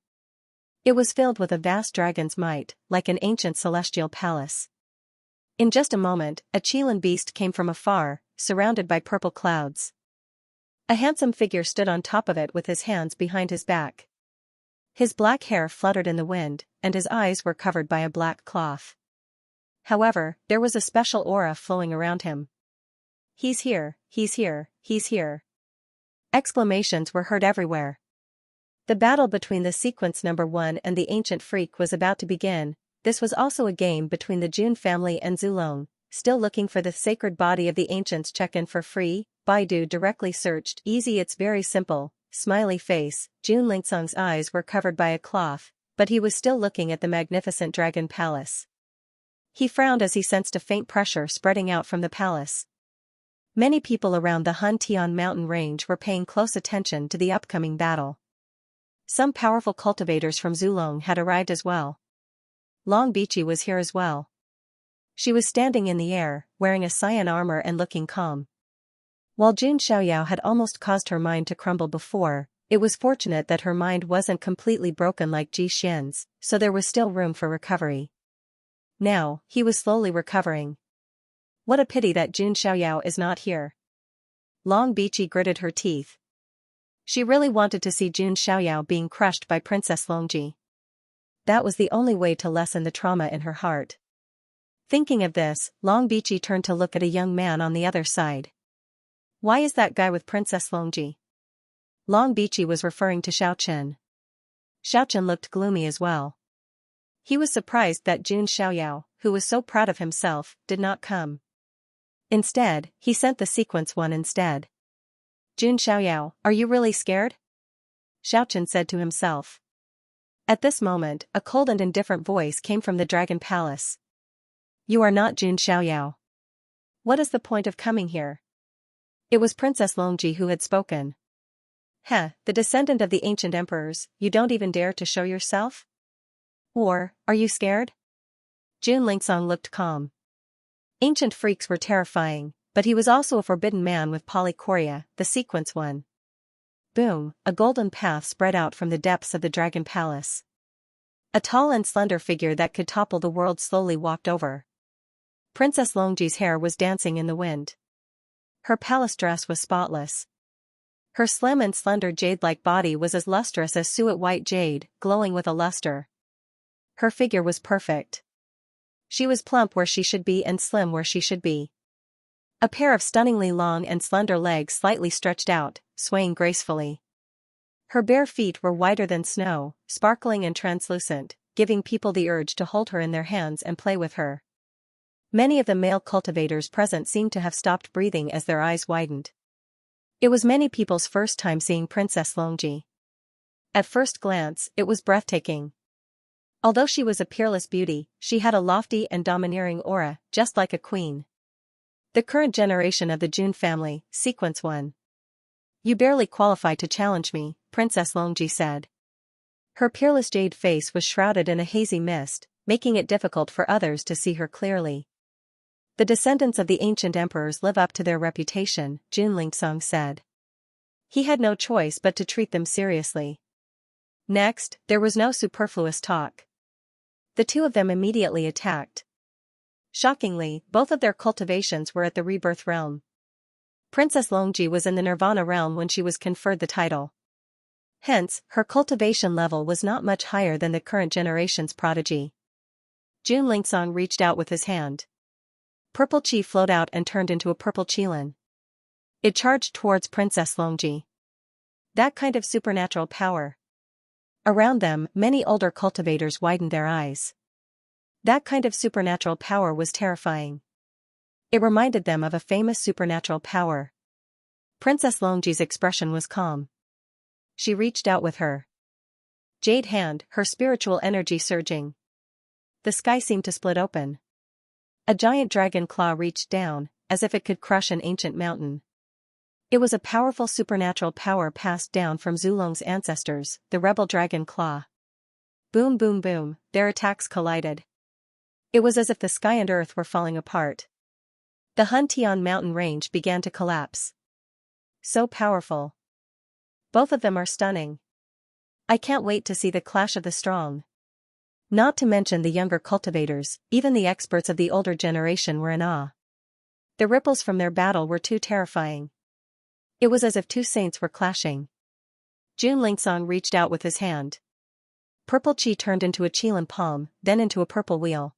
It was filled with a vast dragon's might, like an ancient celestial palace. In just a moment, a Qilin beast came from afar, surrounded by purple clouds. A handsome figure stood on top of it with his hands behind his back. His black hair fluttered in the wind, and his eyes were covered by a black cloth. However, there was a special aura flowing around him. "He's here, he's here, he's here." Exclamations were heard everywhere. The battle between the sequence number 1 and the ancient freak was about to begin. This was also a game between the Jun family and Zulong. Still looking for the sacred body of the ancients? Check in for free. Baidu directly searched. Easy, it's very simple. Smiley face. Jun Lingsong's eyes were covered by a cloth, but he was still looking at the magnificent dragon palace. He frowned as he sensed a faint pressure spreading out from the palace. Many people around the Hun Tian mountain range were paying close attention to the upcoming battle. Some powerful cultivators from Zulong had arrived as well. Long Bichi was here as well. She was standing in the air, wearing a cyan armor and looking calm. While Jun Xiaoyao had almost caused her mind to crumble before, it was fortunate that her mind wasn't completely broken like Ji Xian's, so there was still room for recovery. Now, he was slowly recovering. What a pity that Jun Xiaoyao is not here. Long Bichi gritted her teeth. She really wanted to see Jun Xiaoyao being crushed by Princess Longji. That was the only way to lessen the trauma in her heart. Thinking of this, Long Bichi turned to look at a young man on the other side. Why is that guy with Princess Longji? Long Bichi was referring to Xiaochen. Xiaochen looked gloomy as well. He was surprised that Jun Xiaoyao, who was so proud of himself, did not come. Instead, he sent the sequence 1 instead. Jun Xiaoyao, are you really scared? Xiaochen said to himself. At this moment, a cold and indifferent voice came from the Dragon Palace. You are not Jun Xiaoyao. What is the point of coming here? It was Princess Longji who had spoken. Heh, the descendant of the ancient emperors, you don't even dare to show yourself? Or, are you scared? Jun Lingsong looked calm. Ancient freaks were terrifying, but he was also a forbidden man with polychoria, the sequence 1. Boom, a golden path spread out from the depths of the Dragon Palace. A tall and slender figure that could topple the world slowly walked over. Princess Longji's hair was dancing in the wind. Her palace dress was spotless. Her slim and slender jade-like body was as lustrous as suet white jade, glowing with a luster. Her figure was perfect. She was plump where she should be and slim where she should be. A pair of stunningly long and slender legs slightly stretched out, swaying gracefully. Her bare feet were whiter than snow, sparkling and translucent, giving people the urge to hold her in their hands and play with her. Many of the male cultivators present seemed to have stopped breathing as their eyes widened. It was many people's first time seeing Princess Longji. At first glance, it was breathtaking. Although she was a peerless beauty, she had a lofty and domineering aura, just like a queen. The current generation of the Jun family, sequence 1. You barely qualify to challenge me, Princess Longji said. Her peerless jade face was shrouded in a hazy mist, making it difficult for others to see her clearly. The descendants of the ancient emperors live up to their reputation, Jun Lingsong said. He had no choice but to treat them seriously. Next, there was no superfluous talk. The two of them immediately attacked. Shockingly, both of their cultivations were at the rebirth realm. Princess Longji was in the Nirvana realm when she was conferred the title. Hence, her cultivation level was not much higher than the current generation's prodigy. Jun Lingsong reached out with his hand. Purple chi flowed out and turned into a purple qilin. It charged towards Princess Longji. That kind of supernatural power. Around them, many older cultivators widened their eyes. That kind of supernatural power was terrifying. It reminded them of a famous supernatural power. Princess Longji's expression was calm. She reached out with her jade hand, her spiritual energy surging. The sky seemed to split open. A giant dragon claw reached down, as if it could crush an ancient mountain. It was a powerful supernatural power passed down from Zulong's ancestors, the rebel dragon claw. Boom boom boom, their attacks collided. It was as if the sky and earth were falling apart. The Huntian mountain range began to collapse. So powerful. Both of them are stunning. I can't wait to see the clash of the strong. Not to mention the younger cultivators, even the experts of the older generation were in awe. The ripples from their battle were too terrifying. It was as if two saints were clashing. Jun Lingsong reached out with his hand. Purple chi turned into a qilin palm, then into a purple wheel.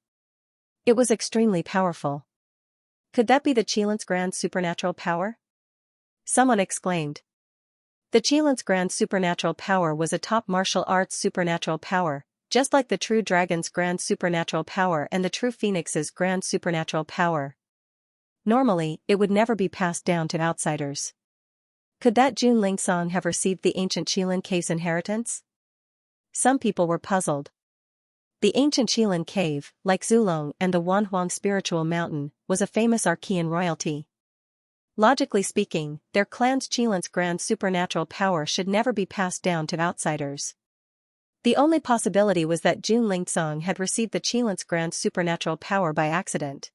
It was extremely powerful. Could that be the qilin's grand supernatural power? Someone exclaimed. The qilin's grand supernatural power was a top martial arts supernatural power, just like the true dragon's grand supernatural power and the true phoenix's grand supernatural power. Normally, it would never be passed down to outsiders. Could that Jun Lingsong have received the ancient Qilin cave's inheritance? Some people were puzzled. The ancient Qilin cave, like Zulong and the Wanhuang spiritual mountain, was a famous Archean royalty. Logically speaking, their clan's Qilin's grand supernatural power should never be passed down to outsiders. The only possibility was that Jun Lingsong had received the Qilin's grand supernatural power by accident.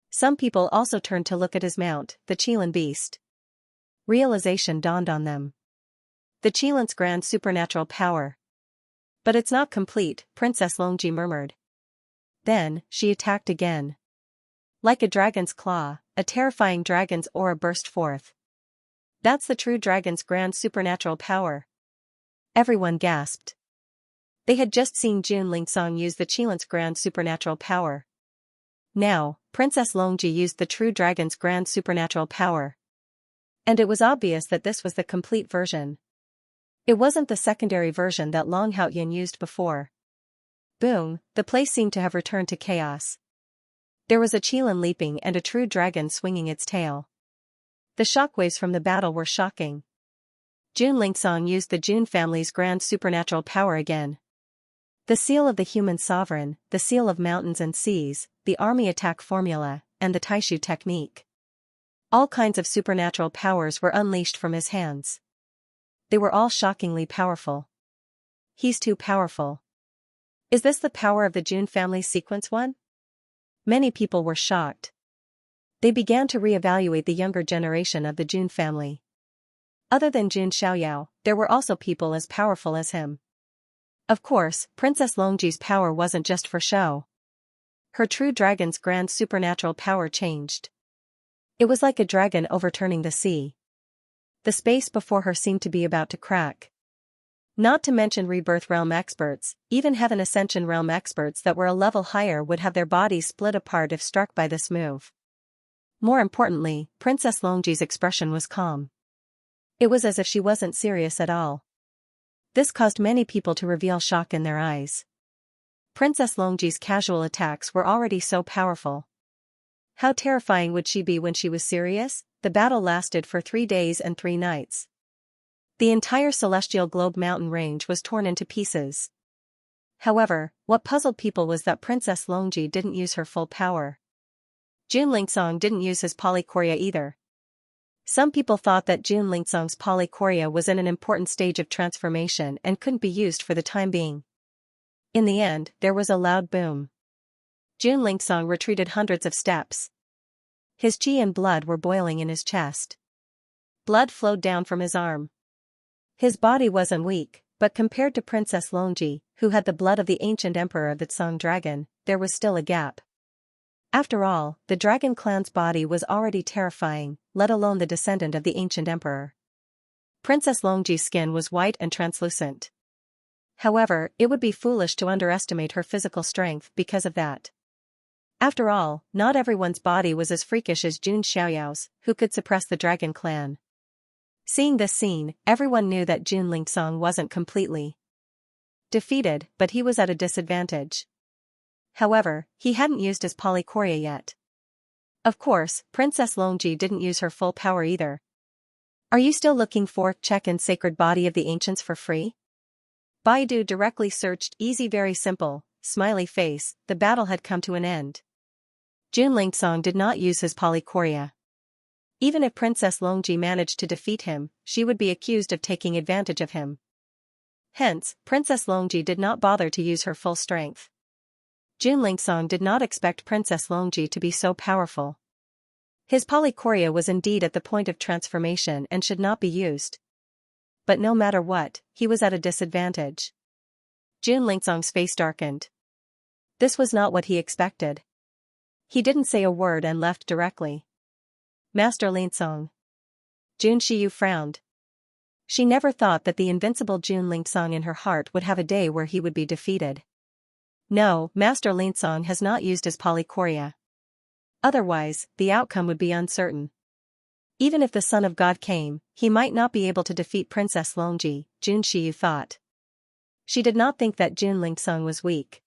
Some people also turned to look at his mount, the Qilin beast. Realization dawned on them. The Qilin's grand supernatural power. But it's not complete, Princess Longji murmured. Then, she attacked again. Like a dragon's claw, a terrifying dragon's aura burst forth. That's the true dragon's grand supernatural power. Everyone gasped. They had just seen Jun Lingsong use the Qilin's grand supernatural power. Now, Princess Longji used the true dragon's grand supernatural power. And it was obvious that this was the complete version. It wasn't the secondary version that Long Haoyan used before. Boom, the place seemed to have returned to chaos. There was a Qilin leaping and a true dragon swinging its tail. The shockwaves from the battle were shocking. Jun Lingsong used the Jun family's grand supernatural power again. The seal of the human sovereign, the seal of mountains and seas, the army attack formula, and the Taishu technique. All kinds of supernatural powers were unleashed from his hands. They were all shockingly powerful. He's too powerful. Is this the power of the Jun family's sequence one? Many people were shocked. They began to re-evaluate the younger generation of the Jun family. Other than Jun Xiaoyao, there were also people as powerful as him. Of course, Princess Longji's power wasn't just for show. Her true dragon's grand supernatural power changed. It was like a dragon overturning the sea. The space before her seemed to be about to crack. Not to mention Rebirth Realm experts, even Heaven Ascension Realm experts that were a level higher would have their bodies split apart if struck by this move. More importantly, Princess Longji's expression was calm. It was as if she wasn't serious at all. This caused many people to reveal shock in their eyes. Princess Longji's casual attacks were already so powerful. How terrifying would she be when she was serious? The battle lasted for 3 days and 3 nights. The entire celestial globe mountain range was torn into pieces. However, what puzzled people was that Princess Longji didn't use her full power. Jun Lingsong didn't use his polychoria either. Some people thought that Jun Lingsong's polychoria was in an important stage of transformation and couldn't be used for the time being. In the end, there was a loud boom. Jun Lingsong retreated hundreds of steps. His qi and blood were boiling in his chest. Blood flowed down from his arm. His body wasn't weak, But compared to Princess Longji, who had the blood of the ancient emperor of the Tsang dragon, there was still a gap. After all, the dragon clan's body was already terrifying, let alone the descendant of the ancient emperor. Princess Longji's skin was white and translucent. However, it would be foolish to underestimate her physical strength because of that. After all, not everyone's body was as freakish as Jun Xiaoyao's, who could suppress the dragon clan. Seeing this scene, everyone knew that Jun Lingsong wasn't completely defeated, but he was at a disadvantage. However, he hadn't used his polychoria yet. Of course, Princess Longji didn't use her full power either. Are you still looking for check in Sacred Body of the Ancients for free? Baidu directly searched easy very simple, smiley face, the battle had come to an end. Jun Lingsong did not use his polychoria. Even if Princess Longji managed to defeat him, she would be accused of taking advantage of him. Hence, Princess Longji did not bother to use her full strength. Jun Lingsong did not expect Princess Longji to be so powerful. His polychoria was indeed at the point of transformation and should not be used. But no matter what, he was at a disadvantage. Jun Lingsong's face darkened. This was not what he expected. He didn't say a word and left directly. Master Lingsong. Jun Shiyu frowned. She never thought that the invincible Jun Lingsong in her heart would have a day where he would be defeated. No, Master Lingsong has not used his polychoria. Otherwise, the outcome would be uncertain. Even if the Son of God came, he might not be able to defeat Princess Longji, Jun Shiyu thought. She did not think that Jun Lingsong was weak.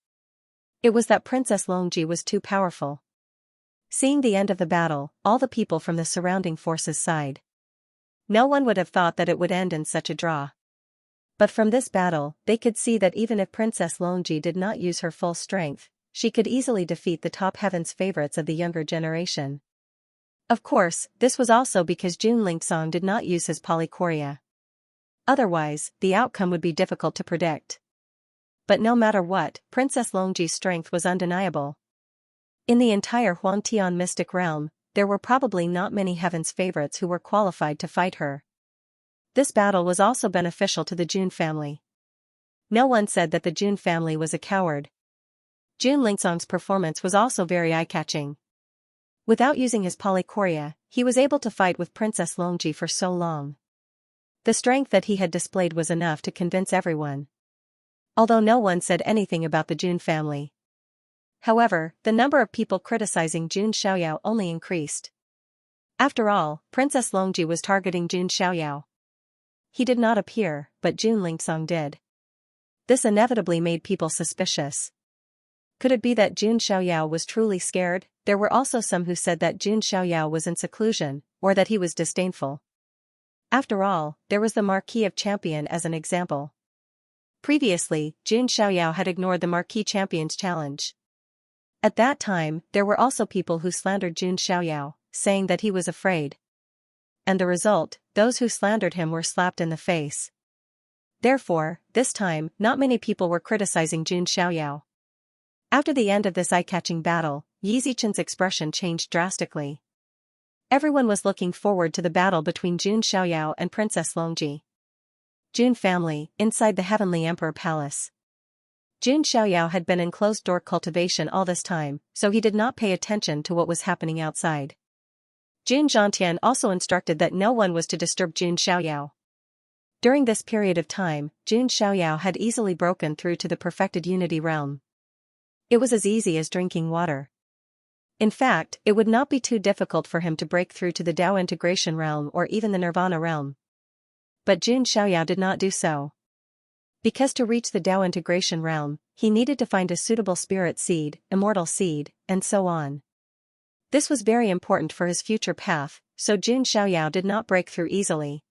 It was that Princess Longji was too powerful. Seeing the end of the battle, all the people from the surrounding forces sighed. No one would have thought that it would end in such a draw. But from this battle, they could see that even if Princess Longji did not use her full strength, she could easily defeat the top heaven's favorites of the younger generation. Of course, this was also because Jun Lingsong did not use his polychoria. Otherwise, the outcome would be difficult to predict. But no matter what, Princess Longji's strength was undeniable. In the entire Huangtian mystic realm, there were probably not many heaven's favorites who were qualified to fight her. This battle was also beneficial to the Jun family. No one said that the Jun family was a coward. Jun Lingsong's performance was also very eye-catching. Without using his polychoria, he was able to fight with Princess Longji for so long. The strength that he had displayed was enough to convince everyone. Although no one said anything about the Jun family. However, the number of people criticizing Jun Xiaoyao only increased. After all, Princess Longji was targeting Jun Xiaoyao. He did not appear, but Jun Lingsong did. This inevitably made people suspicious. Could it be that Jun Xiaoyao was truly scared? There were also some who said that Jun Xiaoyao was in seclusion, or that he was disdainful. After all, there was the Marquis of Champion as an example. Previously, Jun Xiaoyao had ignored the Marquis Champion's challenge. At that time, there were also people who slandered Jun Xiaoyao, saying that he was afraid. And the result, those who slandered him were slapped in the face. Therefore, this time, not many people were criticizing Jun Xiaoyao. After the end of this eye-catching battle, Yi Zichen's expression changed drastically. Everyone was looking forward to the battle between Jun Xiaoyao and Princess Longji. Jun family, inside the Heavenly Emperor Palace. Jun Xiaoyao had been in closed-door cultivation all this time, so he did not pay attention to what was happening outside. Jun Zhantian also instructed that no one was to disturb Jun Xiaoyao. During this period of time, Jun Xiaoyao had easily broken through to the perfected unity realm. It was as easy as drinking water. In fact, it would not be too difficult for him to break through to the Dao integration realm or even the Nirvana realm. But Jun Xiaoyao did not do so. Because to reach the Dao integration realm, he needed to find a suitable spirit seed, immortal seed, and so on. This was very important for his future path, so Jun Xiaoyao did not break through easily.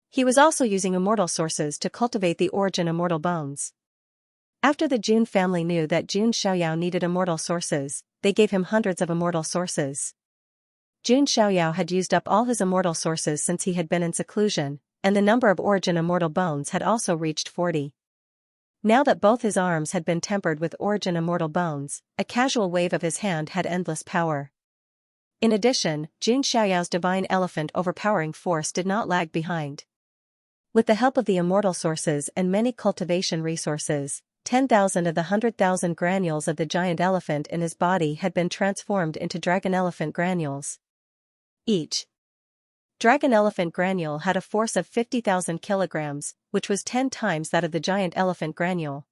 He was also using immortal sources to cultivate the origin immortal bones. After the Jun family knew that Jun Xiaoyao needed immortal sources, they gave him hundreds of immortal sources. Jun Xiaoyao had used up all his immortal sources since he had been in seclusion, and the number of origin immortal bones had also reached 40. Now that both his arms had been tempered with origin immortal bones, a casual wave of his hand had endless power. In addition, Jun Xiaoyao's divine elephant overpowering force did not lag behind. With the help of the immortal sources and many cultivation resources, 10,000 of the 100,000 granules of the giant elephant in his body had been transformed into dragon elephant granules. Each dragon elephant granule had a force of 50,000 kilograms, which was 10 times that of the giant elephant granule.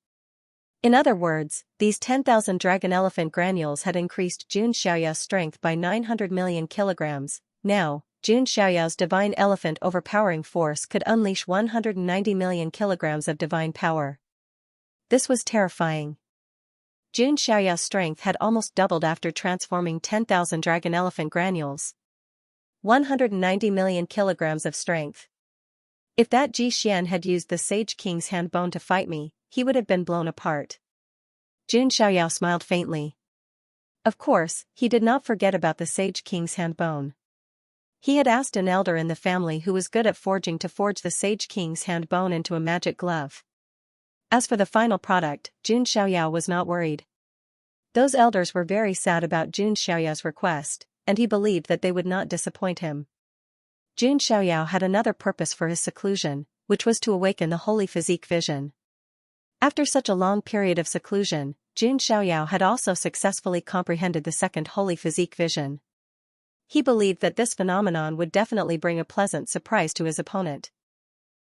In other words, these 10,000 dragon elephant granules had increased Jun Xiaoyao's strength by 900 million kilograms. Now, Jun Xiaoyao's divine elephant overpowering force could unleash 190 million kilograms of divine power. This was terrifying. Jun Xiaoyao's strength had almost doubled after transforming 10,000 dragon elephant granules. 190 million kilograms of strength. If that Ji Xian had used the Sage King's hand bone to fight me, he would have been blown apart. Jun Xiaoyao smiled faintly. Of course, he did not forget about the Sage King's hand bone. He had asked an elder in the family who was good at forging to forge the Sage King's hand bone into a magic glove. As for the final product, Jun Xiaoyao was not worried. Those elders were very sad about Jun Xiaoyao's request, and he believed that they would not disappoint him. Jun Xiaoyao had another purpose for his seclusion, which was to awaken the holy physique vision. After such a long period of seclusion, Jun Xiaoyao had also successfully comprehended the second holy physique vision. He believed that this phenomenon would definitely bring a pleasant surprise to his opponent.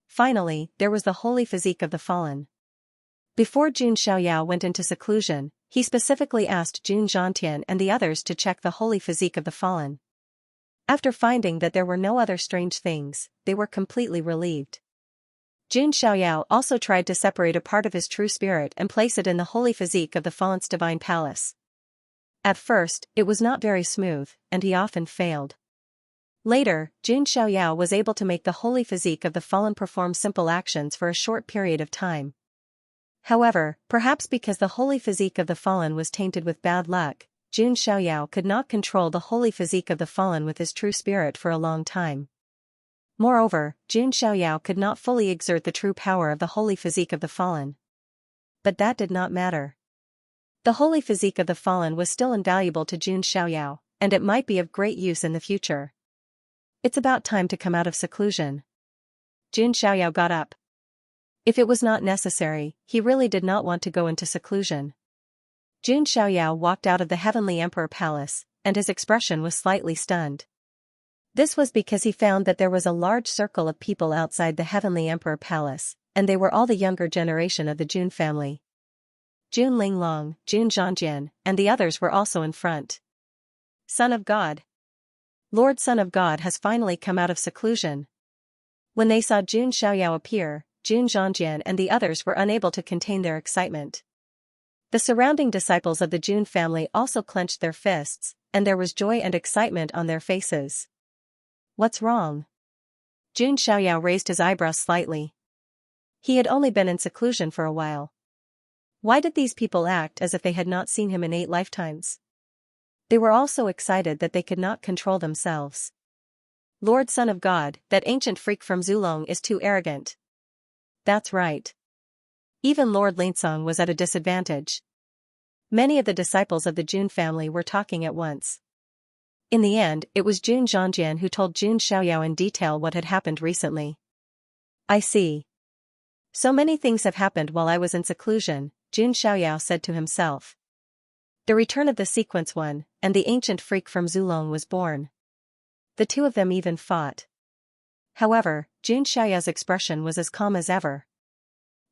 Finally, there was the holy physique of the fallen. Before Jun Xiaoyao went into seclusion, he specifically asked Jun Zhantian and the others to check the holy physique of the fallen. After finding that there were no other strange things, they were completely relieved. Jun Xiaoyao also tried to separate a part of his true spirit and place it in the holy physique of the fallen's divine palace. At first, it was not very smooth, and he often failed. Later, Jun Xiaoyao was able to make the holy physique of the fallen perform simple actions for a short period of time. However, perhaps because the holy physique of the fallen was tainted with bad luck, Jun Xiaoyao could not control the holy physique of the fallen with his true spirit for a long time. Moreover, Jun Xiaoyao could not fully exert the true power of the holy physique of the fallen. But that did not matter. The holy physique of the fallen was still invaluable to Jun Xiaoyao, and it might be of great use in the future. It's about time to come out of seclusion. Jun Xiaoyao got up. If it was not necessary, he really did not want to go into seclusion. Jun Xiaoyao walked out of the Heavenly Emperor Palace, and his expression was slightly stunned. This was because he found that there was a large circle of people outside the Heavenly Emperor Palace, and they were all the younger generation of the Jun family. Jun Linglong, Jun Zhanjian, and the others were also in front. Son of God. Lord Son of God has finally come out of seclusion. When they saw Jun Xiaoyao appear, Jun Zhanjian and the others were unable to contain their excitement. The surrounding disciples of the Jun family also clenched their fists, and there was joy and excitement on their faces. What's wrong? Jun Xiaoyao raised his eyebrows slightly. He had only been in seclusion for a while. Why did these people act as if they had not seen him in 8 lifetimes? They were all so excited that they could not control themselves. Lord Son of God, that ancient freak from Zulong is too arrogant. That's right. Even Lord Linsong was at a disadvantage. Many of the disciples of the Jun family were talking at once. In the end, it was Jun Zhanjian who told Jun Xiaoyao in detail what had happened recently. I see. So many things have happened while I was in seclusion, Jun Xiaoyao said to himself. The return of the Sequence One, and the ancient freak from Zulong was born. The two of them even fought. However, Jun Xiaoyao's expression was as calm as ever.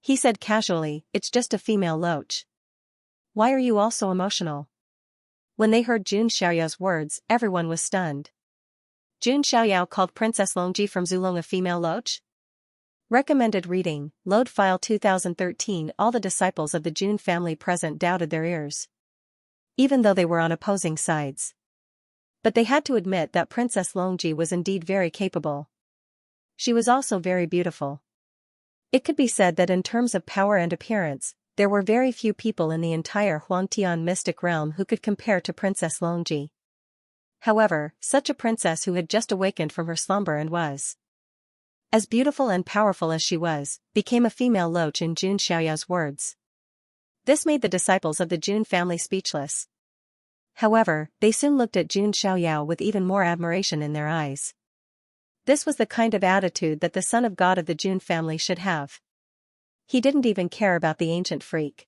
He said casually, "It's just a female loach. Why are you all so emotional?" When they heard Jun Xiaoyao's words, everyone was stunned. Jun Xiaoyao called Princess Longji from Zulong a female loach? Recommended reading, Load File 2013. All the disciples of the Jun family present doubted their ears. Even though they were on opposing sides. But they had to admit that Princess Longji was indeed very capable. She was also very beautiful. It could be said that in terms of power and appearance, there were very few people in the entire Huangtian mystic realm who could compare to Princess Longji. However, such a princess who had just awakened from her slumber and was as beautiful and powerful as she was, became a female loach in Jun Xiaoyao's words. This made the disciples of the Jun family speechless. However, they soon looked at Jun Xiaoyao with even more admiration in their eyes. This was the kind of attitude that the son of God of the Jun family should have. He didn't even care about the ancient freak.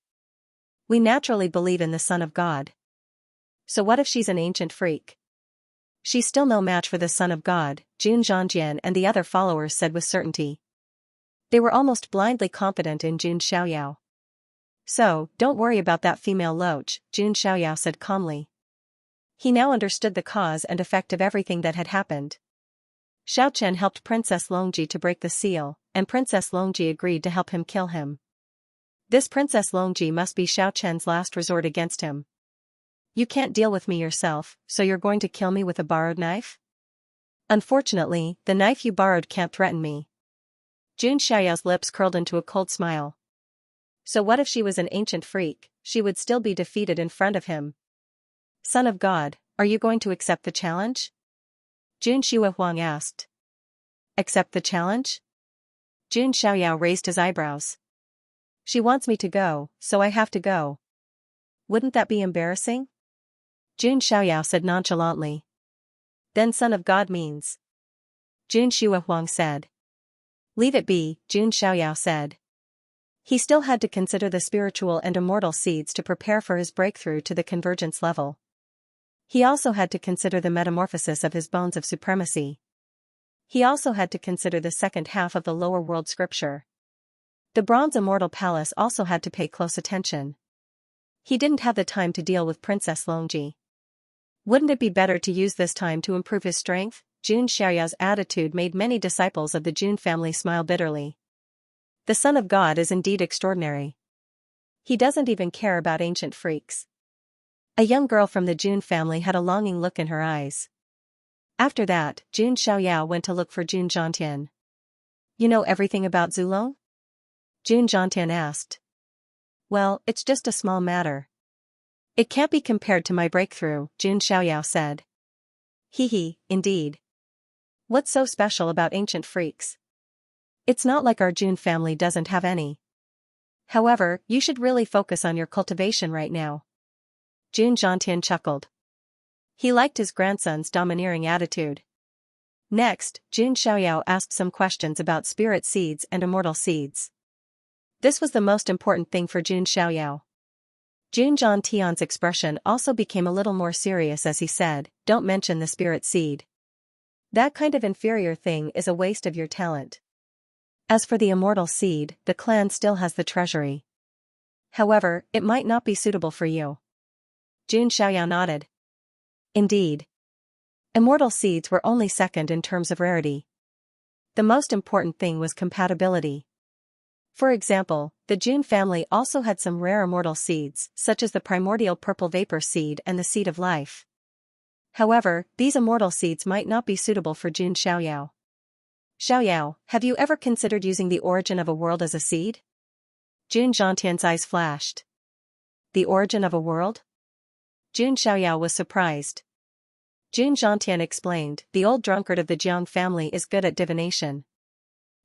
We naturally believe in the son of God. So what if she's an ancient freak? She's still no match for the son of God, Jun Zhangjian and the other followers said with certainty. They were almost blindly confident in Jun Xiaoyao. So, don't worry about that female loach, Jun Xiaoyao said calmly. He now understood the cause and effect of everything that had happened. Xiao Chen helped Princess Longji to break the seal, and Princess Longji agreed to help him kill him. This Princess Longji must be Xiao Chen's last resort against him. You can't deal with me yourself, so you're going to kill me with a borrowed knife? Unfortunately, the knife you borrowed can't threaten me. Jun Xiaoyao's lips curled into a cold smile. So what if she was an ancient freak? She would still be defeated in front of him. Son of God, are you going to accept the challenge? Jun Xiaohuang asked. Accept the challenge? Jun Xiaoyao raised his eyebrows. She wants me to go, so I have to go. Wouldn't that be embarrassing? Jun Xiaoyao said nonchalantly. Then son of God means. Jun Xiaohuang said. Leave it be, Jun Xiaoyao said. He still had to consider the spiritual and immortal seeds to prepare for his breakthrough to the convergence level. He also had to consider the metamorphosis of his bones of supremacy. He also had to consider the second half of the lower world scripture. The bronze immortal palace also had to pay close attention. He didn't have the time to deal with Princess Longji. Wouldn't it be better to use this time to improve his strength? Jun Xiaoyao's attitude made many disciples of the Jun family smile bitterly. The son of God is indeed extraordinary. He doesn't even care about ancient freaks. A young girl from the Jun family had a longing look in her eyes. After that, Jun Xiaoyao went to look for Jun Zhangtian. You know everything about Zulong? Jun Zhangtian asked. Well, it's just a small matter. It can't be compared to my breakthrough, Jun Xiaoyao said. Hee, indeed. What's so special about ancient freaks? It's not like our Jun family doesn't have any. However, you should really focus on your cultivation right now. Jun Zhangtian chuckled. He liked his grandson's domineering attitude. Next, Jun Xiaoyao asked some questions about spirit seeds and immortal seeds. This was the most important thing for Jun Xiaoyao. Jun Zhangtian's expression also became a little more serious as he said, don't mention the spirit seed. That kind of inferior thing is a waste of your talent. As for the immortal seed, the clan still has the treasury. However, it might not be suitable for you. Jun Xiaoyao nodded. Indeed. Immortal seeds were only second in terms of rarity. The most important thing was compatibility. For example, the Jun family also had some rare immortal seeds, such as the primordial purple vapor seed and the seed of life. However, these immortal seeds might not be suitable for Jun Xiaoyao. Xiaoyao, have you ever considered using the origin of a world as a seed? Jun Zhangtian's eyes flashed. The origin of a world? Jun Xiaoyao was surprised. Jun Zhangtian explained, the old drunkard of the Jiang family is good at divination.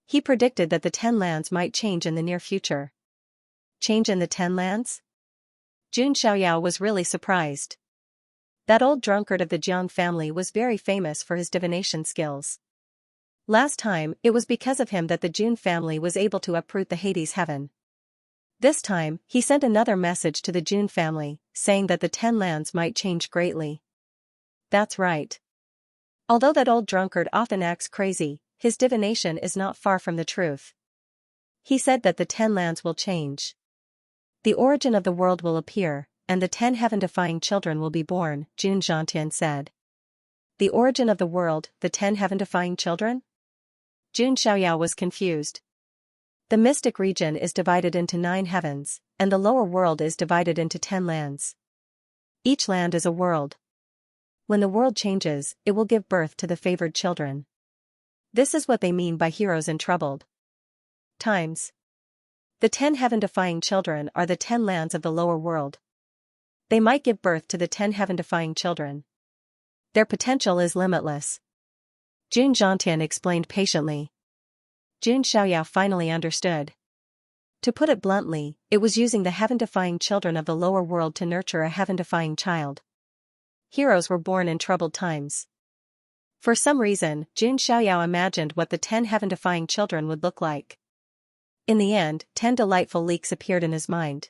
He predicted that the 10 lands might change in the near future. Change in the 10 lands? Jun Xiaoyao was really surprised. That old drunkard of the Jiang family was very famous for his divination skills. Last time, it was because of him that the Jun family was able to uproot the Hades heaven. This time, he sent another message to the Jun family, saying that the 10 lands might change greatly. That's right. Although that old drunkard often acts crazy, his divination is not far from the truth. He said that the 10 lands will change. The origin of the world will appear, and the 10 heaven-defying children will be born, Jun Zhangtian said. The origin of the world, the 10 heaven-defying children? Jun Xiaoyao was confused. The mystic region is divided into 9 heavens, and the lower world is divided into 10 lands. Each land is a world. When the world changes, it will give birth to the favored children. This is what they mean by heroes in troubled times. The 10 heaven-defying children are the 10 lands of the lower world. They might give birth to the 10 heaven-defying children. Their potential is limitless. Jun Zhangtian explained patiently. Jun Xiaoyao finally understood. To put it bluntly, it was using the heaven-defying children of the lower world to nurture a heaven-defying child. Heroes were born in troubled times. For some reason, Jun Xiaoyao imagined what the 10 heaven-defying children would look like. In the end, 10 delightful leaks appeared in his mind.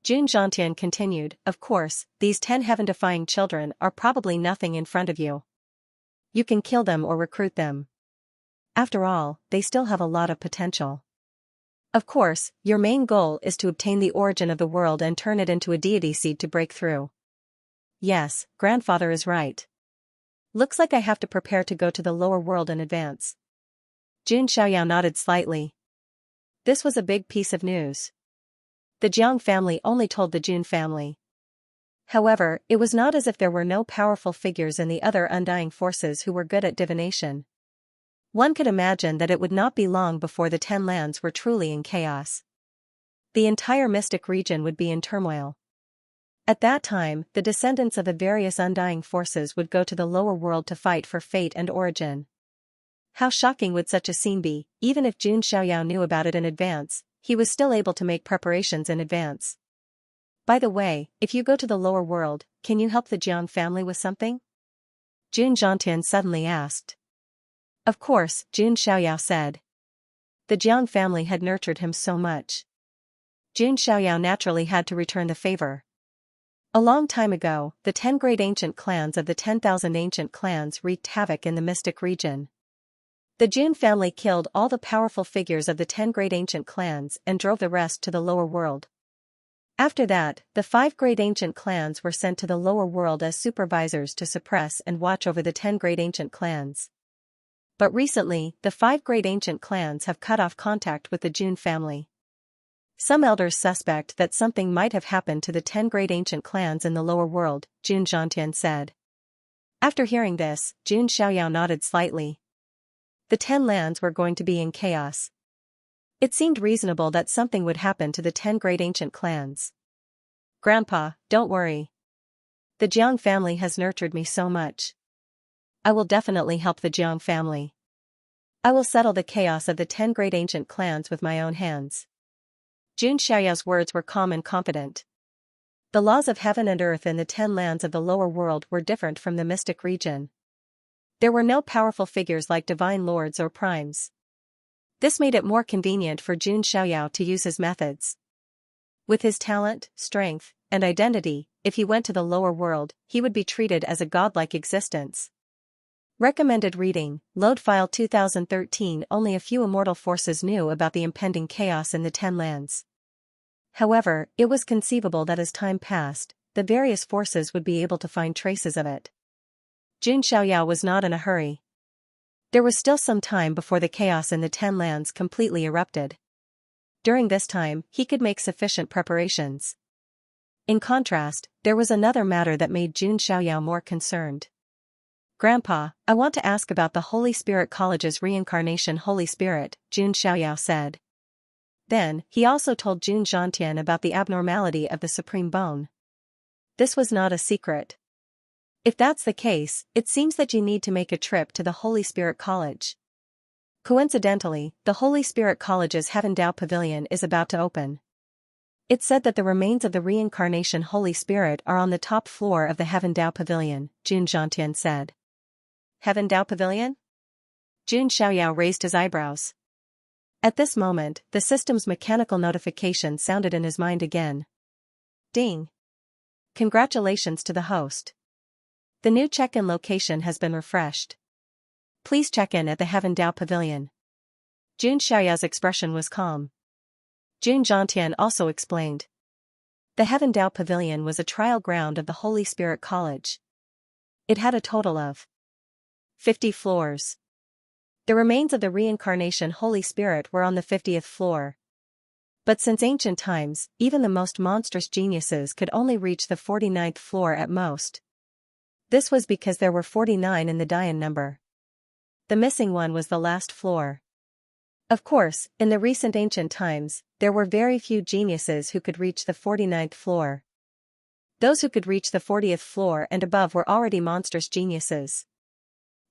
Jun Zhantian continued, of course, these 10 heaven-defying children are probably nothing in front of you. You can kill them or recruit them. After all, they still have a lot of potential. Of course, your main goal is to obtain the origin of the world and turn it into a deity seed to break through. Yes, grandfather is right. Looks like I have to prepare to go to the lower world in advance. Jun Xiaoyao nodded slightly. This was a big piece of news. The Jiang family only told the Jun family. However, it was not as if there were no powerful figures in the other undying forces who were good at divination. One could imagine that it would not be long before the 10 lands were truly in chaos. The entire mystic region would be in turmoil. At that time, the descendants of the various undying forces would go to the lower world to fight for fate and origin. How shocking would such a scene be? Even if Jun Xiaoyao knew about it in advance, he was still able to make preparations in advance. By the way, if you go to the lower world, can you help the Jiang family with something? Jun Zhantian suddenly asked. Of course, Jun Xiaoyao said. The Jiang family had nurtured him so much. Jun Xiaoyao naturally had to return the favor. A long time ago, the 10 great ancient clans of the 10,000 ancient clans wreaked havoc in the mystic region. The Jun family killed all the powerful figures of the 10 great ancient clans and drove the rest to the lower world. After that, the 5 great ancient clans were sent to the lower world as supervisors to suppress and watch over the 10 great ancient clans. But recently, the 5 great ancient clans have cut off contact with the Jun family. Some elders suspect that something might have happened to the 10 great ancient clans in the lower world, Jun Zhantian said. After hearing this, Jun Xiaoyao nodded slightly. The 10 lands were going to be in chaos. It seemed reasonable that something would happen to the 10 great ancient clans. Grandpa, don't worry. The Jiang family has nurtured me so much. I will definitely help the Jiang family. I will settle the chaos of the 10 great ancient clans with my own hands. Jun Xiaoyao's words were calm and confident. The laws of heaven and earth in the 10 lands of the lower world were different from the mystic region. There were no powerful figures like divine lords or primes. This made it more convenient for Jun Xiaoyao to use his methods. With his talent, strength, and identity, if he went to the lower world, he would be treated as a godlike existence. Recommended reading, Load File 2013. Only a few immortal forces knew about the impending chaos in the 10 lands. However, it was conceivable that as time passed, the various forces would be able to find traces of it. Jun Xiaoyao was not in a hurry. There was still some time before the chaos in the 10 lands completely erupted. During this time, he could make sufficient preparations. In contrast, there was another matter that made Jun Xiaoyao more concerned. Grandpa, I want to ask about the Holy Spirit College's reincarnation. Holy Spirit, Jun Xiaoyao said. Then, he also told Jun Zhantian about the abnormality of the Supreme Bone. This was not a secret. If that's the case, it seems that you need to make a trip to the Holy Spirit College. Coincidentally, the Holy Spirit College's Heaven Dao Pavilion is about to open. It's said that the remains of the reincarnation Holy Spirit are on the top floor of the Heaven Dao Pavilion, Jun Zhantian said. Heaven Dao Pavilion? Jun Xiaoyao raised his eyebrows. At this moment, the system's mechanical notification sounded in his mind again. Ding! Congratulations to the host. The new check-in location has been refreshed. Please check in at the Heaven Dao Pavilion. Jun Xiaoyao's expression was calm. Jun Zhantian also explained. The Heaven Dao Pavilion was a trial ground of the Holy Spirit College. It had a total of 50 floors. The remains of the reincarnation Holy Spirit were on the 50th floor. But since ancient times, even the most monstrous geniuses could only reach the 49th floor at most. This was because there were 49 in the Dian number. The missing one was the last floor. Of course, in the recent ancient times, there were very few geniuses who could reach the 49th floor. Those who could reach the 40th floor and above were already monstrous geniuses.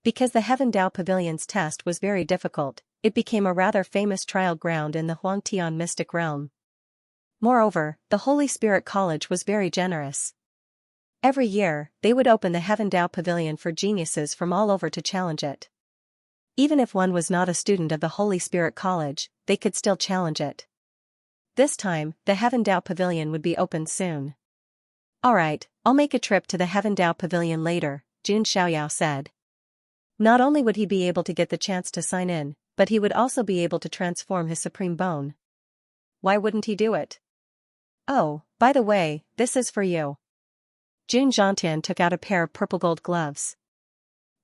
Because the Heaven Dao Pavilion's test was very difficult, it became a rather famous trial ground in the Huangtian mystic realm. Moreover, the Holy Spirit College was very generous. Every year, they would open the Heaven Dao Pavilion for geniuses from all over to challenge it. Even if one was not a student of the Holy Spirit College, they could still challenge it. This time, the Heaven Dao Pavilion would be opened soon. Alright, I'll make a trip to the Heaven Dao Pavilion later, Jun Xiaoyao said. Not only would he be able to get the chance to sign in, but he would also be able to transform his supreme bone. Why wouldn't he do it? Oh, by the way, this is for you. Jun Zhantian took out a pair of purple gold gloves.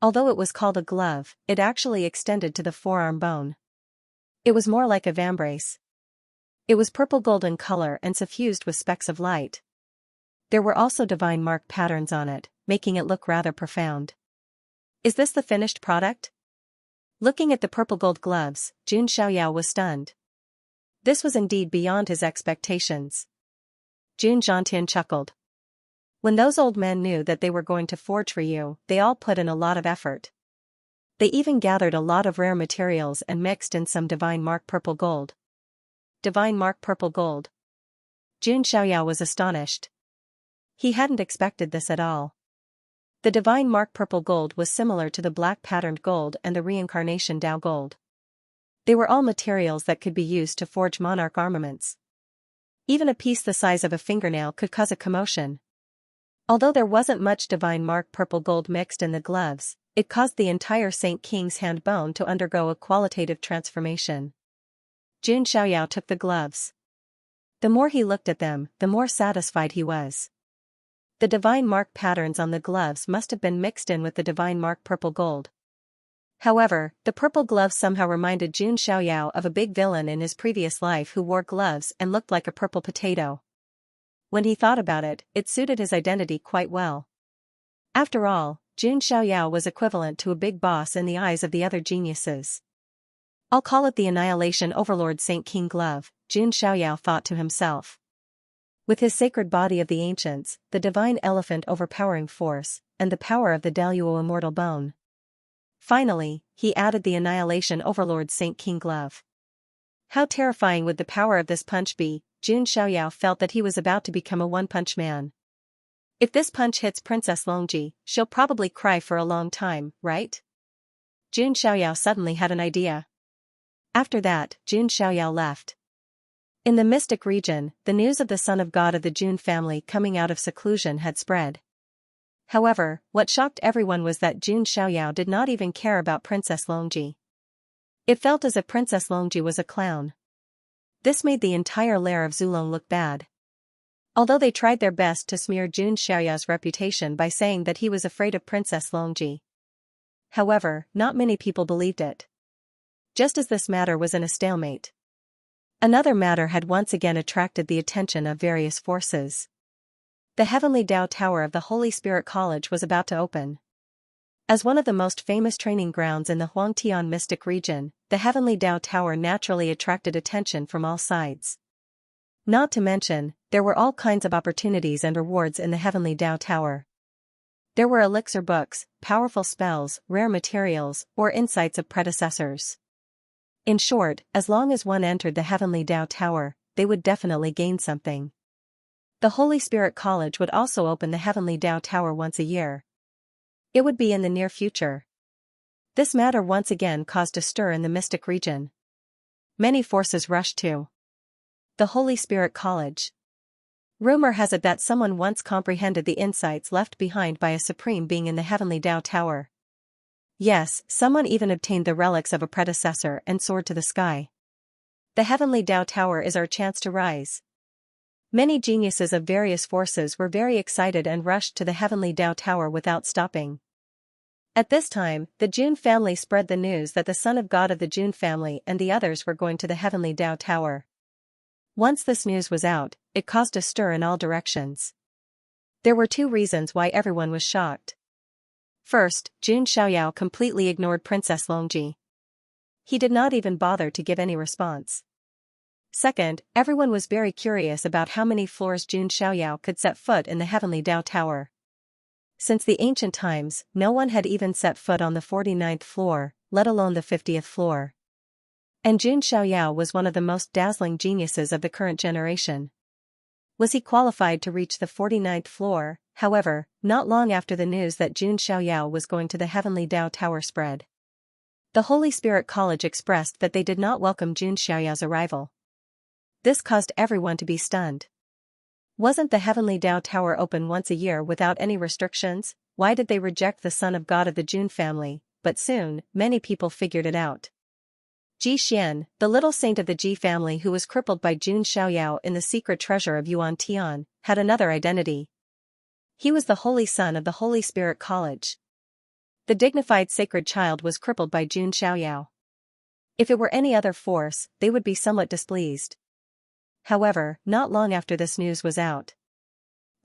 Although it was called a glove, it actually extended to the forearm bone. It was more like a vambrace. It was purple gold in color and suffused with specks of light. There were also divine mark patterns on it, making it look rather profound. Is this the finished product? Looking at the purple gold gloves, Jun Xiaoyao was stunned. This was indeed beyond his expectations. Jun Zhantian chuckled. When those old men knew that they were going to forge for you, they all put in a lot of effort. They even gathered a lot of rare materials and mixed in some divine mark purple gold. Divine mark purple gold. Jun Xiaoyao was astonished. He hadn't expected this at all. The divine mark purple gold was similar to the black patterned gold and the reincarnation Dao gold. They were all materials that could be used to forge monarch armaments. Even a piece the size of a fingernail could cause a commotion. Although there wasn't much divine mark purple gold mixed in the gloves, it caused the entire Saint King's hand bone to undergo a qualitative transformation. Jun Xiaoyao took the gloves. The more he looked at them, the more satisfied he was. The divine mark patterns on the gloves must have been mixed in with the divine mark purple gold. However, the purple gloves somehow reminded Jun Xiaoyao of a big villain in his previous life who wore gloves and looked like a purple potato. When he thought about it, it suited his identity quite well. After all, Jun Xiaoyao was equivalent to a big boss in the eyes of the other geniuses. I'll call it the Annihilation Overlord Saint King Glove, Jun Xiaoyao thought to himself. With his sacred body of the ancients, the divine elephant overpowering force, and the power of the Daluo immortal bone. Finally, he added the Annihilation Overlord Saint King Glove. How terrifying would the power of this punch be? Jun Xiaoyao felt that he was about to become a one-punch man. If this punch hits Princess Longji, she'll probably cry for a long time, right? Jun Xiaoyao suddenly had an idea. After that, Jun Xiaoyao left. In the mystic region, the news of the son of God of the Jun family coming out of seclusion had spread. However, what shocked everyone was that Jun Xiaoyao did not even care about Princess Longji. It felt as if Princess Longji was a clown. This made the entire lair of Zulong look bad. Although they tried their best to smear Jun Xiaoyao's reputation by saying that he was afraid of Princess Longji. However, not many people believed it. Just as this matter was in a stalemate, another matter had once again attracted the attention of various forces. The Heavenly Dao Tower of the Holy Spirit College was about to open. As one of the most famous training grounds in the Huangtian mystic region, the Heavenly Dao Tower naturally attracted attention from all sides. Not to mention, there were all kinds of opportunities and rewards in the Heavenly Dao Tower. There were elixir books, powerful spells, rare materials, or insights of predecessors. In short, as long as one entered the Heavenly Dao Tower, they would definitely gain something. The Holy Spirit College would also open the Heavenly Dao Tower once a year. It would be in the near future. This matter once again caused a stir in the mystic region. Many forces rushed to the Holy Spirit College. Rumor has it that someone once comprehended the insights left behind by a supreme being in the Heavenly Dao Tower. Yes, someone even obtained the relics of a predecessor and soared to the sky. The Heavenly Dao Tower is our chance to rise. Many geniuses of various forces were very excited and rushed to the Heavenly Dao Tower without stopping. At this time, the Jun family spread the news that the son of God of the Jun family and the others were going to the Heavenly Dao Tower. Once this news was out, it caused a stir in all directions. There were two reasons why everyone was shocked. First, Jun Xiaoyao completely ignored Princess Longji. He did not even bother to give any response. Second, everyone was very curious about how many floors Jun Xiaoyao could set foot in the Heavenly Dao Tower. Since the ancient times, no one had even set foot on the 49th floor, let alone the 50th floor. And Jun Xiaoyao was one of the most dazzling geniuses of the current generation. Was he qualified to reach the 49th floor? However, not long after the news that Jun Xiaoyao was going to the Heavenly Tao Tower spread, the Holy Spirit College expressed that they did not welcome Jun Xiaoyao's arrival. This caused everyone to be stunned. Wasn't the Heavenly Tao Tower open once a year without any restrictions? Why did they reject the Son of God of the Jun family? But soon, many people figured it out. Ji Xian, the little saint of the Ji family who was crippled by Jun Xiaoyao in the secret treasure of Yuan Tian, had another identity. He was the Holy Son of the Holy Spirit College. The dignified sacred child was crippled by Jun Xiaoyao. If it were any other force, they would be somewhat displeased. However, not long after this news was out,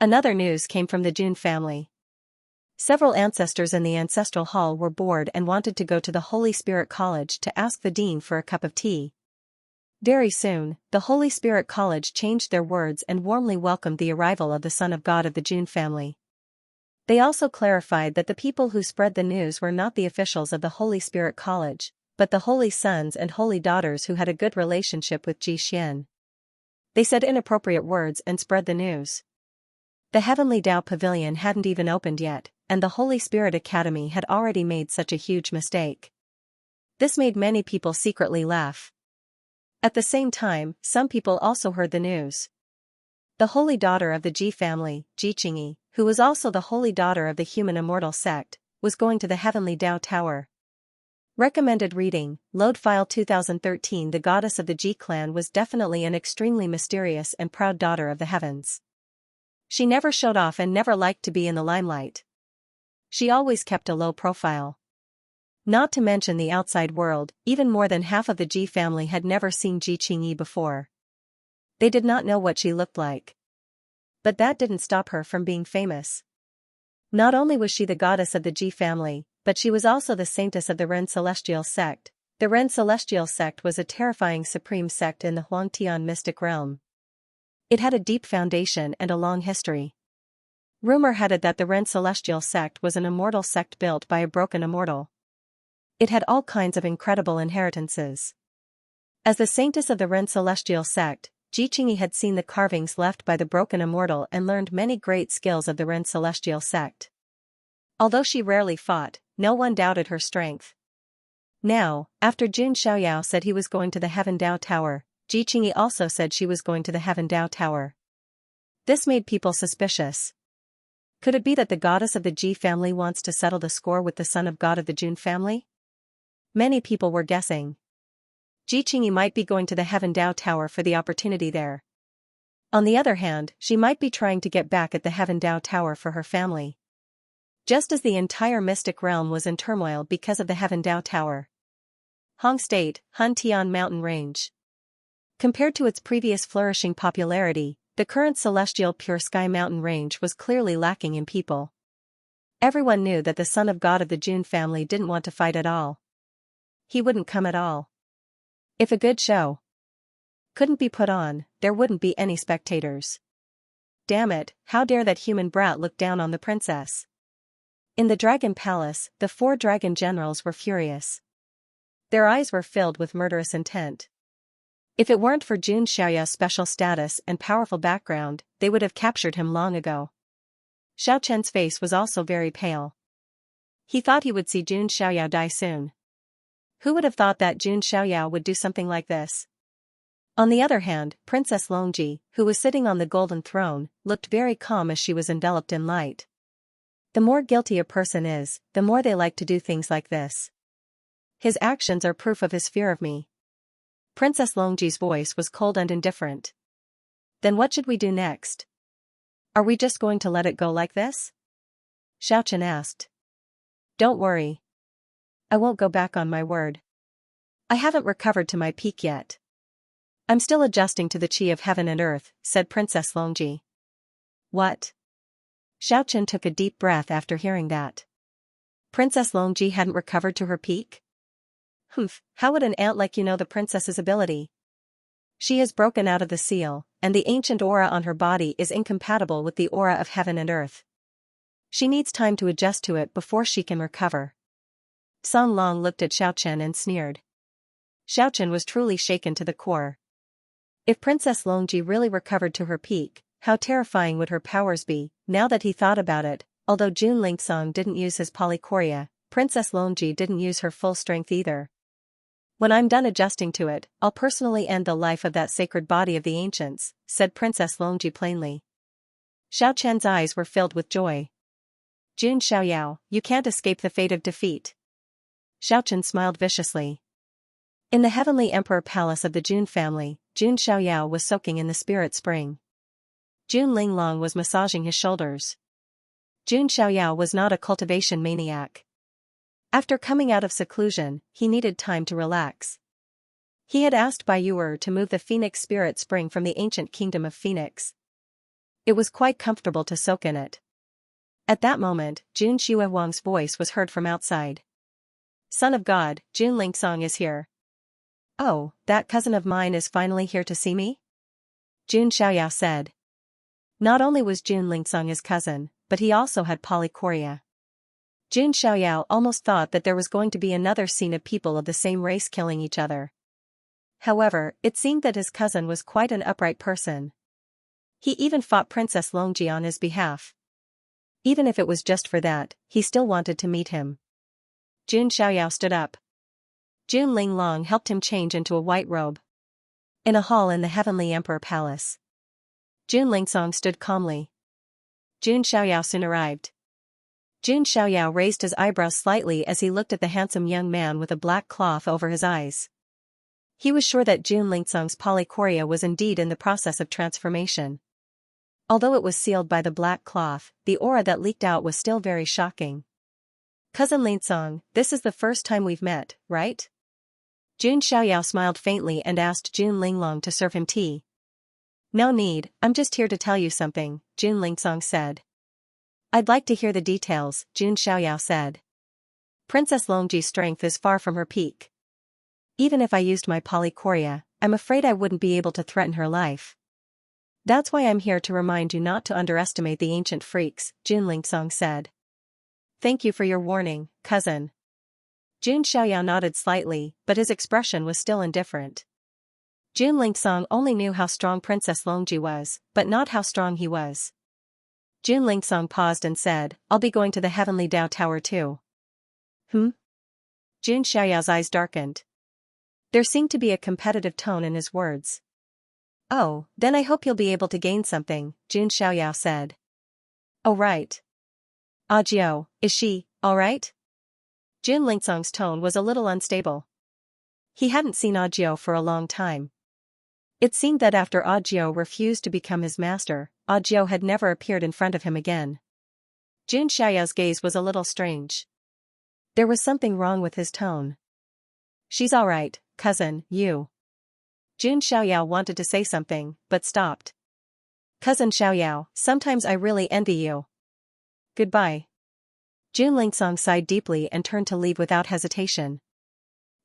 another news came from the Jun family. Several ancestors in the ancestral hall were bored and wanted to go to the Holy Spirit College to ask the dean for a cup of tea. Very soon, the Holy Spirit College changed their words and warmly welcomed the arrival of the Son of God of the Jun family. They also clarified that the people who spread the news were not the officials of the Holy Spirit College, but the holy sons and holy daughters who had a good relationship with Ji Xian. They said inappropriate words and spread the news. The Heavenly Tao Pavilion hadn't even opened yet, and the Holy Spirit Academy had already made such a huge mistake. This made many people secretly laugh. At the same time, some people also heard the news. The holy daughter of the Ji family, Ji Qingyi, who was also the holy daughter of the human immortal sect, was going to the Heavenly Tao Tower. Recommended reading, Load File 2013. The goddess of the Ji clan was definitely an extremely mysterious and proud daughter of the heavens. She never showed off and never liked to be in the limelight. She always kept a low profile. Not to mention the outside world, even more than half of the Ji family had never seen Ji Qingyi before. They did not know what she looked like. But that didn't stop her from being famous. Not only was she the goddess of the Ji family, but she was also the saintess of the Ren Celestial sect. The Ren Celestial sect was a terrifying supreme sect in the Huangtian mystic realm. It had a deep foundation and a long history. Rumor had it that the Ren Celestial sect was an immortal sect built by a broken immortal. It had all kinds of incredible inheritances. As the saintess of the Ren Celestial sect, Ji Qingyi had seen the carvings left by the broken immortal and learned many great skills of the Ren Celestial sect. Although she rarely fought, no one doubted her strength. Now, after Jun Xiaoyao said he was going to the Heaven Dao Tower, Ji Qingyi also said she was going to the Heaven Dao Tower. This made people suspicious. Could it be that the goddess of the Ji family wants to settle the score with the son of God of the Jun family? Many people were guessing. Ji Qingyi might be going to the Heaven Dao Tower for the opportunity there. On the other hand, she might be trying to get back at the Heaven Dao Tower for her family. Just as the entire mystic realm was in turmoil because of the Heaven Dao Tower. Hong State, Huntian Mountain Range. Compared to its previous flourishing popularity, the current celestial Pure Sky Mountain Range was clearly lacking in people. Everyone knew that the son of God of the Jun family didn't want to fight at all. He wouldn't come at all. If a good show couldn't be put on, there wouldn't be any spectators. Damn it, how dare that human brat look down on the princess? In the Dragon Palace, the 4 dragon generals were furious. Their eyes were filled with murderous intent. If it weren't for Jun Xiaoyao's special status and powerful background, they would have captured him long ago. Xiao Chen's face was also very pale. He thought he would see Jun Xiaoyao die soon. Who would have thought that Jun Xiaoyao would do something like this? On the other hand, Princess Longji, who was sitting on the golden throne, looked very calm as she was enveloped in light. The more guilty a person is, the more they like to do things like this. His actions are proof of his fear of me. Princess Longji's voice was cold and indifferent. Then what should we do next? Are we just going to let it go like this? Xiao Chen asked. Don't worry. I won't go back on my word. I haven't recovered to my peak yet. I'm still adjusting to the chi of heaven and earth, said Princess Longji. What? Xiao Chen took a deep breath after hearing that. Princess Longji hadn't recovered to her peak? Humph, how would an ant like you know the princess's ability? She has broken out of the seal, and the ancient aura on her body is incompatible with the aura of heaven and earth. She needs time to adjust to it before she can recover. Song Long looked at Xiao Chen and sneered. Xiao Chen was truly shaken to the core. If Princess Longji really recovered to her peak, How terrifying would her powers be, now that he thought about it? Although Jun Lingsong didn't use his polychoria, Princess Longji didn't use her full strength either. When I'm done adjusting to it, I'll personally end the life of that sacred body of the ancients, said Princess Longji plainly. Xiao Chen's eyes were filled with joy. Jun Xiaoyao, you can't escape the fate of defeat. Xiao Chen smiled viciously. In the heavenly emperor palace of the Jun family, Jun Xiaoyao was soaking in the spirit spring. Jun Linglong was massaging his shoulders. Jun Xiaoyao was not a cultivation maniac. After coming out of seclusion, he needed time to relax. He had asked Bai Yuer to move the Phoenix spirit spring from the ancient kingdom of Phoenix. It was quite comfortable to soak in it. At that moment, Jun Xuewang's voice was heard from outside. Son of God, Jun Lingsong is here. Oh, that cousin of mine is finally here to see me? Jun Xiaoyao said. Not only was Jun Lingsong his cousin, but he also had polychoria. Jun Xiaoyao almost thought that there was going to be another scene of people of the same race killing each other. However, it seemed that his cousin was quite an upright person. He even fought Princess Longji on his behalf. Even if it was just for that, he still wanted to meet him. Jun Xiaoyao stood up. Jun Linglong helped him change into a white robe. In a hall in the Heavenly Emperor Palace. Jun Lingsong stood calmly. Jun Xiaoyao soon arrived. Jun Xiaoyao raised his eyebrows slightly as he looked at the handsome young man with a black cloth over his eyes. He was sure that Jun Lingsong's polychoria was indeed in the process of transformation. Although it was sealed by the black cloth, the aura that leaked out was still very shocking. Cousin Lingsong, this is the first time we've met, right? Jun Xiaoyao smiled faintly and asked Jun Linglong to serve him tea. No need, I'm just here to tell you something, Jun Lingsong said. I'd like to hear the details, Jun Xiaoyao said. Princess Longji's strength is far from her peak. Even if I used my polychoria, I'm afraid I wouldn't be able to threaten her life. That's why I'm here to remind you not to underestimate the ancient freaks, Jun Lingsong said. Thank you for your warning, cousin. Jun Xiaoyao nodded slightly, but his expression was still indifferent. Jun Lingsong only knew how strong Princess Longji was, but not how strong he was. Jun Lingsong paused and said, I'll be going to the Heavenly Dao Tower too. Jun Xiaoyao's eyes darkened. There seemed to be a competitive tone in his words. Oh, then I hope you'll be able to gain something, Jun Xiaoyao said. Oh right. Audiobook, is she, alright? Jun Lingsong's tone was a little unstable. He hadn't seen Audiobook for a long time. It seemed that after Audiobook refused to become his master, Audiobook had never appeared in front of him again. Jun Xiaoyao's gaze was a little strange. There was something wrong with his tone. She's alright, cousin, you. Jun Xiaoyao wanted to say something, but stopped. Cousin Xiaoyao, sometimes I really envy you. Goodbye. Jun Lingsong sighed deeply and turned to leave without hesitation.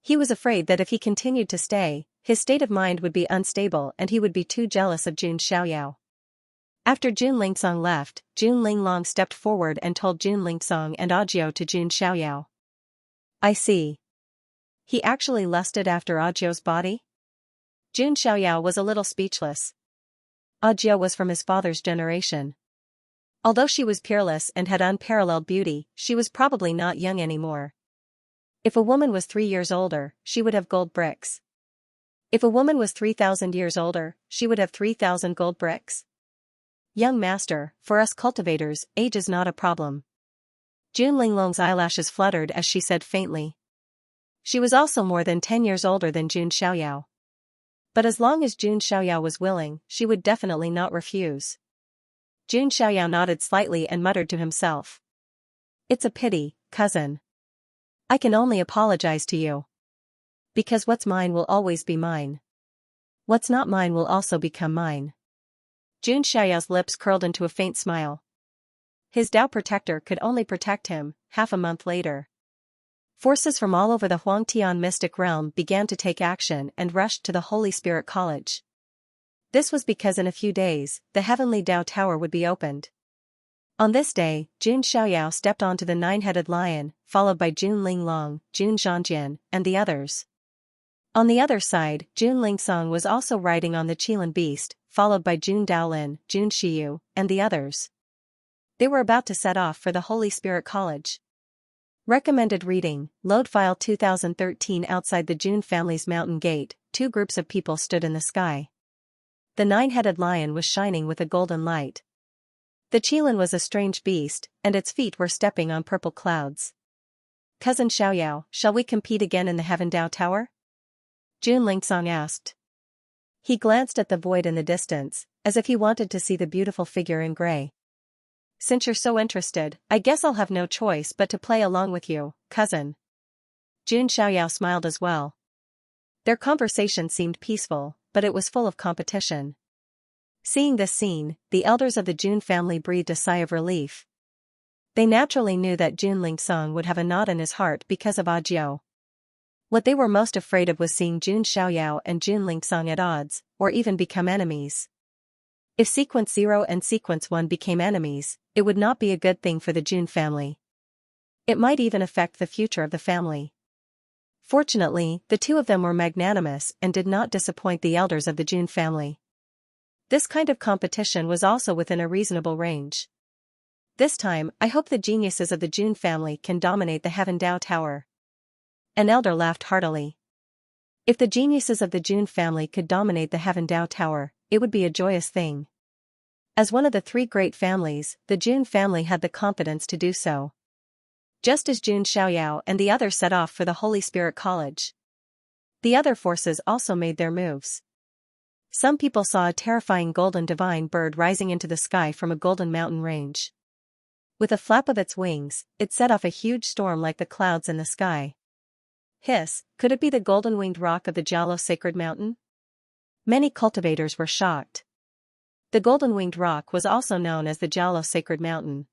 He was afraid that if he continued to stay, his state of mind would be unstable and he would be too jealous of Jun Xiaoyao. After Jun Lingsong left, Jun Linglong stepped forward and told Jun Lingsong and Audiobook to Jun Xiaoyao. I see. He actually lusted after Audiobook's body? Jun Xiaoyao was a little speechless. Audiobook was from his father's generation. Although she was peerless and had unparalleled beauty, she was probably not young anymore. If a woman was 3 years older, she would have gold bricks. If a woman was 3,000 years older, she would have 3,000 gold bricks. Young master, for us cultivators, age is not a problem. Jun Linglong's eyelashes fluttered as she said faintly. She was also more than 10 years older than Jun Xiaoyao. But as long as Jun Xiaoyao was willing, she would definitely not refuse. Jun Xiaoyao nodded slightly and muttered to himself. It's a pity, cousin. I can only apologize to you. Because what's mine will always be mine. What's not mine will also become mine. Jun Xiaoyao's lips curled into a faint smile. His Dao protector could only protect him. Half a month later, forces from all over the Huangtian mystic realm began to take action and rushed to the Holy Spirit College. This was because in a few days, the Heavenly Dao Tower would be opened. On this day, Jun Xiaoyao stepped onto the 9-headed lion, followed by Jun Linglong, Jun Zhangjian, and the others. On the other side, Jun Lingsong was also riding on the Qilin beast, followed by Jun Daolin, Jun Shiyu, and the others. They were about to set off for the Holy Spirit College. Recommended reading, Load File 2013. Outside the Jun family's mountain gate, two groups of people stood in the sky. The nine-headed lion was shining with a golden light. The Qilin was a strange beast, and its feet were stepping on purple clouds. Cousin Xiaoyao, shall we compete again in the Heaven Dao Tower? Jun Lingsong asked. He glanced at the void in the distance, as if he wanted to see the beautiful figure in gray. Since you're so interested, I guess I'll have no choice but to play along with you, cousin. Jun Xiaoyao smiled as well. Their conversation seemed peaceful, but it was full of competition. Seeing this scene, the elders of the Jun family breathed a sigh of relief. They naturally knew that Jun Lingsong would have a knot in his heart because of Ajiao. What they were most afraid of was seeing Jun Xiaoyao and Jun Lingsong at odds, or even become enemies. If Sequence 0 and Sequence 1 became enemies, it would not be a good thing for the Jun family. It might even affect the future of the family. Fortunately, the two of them were magnanimous and did not disappoint the elders of the Jun family. This kind of competition was also within a reasonable range. This time, I hope the geniuses of the Jun family can dominate the Heaven Dao Tower. An elder laughed heartily. If the geniuses of the Jun family could dominate the Heaven Dao Tower, it would be a joyous thing. As one of the three great families, the Jun family had the confidence to do so. Just as Jun Xiaoyao and the others set off for the Holy Spirit College, the other forces also made their moves. Some people saw a terrifying golden divine bird rising into the sky from a golden mountain range. With a flap of its wings, it set off a huge storm like the clouds in the sky. Hiss, could it be the golden-winged rock of the Jialo Sacred Mountain? Many cultivators were shocked. The golden-winged rock was also known as the Jialo Sacred Mountain.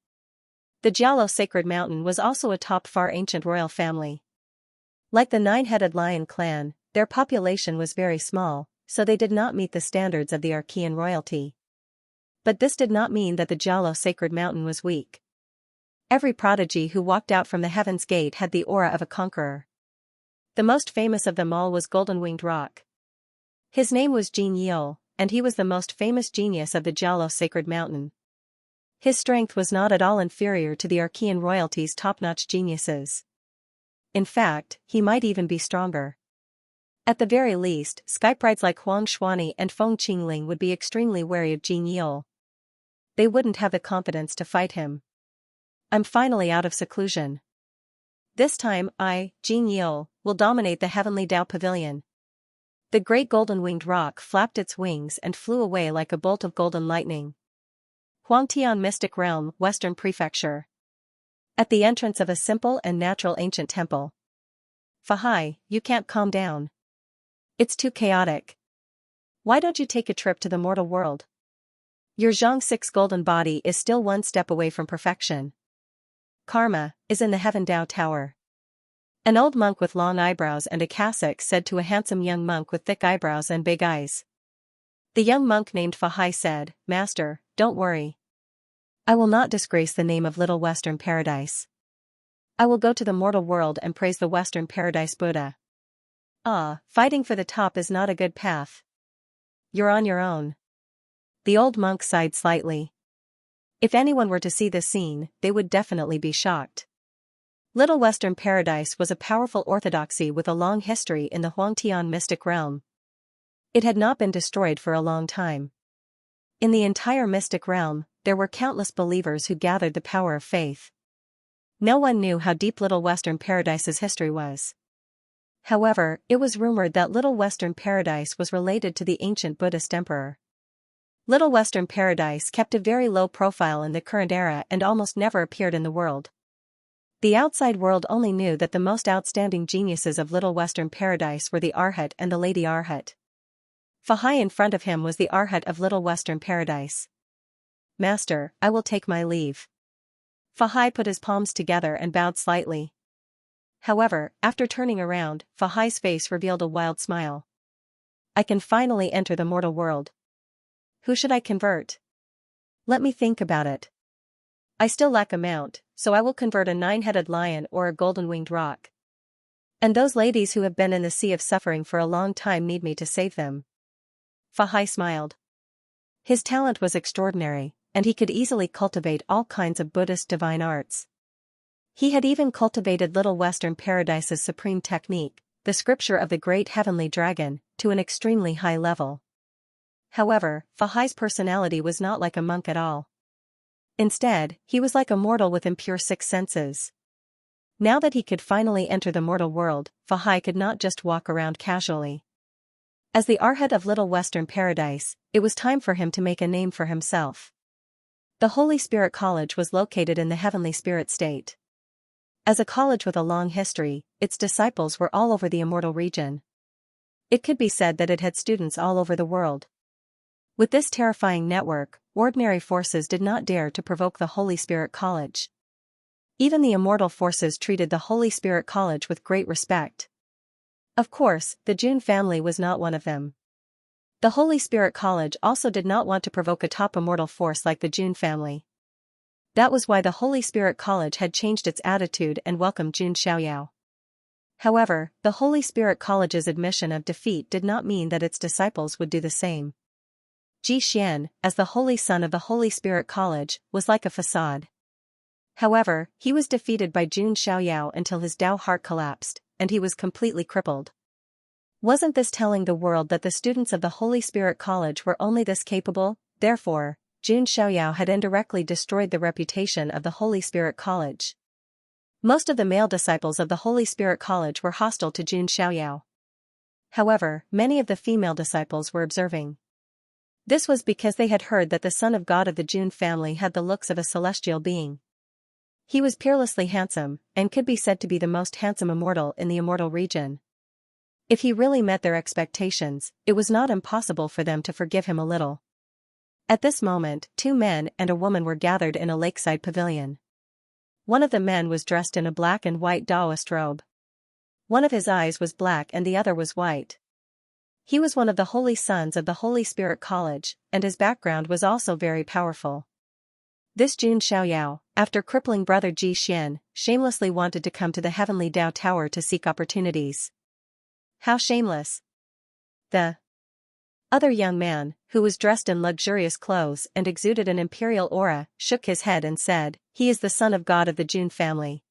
The Jialo Sacred Mountain was also a top far ancient royal family. Like the nine-headed lion clan, their population was very small, so they did not meet the standards of the Archean royalty. But this did not mean that the Jialo Sacred Mountain was weak. Every prodigy who walked out from the Heaven's Gate had the aura of a conqueror. The most famous of them all was Golden-Winged Rock. His name was Jin Yil, and he was the most famous genius of the Jialo Sacred Mountain. His strength was not at all inferior to the Archean royalty's top-notch geniuses. In fact, he might even be stronger. At the very least, skyprides like Huang Xuani and Feng Qingling would be extremely wary of Jin Yil. They wouldn't have the confidence to fight him. I'm finally out of seclusion. This time I, Jin Yil, will dominate the Heavenly Dao Pavilion. The great golden-winged rock flapped its wings and flew away like a bolt of golden lightning. Huangtian Mystic Realm, Western Prefecture. At the entrance of a simple and natural ancient temple. Fahai, you can't calm down. It's too chaotic. Why don't you take a trip to the mortal world? Your Zhang 6 golden body is still one step away from perfection. Karma is in the Heaven Dao Tower. An old monk with long eyebrows and a cassock said to a handsome young monk with thick eyebrows and big eyes. The young monk named Fahai said, Master, don't worry. I will not disgrace the name of Little Western Paradise. I will go to the mortal world and praise the Western Paradise Buddha. Fighting for the top is not a good path. You're on your own. The old monk sighed slightly. If anyone were to see this scene, they would definitely be shocked. Little Western Paradise was a powerful orthodoxy with a long history in the Huangtian mystic realm. It had not been destroyed for a long time. In the entire mystic realm, there were countless believers who gathered the power of faith. No one knew how deep Little Western Paradise's history was. However, it was rumored that Little Western Paradise was related to the ancient Buddhist emperor. Little Western Paradise kept a very low profile in the current era and almost never appeared in the world. The outside world only knew that the most outstanding geniuses of Little Western Paradise were the Arhat and the Lady Arhat. Fahai in front of him was the Arhat of Little Western Paradise. Master, I will take my leave. Fahai put his palms together and bowed slightly. However, after turning around, Fahai's face revealed a wild smile. I can finally enter the mortal world. Who should I convert? Let me think about it. I still lack a mount, so I will convert a nine-headed lion or a golden-winged rock. And those ladies who have been in the sea of suffering for a long time need me to save them. Fahai smiled. His talent was extraordinary, and he could easily cultivate all kinds of Buddhist divine arts. He had even cultivated Little Western Paradise's supreme technique, the scripture of the great heavenly dragon, to an extremely high level. However, Fahai's personality was not like a monk at all. Instead, he was like a mortal with impure six senses. Now that he could finally enter the mortal world, Fahai could not just walk around casually. As the Arhat of Little Western Paradise, it was time for him to make a name for himself. The Holy Spirit College was located in the Heavenly Spirit State. As a college with a long history, its disciples were all over the immortal region. It could be said that it had students all over the world. With this terrifying network, ordinary forces did not dare to provoke the Holy Spirit College. Even the immortal forces treated the Holy Spirit College with great respect. Of course, the Jun family was not one of them. The Holy Spirit College also did not want to provoke a top immortal force like the Jun family. That was why the Holy Spirit College had changed its attitude and welcomed Jun Xiaoyao. However, the Holy Spirit College's admission of defeat did not mean that its disciples would do the same. Ji Xian, as the Holy Son of the Holy Spirit College, was like a facade. However, he was defeated by Jun Xiaoyao until his Tao heart collapsed, and he was completely crippled. Wasn't this telling the world that the students of the Holy Spirit College were only this capable? Therefore, Jun Xiaoyao had indirectly destroyed the reputation of the Holy Spirit College. Most of the male disciples of the Holy Spirit College were hostile to Jun Xiaoyao. However, many of the female disciples were observing. This was because they had heard that the son of God of the Jun family had the looks of a celestial being. He was peerlessly handsome, and could be said to be the most handsome immortal in the immortal region. If he really met their expectations, it was not impossible for them to forgive him a little. At this moment, 2 men and a woman were gathered in a lakeside pavilion. One of the men was dressed in a black and white Taoist robe. One of his eyes was black and the other was white. He was one of the holy sons of the Holy Spirit College, and his background was also very powerful. This Jun Xiaoyao, after crippling brother Ji Xian, shamelessly wanted to come to the Heavenly Tao Tower to seek opportunities. How shameless! The other young man, who was dressed in luxurious clothes and exuded an imperial aura, shook his head and said, "He is the son of God of the Jun family.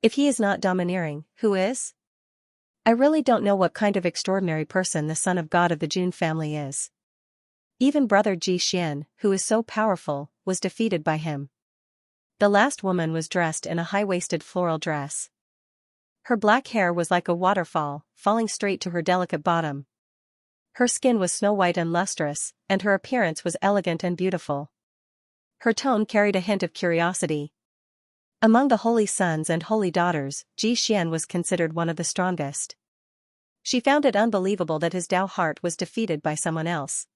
If he is not domineering, who is? I really don't know what kind of extraordinary person the son of God of the Jun family is." Even brother Ji Xian, who is so powerful, was defeated by him. The last woman was dressed in a high-waisted floral dress. Her black hair was like a waterfall, falling straight to her delicate bottom. Her skin was snow-white and lustrous, and her appearance was elegant and beautiful. Her tone carried a hint of curiosity. Among the holy sons and holy daughters, Ji Xian was considered one of the strongest. She found it unbelievable that his Tao heart was defeated by someone else.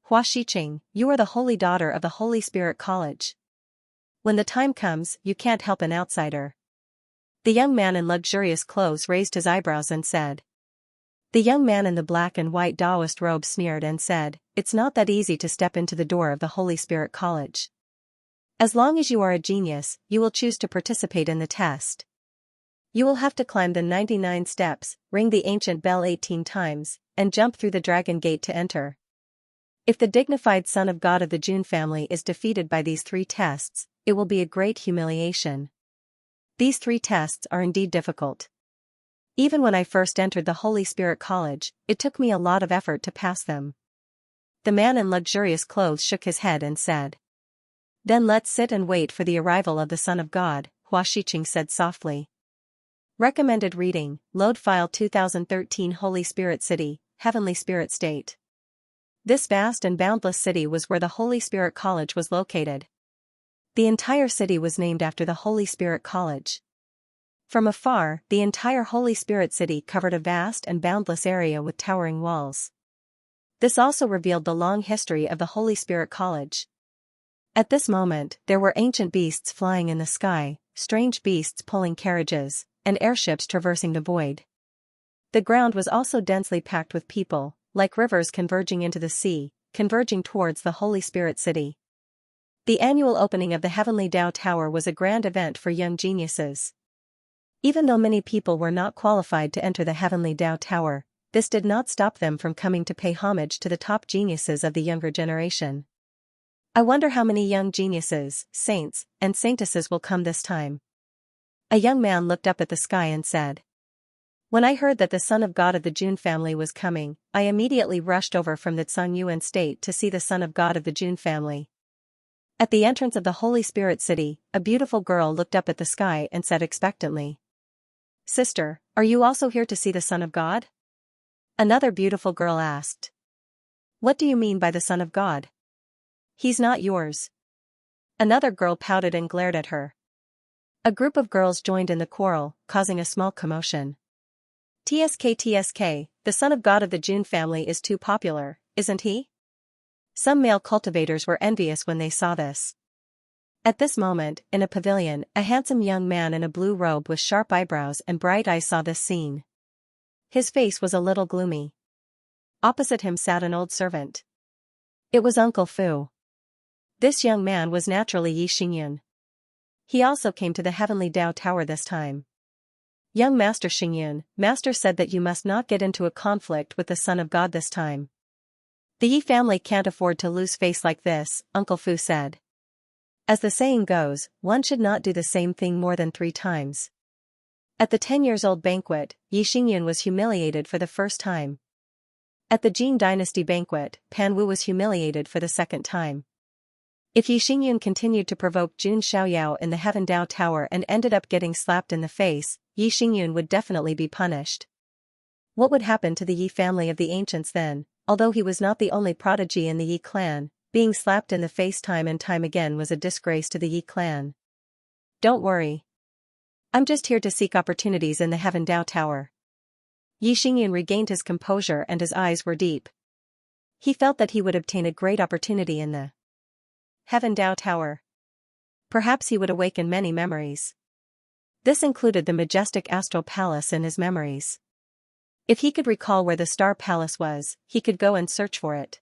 "Hua Shiqing, you are the holy daughter of the Holy Spirit College. When the time comes, you can't help an outsider." The young man in luxurious clothes raised his eyebrows and said. The young man in the black and white Taoist robe sneered and said, "It's not that easy to step into the door of the Holy Spirit College. As long as you are a genius, you will choose to participate in the test. You will have to climb the 99 steps, ring the ancient bell 18 times, and jump through the dragon gate to enter. If the dignified son of God of the Jun family is defeated by these 3 tests, it will be a great humiliation. These 3 tests are indeed difficult. Even when I first entered the Holy Spirit College, it took me a lot of effort to pass them." The man in luxurious clothes shook his head and said. "Then let's sit and wait for the arrival of the Son of God," Hua Shiqing said softly. Recommended reading, Load File 2013 Holy Spirit City, Heavenly Spirit State. This vast and boundless city was where the Holy Spirit College was located. The entire city was named after the Holy Spirit College. From afar, the entire Holy Spirit city covered a vast and boundless area with towering walls. This also revealed the long history of the Holy Spirit College. At this moment, there were ancient beasts flying in the sky, strange beasts pulling carriages, and airships traversing the void. The ground was also densely packed with people, like rivers converging into the sea, converging towards the Holy Spirit city. The annual opening of the Heavenly Tao Tower was a grand event for young geniuses. Even though many people were not qualified to enter the Heavenly Tao Tower, this did not stop them from coming to pay homage to the top geniuses of the younger generation. I wonder how many young geniuses, saints, and saintesses will come this time. A young man looked up at the sky and said. When I heard that the Son of God of the Jun family was coming, I immediately rushed over from the Xianxia state to see the Son of God of the Jun family. At the entrance of the Holy Spirit city, a beautiful girl looked up at the sky and said expectantly. Sister, are you also here to see the Son of God? Another beautiful girl asked. What do you mean by the Son of God? He's not yours. Another girl pouted and glared at her. A group of girls joined in the quarrel, causing a small commotion. TSK, the Son of God of the Jun family is too popular, isn't he? Some male cultivators were envious when they saw this. At this moment, in a pavilion, a handsome young man in a blue robe with sharp eyebrows and bright eyes saw this scene. His face was a little gloomy. Opposite him sat an old servant. It was Uncle Fu. This young man was naturally Xianxia. He also came to the heavenly Tao Tower this time. Young Master Xianxia, Master said that you must not get into a conflict with the Son of God this time. The Yi family can't afford to lose face like this, Uncle Fu said. As the saying goes, one should not do the same thing more than 3 times. At the 10-years-old banquet, Xianxia was humiliated for the first time. At the Jin dynasty banquet, Pan Wu was humiliated for the second time. If Xianxia continued to provoke Jun Xiaoyao in the Heaven Dao Tower and ended up getting slapped in the face, Xianxia would definitely be punished. What would happen to the Yi family of the ancients then? Although he was not the only prodigy in the Yi clan, being slapped in the face time and time again was a disgrace to the Yi clan. Don't worry. I'm just here to seek opportunities in the Heaven Dao Tower. Xianxia regained his composure and his eyes were deep. He felt that he would obtain a great opportunity in the Heaven Dao Tower. Perhaps he would awaken many memories. This included the majestic astral palace in his memories. If he could recall where the star palace was, he could go and search for it.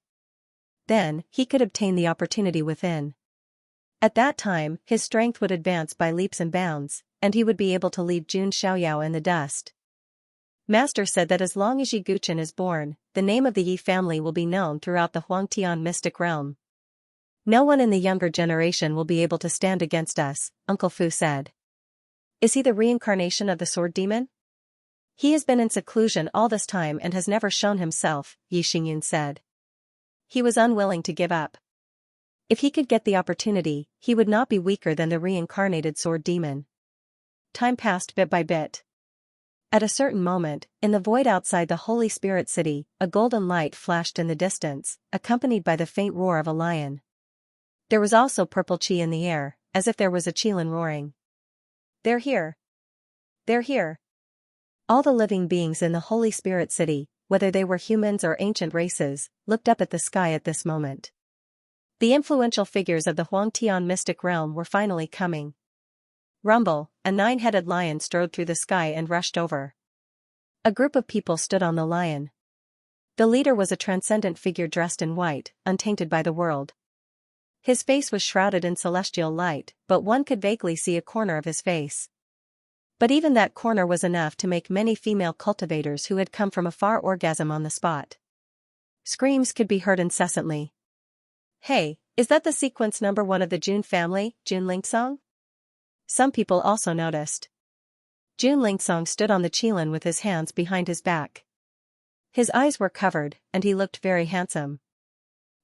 Then, he could obtain the opportunity within. At that time, his strength would advance by leaps and bounds, and he would be able to leave Jun Xiaoyao in the dust. Master said that as long as Yi Guchen is born, the name of the Yi family will be known throughout the Huangtian mystic realm. No one in the younger generation will be able to stand against us, Uncle Fu said. Is he the reincarnation of the sword demon? He has been in seclusion all this time and has never shown himself, Xianxia said. He was unwilling to give up. If he could get the opportunity, he would not be weaker than the reincarnated sword demon. Time passed bit by bit. At a certain moment, in the void outside the Holy Spirit city, a golden light flashed in the distance, accompanied by the faint roar of a lion. There was also purple qi in the air, as if there was a qilin roaring. They're here. They're here. All the living beings in the Holy Spirit city, whether they were humans or ancient races, looked up at the sky at this moment. The influential figures of the Huangtian mystic realm were finally coming. Rumble, a 9-headed lion strode through the sky and rushed over. A group of people stood on the lion. The leader was a transcendent figure dressed in white, untainted by the world. His face was shrouded in celestial light, but one could vaguely see a corner of his face. But even that corner was enough to make many female cultivators who had come from afar orgasm on the spot. Screams could be heard incessantly. Hey, is that the sequence number 1 of the Jun family, Jun Lingsong? Some people also noticed. Jun Lingsong stood on the qilin with his hands behind his back. His eyes were covered, and he looked very handsome.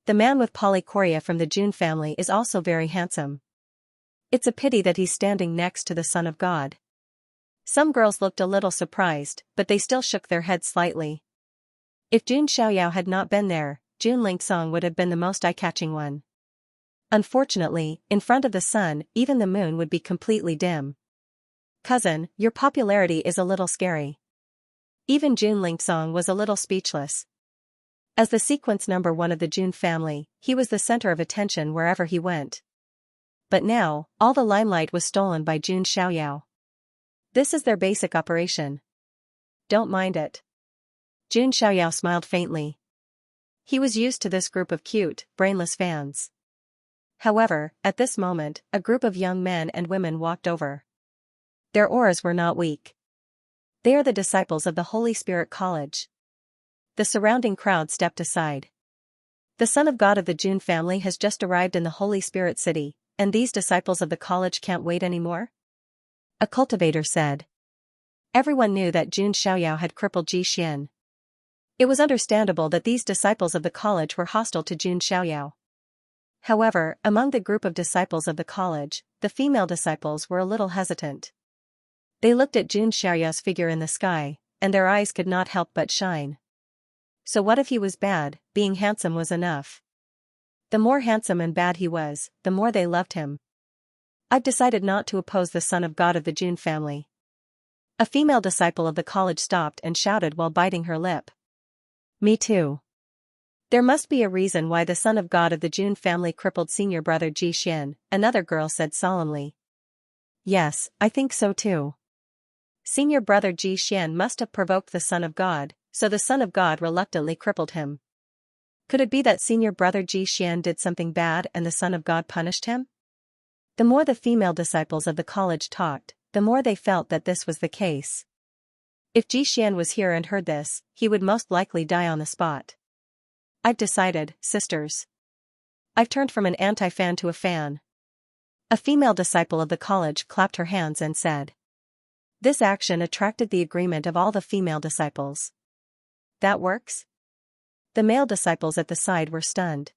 The man with polychoria from the Jun family is also very handsome. It's a pity that he's standing next to the Son of God. Some girls looked a little surprised, but they still shook their heads slightly. If Jun Xiaoyao had not been there, Jun Lingsong would have been the most eye-catching one. Unfortunately, in front of the sun, even the moon would be completely dim. Cousin, your popularity is a little scary. Even Jun Lingsong was a little speechless. As the sequence number 1 of the Jun family, he was the center of attention wherever he went. But now, all the limelight was stolen by Jun Xiaoyao. This is their basic operation. Don't mind it. Jun Xiaoyao smiled faintly. He was used to this group of cute, brainless fans. However, at this moment, a group of young men and women walked over. Their auras were not weak. They are the disciples of the Holy Spirit College. the surrounding crowd stepped aside. The Son of God of the Jun family has just arrived in the Holy Spirit City, and these disciples of the college can't wait anymore? A cultivator said. Everyone knew that Jun Xiaoyao had crippled Ji Xian. It was understandable that these disciples of the college were hostile to Jun Xiaoyao. However, among the group of disciples of the college, the female disciples were a little hesitant. They looked at Jun Xiaoyao's figure in the sky, and their eyes could not help but shine. So what if he was bad? Being handsome was enough. The more handsome and bad he was, the more they loved him. I've decided not to oppose the Son of God of the Jun family. A female disciple of the college stopped and shouted while biting her lip. Me too. There must be a reason why the Son of God of the Jun family crippled senior brother Ji Xian, another girl said solemnly. Yes, I think so too. Senior brother Ji Xian must have provoked the Son of God, so the Son of God reluctantly crippled him. Could it be that senior brother Ji Xian did something bad and the Son of God punished him? The more the female disciples of the college talked, the more they felt that this was the case. If Ji Xian was here and heard this, he would most likely die on the spot. I've decided, sisters. I've turned from an anti-fan to a fan. A female disciple of the college clapped her hands and said. This action attracted the agreement of all the female disciples. That works? The male disciples at the side were stunned.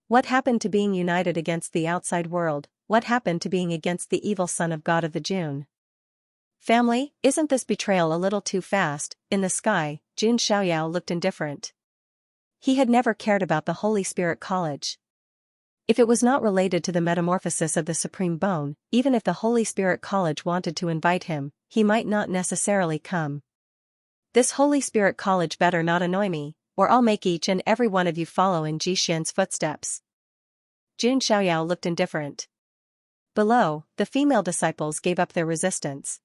What happened to being united against the outside world? What happened to being against the evil Son of God of the Jun? Family, isn't this betrayal a little too fast? In the sky, Jun Xiaoyao looked indifferent. He had never cared about the Holy Spirit College. If it was not related to the metamorphosis of the Supreme Bone, even if the Holy Spirit College wanted to invite him, he might not necessarily come. This Holy Spirit College better not annoy me, or I'll make each and every one of you follow in Ji Xian's footsteps. Jun Xiaoyao looked indifferent. Below, the female disciples gave up their resistance.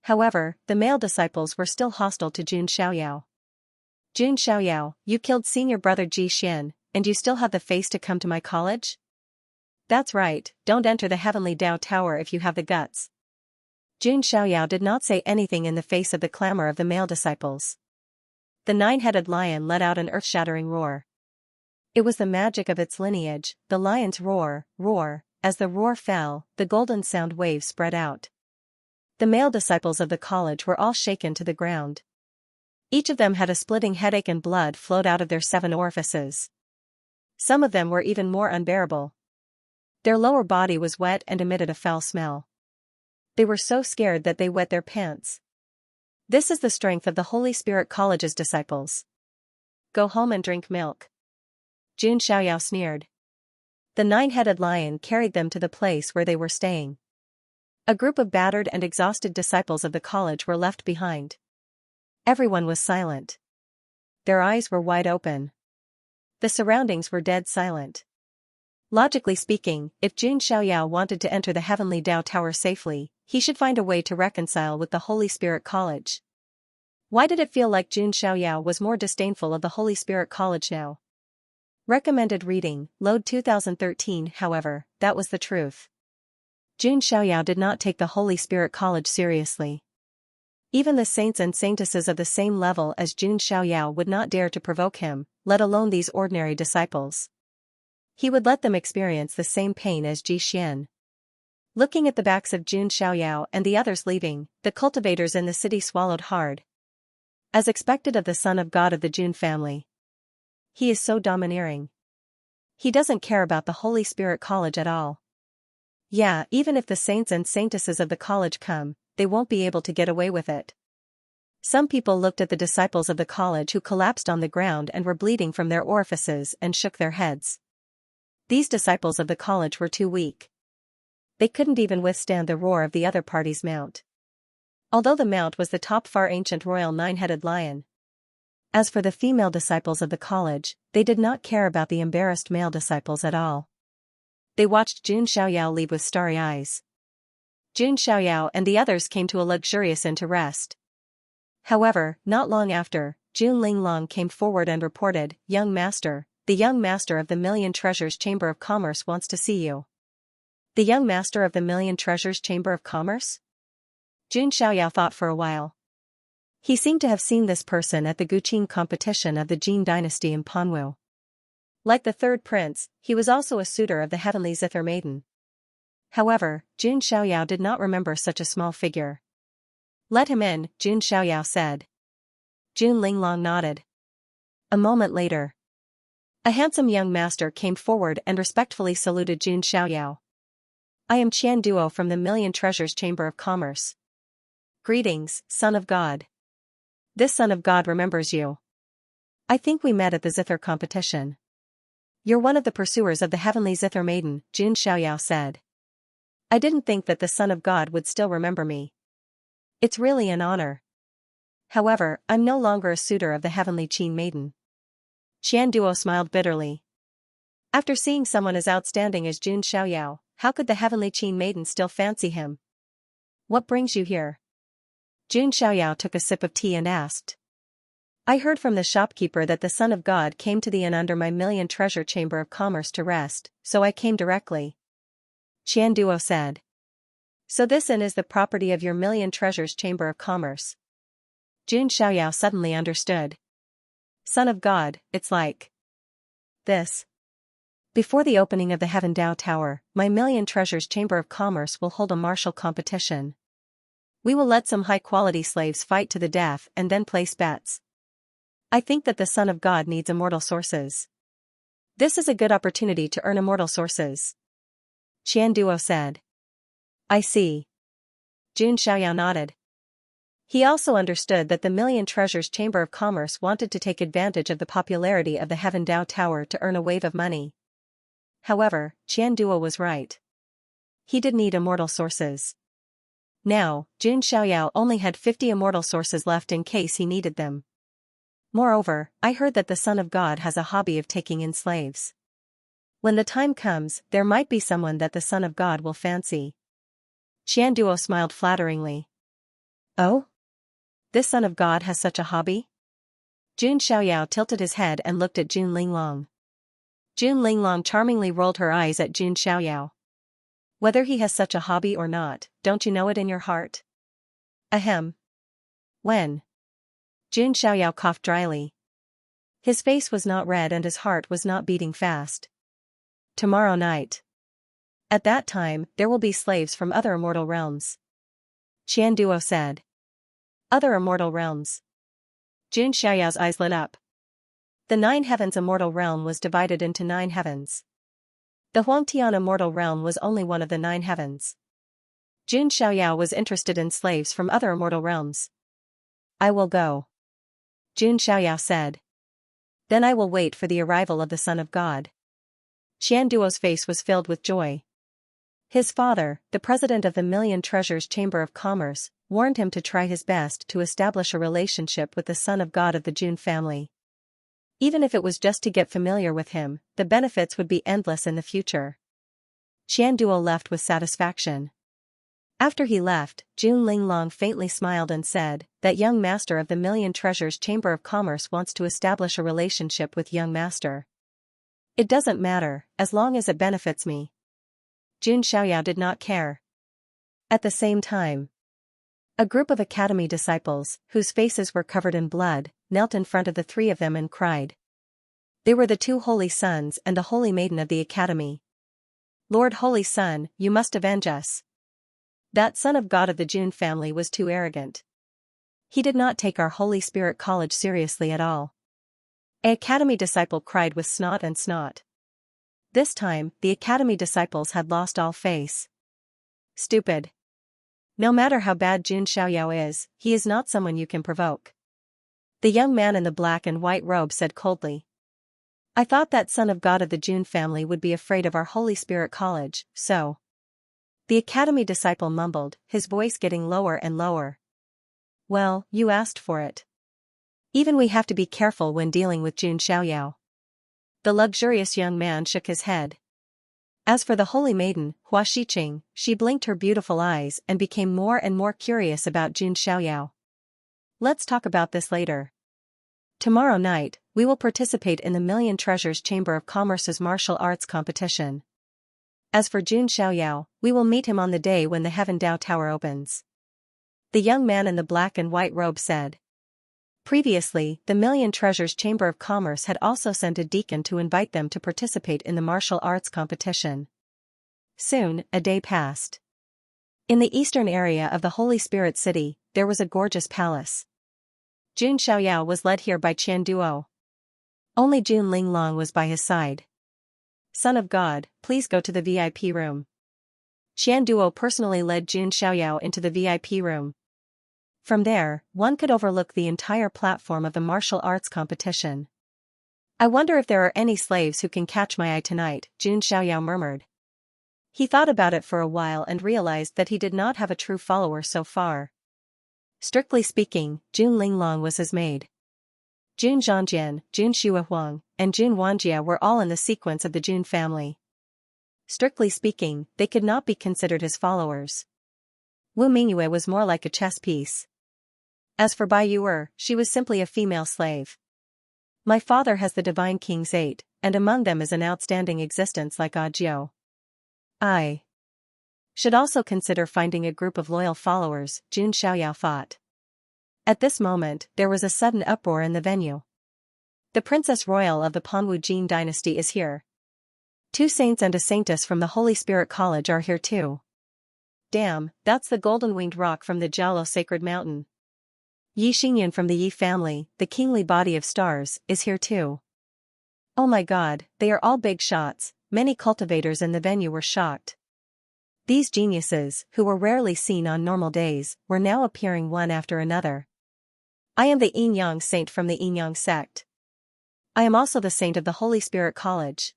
However, the male disciples were still hostile to Jun Xiaoyao. Jun Xiaoyao, you killed senior brother Ji Xian, and you still have the face to come to my college? That's right, don't enter the Heavenly Dao Tower if you have the guts. Jun Xiaoyao did not say anything in the face of the clamor of the male disciples. The nine-headed lion let out an earth-shattering roar. It was the magic of its lineage, the lion's roar. As the roar fell, the golden sound waves spread out. The male disciples of the college were all shaken to the ground. Each of them had a splitting headache and blood flowed out of their 7 orifices. Some of them were even more unbearable. Their lower body was wet and emitted a foul smell. They were so scared that they wet their pants. This is the strength of the Holy Spirit College's disciples. Go home and drink milk. Jun Xiaoyao sneered. The 9-headed lion carried them to the place where they were staying. A group of battered and exhausted disciples of the college were left behind. Everyone was silent. Their eyes were wide open. The surroundings were dead silent. Logically speaking, if Jun Xiaoyao wanted to enter the Heavenly Dao Tower safely, he should find a way to reconcile with the Holy Spirit College. Why did it feel like Jun Xiaoyao was more disdainful of the Holy Spirit College now? Recommended reading, Load 2013. However, that was the truth. Jun Xiaoyao did not take the Holy Spirit College seriously. Even the saints and saintesses of the same level as Jun Xiaoyao would not dare to provoke him, let alone these ordinary disciples. He would let them experience the same pain as Ji Xian. Looking at the backs of Jun Xiaoyao and the others leaving, the cultivators in the city swallowed hard. As expected of the Son of God of the Jun family. He is so domineering. He doesn't care about the Holy Spirit College at all. Yeah, even if the saints and saintesses of the college come, they won't be able to get away with it. Some people looked at the disciples of the college who collapsed on the ground and were bleeding from their orifices and shook their heads. These disciples of the college were too weak. They couldn't even withstand the roar of the other party's mount. Although the mount was the top far ancient royal 9-headed lion. As for the female disciples of the college, they did not care about the embarrassed male disciples at all. They watched Jun Xiaoyao leave with starry eyes. Jun Xiaoyao and the others came to a luxurious inn to rest. However, not long after, Jun Linglong came forward and reported, "Young master, the young master of the Million Treasures Chamber of Commerce wants to see you." The young master of the Million Treasures Chamber of Commerce? Jun Xiaoyao thought for a while. He seemed to have seen this person at the Guqin competition of the Jin dynasty in Panwu. Like the third prince, he was also a suitor of the heavenly zither maiden. However, Jun Xiaoyao did not remember such a small figure. "Let him in," Jun Xiaoyao said. Jun Linglong nodded. A moment later, a handsome young master came forward and respectfully saluted Jun Xiaoyao. "I am Qian Duo from the Million Treasures Chamber of Commerce. Greetings, Son of God. This Son of God remembers you. I think we met at the zither competition." "You're one of the pursuers of the heavenly zither maiden," Jun Xiaoyao said. "I didn't think that the Son of God would still remember me. It's really an honor. However, I'm no longer a suitor of the heavenly Qin maiden." Qian Duo smiled bitterly. After seeing someone as outstanding as Jun Xiaoyao, how could the heavenly Qin maiden still fancy him? "What brings you here?" Jun Xiaoyao took a sip of tea and asked. "I heard from the shopkeeper that the Son of God came to the inn under my Million Treasure Chamber of Commerce to rest, so I came directly," Qian Duo said. "So this inn is the property of your Million Treasures Chamber of Commerce?" Jun Xiaoyao suddenly understood. "Son of God, it's like this. Before the opening of the Heaven Dao Tower, my Million Treasures Chamber of Commerce will hold a martial competition. We will let some high-quality slaves fight to the death and then place bets. I think that the Son of God needs immortal sources. This is a good opportunity to earn immortal sources," Qian Duo said. "I see." Jun Xiaoyao nodded. He also understood that the Million Treasures Chamber of Commerce wanted to take advantage of the popularity of the Heaven Dao Tower to earn a wave of money. However, Qian Duo was right. He did need immortal sources. Now, Jun Xiaoyao only had 50 immortal sources left in case he needed them. Moreover, I heard that the Son of God has a hobby of taking in slaves. When the time comes, there might be someone that the Son of God will fancy. Qian Duo smiled flatteringly. "Oh? This Son of God has such a hobby?" Jun Xiaoyao tilted his head and looked at Jun Linglong. Jun Linglong charmingly rolled her eyes at Jun Xiaoyao. "Whether he has such a hobby or not, don't you know it in your heart?" "Ahem. When?" Jun Xiaoyao coughed dryly. His face was not red and his heart was not beating fast. "Tomorrow night. At that time, there will be slaves from other immortal realms," Qian Duo said. "Other immortal realms?" Jun Xiaoyao's eyes lit up. The 9 heavens immortal realm was divided into 9 heavens. The Huangtian immortal realm was only one of the 9 heavens. Jun Xiaoyao was interested in slaves from other immortal realms. "I will go," Jun Xiaoyao said. "Then I will wait for the arrival of the Son of God." Qian Duo's face was filled with joy. His father, the president of the Million Treasures Chamber of Commerce, warned him to try his best to establish a relationship with the Son of God of the Jun family. Even if it was just to get familiar with him, the benefits would be endless in the future. Qian Duo left with satisfaction. After he left, Jun Linglong faintly smiled and said, "That young master of the Million Treasures Chamber of Commerce wants to establish a relationship with young master. It doesn't matter, as long as it benefits me." Jun Xiaoyao did not care. At the same time, a group of academy disciples, whose faces were covered in blood, knelt in front of the 3 of them and cried. They were the 2 holy sons and the holy maiden of the academy. "Lord Holy Son, you must avenge us. That Son of God of the Jun family was too arrogant. He did not take our Holy Spirit College seriously at all." An academy disciple cried with snot and snot. This time, the academy disciples had lost all face. "Stupid. No matter how bad Jun Xiaoyao is, he is not someone you can provoke." The young man in the black and white robe said coldly. "I thought that Son of God of the Jun family would be afraid of our Holy Spirit College, so..." The academy disciple mumbled, his voice getting lower and lower. "Well, you asked for it. Even we have to be careful when dealing with Jun Xiaoyao." The luxurious young man shook his head. As for the holy maiden, Hua Shiqing, she blinked her beautiful eyes and became more and more curious about Jun Xiaoyao. "Let's talk about this later. Tomorrow night, we will participate in the Million Treasures Chamber of Commerce's martial arts competition. As for Jun Xiaoyao, we will meet him on the day when the Heaven Dao Tower opens." The young man in the black and white robe said. Previously, the Million Treasures Chamber of Commerce had also sent a deacon to invite them to participate in the martial arts competition. Soon, a day passed. In the eastern area of the Holy Spirit City, there was a gorgeous palace. Jun Xiaoyao was led here by Qian Duo. Only Jun Linglong was by his side. Son of God, please go to the VIP room. Qian Duo personally led Jun Xiaoyao into the VIP room. From there, one could overlook the entire platform of the martial arts competition. I wonder if there are any slaves who can catch my eye tonight, Jun Xiaoyao murmured. He thought about it for a while and realized that he did not have a true follower so far. Strictly speaking, Jun Linglong was his maid. Jun Zhangjian, Jun Xuehuang, and Jun Wanjia were all in the sequence of the Jun family. Strictly speaking, they could not be considered his followers. Wu Mingyue was more like a chess piece. As for Bai Yuer, she was simply a female slave. My father has the Divine King's 8, and among them is an outstanding existence like Ajiu. I should also consider finding a group of loyal followers, Jun Xiaoyao thought. At this moment, there was a sudden uproar in the venue. The Princess Royal of the Panwu Jin dynasty is here. 2 saints and a saintess from the Holy Spirit College are here too. Damn, that's the golden-winged rock from the Jiaolo Sacred Mountain. Yi Xingyan from the Yi family, the kingly body of stars, is here too. Oh my god, they are all big shots. Many cultivators in the venue were shocked. These geniuses, who were rarely seen on normal days, were now appearing one after another. I am the Yin Yang saint from the Yin Yang sect. I am also the saint of the Holy Spirit College.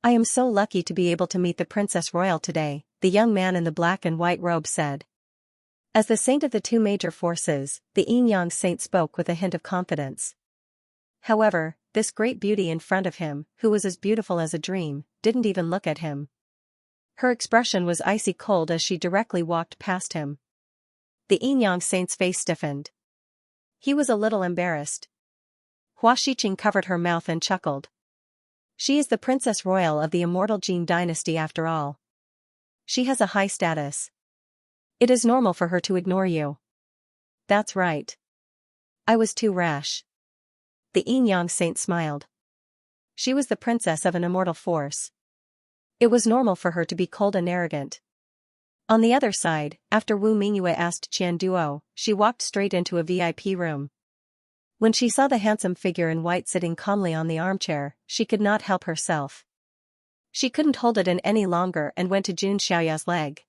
I am so lucky to be able to meet the Princess Royal today, the young man in the black and white robe said. As the saint of the 2 major forces, the Yin Yang saint spoke with a hint of confidence. However, this great beauty in front of him, who was as beautiful as a dream, didn't even look at him. Her expression was icy cold as she directly walked past him. The Yin Yang saint's face stiffened. He was a little embarrassed. Hua Shiqing covered her mouth and chuckled. She is the Princess Royal of the immortal Jin dynasty after all. She has a high status. It is normal for her to ignore you. That's right. I was too rash. The Yin Yang saint smiled. She was the princess of an immortal force. It was normal for her to be cold and arrogant. On the other side, after Wu Mingyue asked Qian Duo, she walked straight into a VIP room. When she saw the handsome figure in white sitting calmly on the armchair, she could not help herself. She couldn't hold it in any longer and went to Jun Xiaoyao's leg.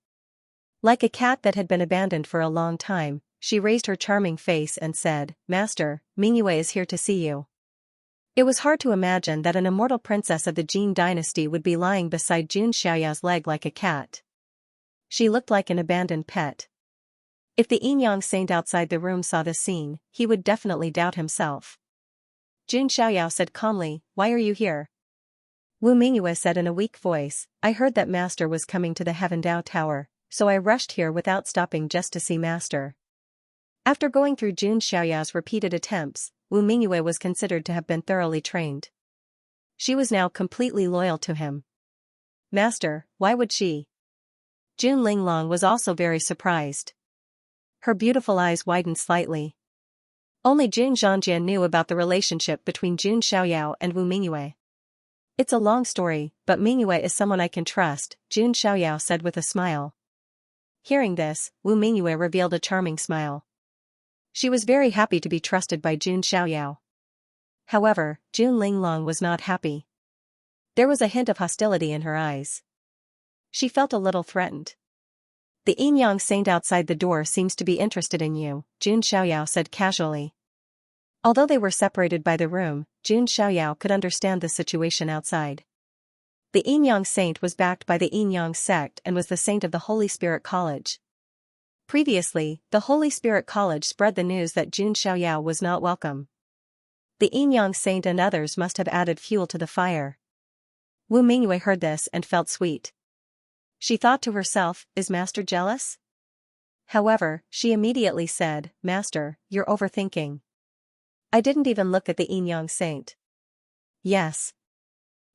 Like a cat that had been abandoned for a long time, she raised her charming face and said, Master, Mingyue is here to see you. It was hard to imagine that an immortal princess of the Jin dynasty would be lying beside Jun Xiaoyao's leg like a cat. She looked like an abandoned pet. If the Yin Yang saint outside the room saw this scene, he would definitely doubt himself. Jun Xiaoyao said calmly, Why are you here? Wu Mingyue said in a weak voice, I heard that Master was coming to the Heaven Dao Tower, so I rushed here without stopping just to see Master. After going through Jun Xiaoyao's repeated attempts, Wu Mingyue was considered to have been thoroughly trained. She was now completely loyal to him. Master, why would she? Jun Linglong was also very surprised. Her beautiful eyes widened slightly. Only Jun Zhangjian knew about the relationship between Jun Xiaoyao and Wu Mingyue. It's a long story, but Mingyue is someone I can trust, Jun Xiaoyao said with a smile. Hearing this, Wu Mingyue revealed a charming smile. She was very happy to be trusted by Jun Xiaoyao. However, Jun Linglong was not happy. There was a hint of hostility in her eyes. She felt a little threatened. The Yin Yang saint outside the door seems to be interested in you, Jun Xiaoyao said casually. Although they were separated by the room, Jun Xiaoyao could understand the situation outside. The Yin Yang saint was backed by the Yin Yang sect and was the saint of the Holy Spirit College. Previously, the Holy Spirit College spread the news that Jun Xiaoyao was not welcome. The Yin Yang saint and others must have added fuel to the fire. Wu Mingyue heard this and felt sweet. She thought to herself, is Master jealous? However, she immediately said, Master, you're overthinking. I didn't even look at the Yin Yang saint. Yes.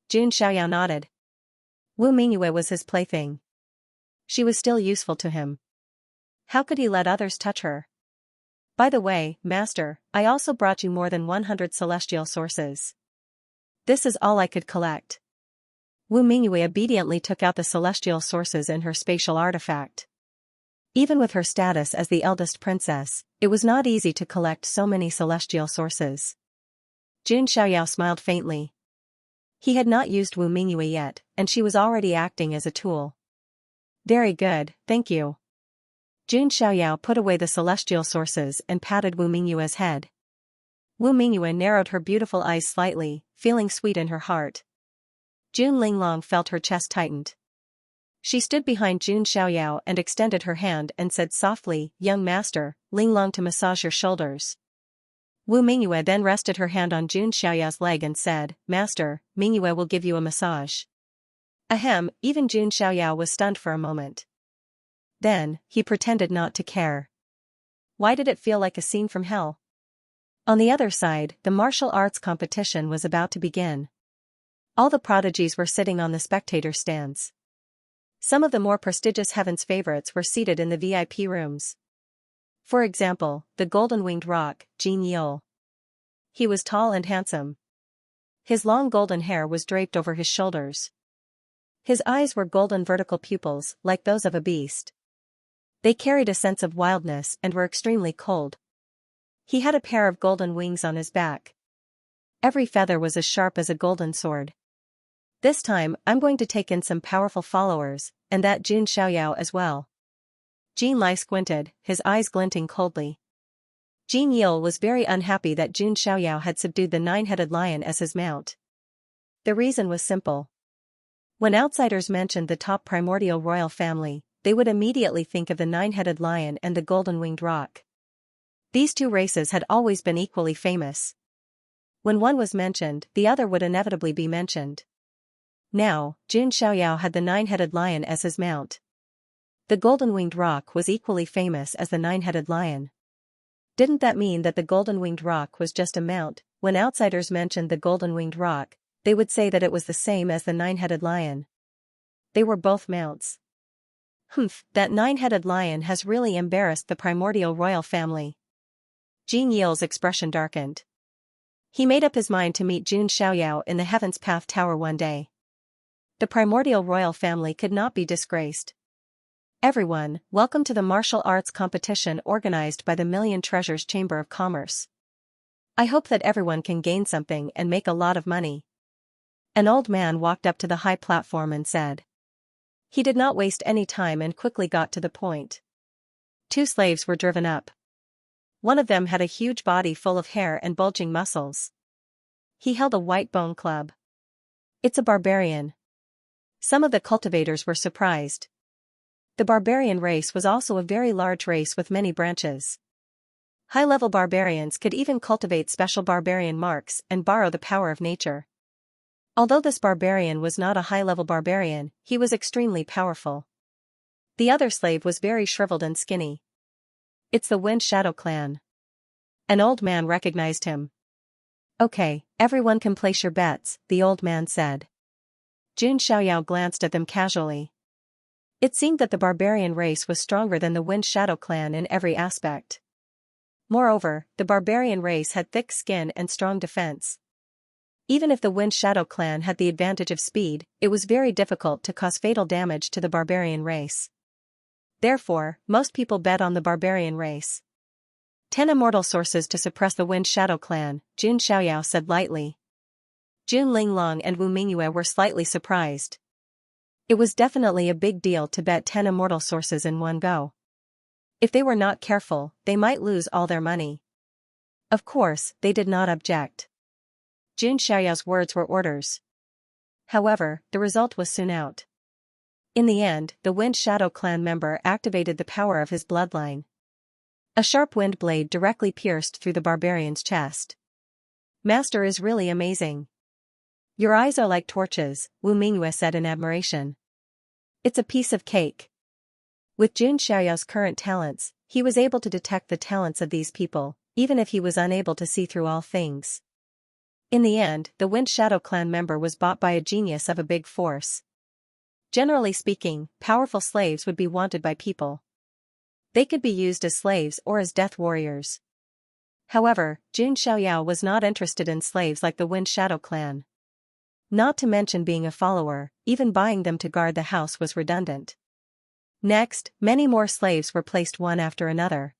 Jun Xiaoyao nodded. Wu Mingyue was his plaything. She was still useful to him. How could he let others touch her? By the way, Master, I also brought you more than 100 celestial sources. This is all I could collect. Wu Mingyue obediently took out the celestial sources in her spatial artifact. Even with her status as the eldest princess, it was not easy to collect so many celestial sources. Jun Xiaoyao smiled faintly. He had not used Wu Mingyue yet, and she was already acting as a tool. Very good, thank you. Jun Xiaoyao put away the celestial sources and patted Wu Mingyue's head. Wu Mingyue narrowed her beautiful eyes slightly, feeling sweet in her heart. Jun Linglong felt her chest tightened. She stood behind Jun Xiaoyao and extended her hand and said softly, "Young master, Linglong to massage your shoulders." Wu Mingyue then rested her hand on Jun Xiaoyao's leg and said, "Master, Mingyue will give you a massage." Ahem, even Jun Xiaoyao was stunned for a moment. Then, he pretended not to care. Why did it feel like a scene from hell? On the other side, the martial arts competition was about to begin. All the prodigies were sitting on the spectator stands. Some of the more prestigious Heaven's favorites were seated in the VIP rooms. For example, the golden-winged roc, Jin Yil. He was tall and handsome. His long golden hair was draped over his shoulders. His eyes were golden vertical pupils, like those of a beast. They carried a sense of wildness and were extremely cold. He had a pair of golden wings on his back. Every feather was as sharp as a golden sword. This time, I'm going to take in some powerful followers, and that Jun Xiaoyao as well. Jin Lai squinted, his eyes glinting coldly. Jin Yil was very unhappy that Jun Xiaoyao had subdued the nine-headed lion as his mount. The reason was simple. When outsiders mentioned the top primordial royal family, they would immediately think of the nine-headed lion and the golden-winged roc. These two races had always been equally famous. When one was mentioned, the other would inevitably be mentioned. Now, Jun Xiaoyao had the nine-headed lion as his mount. The golden-winged roc was equally famous as the nine-headed lion. Didn't that mean that the golden-winged roc was just a mount? When outsiders mentioned the golden-winged roc, they would say that it was the same as the nine-headed lion. They were both mounts. Humph, that nine-headed lion has really embarrassed the primordial royal family. Jin Yil's expression darkened. He made up his mind to meet Jun Xiaoyao in the Heaven's Path Tower one day. The primordial royal family could not be disgraced. Everyone, welcome to the martial arts competition organized by the Million Treasures Chamber of Commerce. I hope that everyone can gain something and make a lot of money. An old man walked up to the high platform and said. He did not waste any time and quickly got to the point. Two slaves were driven up. One of them had a huge body full of hair and bulging muscles. He held a white bone club. It's a barbarian. Some of the cultivators were surprised. The barbarian race was also a very large race with many branches. High-level barbarians could even cultivate special barbarian marks and borrow the power of nature. Although this barbarian was not a high-level barbarian, he was extremely powerful. The other slave was very shriveled and skinny. It's the Wind Shadow clan. An old man recognized him. Okay, everyone can place your bets, the old man said. Jun Xiaoyao glanced at them casually. It seemed that the barbarian race was stronger than the Wind Shadow clan in every aspect. Moreover, the barbarian race had thick skin and strong defense. Even if the Wind Shadow clan had the advantage of speed, it was very difficult to cause fatal damage to the barbarian race. Therefore, most people bet on the barbarian race. 10 immortal sources to suppress the Wind Shadow clan, Jun Xiaoyao said lightly. Jun Linglong and Wu Mingyue were slightly surprised. It was definitely a big deal to bet 10 immortal sources in one go. If they were not careful, they might lose all their money. Of course, they did not object. Jun Xiaoyao's words were orders. However, the result was soon out. In the end, the Wind Shadow clan member activated the power of his bloodline. A sharp wind blade directly pierced through the barbarian's chest. Master is really amazing. Your eyes are like torches, Wu Mingyue said in admiration. It's a piece of cake. With Jun Xiaoyao's current talents, he was able to detect the talents of these people, even if he was unable to see through all things. In the end, the Wind Shadow clan member was bought by a genius of a big force. Generally speaking, powerful slaves would be wanted by people. They could be used as slaves or as death warriors. However, Jun Xiaoyao was not interested in slaves like the Wind Shadow clan. Not to mention being a follower, even buying them to guard the house was redundant. Next, many more slaves were placed one after another.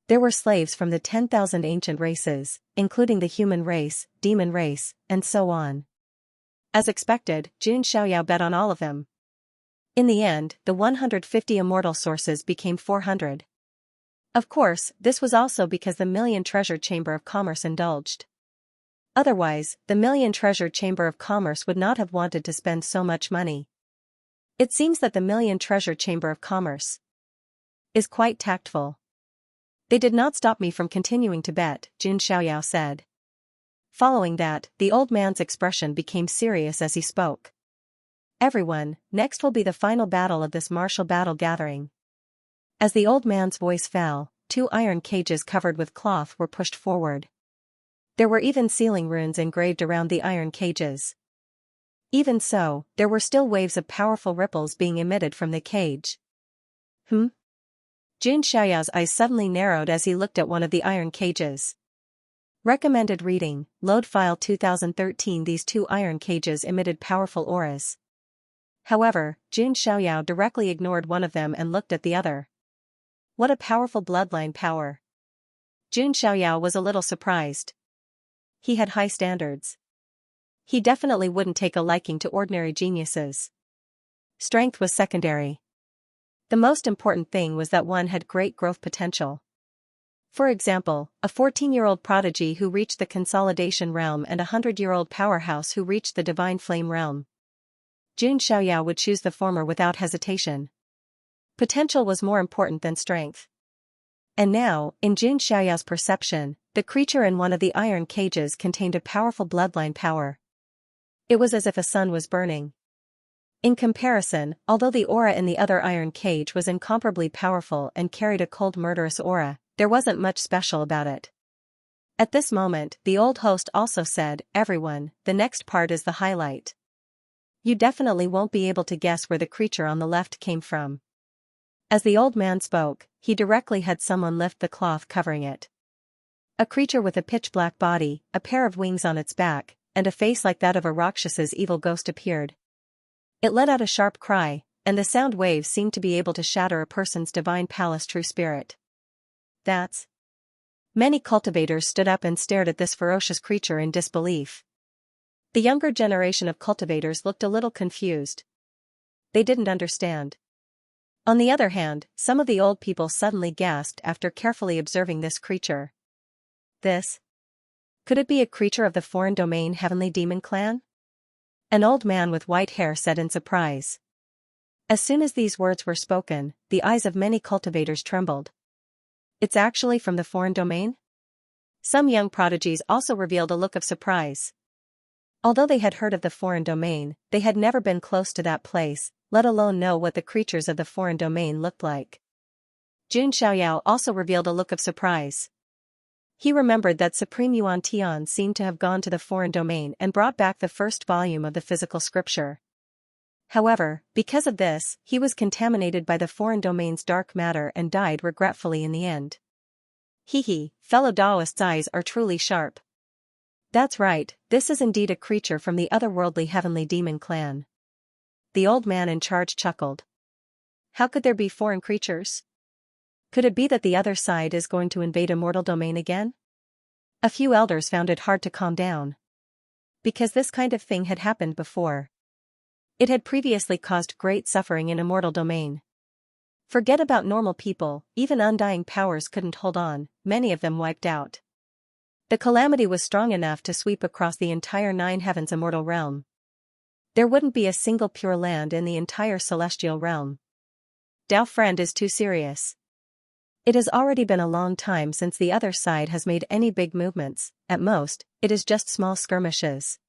There were slaves from the 10,000 ancient races, including the human race, demon race, and so on. As expected, Jun Xiaoyao bet on all of them. In the end, the 150 immortal sources became 400. Of course, this was also because the Million Treasure Chamber of Commerce indulged. Otherwise, the Million Treasure Chamber of Commerce would not have wanted to spend so much money. It seems that the Million Treasure Chamber of Commerce is quite tactful. They did not stop me from continuing to bet, Jun Xiaoyao said. Following that, the old man's expression became serious as he spoke. Everyone, next will be the final battle of this martial battle gathering. As the old man's voice fell, 2 iron cages covered with cloth were pushed forward. There were even sealing runes engraved around the iron cages. Even so, there were still waves of powerful ripples being emitted from the cage. Jun Xiaoyao's eyes suddenly narrowed as he looked at one of the iron cages. Recommended reading, Load File 2013. These 2 iron cages emitted powerful auras. However, Jun Xiaoyao directly ignored one of them and looked at the other. What a powerful bloodline power. Jun Xiaoyao was a little surprised. He had high standards. He definitely wouldn't take a liking to ordinary geniuses. Strength was secondary. The most important thing was that one had great growth potential. For example, a 14-year-old prodigy who reached the consolidation realm and a 100-year-old powerhouse who reached the divine flame realm. Jun Xiaoyao would choose the former without hesitation. Potential was more important than strength. And now, in Jun Xiaoyao's perception, the creature in one of the iron cages contained a powerful bloodline power. It was as if a sun was burning. In comparison, although the aura in the other iron cage was incomparably powerful and carried a cold murderous aura, there wasn't much special about it. At this moment, the old host also said, "Everyone, the next part is the highlight. You definitely won't be able to guess where the creature on the left came from." As the old man spoke, he directly had someone lift the cloth covering it. A creature with a pitch-black body, a pair of wings on its back, and a face like that of a Rakshas's evil ghost appeared. It let out a sharp cry, and the sound waves seemed to be able to shatter a person's divine palace true spirit. That's... Many cultivators stood up and stared at this ferocious creature in disbelief. The younger generation of cultivators looked a little confused. They didn't understand. On the other hand, some of the old people suddenly gasped after carefully observing this creature. This? Could it be a creature of the foreign domain Heavenly Demon Clan? An old man with white hair said in surprise. As soon as these words were spoken, the eyes of many cultivators trembled. It's actually from the foreign domain? Some young prodigies also revealed a look of surprise. Although they had heard of the foreign domain, they had never been close to that place, let alone know what the creatures of the foreign domain looked like. Jun Xiaoyao also revealed a look of surprise. He remembered that Supreme Yuan Tian seemed to have gone to the foreign domain and brought back the first volume of the physical scripture. However, because of this, he was contaminated by the foreign domain's dark matter and died regretfully in the end. Hee, fellow Taoists' eyes are truly sharp. That's right, this is indeed a creature from the otherworldly Heavenly Demon Clan. The old man in charge chuckled. How could there be foreign creatures? Could it be that the other side is going to invade a mortal domain again? A few elders found it hard to calm down. Because this kind of thing had happened before. It had previously caused great suffering in a mortal domain. Forget about normal people, even undying powers couldn't hold on, many of them wiped out. The calamity was strong enough to sweep across the entire 9 heavens immortal realm. There wouldn't be a single pure land in the entire celestial realm. Dao friend is too serious. It has already been a long time since the other side has made any big movements, at most, it is just small skirmishes.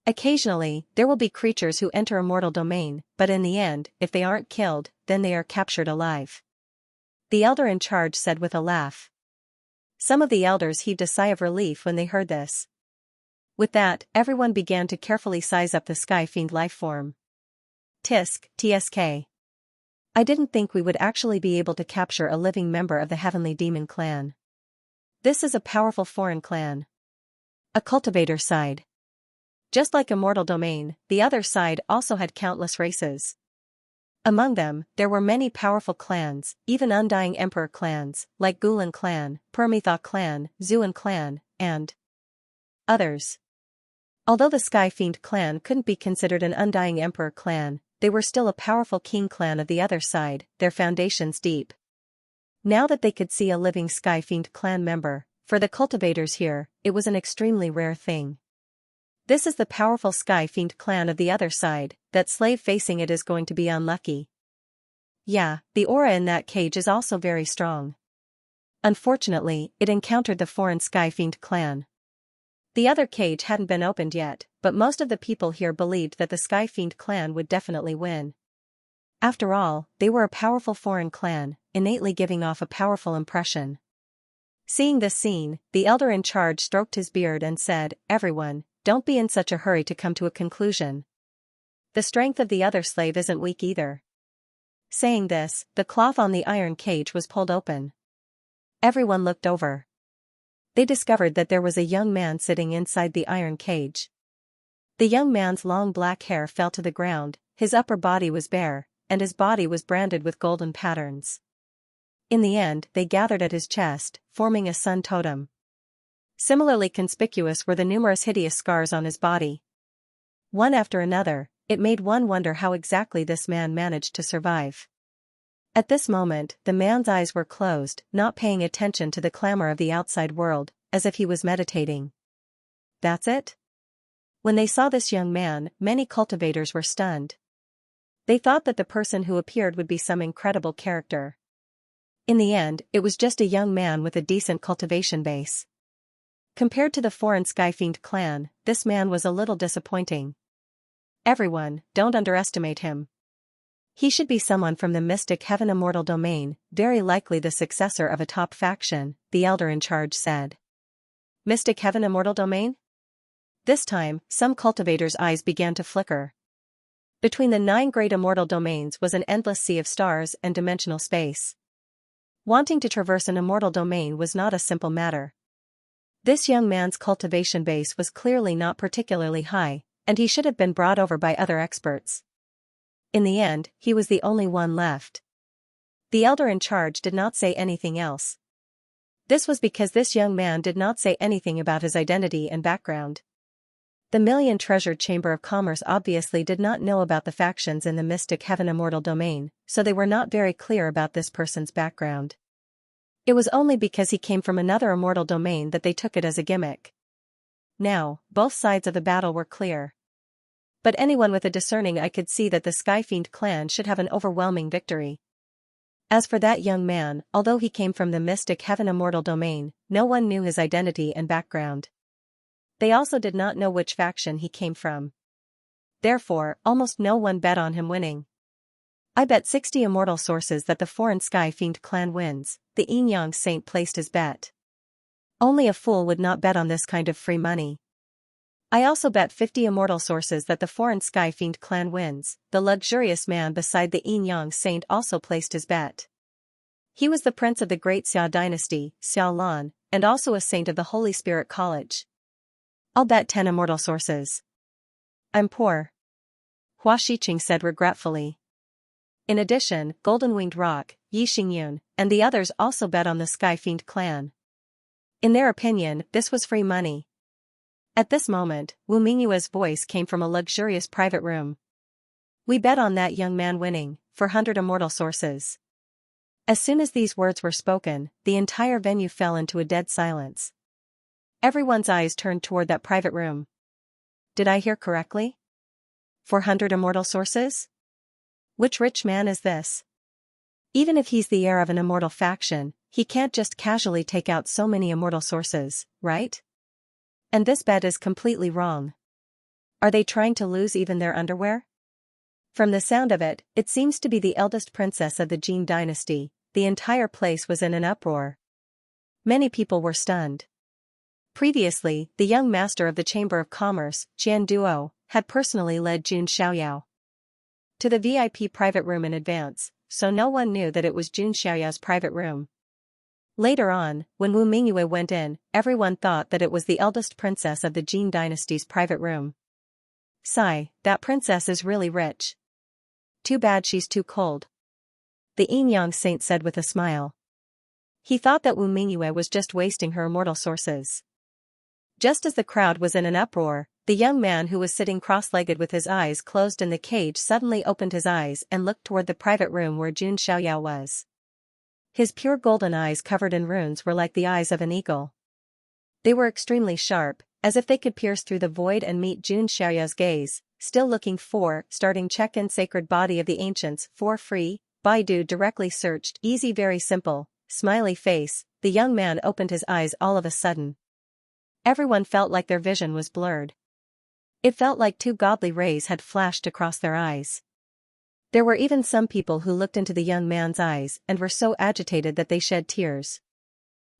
Occasionally, there will be creatures who enter a mortal domain, but in the end, if they aren't killed, then they are captured alive. The elder in charge said with a laugh. Some of the elders heaved a sigh of relief when they heard this. With that, everyone began to carefully size up the sky fiend life form. TSK. I didn't think we would actually be able to capture a living member of the Heavenly Demon Clan. This is a powerful foreign clan. A cultivator side. Just like Immortal Domain, the other side also had countless races. Among them, there were many powerful clans, even Undying Emperor clans, like Gulan clan, Permetha clan, Zuan clan, and others. Although the Sky Fiend clan couldn't be considered an Undying Emperor clan, they were still a powerful king clan of the other side, their foundations deep. Now that they could see a living Sky Fiend clan member, for the cultivators here, it was an extremely rare thing. This is the powerful Sky Fiend clan of the other side, that slave facing it is going to be unlucky. Yeah, the aura in that cage is also very strong. Unfortunately, it encountered the foreign Sky Fiend clan. The other cage hadn't been opened yet, but most of the people here believed that the Sky Fiend clan would definitely win. After all, they were a powerful foreign clan, innately giving off a powerful impression. Seeing this scene, the elder in charge stroked his beard and said, "Everyone, don't be in such a hurry to come to a conclusion. The strength of the other slave isn't weak either." Saying this, the cloth on the iron cage was pulled open. Everyone looked over. They discovered that there was a young man sitting inside the iron cage. The young man's long black hair fell to the ground, his upper body was bare, and his body was branded with golden patterns. In the end, they gathered at his chest, forming a sun totem. Similarly conspicuous were the numerous hideous scars on his body. One after another, it made one wonder how exactly this man managed to survive. At this moment, the man's eyes were closed, not paying attention to the clamor of the outside world, as if he was meditating. That's it? When they saw this young man, many cultivators were stunned. They thought that the person who appeared would be some incredible character. In the end, it was just a young man with a decent cultivation base. Compared to the foreign Skyfiend clan, this man was a little disappointing. Everyone, don't underestimate him. He should be someone from the mystic heaven immortal domain, very likely the successor of a top faction, the elder in charge said. Mystic heaven immortal domain? This time, some cultivators' eyes began to flicker. Between the 9 great immortal domains was an endless sea of stars and dimensional space. Wanting to traverse an immortal domain was not a simple matter. This young man's cultivation base was clearly not particularly high, and he should have been brought over by other experts. In the end, he was the only one left. The elder in charge did not say anything else. This was because this young man did not say anything about his identity and background. The million-treasured Chamber of Commerce obviously did not know about the factions in the mystic heaven immortal domain, so they were not very clear about this person's background. It was only because he came from another immortal domain that they took it as a gimmick. Now, both sides of the battle were clear. But anyone with a discerning eye could see that the Skyfiend clan should have an overwhelming victory. As for that young man, although he came from the mystic heaven immortal domain, no one knew his identity and background. They also did not know which faction he came from. Therefore, almost no one bet on him winning. I bet 60 immortal sources that the foreign Skyfiend clan wins, the Yin Yang Saint placed his bet. Only a fool would not bet on this kind of free money. I also bet 50 immortal sources that the foreign Skyfiend clan wins, the luxurious man beside the Yin Yang Saint also placed his bet. He was the prince of the great Xia dynasty, Xia Lan, and also a saint of the Holy Spirit College. I'll bet 10 immortal sources. I'm poor. Hua Shiqing said regretfully. In addition, Golden Winged Rock, Yi Xingyun, and the others also bet on the Skyfiend clan. In their opinion, this was free money. At this moment, Wu Mingyue's voice came from a luxurious private room. We bet on that young man winning, for 100 immortal sources. As soon as these words were spoken, the entire venue fell into a dead silence. Everyone's eyes turned toward that private room. Did I hear correctly? 400 immortal sources? Which rich man is this? Even if he's the heir of an immortal faction, he can't just casually take out so many immortal sources, right? And this bet is completely wrong. Are they trying to lose even their underwear? From the sound of it, it seems to be the eldest princess of the Jin dynasty. The entire place was in an uproar. Many people were stunned. Previously, the young master of the Chamber of Commerce, Jian Duo, had personally led Jun Xiaoyao to the VIP private room in advance, so no one knew that it was Jun Xiaoyao's private room. Later on, when Wu Mingyue went in, everyone thought that it was the eldest princess of the Jin dynasty's private room. Sigh, that princess is really rich. Too bad she's too cold. The Yin-Yang saint said with a smile. He thought that Wu Mingyue was just wasting her immortal sources. Just as the crowd was in an uproar, the young man who was sitting cross-legged with his eyes closed in the cage suddenly opened his eyes and looked toward the private room where Jun Xiaoyao was. His pure golden eyes covered in runes were like the eyes of an eagle. They were extremely sharp, as if they could pierce through the void and meet Jun Xiaoyao's gaze. Still looking for, starting check-in sacred body of the ancients for free, Baidu directly searched easy very simple, smiley face. The young man opened his eyes all of a sudden. Everyone felt like their vision was blurred. It felt like two godly rays had flashed across their eyes. There were even some people who looked into the young man's eyes and were so agitated that they shed tears.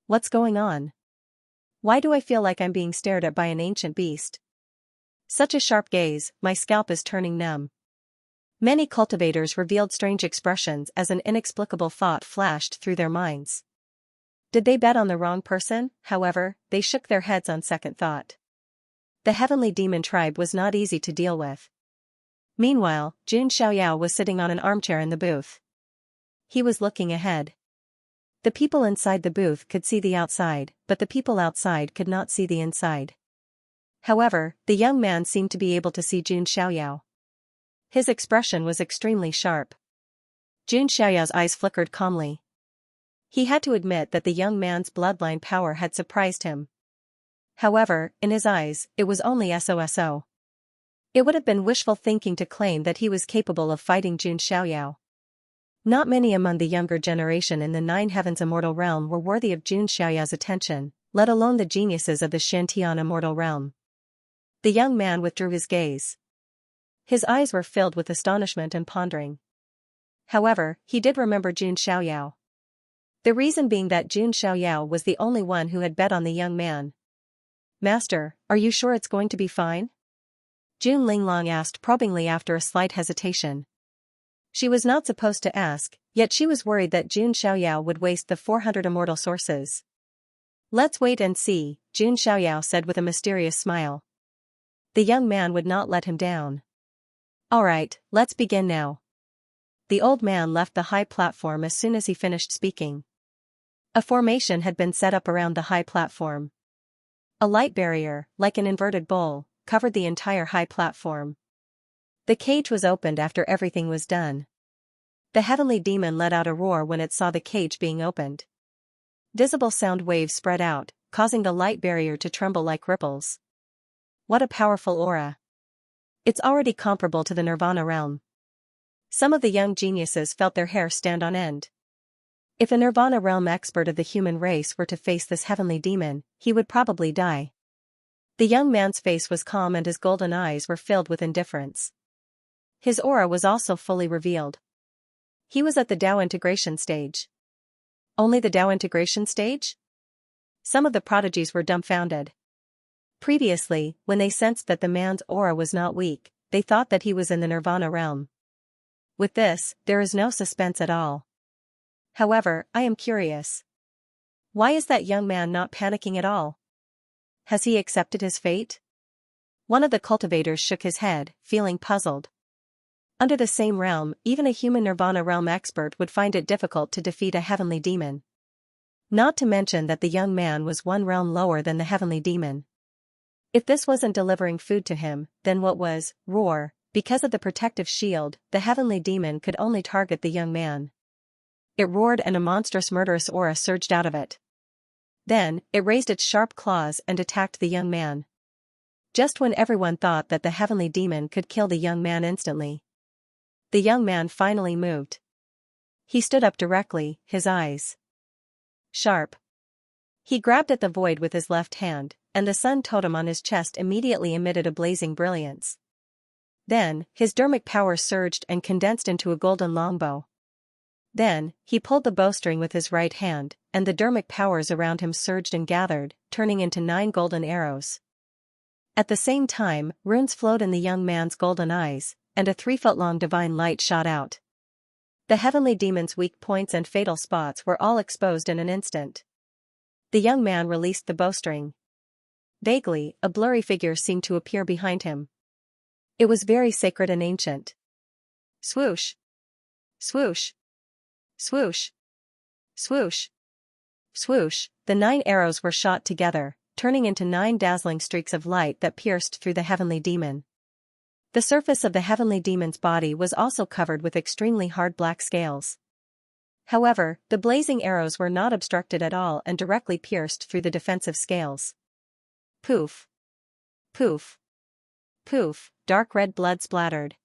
What's going on? Why do I feel like I'm being stared at by an ancient beast? Such a sharp gaze, my scalp is turning numb. Many cultivators revealed strange expressions as an inexplicable thought flashed through their minds. Did they bet on the wrong person? However, they shook their heads on second thought. The heavenly demon tribe was not easy to deal with. Meanwhile, Jun Xiaoyao was sitting on an armchair in the booth. He was looking ahead. The people inside the booth could see the outside, but the people outside could not see the inside. However, the young man seemed to be able to see Jun Xiaoyao. His expression was extremely sharp. Jun Xiaoyao's eyes flickered calmly. He had to admit that the young man's bloodline power had surprised him. However, in his eyes, it was only SOSO. It would have been wishful thinking to claim that he was capable of fighting Jun Xiaoyao. Not many among the younger generation in the Nine Heavens Immortal Realm were worthy of Jun Xiaoyao's attention, let alone the geniuses of the Shantian Immortal Realm. The young man withdrew his gaze. His eyes were filled with astonishment and pondering. However, he did remember Jun Xiaoyao. The reason being that Jun Xiaoyao was the only one who had bet on the young man. Master, are you sure it's going to be fine? Jun Linglong asked probingly after a slight hesitation. She was not supposed to ask, yet she was worried that Jun Xiaoyao would waste the 400 immortal sources. Let's wait and see, Jun Xiaoyao said with a mysterious smile. The young man would not let him down. Alright, let's begin now. The old man left the high platform as soon as he finished speaking. A formation had been set up around the high platform. A light barrier, like an inverted bowl, covered the entire high platform. The cage was opened after everything was done. The heavenly demon let out a roar when it saw the cage being opened. Visible sound waves spread out, causing the light barrier to tremble like ripples. What a powerful aura. It's already comparable to the Nirvana realm. Some of the young geniuses felt their hair stand on end. If a Nirvana realm expert of the human race were to face this heavenly demon, he would probably die. The young man's face was calm and his golden eyes were filled with indifference. His aura was also fully revealed. He was at the Dao integration stage. Only the Dao integration stage? Some of the prodigies were dumbfounded. Previously, when they sensed that the man's aura was not weak, they thought that he was in the Nirvana realm. With this, there is no suspense at all. However, I am curious. Why is that young man not panicking at all? Has he accepted his fate? One of the cultivators shook his head, feeling puzzled. Under the same realm, even a human Nirvana realm expert would find it difficult to defeat a heavenly demon. Not to mention that the young man was one realm lower than the heavenly demon. If this wasn't delivering food to him, then what was? Roar. Because of the protective shield, the heavenly demon could only target the young man. It roared and a monstrous murderous aura surged out of it. Then, it raised its sharp claws and attacked the young man. Just when everyone thought that the heavenly demon could kill the young man instantly. The young man finally moved. He stood up directly, his eyes sharp. He grabbed at the void with his left hand, and the sun totem on his chest immediately emitted a blazing brilliance. Then, his dermic power surged and condensed into a golden longbow. Then, he pulled the bowstring with his right hand, and the dermic powers around him surged and gathered, turning into 9 golden arrows. At the same time, runes flowed in the young man's golden eyes, and a 3-foot-long divine light shot out. The heavenly demon's weak points and fatal spots were all exposed in an instant. The young man released the bowstring. Vaguely, a blurry figure seemed to appear behind him. It was very sacred and ancient. Swoosh! Swoosh! Swoosh! Swoosh! Swoosh! The 9 arrows were shot together, turning into 9 dazzling streaks of light that pierced through the heavenly demon. The surface of the heavenly demon's body was also covered with extremely hard black scales. However, the blazing arrows were not obstructed at all and directly pierced through the defensive scales. Poof! Poof! Poof! Dark red blood splattered.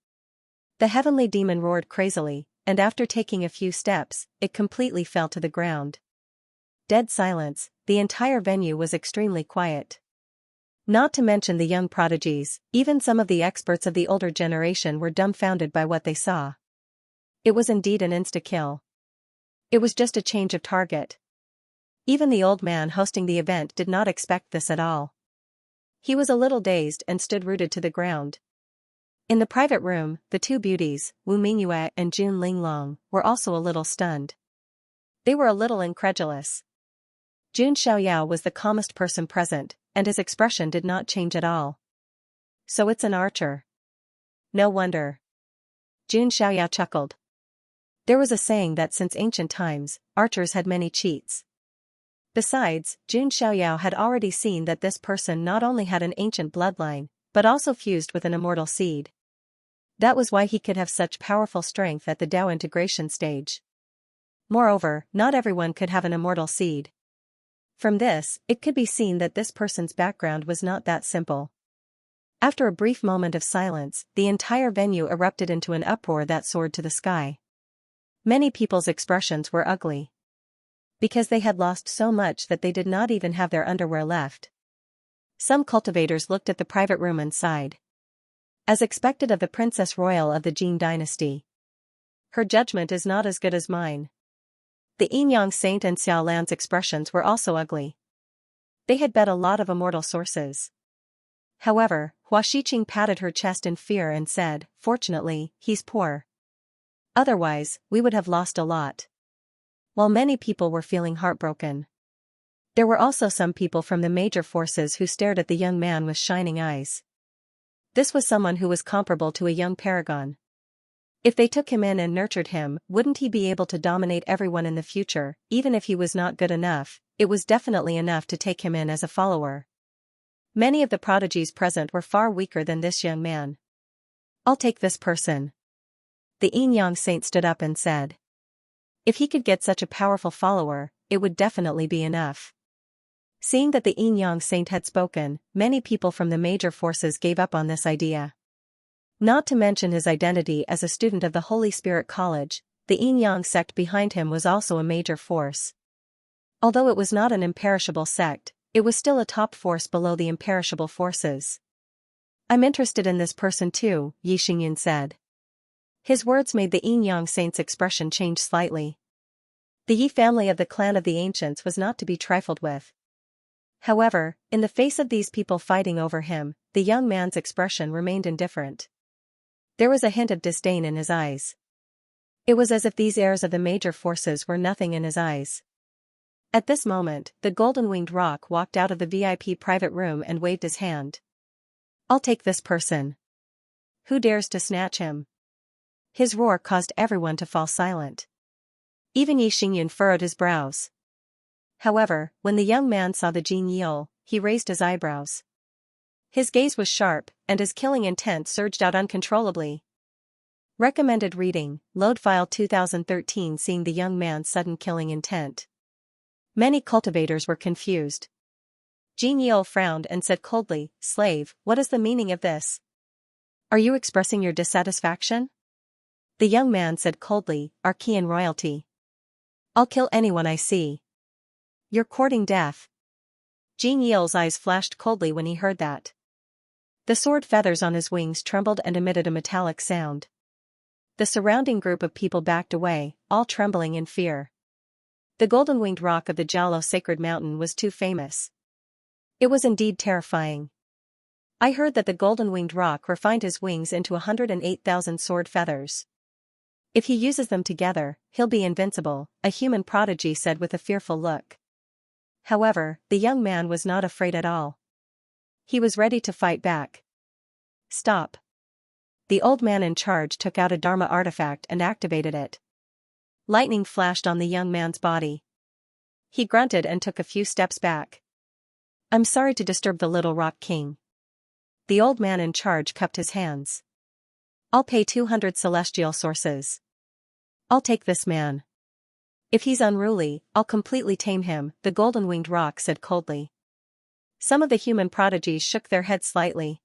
The heavenly demon roared crazily, and after taking a few steps, it completely fell to the ground. Dead silence, the entire venue was extremely quiet. Not to mention the young prodigies, even some of the experts of the older generation were dumbfounded by what they saw. It was indeed an insta-kill. It was just a change of target. Even the old man hosting the event did not expect this at all. He was a little dazed and stood rooted to the ground. In the private room, the 2 beauties, Wu Mingyue and Jun Linglong, were also a little stunned. They were a little incredulous. Jun Xiaoyao was the calmest person present, and his expression did not change at all. So it's an archer. No wonder. Jun Xiaoyao chuckled. There was a saying that since ancient times, archers had many cheats. Besides, Jun Xiaoyao had already seen that this person not only had an ancient bloodline, but also fused with an immortal seed. That was why he could have such powerful strength at the Dao integration stage. Moreover, not everyone could have an immortal seed. From this, it could be seen that this person's background was not that simple. After a brief moment of silence, the entire venue erupted into an uproar that soared to the sky. Many people's expressions were ugly. Because they had lost so much that they did not even have their underwear left. Some cultivators looked at the private room and sighed. As expected of the Princess Royal of the Jin dynasty. Her judgment is not as good as mine. The Yin Saint and Xiao Lan's expressions were also ugly. They had bet a lot of immortal sources. However, Hua Shiqing patted her chest in fear and said, "Fortunately, he's poor. Otherwise, we would have lost a lot." While many people were feeling heartbroken. There were also some people from the major forces who stared at the young man with shining eyes. This was someone who was comparable to a young paragon. If they took him in and nurtured him, wouldn't he be able to dominate everyone in the future? Even if he was not good enough, it was definitely enough to take him in as a follower. Many of the prodigies present were far weaker than this young man. "I'll take this person." The Yin Saint stood up and said. If he could get such a powerful follower, it would definitely be enough. Seeing that the Yin Saint had spoken, many people from the major forces gave up on this idea. Not to mention his identity as a student of the Holy Spirit College, the Yin sect behind him was also a major force. Although it was not an imperishable sect, it was still a top force below the imperishable forces. "I'm interested in this person too," Yi Xingyin said. His words made the Yin Saint's expression change slightly. The Yi family of the clan of the ancients was not to be trifled with. However, in the face of these people fighting over him, the young man's expression remained indifferent. There was a hint of disdain in his eyes. It was as if these heirs of the major forces were nothing in his eyes. At this moment, the golden-winged roc walked out of the VIP private room and waved his hand. "I'll take this person. Who dares to snatch him?" His roar caused everyone to fall silent. Even Yi Xingyin furrowed his brows. However, when the young man saw the Jin Yil, he raised his eyebrows. His gaze was sharp, and his killing intent surged out uncontrollably. Recommended reading, Load File 2013. Seeing the young man's sudden killing intent. Many cultivators were confused. Jin Yil frowned and said coldly, "Slave, what is the meaning of this? Are you expressing your dissatisfaction?" The young man said coldly, "Archean royalty. I'll kill anyone I see." "You're courting death." Jin Yil's eyes flashed coldly when he heard that. The sword feathers on his wings trembled and emitted a metallic sound. The surrounding group of people backed away, all trembling in fear. The golden-winged roc of the Jiaolo sacred mountain was too famous. It was indeed terrifying. I heard that the golden-winged roc refined his wings into 108,000 sword feathers. If he uses them together, he'll be invincible, a human prodigy said with a fearful look. However, the young man was not afraid at all. He was ready to fight back. Stop. The old man in charge took out a Dharma artifact and activated it. Lightning flashed on the young man's body. He grunted and took a few steps back. I'm sorry to disturb the little rock king. The old man in charge cupped his hands. I'll pay 200 celestial sources. I'll take this man. If he's unruly, I'll completely tame him, the golden-winged rock said coldly. Some of the human prodigies shook their heads slightly.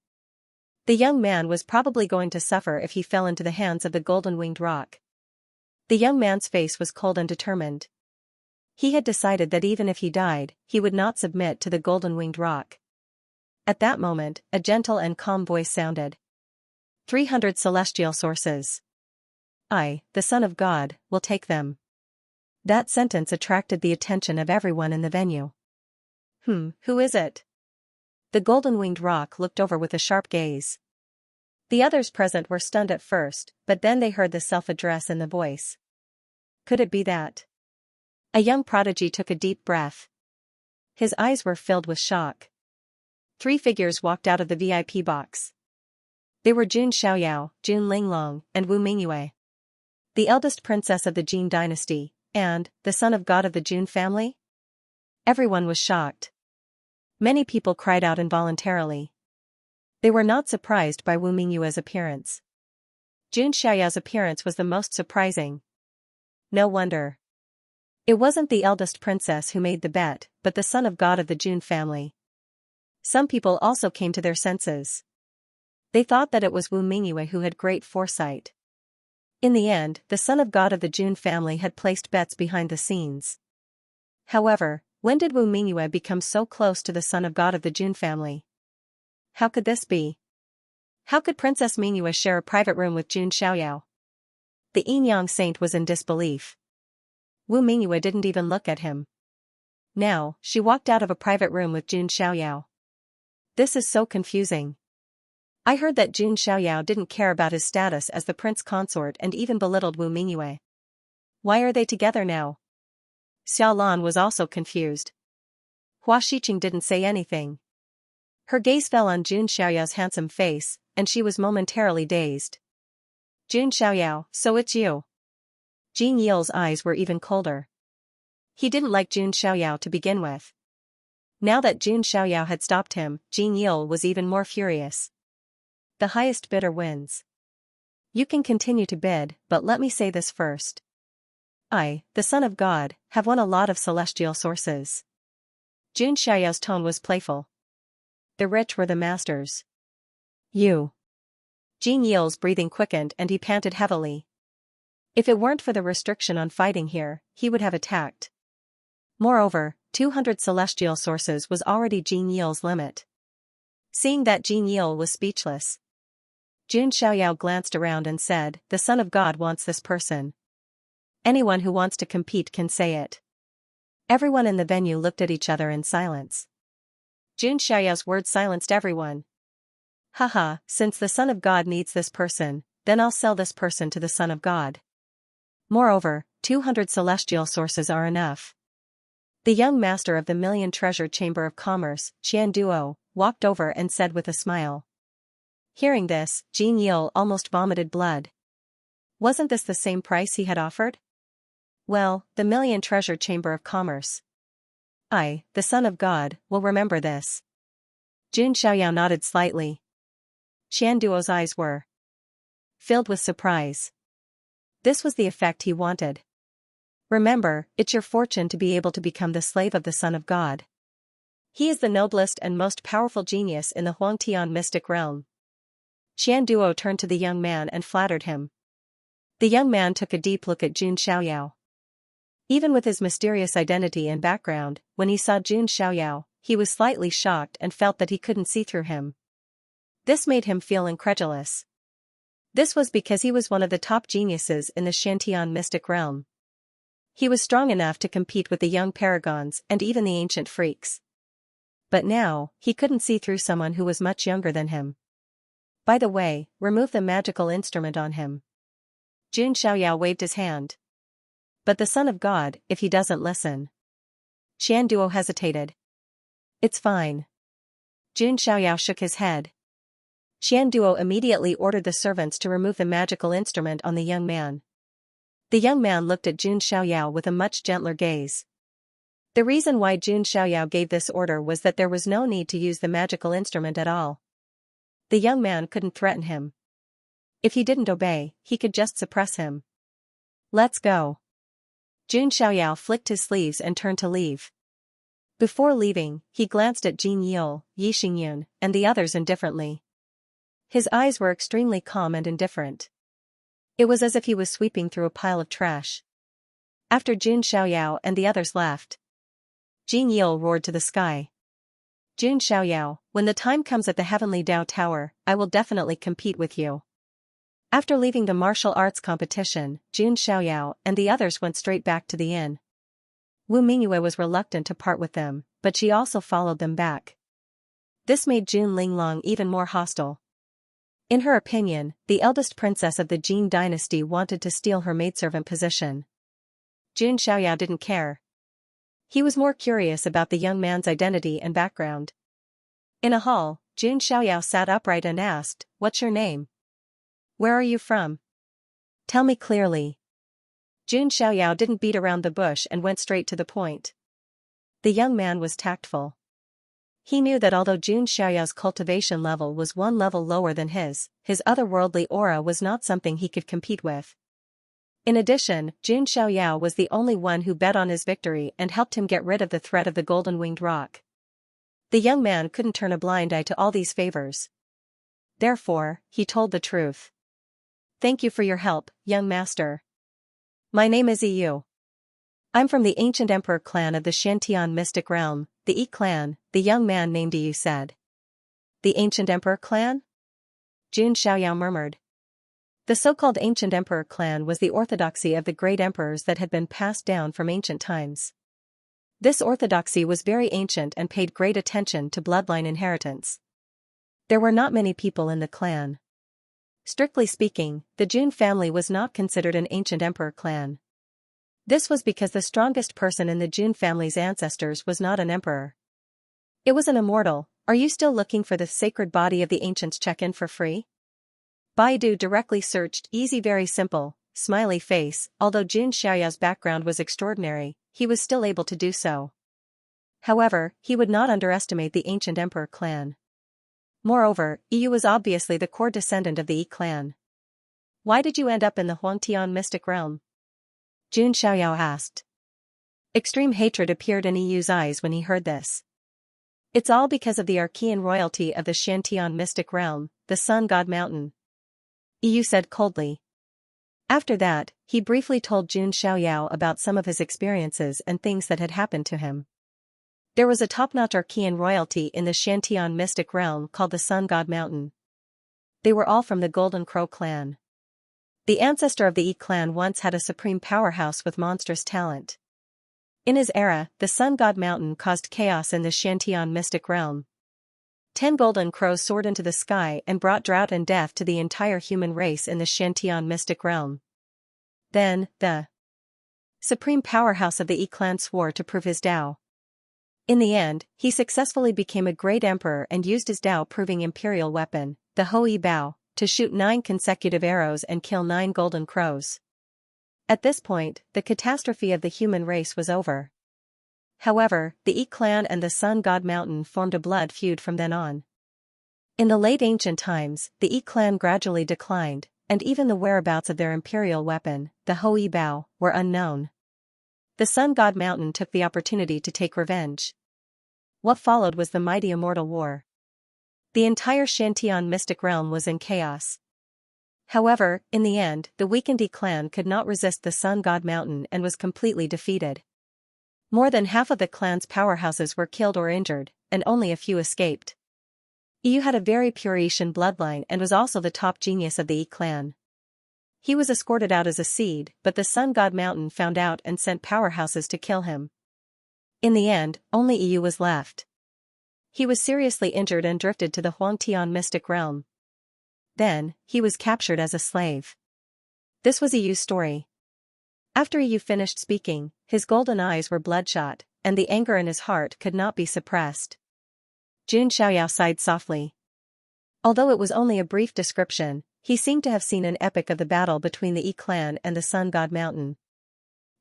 The young man was probably going to suffer if he fell into the hands of the golden-winged rock. The young man's face was cold and determined. He had decided that even if he died, he would not submit to the golden-winged rock. At that moment, a gentle and calm voice sounded. 300 celestial sources. I, the Son of God, will take them. That sentence attracted the attention of everyone in the venue. Who is it? The golden-winged rock looked over with a sharp gaze. The others present were stunned at first, but then they heard the self-address in the voice. Could it be that? A young prodigy took a deep breath. His eyes were filled with shock. 3 figures walked out of the VIP box. They were Jun Xiaoyao, Jun Linglong, and Wu Mingyue. The eldest princess of the Jin dynasty, and the son of God of the Jun family? Everyone was shocked. Many people cried out involuntarily. They were not surprised by Wu Mingyue's appearance. Jun Xiaoyao's appearance was the most surprising. No wonder. It wasn't the eldest princess who made the bet, but the son of God of the Jun family. Some people also came to their senses. They thought that it was Wu Mingyue who had great foresight. In the end, the son of God of the Jun family had placed bets behind the scenes. However, when did Wu Mingyue become so close to the son of God of the Jun family? How could this be? How could Princess Mingyue share a private room with Jun Xiaoyao? The Yin-Yang saint was in disbelief. Wu Mingyue didn't even look at him. Now, she walked out of a private room with Jun Xiaoyao. This is so confusing. I heard that Jun Xiaoyao didn't care about his status as the prince consort and even belittled Wu Mingyue. Why are they together now? Xiao Lan was also confused. Hua Xiqing didn't say anything. Her gaze fell on Jun Xiaoyao's handsome face, and she was momentarily dazed. Jun Xiaoyao, so it's you. Jin Yil's eyes were even colder. He didn't like Jun Xiaoyao to begin with. Now that Jun Xiaoyao had stopped him, Jin Yil was even more furious. The highest bidder wins. You can continue to bid, but let me say this first. I, the Son of God, have won a lot of celestial sources. Jun Xiaoyao's tone was playful. The rich were the masters. You. Jin Yil's breathing quickened and he panted heavily. If it weren't for the restriction on fighting here, he would have attacked. Moreover, 200 celestial sources was already Jin Yil's limit. Seeing that Jin Yil was speechless, Jun Xiaoyao glanced around and said, the Son of God wants this person. Anyone who wants to compete can say it. Everyone in the venue looked at each other in silence. Jun Xiaoyao's words silenced everyone. Haha, since the Son of God needs this person, then I'll sell this person to the Son of God. Moreover, 200 celestial sources are enough. The young master of the Million Treasure Chamber of Commerce, Qian Duo, walked over and said with a smile. Hearing this, Jin Yil almost vomited blood. Wasn't this the same price he had offered? Well, the Million Treasure Chamber of Commerce. I, the Son of God, will remember this. Jun Xiaoyao nodded slightly. Qian Duo's eyes were filled with surprise. This was the effect he wanted. Remember, it's your fortune to be able to become the slave of the Son of God. He is the noblest and most powerful genius in the Huangtian mystic realm. Qian Duo turned to the young man and flattered him. The young man took a deep look at Jun Xiaoyao. Even with his mysterious identity and background, when he saw Jun Xiaoyao, he was slightly shocked and felt that he couldn't see through him. This made him feel incredulous. This was because he was one of the top geniuses in the Xiantian mystic realm. He was strong enough to compete with the young paragons and even the ancient freaks. But now, he couldn't see through someone who was much younger than him. By the way, remove the magical instrument on him. Jun Xiaoyao waved his hand. But the Son of God, if he doesn't listen. Xianduo hesitated. It's fine. Jun Xiaoyao shook his head. Xianduo immediately ordered the servants to remove the magical instrument on the young man. The young man looked at Jun Xiaoyao with a much gentler gaze. The reason why Jun Xiaoyao gave this order was that there was no need to use the magical instrument at all. The young man couldn't threaten him. If he didn't obey, he could just suppress him. Let's go. Jun Xiaoyao flicked his sleeves and turned to leave. Before leaving, he glanced at Jin Yil, Yi Xingyun, and the others indifferently. His eyes were extremely calm and indifferent. It was as if he was sweeping through a pile of trash. After Jun Xiaoyao and the others left, Jin Yil roared to the sky. Jun Xiaoyao, when the time comes at the Heavenly Dao Tower, I will definitely compete with you. After leaving the martial arts competition, Jun Xiaoyao and the others went straight back to the inn. Wu Mingyue was reluctant to part with them, but she also followed them back. This made Jun Linglong even more hostile. In her opinion, the eldest princess of the Jin dynasty wanted to steal her maidservant position. Jun Xiaoyao didn't care. He was more curious about the young man's identity and background. In a hall, Jun Xiaoyao sat upright and asked, "What's your name? Where are you from? Tell me clearly." Jun Xiaoyao didn't beat around the bush and went straight to the point. The young man was tactful. He knew that although Jun Xiaoyao's cultivation level was one level lower than his otherworldly aura was not something he could compete with. In addition, Jun Xiaoyao was the only one who bet on his victory and helped him get rid of the threat of the golden-winged rock. The young man couldn't turn a blind eye to all these favors. Therefore, he told the truth. "Thank you for your help, young master. My name is Yu. I'm from the ancient emperor clan of the Xiantian mystic realm, the Yi clan," the young man named Yu said. "The ancient emperor clan?" Jun Xiaoyao murmured. The so-called ancient emperor clan was the orthodoxy of the great emperors that had been passed down from ancient times. This orthodoxy was very ancient and paid great attention to bloodline inheritance. There were not many people in the clan. Strictly speaking, the Jun family was not considered an ancient emperor clan. This was because the strongest person in the Jun family's ancestors was not an emperor. It was an immortal. "Are you still looking for the sacred body of the ancients? Check-in for free?" Baidu directly searched easy, very simple, smiley face. Although Jun Xiaoyao's background was extraordinary, he was still able to do so. However, he would not underestimate the ancient emperor clan. Moreover, Yu was obviously the core descendant of the Yi clan. "Why did you end up in the Huangtian mystic realm?" Jun Xiaoyao asked. Extreme hatred appeared in Yu's eyes when he heard this. "It's all because of the Archean royalty of the Xiantian mystic realm, the Sun God Mountain," Yu said coldly. After that, he briefly told Jun Xiaoyao about some of his experiences and things that had happened to him. There was a top-notch Archean royalty in the Xiantian mystic realm called the Sun God Mountain. They were all from the Golden Crow clan. The ancestor of the Yi clan once had a supreme powerhouse with monstrous talent. In his era, the Sun God Mountain caused chaos in the Xiantian mystic realm. 10 golden crows soared into the sky and brought drought and death to the entire human race in the Xiantian mystic realm. Then, the supreme powerhouse of the Yi clan swore to prove his Dao. In the end, he successfully became a great emperor and used his Dao-proving imperial weapon, the Hou-Yi Bao, to shoot 9 consecutive arrows and kill 9 golden crows. At this point, the catastrophe of the human race was over. However, the Yi clan and the Sun God Mountain formed a blood feud from then on. In the late ancient times, the Yi clan gradually declined, and even the whereabouts of their imperial weapon, the Hou-Yi Bao, were unknown. The Sun God Mountain took the opportunity to take revenge. What followed was the mighty immortal war. The entire Xiantian mystic realm was in chaos. However, in the end, the weakened Yi clan could not resist the Sun God Mountain and was completely defeated. More than half of the clan's powerhouses were killed or injured, and only a few escaped. Yu had a very pure Yishan bloodline and was also the top genius of the Yi clan. He was escorted out as a seed, but the Sun God Mountain found out and sent powerhouses to kill him. In the end, only Yu was left. He was seriously injured and drifted to the Huangtian mystic realm. Then, he was captured as a slave. This was Yu's story. After Yu finished speaking, his golden eyes were bloodshot, and the anger in his heart could not be suppressed. Jun Xiaoyao sighed softly. Although it was only a brief description, he seemed to have seen an epic of the battle between the Yi clan and the Sun God Mountain.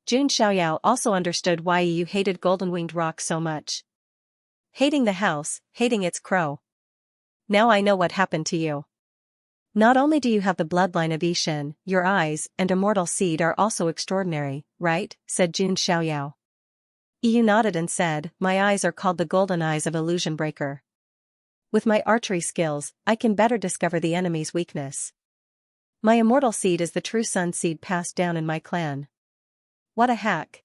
Jun Xiaoyao also understood why Yu hated Golden-Winged Rock so much. Hating the house, hating its crow. Now I know what happened to you. Not only do you have the bloodline of Yishin, your eyes and immortal seed are also extraordinary, right? Said Jun Xiaoyao. Yu nodded and said, my eyes are called the golden eyes of Illusion Breaker. With my archery skills, I can better discover the enemy's weakness. My immortal seed is the true sun seed passed down in my clan. What a hack.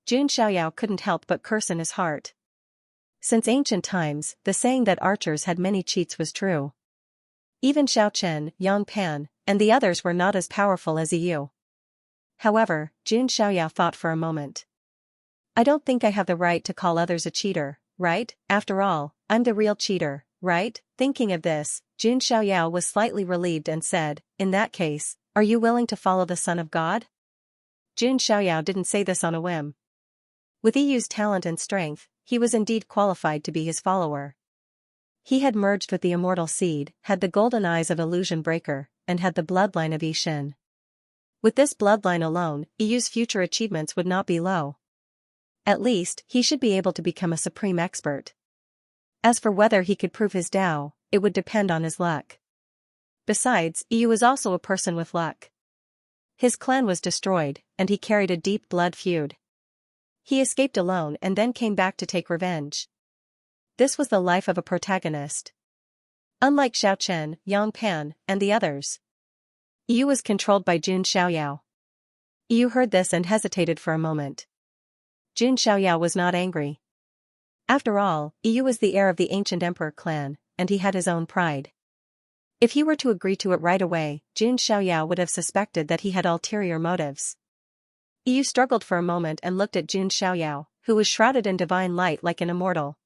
Jun Xiaoyao couldn't help but curse in his heart. Since ancient times, the saying that archers had many cheats was true. Even Xiao Chen, Yang Pan, and the others were not as powerful as Yu. However, Jun Xiaoyao thought for a moment. I don't think I have the right to call others a cheater, right? After all, I'm the real cheater, right? Thinking of this, Jun Xiaoyao was slightly relieved and said, in that case, are you willing to follow the Son of God? Jun Xiaoyao didn't say this on a whim. With Yu's talent and strength, he was indeed qualified to be his follower. He had merged with the immortal seed, had the golden eyes of Illusion Breaker, and had the bloodline of Yishin. With this bloodline alone, Yu's future achievements would not be low. At least, he should be able to become a supreme expert. As for whether he could prove his Dao, it would depend on his luck. Besides, Yu was also a person with luck. His clan was destroyed, and he carried a deep blood feud. He escaped alone and then came back to take revenge. This was the life of a protagonist. Unlike Xiao Chen, Yang Pan, and the others, Yu was controlled by Jun Xiaoyao. Yu heard this and hesitated for a moment. Jun Xiaoyao was not angry. After all, Yu was the heir of the ancient emperor clan, and he had his own pride. If he were to agree to it right away, Jun Xiaoyao would have suspected that he had ulterior motives. Yu struggled for a moment and looked at Jun Xiaoyao, who was shrouded in divine light like an immortal.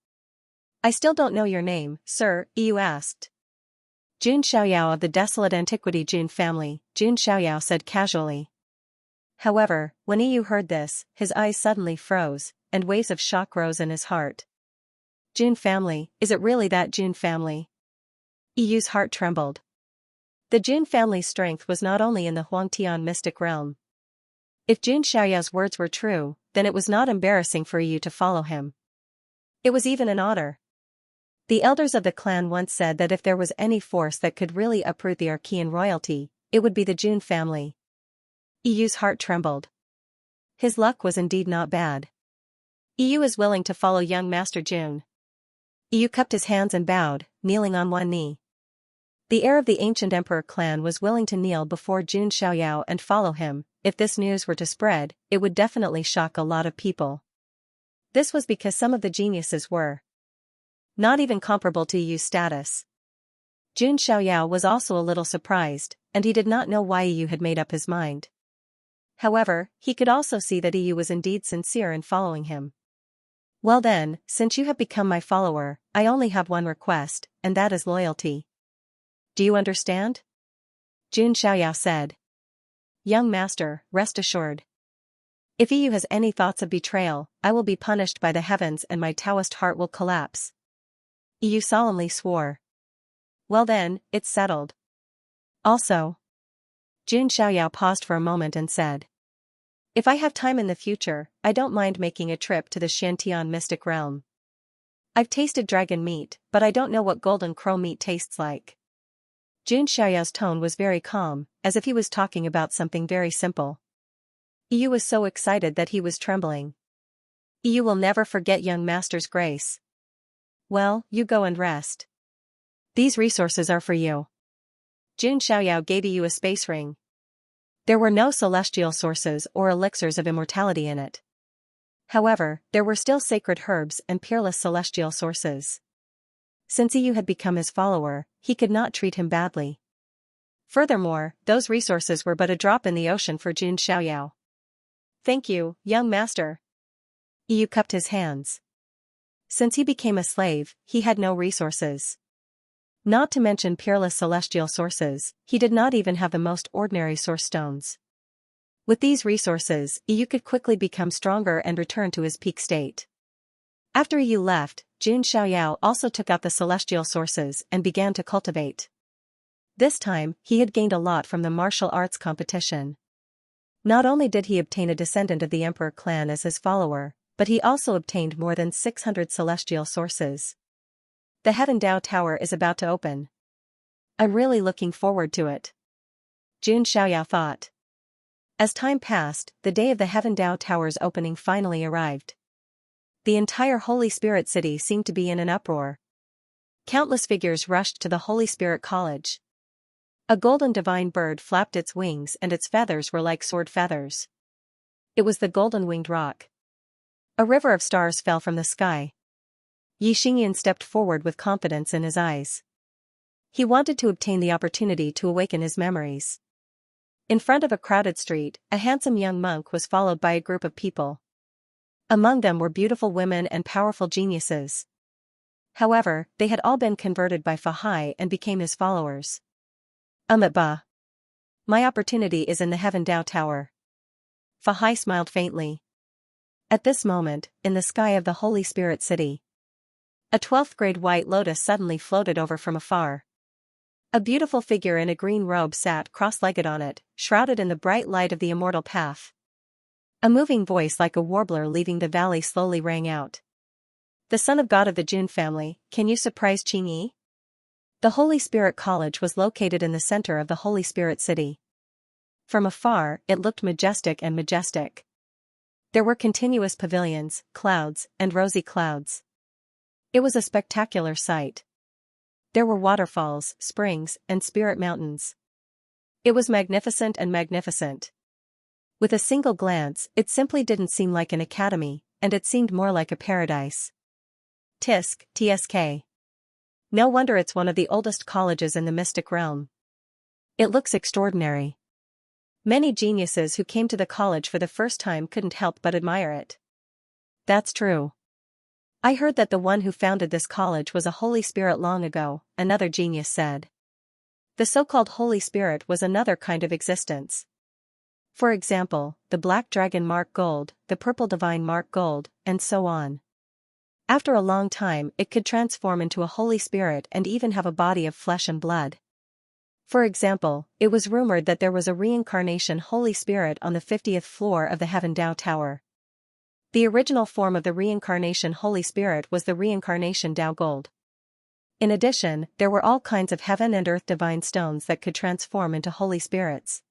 I still don't know your name, sir, Yu asked. Jun Xiaoyao of the desolate antiquity Jun family, Jun Xiaoyao said casually. However, when Yu heard this, his eyes suddenly froze, and waves of shock rose in his heart. Jun family, is it really that Jun family? Yu's heart trembled. The Jun family's strength was not only in the Huangtian mystic realm. If Jun Xiaoyao's words were true, then it was not embarrassing for Yu to follow him. It was even an honor. The elders of the clan once said that if there was any force that could really uproot the Archean royalty, it would be the Jun family. Yu's heart trembled. His luck was indeed not bad. Yu is willing to follow young Master Jun. Yu cupped his hands and bowed, kneeling on one knee. The heir of the ancient emperor clan was willing to kneel before Jun Xiaoyao and follow him. If this news were to spread, it would definitely shock a lot of people. This was because some of the geniuses were not even comparable to Yu's status. Jun Xiaoyao was also a little surprised, and he did not know why Yu had made up his mind. However, he could also see that Yu was indeed sincere in following him. Well then, since you have become my follower, I only have one request, and that is loyalty. Do you understand? Jun Xiaoyao said. Young master, rest assured. If Yu has any thoughts of betrayal, I will be punished by the heavens and my Taoist heart will collapse. Yu solemnly swore. Well then, it's settled. Also, Jun Xiaoyao paused for a moment and said, if I have time in the future, I don't mind making a trip to the Xianxia mystic realm. I've tasted dragon meat, but I don't know what golden crow meat tastes like. Jun Xiaoyao's tone was very calm, as if he was talking about something very simple. Yu was so excited that he was trembling. Yu will never forget young master's grace. Well, you go and rest. These resources are for you. Jun Xiaoyao gave Yu a space ring. There were no celestial sources or elixirs of immortality in it. However, there were still sacred herbs and peerless celestial sources. Since Yu had become his follower, he could not treat him badly. Furthermore, those resources were but a drop in the ocean for Jun Xiaoyao. Thank you, young master. Yu cupped his hands. Since he became a slave, he had no resources. Not to mention peerless celestial sources, he did not even have the most ordinary source stones. With these resources, Yu could quickly become stronger and return to his peak state. After Yu left, Jun Xiaoyao also took out the celestial sources and began to cultivate. This time, he had gained a lot from the martial arts competition. Not only did he obtain a descendant of the Emperor clan as his follower, but he also obtained more than 600 celestial sources. The Heaven Dao Tower is about to open. I'm really looking forward to it. Jun Xiaoyao thought. As time passed, the day of the Heaven Dao Tower's opening finally arrived. The entire Holy Spirit city seemed to be in an uproar. Countless figures rushed to the Holy Spirit College. A golden divine bird flapped its wings and its feathers were like sword feathers. It was the golden-winged roc. A river of stars fell from the sky. Xianxia stepped forward with confidence in his eyes. He wanted to obtain the opportunity to awaken his memories. In front of a crowded street, a handsome young monk was followed by a group of people. Among them were beautiful women and powerful geniuses. However, they had all been converted by Fahai and became his followers. Ba. My opportunity is in the Heaven Dao Tower. Fahai smiled faintly. At this moment, in the sky of the Holy Spirit City, a 12th grade white lotus suddenly floated over from afar. A beautiful figure in a green robe sat cross-legged on it, shrouded in the bright light of the immortal path. A moving voice like a warbler leaving the valley slowly rang out. The son of God of the Jun family, can you surprise Qingyi? The Holy Spirit College was located in the center of the Holy Spirit City. From afar, it looked majestic and majestic. There were continuous pavilions, clouds, and rosy clouds. It was a spectacular sight. There were waterfalls, springs, and spirit mountains. It was magnificent and magnificent. With a single glance, it simply didn't seem like an academy, and it seemed more like a paradise. TSK. No wonder it's one of the oldest colleges in the mystic realm. It looks extraordinary. Many geniuses who came to the college for the first time couldn't help but admire it. That's true. I heard that the one who founded this college was a Holy Spirit long ago, another genius said. The so-called Holy Spirit was another kind of existence. For example, the Black Dragon Mark Gold, the Purple Divine Mark Gold, and so on. After a long time, it could transform into a Holy Spirit and even have a body of flesh and blood. For example, it was rumored that there was a reincarnation Holy Spirit on the 50th floor of the Heaven Dao Tower. The original form of the reincarnation Holy Spirit was the reincarnation Dao Gold. In addition, there were all kinds of heaven and earth divine stones that could transform into Holy Spirits.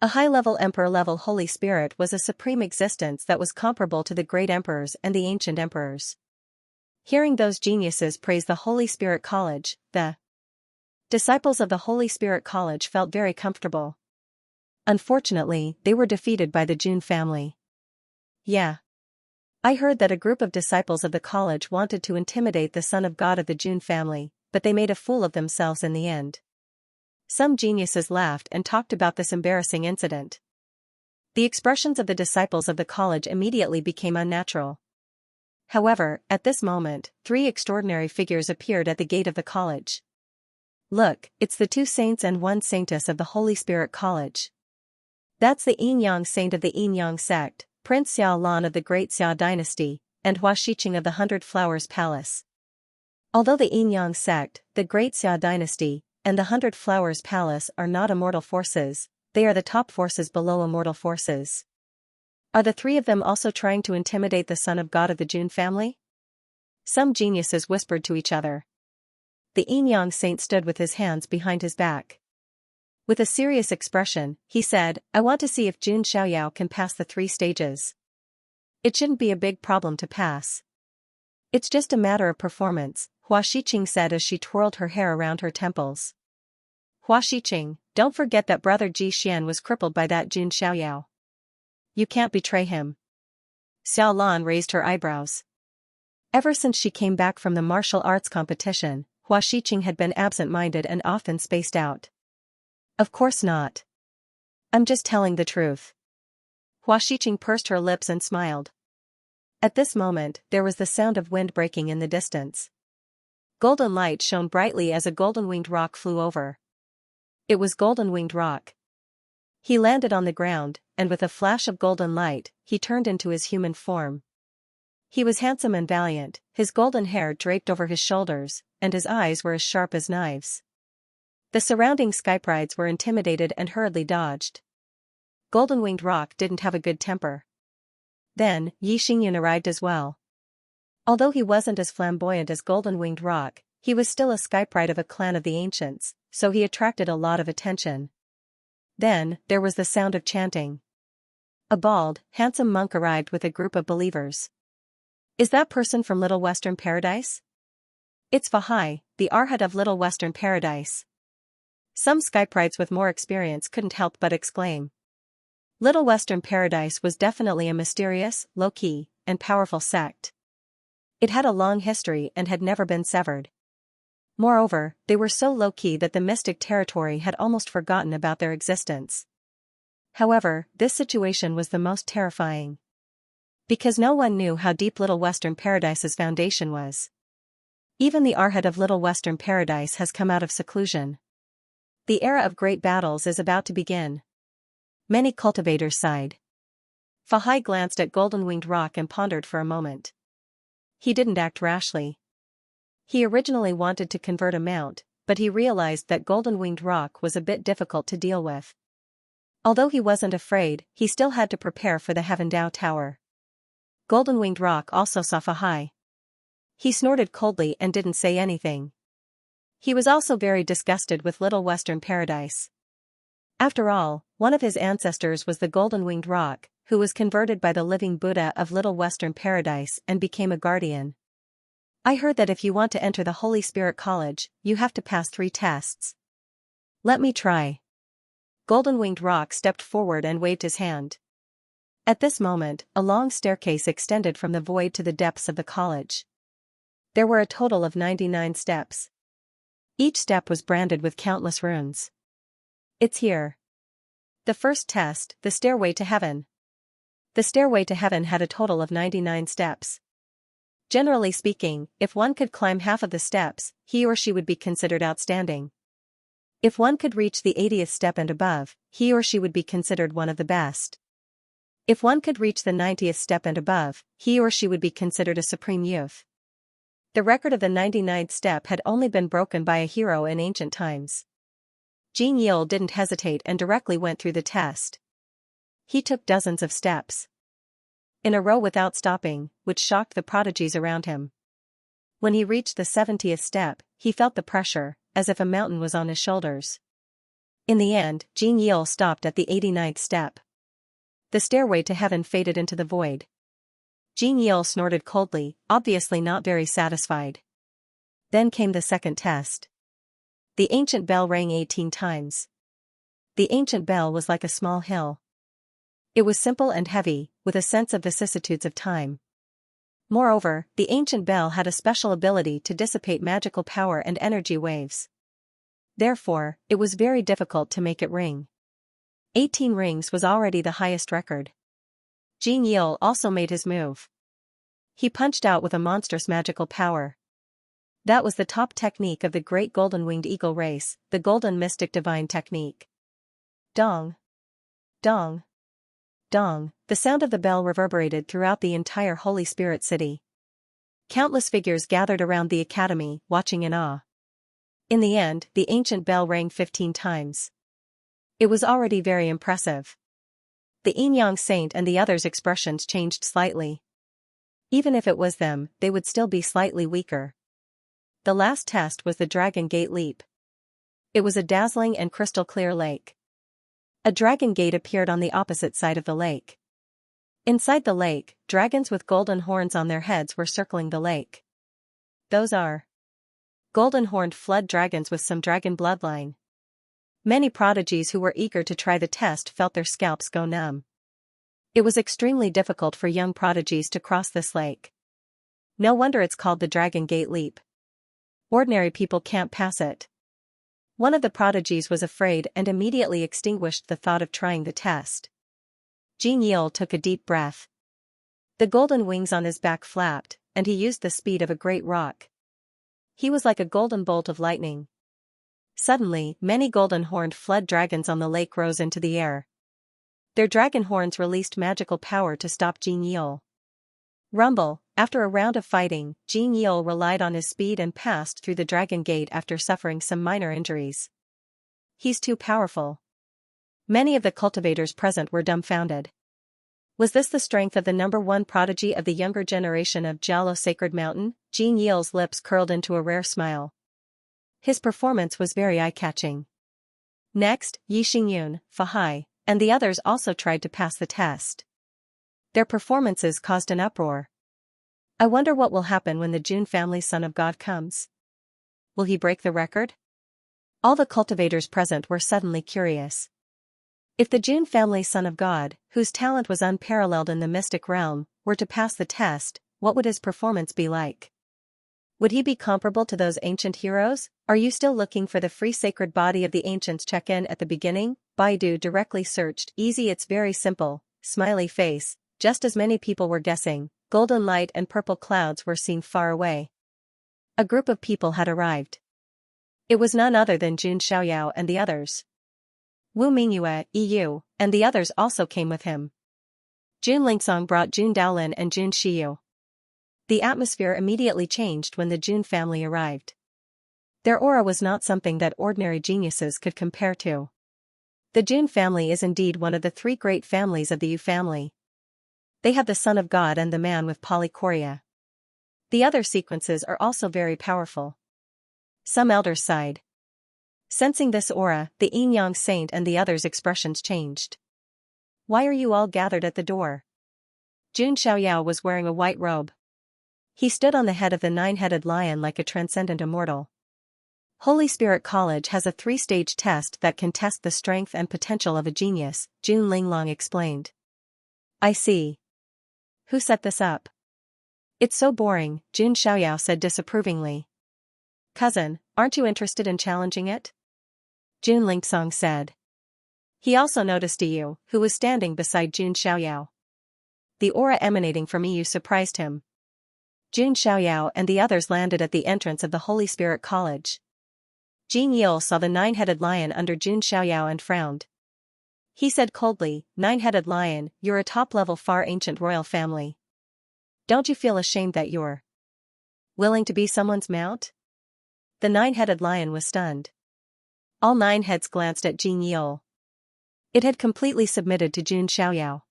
A high-level Emperor-level Holy Spirit was a supreme existence that was comparable to the great emperors and the ancient emperors. Hearing those geniuses praise the Holy Spirit College, the disciples of the Holy Spirit College felt very comfortable. Unfortunately, they were defeated by the Jun family. Yeah. I heard that a group of disciples of the college wanted to intimidate the son of God of the Jun family, but they made a fool of themselves in the end. Some geniuses laughed and talked about this embarrassing incident. The expressions of the disciples of the college immediately became unnatural. However, at this moment, 3 extraordinary figures appeared at the gate of the college. Look, it's the 2 saints and 1 saintess of the Holy Spirit College. That's the Yin-Yang saint of the Yin-Yang sect, Prince Xiao Lan of the Great Xia dynasty, and Hua Xiqing of the 100 Flowers Palace. Although the Yin-Yang sect, the Great Xia dynasty, and the 100 Flowers Palace are not immortal forces, they are the top forces below immortal forces. Are the 3 of them also trying to intimidate the son of God of the Jun family? Some geniuses whispered to each other. The Yin-Yang saint stood with his hands behind his back. With a serious expression, he said, I want to see if Jun Xiaoyao can pass the 3 stages. It shouldn't be a big problem to pass. It's just a matter of performance, Hua Xiqing said as she twirled her hair around her temples. Hua Xiqing, don't forget that brother Ji Xian was crippled by that Jun Xiaoyao. You can't betray him. Xiao Lan raised her eyebrows. Ever since she came back from the martial arts competition, Hua Xiqing had been absent-minded and often spaced out. Of course not. I'm just telling the truth. Hua Xiqing pursed her lips and smiled. At this moment, there was the sound of wind breaking in the distance. Golden light shone brightly as a golden-winged roc flew over. It was golden-winged roc. He landed on the ground, and with a flash of golden light, he turned into his human form. He was handsome and valiant, his golden hair draped over his shoulders, and his eyes were as sharp as knives. The surrounding skyprides were intimidated and hurriedly dodged. Golden-winged rock didn't have a good temper. Then, Xianxia arrived as well. Although he wasn't as flamboyant as golden-winged rock, he was still a skypride of a clan of the ancients, so he attracted a lot of attention. Then, there was the sound of chanting. A bald, handsome monk arrived with a group of believers. Is that person from Little Western Paradise? It's Vahai, the Arhat of Little Western Paradise. Some skyprides with more experience couldn't help but exclaim. Little Western Paradise was definitely a mysterious, low-key, and powerful sect. It had a long history and had never been severed. Moreover, they were so low-key that the mystic territory had almost forgotten about their existence. However, this situation was the most terrifying. Because no one knew how deep Little Western Paradise's foundation was. Even the Arhat of Little Western Paradise has come out of seclusion. The era of great battles is about to begin. Many cultivators sighed. Vahai glanced at golden-winged rock and pondered for a moment. He didn't act rashly. He originally wanted to convert a mount, but he realized that golden-winged rock was a bit difficult to deal with. Although he wasn't afraid, he still had to prepare for the Heaven Dao Tower. Golden-winged rock also saw Vahai. He snorted coldly and didn't say anything. He was also very disgusted with Little Western Paradise. After all, one of his ancestors was the golden-winged rock, who was converted by the living Buddha of Little Western Paradise and became a guardian. I heard that if you want to enter the Holy Spirit College, you have to pass 3 tests. Let me try. Golden-winged rock stepped forward and waved his hand. At this moment, a long staircase extended from the void to the depths of the college. There were a total of 99 steps. Each step was branded with countless runes. It's here. The first test, the stairway to heaven. The stairway to heaven had a total of 99 steps. Generally speaking, if one could climb half of the steps, he or she would be considered outstanding. If one could reach the 80th step and above, he or she would be considered one of the best. If one could reach the 90th step and above, he or she would be considered a supreme youth. The record of the 99th step had only been broken by a hero in ancient times. Xianxia didn't hesitate and directly went through the test. He took dozens of steps in a row without stopping, which shocked the prodigies around him. When he reached the 70th step, he felt the pressure, as if a mountain was on his shoulders. In the end, Xianxia stopped at the 89th step. The stairway to heaven faded into the void. Xianxia snorted coldly, obviously not very satisfied. Then came the second test. The ancient bell rang 18 times. The ancient bell was like a small hill. It was simple and heavy, with a sense of vicissitudes of time. Moreover, the ancient bell had a special ability to dissipate magical power and energy waves. Therefore, it was very difficult to make it ring. 18 rings was already the highest record. Xianxia also made his move. He punched out with a monstrous magical power. That was the top technique of the great golden-winged eagle race, the golden mystic divine technique. Dong. Dong. Dong, the sound of the bell reverberated throughout the entire Holy Spirit city. Countless figures gathered around the academy, watching in awe. In the end, the ancient bell rang 15 times. It was already very impressive. The Yin-Yang Saint and the others' expressions changed slightly. Even if it was them, they would still be slightly weaker. The last test was the Dragon Gate Leap. It was a dazzling and crystal-clear lake. A dragon gate appeared on the opposite side of the lake. Inside the lake, dragons with golden horns on their heads were circling the lake. Those are golden-horned flood dragons with some dragon bloodline. Many prodigies who were eager to try the test felt their scalps go numb. It was extremely difficult for young prodigies to cross this lake. No wonder it's called the Dragon Gate Leap. Ordinary people can't pass it. One of the prodigies was afraid and immediately extinguished the thought of trying the test. Xianxia took a deep breath. The golden wings on his back flapped, and he used the speed of a great rock. He was like a golden bolt of lightning. Suddenly, many golden-horned flood dragons on the lake rose into the air. Their dragon horns released magical power to stop Jin Yil. Rumble, after a round of fighting, Jin Yil relied on his speed and passed through the dragon gate after suffering some minor injuries. He's too powerful. Many of the cultivators present were dumbfounded. Was this the strength of the #1 prodigy of the younger generation of Jialo Sacred Mountain? Jin Yil's lips curled into a rare smile. His performance was very eye-catching. Next, Yi Xingyun, Fahai, and the others also tried to pass the test. Their performances caused an uproar. I wonder what will happen when the Jun family son of God comes. Will he break the record? All the cultivators present were suddenly curious. If the Jun family son of God, whose talent was unparalleled in the mystic realm, were to pass the test, what would his performance be like? Would he be comparable to those ancient heroes? Are you still looking for the free sacred body of the ancients? Check in at the beginning. Baidu directly searched. Easy, it's very simple. Smiley face. Just as many people were guessing, golden light and purple clouds were seen far away. A group of people had arrived. It was none other than Jun Xiaoyao and the others. Wu Mingyue, EU, and the others also came with him. Jun Lingsong brought Jun Daolin and Jun Shiyu. The atmosphere immediately changed when the Jun family arrived. Their aura was not something that ordinary geniuses could compare to. The Jun family is indeed one of the 3 great families of the Yu family. They have the Son of God and the man with polychoria. The other sequences are also very powerful. Some elders sighed. Sensing this aura, the Yin-Yang saint and the others' expressions changed. Why are you all gathered at the door? Jun Xiaoyao was wearing a white robe. He stood on the head of the 9-headed lion like a transcendent immortal. Holy Spirit College has a 3-stage test that can test the strength and potential of a genius, Jun Linglong explained. I see. Who set this up? It's so boring, Jun Xiaoyao said disapprovingly. Cousin, aren't you interested in challenging it? Jun Lingsong said. He also noticed Yu, who was standing beside Jun Xiaoyao. The aura emanating from Yu surprised him. Jun Xiaoyao and the others landed at the entrance of the Holy Spirit College. Jin Yil saw the 9-headed lion under Jun Xiaoyao and frowned. He said coldly, 9-headed lion, you're a top-level far ancient royal family. Don't you feel ashamed that you're willing to be someone's mount? The 9-headed lion was stunned. All 9 heads glanced at Jin Yil. It had completely submitted to Jun Xiaoyao.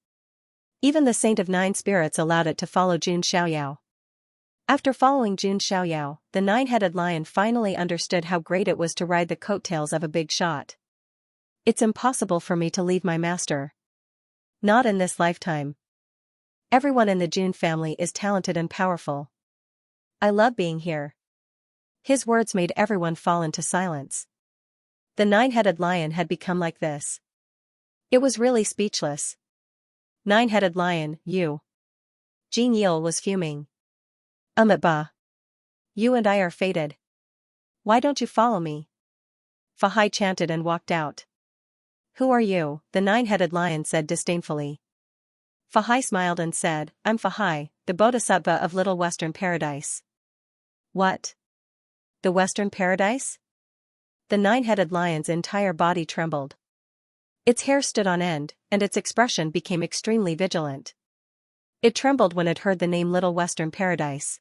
Even the Saint of 9 Spirits allowed it to follow Jun Xiaoyao. After following Jun Xiaoyao, the 9-headed lion finally understood how great it was to ride the coattails of a big shot. It's impossible for me to leave my master. Not in this lifetime. Everyone in the Jun family is talented and powerful. I love being here. His words made everyone fall into silence. The 9-headed lion had become like this. It was really speechless. 9-headed lion, you. Jin Yil was fuming. Ba. You and I are fated. Why don't you follow me? Fahai chanted and walked out. Who are you? The 9-headed lion said disdainfully. Fahai smiled and said, I'm Fahai, the Bodhisattva of Little Western Paradise. What? The Western Paradise? The 9-headed lion's entire body trembled. Its hair stood on end, and its expression became extremely vigilant. It trembled when it heard the name Little Western Paradise.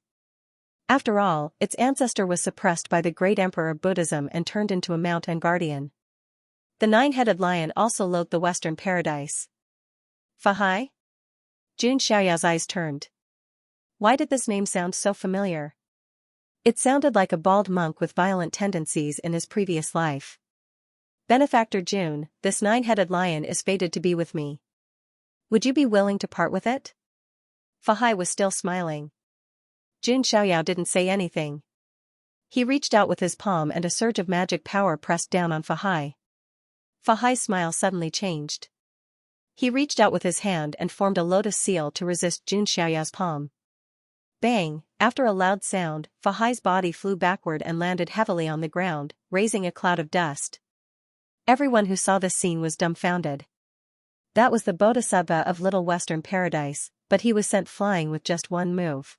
After all, its ancestor was suppressed by the great emperor of Buddhism and turned into a mount and guardian. The 9-headed lion also loathed the Western Paradise. Fahai? Jun Xiaoyao's eyes turned. Why did this name sound so familiar? It sounded like a bald monk with violent tendencies in his previous life. Benefactor Jun, this 9-headed lion is fated to be with me. Would you be willing to part with it? Fahai was still smiling. Jun Xiaoyao didn't say anything. He reached out with his palm and a surge of magic power pressed down on Fahai. Fahai's smile suddenly changed. He reached out with his hand and formed a lotus seal to resist Jun Xiaoyao's palm. Bang! After a loud sound, Fahai's body flew backward and landed heavily on the ground, raising a cloud of dust. Everyone who saw this scene was dumbfounded. That was the Bodhisattva of Little Western Paradise, but he was sent flying with just one move.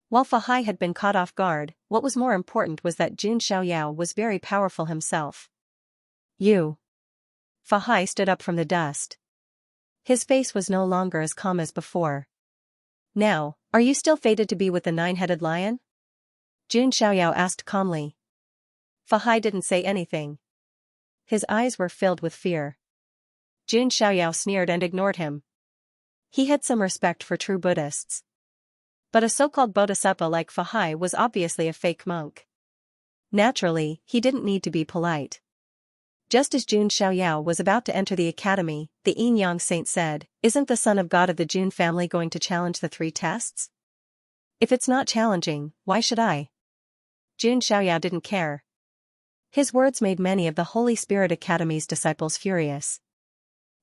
While Fahai had been caught off guard, what was more important was that Jun Xiaoyao was very powerful himself. You. Fahai stood up from the dust. His face was no longer as calm as before. Now, are you still fated to be with the nine-headed lion? Jun Xiaoyao asked calmly. Fahai didn't say anything. His eyes were filled with fear. Jun Xiaoyao sneered and ignored him. He had some respect for true Buddhists. But a so-called bodhisattva like Fahai was obviously a fake monk. Naturally, he didn't need to be polite. Just as Jun Xiaoyao was about to enter the academy, the Yin Yang saint said, "Isn't the son of God of the Jun family going to challenge the 3 tests? If it's not challenging, why should I?" Jun Xiaoyao didn't care. His words made many of the Holy Spirit Academy's disciples furious.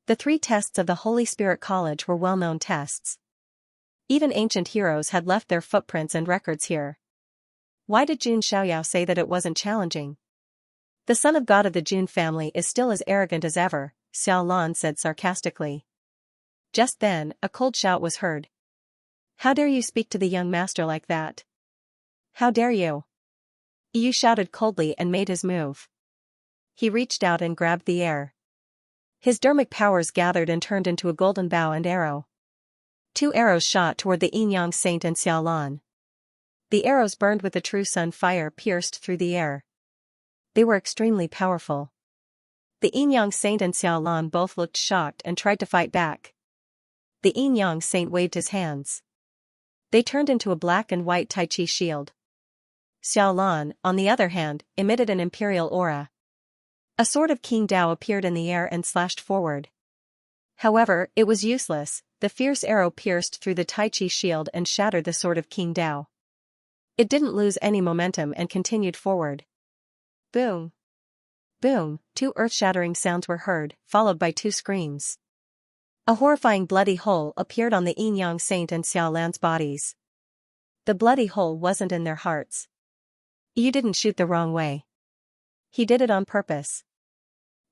The 3 tests of the Holy Spirit College were well-known tests. Even ancient heroes had left their footprints and records here. Why did Jun Xiaoyao say that it wasn't challenging? The son of God of the Jun family is still as arrogant as ever, Xiao Lan said sarcastically. Just then, a cold shout was heard. How dare you speak to the young master like that? How dare you? Yu shouted coldly and made his move. He reached out and grabbed the air. His dermic powers gathered and turned into a golden bow and arrow. 2 arrows shot toward the Yin Yang saint and Xiao Lan. The arrows burned with the true sun fire pierced through the air. They were extremely powerful. The Yin Yang saint and Xiao Lan both looked shocked and tried to fight back. The Yin Yang saint waved his hands. They turned into a black and white Tai Chi shield. Xiao Lan, on the other hand, emitted an imperial aura. A sword of King Dao appeared in the air and slashed forward. However, it was useless. The fierce arrow pierced through the Tai Chi shield and shattered the sword of King Dao. It didn't lose any momentum and continued forward. Boom! Boom! 2 earth-shattering sounds were heard, followed by 2 screams. A horrifying bloody hole appeared on the Yin Yang saint and Xiao Lan's bodies. The bloody hole wasn't in their hearts. You didn't shoot the wrong way. He did it on purpose.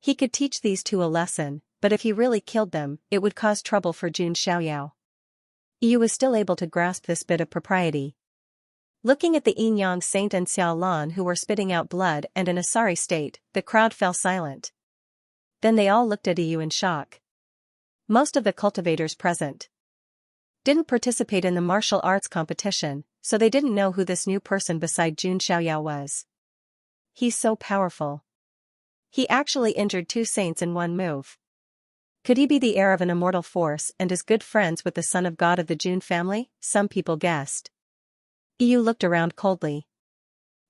He could teach these 2 a lesson, but if he really killed them, it would cause trouble for Jun Xiaoyao. Yu was still able to grasp this bit of propriety. Looking at the Yin Yang saint and Xiao Lan who were spitting out blood and in a sorry state, the crowd fell silent. Then they all looked at Yu in shock. Most of the cultivators present didn't participate in the martial arts competition, so they didn't know who this new person beside Jun Xiaoyao was. He's so powerful. He actually injured 2 saints in one move. Could he be the heir of an immortal force and is good friends with the son of God of the Jun family? Some people guessed. Yu looked around coldly.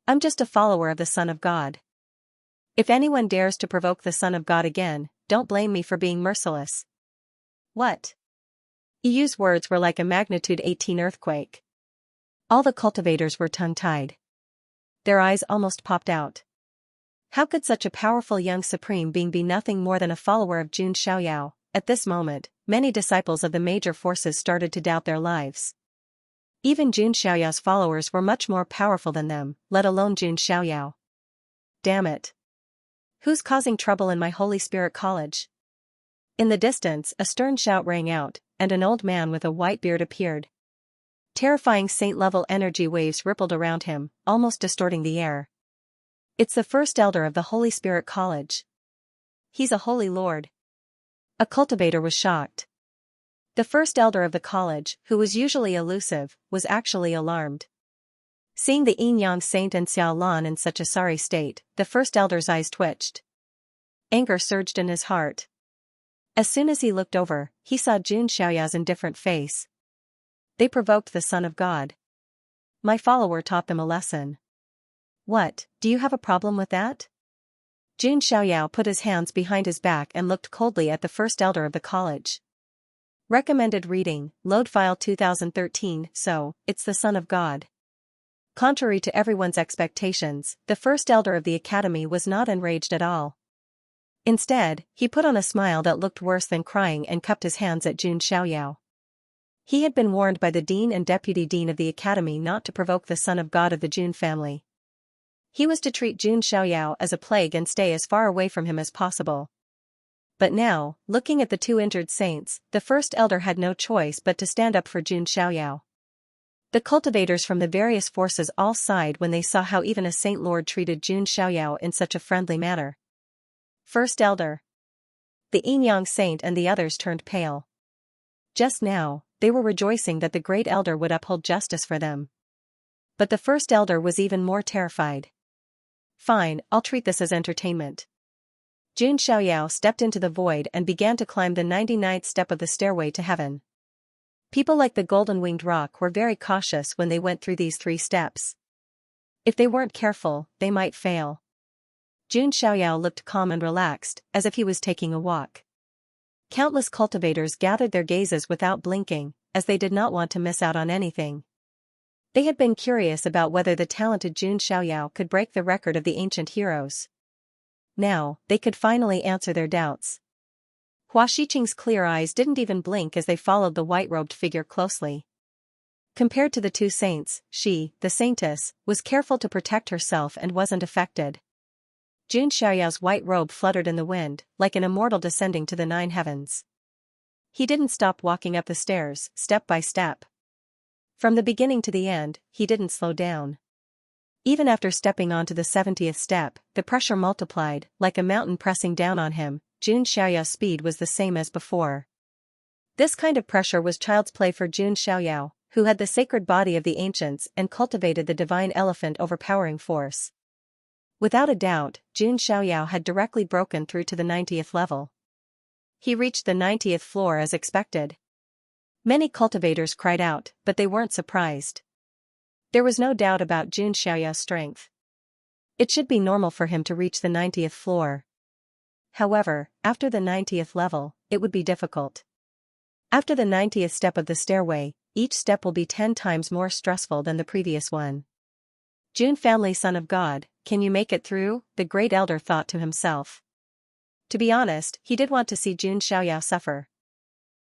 I'm just a follower of the Son of God. If anyone dares to provoke the Son of God again, don't blame me for being merciless. What? Yu's words were like a magnitude 18 earthquake. All the cultivators were tongue-tied. Their eyes almost popped out. How could such a powerful young supreme being be nothing more than a follower of Jun Xiaoyao? At this moment, many disciples of the major forces started to doubt their lives. Even Jun Xiaoyao's followers were much more powerful than them, let alone Jun Xiaoyao. Damn it. Who's causing trouble in my Holy Spirit College? In the distance, a stern shout rang out, and an old man with a white beard appeared. Terrifying saint-level energy waves rippled around him, almost distorting the air. It's the first elder of the Holy Spirit College. He's a holy lord. A cultivator was shocked. The first elder of the college, who was usually elusive, was actually alarmed. Seeing the Yin Yang saint and Xiao Lan in such a sorry state, the first elder's eyes twitched. Anger surged in his heart. As soon as he looked over, he saw Jun Xiaoyao's indifferent face. They provoked the Son of God. My follower taught them a lesson. What, do you have a problem with that? Jun Xiaoyao put his hands behind his back and looked coldly at the first elder of the college. Recommended reading, Load File 2013. So, it's the Son of God. Contrary to everyone's expectations, the first elder of the academy was not enraged at all. Instead, he put on a smile that looked worse than crying and cupped his hands at Jun Xiaoyao. He had been warned by the dean and deputy dean of the academy not to provoke the Son of God of the Jun family. He was to treat Jun Xiaoyao as a plague and stay as far away from him as possible. But now, looking at the 2 injured saints, the first elder had no choice but to stand up for Jun Xiaoyao. The cultivators from the various forces all sighed when they saw how even a saint lord treated Jun Xiaoyao in such a friendly manner. First elder. the Yin saint and the others turned pale. Just now, they were rejoicing that the great elder would uphold justice for them. But the first elder was even more terrified. Fine, I'll treat this as entertainment. Jun Xiaoyao stepped into the void and began to climb the 99th step of the stairway to heaven. People like the golden-winged rock were very cautious when they went through these 3 steps. If they weren't careful, they might fail. Jun Xiaoyao looked calm and relaxed, as if he was taking a walk. Countless cultivators gathered their gazes without blinking, as they did not want to miss out on anything. They had been curious about whether the talented Jun Xiaoyao could break the record of the ancient heroes. Now, they could finally answer their doubts. Hua Xiqing's clear eyes didn't even blink as they followed the white-robed figure closely. Compared to the 2 saints, she, the saintess, was careful to protect herself and wasn't affected. Jun Xiaoyao's white robe fluttered in the wind, like an immortal descending to the 9 heavens. He didn't stop walking up the stairs, step by step. From the beginning to the end, he didn't slow down. Even after stepping onto the 70th step, the pressure multiplied, like a mountain pressing down on him. Jun Xiaoyao's speed was the same as before. This kind of pressure was child's play for Jun Xiaoyao, who had the sacred body of the ancients and cultivated the divine elephant overpowering force. Without a doubt, Jun Xiaoyao had directly broken through to the 90th level. He reached the 90th floor as expected. Many cultivators cried out, but they weren't surprised. There was no doubt about Jun Xiaoyao's strength. It should be normal for him to reach the 90th floor. However, after the 90th level, it would be difficult. After the 90th step of the stairway, each step will be 10 times more stressful than the previous one. Jun family son of God, can you make it through? The great elder thought to himself. To be honest, he did want to see Jun Xiaoyao suffer.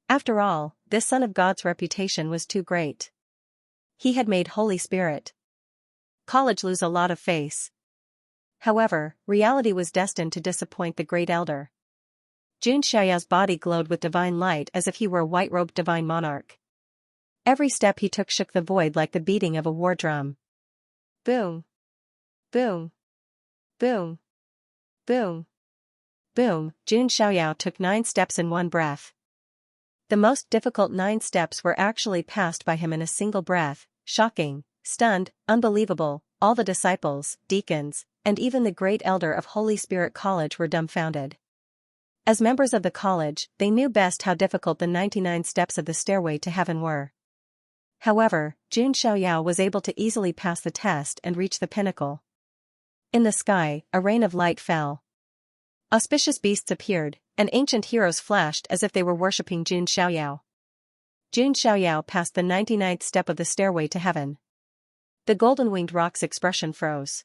After all, this son of God's reputation was too great. He had made Holy Spirit College lose a lot of face. However, reality was destined to disappoint the great elder. Jun Xiaoyao's body glowed with divine light as if he were a white-robed divine monarch. Every step he took shook the void like the beating of a war drum. Boom. Boom. Boom. Boom. Boom. Jun Xiaoyao took 9 steps in one breath. The most difficult 9 steps were actually passed by him in a single breath. Shocking, stunned, unbelievable. All the disciples, deacons, and even the great elder of Holy Spirit College were dumbfounded. As members of the college, they knew best how difficult the 99 steps of the stairway to heaven were. However, Jun Xiaoyao was able to easily pass the test and reach the pinnacle. In the sky, a rain of light fell. Auspicious beasts appeared, and ancient heroes flashed as if they were worshipping Jun Xiaoyao. Jun Xiaoyao passed the 99th step of the stairway to heaven. The golden-winged rock's expression froze.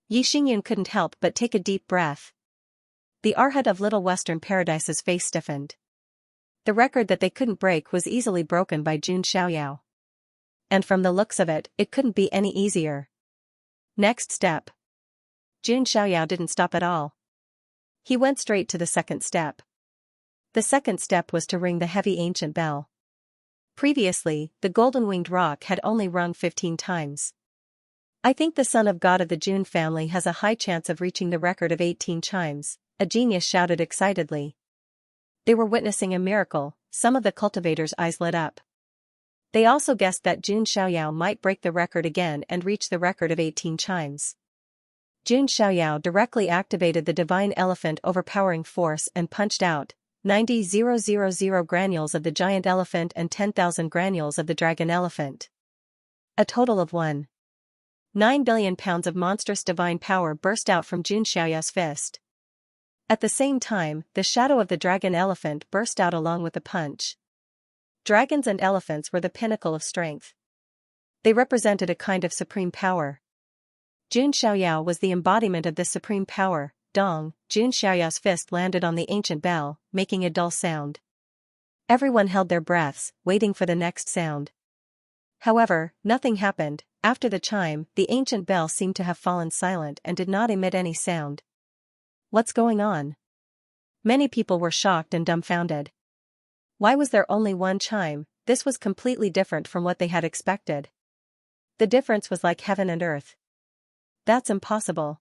Yi Xingyun couldn't help but take a deep breath. The Arhat of Little Western Paradise's face stiffened. The record that they couldn't break was easily broken by Jun Xiaoyao. And from the looks of it, it couldn't be any easier. Next step. Jun Xiaoyao didn't stop at all. He went straight to the 2nd step. The 2nd step was to ring the heavy ancient bell. Previously, the golden-winged rock had only rung 15 times. I think the son of God of the Jun family has a high chance of reaching the record of 18 chimes, a genius shouted excitedly. They were witnessing a miracle. Some of the cultivators' eyes lit up. They also guessed that Jun Xiaoyao might break the record again and reach the record of 18 chimes. Jun Xiaoyao directly activated the divine elephant overpowering force and punched out 90,000 granules of the giant elephant and 10,000 granules of the dragon elephant. A total of 1.9 billion pounds of monstrous divine power burst out from Jun Xiaoyao's fist. At the same time, the shadow of the dragon elephant burst out along with the punch. Dragons and elephants were the pinnacle of strength. They represented a kind of supreme power. Jun Xiaoyao was the embodiment of this supreme power. Dong, Jun Xiaoyao's fist landed on the ancient bell, making a dull sound. Everyone held their breaths, waiting for the next sound. However, nothing happened. After the chime, the ancient bell seemed to have fallen silent and did not emit any sound. What's going on? Many people were shocked and dumbfounded. Why was there only one chime? This was completely different from what they had expected. The difference was like heaven and earth. That's impossible.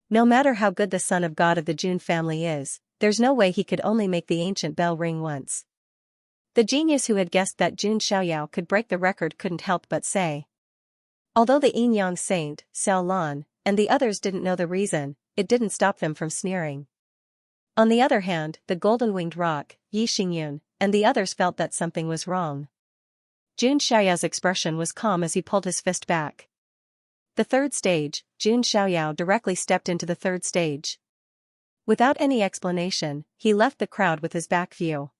No matter how good the son of God of the Jun family is, there's no way he could only make the ancient bell ring once. The genius who had guessed that Jun Xiaoyao could break the record couldn't help but say. Although the Yin Yang Saint, Xiao Lan, and the others didn't know the reason, it didn't stop them from sneering. On the other hand, the golden-winged roc, Yi Xingyun, and the others felt that something was wrong. Jun Xiaoyao's expression was calm as he pulled his fist back. The third stage, Jun Xiaoyao directly stepped into the third stage. Without any explanation, he left the crowd with his back view.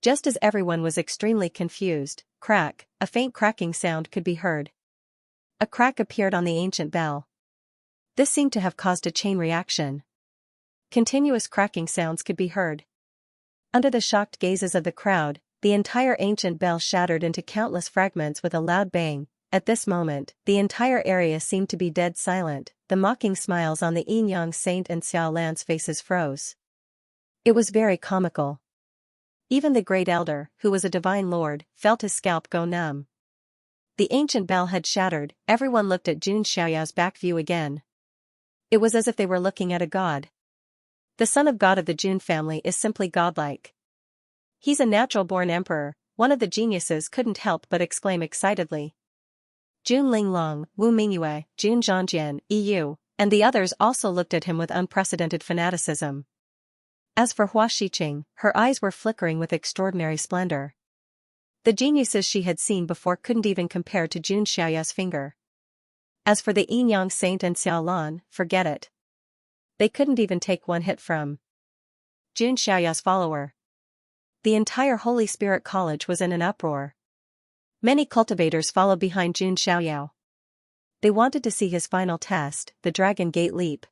Just as everyone was extremely confused, crack, a faint cracking sound could be heard. A crack appeared on the ancient bell. This seemed to have caused a chain reaction. Continuous cracking sounds could be heard. Under the shocked gazes of the crowd, the entire ancient bell shattered into countless fragments with a loud bang. At this moment, the entire area seemed to be dead silent. The mocking smiles on the Yin Yang Saint and Xiao Lan's faces froze. It was very comical. Even the great elder, who was a divine lord, felt his scalp go numb. The ancient bell had shattered. Everyone looked at Jun Xiaoyao's back view again. It was as if they were looking at a god. The son of God of the Jun family is simply godlike. He's a natural-born emperor. One of the geniuses couldn't help but exclaim excitedly. Jun Linglong, Wu Mingyue, Jun Zhangjian, EU, and the others also looked at him with unprecedented fanaticism. As for Hua Shiqing, her eyes were flickering with extraordinary splendor. The geniuses she had seen before couldn't even compare to Jun Xiaoyao's finger. As for the Yin Yang Saint and Xiao Lan, forget it. They couldn't even take one hit from Jun Xiaoyao's follower. The entire Holy Spirit College was in an uproar. Many cultivators followed behind Jun Xiaoyao. They wanted to see his final test, the Dragon Gate Leap.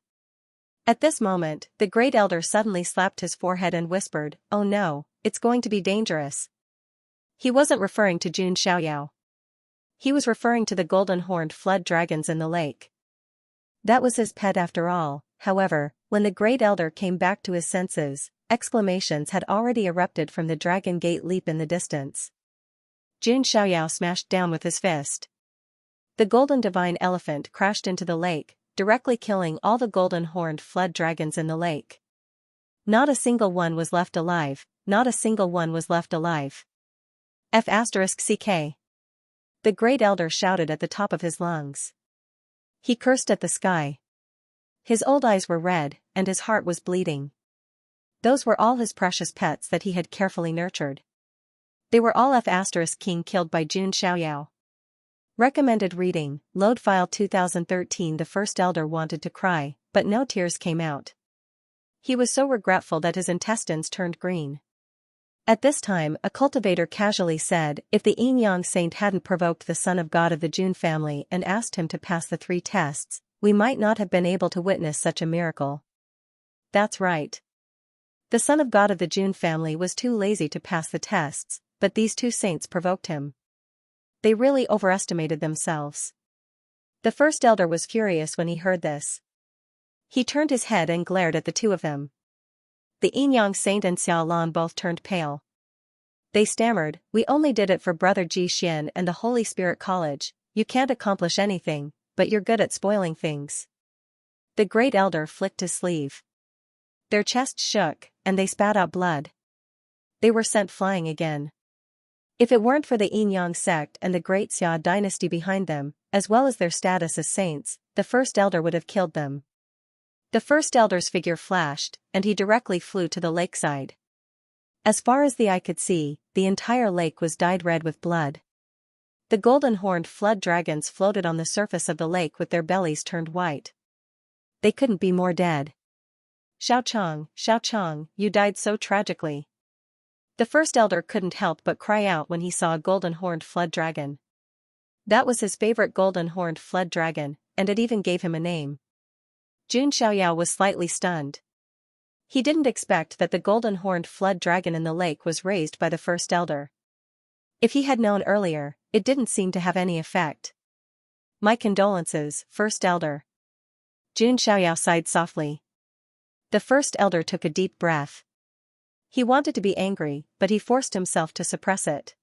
At this moment, the great elder suddenly slapped his forehead and whispered, "Oh no, it's going to be dangerous." He wasn't referring to Jun Xiaoyao. He was referring to the golden-horned flood dragons in the lake. That was his pet after all. However, when the great elder came back to his senses, exclamations had already erupted from the Dragon Gate Leap in the distance. Jun Xiaoyao smashed down with his fist. The golden divine elephant crashed into the lake, directly killing all the golden-horned flood dragons in the lake. Not a single one was left alive, not a single one was left alive. F***ck. The great elder shouted at the top of his lungs. He cursed at the sky. His old eyes were red, and his heart was bleeding. Those were all his precious pets that he had carefully nurtured. They were all F***king killed by Jun Xiaoyao. Recommended reading, Load File 2013. The first elder wanted to cry, but no tears came out. He was so regretful that his intestines turned green. At this time, a cultivator casually said, if the Yin Yang Saint hadn't provoked the son of God of the Jun family and asked him to pass the 3 tests, we might not have been able to witness such a miracle. That's right. The son of God of the Jun family was too lazy to pass the tests, but these 2 saints provoked him. They really overestimated themselves. The first elder was furious when he heard this. He turned his head and glared at the 2 of them. The Yin Yang Saint and Xiao Lan both turned pale. They stammered, "We only did it for Brother Ji Xian and the Holy Spirit College. You can't accomplish anything, but you're good at spoiling things." The great elder flicked his sleeve. Their chests shook, and they spat out blood. They were sent flying again. If it weren't for the Yin Yang sect and the great Xia dynasty behind them, as well as their status as saints, the first elder would have killed them. The first elder's figure flashed, and he directly flew to the lakeside. As far as the eye could see, the entire lake was dyed red with blood. The golden-horned flood dragons floated on the surface of the lake with their bellies turned white. They couldn't be more dead. Xiao Chang, you died so tragically." The first elder couldn't help but cry out when he saw a golden-horned flood dragon. That was his favorite golden-horned flood dragon, and it even gave him a name. Jun Xiaoyao was slightly stunned. He didn't expect that the golden-horned flood dragon in the lake was raised by the first elder. If he had known earlier, it didn't seem to have any effect. "My condolences, first elder." Jun Xiaoyao sighed softly. The first elder took a deep breath. He wanted to be angry, but he forced himself to suppress it.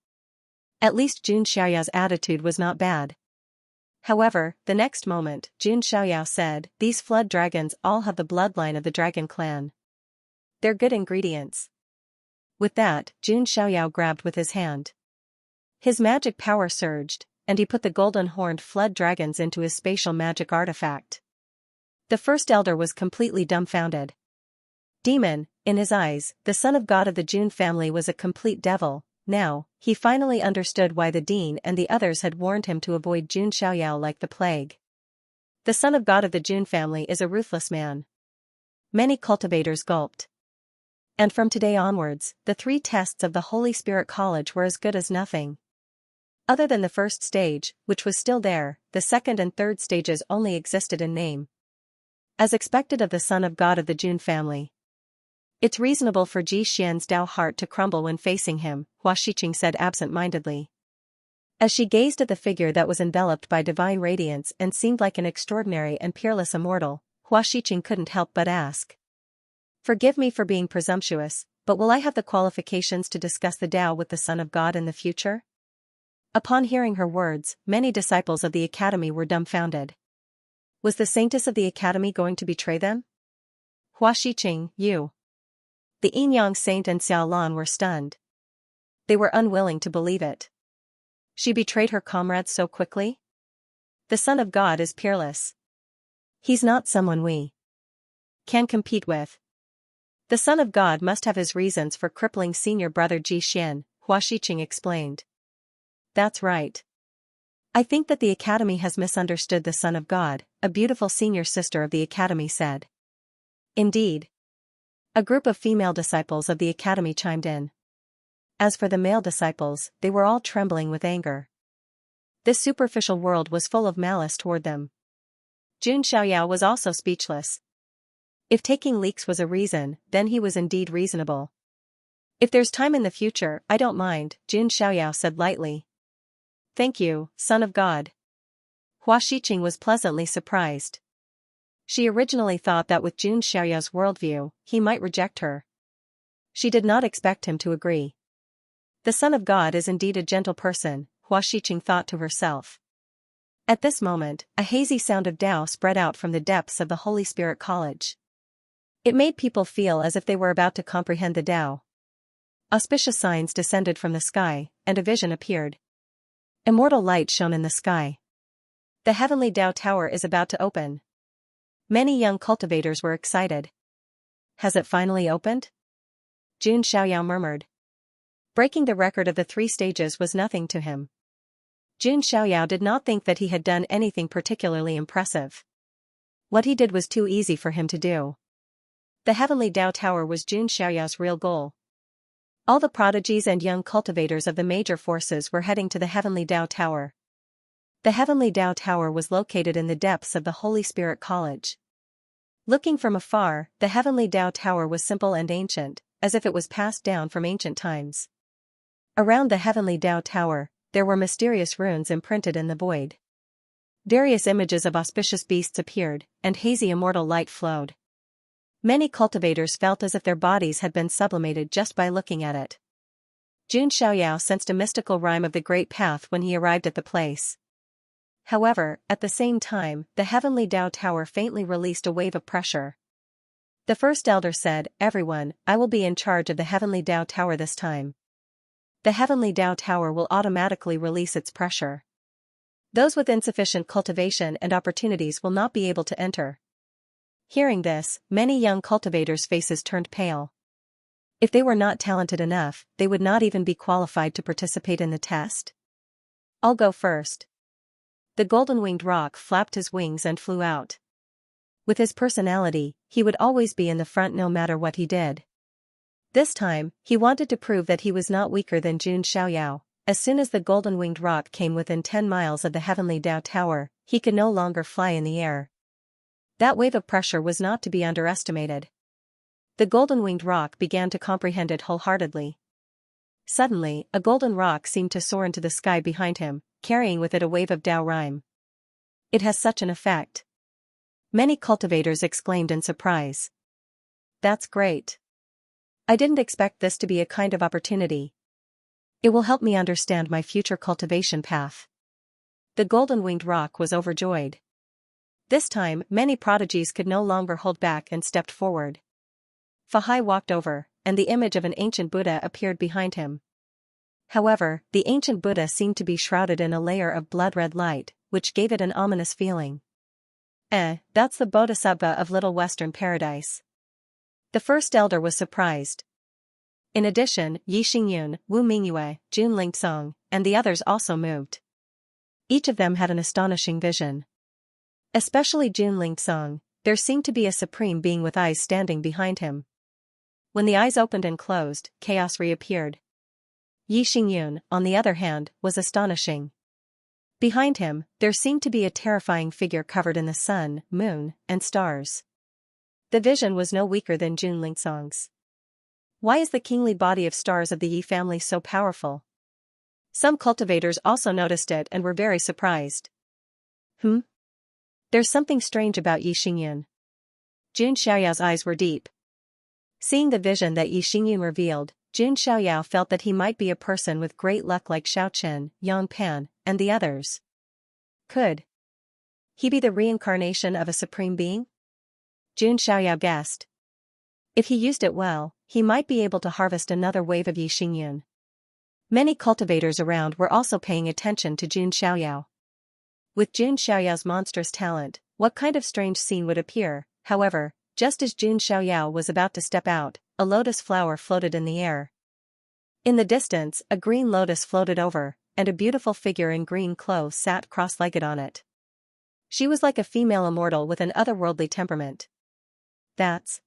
At least Jun Xiaoyao's attitude was not bad. However, the next moment, Jun Xiaoyao said, "These flood dragons all have the bloodline of the dragon clan. They're good ingredients. With that, Jun Xiaoyao grabbed with his hand. His magic power surged, and he put the golden-horned flood dragons into his spatial magic artifact. The first elder was completely dumbfounded. Demon, in his eyes, the son of God of the Jun family was a complete devil. Now, he finally understood why the dean and the others had warned him to avoid Jun Xiaoyao like the plague. The son of God of the Jun family is a ruthless man. Many cultivators gulped. And from today onwards, the 3 tests of the Holy Spirit College were as good as nothing. Other than the first stage, which was still there, the second and third stages only existed in name. As expected of the son of God of the Jun family. It's reasonable for Ji Xian's Dao heart to crumble when facing him, Hua Xiqing said absent-mindedly. As she gazed at the figure that was enveloped by divine radiance and seemed like an extraordinary and peerless immortal, Hua Xiqing couldn't help but ask. Forgive me for being presumptuous, but will I have the qualifications to discuss the Dao with the Son of God in the future? Upon hearing her words, many disciples of the academy were dumbfounded. Was the saintess of the academy going to betray them? Hua Xiqing, you. The Yin-Yang saint and Xiao Lan were stunned. They were unwilling to believe it. She betrayed her comrades so quickly? The Son of God is peerless. He's not someone we can compete with. The Son of God must have his reasons for crippling senior brother Ji Xian, Hua Xiqing explained. That's right. I think that the academy has misunderstood the Son of God, a beautiful senior sister of the academy said. Indeed. A group of female disciples of the academy chimed in. As for the male disciples, they were all trembling with anger. This superficial world was full of malice toward them. Jun Xiaoyao was also speechless. If taking leaks was a reason, then he was indeed reasonable. If there's time in the future, I don't mind, Jun Xiaoyao said lightly. Thank you, Son of God. Hua Xiqing was pleasantly surprised. She originally thought that with Jun Xiaoyao's worldview, he might reject her. She did not expect him to agree. The Son of God is indeed a gentle person, Hua Xiqing thought to herself. At this moment, a hazy sound of Tao spread out from the depths of the Holy Spirit College. It made people feel as if they were about to comprehend the Tao. Auspicious signs descended from the sky, and a vision appeared. Immortal light shone in the sky. The heavenly Tao Tower is about to open. Many young cultivators were excited. Has it finally opened? Jun Xiaoyao murmured. Breaking the record of the 3 stages was nothing to him. Jun Xiaoyao did not think that he had done anything particularly impressive. What he did was too easy for him to do. The heavenly Tao Tower was Jun Xiaoyao's real goal. All the prodigies and young cultivators of the major forces were heading to the heavenly Tao Tower. The heavenly Tao Tower was located in the depths of the Holy Spirit College. Looking from afar, the heavenly Tao Tower was simple and ancient, as if it was passed down from ancient times. Around the heavenly Tao Tower, there were mysterious runes imprinted in the void. Various images of auspicious beasts appeared, and hazy immortal light flowed. Many cultivators felt as if their bodies had been sublimated just by looking at it. Jun Xiaoyao sensed a mystical rhyme of the Great Path when he arrived at the place. However, at the same time, the heavenly Tao Tower faintly released a wave of pressure. The first elder said, "Everyone, I will be in charge of the heavenly Tao Tower this time." The heavenly Tao Tower will automatically release its pressure. Those with insufficient cultivation and opportunities will not be able to enter. Hearing this, many young cultivators' faces turned pale. If they were not talented enough, they would not even be qualified to participate in the test. I'll go first. The golden-winged roc flapped his wings and flew out. With his personality, he would always be in the front no matter what he did. This time, he wanted to prove that he was not weaker than Jun Xiaoyao. As soon as the golden-winged roc came within 10 miles of the heavenly Tao Tower, he could no longer fly in the air. That wave of pressure was not to be underestimated. The golden-winged roc began to comprehend it wholeheartedly. Suddenly, a golden roc seemed to soar into the sky behind him, carrying with it a wave of Tao rhyme. It has such an effect. Many cultivators exclaimed in surprise. That's great. I didn't expect this to be a kind of opportunity. It will help me understand my future cultivation path. The golden-winged roc was overjoyed. This time, many prodigies could no longer hold back and stepped forward. Fahai walked over, and the image of an ancient Buddha appeared behind him. However, the ancient Buddha seemed to be shrouded in a layer of blood-red light, which gave it an ominous feeling. That's the Bodhisattva of Little Western Paradise. The first elder was surprised. In addition, Yi Xingyun, Wu Mingyue, Jun Lingsong, and the others also moved. Each of them had an astonishing vision. Especially Jun Lingsong, there seemed to be a supreme being with eyes standing behind him. When the eyes opened and closed, chaos reappeared. Yi Xingyun, on the other hand, was astonishing. Behind him, there seemed to be a terrifying figure covered in the sun, moon, and stars. The vision was no weaker than Jun Lingsong's. Why is the kingly body of stars of the Yi family so powerful? Some cultivators also noticed it and were very surprised. There's something strange about Yi Xingyun. Jun Xiaoyao's eyes were deep. Seeing the vision that Yi Xingyun revealed, Jun Xiaoyao felt that he might be a person with great luck like Xiaochen, Yang Pan, and the others. Could he be the reincarnation of a supreme being? Jun Xiaoyao guessed. If he used it well, he might be able to harvest another wave of Yi Xingyun. Many cultivators around were also paying attention to Jun Xiaoyao. With Jun Xiaoyao's monstrous talent, what kind of strange scene would appear? However, just as Jun Xiaoyao was about to step out, a lotus flower floated in the air. In the distance, a green lotus floated over, and a beautiful figure in green clothes sat cross-legged on it. She was like a female immortal with an otherworldly temperament. That's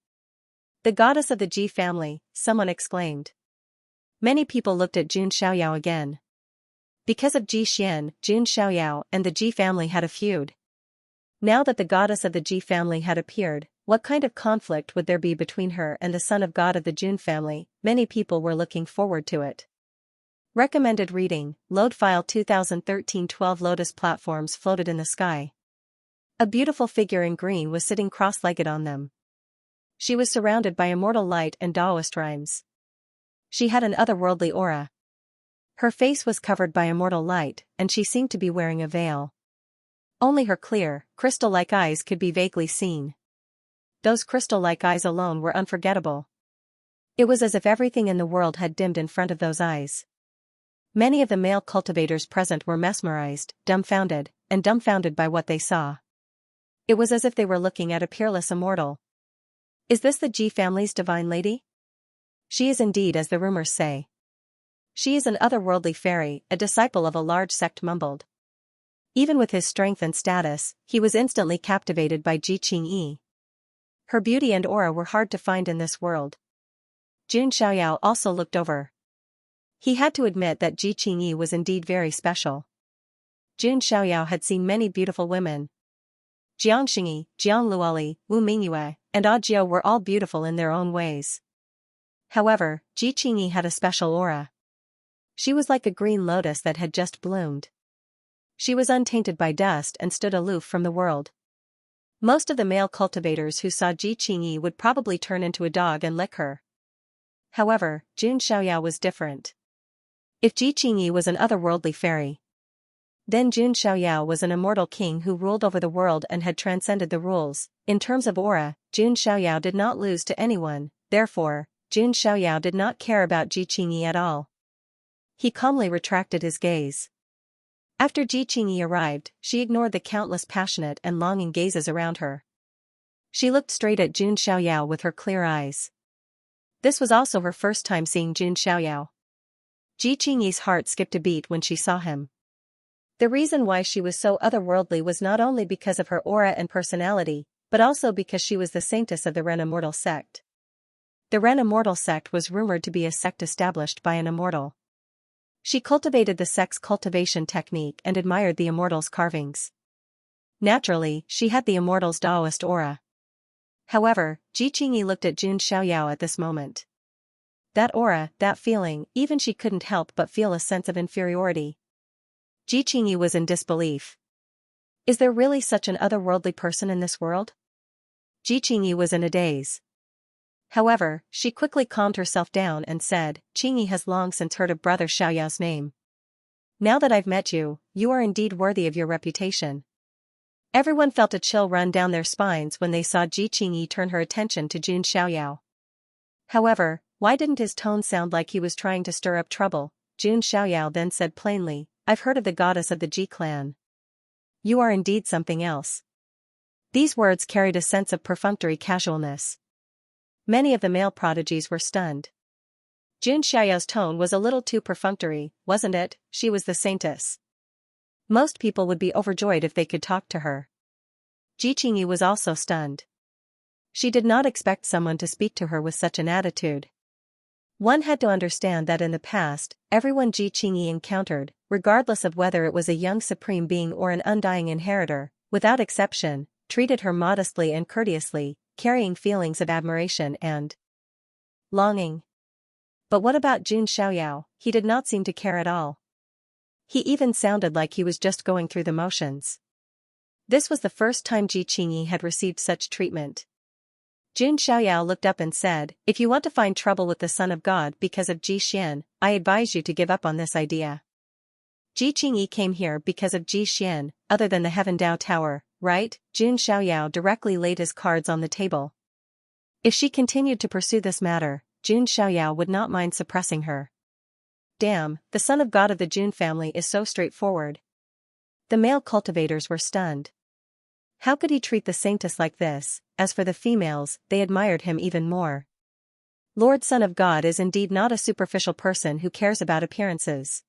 the goddess of the Ji family, someone exclaimed. Many people looked at Jun Xiaoyao again. Because of Ji Xian, Jun Xiaoyao and the Ji family had a feud. Now that the goddess of the Ji family had appeared, what kind of conflict would there be between her and the son of God of the Jun family? Many people were looking forward to it. Recommended reading, Load file 2013. 12 lotus platforms floated in the sky. A beautiful figure in green was sitting cross-legged on them. She was surrounded by immortal light and Taoist rhymes. She had an otherworldly aura. Her face was covered by immortal light, and she seemed to be wearing a veil. Only her clear, crystal-like eyes could be vaguely seen. Those crystal-like eyes alone were unforgettable. It was as if everything in the world had dimmed in front of those eyes. Many of the male cultivators present were mesmerized, dumbfounded by what they saw. It was as if they were looking at a peerless immortal. Is this the Ji family's divine lady? She is indeed, as the rumors say. She is an otherworldly fairy, a disciple of a large sect mumbled. Even with his strength and status, he was instantly captivated by Ji Qingyi. Her beauty and aura were hard to find in this world. Jun Xiaoyao also looked over. He had to admit that Ji Qingyi was indeed very special. Jun Xiaoyao had seen many beautiful women. Jiang Xingyi, Jiang Luoli, Wu Mingyue, and Ajiu were all beautiful in their own ways. However, Ji Qingyi had a special aura. She was like a green lotus that had just bloomed. She was untainted by dust and stood aloof from the world. Most of the male cultivators who saw Ji Qingyi would probably turn into a dog and lick her. However, Jun Xiaoyao was different. If Ji Qingyi was an otherworldly fairy, then Jun Xiaoyao was an immortal king who ruled over the world and had transcended the rules. In terms of aura, Jun Xiaoyao did not lose to anyone, therefore, Jun Xiaoyao did not care about Ji Qingyi at all. He calmly retracted his gaze. After Ji Qingyi arrived, she ignored the countless passionate and longing gazes around her. She looked straight at Jun Xiaoyao with her clear eyes. This was also her first time seeing Jun Xiaoyao. Ji Qingyi's heart skipped a beat when she saw him. The reason why she was so otherworldly was not only because of her aura and personality, but also because she was the saintess of the Ren Immortal sect. The Ren Immortal sect was rumored to be a sect established by an immortal. She cultivated the sect's cultivation technique and admired the immortal's carvings. Naturally, she had the immortal's Taoist aura. However, Ji Qingyi looked at Jun Xiaoyao at this moment. That aura, that feeling, even she couldn't help but feel a sense of inferiority. Ji Qingyi was in disbelief. Is there really such an otherworldly person in this world? Ji Qingyi was in a daze. However, she quickly calmed herself down and said, Qingyi has long since heard of Brother Xiaoyao's name. Now that I've met you, you are indeed worthy of your reputation. Everyone felt a chill run down their spines when they saw Ji Qingyi turn her attention to Jun Xiaoyao. However, why didn't his tone sound like he was trying to stir up trouble? Jun Xiaoyao then said plainly, I've heard of the goddess of the Ji clan. You are indeed something else. These words carried a sense of perfunctory casualness. Many of the male prodigies were stunned. Jun Xiaoyao's tone was a little too perfunctory, wasn't it? She was the saintess. Most people would be overjoyed if they could talk to her. Ji Qingyi was also stunned. She did not expect someone to speak to her with such an attitude. One had to understand that in the past, everyone Ji Qingyi encountered, regardless of whether it was a young supreme being or an undying inheritor, without exception, treated her modestly and courteously, carrying feelings of admiration and longing. But what about Jun Xiaoyao? He did not seem to care at all. He even sounded like he was just going through the motions. This was the first time Ji Qingyi had received such treatment. Jun Xiaoyao looked up and said, If you want to find trouble with the Son of God because of Ji Xian, I advise you to give up on this idea. Ji Qingyi came here because of Ji Xian, other than the Heaven Dao Tower, right? Jun Xiaoyao directly laid his cards on the table. If she continued to pursue this matter, Jun Xiaoyao would not mind suppressing her. Damn, the son of God of the Jun family is so straightforward. The male cultivators were stunned. How could he treat the saintess like this? As for the females, they admired him even more. Lord Son of God is indeed not a superficial person who cares about appearances.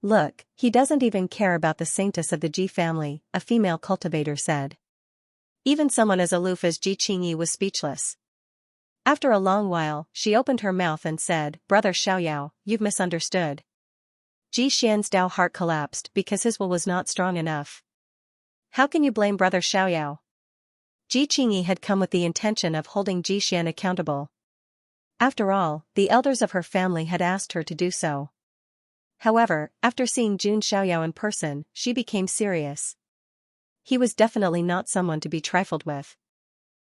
Look, he doesn't even care about the saintess of the Ji family, a female cultivator said. Even someone as aloof as Ji Qingyi was speechless. After a long while, she opened her mouth and said, Brother Xiaoyao, you've misunderstood. Ji Xian's Dao heart collapsed because his will was not strong enough. How can you blame Brother Xiaoyao? Ji Qingyi had come with the intention of holding Ji Xian accountable. After all, the elders of her family had asked her to do so. However, after seeing Jun Xiaoyao in person, she became serious. He was definitely not someone to be trifled with.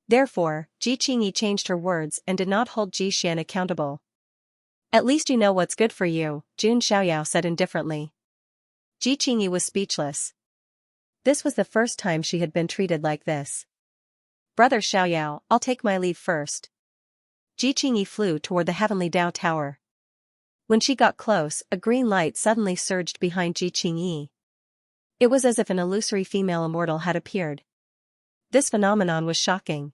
Therefore, Ji Qingyi changed her words and did not hold Ji Xian accountable. At least you know what's good for you, Jun Xiaoyao said indifferently. Ji Qingyi was speechless. This was the first time she had been treated like this. Brother Xiaoyao, I'll take my leave first. Ji Qingyi flew toward the heavenly Dao Tower. When she got close, a green light suddenly surged behind Ji Qingyi. It was as if an illusory female immortal had appeared. This phenomenon was shocking.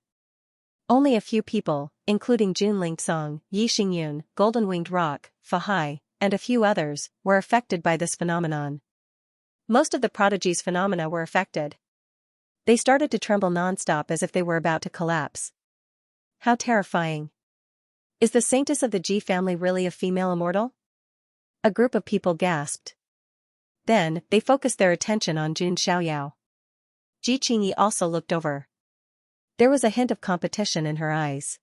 Only a few people, including Jun Lingsong, Yi Xingyun, Golden Winged Rock, Fa Hai, and a few others, were affected by this phenomenon. Most of the prodigy's phenomena were affected. They started to tremble non-stop as if they were about to collapse. How terrifying. Is the saintess of the Ji family really a female immortal? A group of people gasped. Then, they focused their attention on Jun Xiaoyao. Ji Qingyi also looked over. There was a hint of competition in her eyes.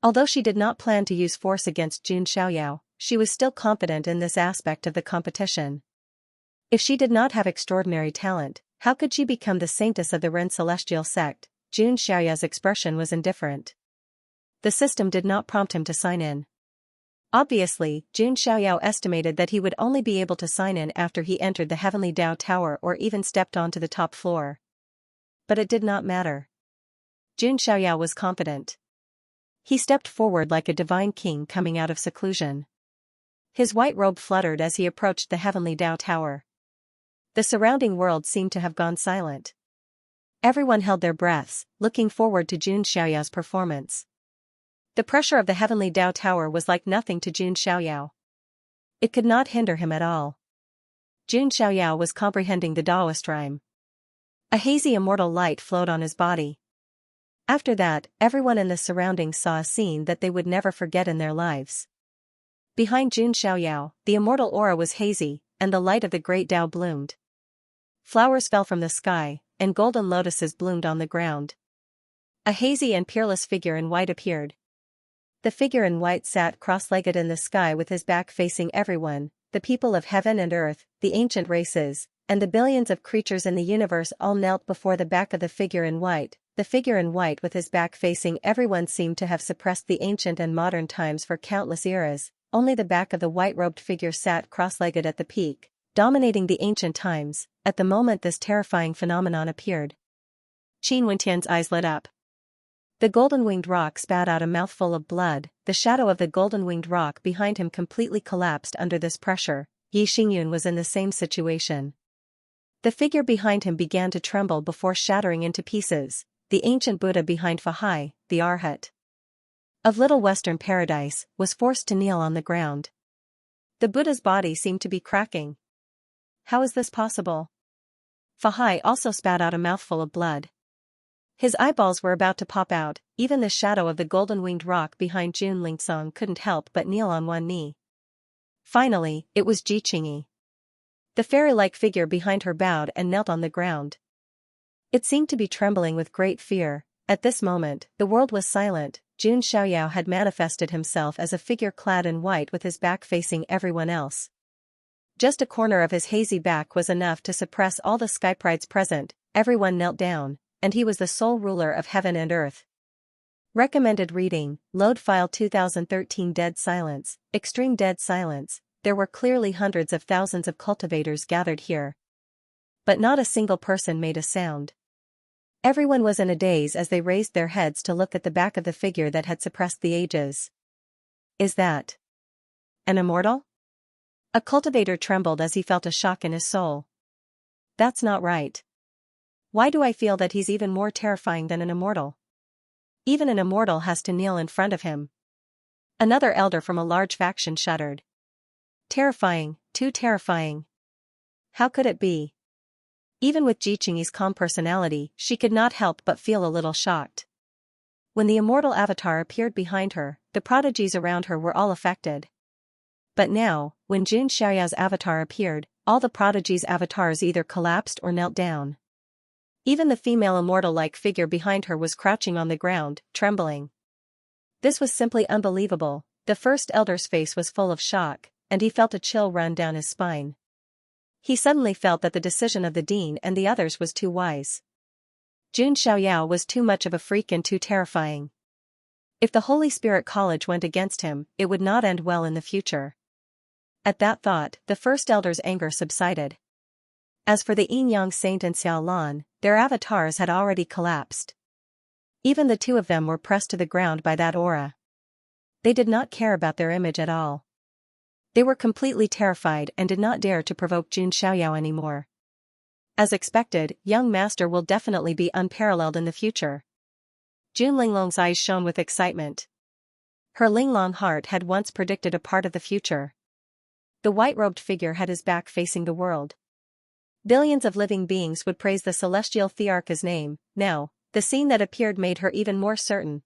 Although she did not plan to use force against Jun Xiaoyao, she was still confident in this aspect of the competition. If she did not have extraordinary talent, how could she become the saintess of the Ren celestial sect? Jun Xiaoyao's expression was indifferent. The system did not prompt him to sign in. Obviously, Jun Xiaoyao estimated that he would only be able to sign in after he entered the heavenly Dao Tower or even stepped onto the top floor. But it did not matter. Jun Xiaoyao was confident. He stepped forward like a divine king coming out of seclusion. His white robe fluttered as he approached the heavenly Dao Tower. The surrounding world seemed to have gone silent. Everyone held their breaths, looking forward to Jun Xiaoyao's performance. The pressure of the heavenly Dao Tower was like nothing to Jun Xiaoyao. It could not hinder him at all. Jun Xiaoyao was comprehending the Taoist rhyme. A hazy immortal light flowed on his body. After that, everyone in the surroundings saw a scene that they would never forget in their lives. Behind Jun Xiaoyao, the immortal aura was hazy, and the light of the great Tao bloomed. Flowers fell from the sky, and golden lotuses bloomed on the ground. A hazy and peerless figure in white appeared. The figure in white sat cross-legged in the sky with his back facing everyone, the people of heaven and earth, the ancient races, and the billions of creatures in the universe all knelt before the back of the figure in white. The figure in white with his back facing everyone seemed to have suppressed the ancient and modern times for countless eras. Only the back of the white-robed figure sat cross-legged at the peak, dominating the ancient times. At the moment this terrifying phenomenon appeared, Qin Wentian's eyes lit up. The golden-winged rock spat out a mouthful of blood. The shadow of the golden-winged rock behind him completely collapsed under this pressure. Yi Xingyun was in the same situation. The figure behind him began to tremble before shattering into pieces. The ancient Buddha behind Fahai, the Arhat of Little Western Paradise, was forced to kneel on the ground. The Buddha's body seemed to be cracking. How is this possible? Fahai also spat out a mouthful of blood. His eyeballs were about to pop out. Even the shadow of the golden-winged rock behind Jun Lingsong couldn't help but kneel on one knee. Finally, it was Ji Qingyi. The fairy-like figure behind her bowed and knelt on the ground. It seemed to be trembling with great fear. At this moment, the world was silent. Jun Xiaoyao had manifested himself as a figure clad in white with his back facing everyone else. Just a corner of his hazy back was enough to suppress all the skyprides present. Everyone knelt down, and he was the sole ruler of heaven and earth. Recommended reading, Load File 2013. Dead silence, extreme dead silence. There were clearly hundreds of thousands of cultivators gathered here. But not a single person made a sound. Everyone was in a daze as they raised their heads to look at the back of the figure that had suppressed the ages. Is that an immortal? A cultivator trembled as he felt a shock in his soul. That's not right. Why do I feel that he's even more terrifying than an immortal? Even an immortal has to kneel in front of him. Another elder from a large faction shuddered. Terrifying, too terrifying. How could it be? Even with Ji Qingyi's calm personality, she could not help but feel a little shocked. When the immortal avatar appeared behind her, the prodigies around her were all affected. But now, when Jun Xiaoyao's avatar appeared, all the prodigies' avatars either collapsed or knelt down. Even the female immortal-like figure behind her was crouching on the ground, trembling. This was simply unbelievable. The first elder's face was full of shock, and he felt a chill run down his spine. He suddenly felt that the decision of the dean and the others was too wise. Jun Xiaoyao was too much of a freak and too terrifying. If the Holy Spirit College went against him, it would not end well in the future. At that thought, the first elder's anger subsided. As for the Yin-Yang Saint and Xiao Lan, their avatars had already collapsed. Even the two of them were pressed to the ground by that aura. They did not care about their image at all. They were completely terrified and did not dare to provoke Jun Xiaoyao anymore. As expected, young master will definitely be unparalleled in the future. Jun Linglong's eyes shone with excitement. Her Linglong heart had once predicted a part of the future. The white-robed figure had his back facing the world. Billions of living beings would praise the celestial Thearcha's name. Now, the scene that appeared made her even more certain.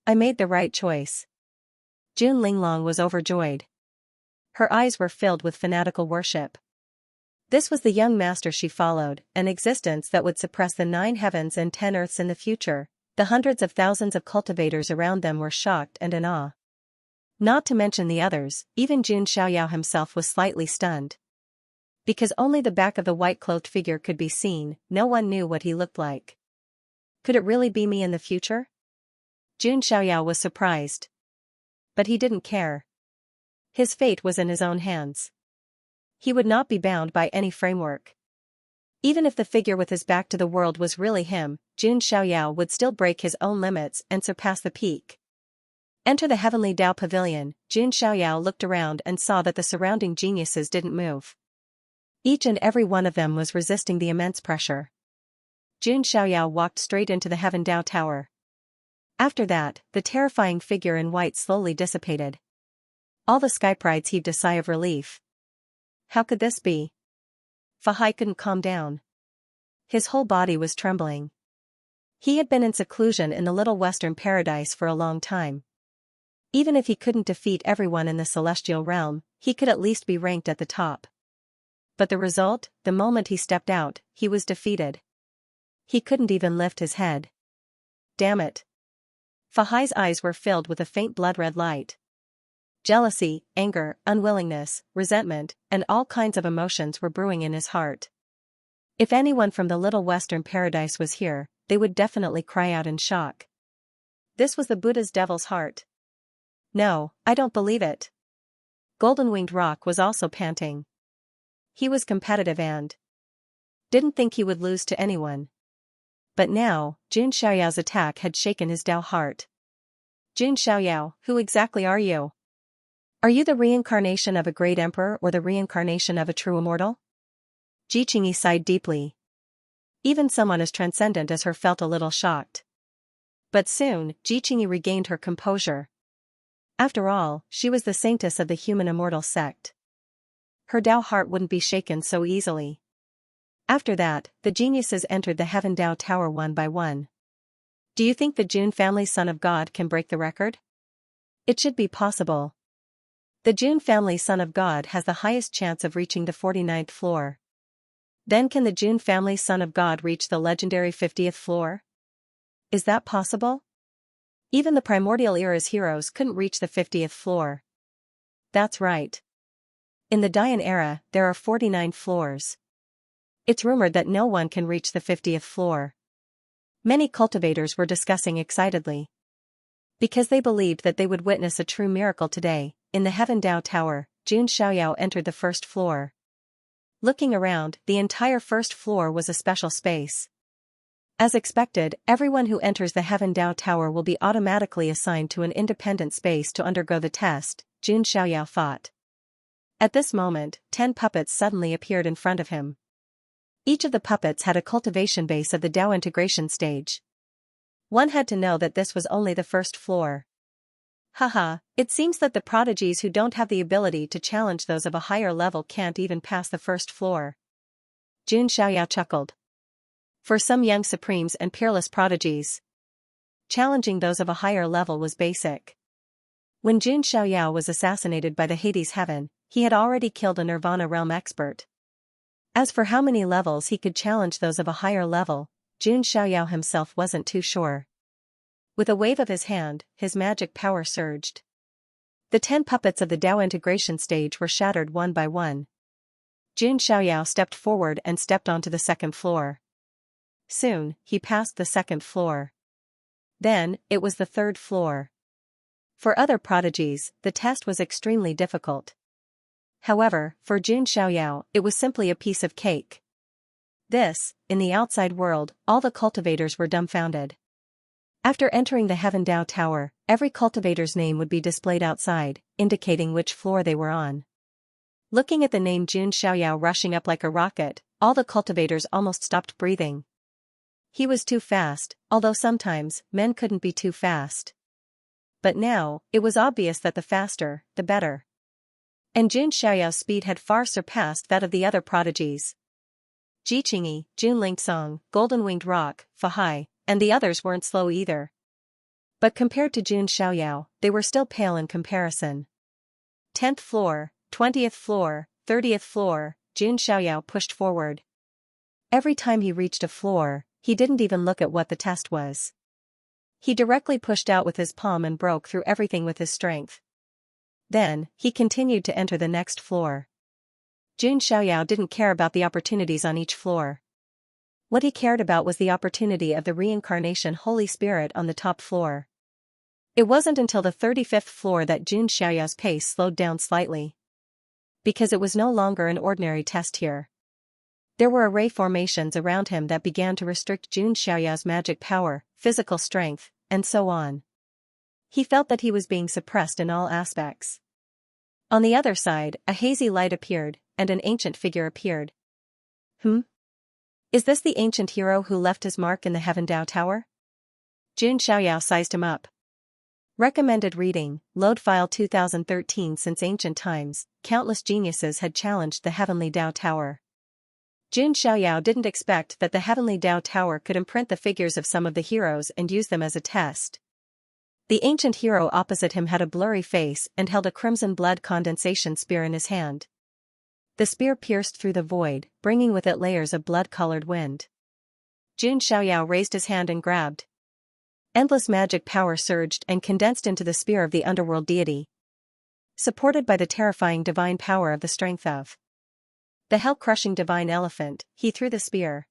I made the right choice. Jun Linglong was overjoyed. Her eyes were filled with fanatical worship. This was the young master she followed, an existence that would suppress the 9 heavens and 10 earths in the future. The hundreds of thousands of cultivators around them were shocked and in awe. Not to mention the others, even Jun Xiaoyao himself was slightly stunned. Because only the back of the white-clothed figure could be seen, no one knew what he looked like. Could it really be me in the future? Jun Xiaoyao was surprised. But he didn't care. His fate was in his own hands. He would not be bound by any framework. Even if the figure with his back to the world was really him, Jun Xiaoyao would still break his own limits and surpass the peak. Enter the Heavenly Dao Pavilion. Jun Xiaoyao looked around and saw that the surrounding geniuses didn't move. Each and every one of them was resisting the immense pressure. Jun Xiaoyao walked straight into the Heaven Dao Tower. After that, the terrifying figure in white slowly dissipated. All the skyprides heaved a sigh of relief. How could this be? Fahai couldn't calm down. His whole body was trembling. He had been in seclusion in the Little Western Paradise for a long time. Even if he couldn't defeat everyone in the celestial realm, he could at least be ranked at the top. But the result, the moment he stepped out, he was defeated. He couldn't even lift his head. Damn it. Fahai's eyes were filled with a faint blood-red light. Jealousy, anger, unwillingness, resentment, and all kinds of emotions were brewing in his heart. If anyone from the Little Western Paradise was here, they would definitely cry out in shock. This was the Buddha's devil's heart. No, I don't believe it. Golden-winged rock was also panting. He was competitive and didn't think he would lose to anyone. But now, Jun Xiaoyao's attack had shaken his Dao heart. Jun Xiaoyao, who exactly are you? Are you the reincarnation of a great emperor or the reincarnation of a true immortal? Ji Qingyi sighed deeply. Even someone as transcendent as her felt a little shocked. But soon, Ji Qingyi regained her composure. After all, she was the saintess of the human immortal sect. Her Dao heart wouldn't be shaken so easily. After that, the geniuses entered the Heaven Dao Tower one by one. Do you think the Jun family Son of God can break the record? It should be possible. The Jun family Son of God has the highest chance of reaching the 49th floor. Then can the Jun family Son of God reach the legendary 50th floor? Is that possible? Even the primordial era's heroes couldn't reach the 50th floor. That's right. In the Dian era, there are 49 floors. It's rumored that no one can reach the 50th floor. Many cultivators were discussing excitedly. Because they believed that they would witness a true miracle today, in the Heaven Dao Tower, Jun Xiaoyao entered the first floor. Looking around, the entire first floor was a special space. As expected, everyone who enters the Heaven Dao Tower will be automatically assigned to an independent space to undergo the test, Jun Xiaoyao thought. At this moment, 10 puppets suddenly appeared in front of him. Each of the puppets had a cultivation base of the Dao integration stage. One had to know that this was only the first floor. Haha, it seems that the prodigies who don't have the ability to challenge those of a higher level can't even pass the first floor. Jun Xiaoyao chuckled. For some young supremes and peerless prodigies, challenging those of a higher level was basic. When Jun Xiaoyao was assassinated by the Hades Heaven, he had already killed a Nirvana realm expert. As for how many levels he could challenge those of a higher level, Jun Xiaoyao himself wasn't too sure. With a wave of his hand, his magic power surged. The 10 puppets of the Dao integration stage were shattered one by one. Jun Xiaoyao stepped forward and stepped onto the second floor. Soon, he passed the second floor. Then, it was the third floor. For other prodigies, the test was extremely difficult. However, for Jun Xiaoyao, it was simply a piece of cake. This, in the outside world, all the cultivators were dumbfounded. After entering the Heaven Dao Tower, every cultivator's name would be displayed outside, indicating which floor they were on. Looking at the name Jun Xiaoyao rushing up like a rocket, all the cultivators almost stopped breathing. He was too fast, although sometimes, men couldn't be too fast. But now, it was obvious that the faster, the better. And Jun Xiaoyao's speed had far surpassed that of the other prodigies. Ji Qingyi, Jun Lingsong, Golden Winged Rock, Fahai, and the others weren't slow either. But compared to Jun Xiaoyao, they were still pale in comparison. 10th floor, 20th floor, 30th floor, Jun Xiaoyao pushed forward. Every time he reached a floor, he didn't even look at what the test was. He directly pushed out with his palm and broke through everything with his strength. Then, he continued to enter the next floor. Jun Xiaoyao didn't care about the opportunities on each floor. What he cared about was the opportunity of the reincarnation Holy Spirit on the top floor. It wasn't until the 35th floor that Jun Xiaoyao's pace slowed down slightly. Because it was no longer an ordinary test here. There were array formations around him that began to restrict Jun Xiaoyao's magic power, physical strength, and so on. He felt that he was being suppressed in all aspects. On the other side, a hazy light appeared, and an ancient figure appeared. Is this the ancient hero who left his mark in the Heaven Dao Tower? Jun Xiaoyao sized him up. Recommended reading, Load File 2013. Since ancient times, countless geniuses had challenged the Heavenly Dao Tower. Jun Xiaoyao didn't expect that the Heavenly Dao Tower could imprint the figures of some of the heroes and use them as a test. The ancient hero opposite him had a blurry face and held a crimson blood condensation spear in his hand. The spear pierced through the void, bringing with it layers of blood-colored wind. Jun Xiaoyao raised his hand and grabbed. Endless magic power surged and condensed into the spear of the underworld deity. Supported by the terrifying divine power of the strength of the hell-crushing divine elephant, he threw the spear.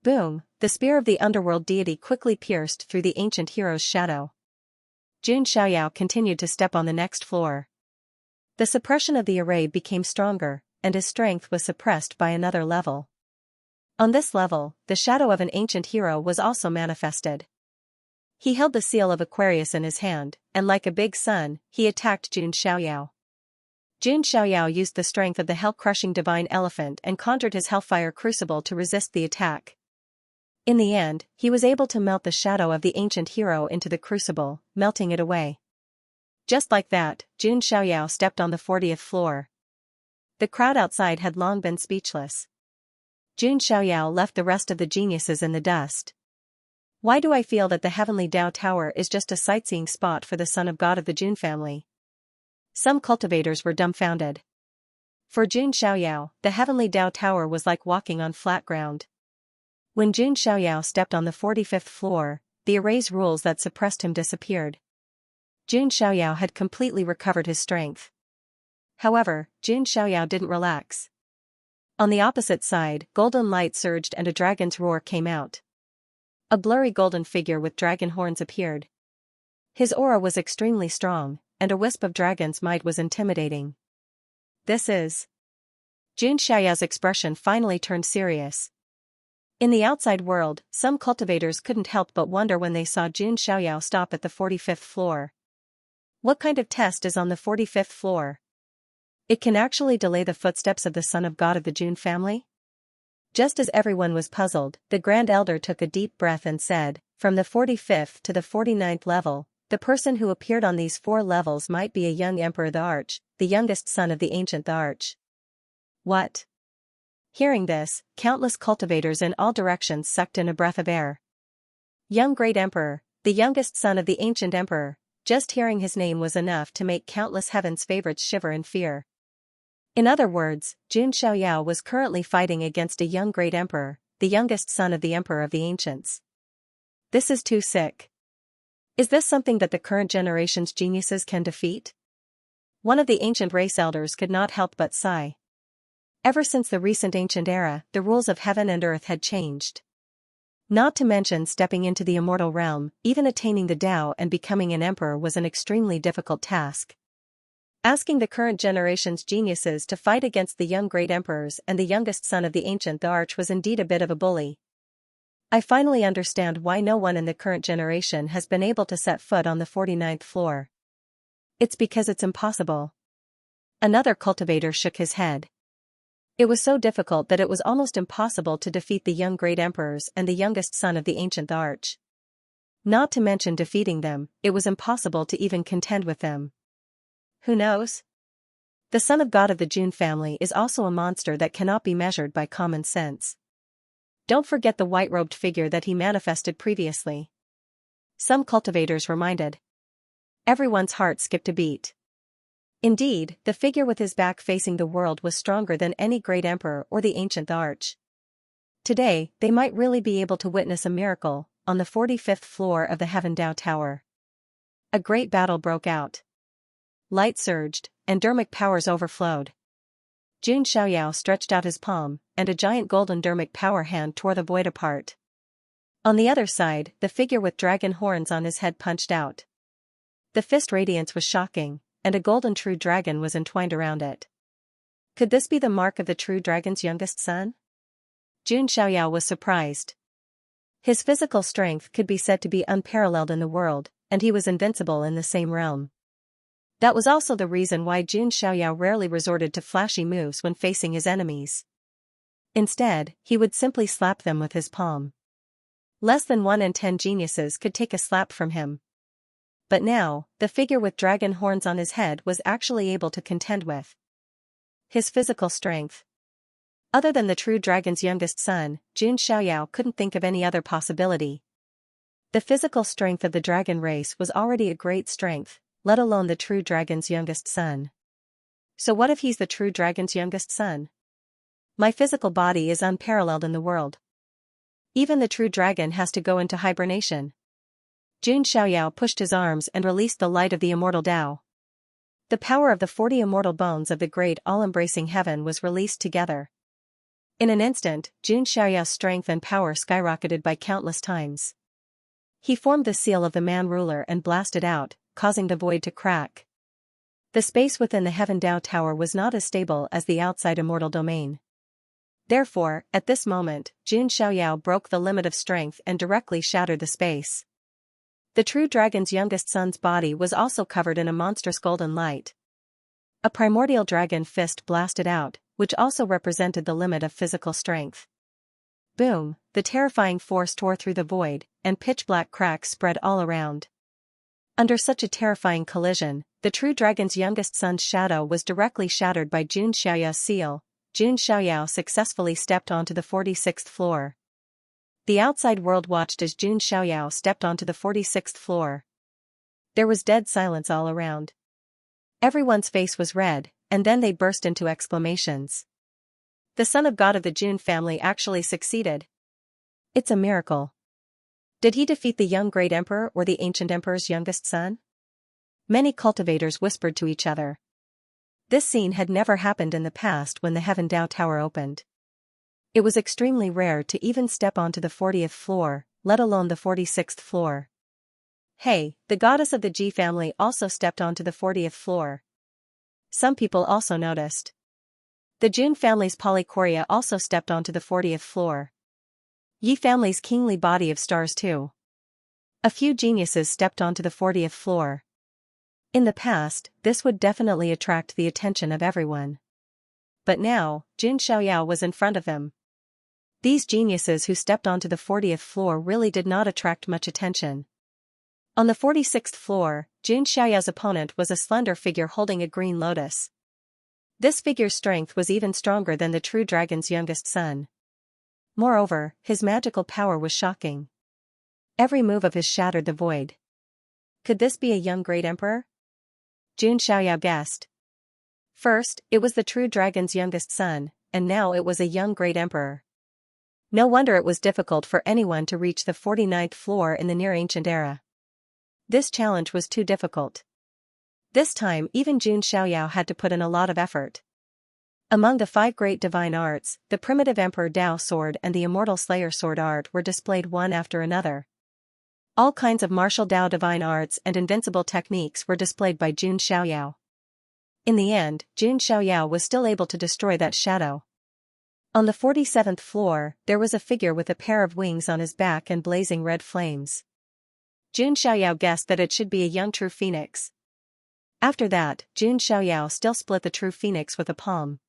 Boom, the spear of the underworld deity quickly pierced through the ancient hero's shadow. Jun Xiaoyao continued to step on the next floor. The suppression of the array became stronger, and his strength was suppressed by another level. On this level, the shadow of an ancient hero was also manifested. He held the seal of Aquarius in his hand, and like a big sun, he attacked Jun Xiaoyao. Jun Xiaoyao used the strength of the hell-crushing divine elephant and conjured his hellfire crucible to resist the attack. In the end, he was able to melt the shadow of the ancient hero into the crucible, melting it away. Just like that, Jun Xiaoyao stepped on the 40th floor. The crowd outside had long been speechless. Jun Xiaoyao left the rest of the geniuses in the dust. Why do I feel that the Heavenly Dao Tower is just a sightseeing spot for the son of God of the Jun family? Some cultivators were dumbfounded. For Jun Xiaoyao, the Heavenly Dao Tower was like walking on flat ground. When Jun Xiaoyao stepped on the 45th floor, the erase rules that suppressed him disappeared. Jun Xiaoyao had completely recovered his strength. However, Jun Xiaoyao didn't relax. On the opposite side, golden light surged and a dragon's roar came out. A blurry golden figure with dragon horns appeared. His aura was extremely strong, and a wisp of dragon's might was intimidating. This is... Jun Xiaoyao's expression finally turned serious. In the outside world, some cultivators couldn't help but wonder when they saw Jun Xiaoyao stop at the 45th floor. What kind of test is on the 45th floor? It can actually delay the footsteps of the son of God of the Jun family? Just as everyone was puzzled, the Grand Elder took a deep breath and said, from the 45th to the 49th level, the person who appeared on these 4 levels might be a young Emperor the Arch, the youngest son of the ancient the Arch. What? Hearing this, countless cultivators in all directions sucked in a breath of air. Young Great Emperor, the youngest son of the ancient emperor, just hearing his name was enough to make countless heaven's favorites shiver in fear. In other words, Jun Xiaoyao was currently fighting against a young Great Emperor, the youngest son of the Emperor of the Ancients. This is too sick. Is this something that the current generation's geniuses can defeat? One of the ancient race elders could not help but sigh. Ever since the recent ancient era, the rules of heaven and earth had changed. Not to mention stepping into the immortal realm, even attaining the Tao and becoming an emperor was an extremely difficult task. Asking the current generation's geniuses to fight against the young great emperors and the youngest son of the ancient the Arch was indeed a bit of a bully. I finally understand why no one in the current generation has been able to set foot on the 49th floor. It's because it's impossible. Another cultivator shook his head. It was so difficult that it was almost impossible to defeat the young great emperors and the youngest son of the ancient the Arch. Not to mention defeating them, it was impossible to even contend with them. Who knows? The son of God of the Jun family is also a monster that cannot be measured by common sense. Don't forget the white-robed figure that he manifested previously. Some cultivators reminded. Everyone's heart skipped a beat. Indeed, the figure with his back facing the world was stronger than any great emperor or the ancient the Arch. Today, they might really be able to witness a miracle, on the 45th floor of the Heaven Dao Tower. A great battle broke out. Light surged, and dermic powers overflowed. Jun Xiaoyao stretched out his palm, and a giant golden dermic power hand tore the void apart. On the other side, the figure with dragon horns on his head punched out. The fist radiance was shocking, and a golden true dragon was entwined around it. Could this be the mark of the true dragon's youngest son? Jun Xiaoyao was surprised. His physical strength could be said to be unparalleled in the world, and he was invincible in the same realm. That was also the reason why Jun Xiaoyao rarely resorted to flashy moves when facing his enemies. Instead, he would simply slap them with his palm. Less than 1 in 10 geniuses could take a slap from him. But now, the figure with dragon horns on his head was actually able to contend with his physical strength. Other than the true dragon's youngest son, Jun Xiaoyao couldn't think of any other possibility. The physical strength of the dragon race was already a great strength, let alone the true dragon's youngest son. So what if he's the true dragon's youngest son? My physical body is unparalleled in the world. Even the true dragon has to go into hibernation. Jun Xiaoyao pushed his arms and released the light of the immortal Tao. The power of the 40 immortal bones of the great all-embracing heaven was released together. In an instant, Jun Xiaoyao's strength and power skyrocketed by countless times. He formed the seal of the man-ruler and blasted out, causing the void to crack. The space within the Heaven Dao Tower was not as stable as the outside immortal domain. Therefore, at this moment, Jun Xiaoyao broke the limit of strength and directly shattered the space. The true dragon's youngest son's body was also covered in a monstrous golden light. A primordial dragon fist blasted out, which also represented the limit of physical strength. Boom, the terrifying force tore through the void, and pitch-black cracks spread all around. Under such a terrifying collision, the true dragon's youngest son's shadow was directly shattered by Jun Xiaoyao's seal. Jun Xiaoyao successfully stepped onto the 46th floor. The outside world watched as Jun Xiaoyao stepped onto the 46th floor. There was dead silence all around. Everyone's face was red, and then they burst into exclamations. The son of God of the Jun family actually succeeded. It's a miracle. Did he defeat the young great emperor or the ancient emperor's youngest son? Many cultivators whispered to each other. This scene had never happened in the past when the Heaven Dao Tower opened. It was extremely rare to even step onto the 40th floor, let alone the 46th floor. Hey, the goddess of the Ji family also stepped onto the 40th floor. Some people also noticed. The Jun family's Polychoria also stepped onto the 40th floor. Yi family's kingly body of stars too. A few geniuses stepped onto the 40th floor. In the past, this would definitely attract the attention of everyone. But now, Jun Xiaoyao was in front of them. These geniuses who stepped onto the 40th floor really did not attract much attention. On the 46th floor, Jun Xiaoyao's opponent was a slender figure holding a green lotus. This figure's strength was even stronger than the true dragon's youngest son. Moreover, his magical power was shocking. Every move of his shattered the void. Could this be a young great emperor? Jun Xiaoyao guessed. First, it was the true dragon's youngest son, and now it was a young great emperor. No wonder it was difficult for anyone to reach the 49th floor in the near-ancient era. This challenge was too difficult. This time even Jun Xiaoyao had to put in a lot of effort. Among the 5 great divine arts, the primitive Emperor Dao sword and the immortal Slayer sword art were displayed one after another. All kinds of martial Dao divine arts and invincible techniques were displayed by Jun Xiaoyao. In the end, Jun Xiaoyao was still able to destroy that shadow. On the 47th floor, there was a figure with a pair of wings on his back and blazing red flames. Jun Xiaoyao guessed that it should be a young true phoenix. After that, Jun Xiaoyao still split the true phoenix with a palm.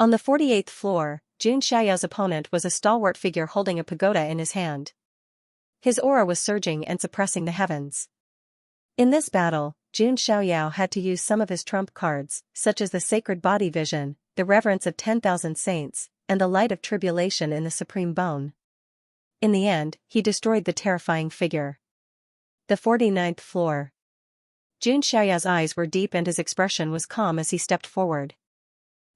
On the 48th floor, Jun Xiaoyao's opponent was a stalwart figure holding a pagoda in his hand. His aura was surging and suppressing the heavens. In this battle, Jun Xiaoyao had to use some of his trump cards, such as the sacred body vision, the reverence of 10,000 saints, and the light of tribulation in the supreme bone. In the end, he destroyed the terrifying figure. The 49th floor. Jun Xiaoyao's eyes were deep and his expression was calm as he stepped forward.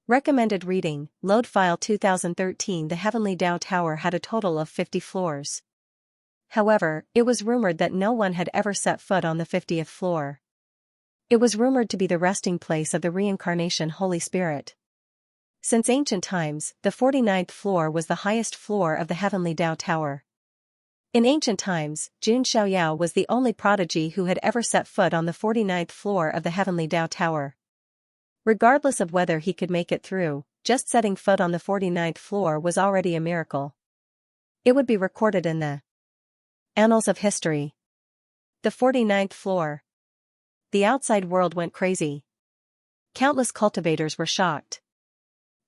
Recommended reading, Load File 2013. The Heavenly Dao Tower had a total of 50 floors. However, it was rumored that no one had ever set foot on the 50th floor. It was rumored to be the resting place of the reincarnation Holy Spirit. Since ancient times, the 49th floor was the highest floor of the Heavenly Dao Tower. In ancient times, Jun Xiaoyao was the only prodigy who had ever set foot on the 49th floor of the Heavenly Dao Tower. Regardless of whether he could make it through, just setting foot on the 49th floor was already a miracle. It would be recorded in the annals of history. The 49th floor. The outside world went crazy. Countless cultivators were shocked.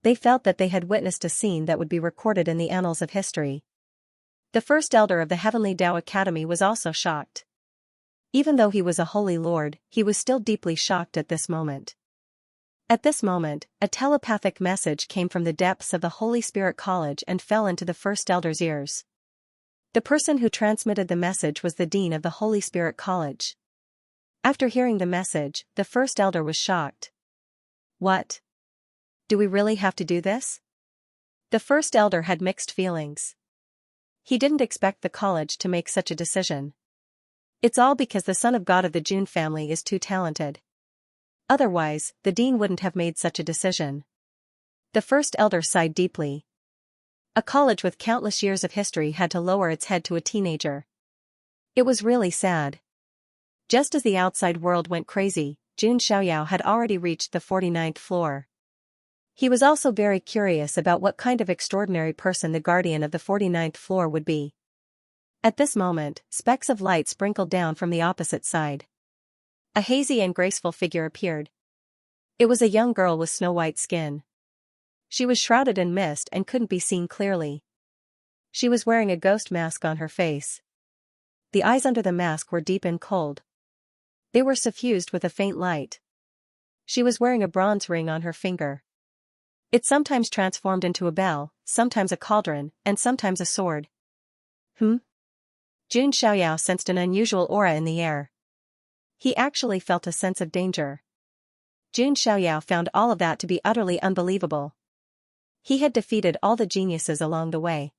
They felt that they had witnessed a scene that would be recorded in the annals of history. The first elder of the Heavenly Dao Academy was also shocked. Even though he was a holy lord, he was still deeply shocked at this moment. At this moment, a telepathic message came from the depths of the Holy Spirit College and fell into the first elder's ears. The person who transmitted the message was the dean of the Holy Spirit College. After hearing the message, the first elder was shocked. What? Do we really have to do this? The first elder had mixed feelings. He didn't expect the college to make such a decision. It's all because the son of God of the Jun family is too talented. Otherwise, the dean wouldn't have made such a decision. The first elder sighed deeply. A college with countless years of history had to lower its head to a teenager. It was really sad. Just as the outside world went crazy, Jun Xiaoyao had already reached the 49th floor. He was also very curious about what kind of extraordinary person the guardian of the 49th floor would be. At this moment, specks of light sprinkled down from the opposite side. A hazy and graceful figure appeared. It was a young girl with snow-white skin. She was shrouded in mist and couldn't be seen clearly. She was wearing a ghost mask on her face. The eyes under the mask were deep and cold. They were suffused with a faint light. She was wearing a bronze ring on her finger. It sometimes transformed into a bell, sometimes a cauldron, and sometimes a sword. Jun Xiaoyao sensed an unusual aura in the air. He actually felt a sense of danger. Jun Xiaoyao found all of that to be utterly unbelievable. He had defeated all the geniuses along the way.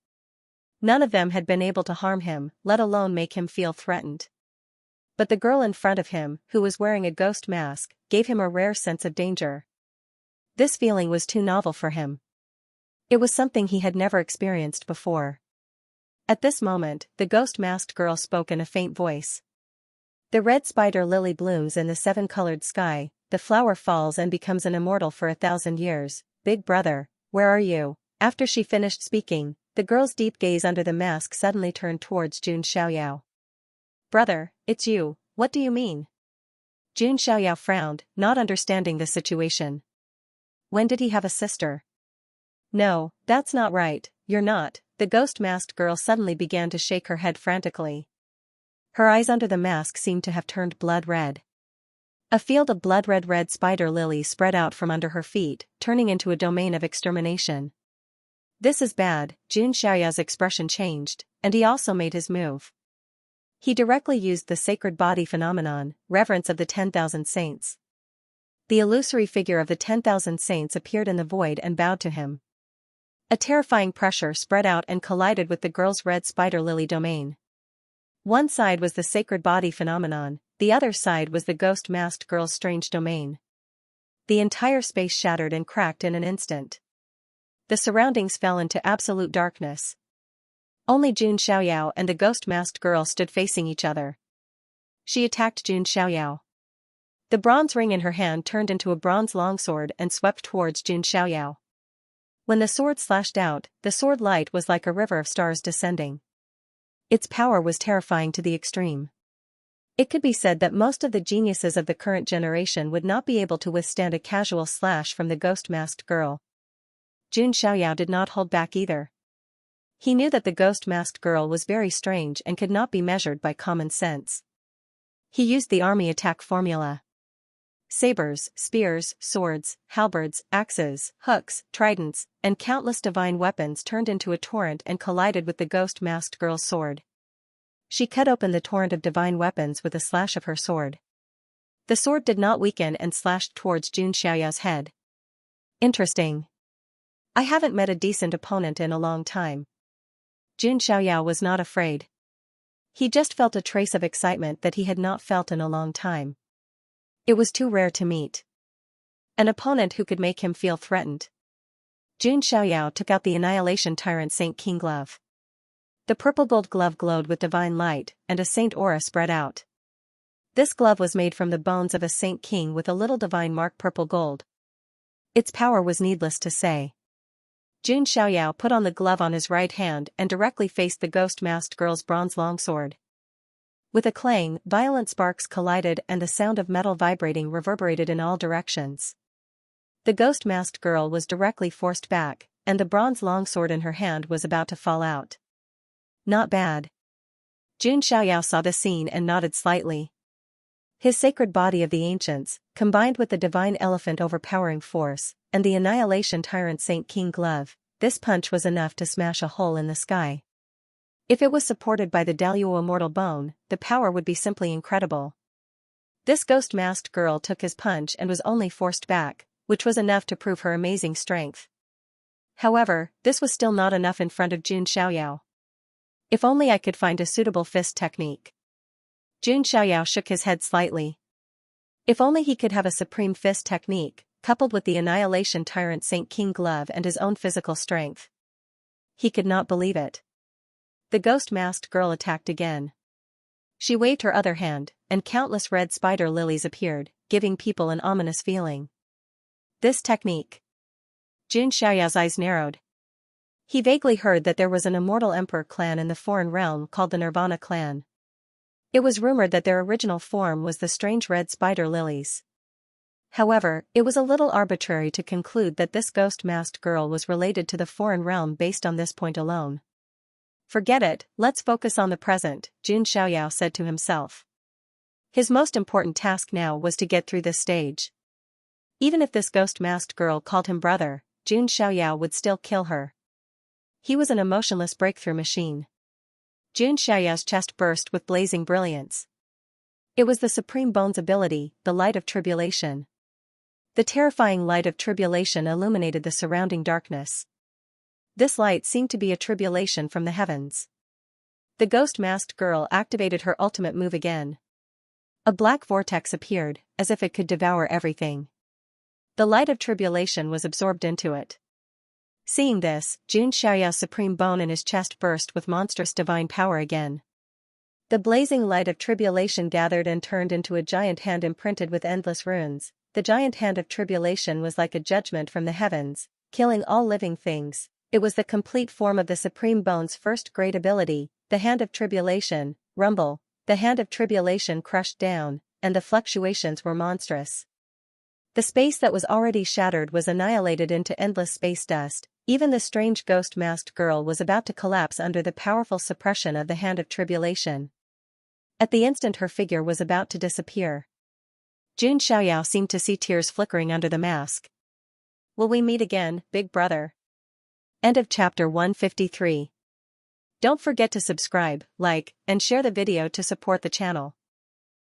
None of them had been able to harm him, let alone make him feel threatened. But the girl in front of him, who was wearing a ghost mask, gave him a rare sense of danger. This feeling was too novel for him. It was something he had never experienced before. At this moment, the ghost-masked girl spoke in a faint voice. The red spider lily blooms in the seven-colored sky, the flower falls and becomes an immortal for 1,000 years. Big brother, where are you? After she finished speaking, the girl's deep gaze under the mask suddenly turned towards Jun Xiaoyao. Brother, it's you, what do you mean? Jun Xiaoyao frowned, not understanding the situation. When did he have a sister? No, that's not right, you're not. The ghost-masked girl suddenly began to shake her head frantically. Her eyes under the mask seemed to have turned blood red. A field of blood-red spider lilies spread out from under her feet, turning into a domain of extermination. This is bad. Jun Xiaoyao's expression changed, and he also made his move. He directly used the sacred body phenomenon, reverence of the 10,000 saints. The illusory figure of the 10,000 saints appeared in the void and bowed to him. A terrifying pressure spread out and collided with the girl's red spider lily domain. One side was the sacred body phenomenon, the other side was the ghost-masked girl's strange domain. The entire space shattered and cracked in an instant. The surroundings fell into absolute darkness. Only Jun Xiaoyao and the ghost-masked girl stood facing each other. She attacked Jun Xiaoyao. The bronze ring in her hand turned into a bronze longsword and swept towards Jun Xiaoyao. When the sword slashed out, the sword light was like a river of stars descending. Its power was terrifying to the extreme. It could be said that most of the geniuses of the current generation would not be able to withstand a casual slash from the ghost-masked girl. Jun Xiaoyao did not hold back either. He knew that the ghost-masked girl was very strange and could not be measured by common sense. He used the army attack formula. Sabers, spears, swords, halberds, axes, hooks, tridents, and countless divine weapons turned into a torrent and collided with the ghost-masked girl's sword. She cut open the torrent of divine weapons with a slash of her sword. The sword did not weaken and slashed towards Jun Xiaoyao's head. Interesting. I haven't met a decent opponent in a long time. Jun Xiaoyao was not afraid. He just felt a trace of excitement that he had not felt in a long time. It was too rare to meet an opponent who could make him feel threatened. Jun Xiaoyao took out the Annihilation Tyrant Saint King glove. The purple gold glove glowed with divine light, and a saint aura spread out. This glove was made from the bones of a saint king with a little divine mark purple gold. Its power was needless to say. Jun Xiaoyao put on the glove on his right hand and directly faced the ghost-masked girl's bronze longsword. With a clang, violent sparks collided and the sound of metal vibrating reverberated in all directions. The ghost-masked girl was directly forced back, and the bronze longsword in her hand was about to fall out. Not bad. Jun Xiaoyao saw the scene and nodded slightly. His sacred body of the ancients, combined with the divine elephant overpowering force, and the Annihilation Tyrant Saint King glove, this punch was enough to smash a hole in the sky. If it was supported by the Daluo immortal bone, the power would be simply incredible. This ghost-masked girl took his punch and was only forced back, which was enough to prove her amazing strength. However, this was still not enough in front of Jun Xiaoyao. If only I could find a suitable fist technique. Jun Xiaoyao shook his head slightly. If only he could have a supreme fist technique, coupled with the Annihilation Tyrant Saint King glove and his own physical strength. He could not believe it. The ghost-masked girl attacked again. She waved her other hand, and countless red spider lilies appeared, giving people an ominous feeling. This technique. Jun Xiaoyao's eyes narrowed. He vaguely heard that there was an immortal emperor clan in the foreign realm called the Nirvana clan. It was rumored that their original form was the strange red spider lilies. However, it was a little arbitrary to conclude that this ghost-masked girl was related to the foreign realm based on this point alone. Forget it, let's focus on the present, Jun Xiaoyao said to himself. His most important task now was to get through this stage. Even if this ghost-masked girl called him brother, Jun Xiaoyao would still kill her. He was an emotionless breakthrough machine. Jun Xiaoyao's chest burst with blazing brilliance. It was the Supreme Bone's ability, the light of tribulation. The terrifying light of tribulation illuminated the surrounding darkness. This light seemed to be a tribulation from the heavens. The ghost-masked girl activated her ultimate move again. A black vortex appeared, as if it could devour everything. The light of tribulation was absorbed into it. Seeing this, Jun Xiaoyao's supreme bone in his chest burst with monstrous divine power again. The blazing light of tribulation gathered and turned into a giant hand imprinted with endless runes. The giant hand of tribulation was like a judgment from the heavens, killing all living things. It was the complete form of the Supreme Bone's first great ability, the hand of tribulation. Rumble, the hand of tribulation crushed down, and the fluctuations were monstrous. The space that was already shattered was annihilated into endless space dust. Even the strange ghost-masked girl was about to collapse under the powerful suppression of the hand of tribulation. At the instant her figure was about to disappear. Jun Xiaoyao seemed to see tears flickering under the mask. Will we meet again, big brother? End of chapter 153. Don't forget to subscribe, like, and share the video to support the channel.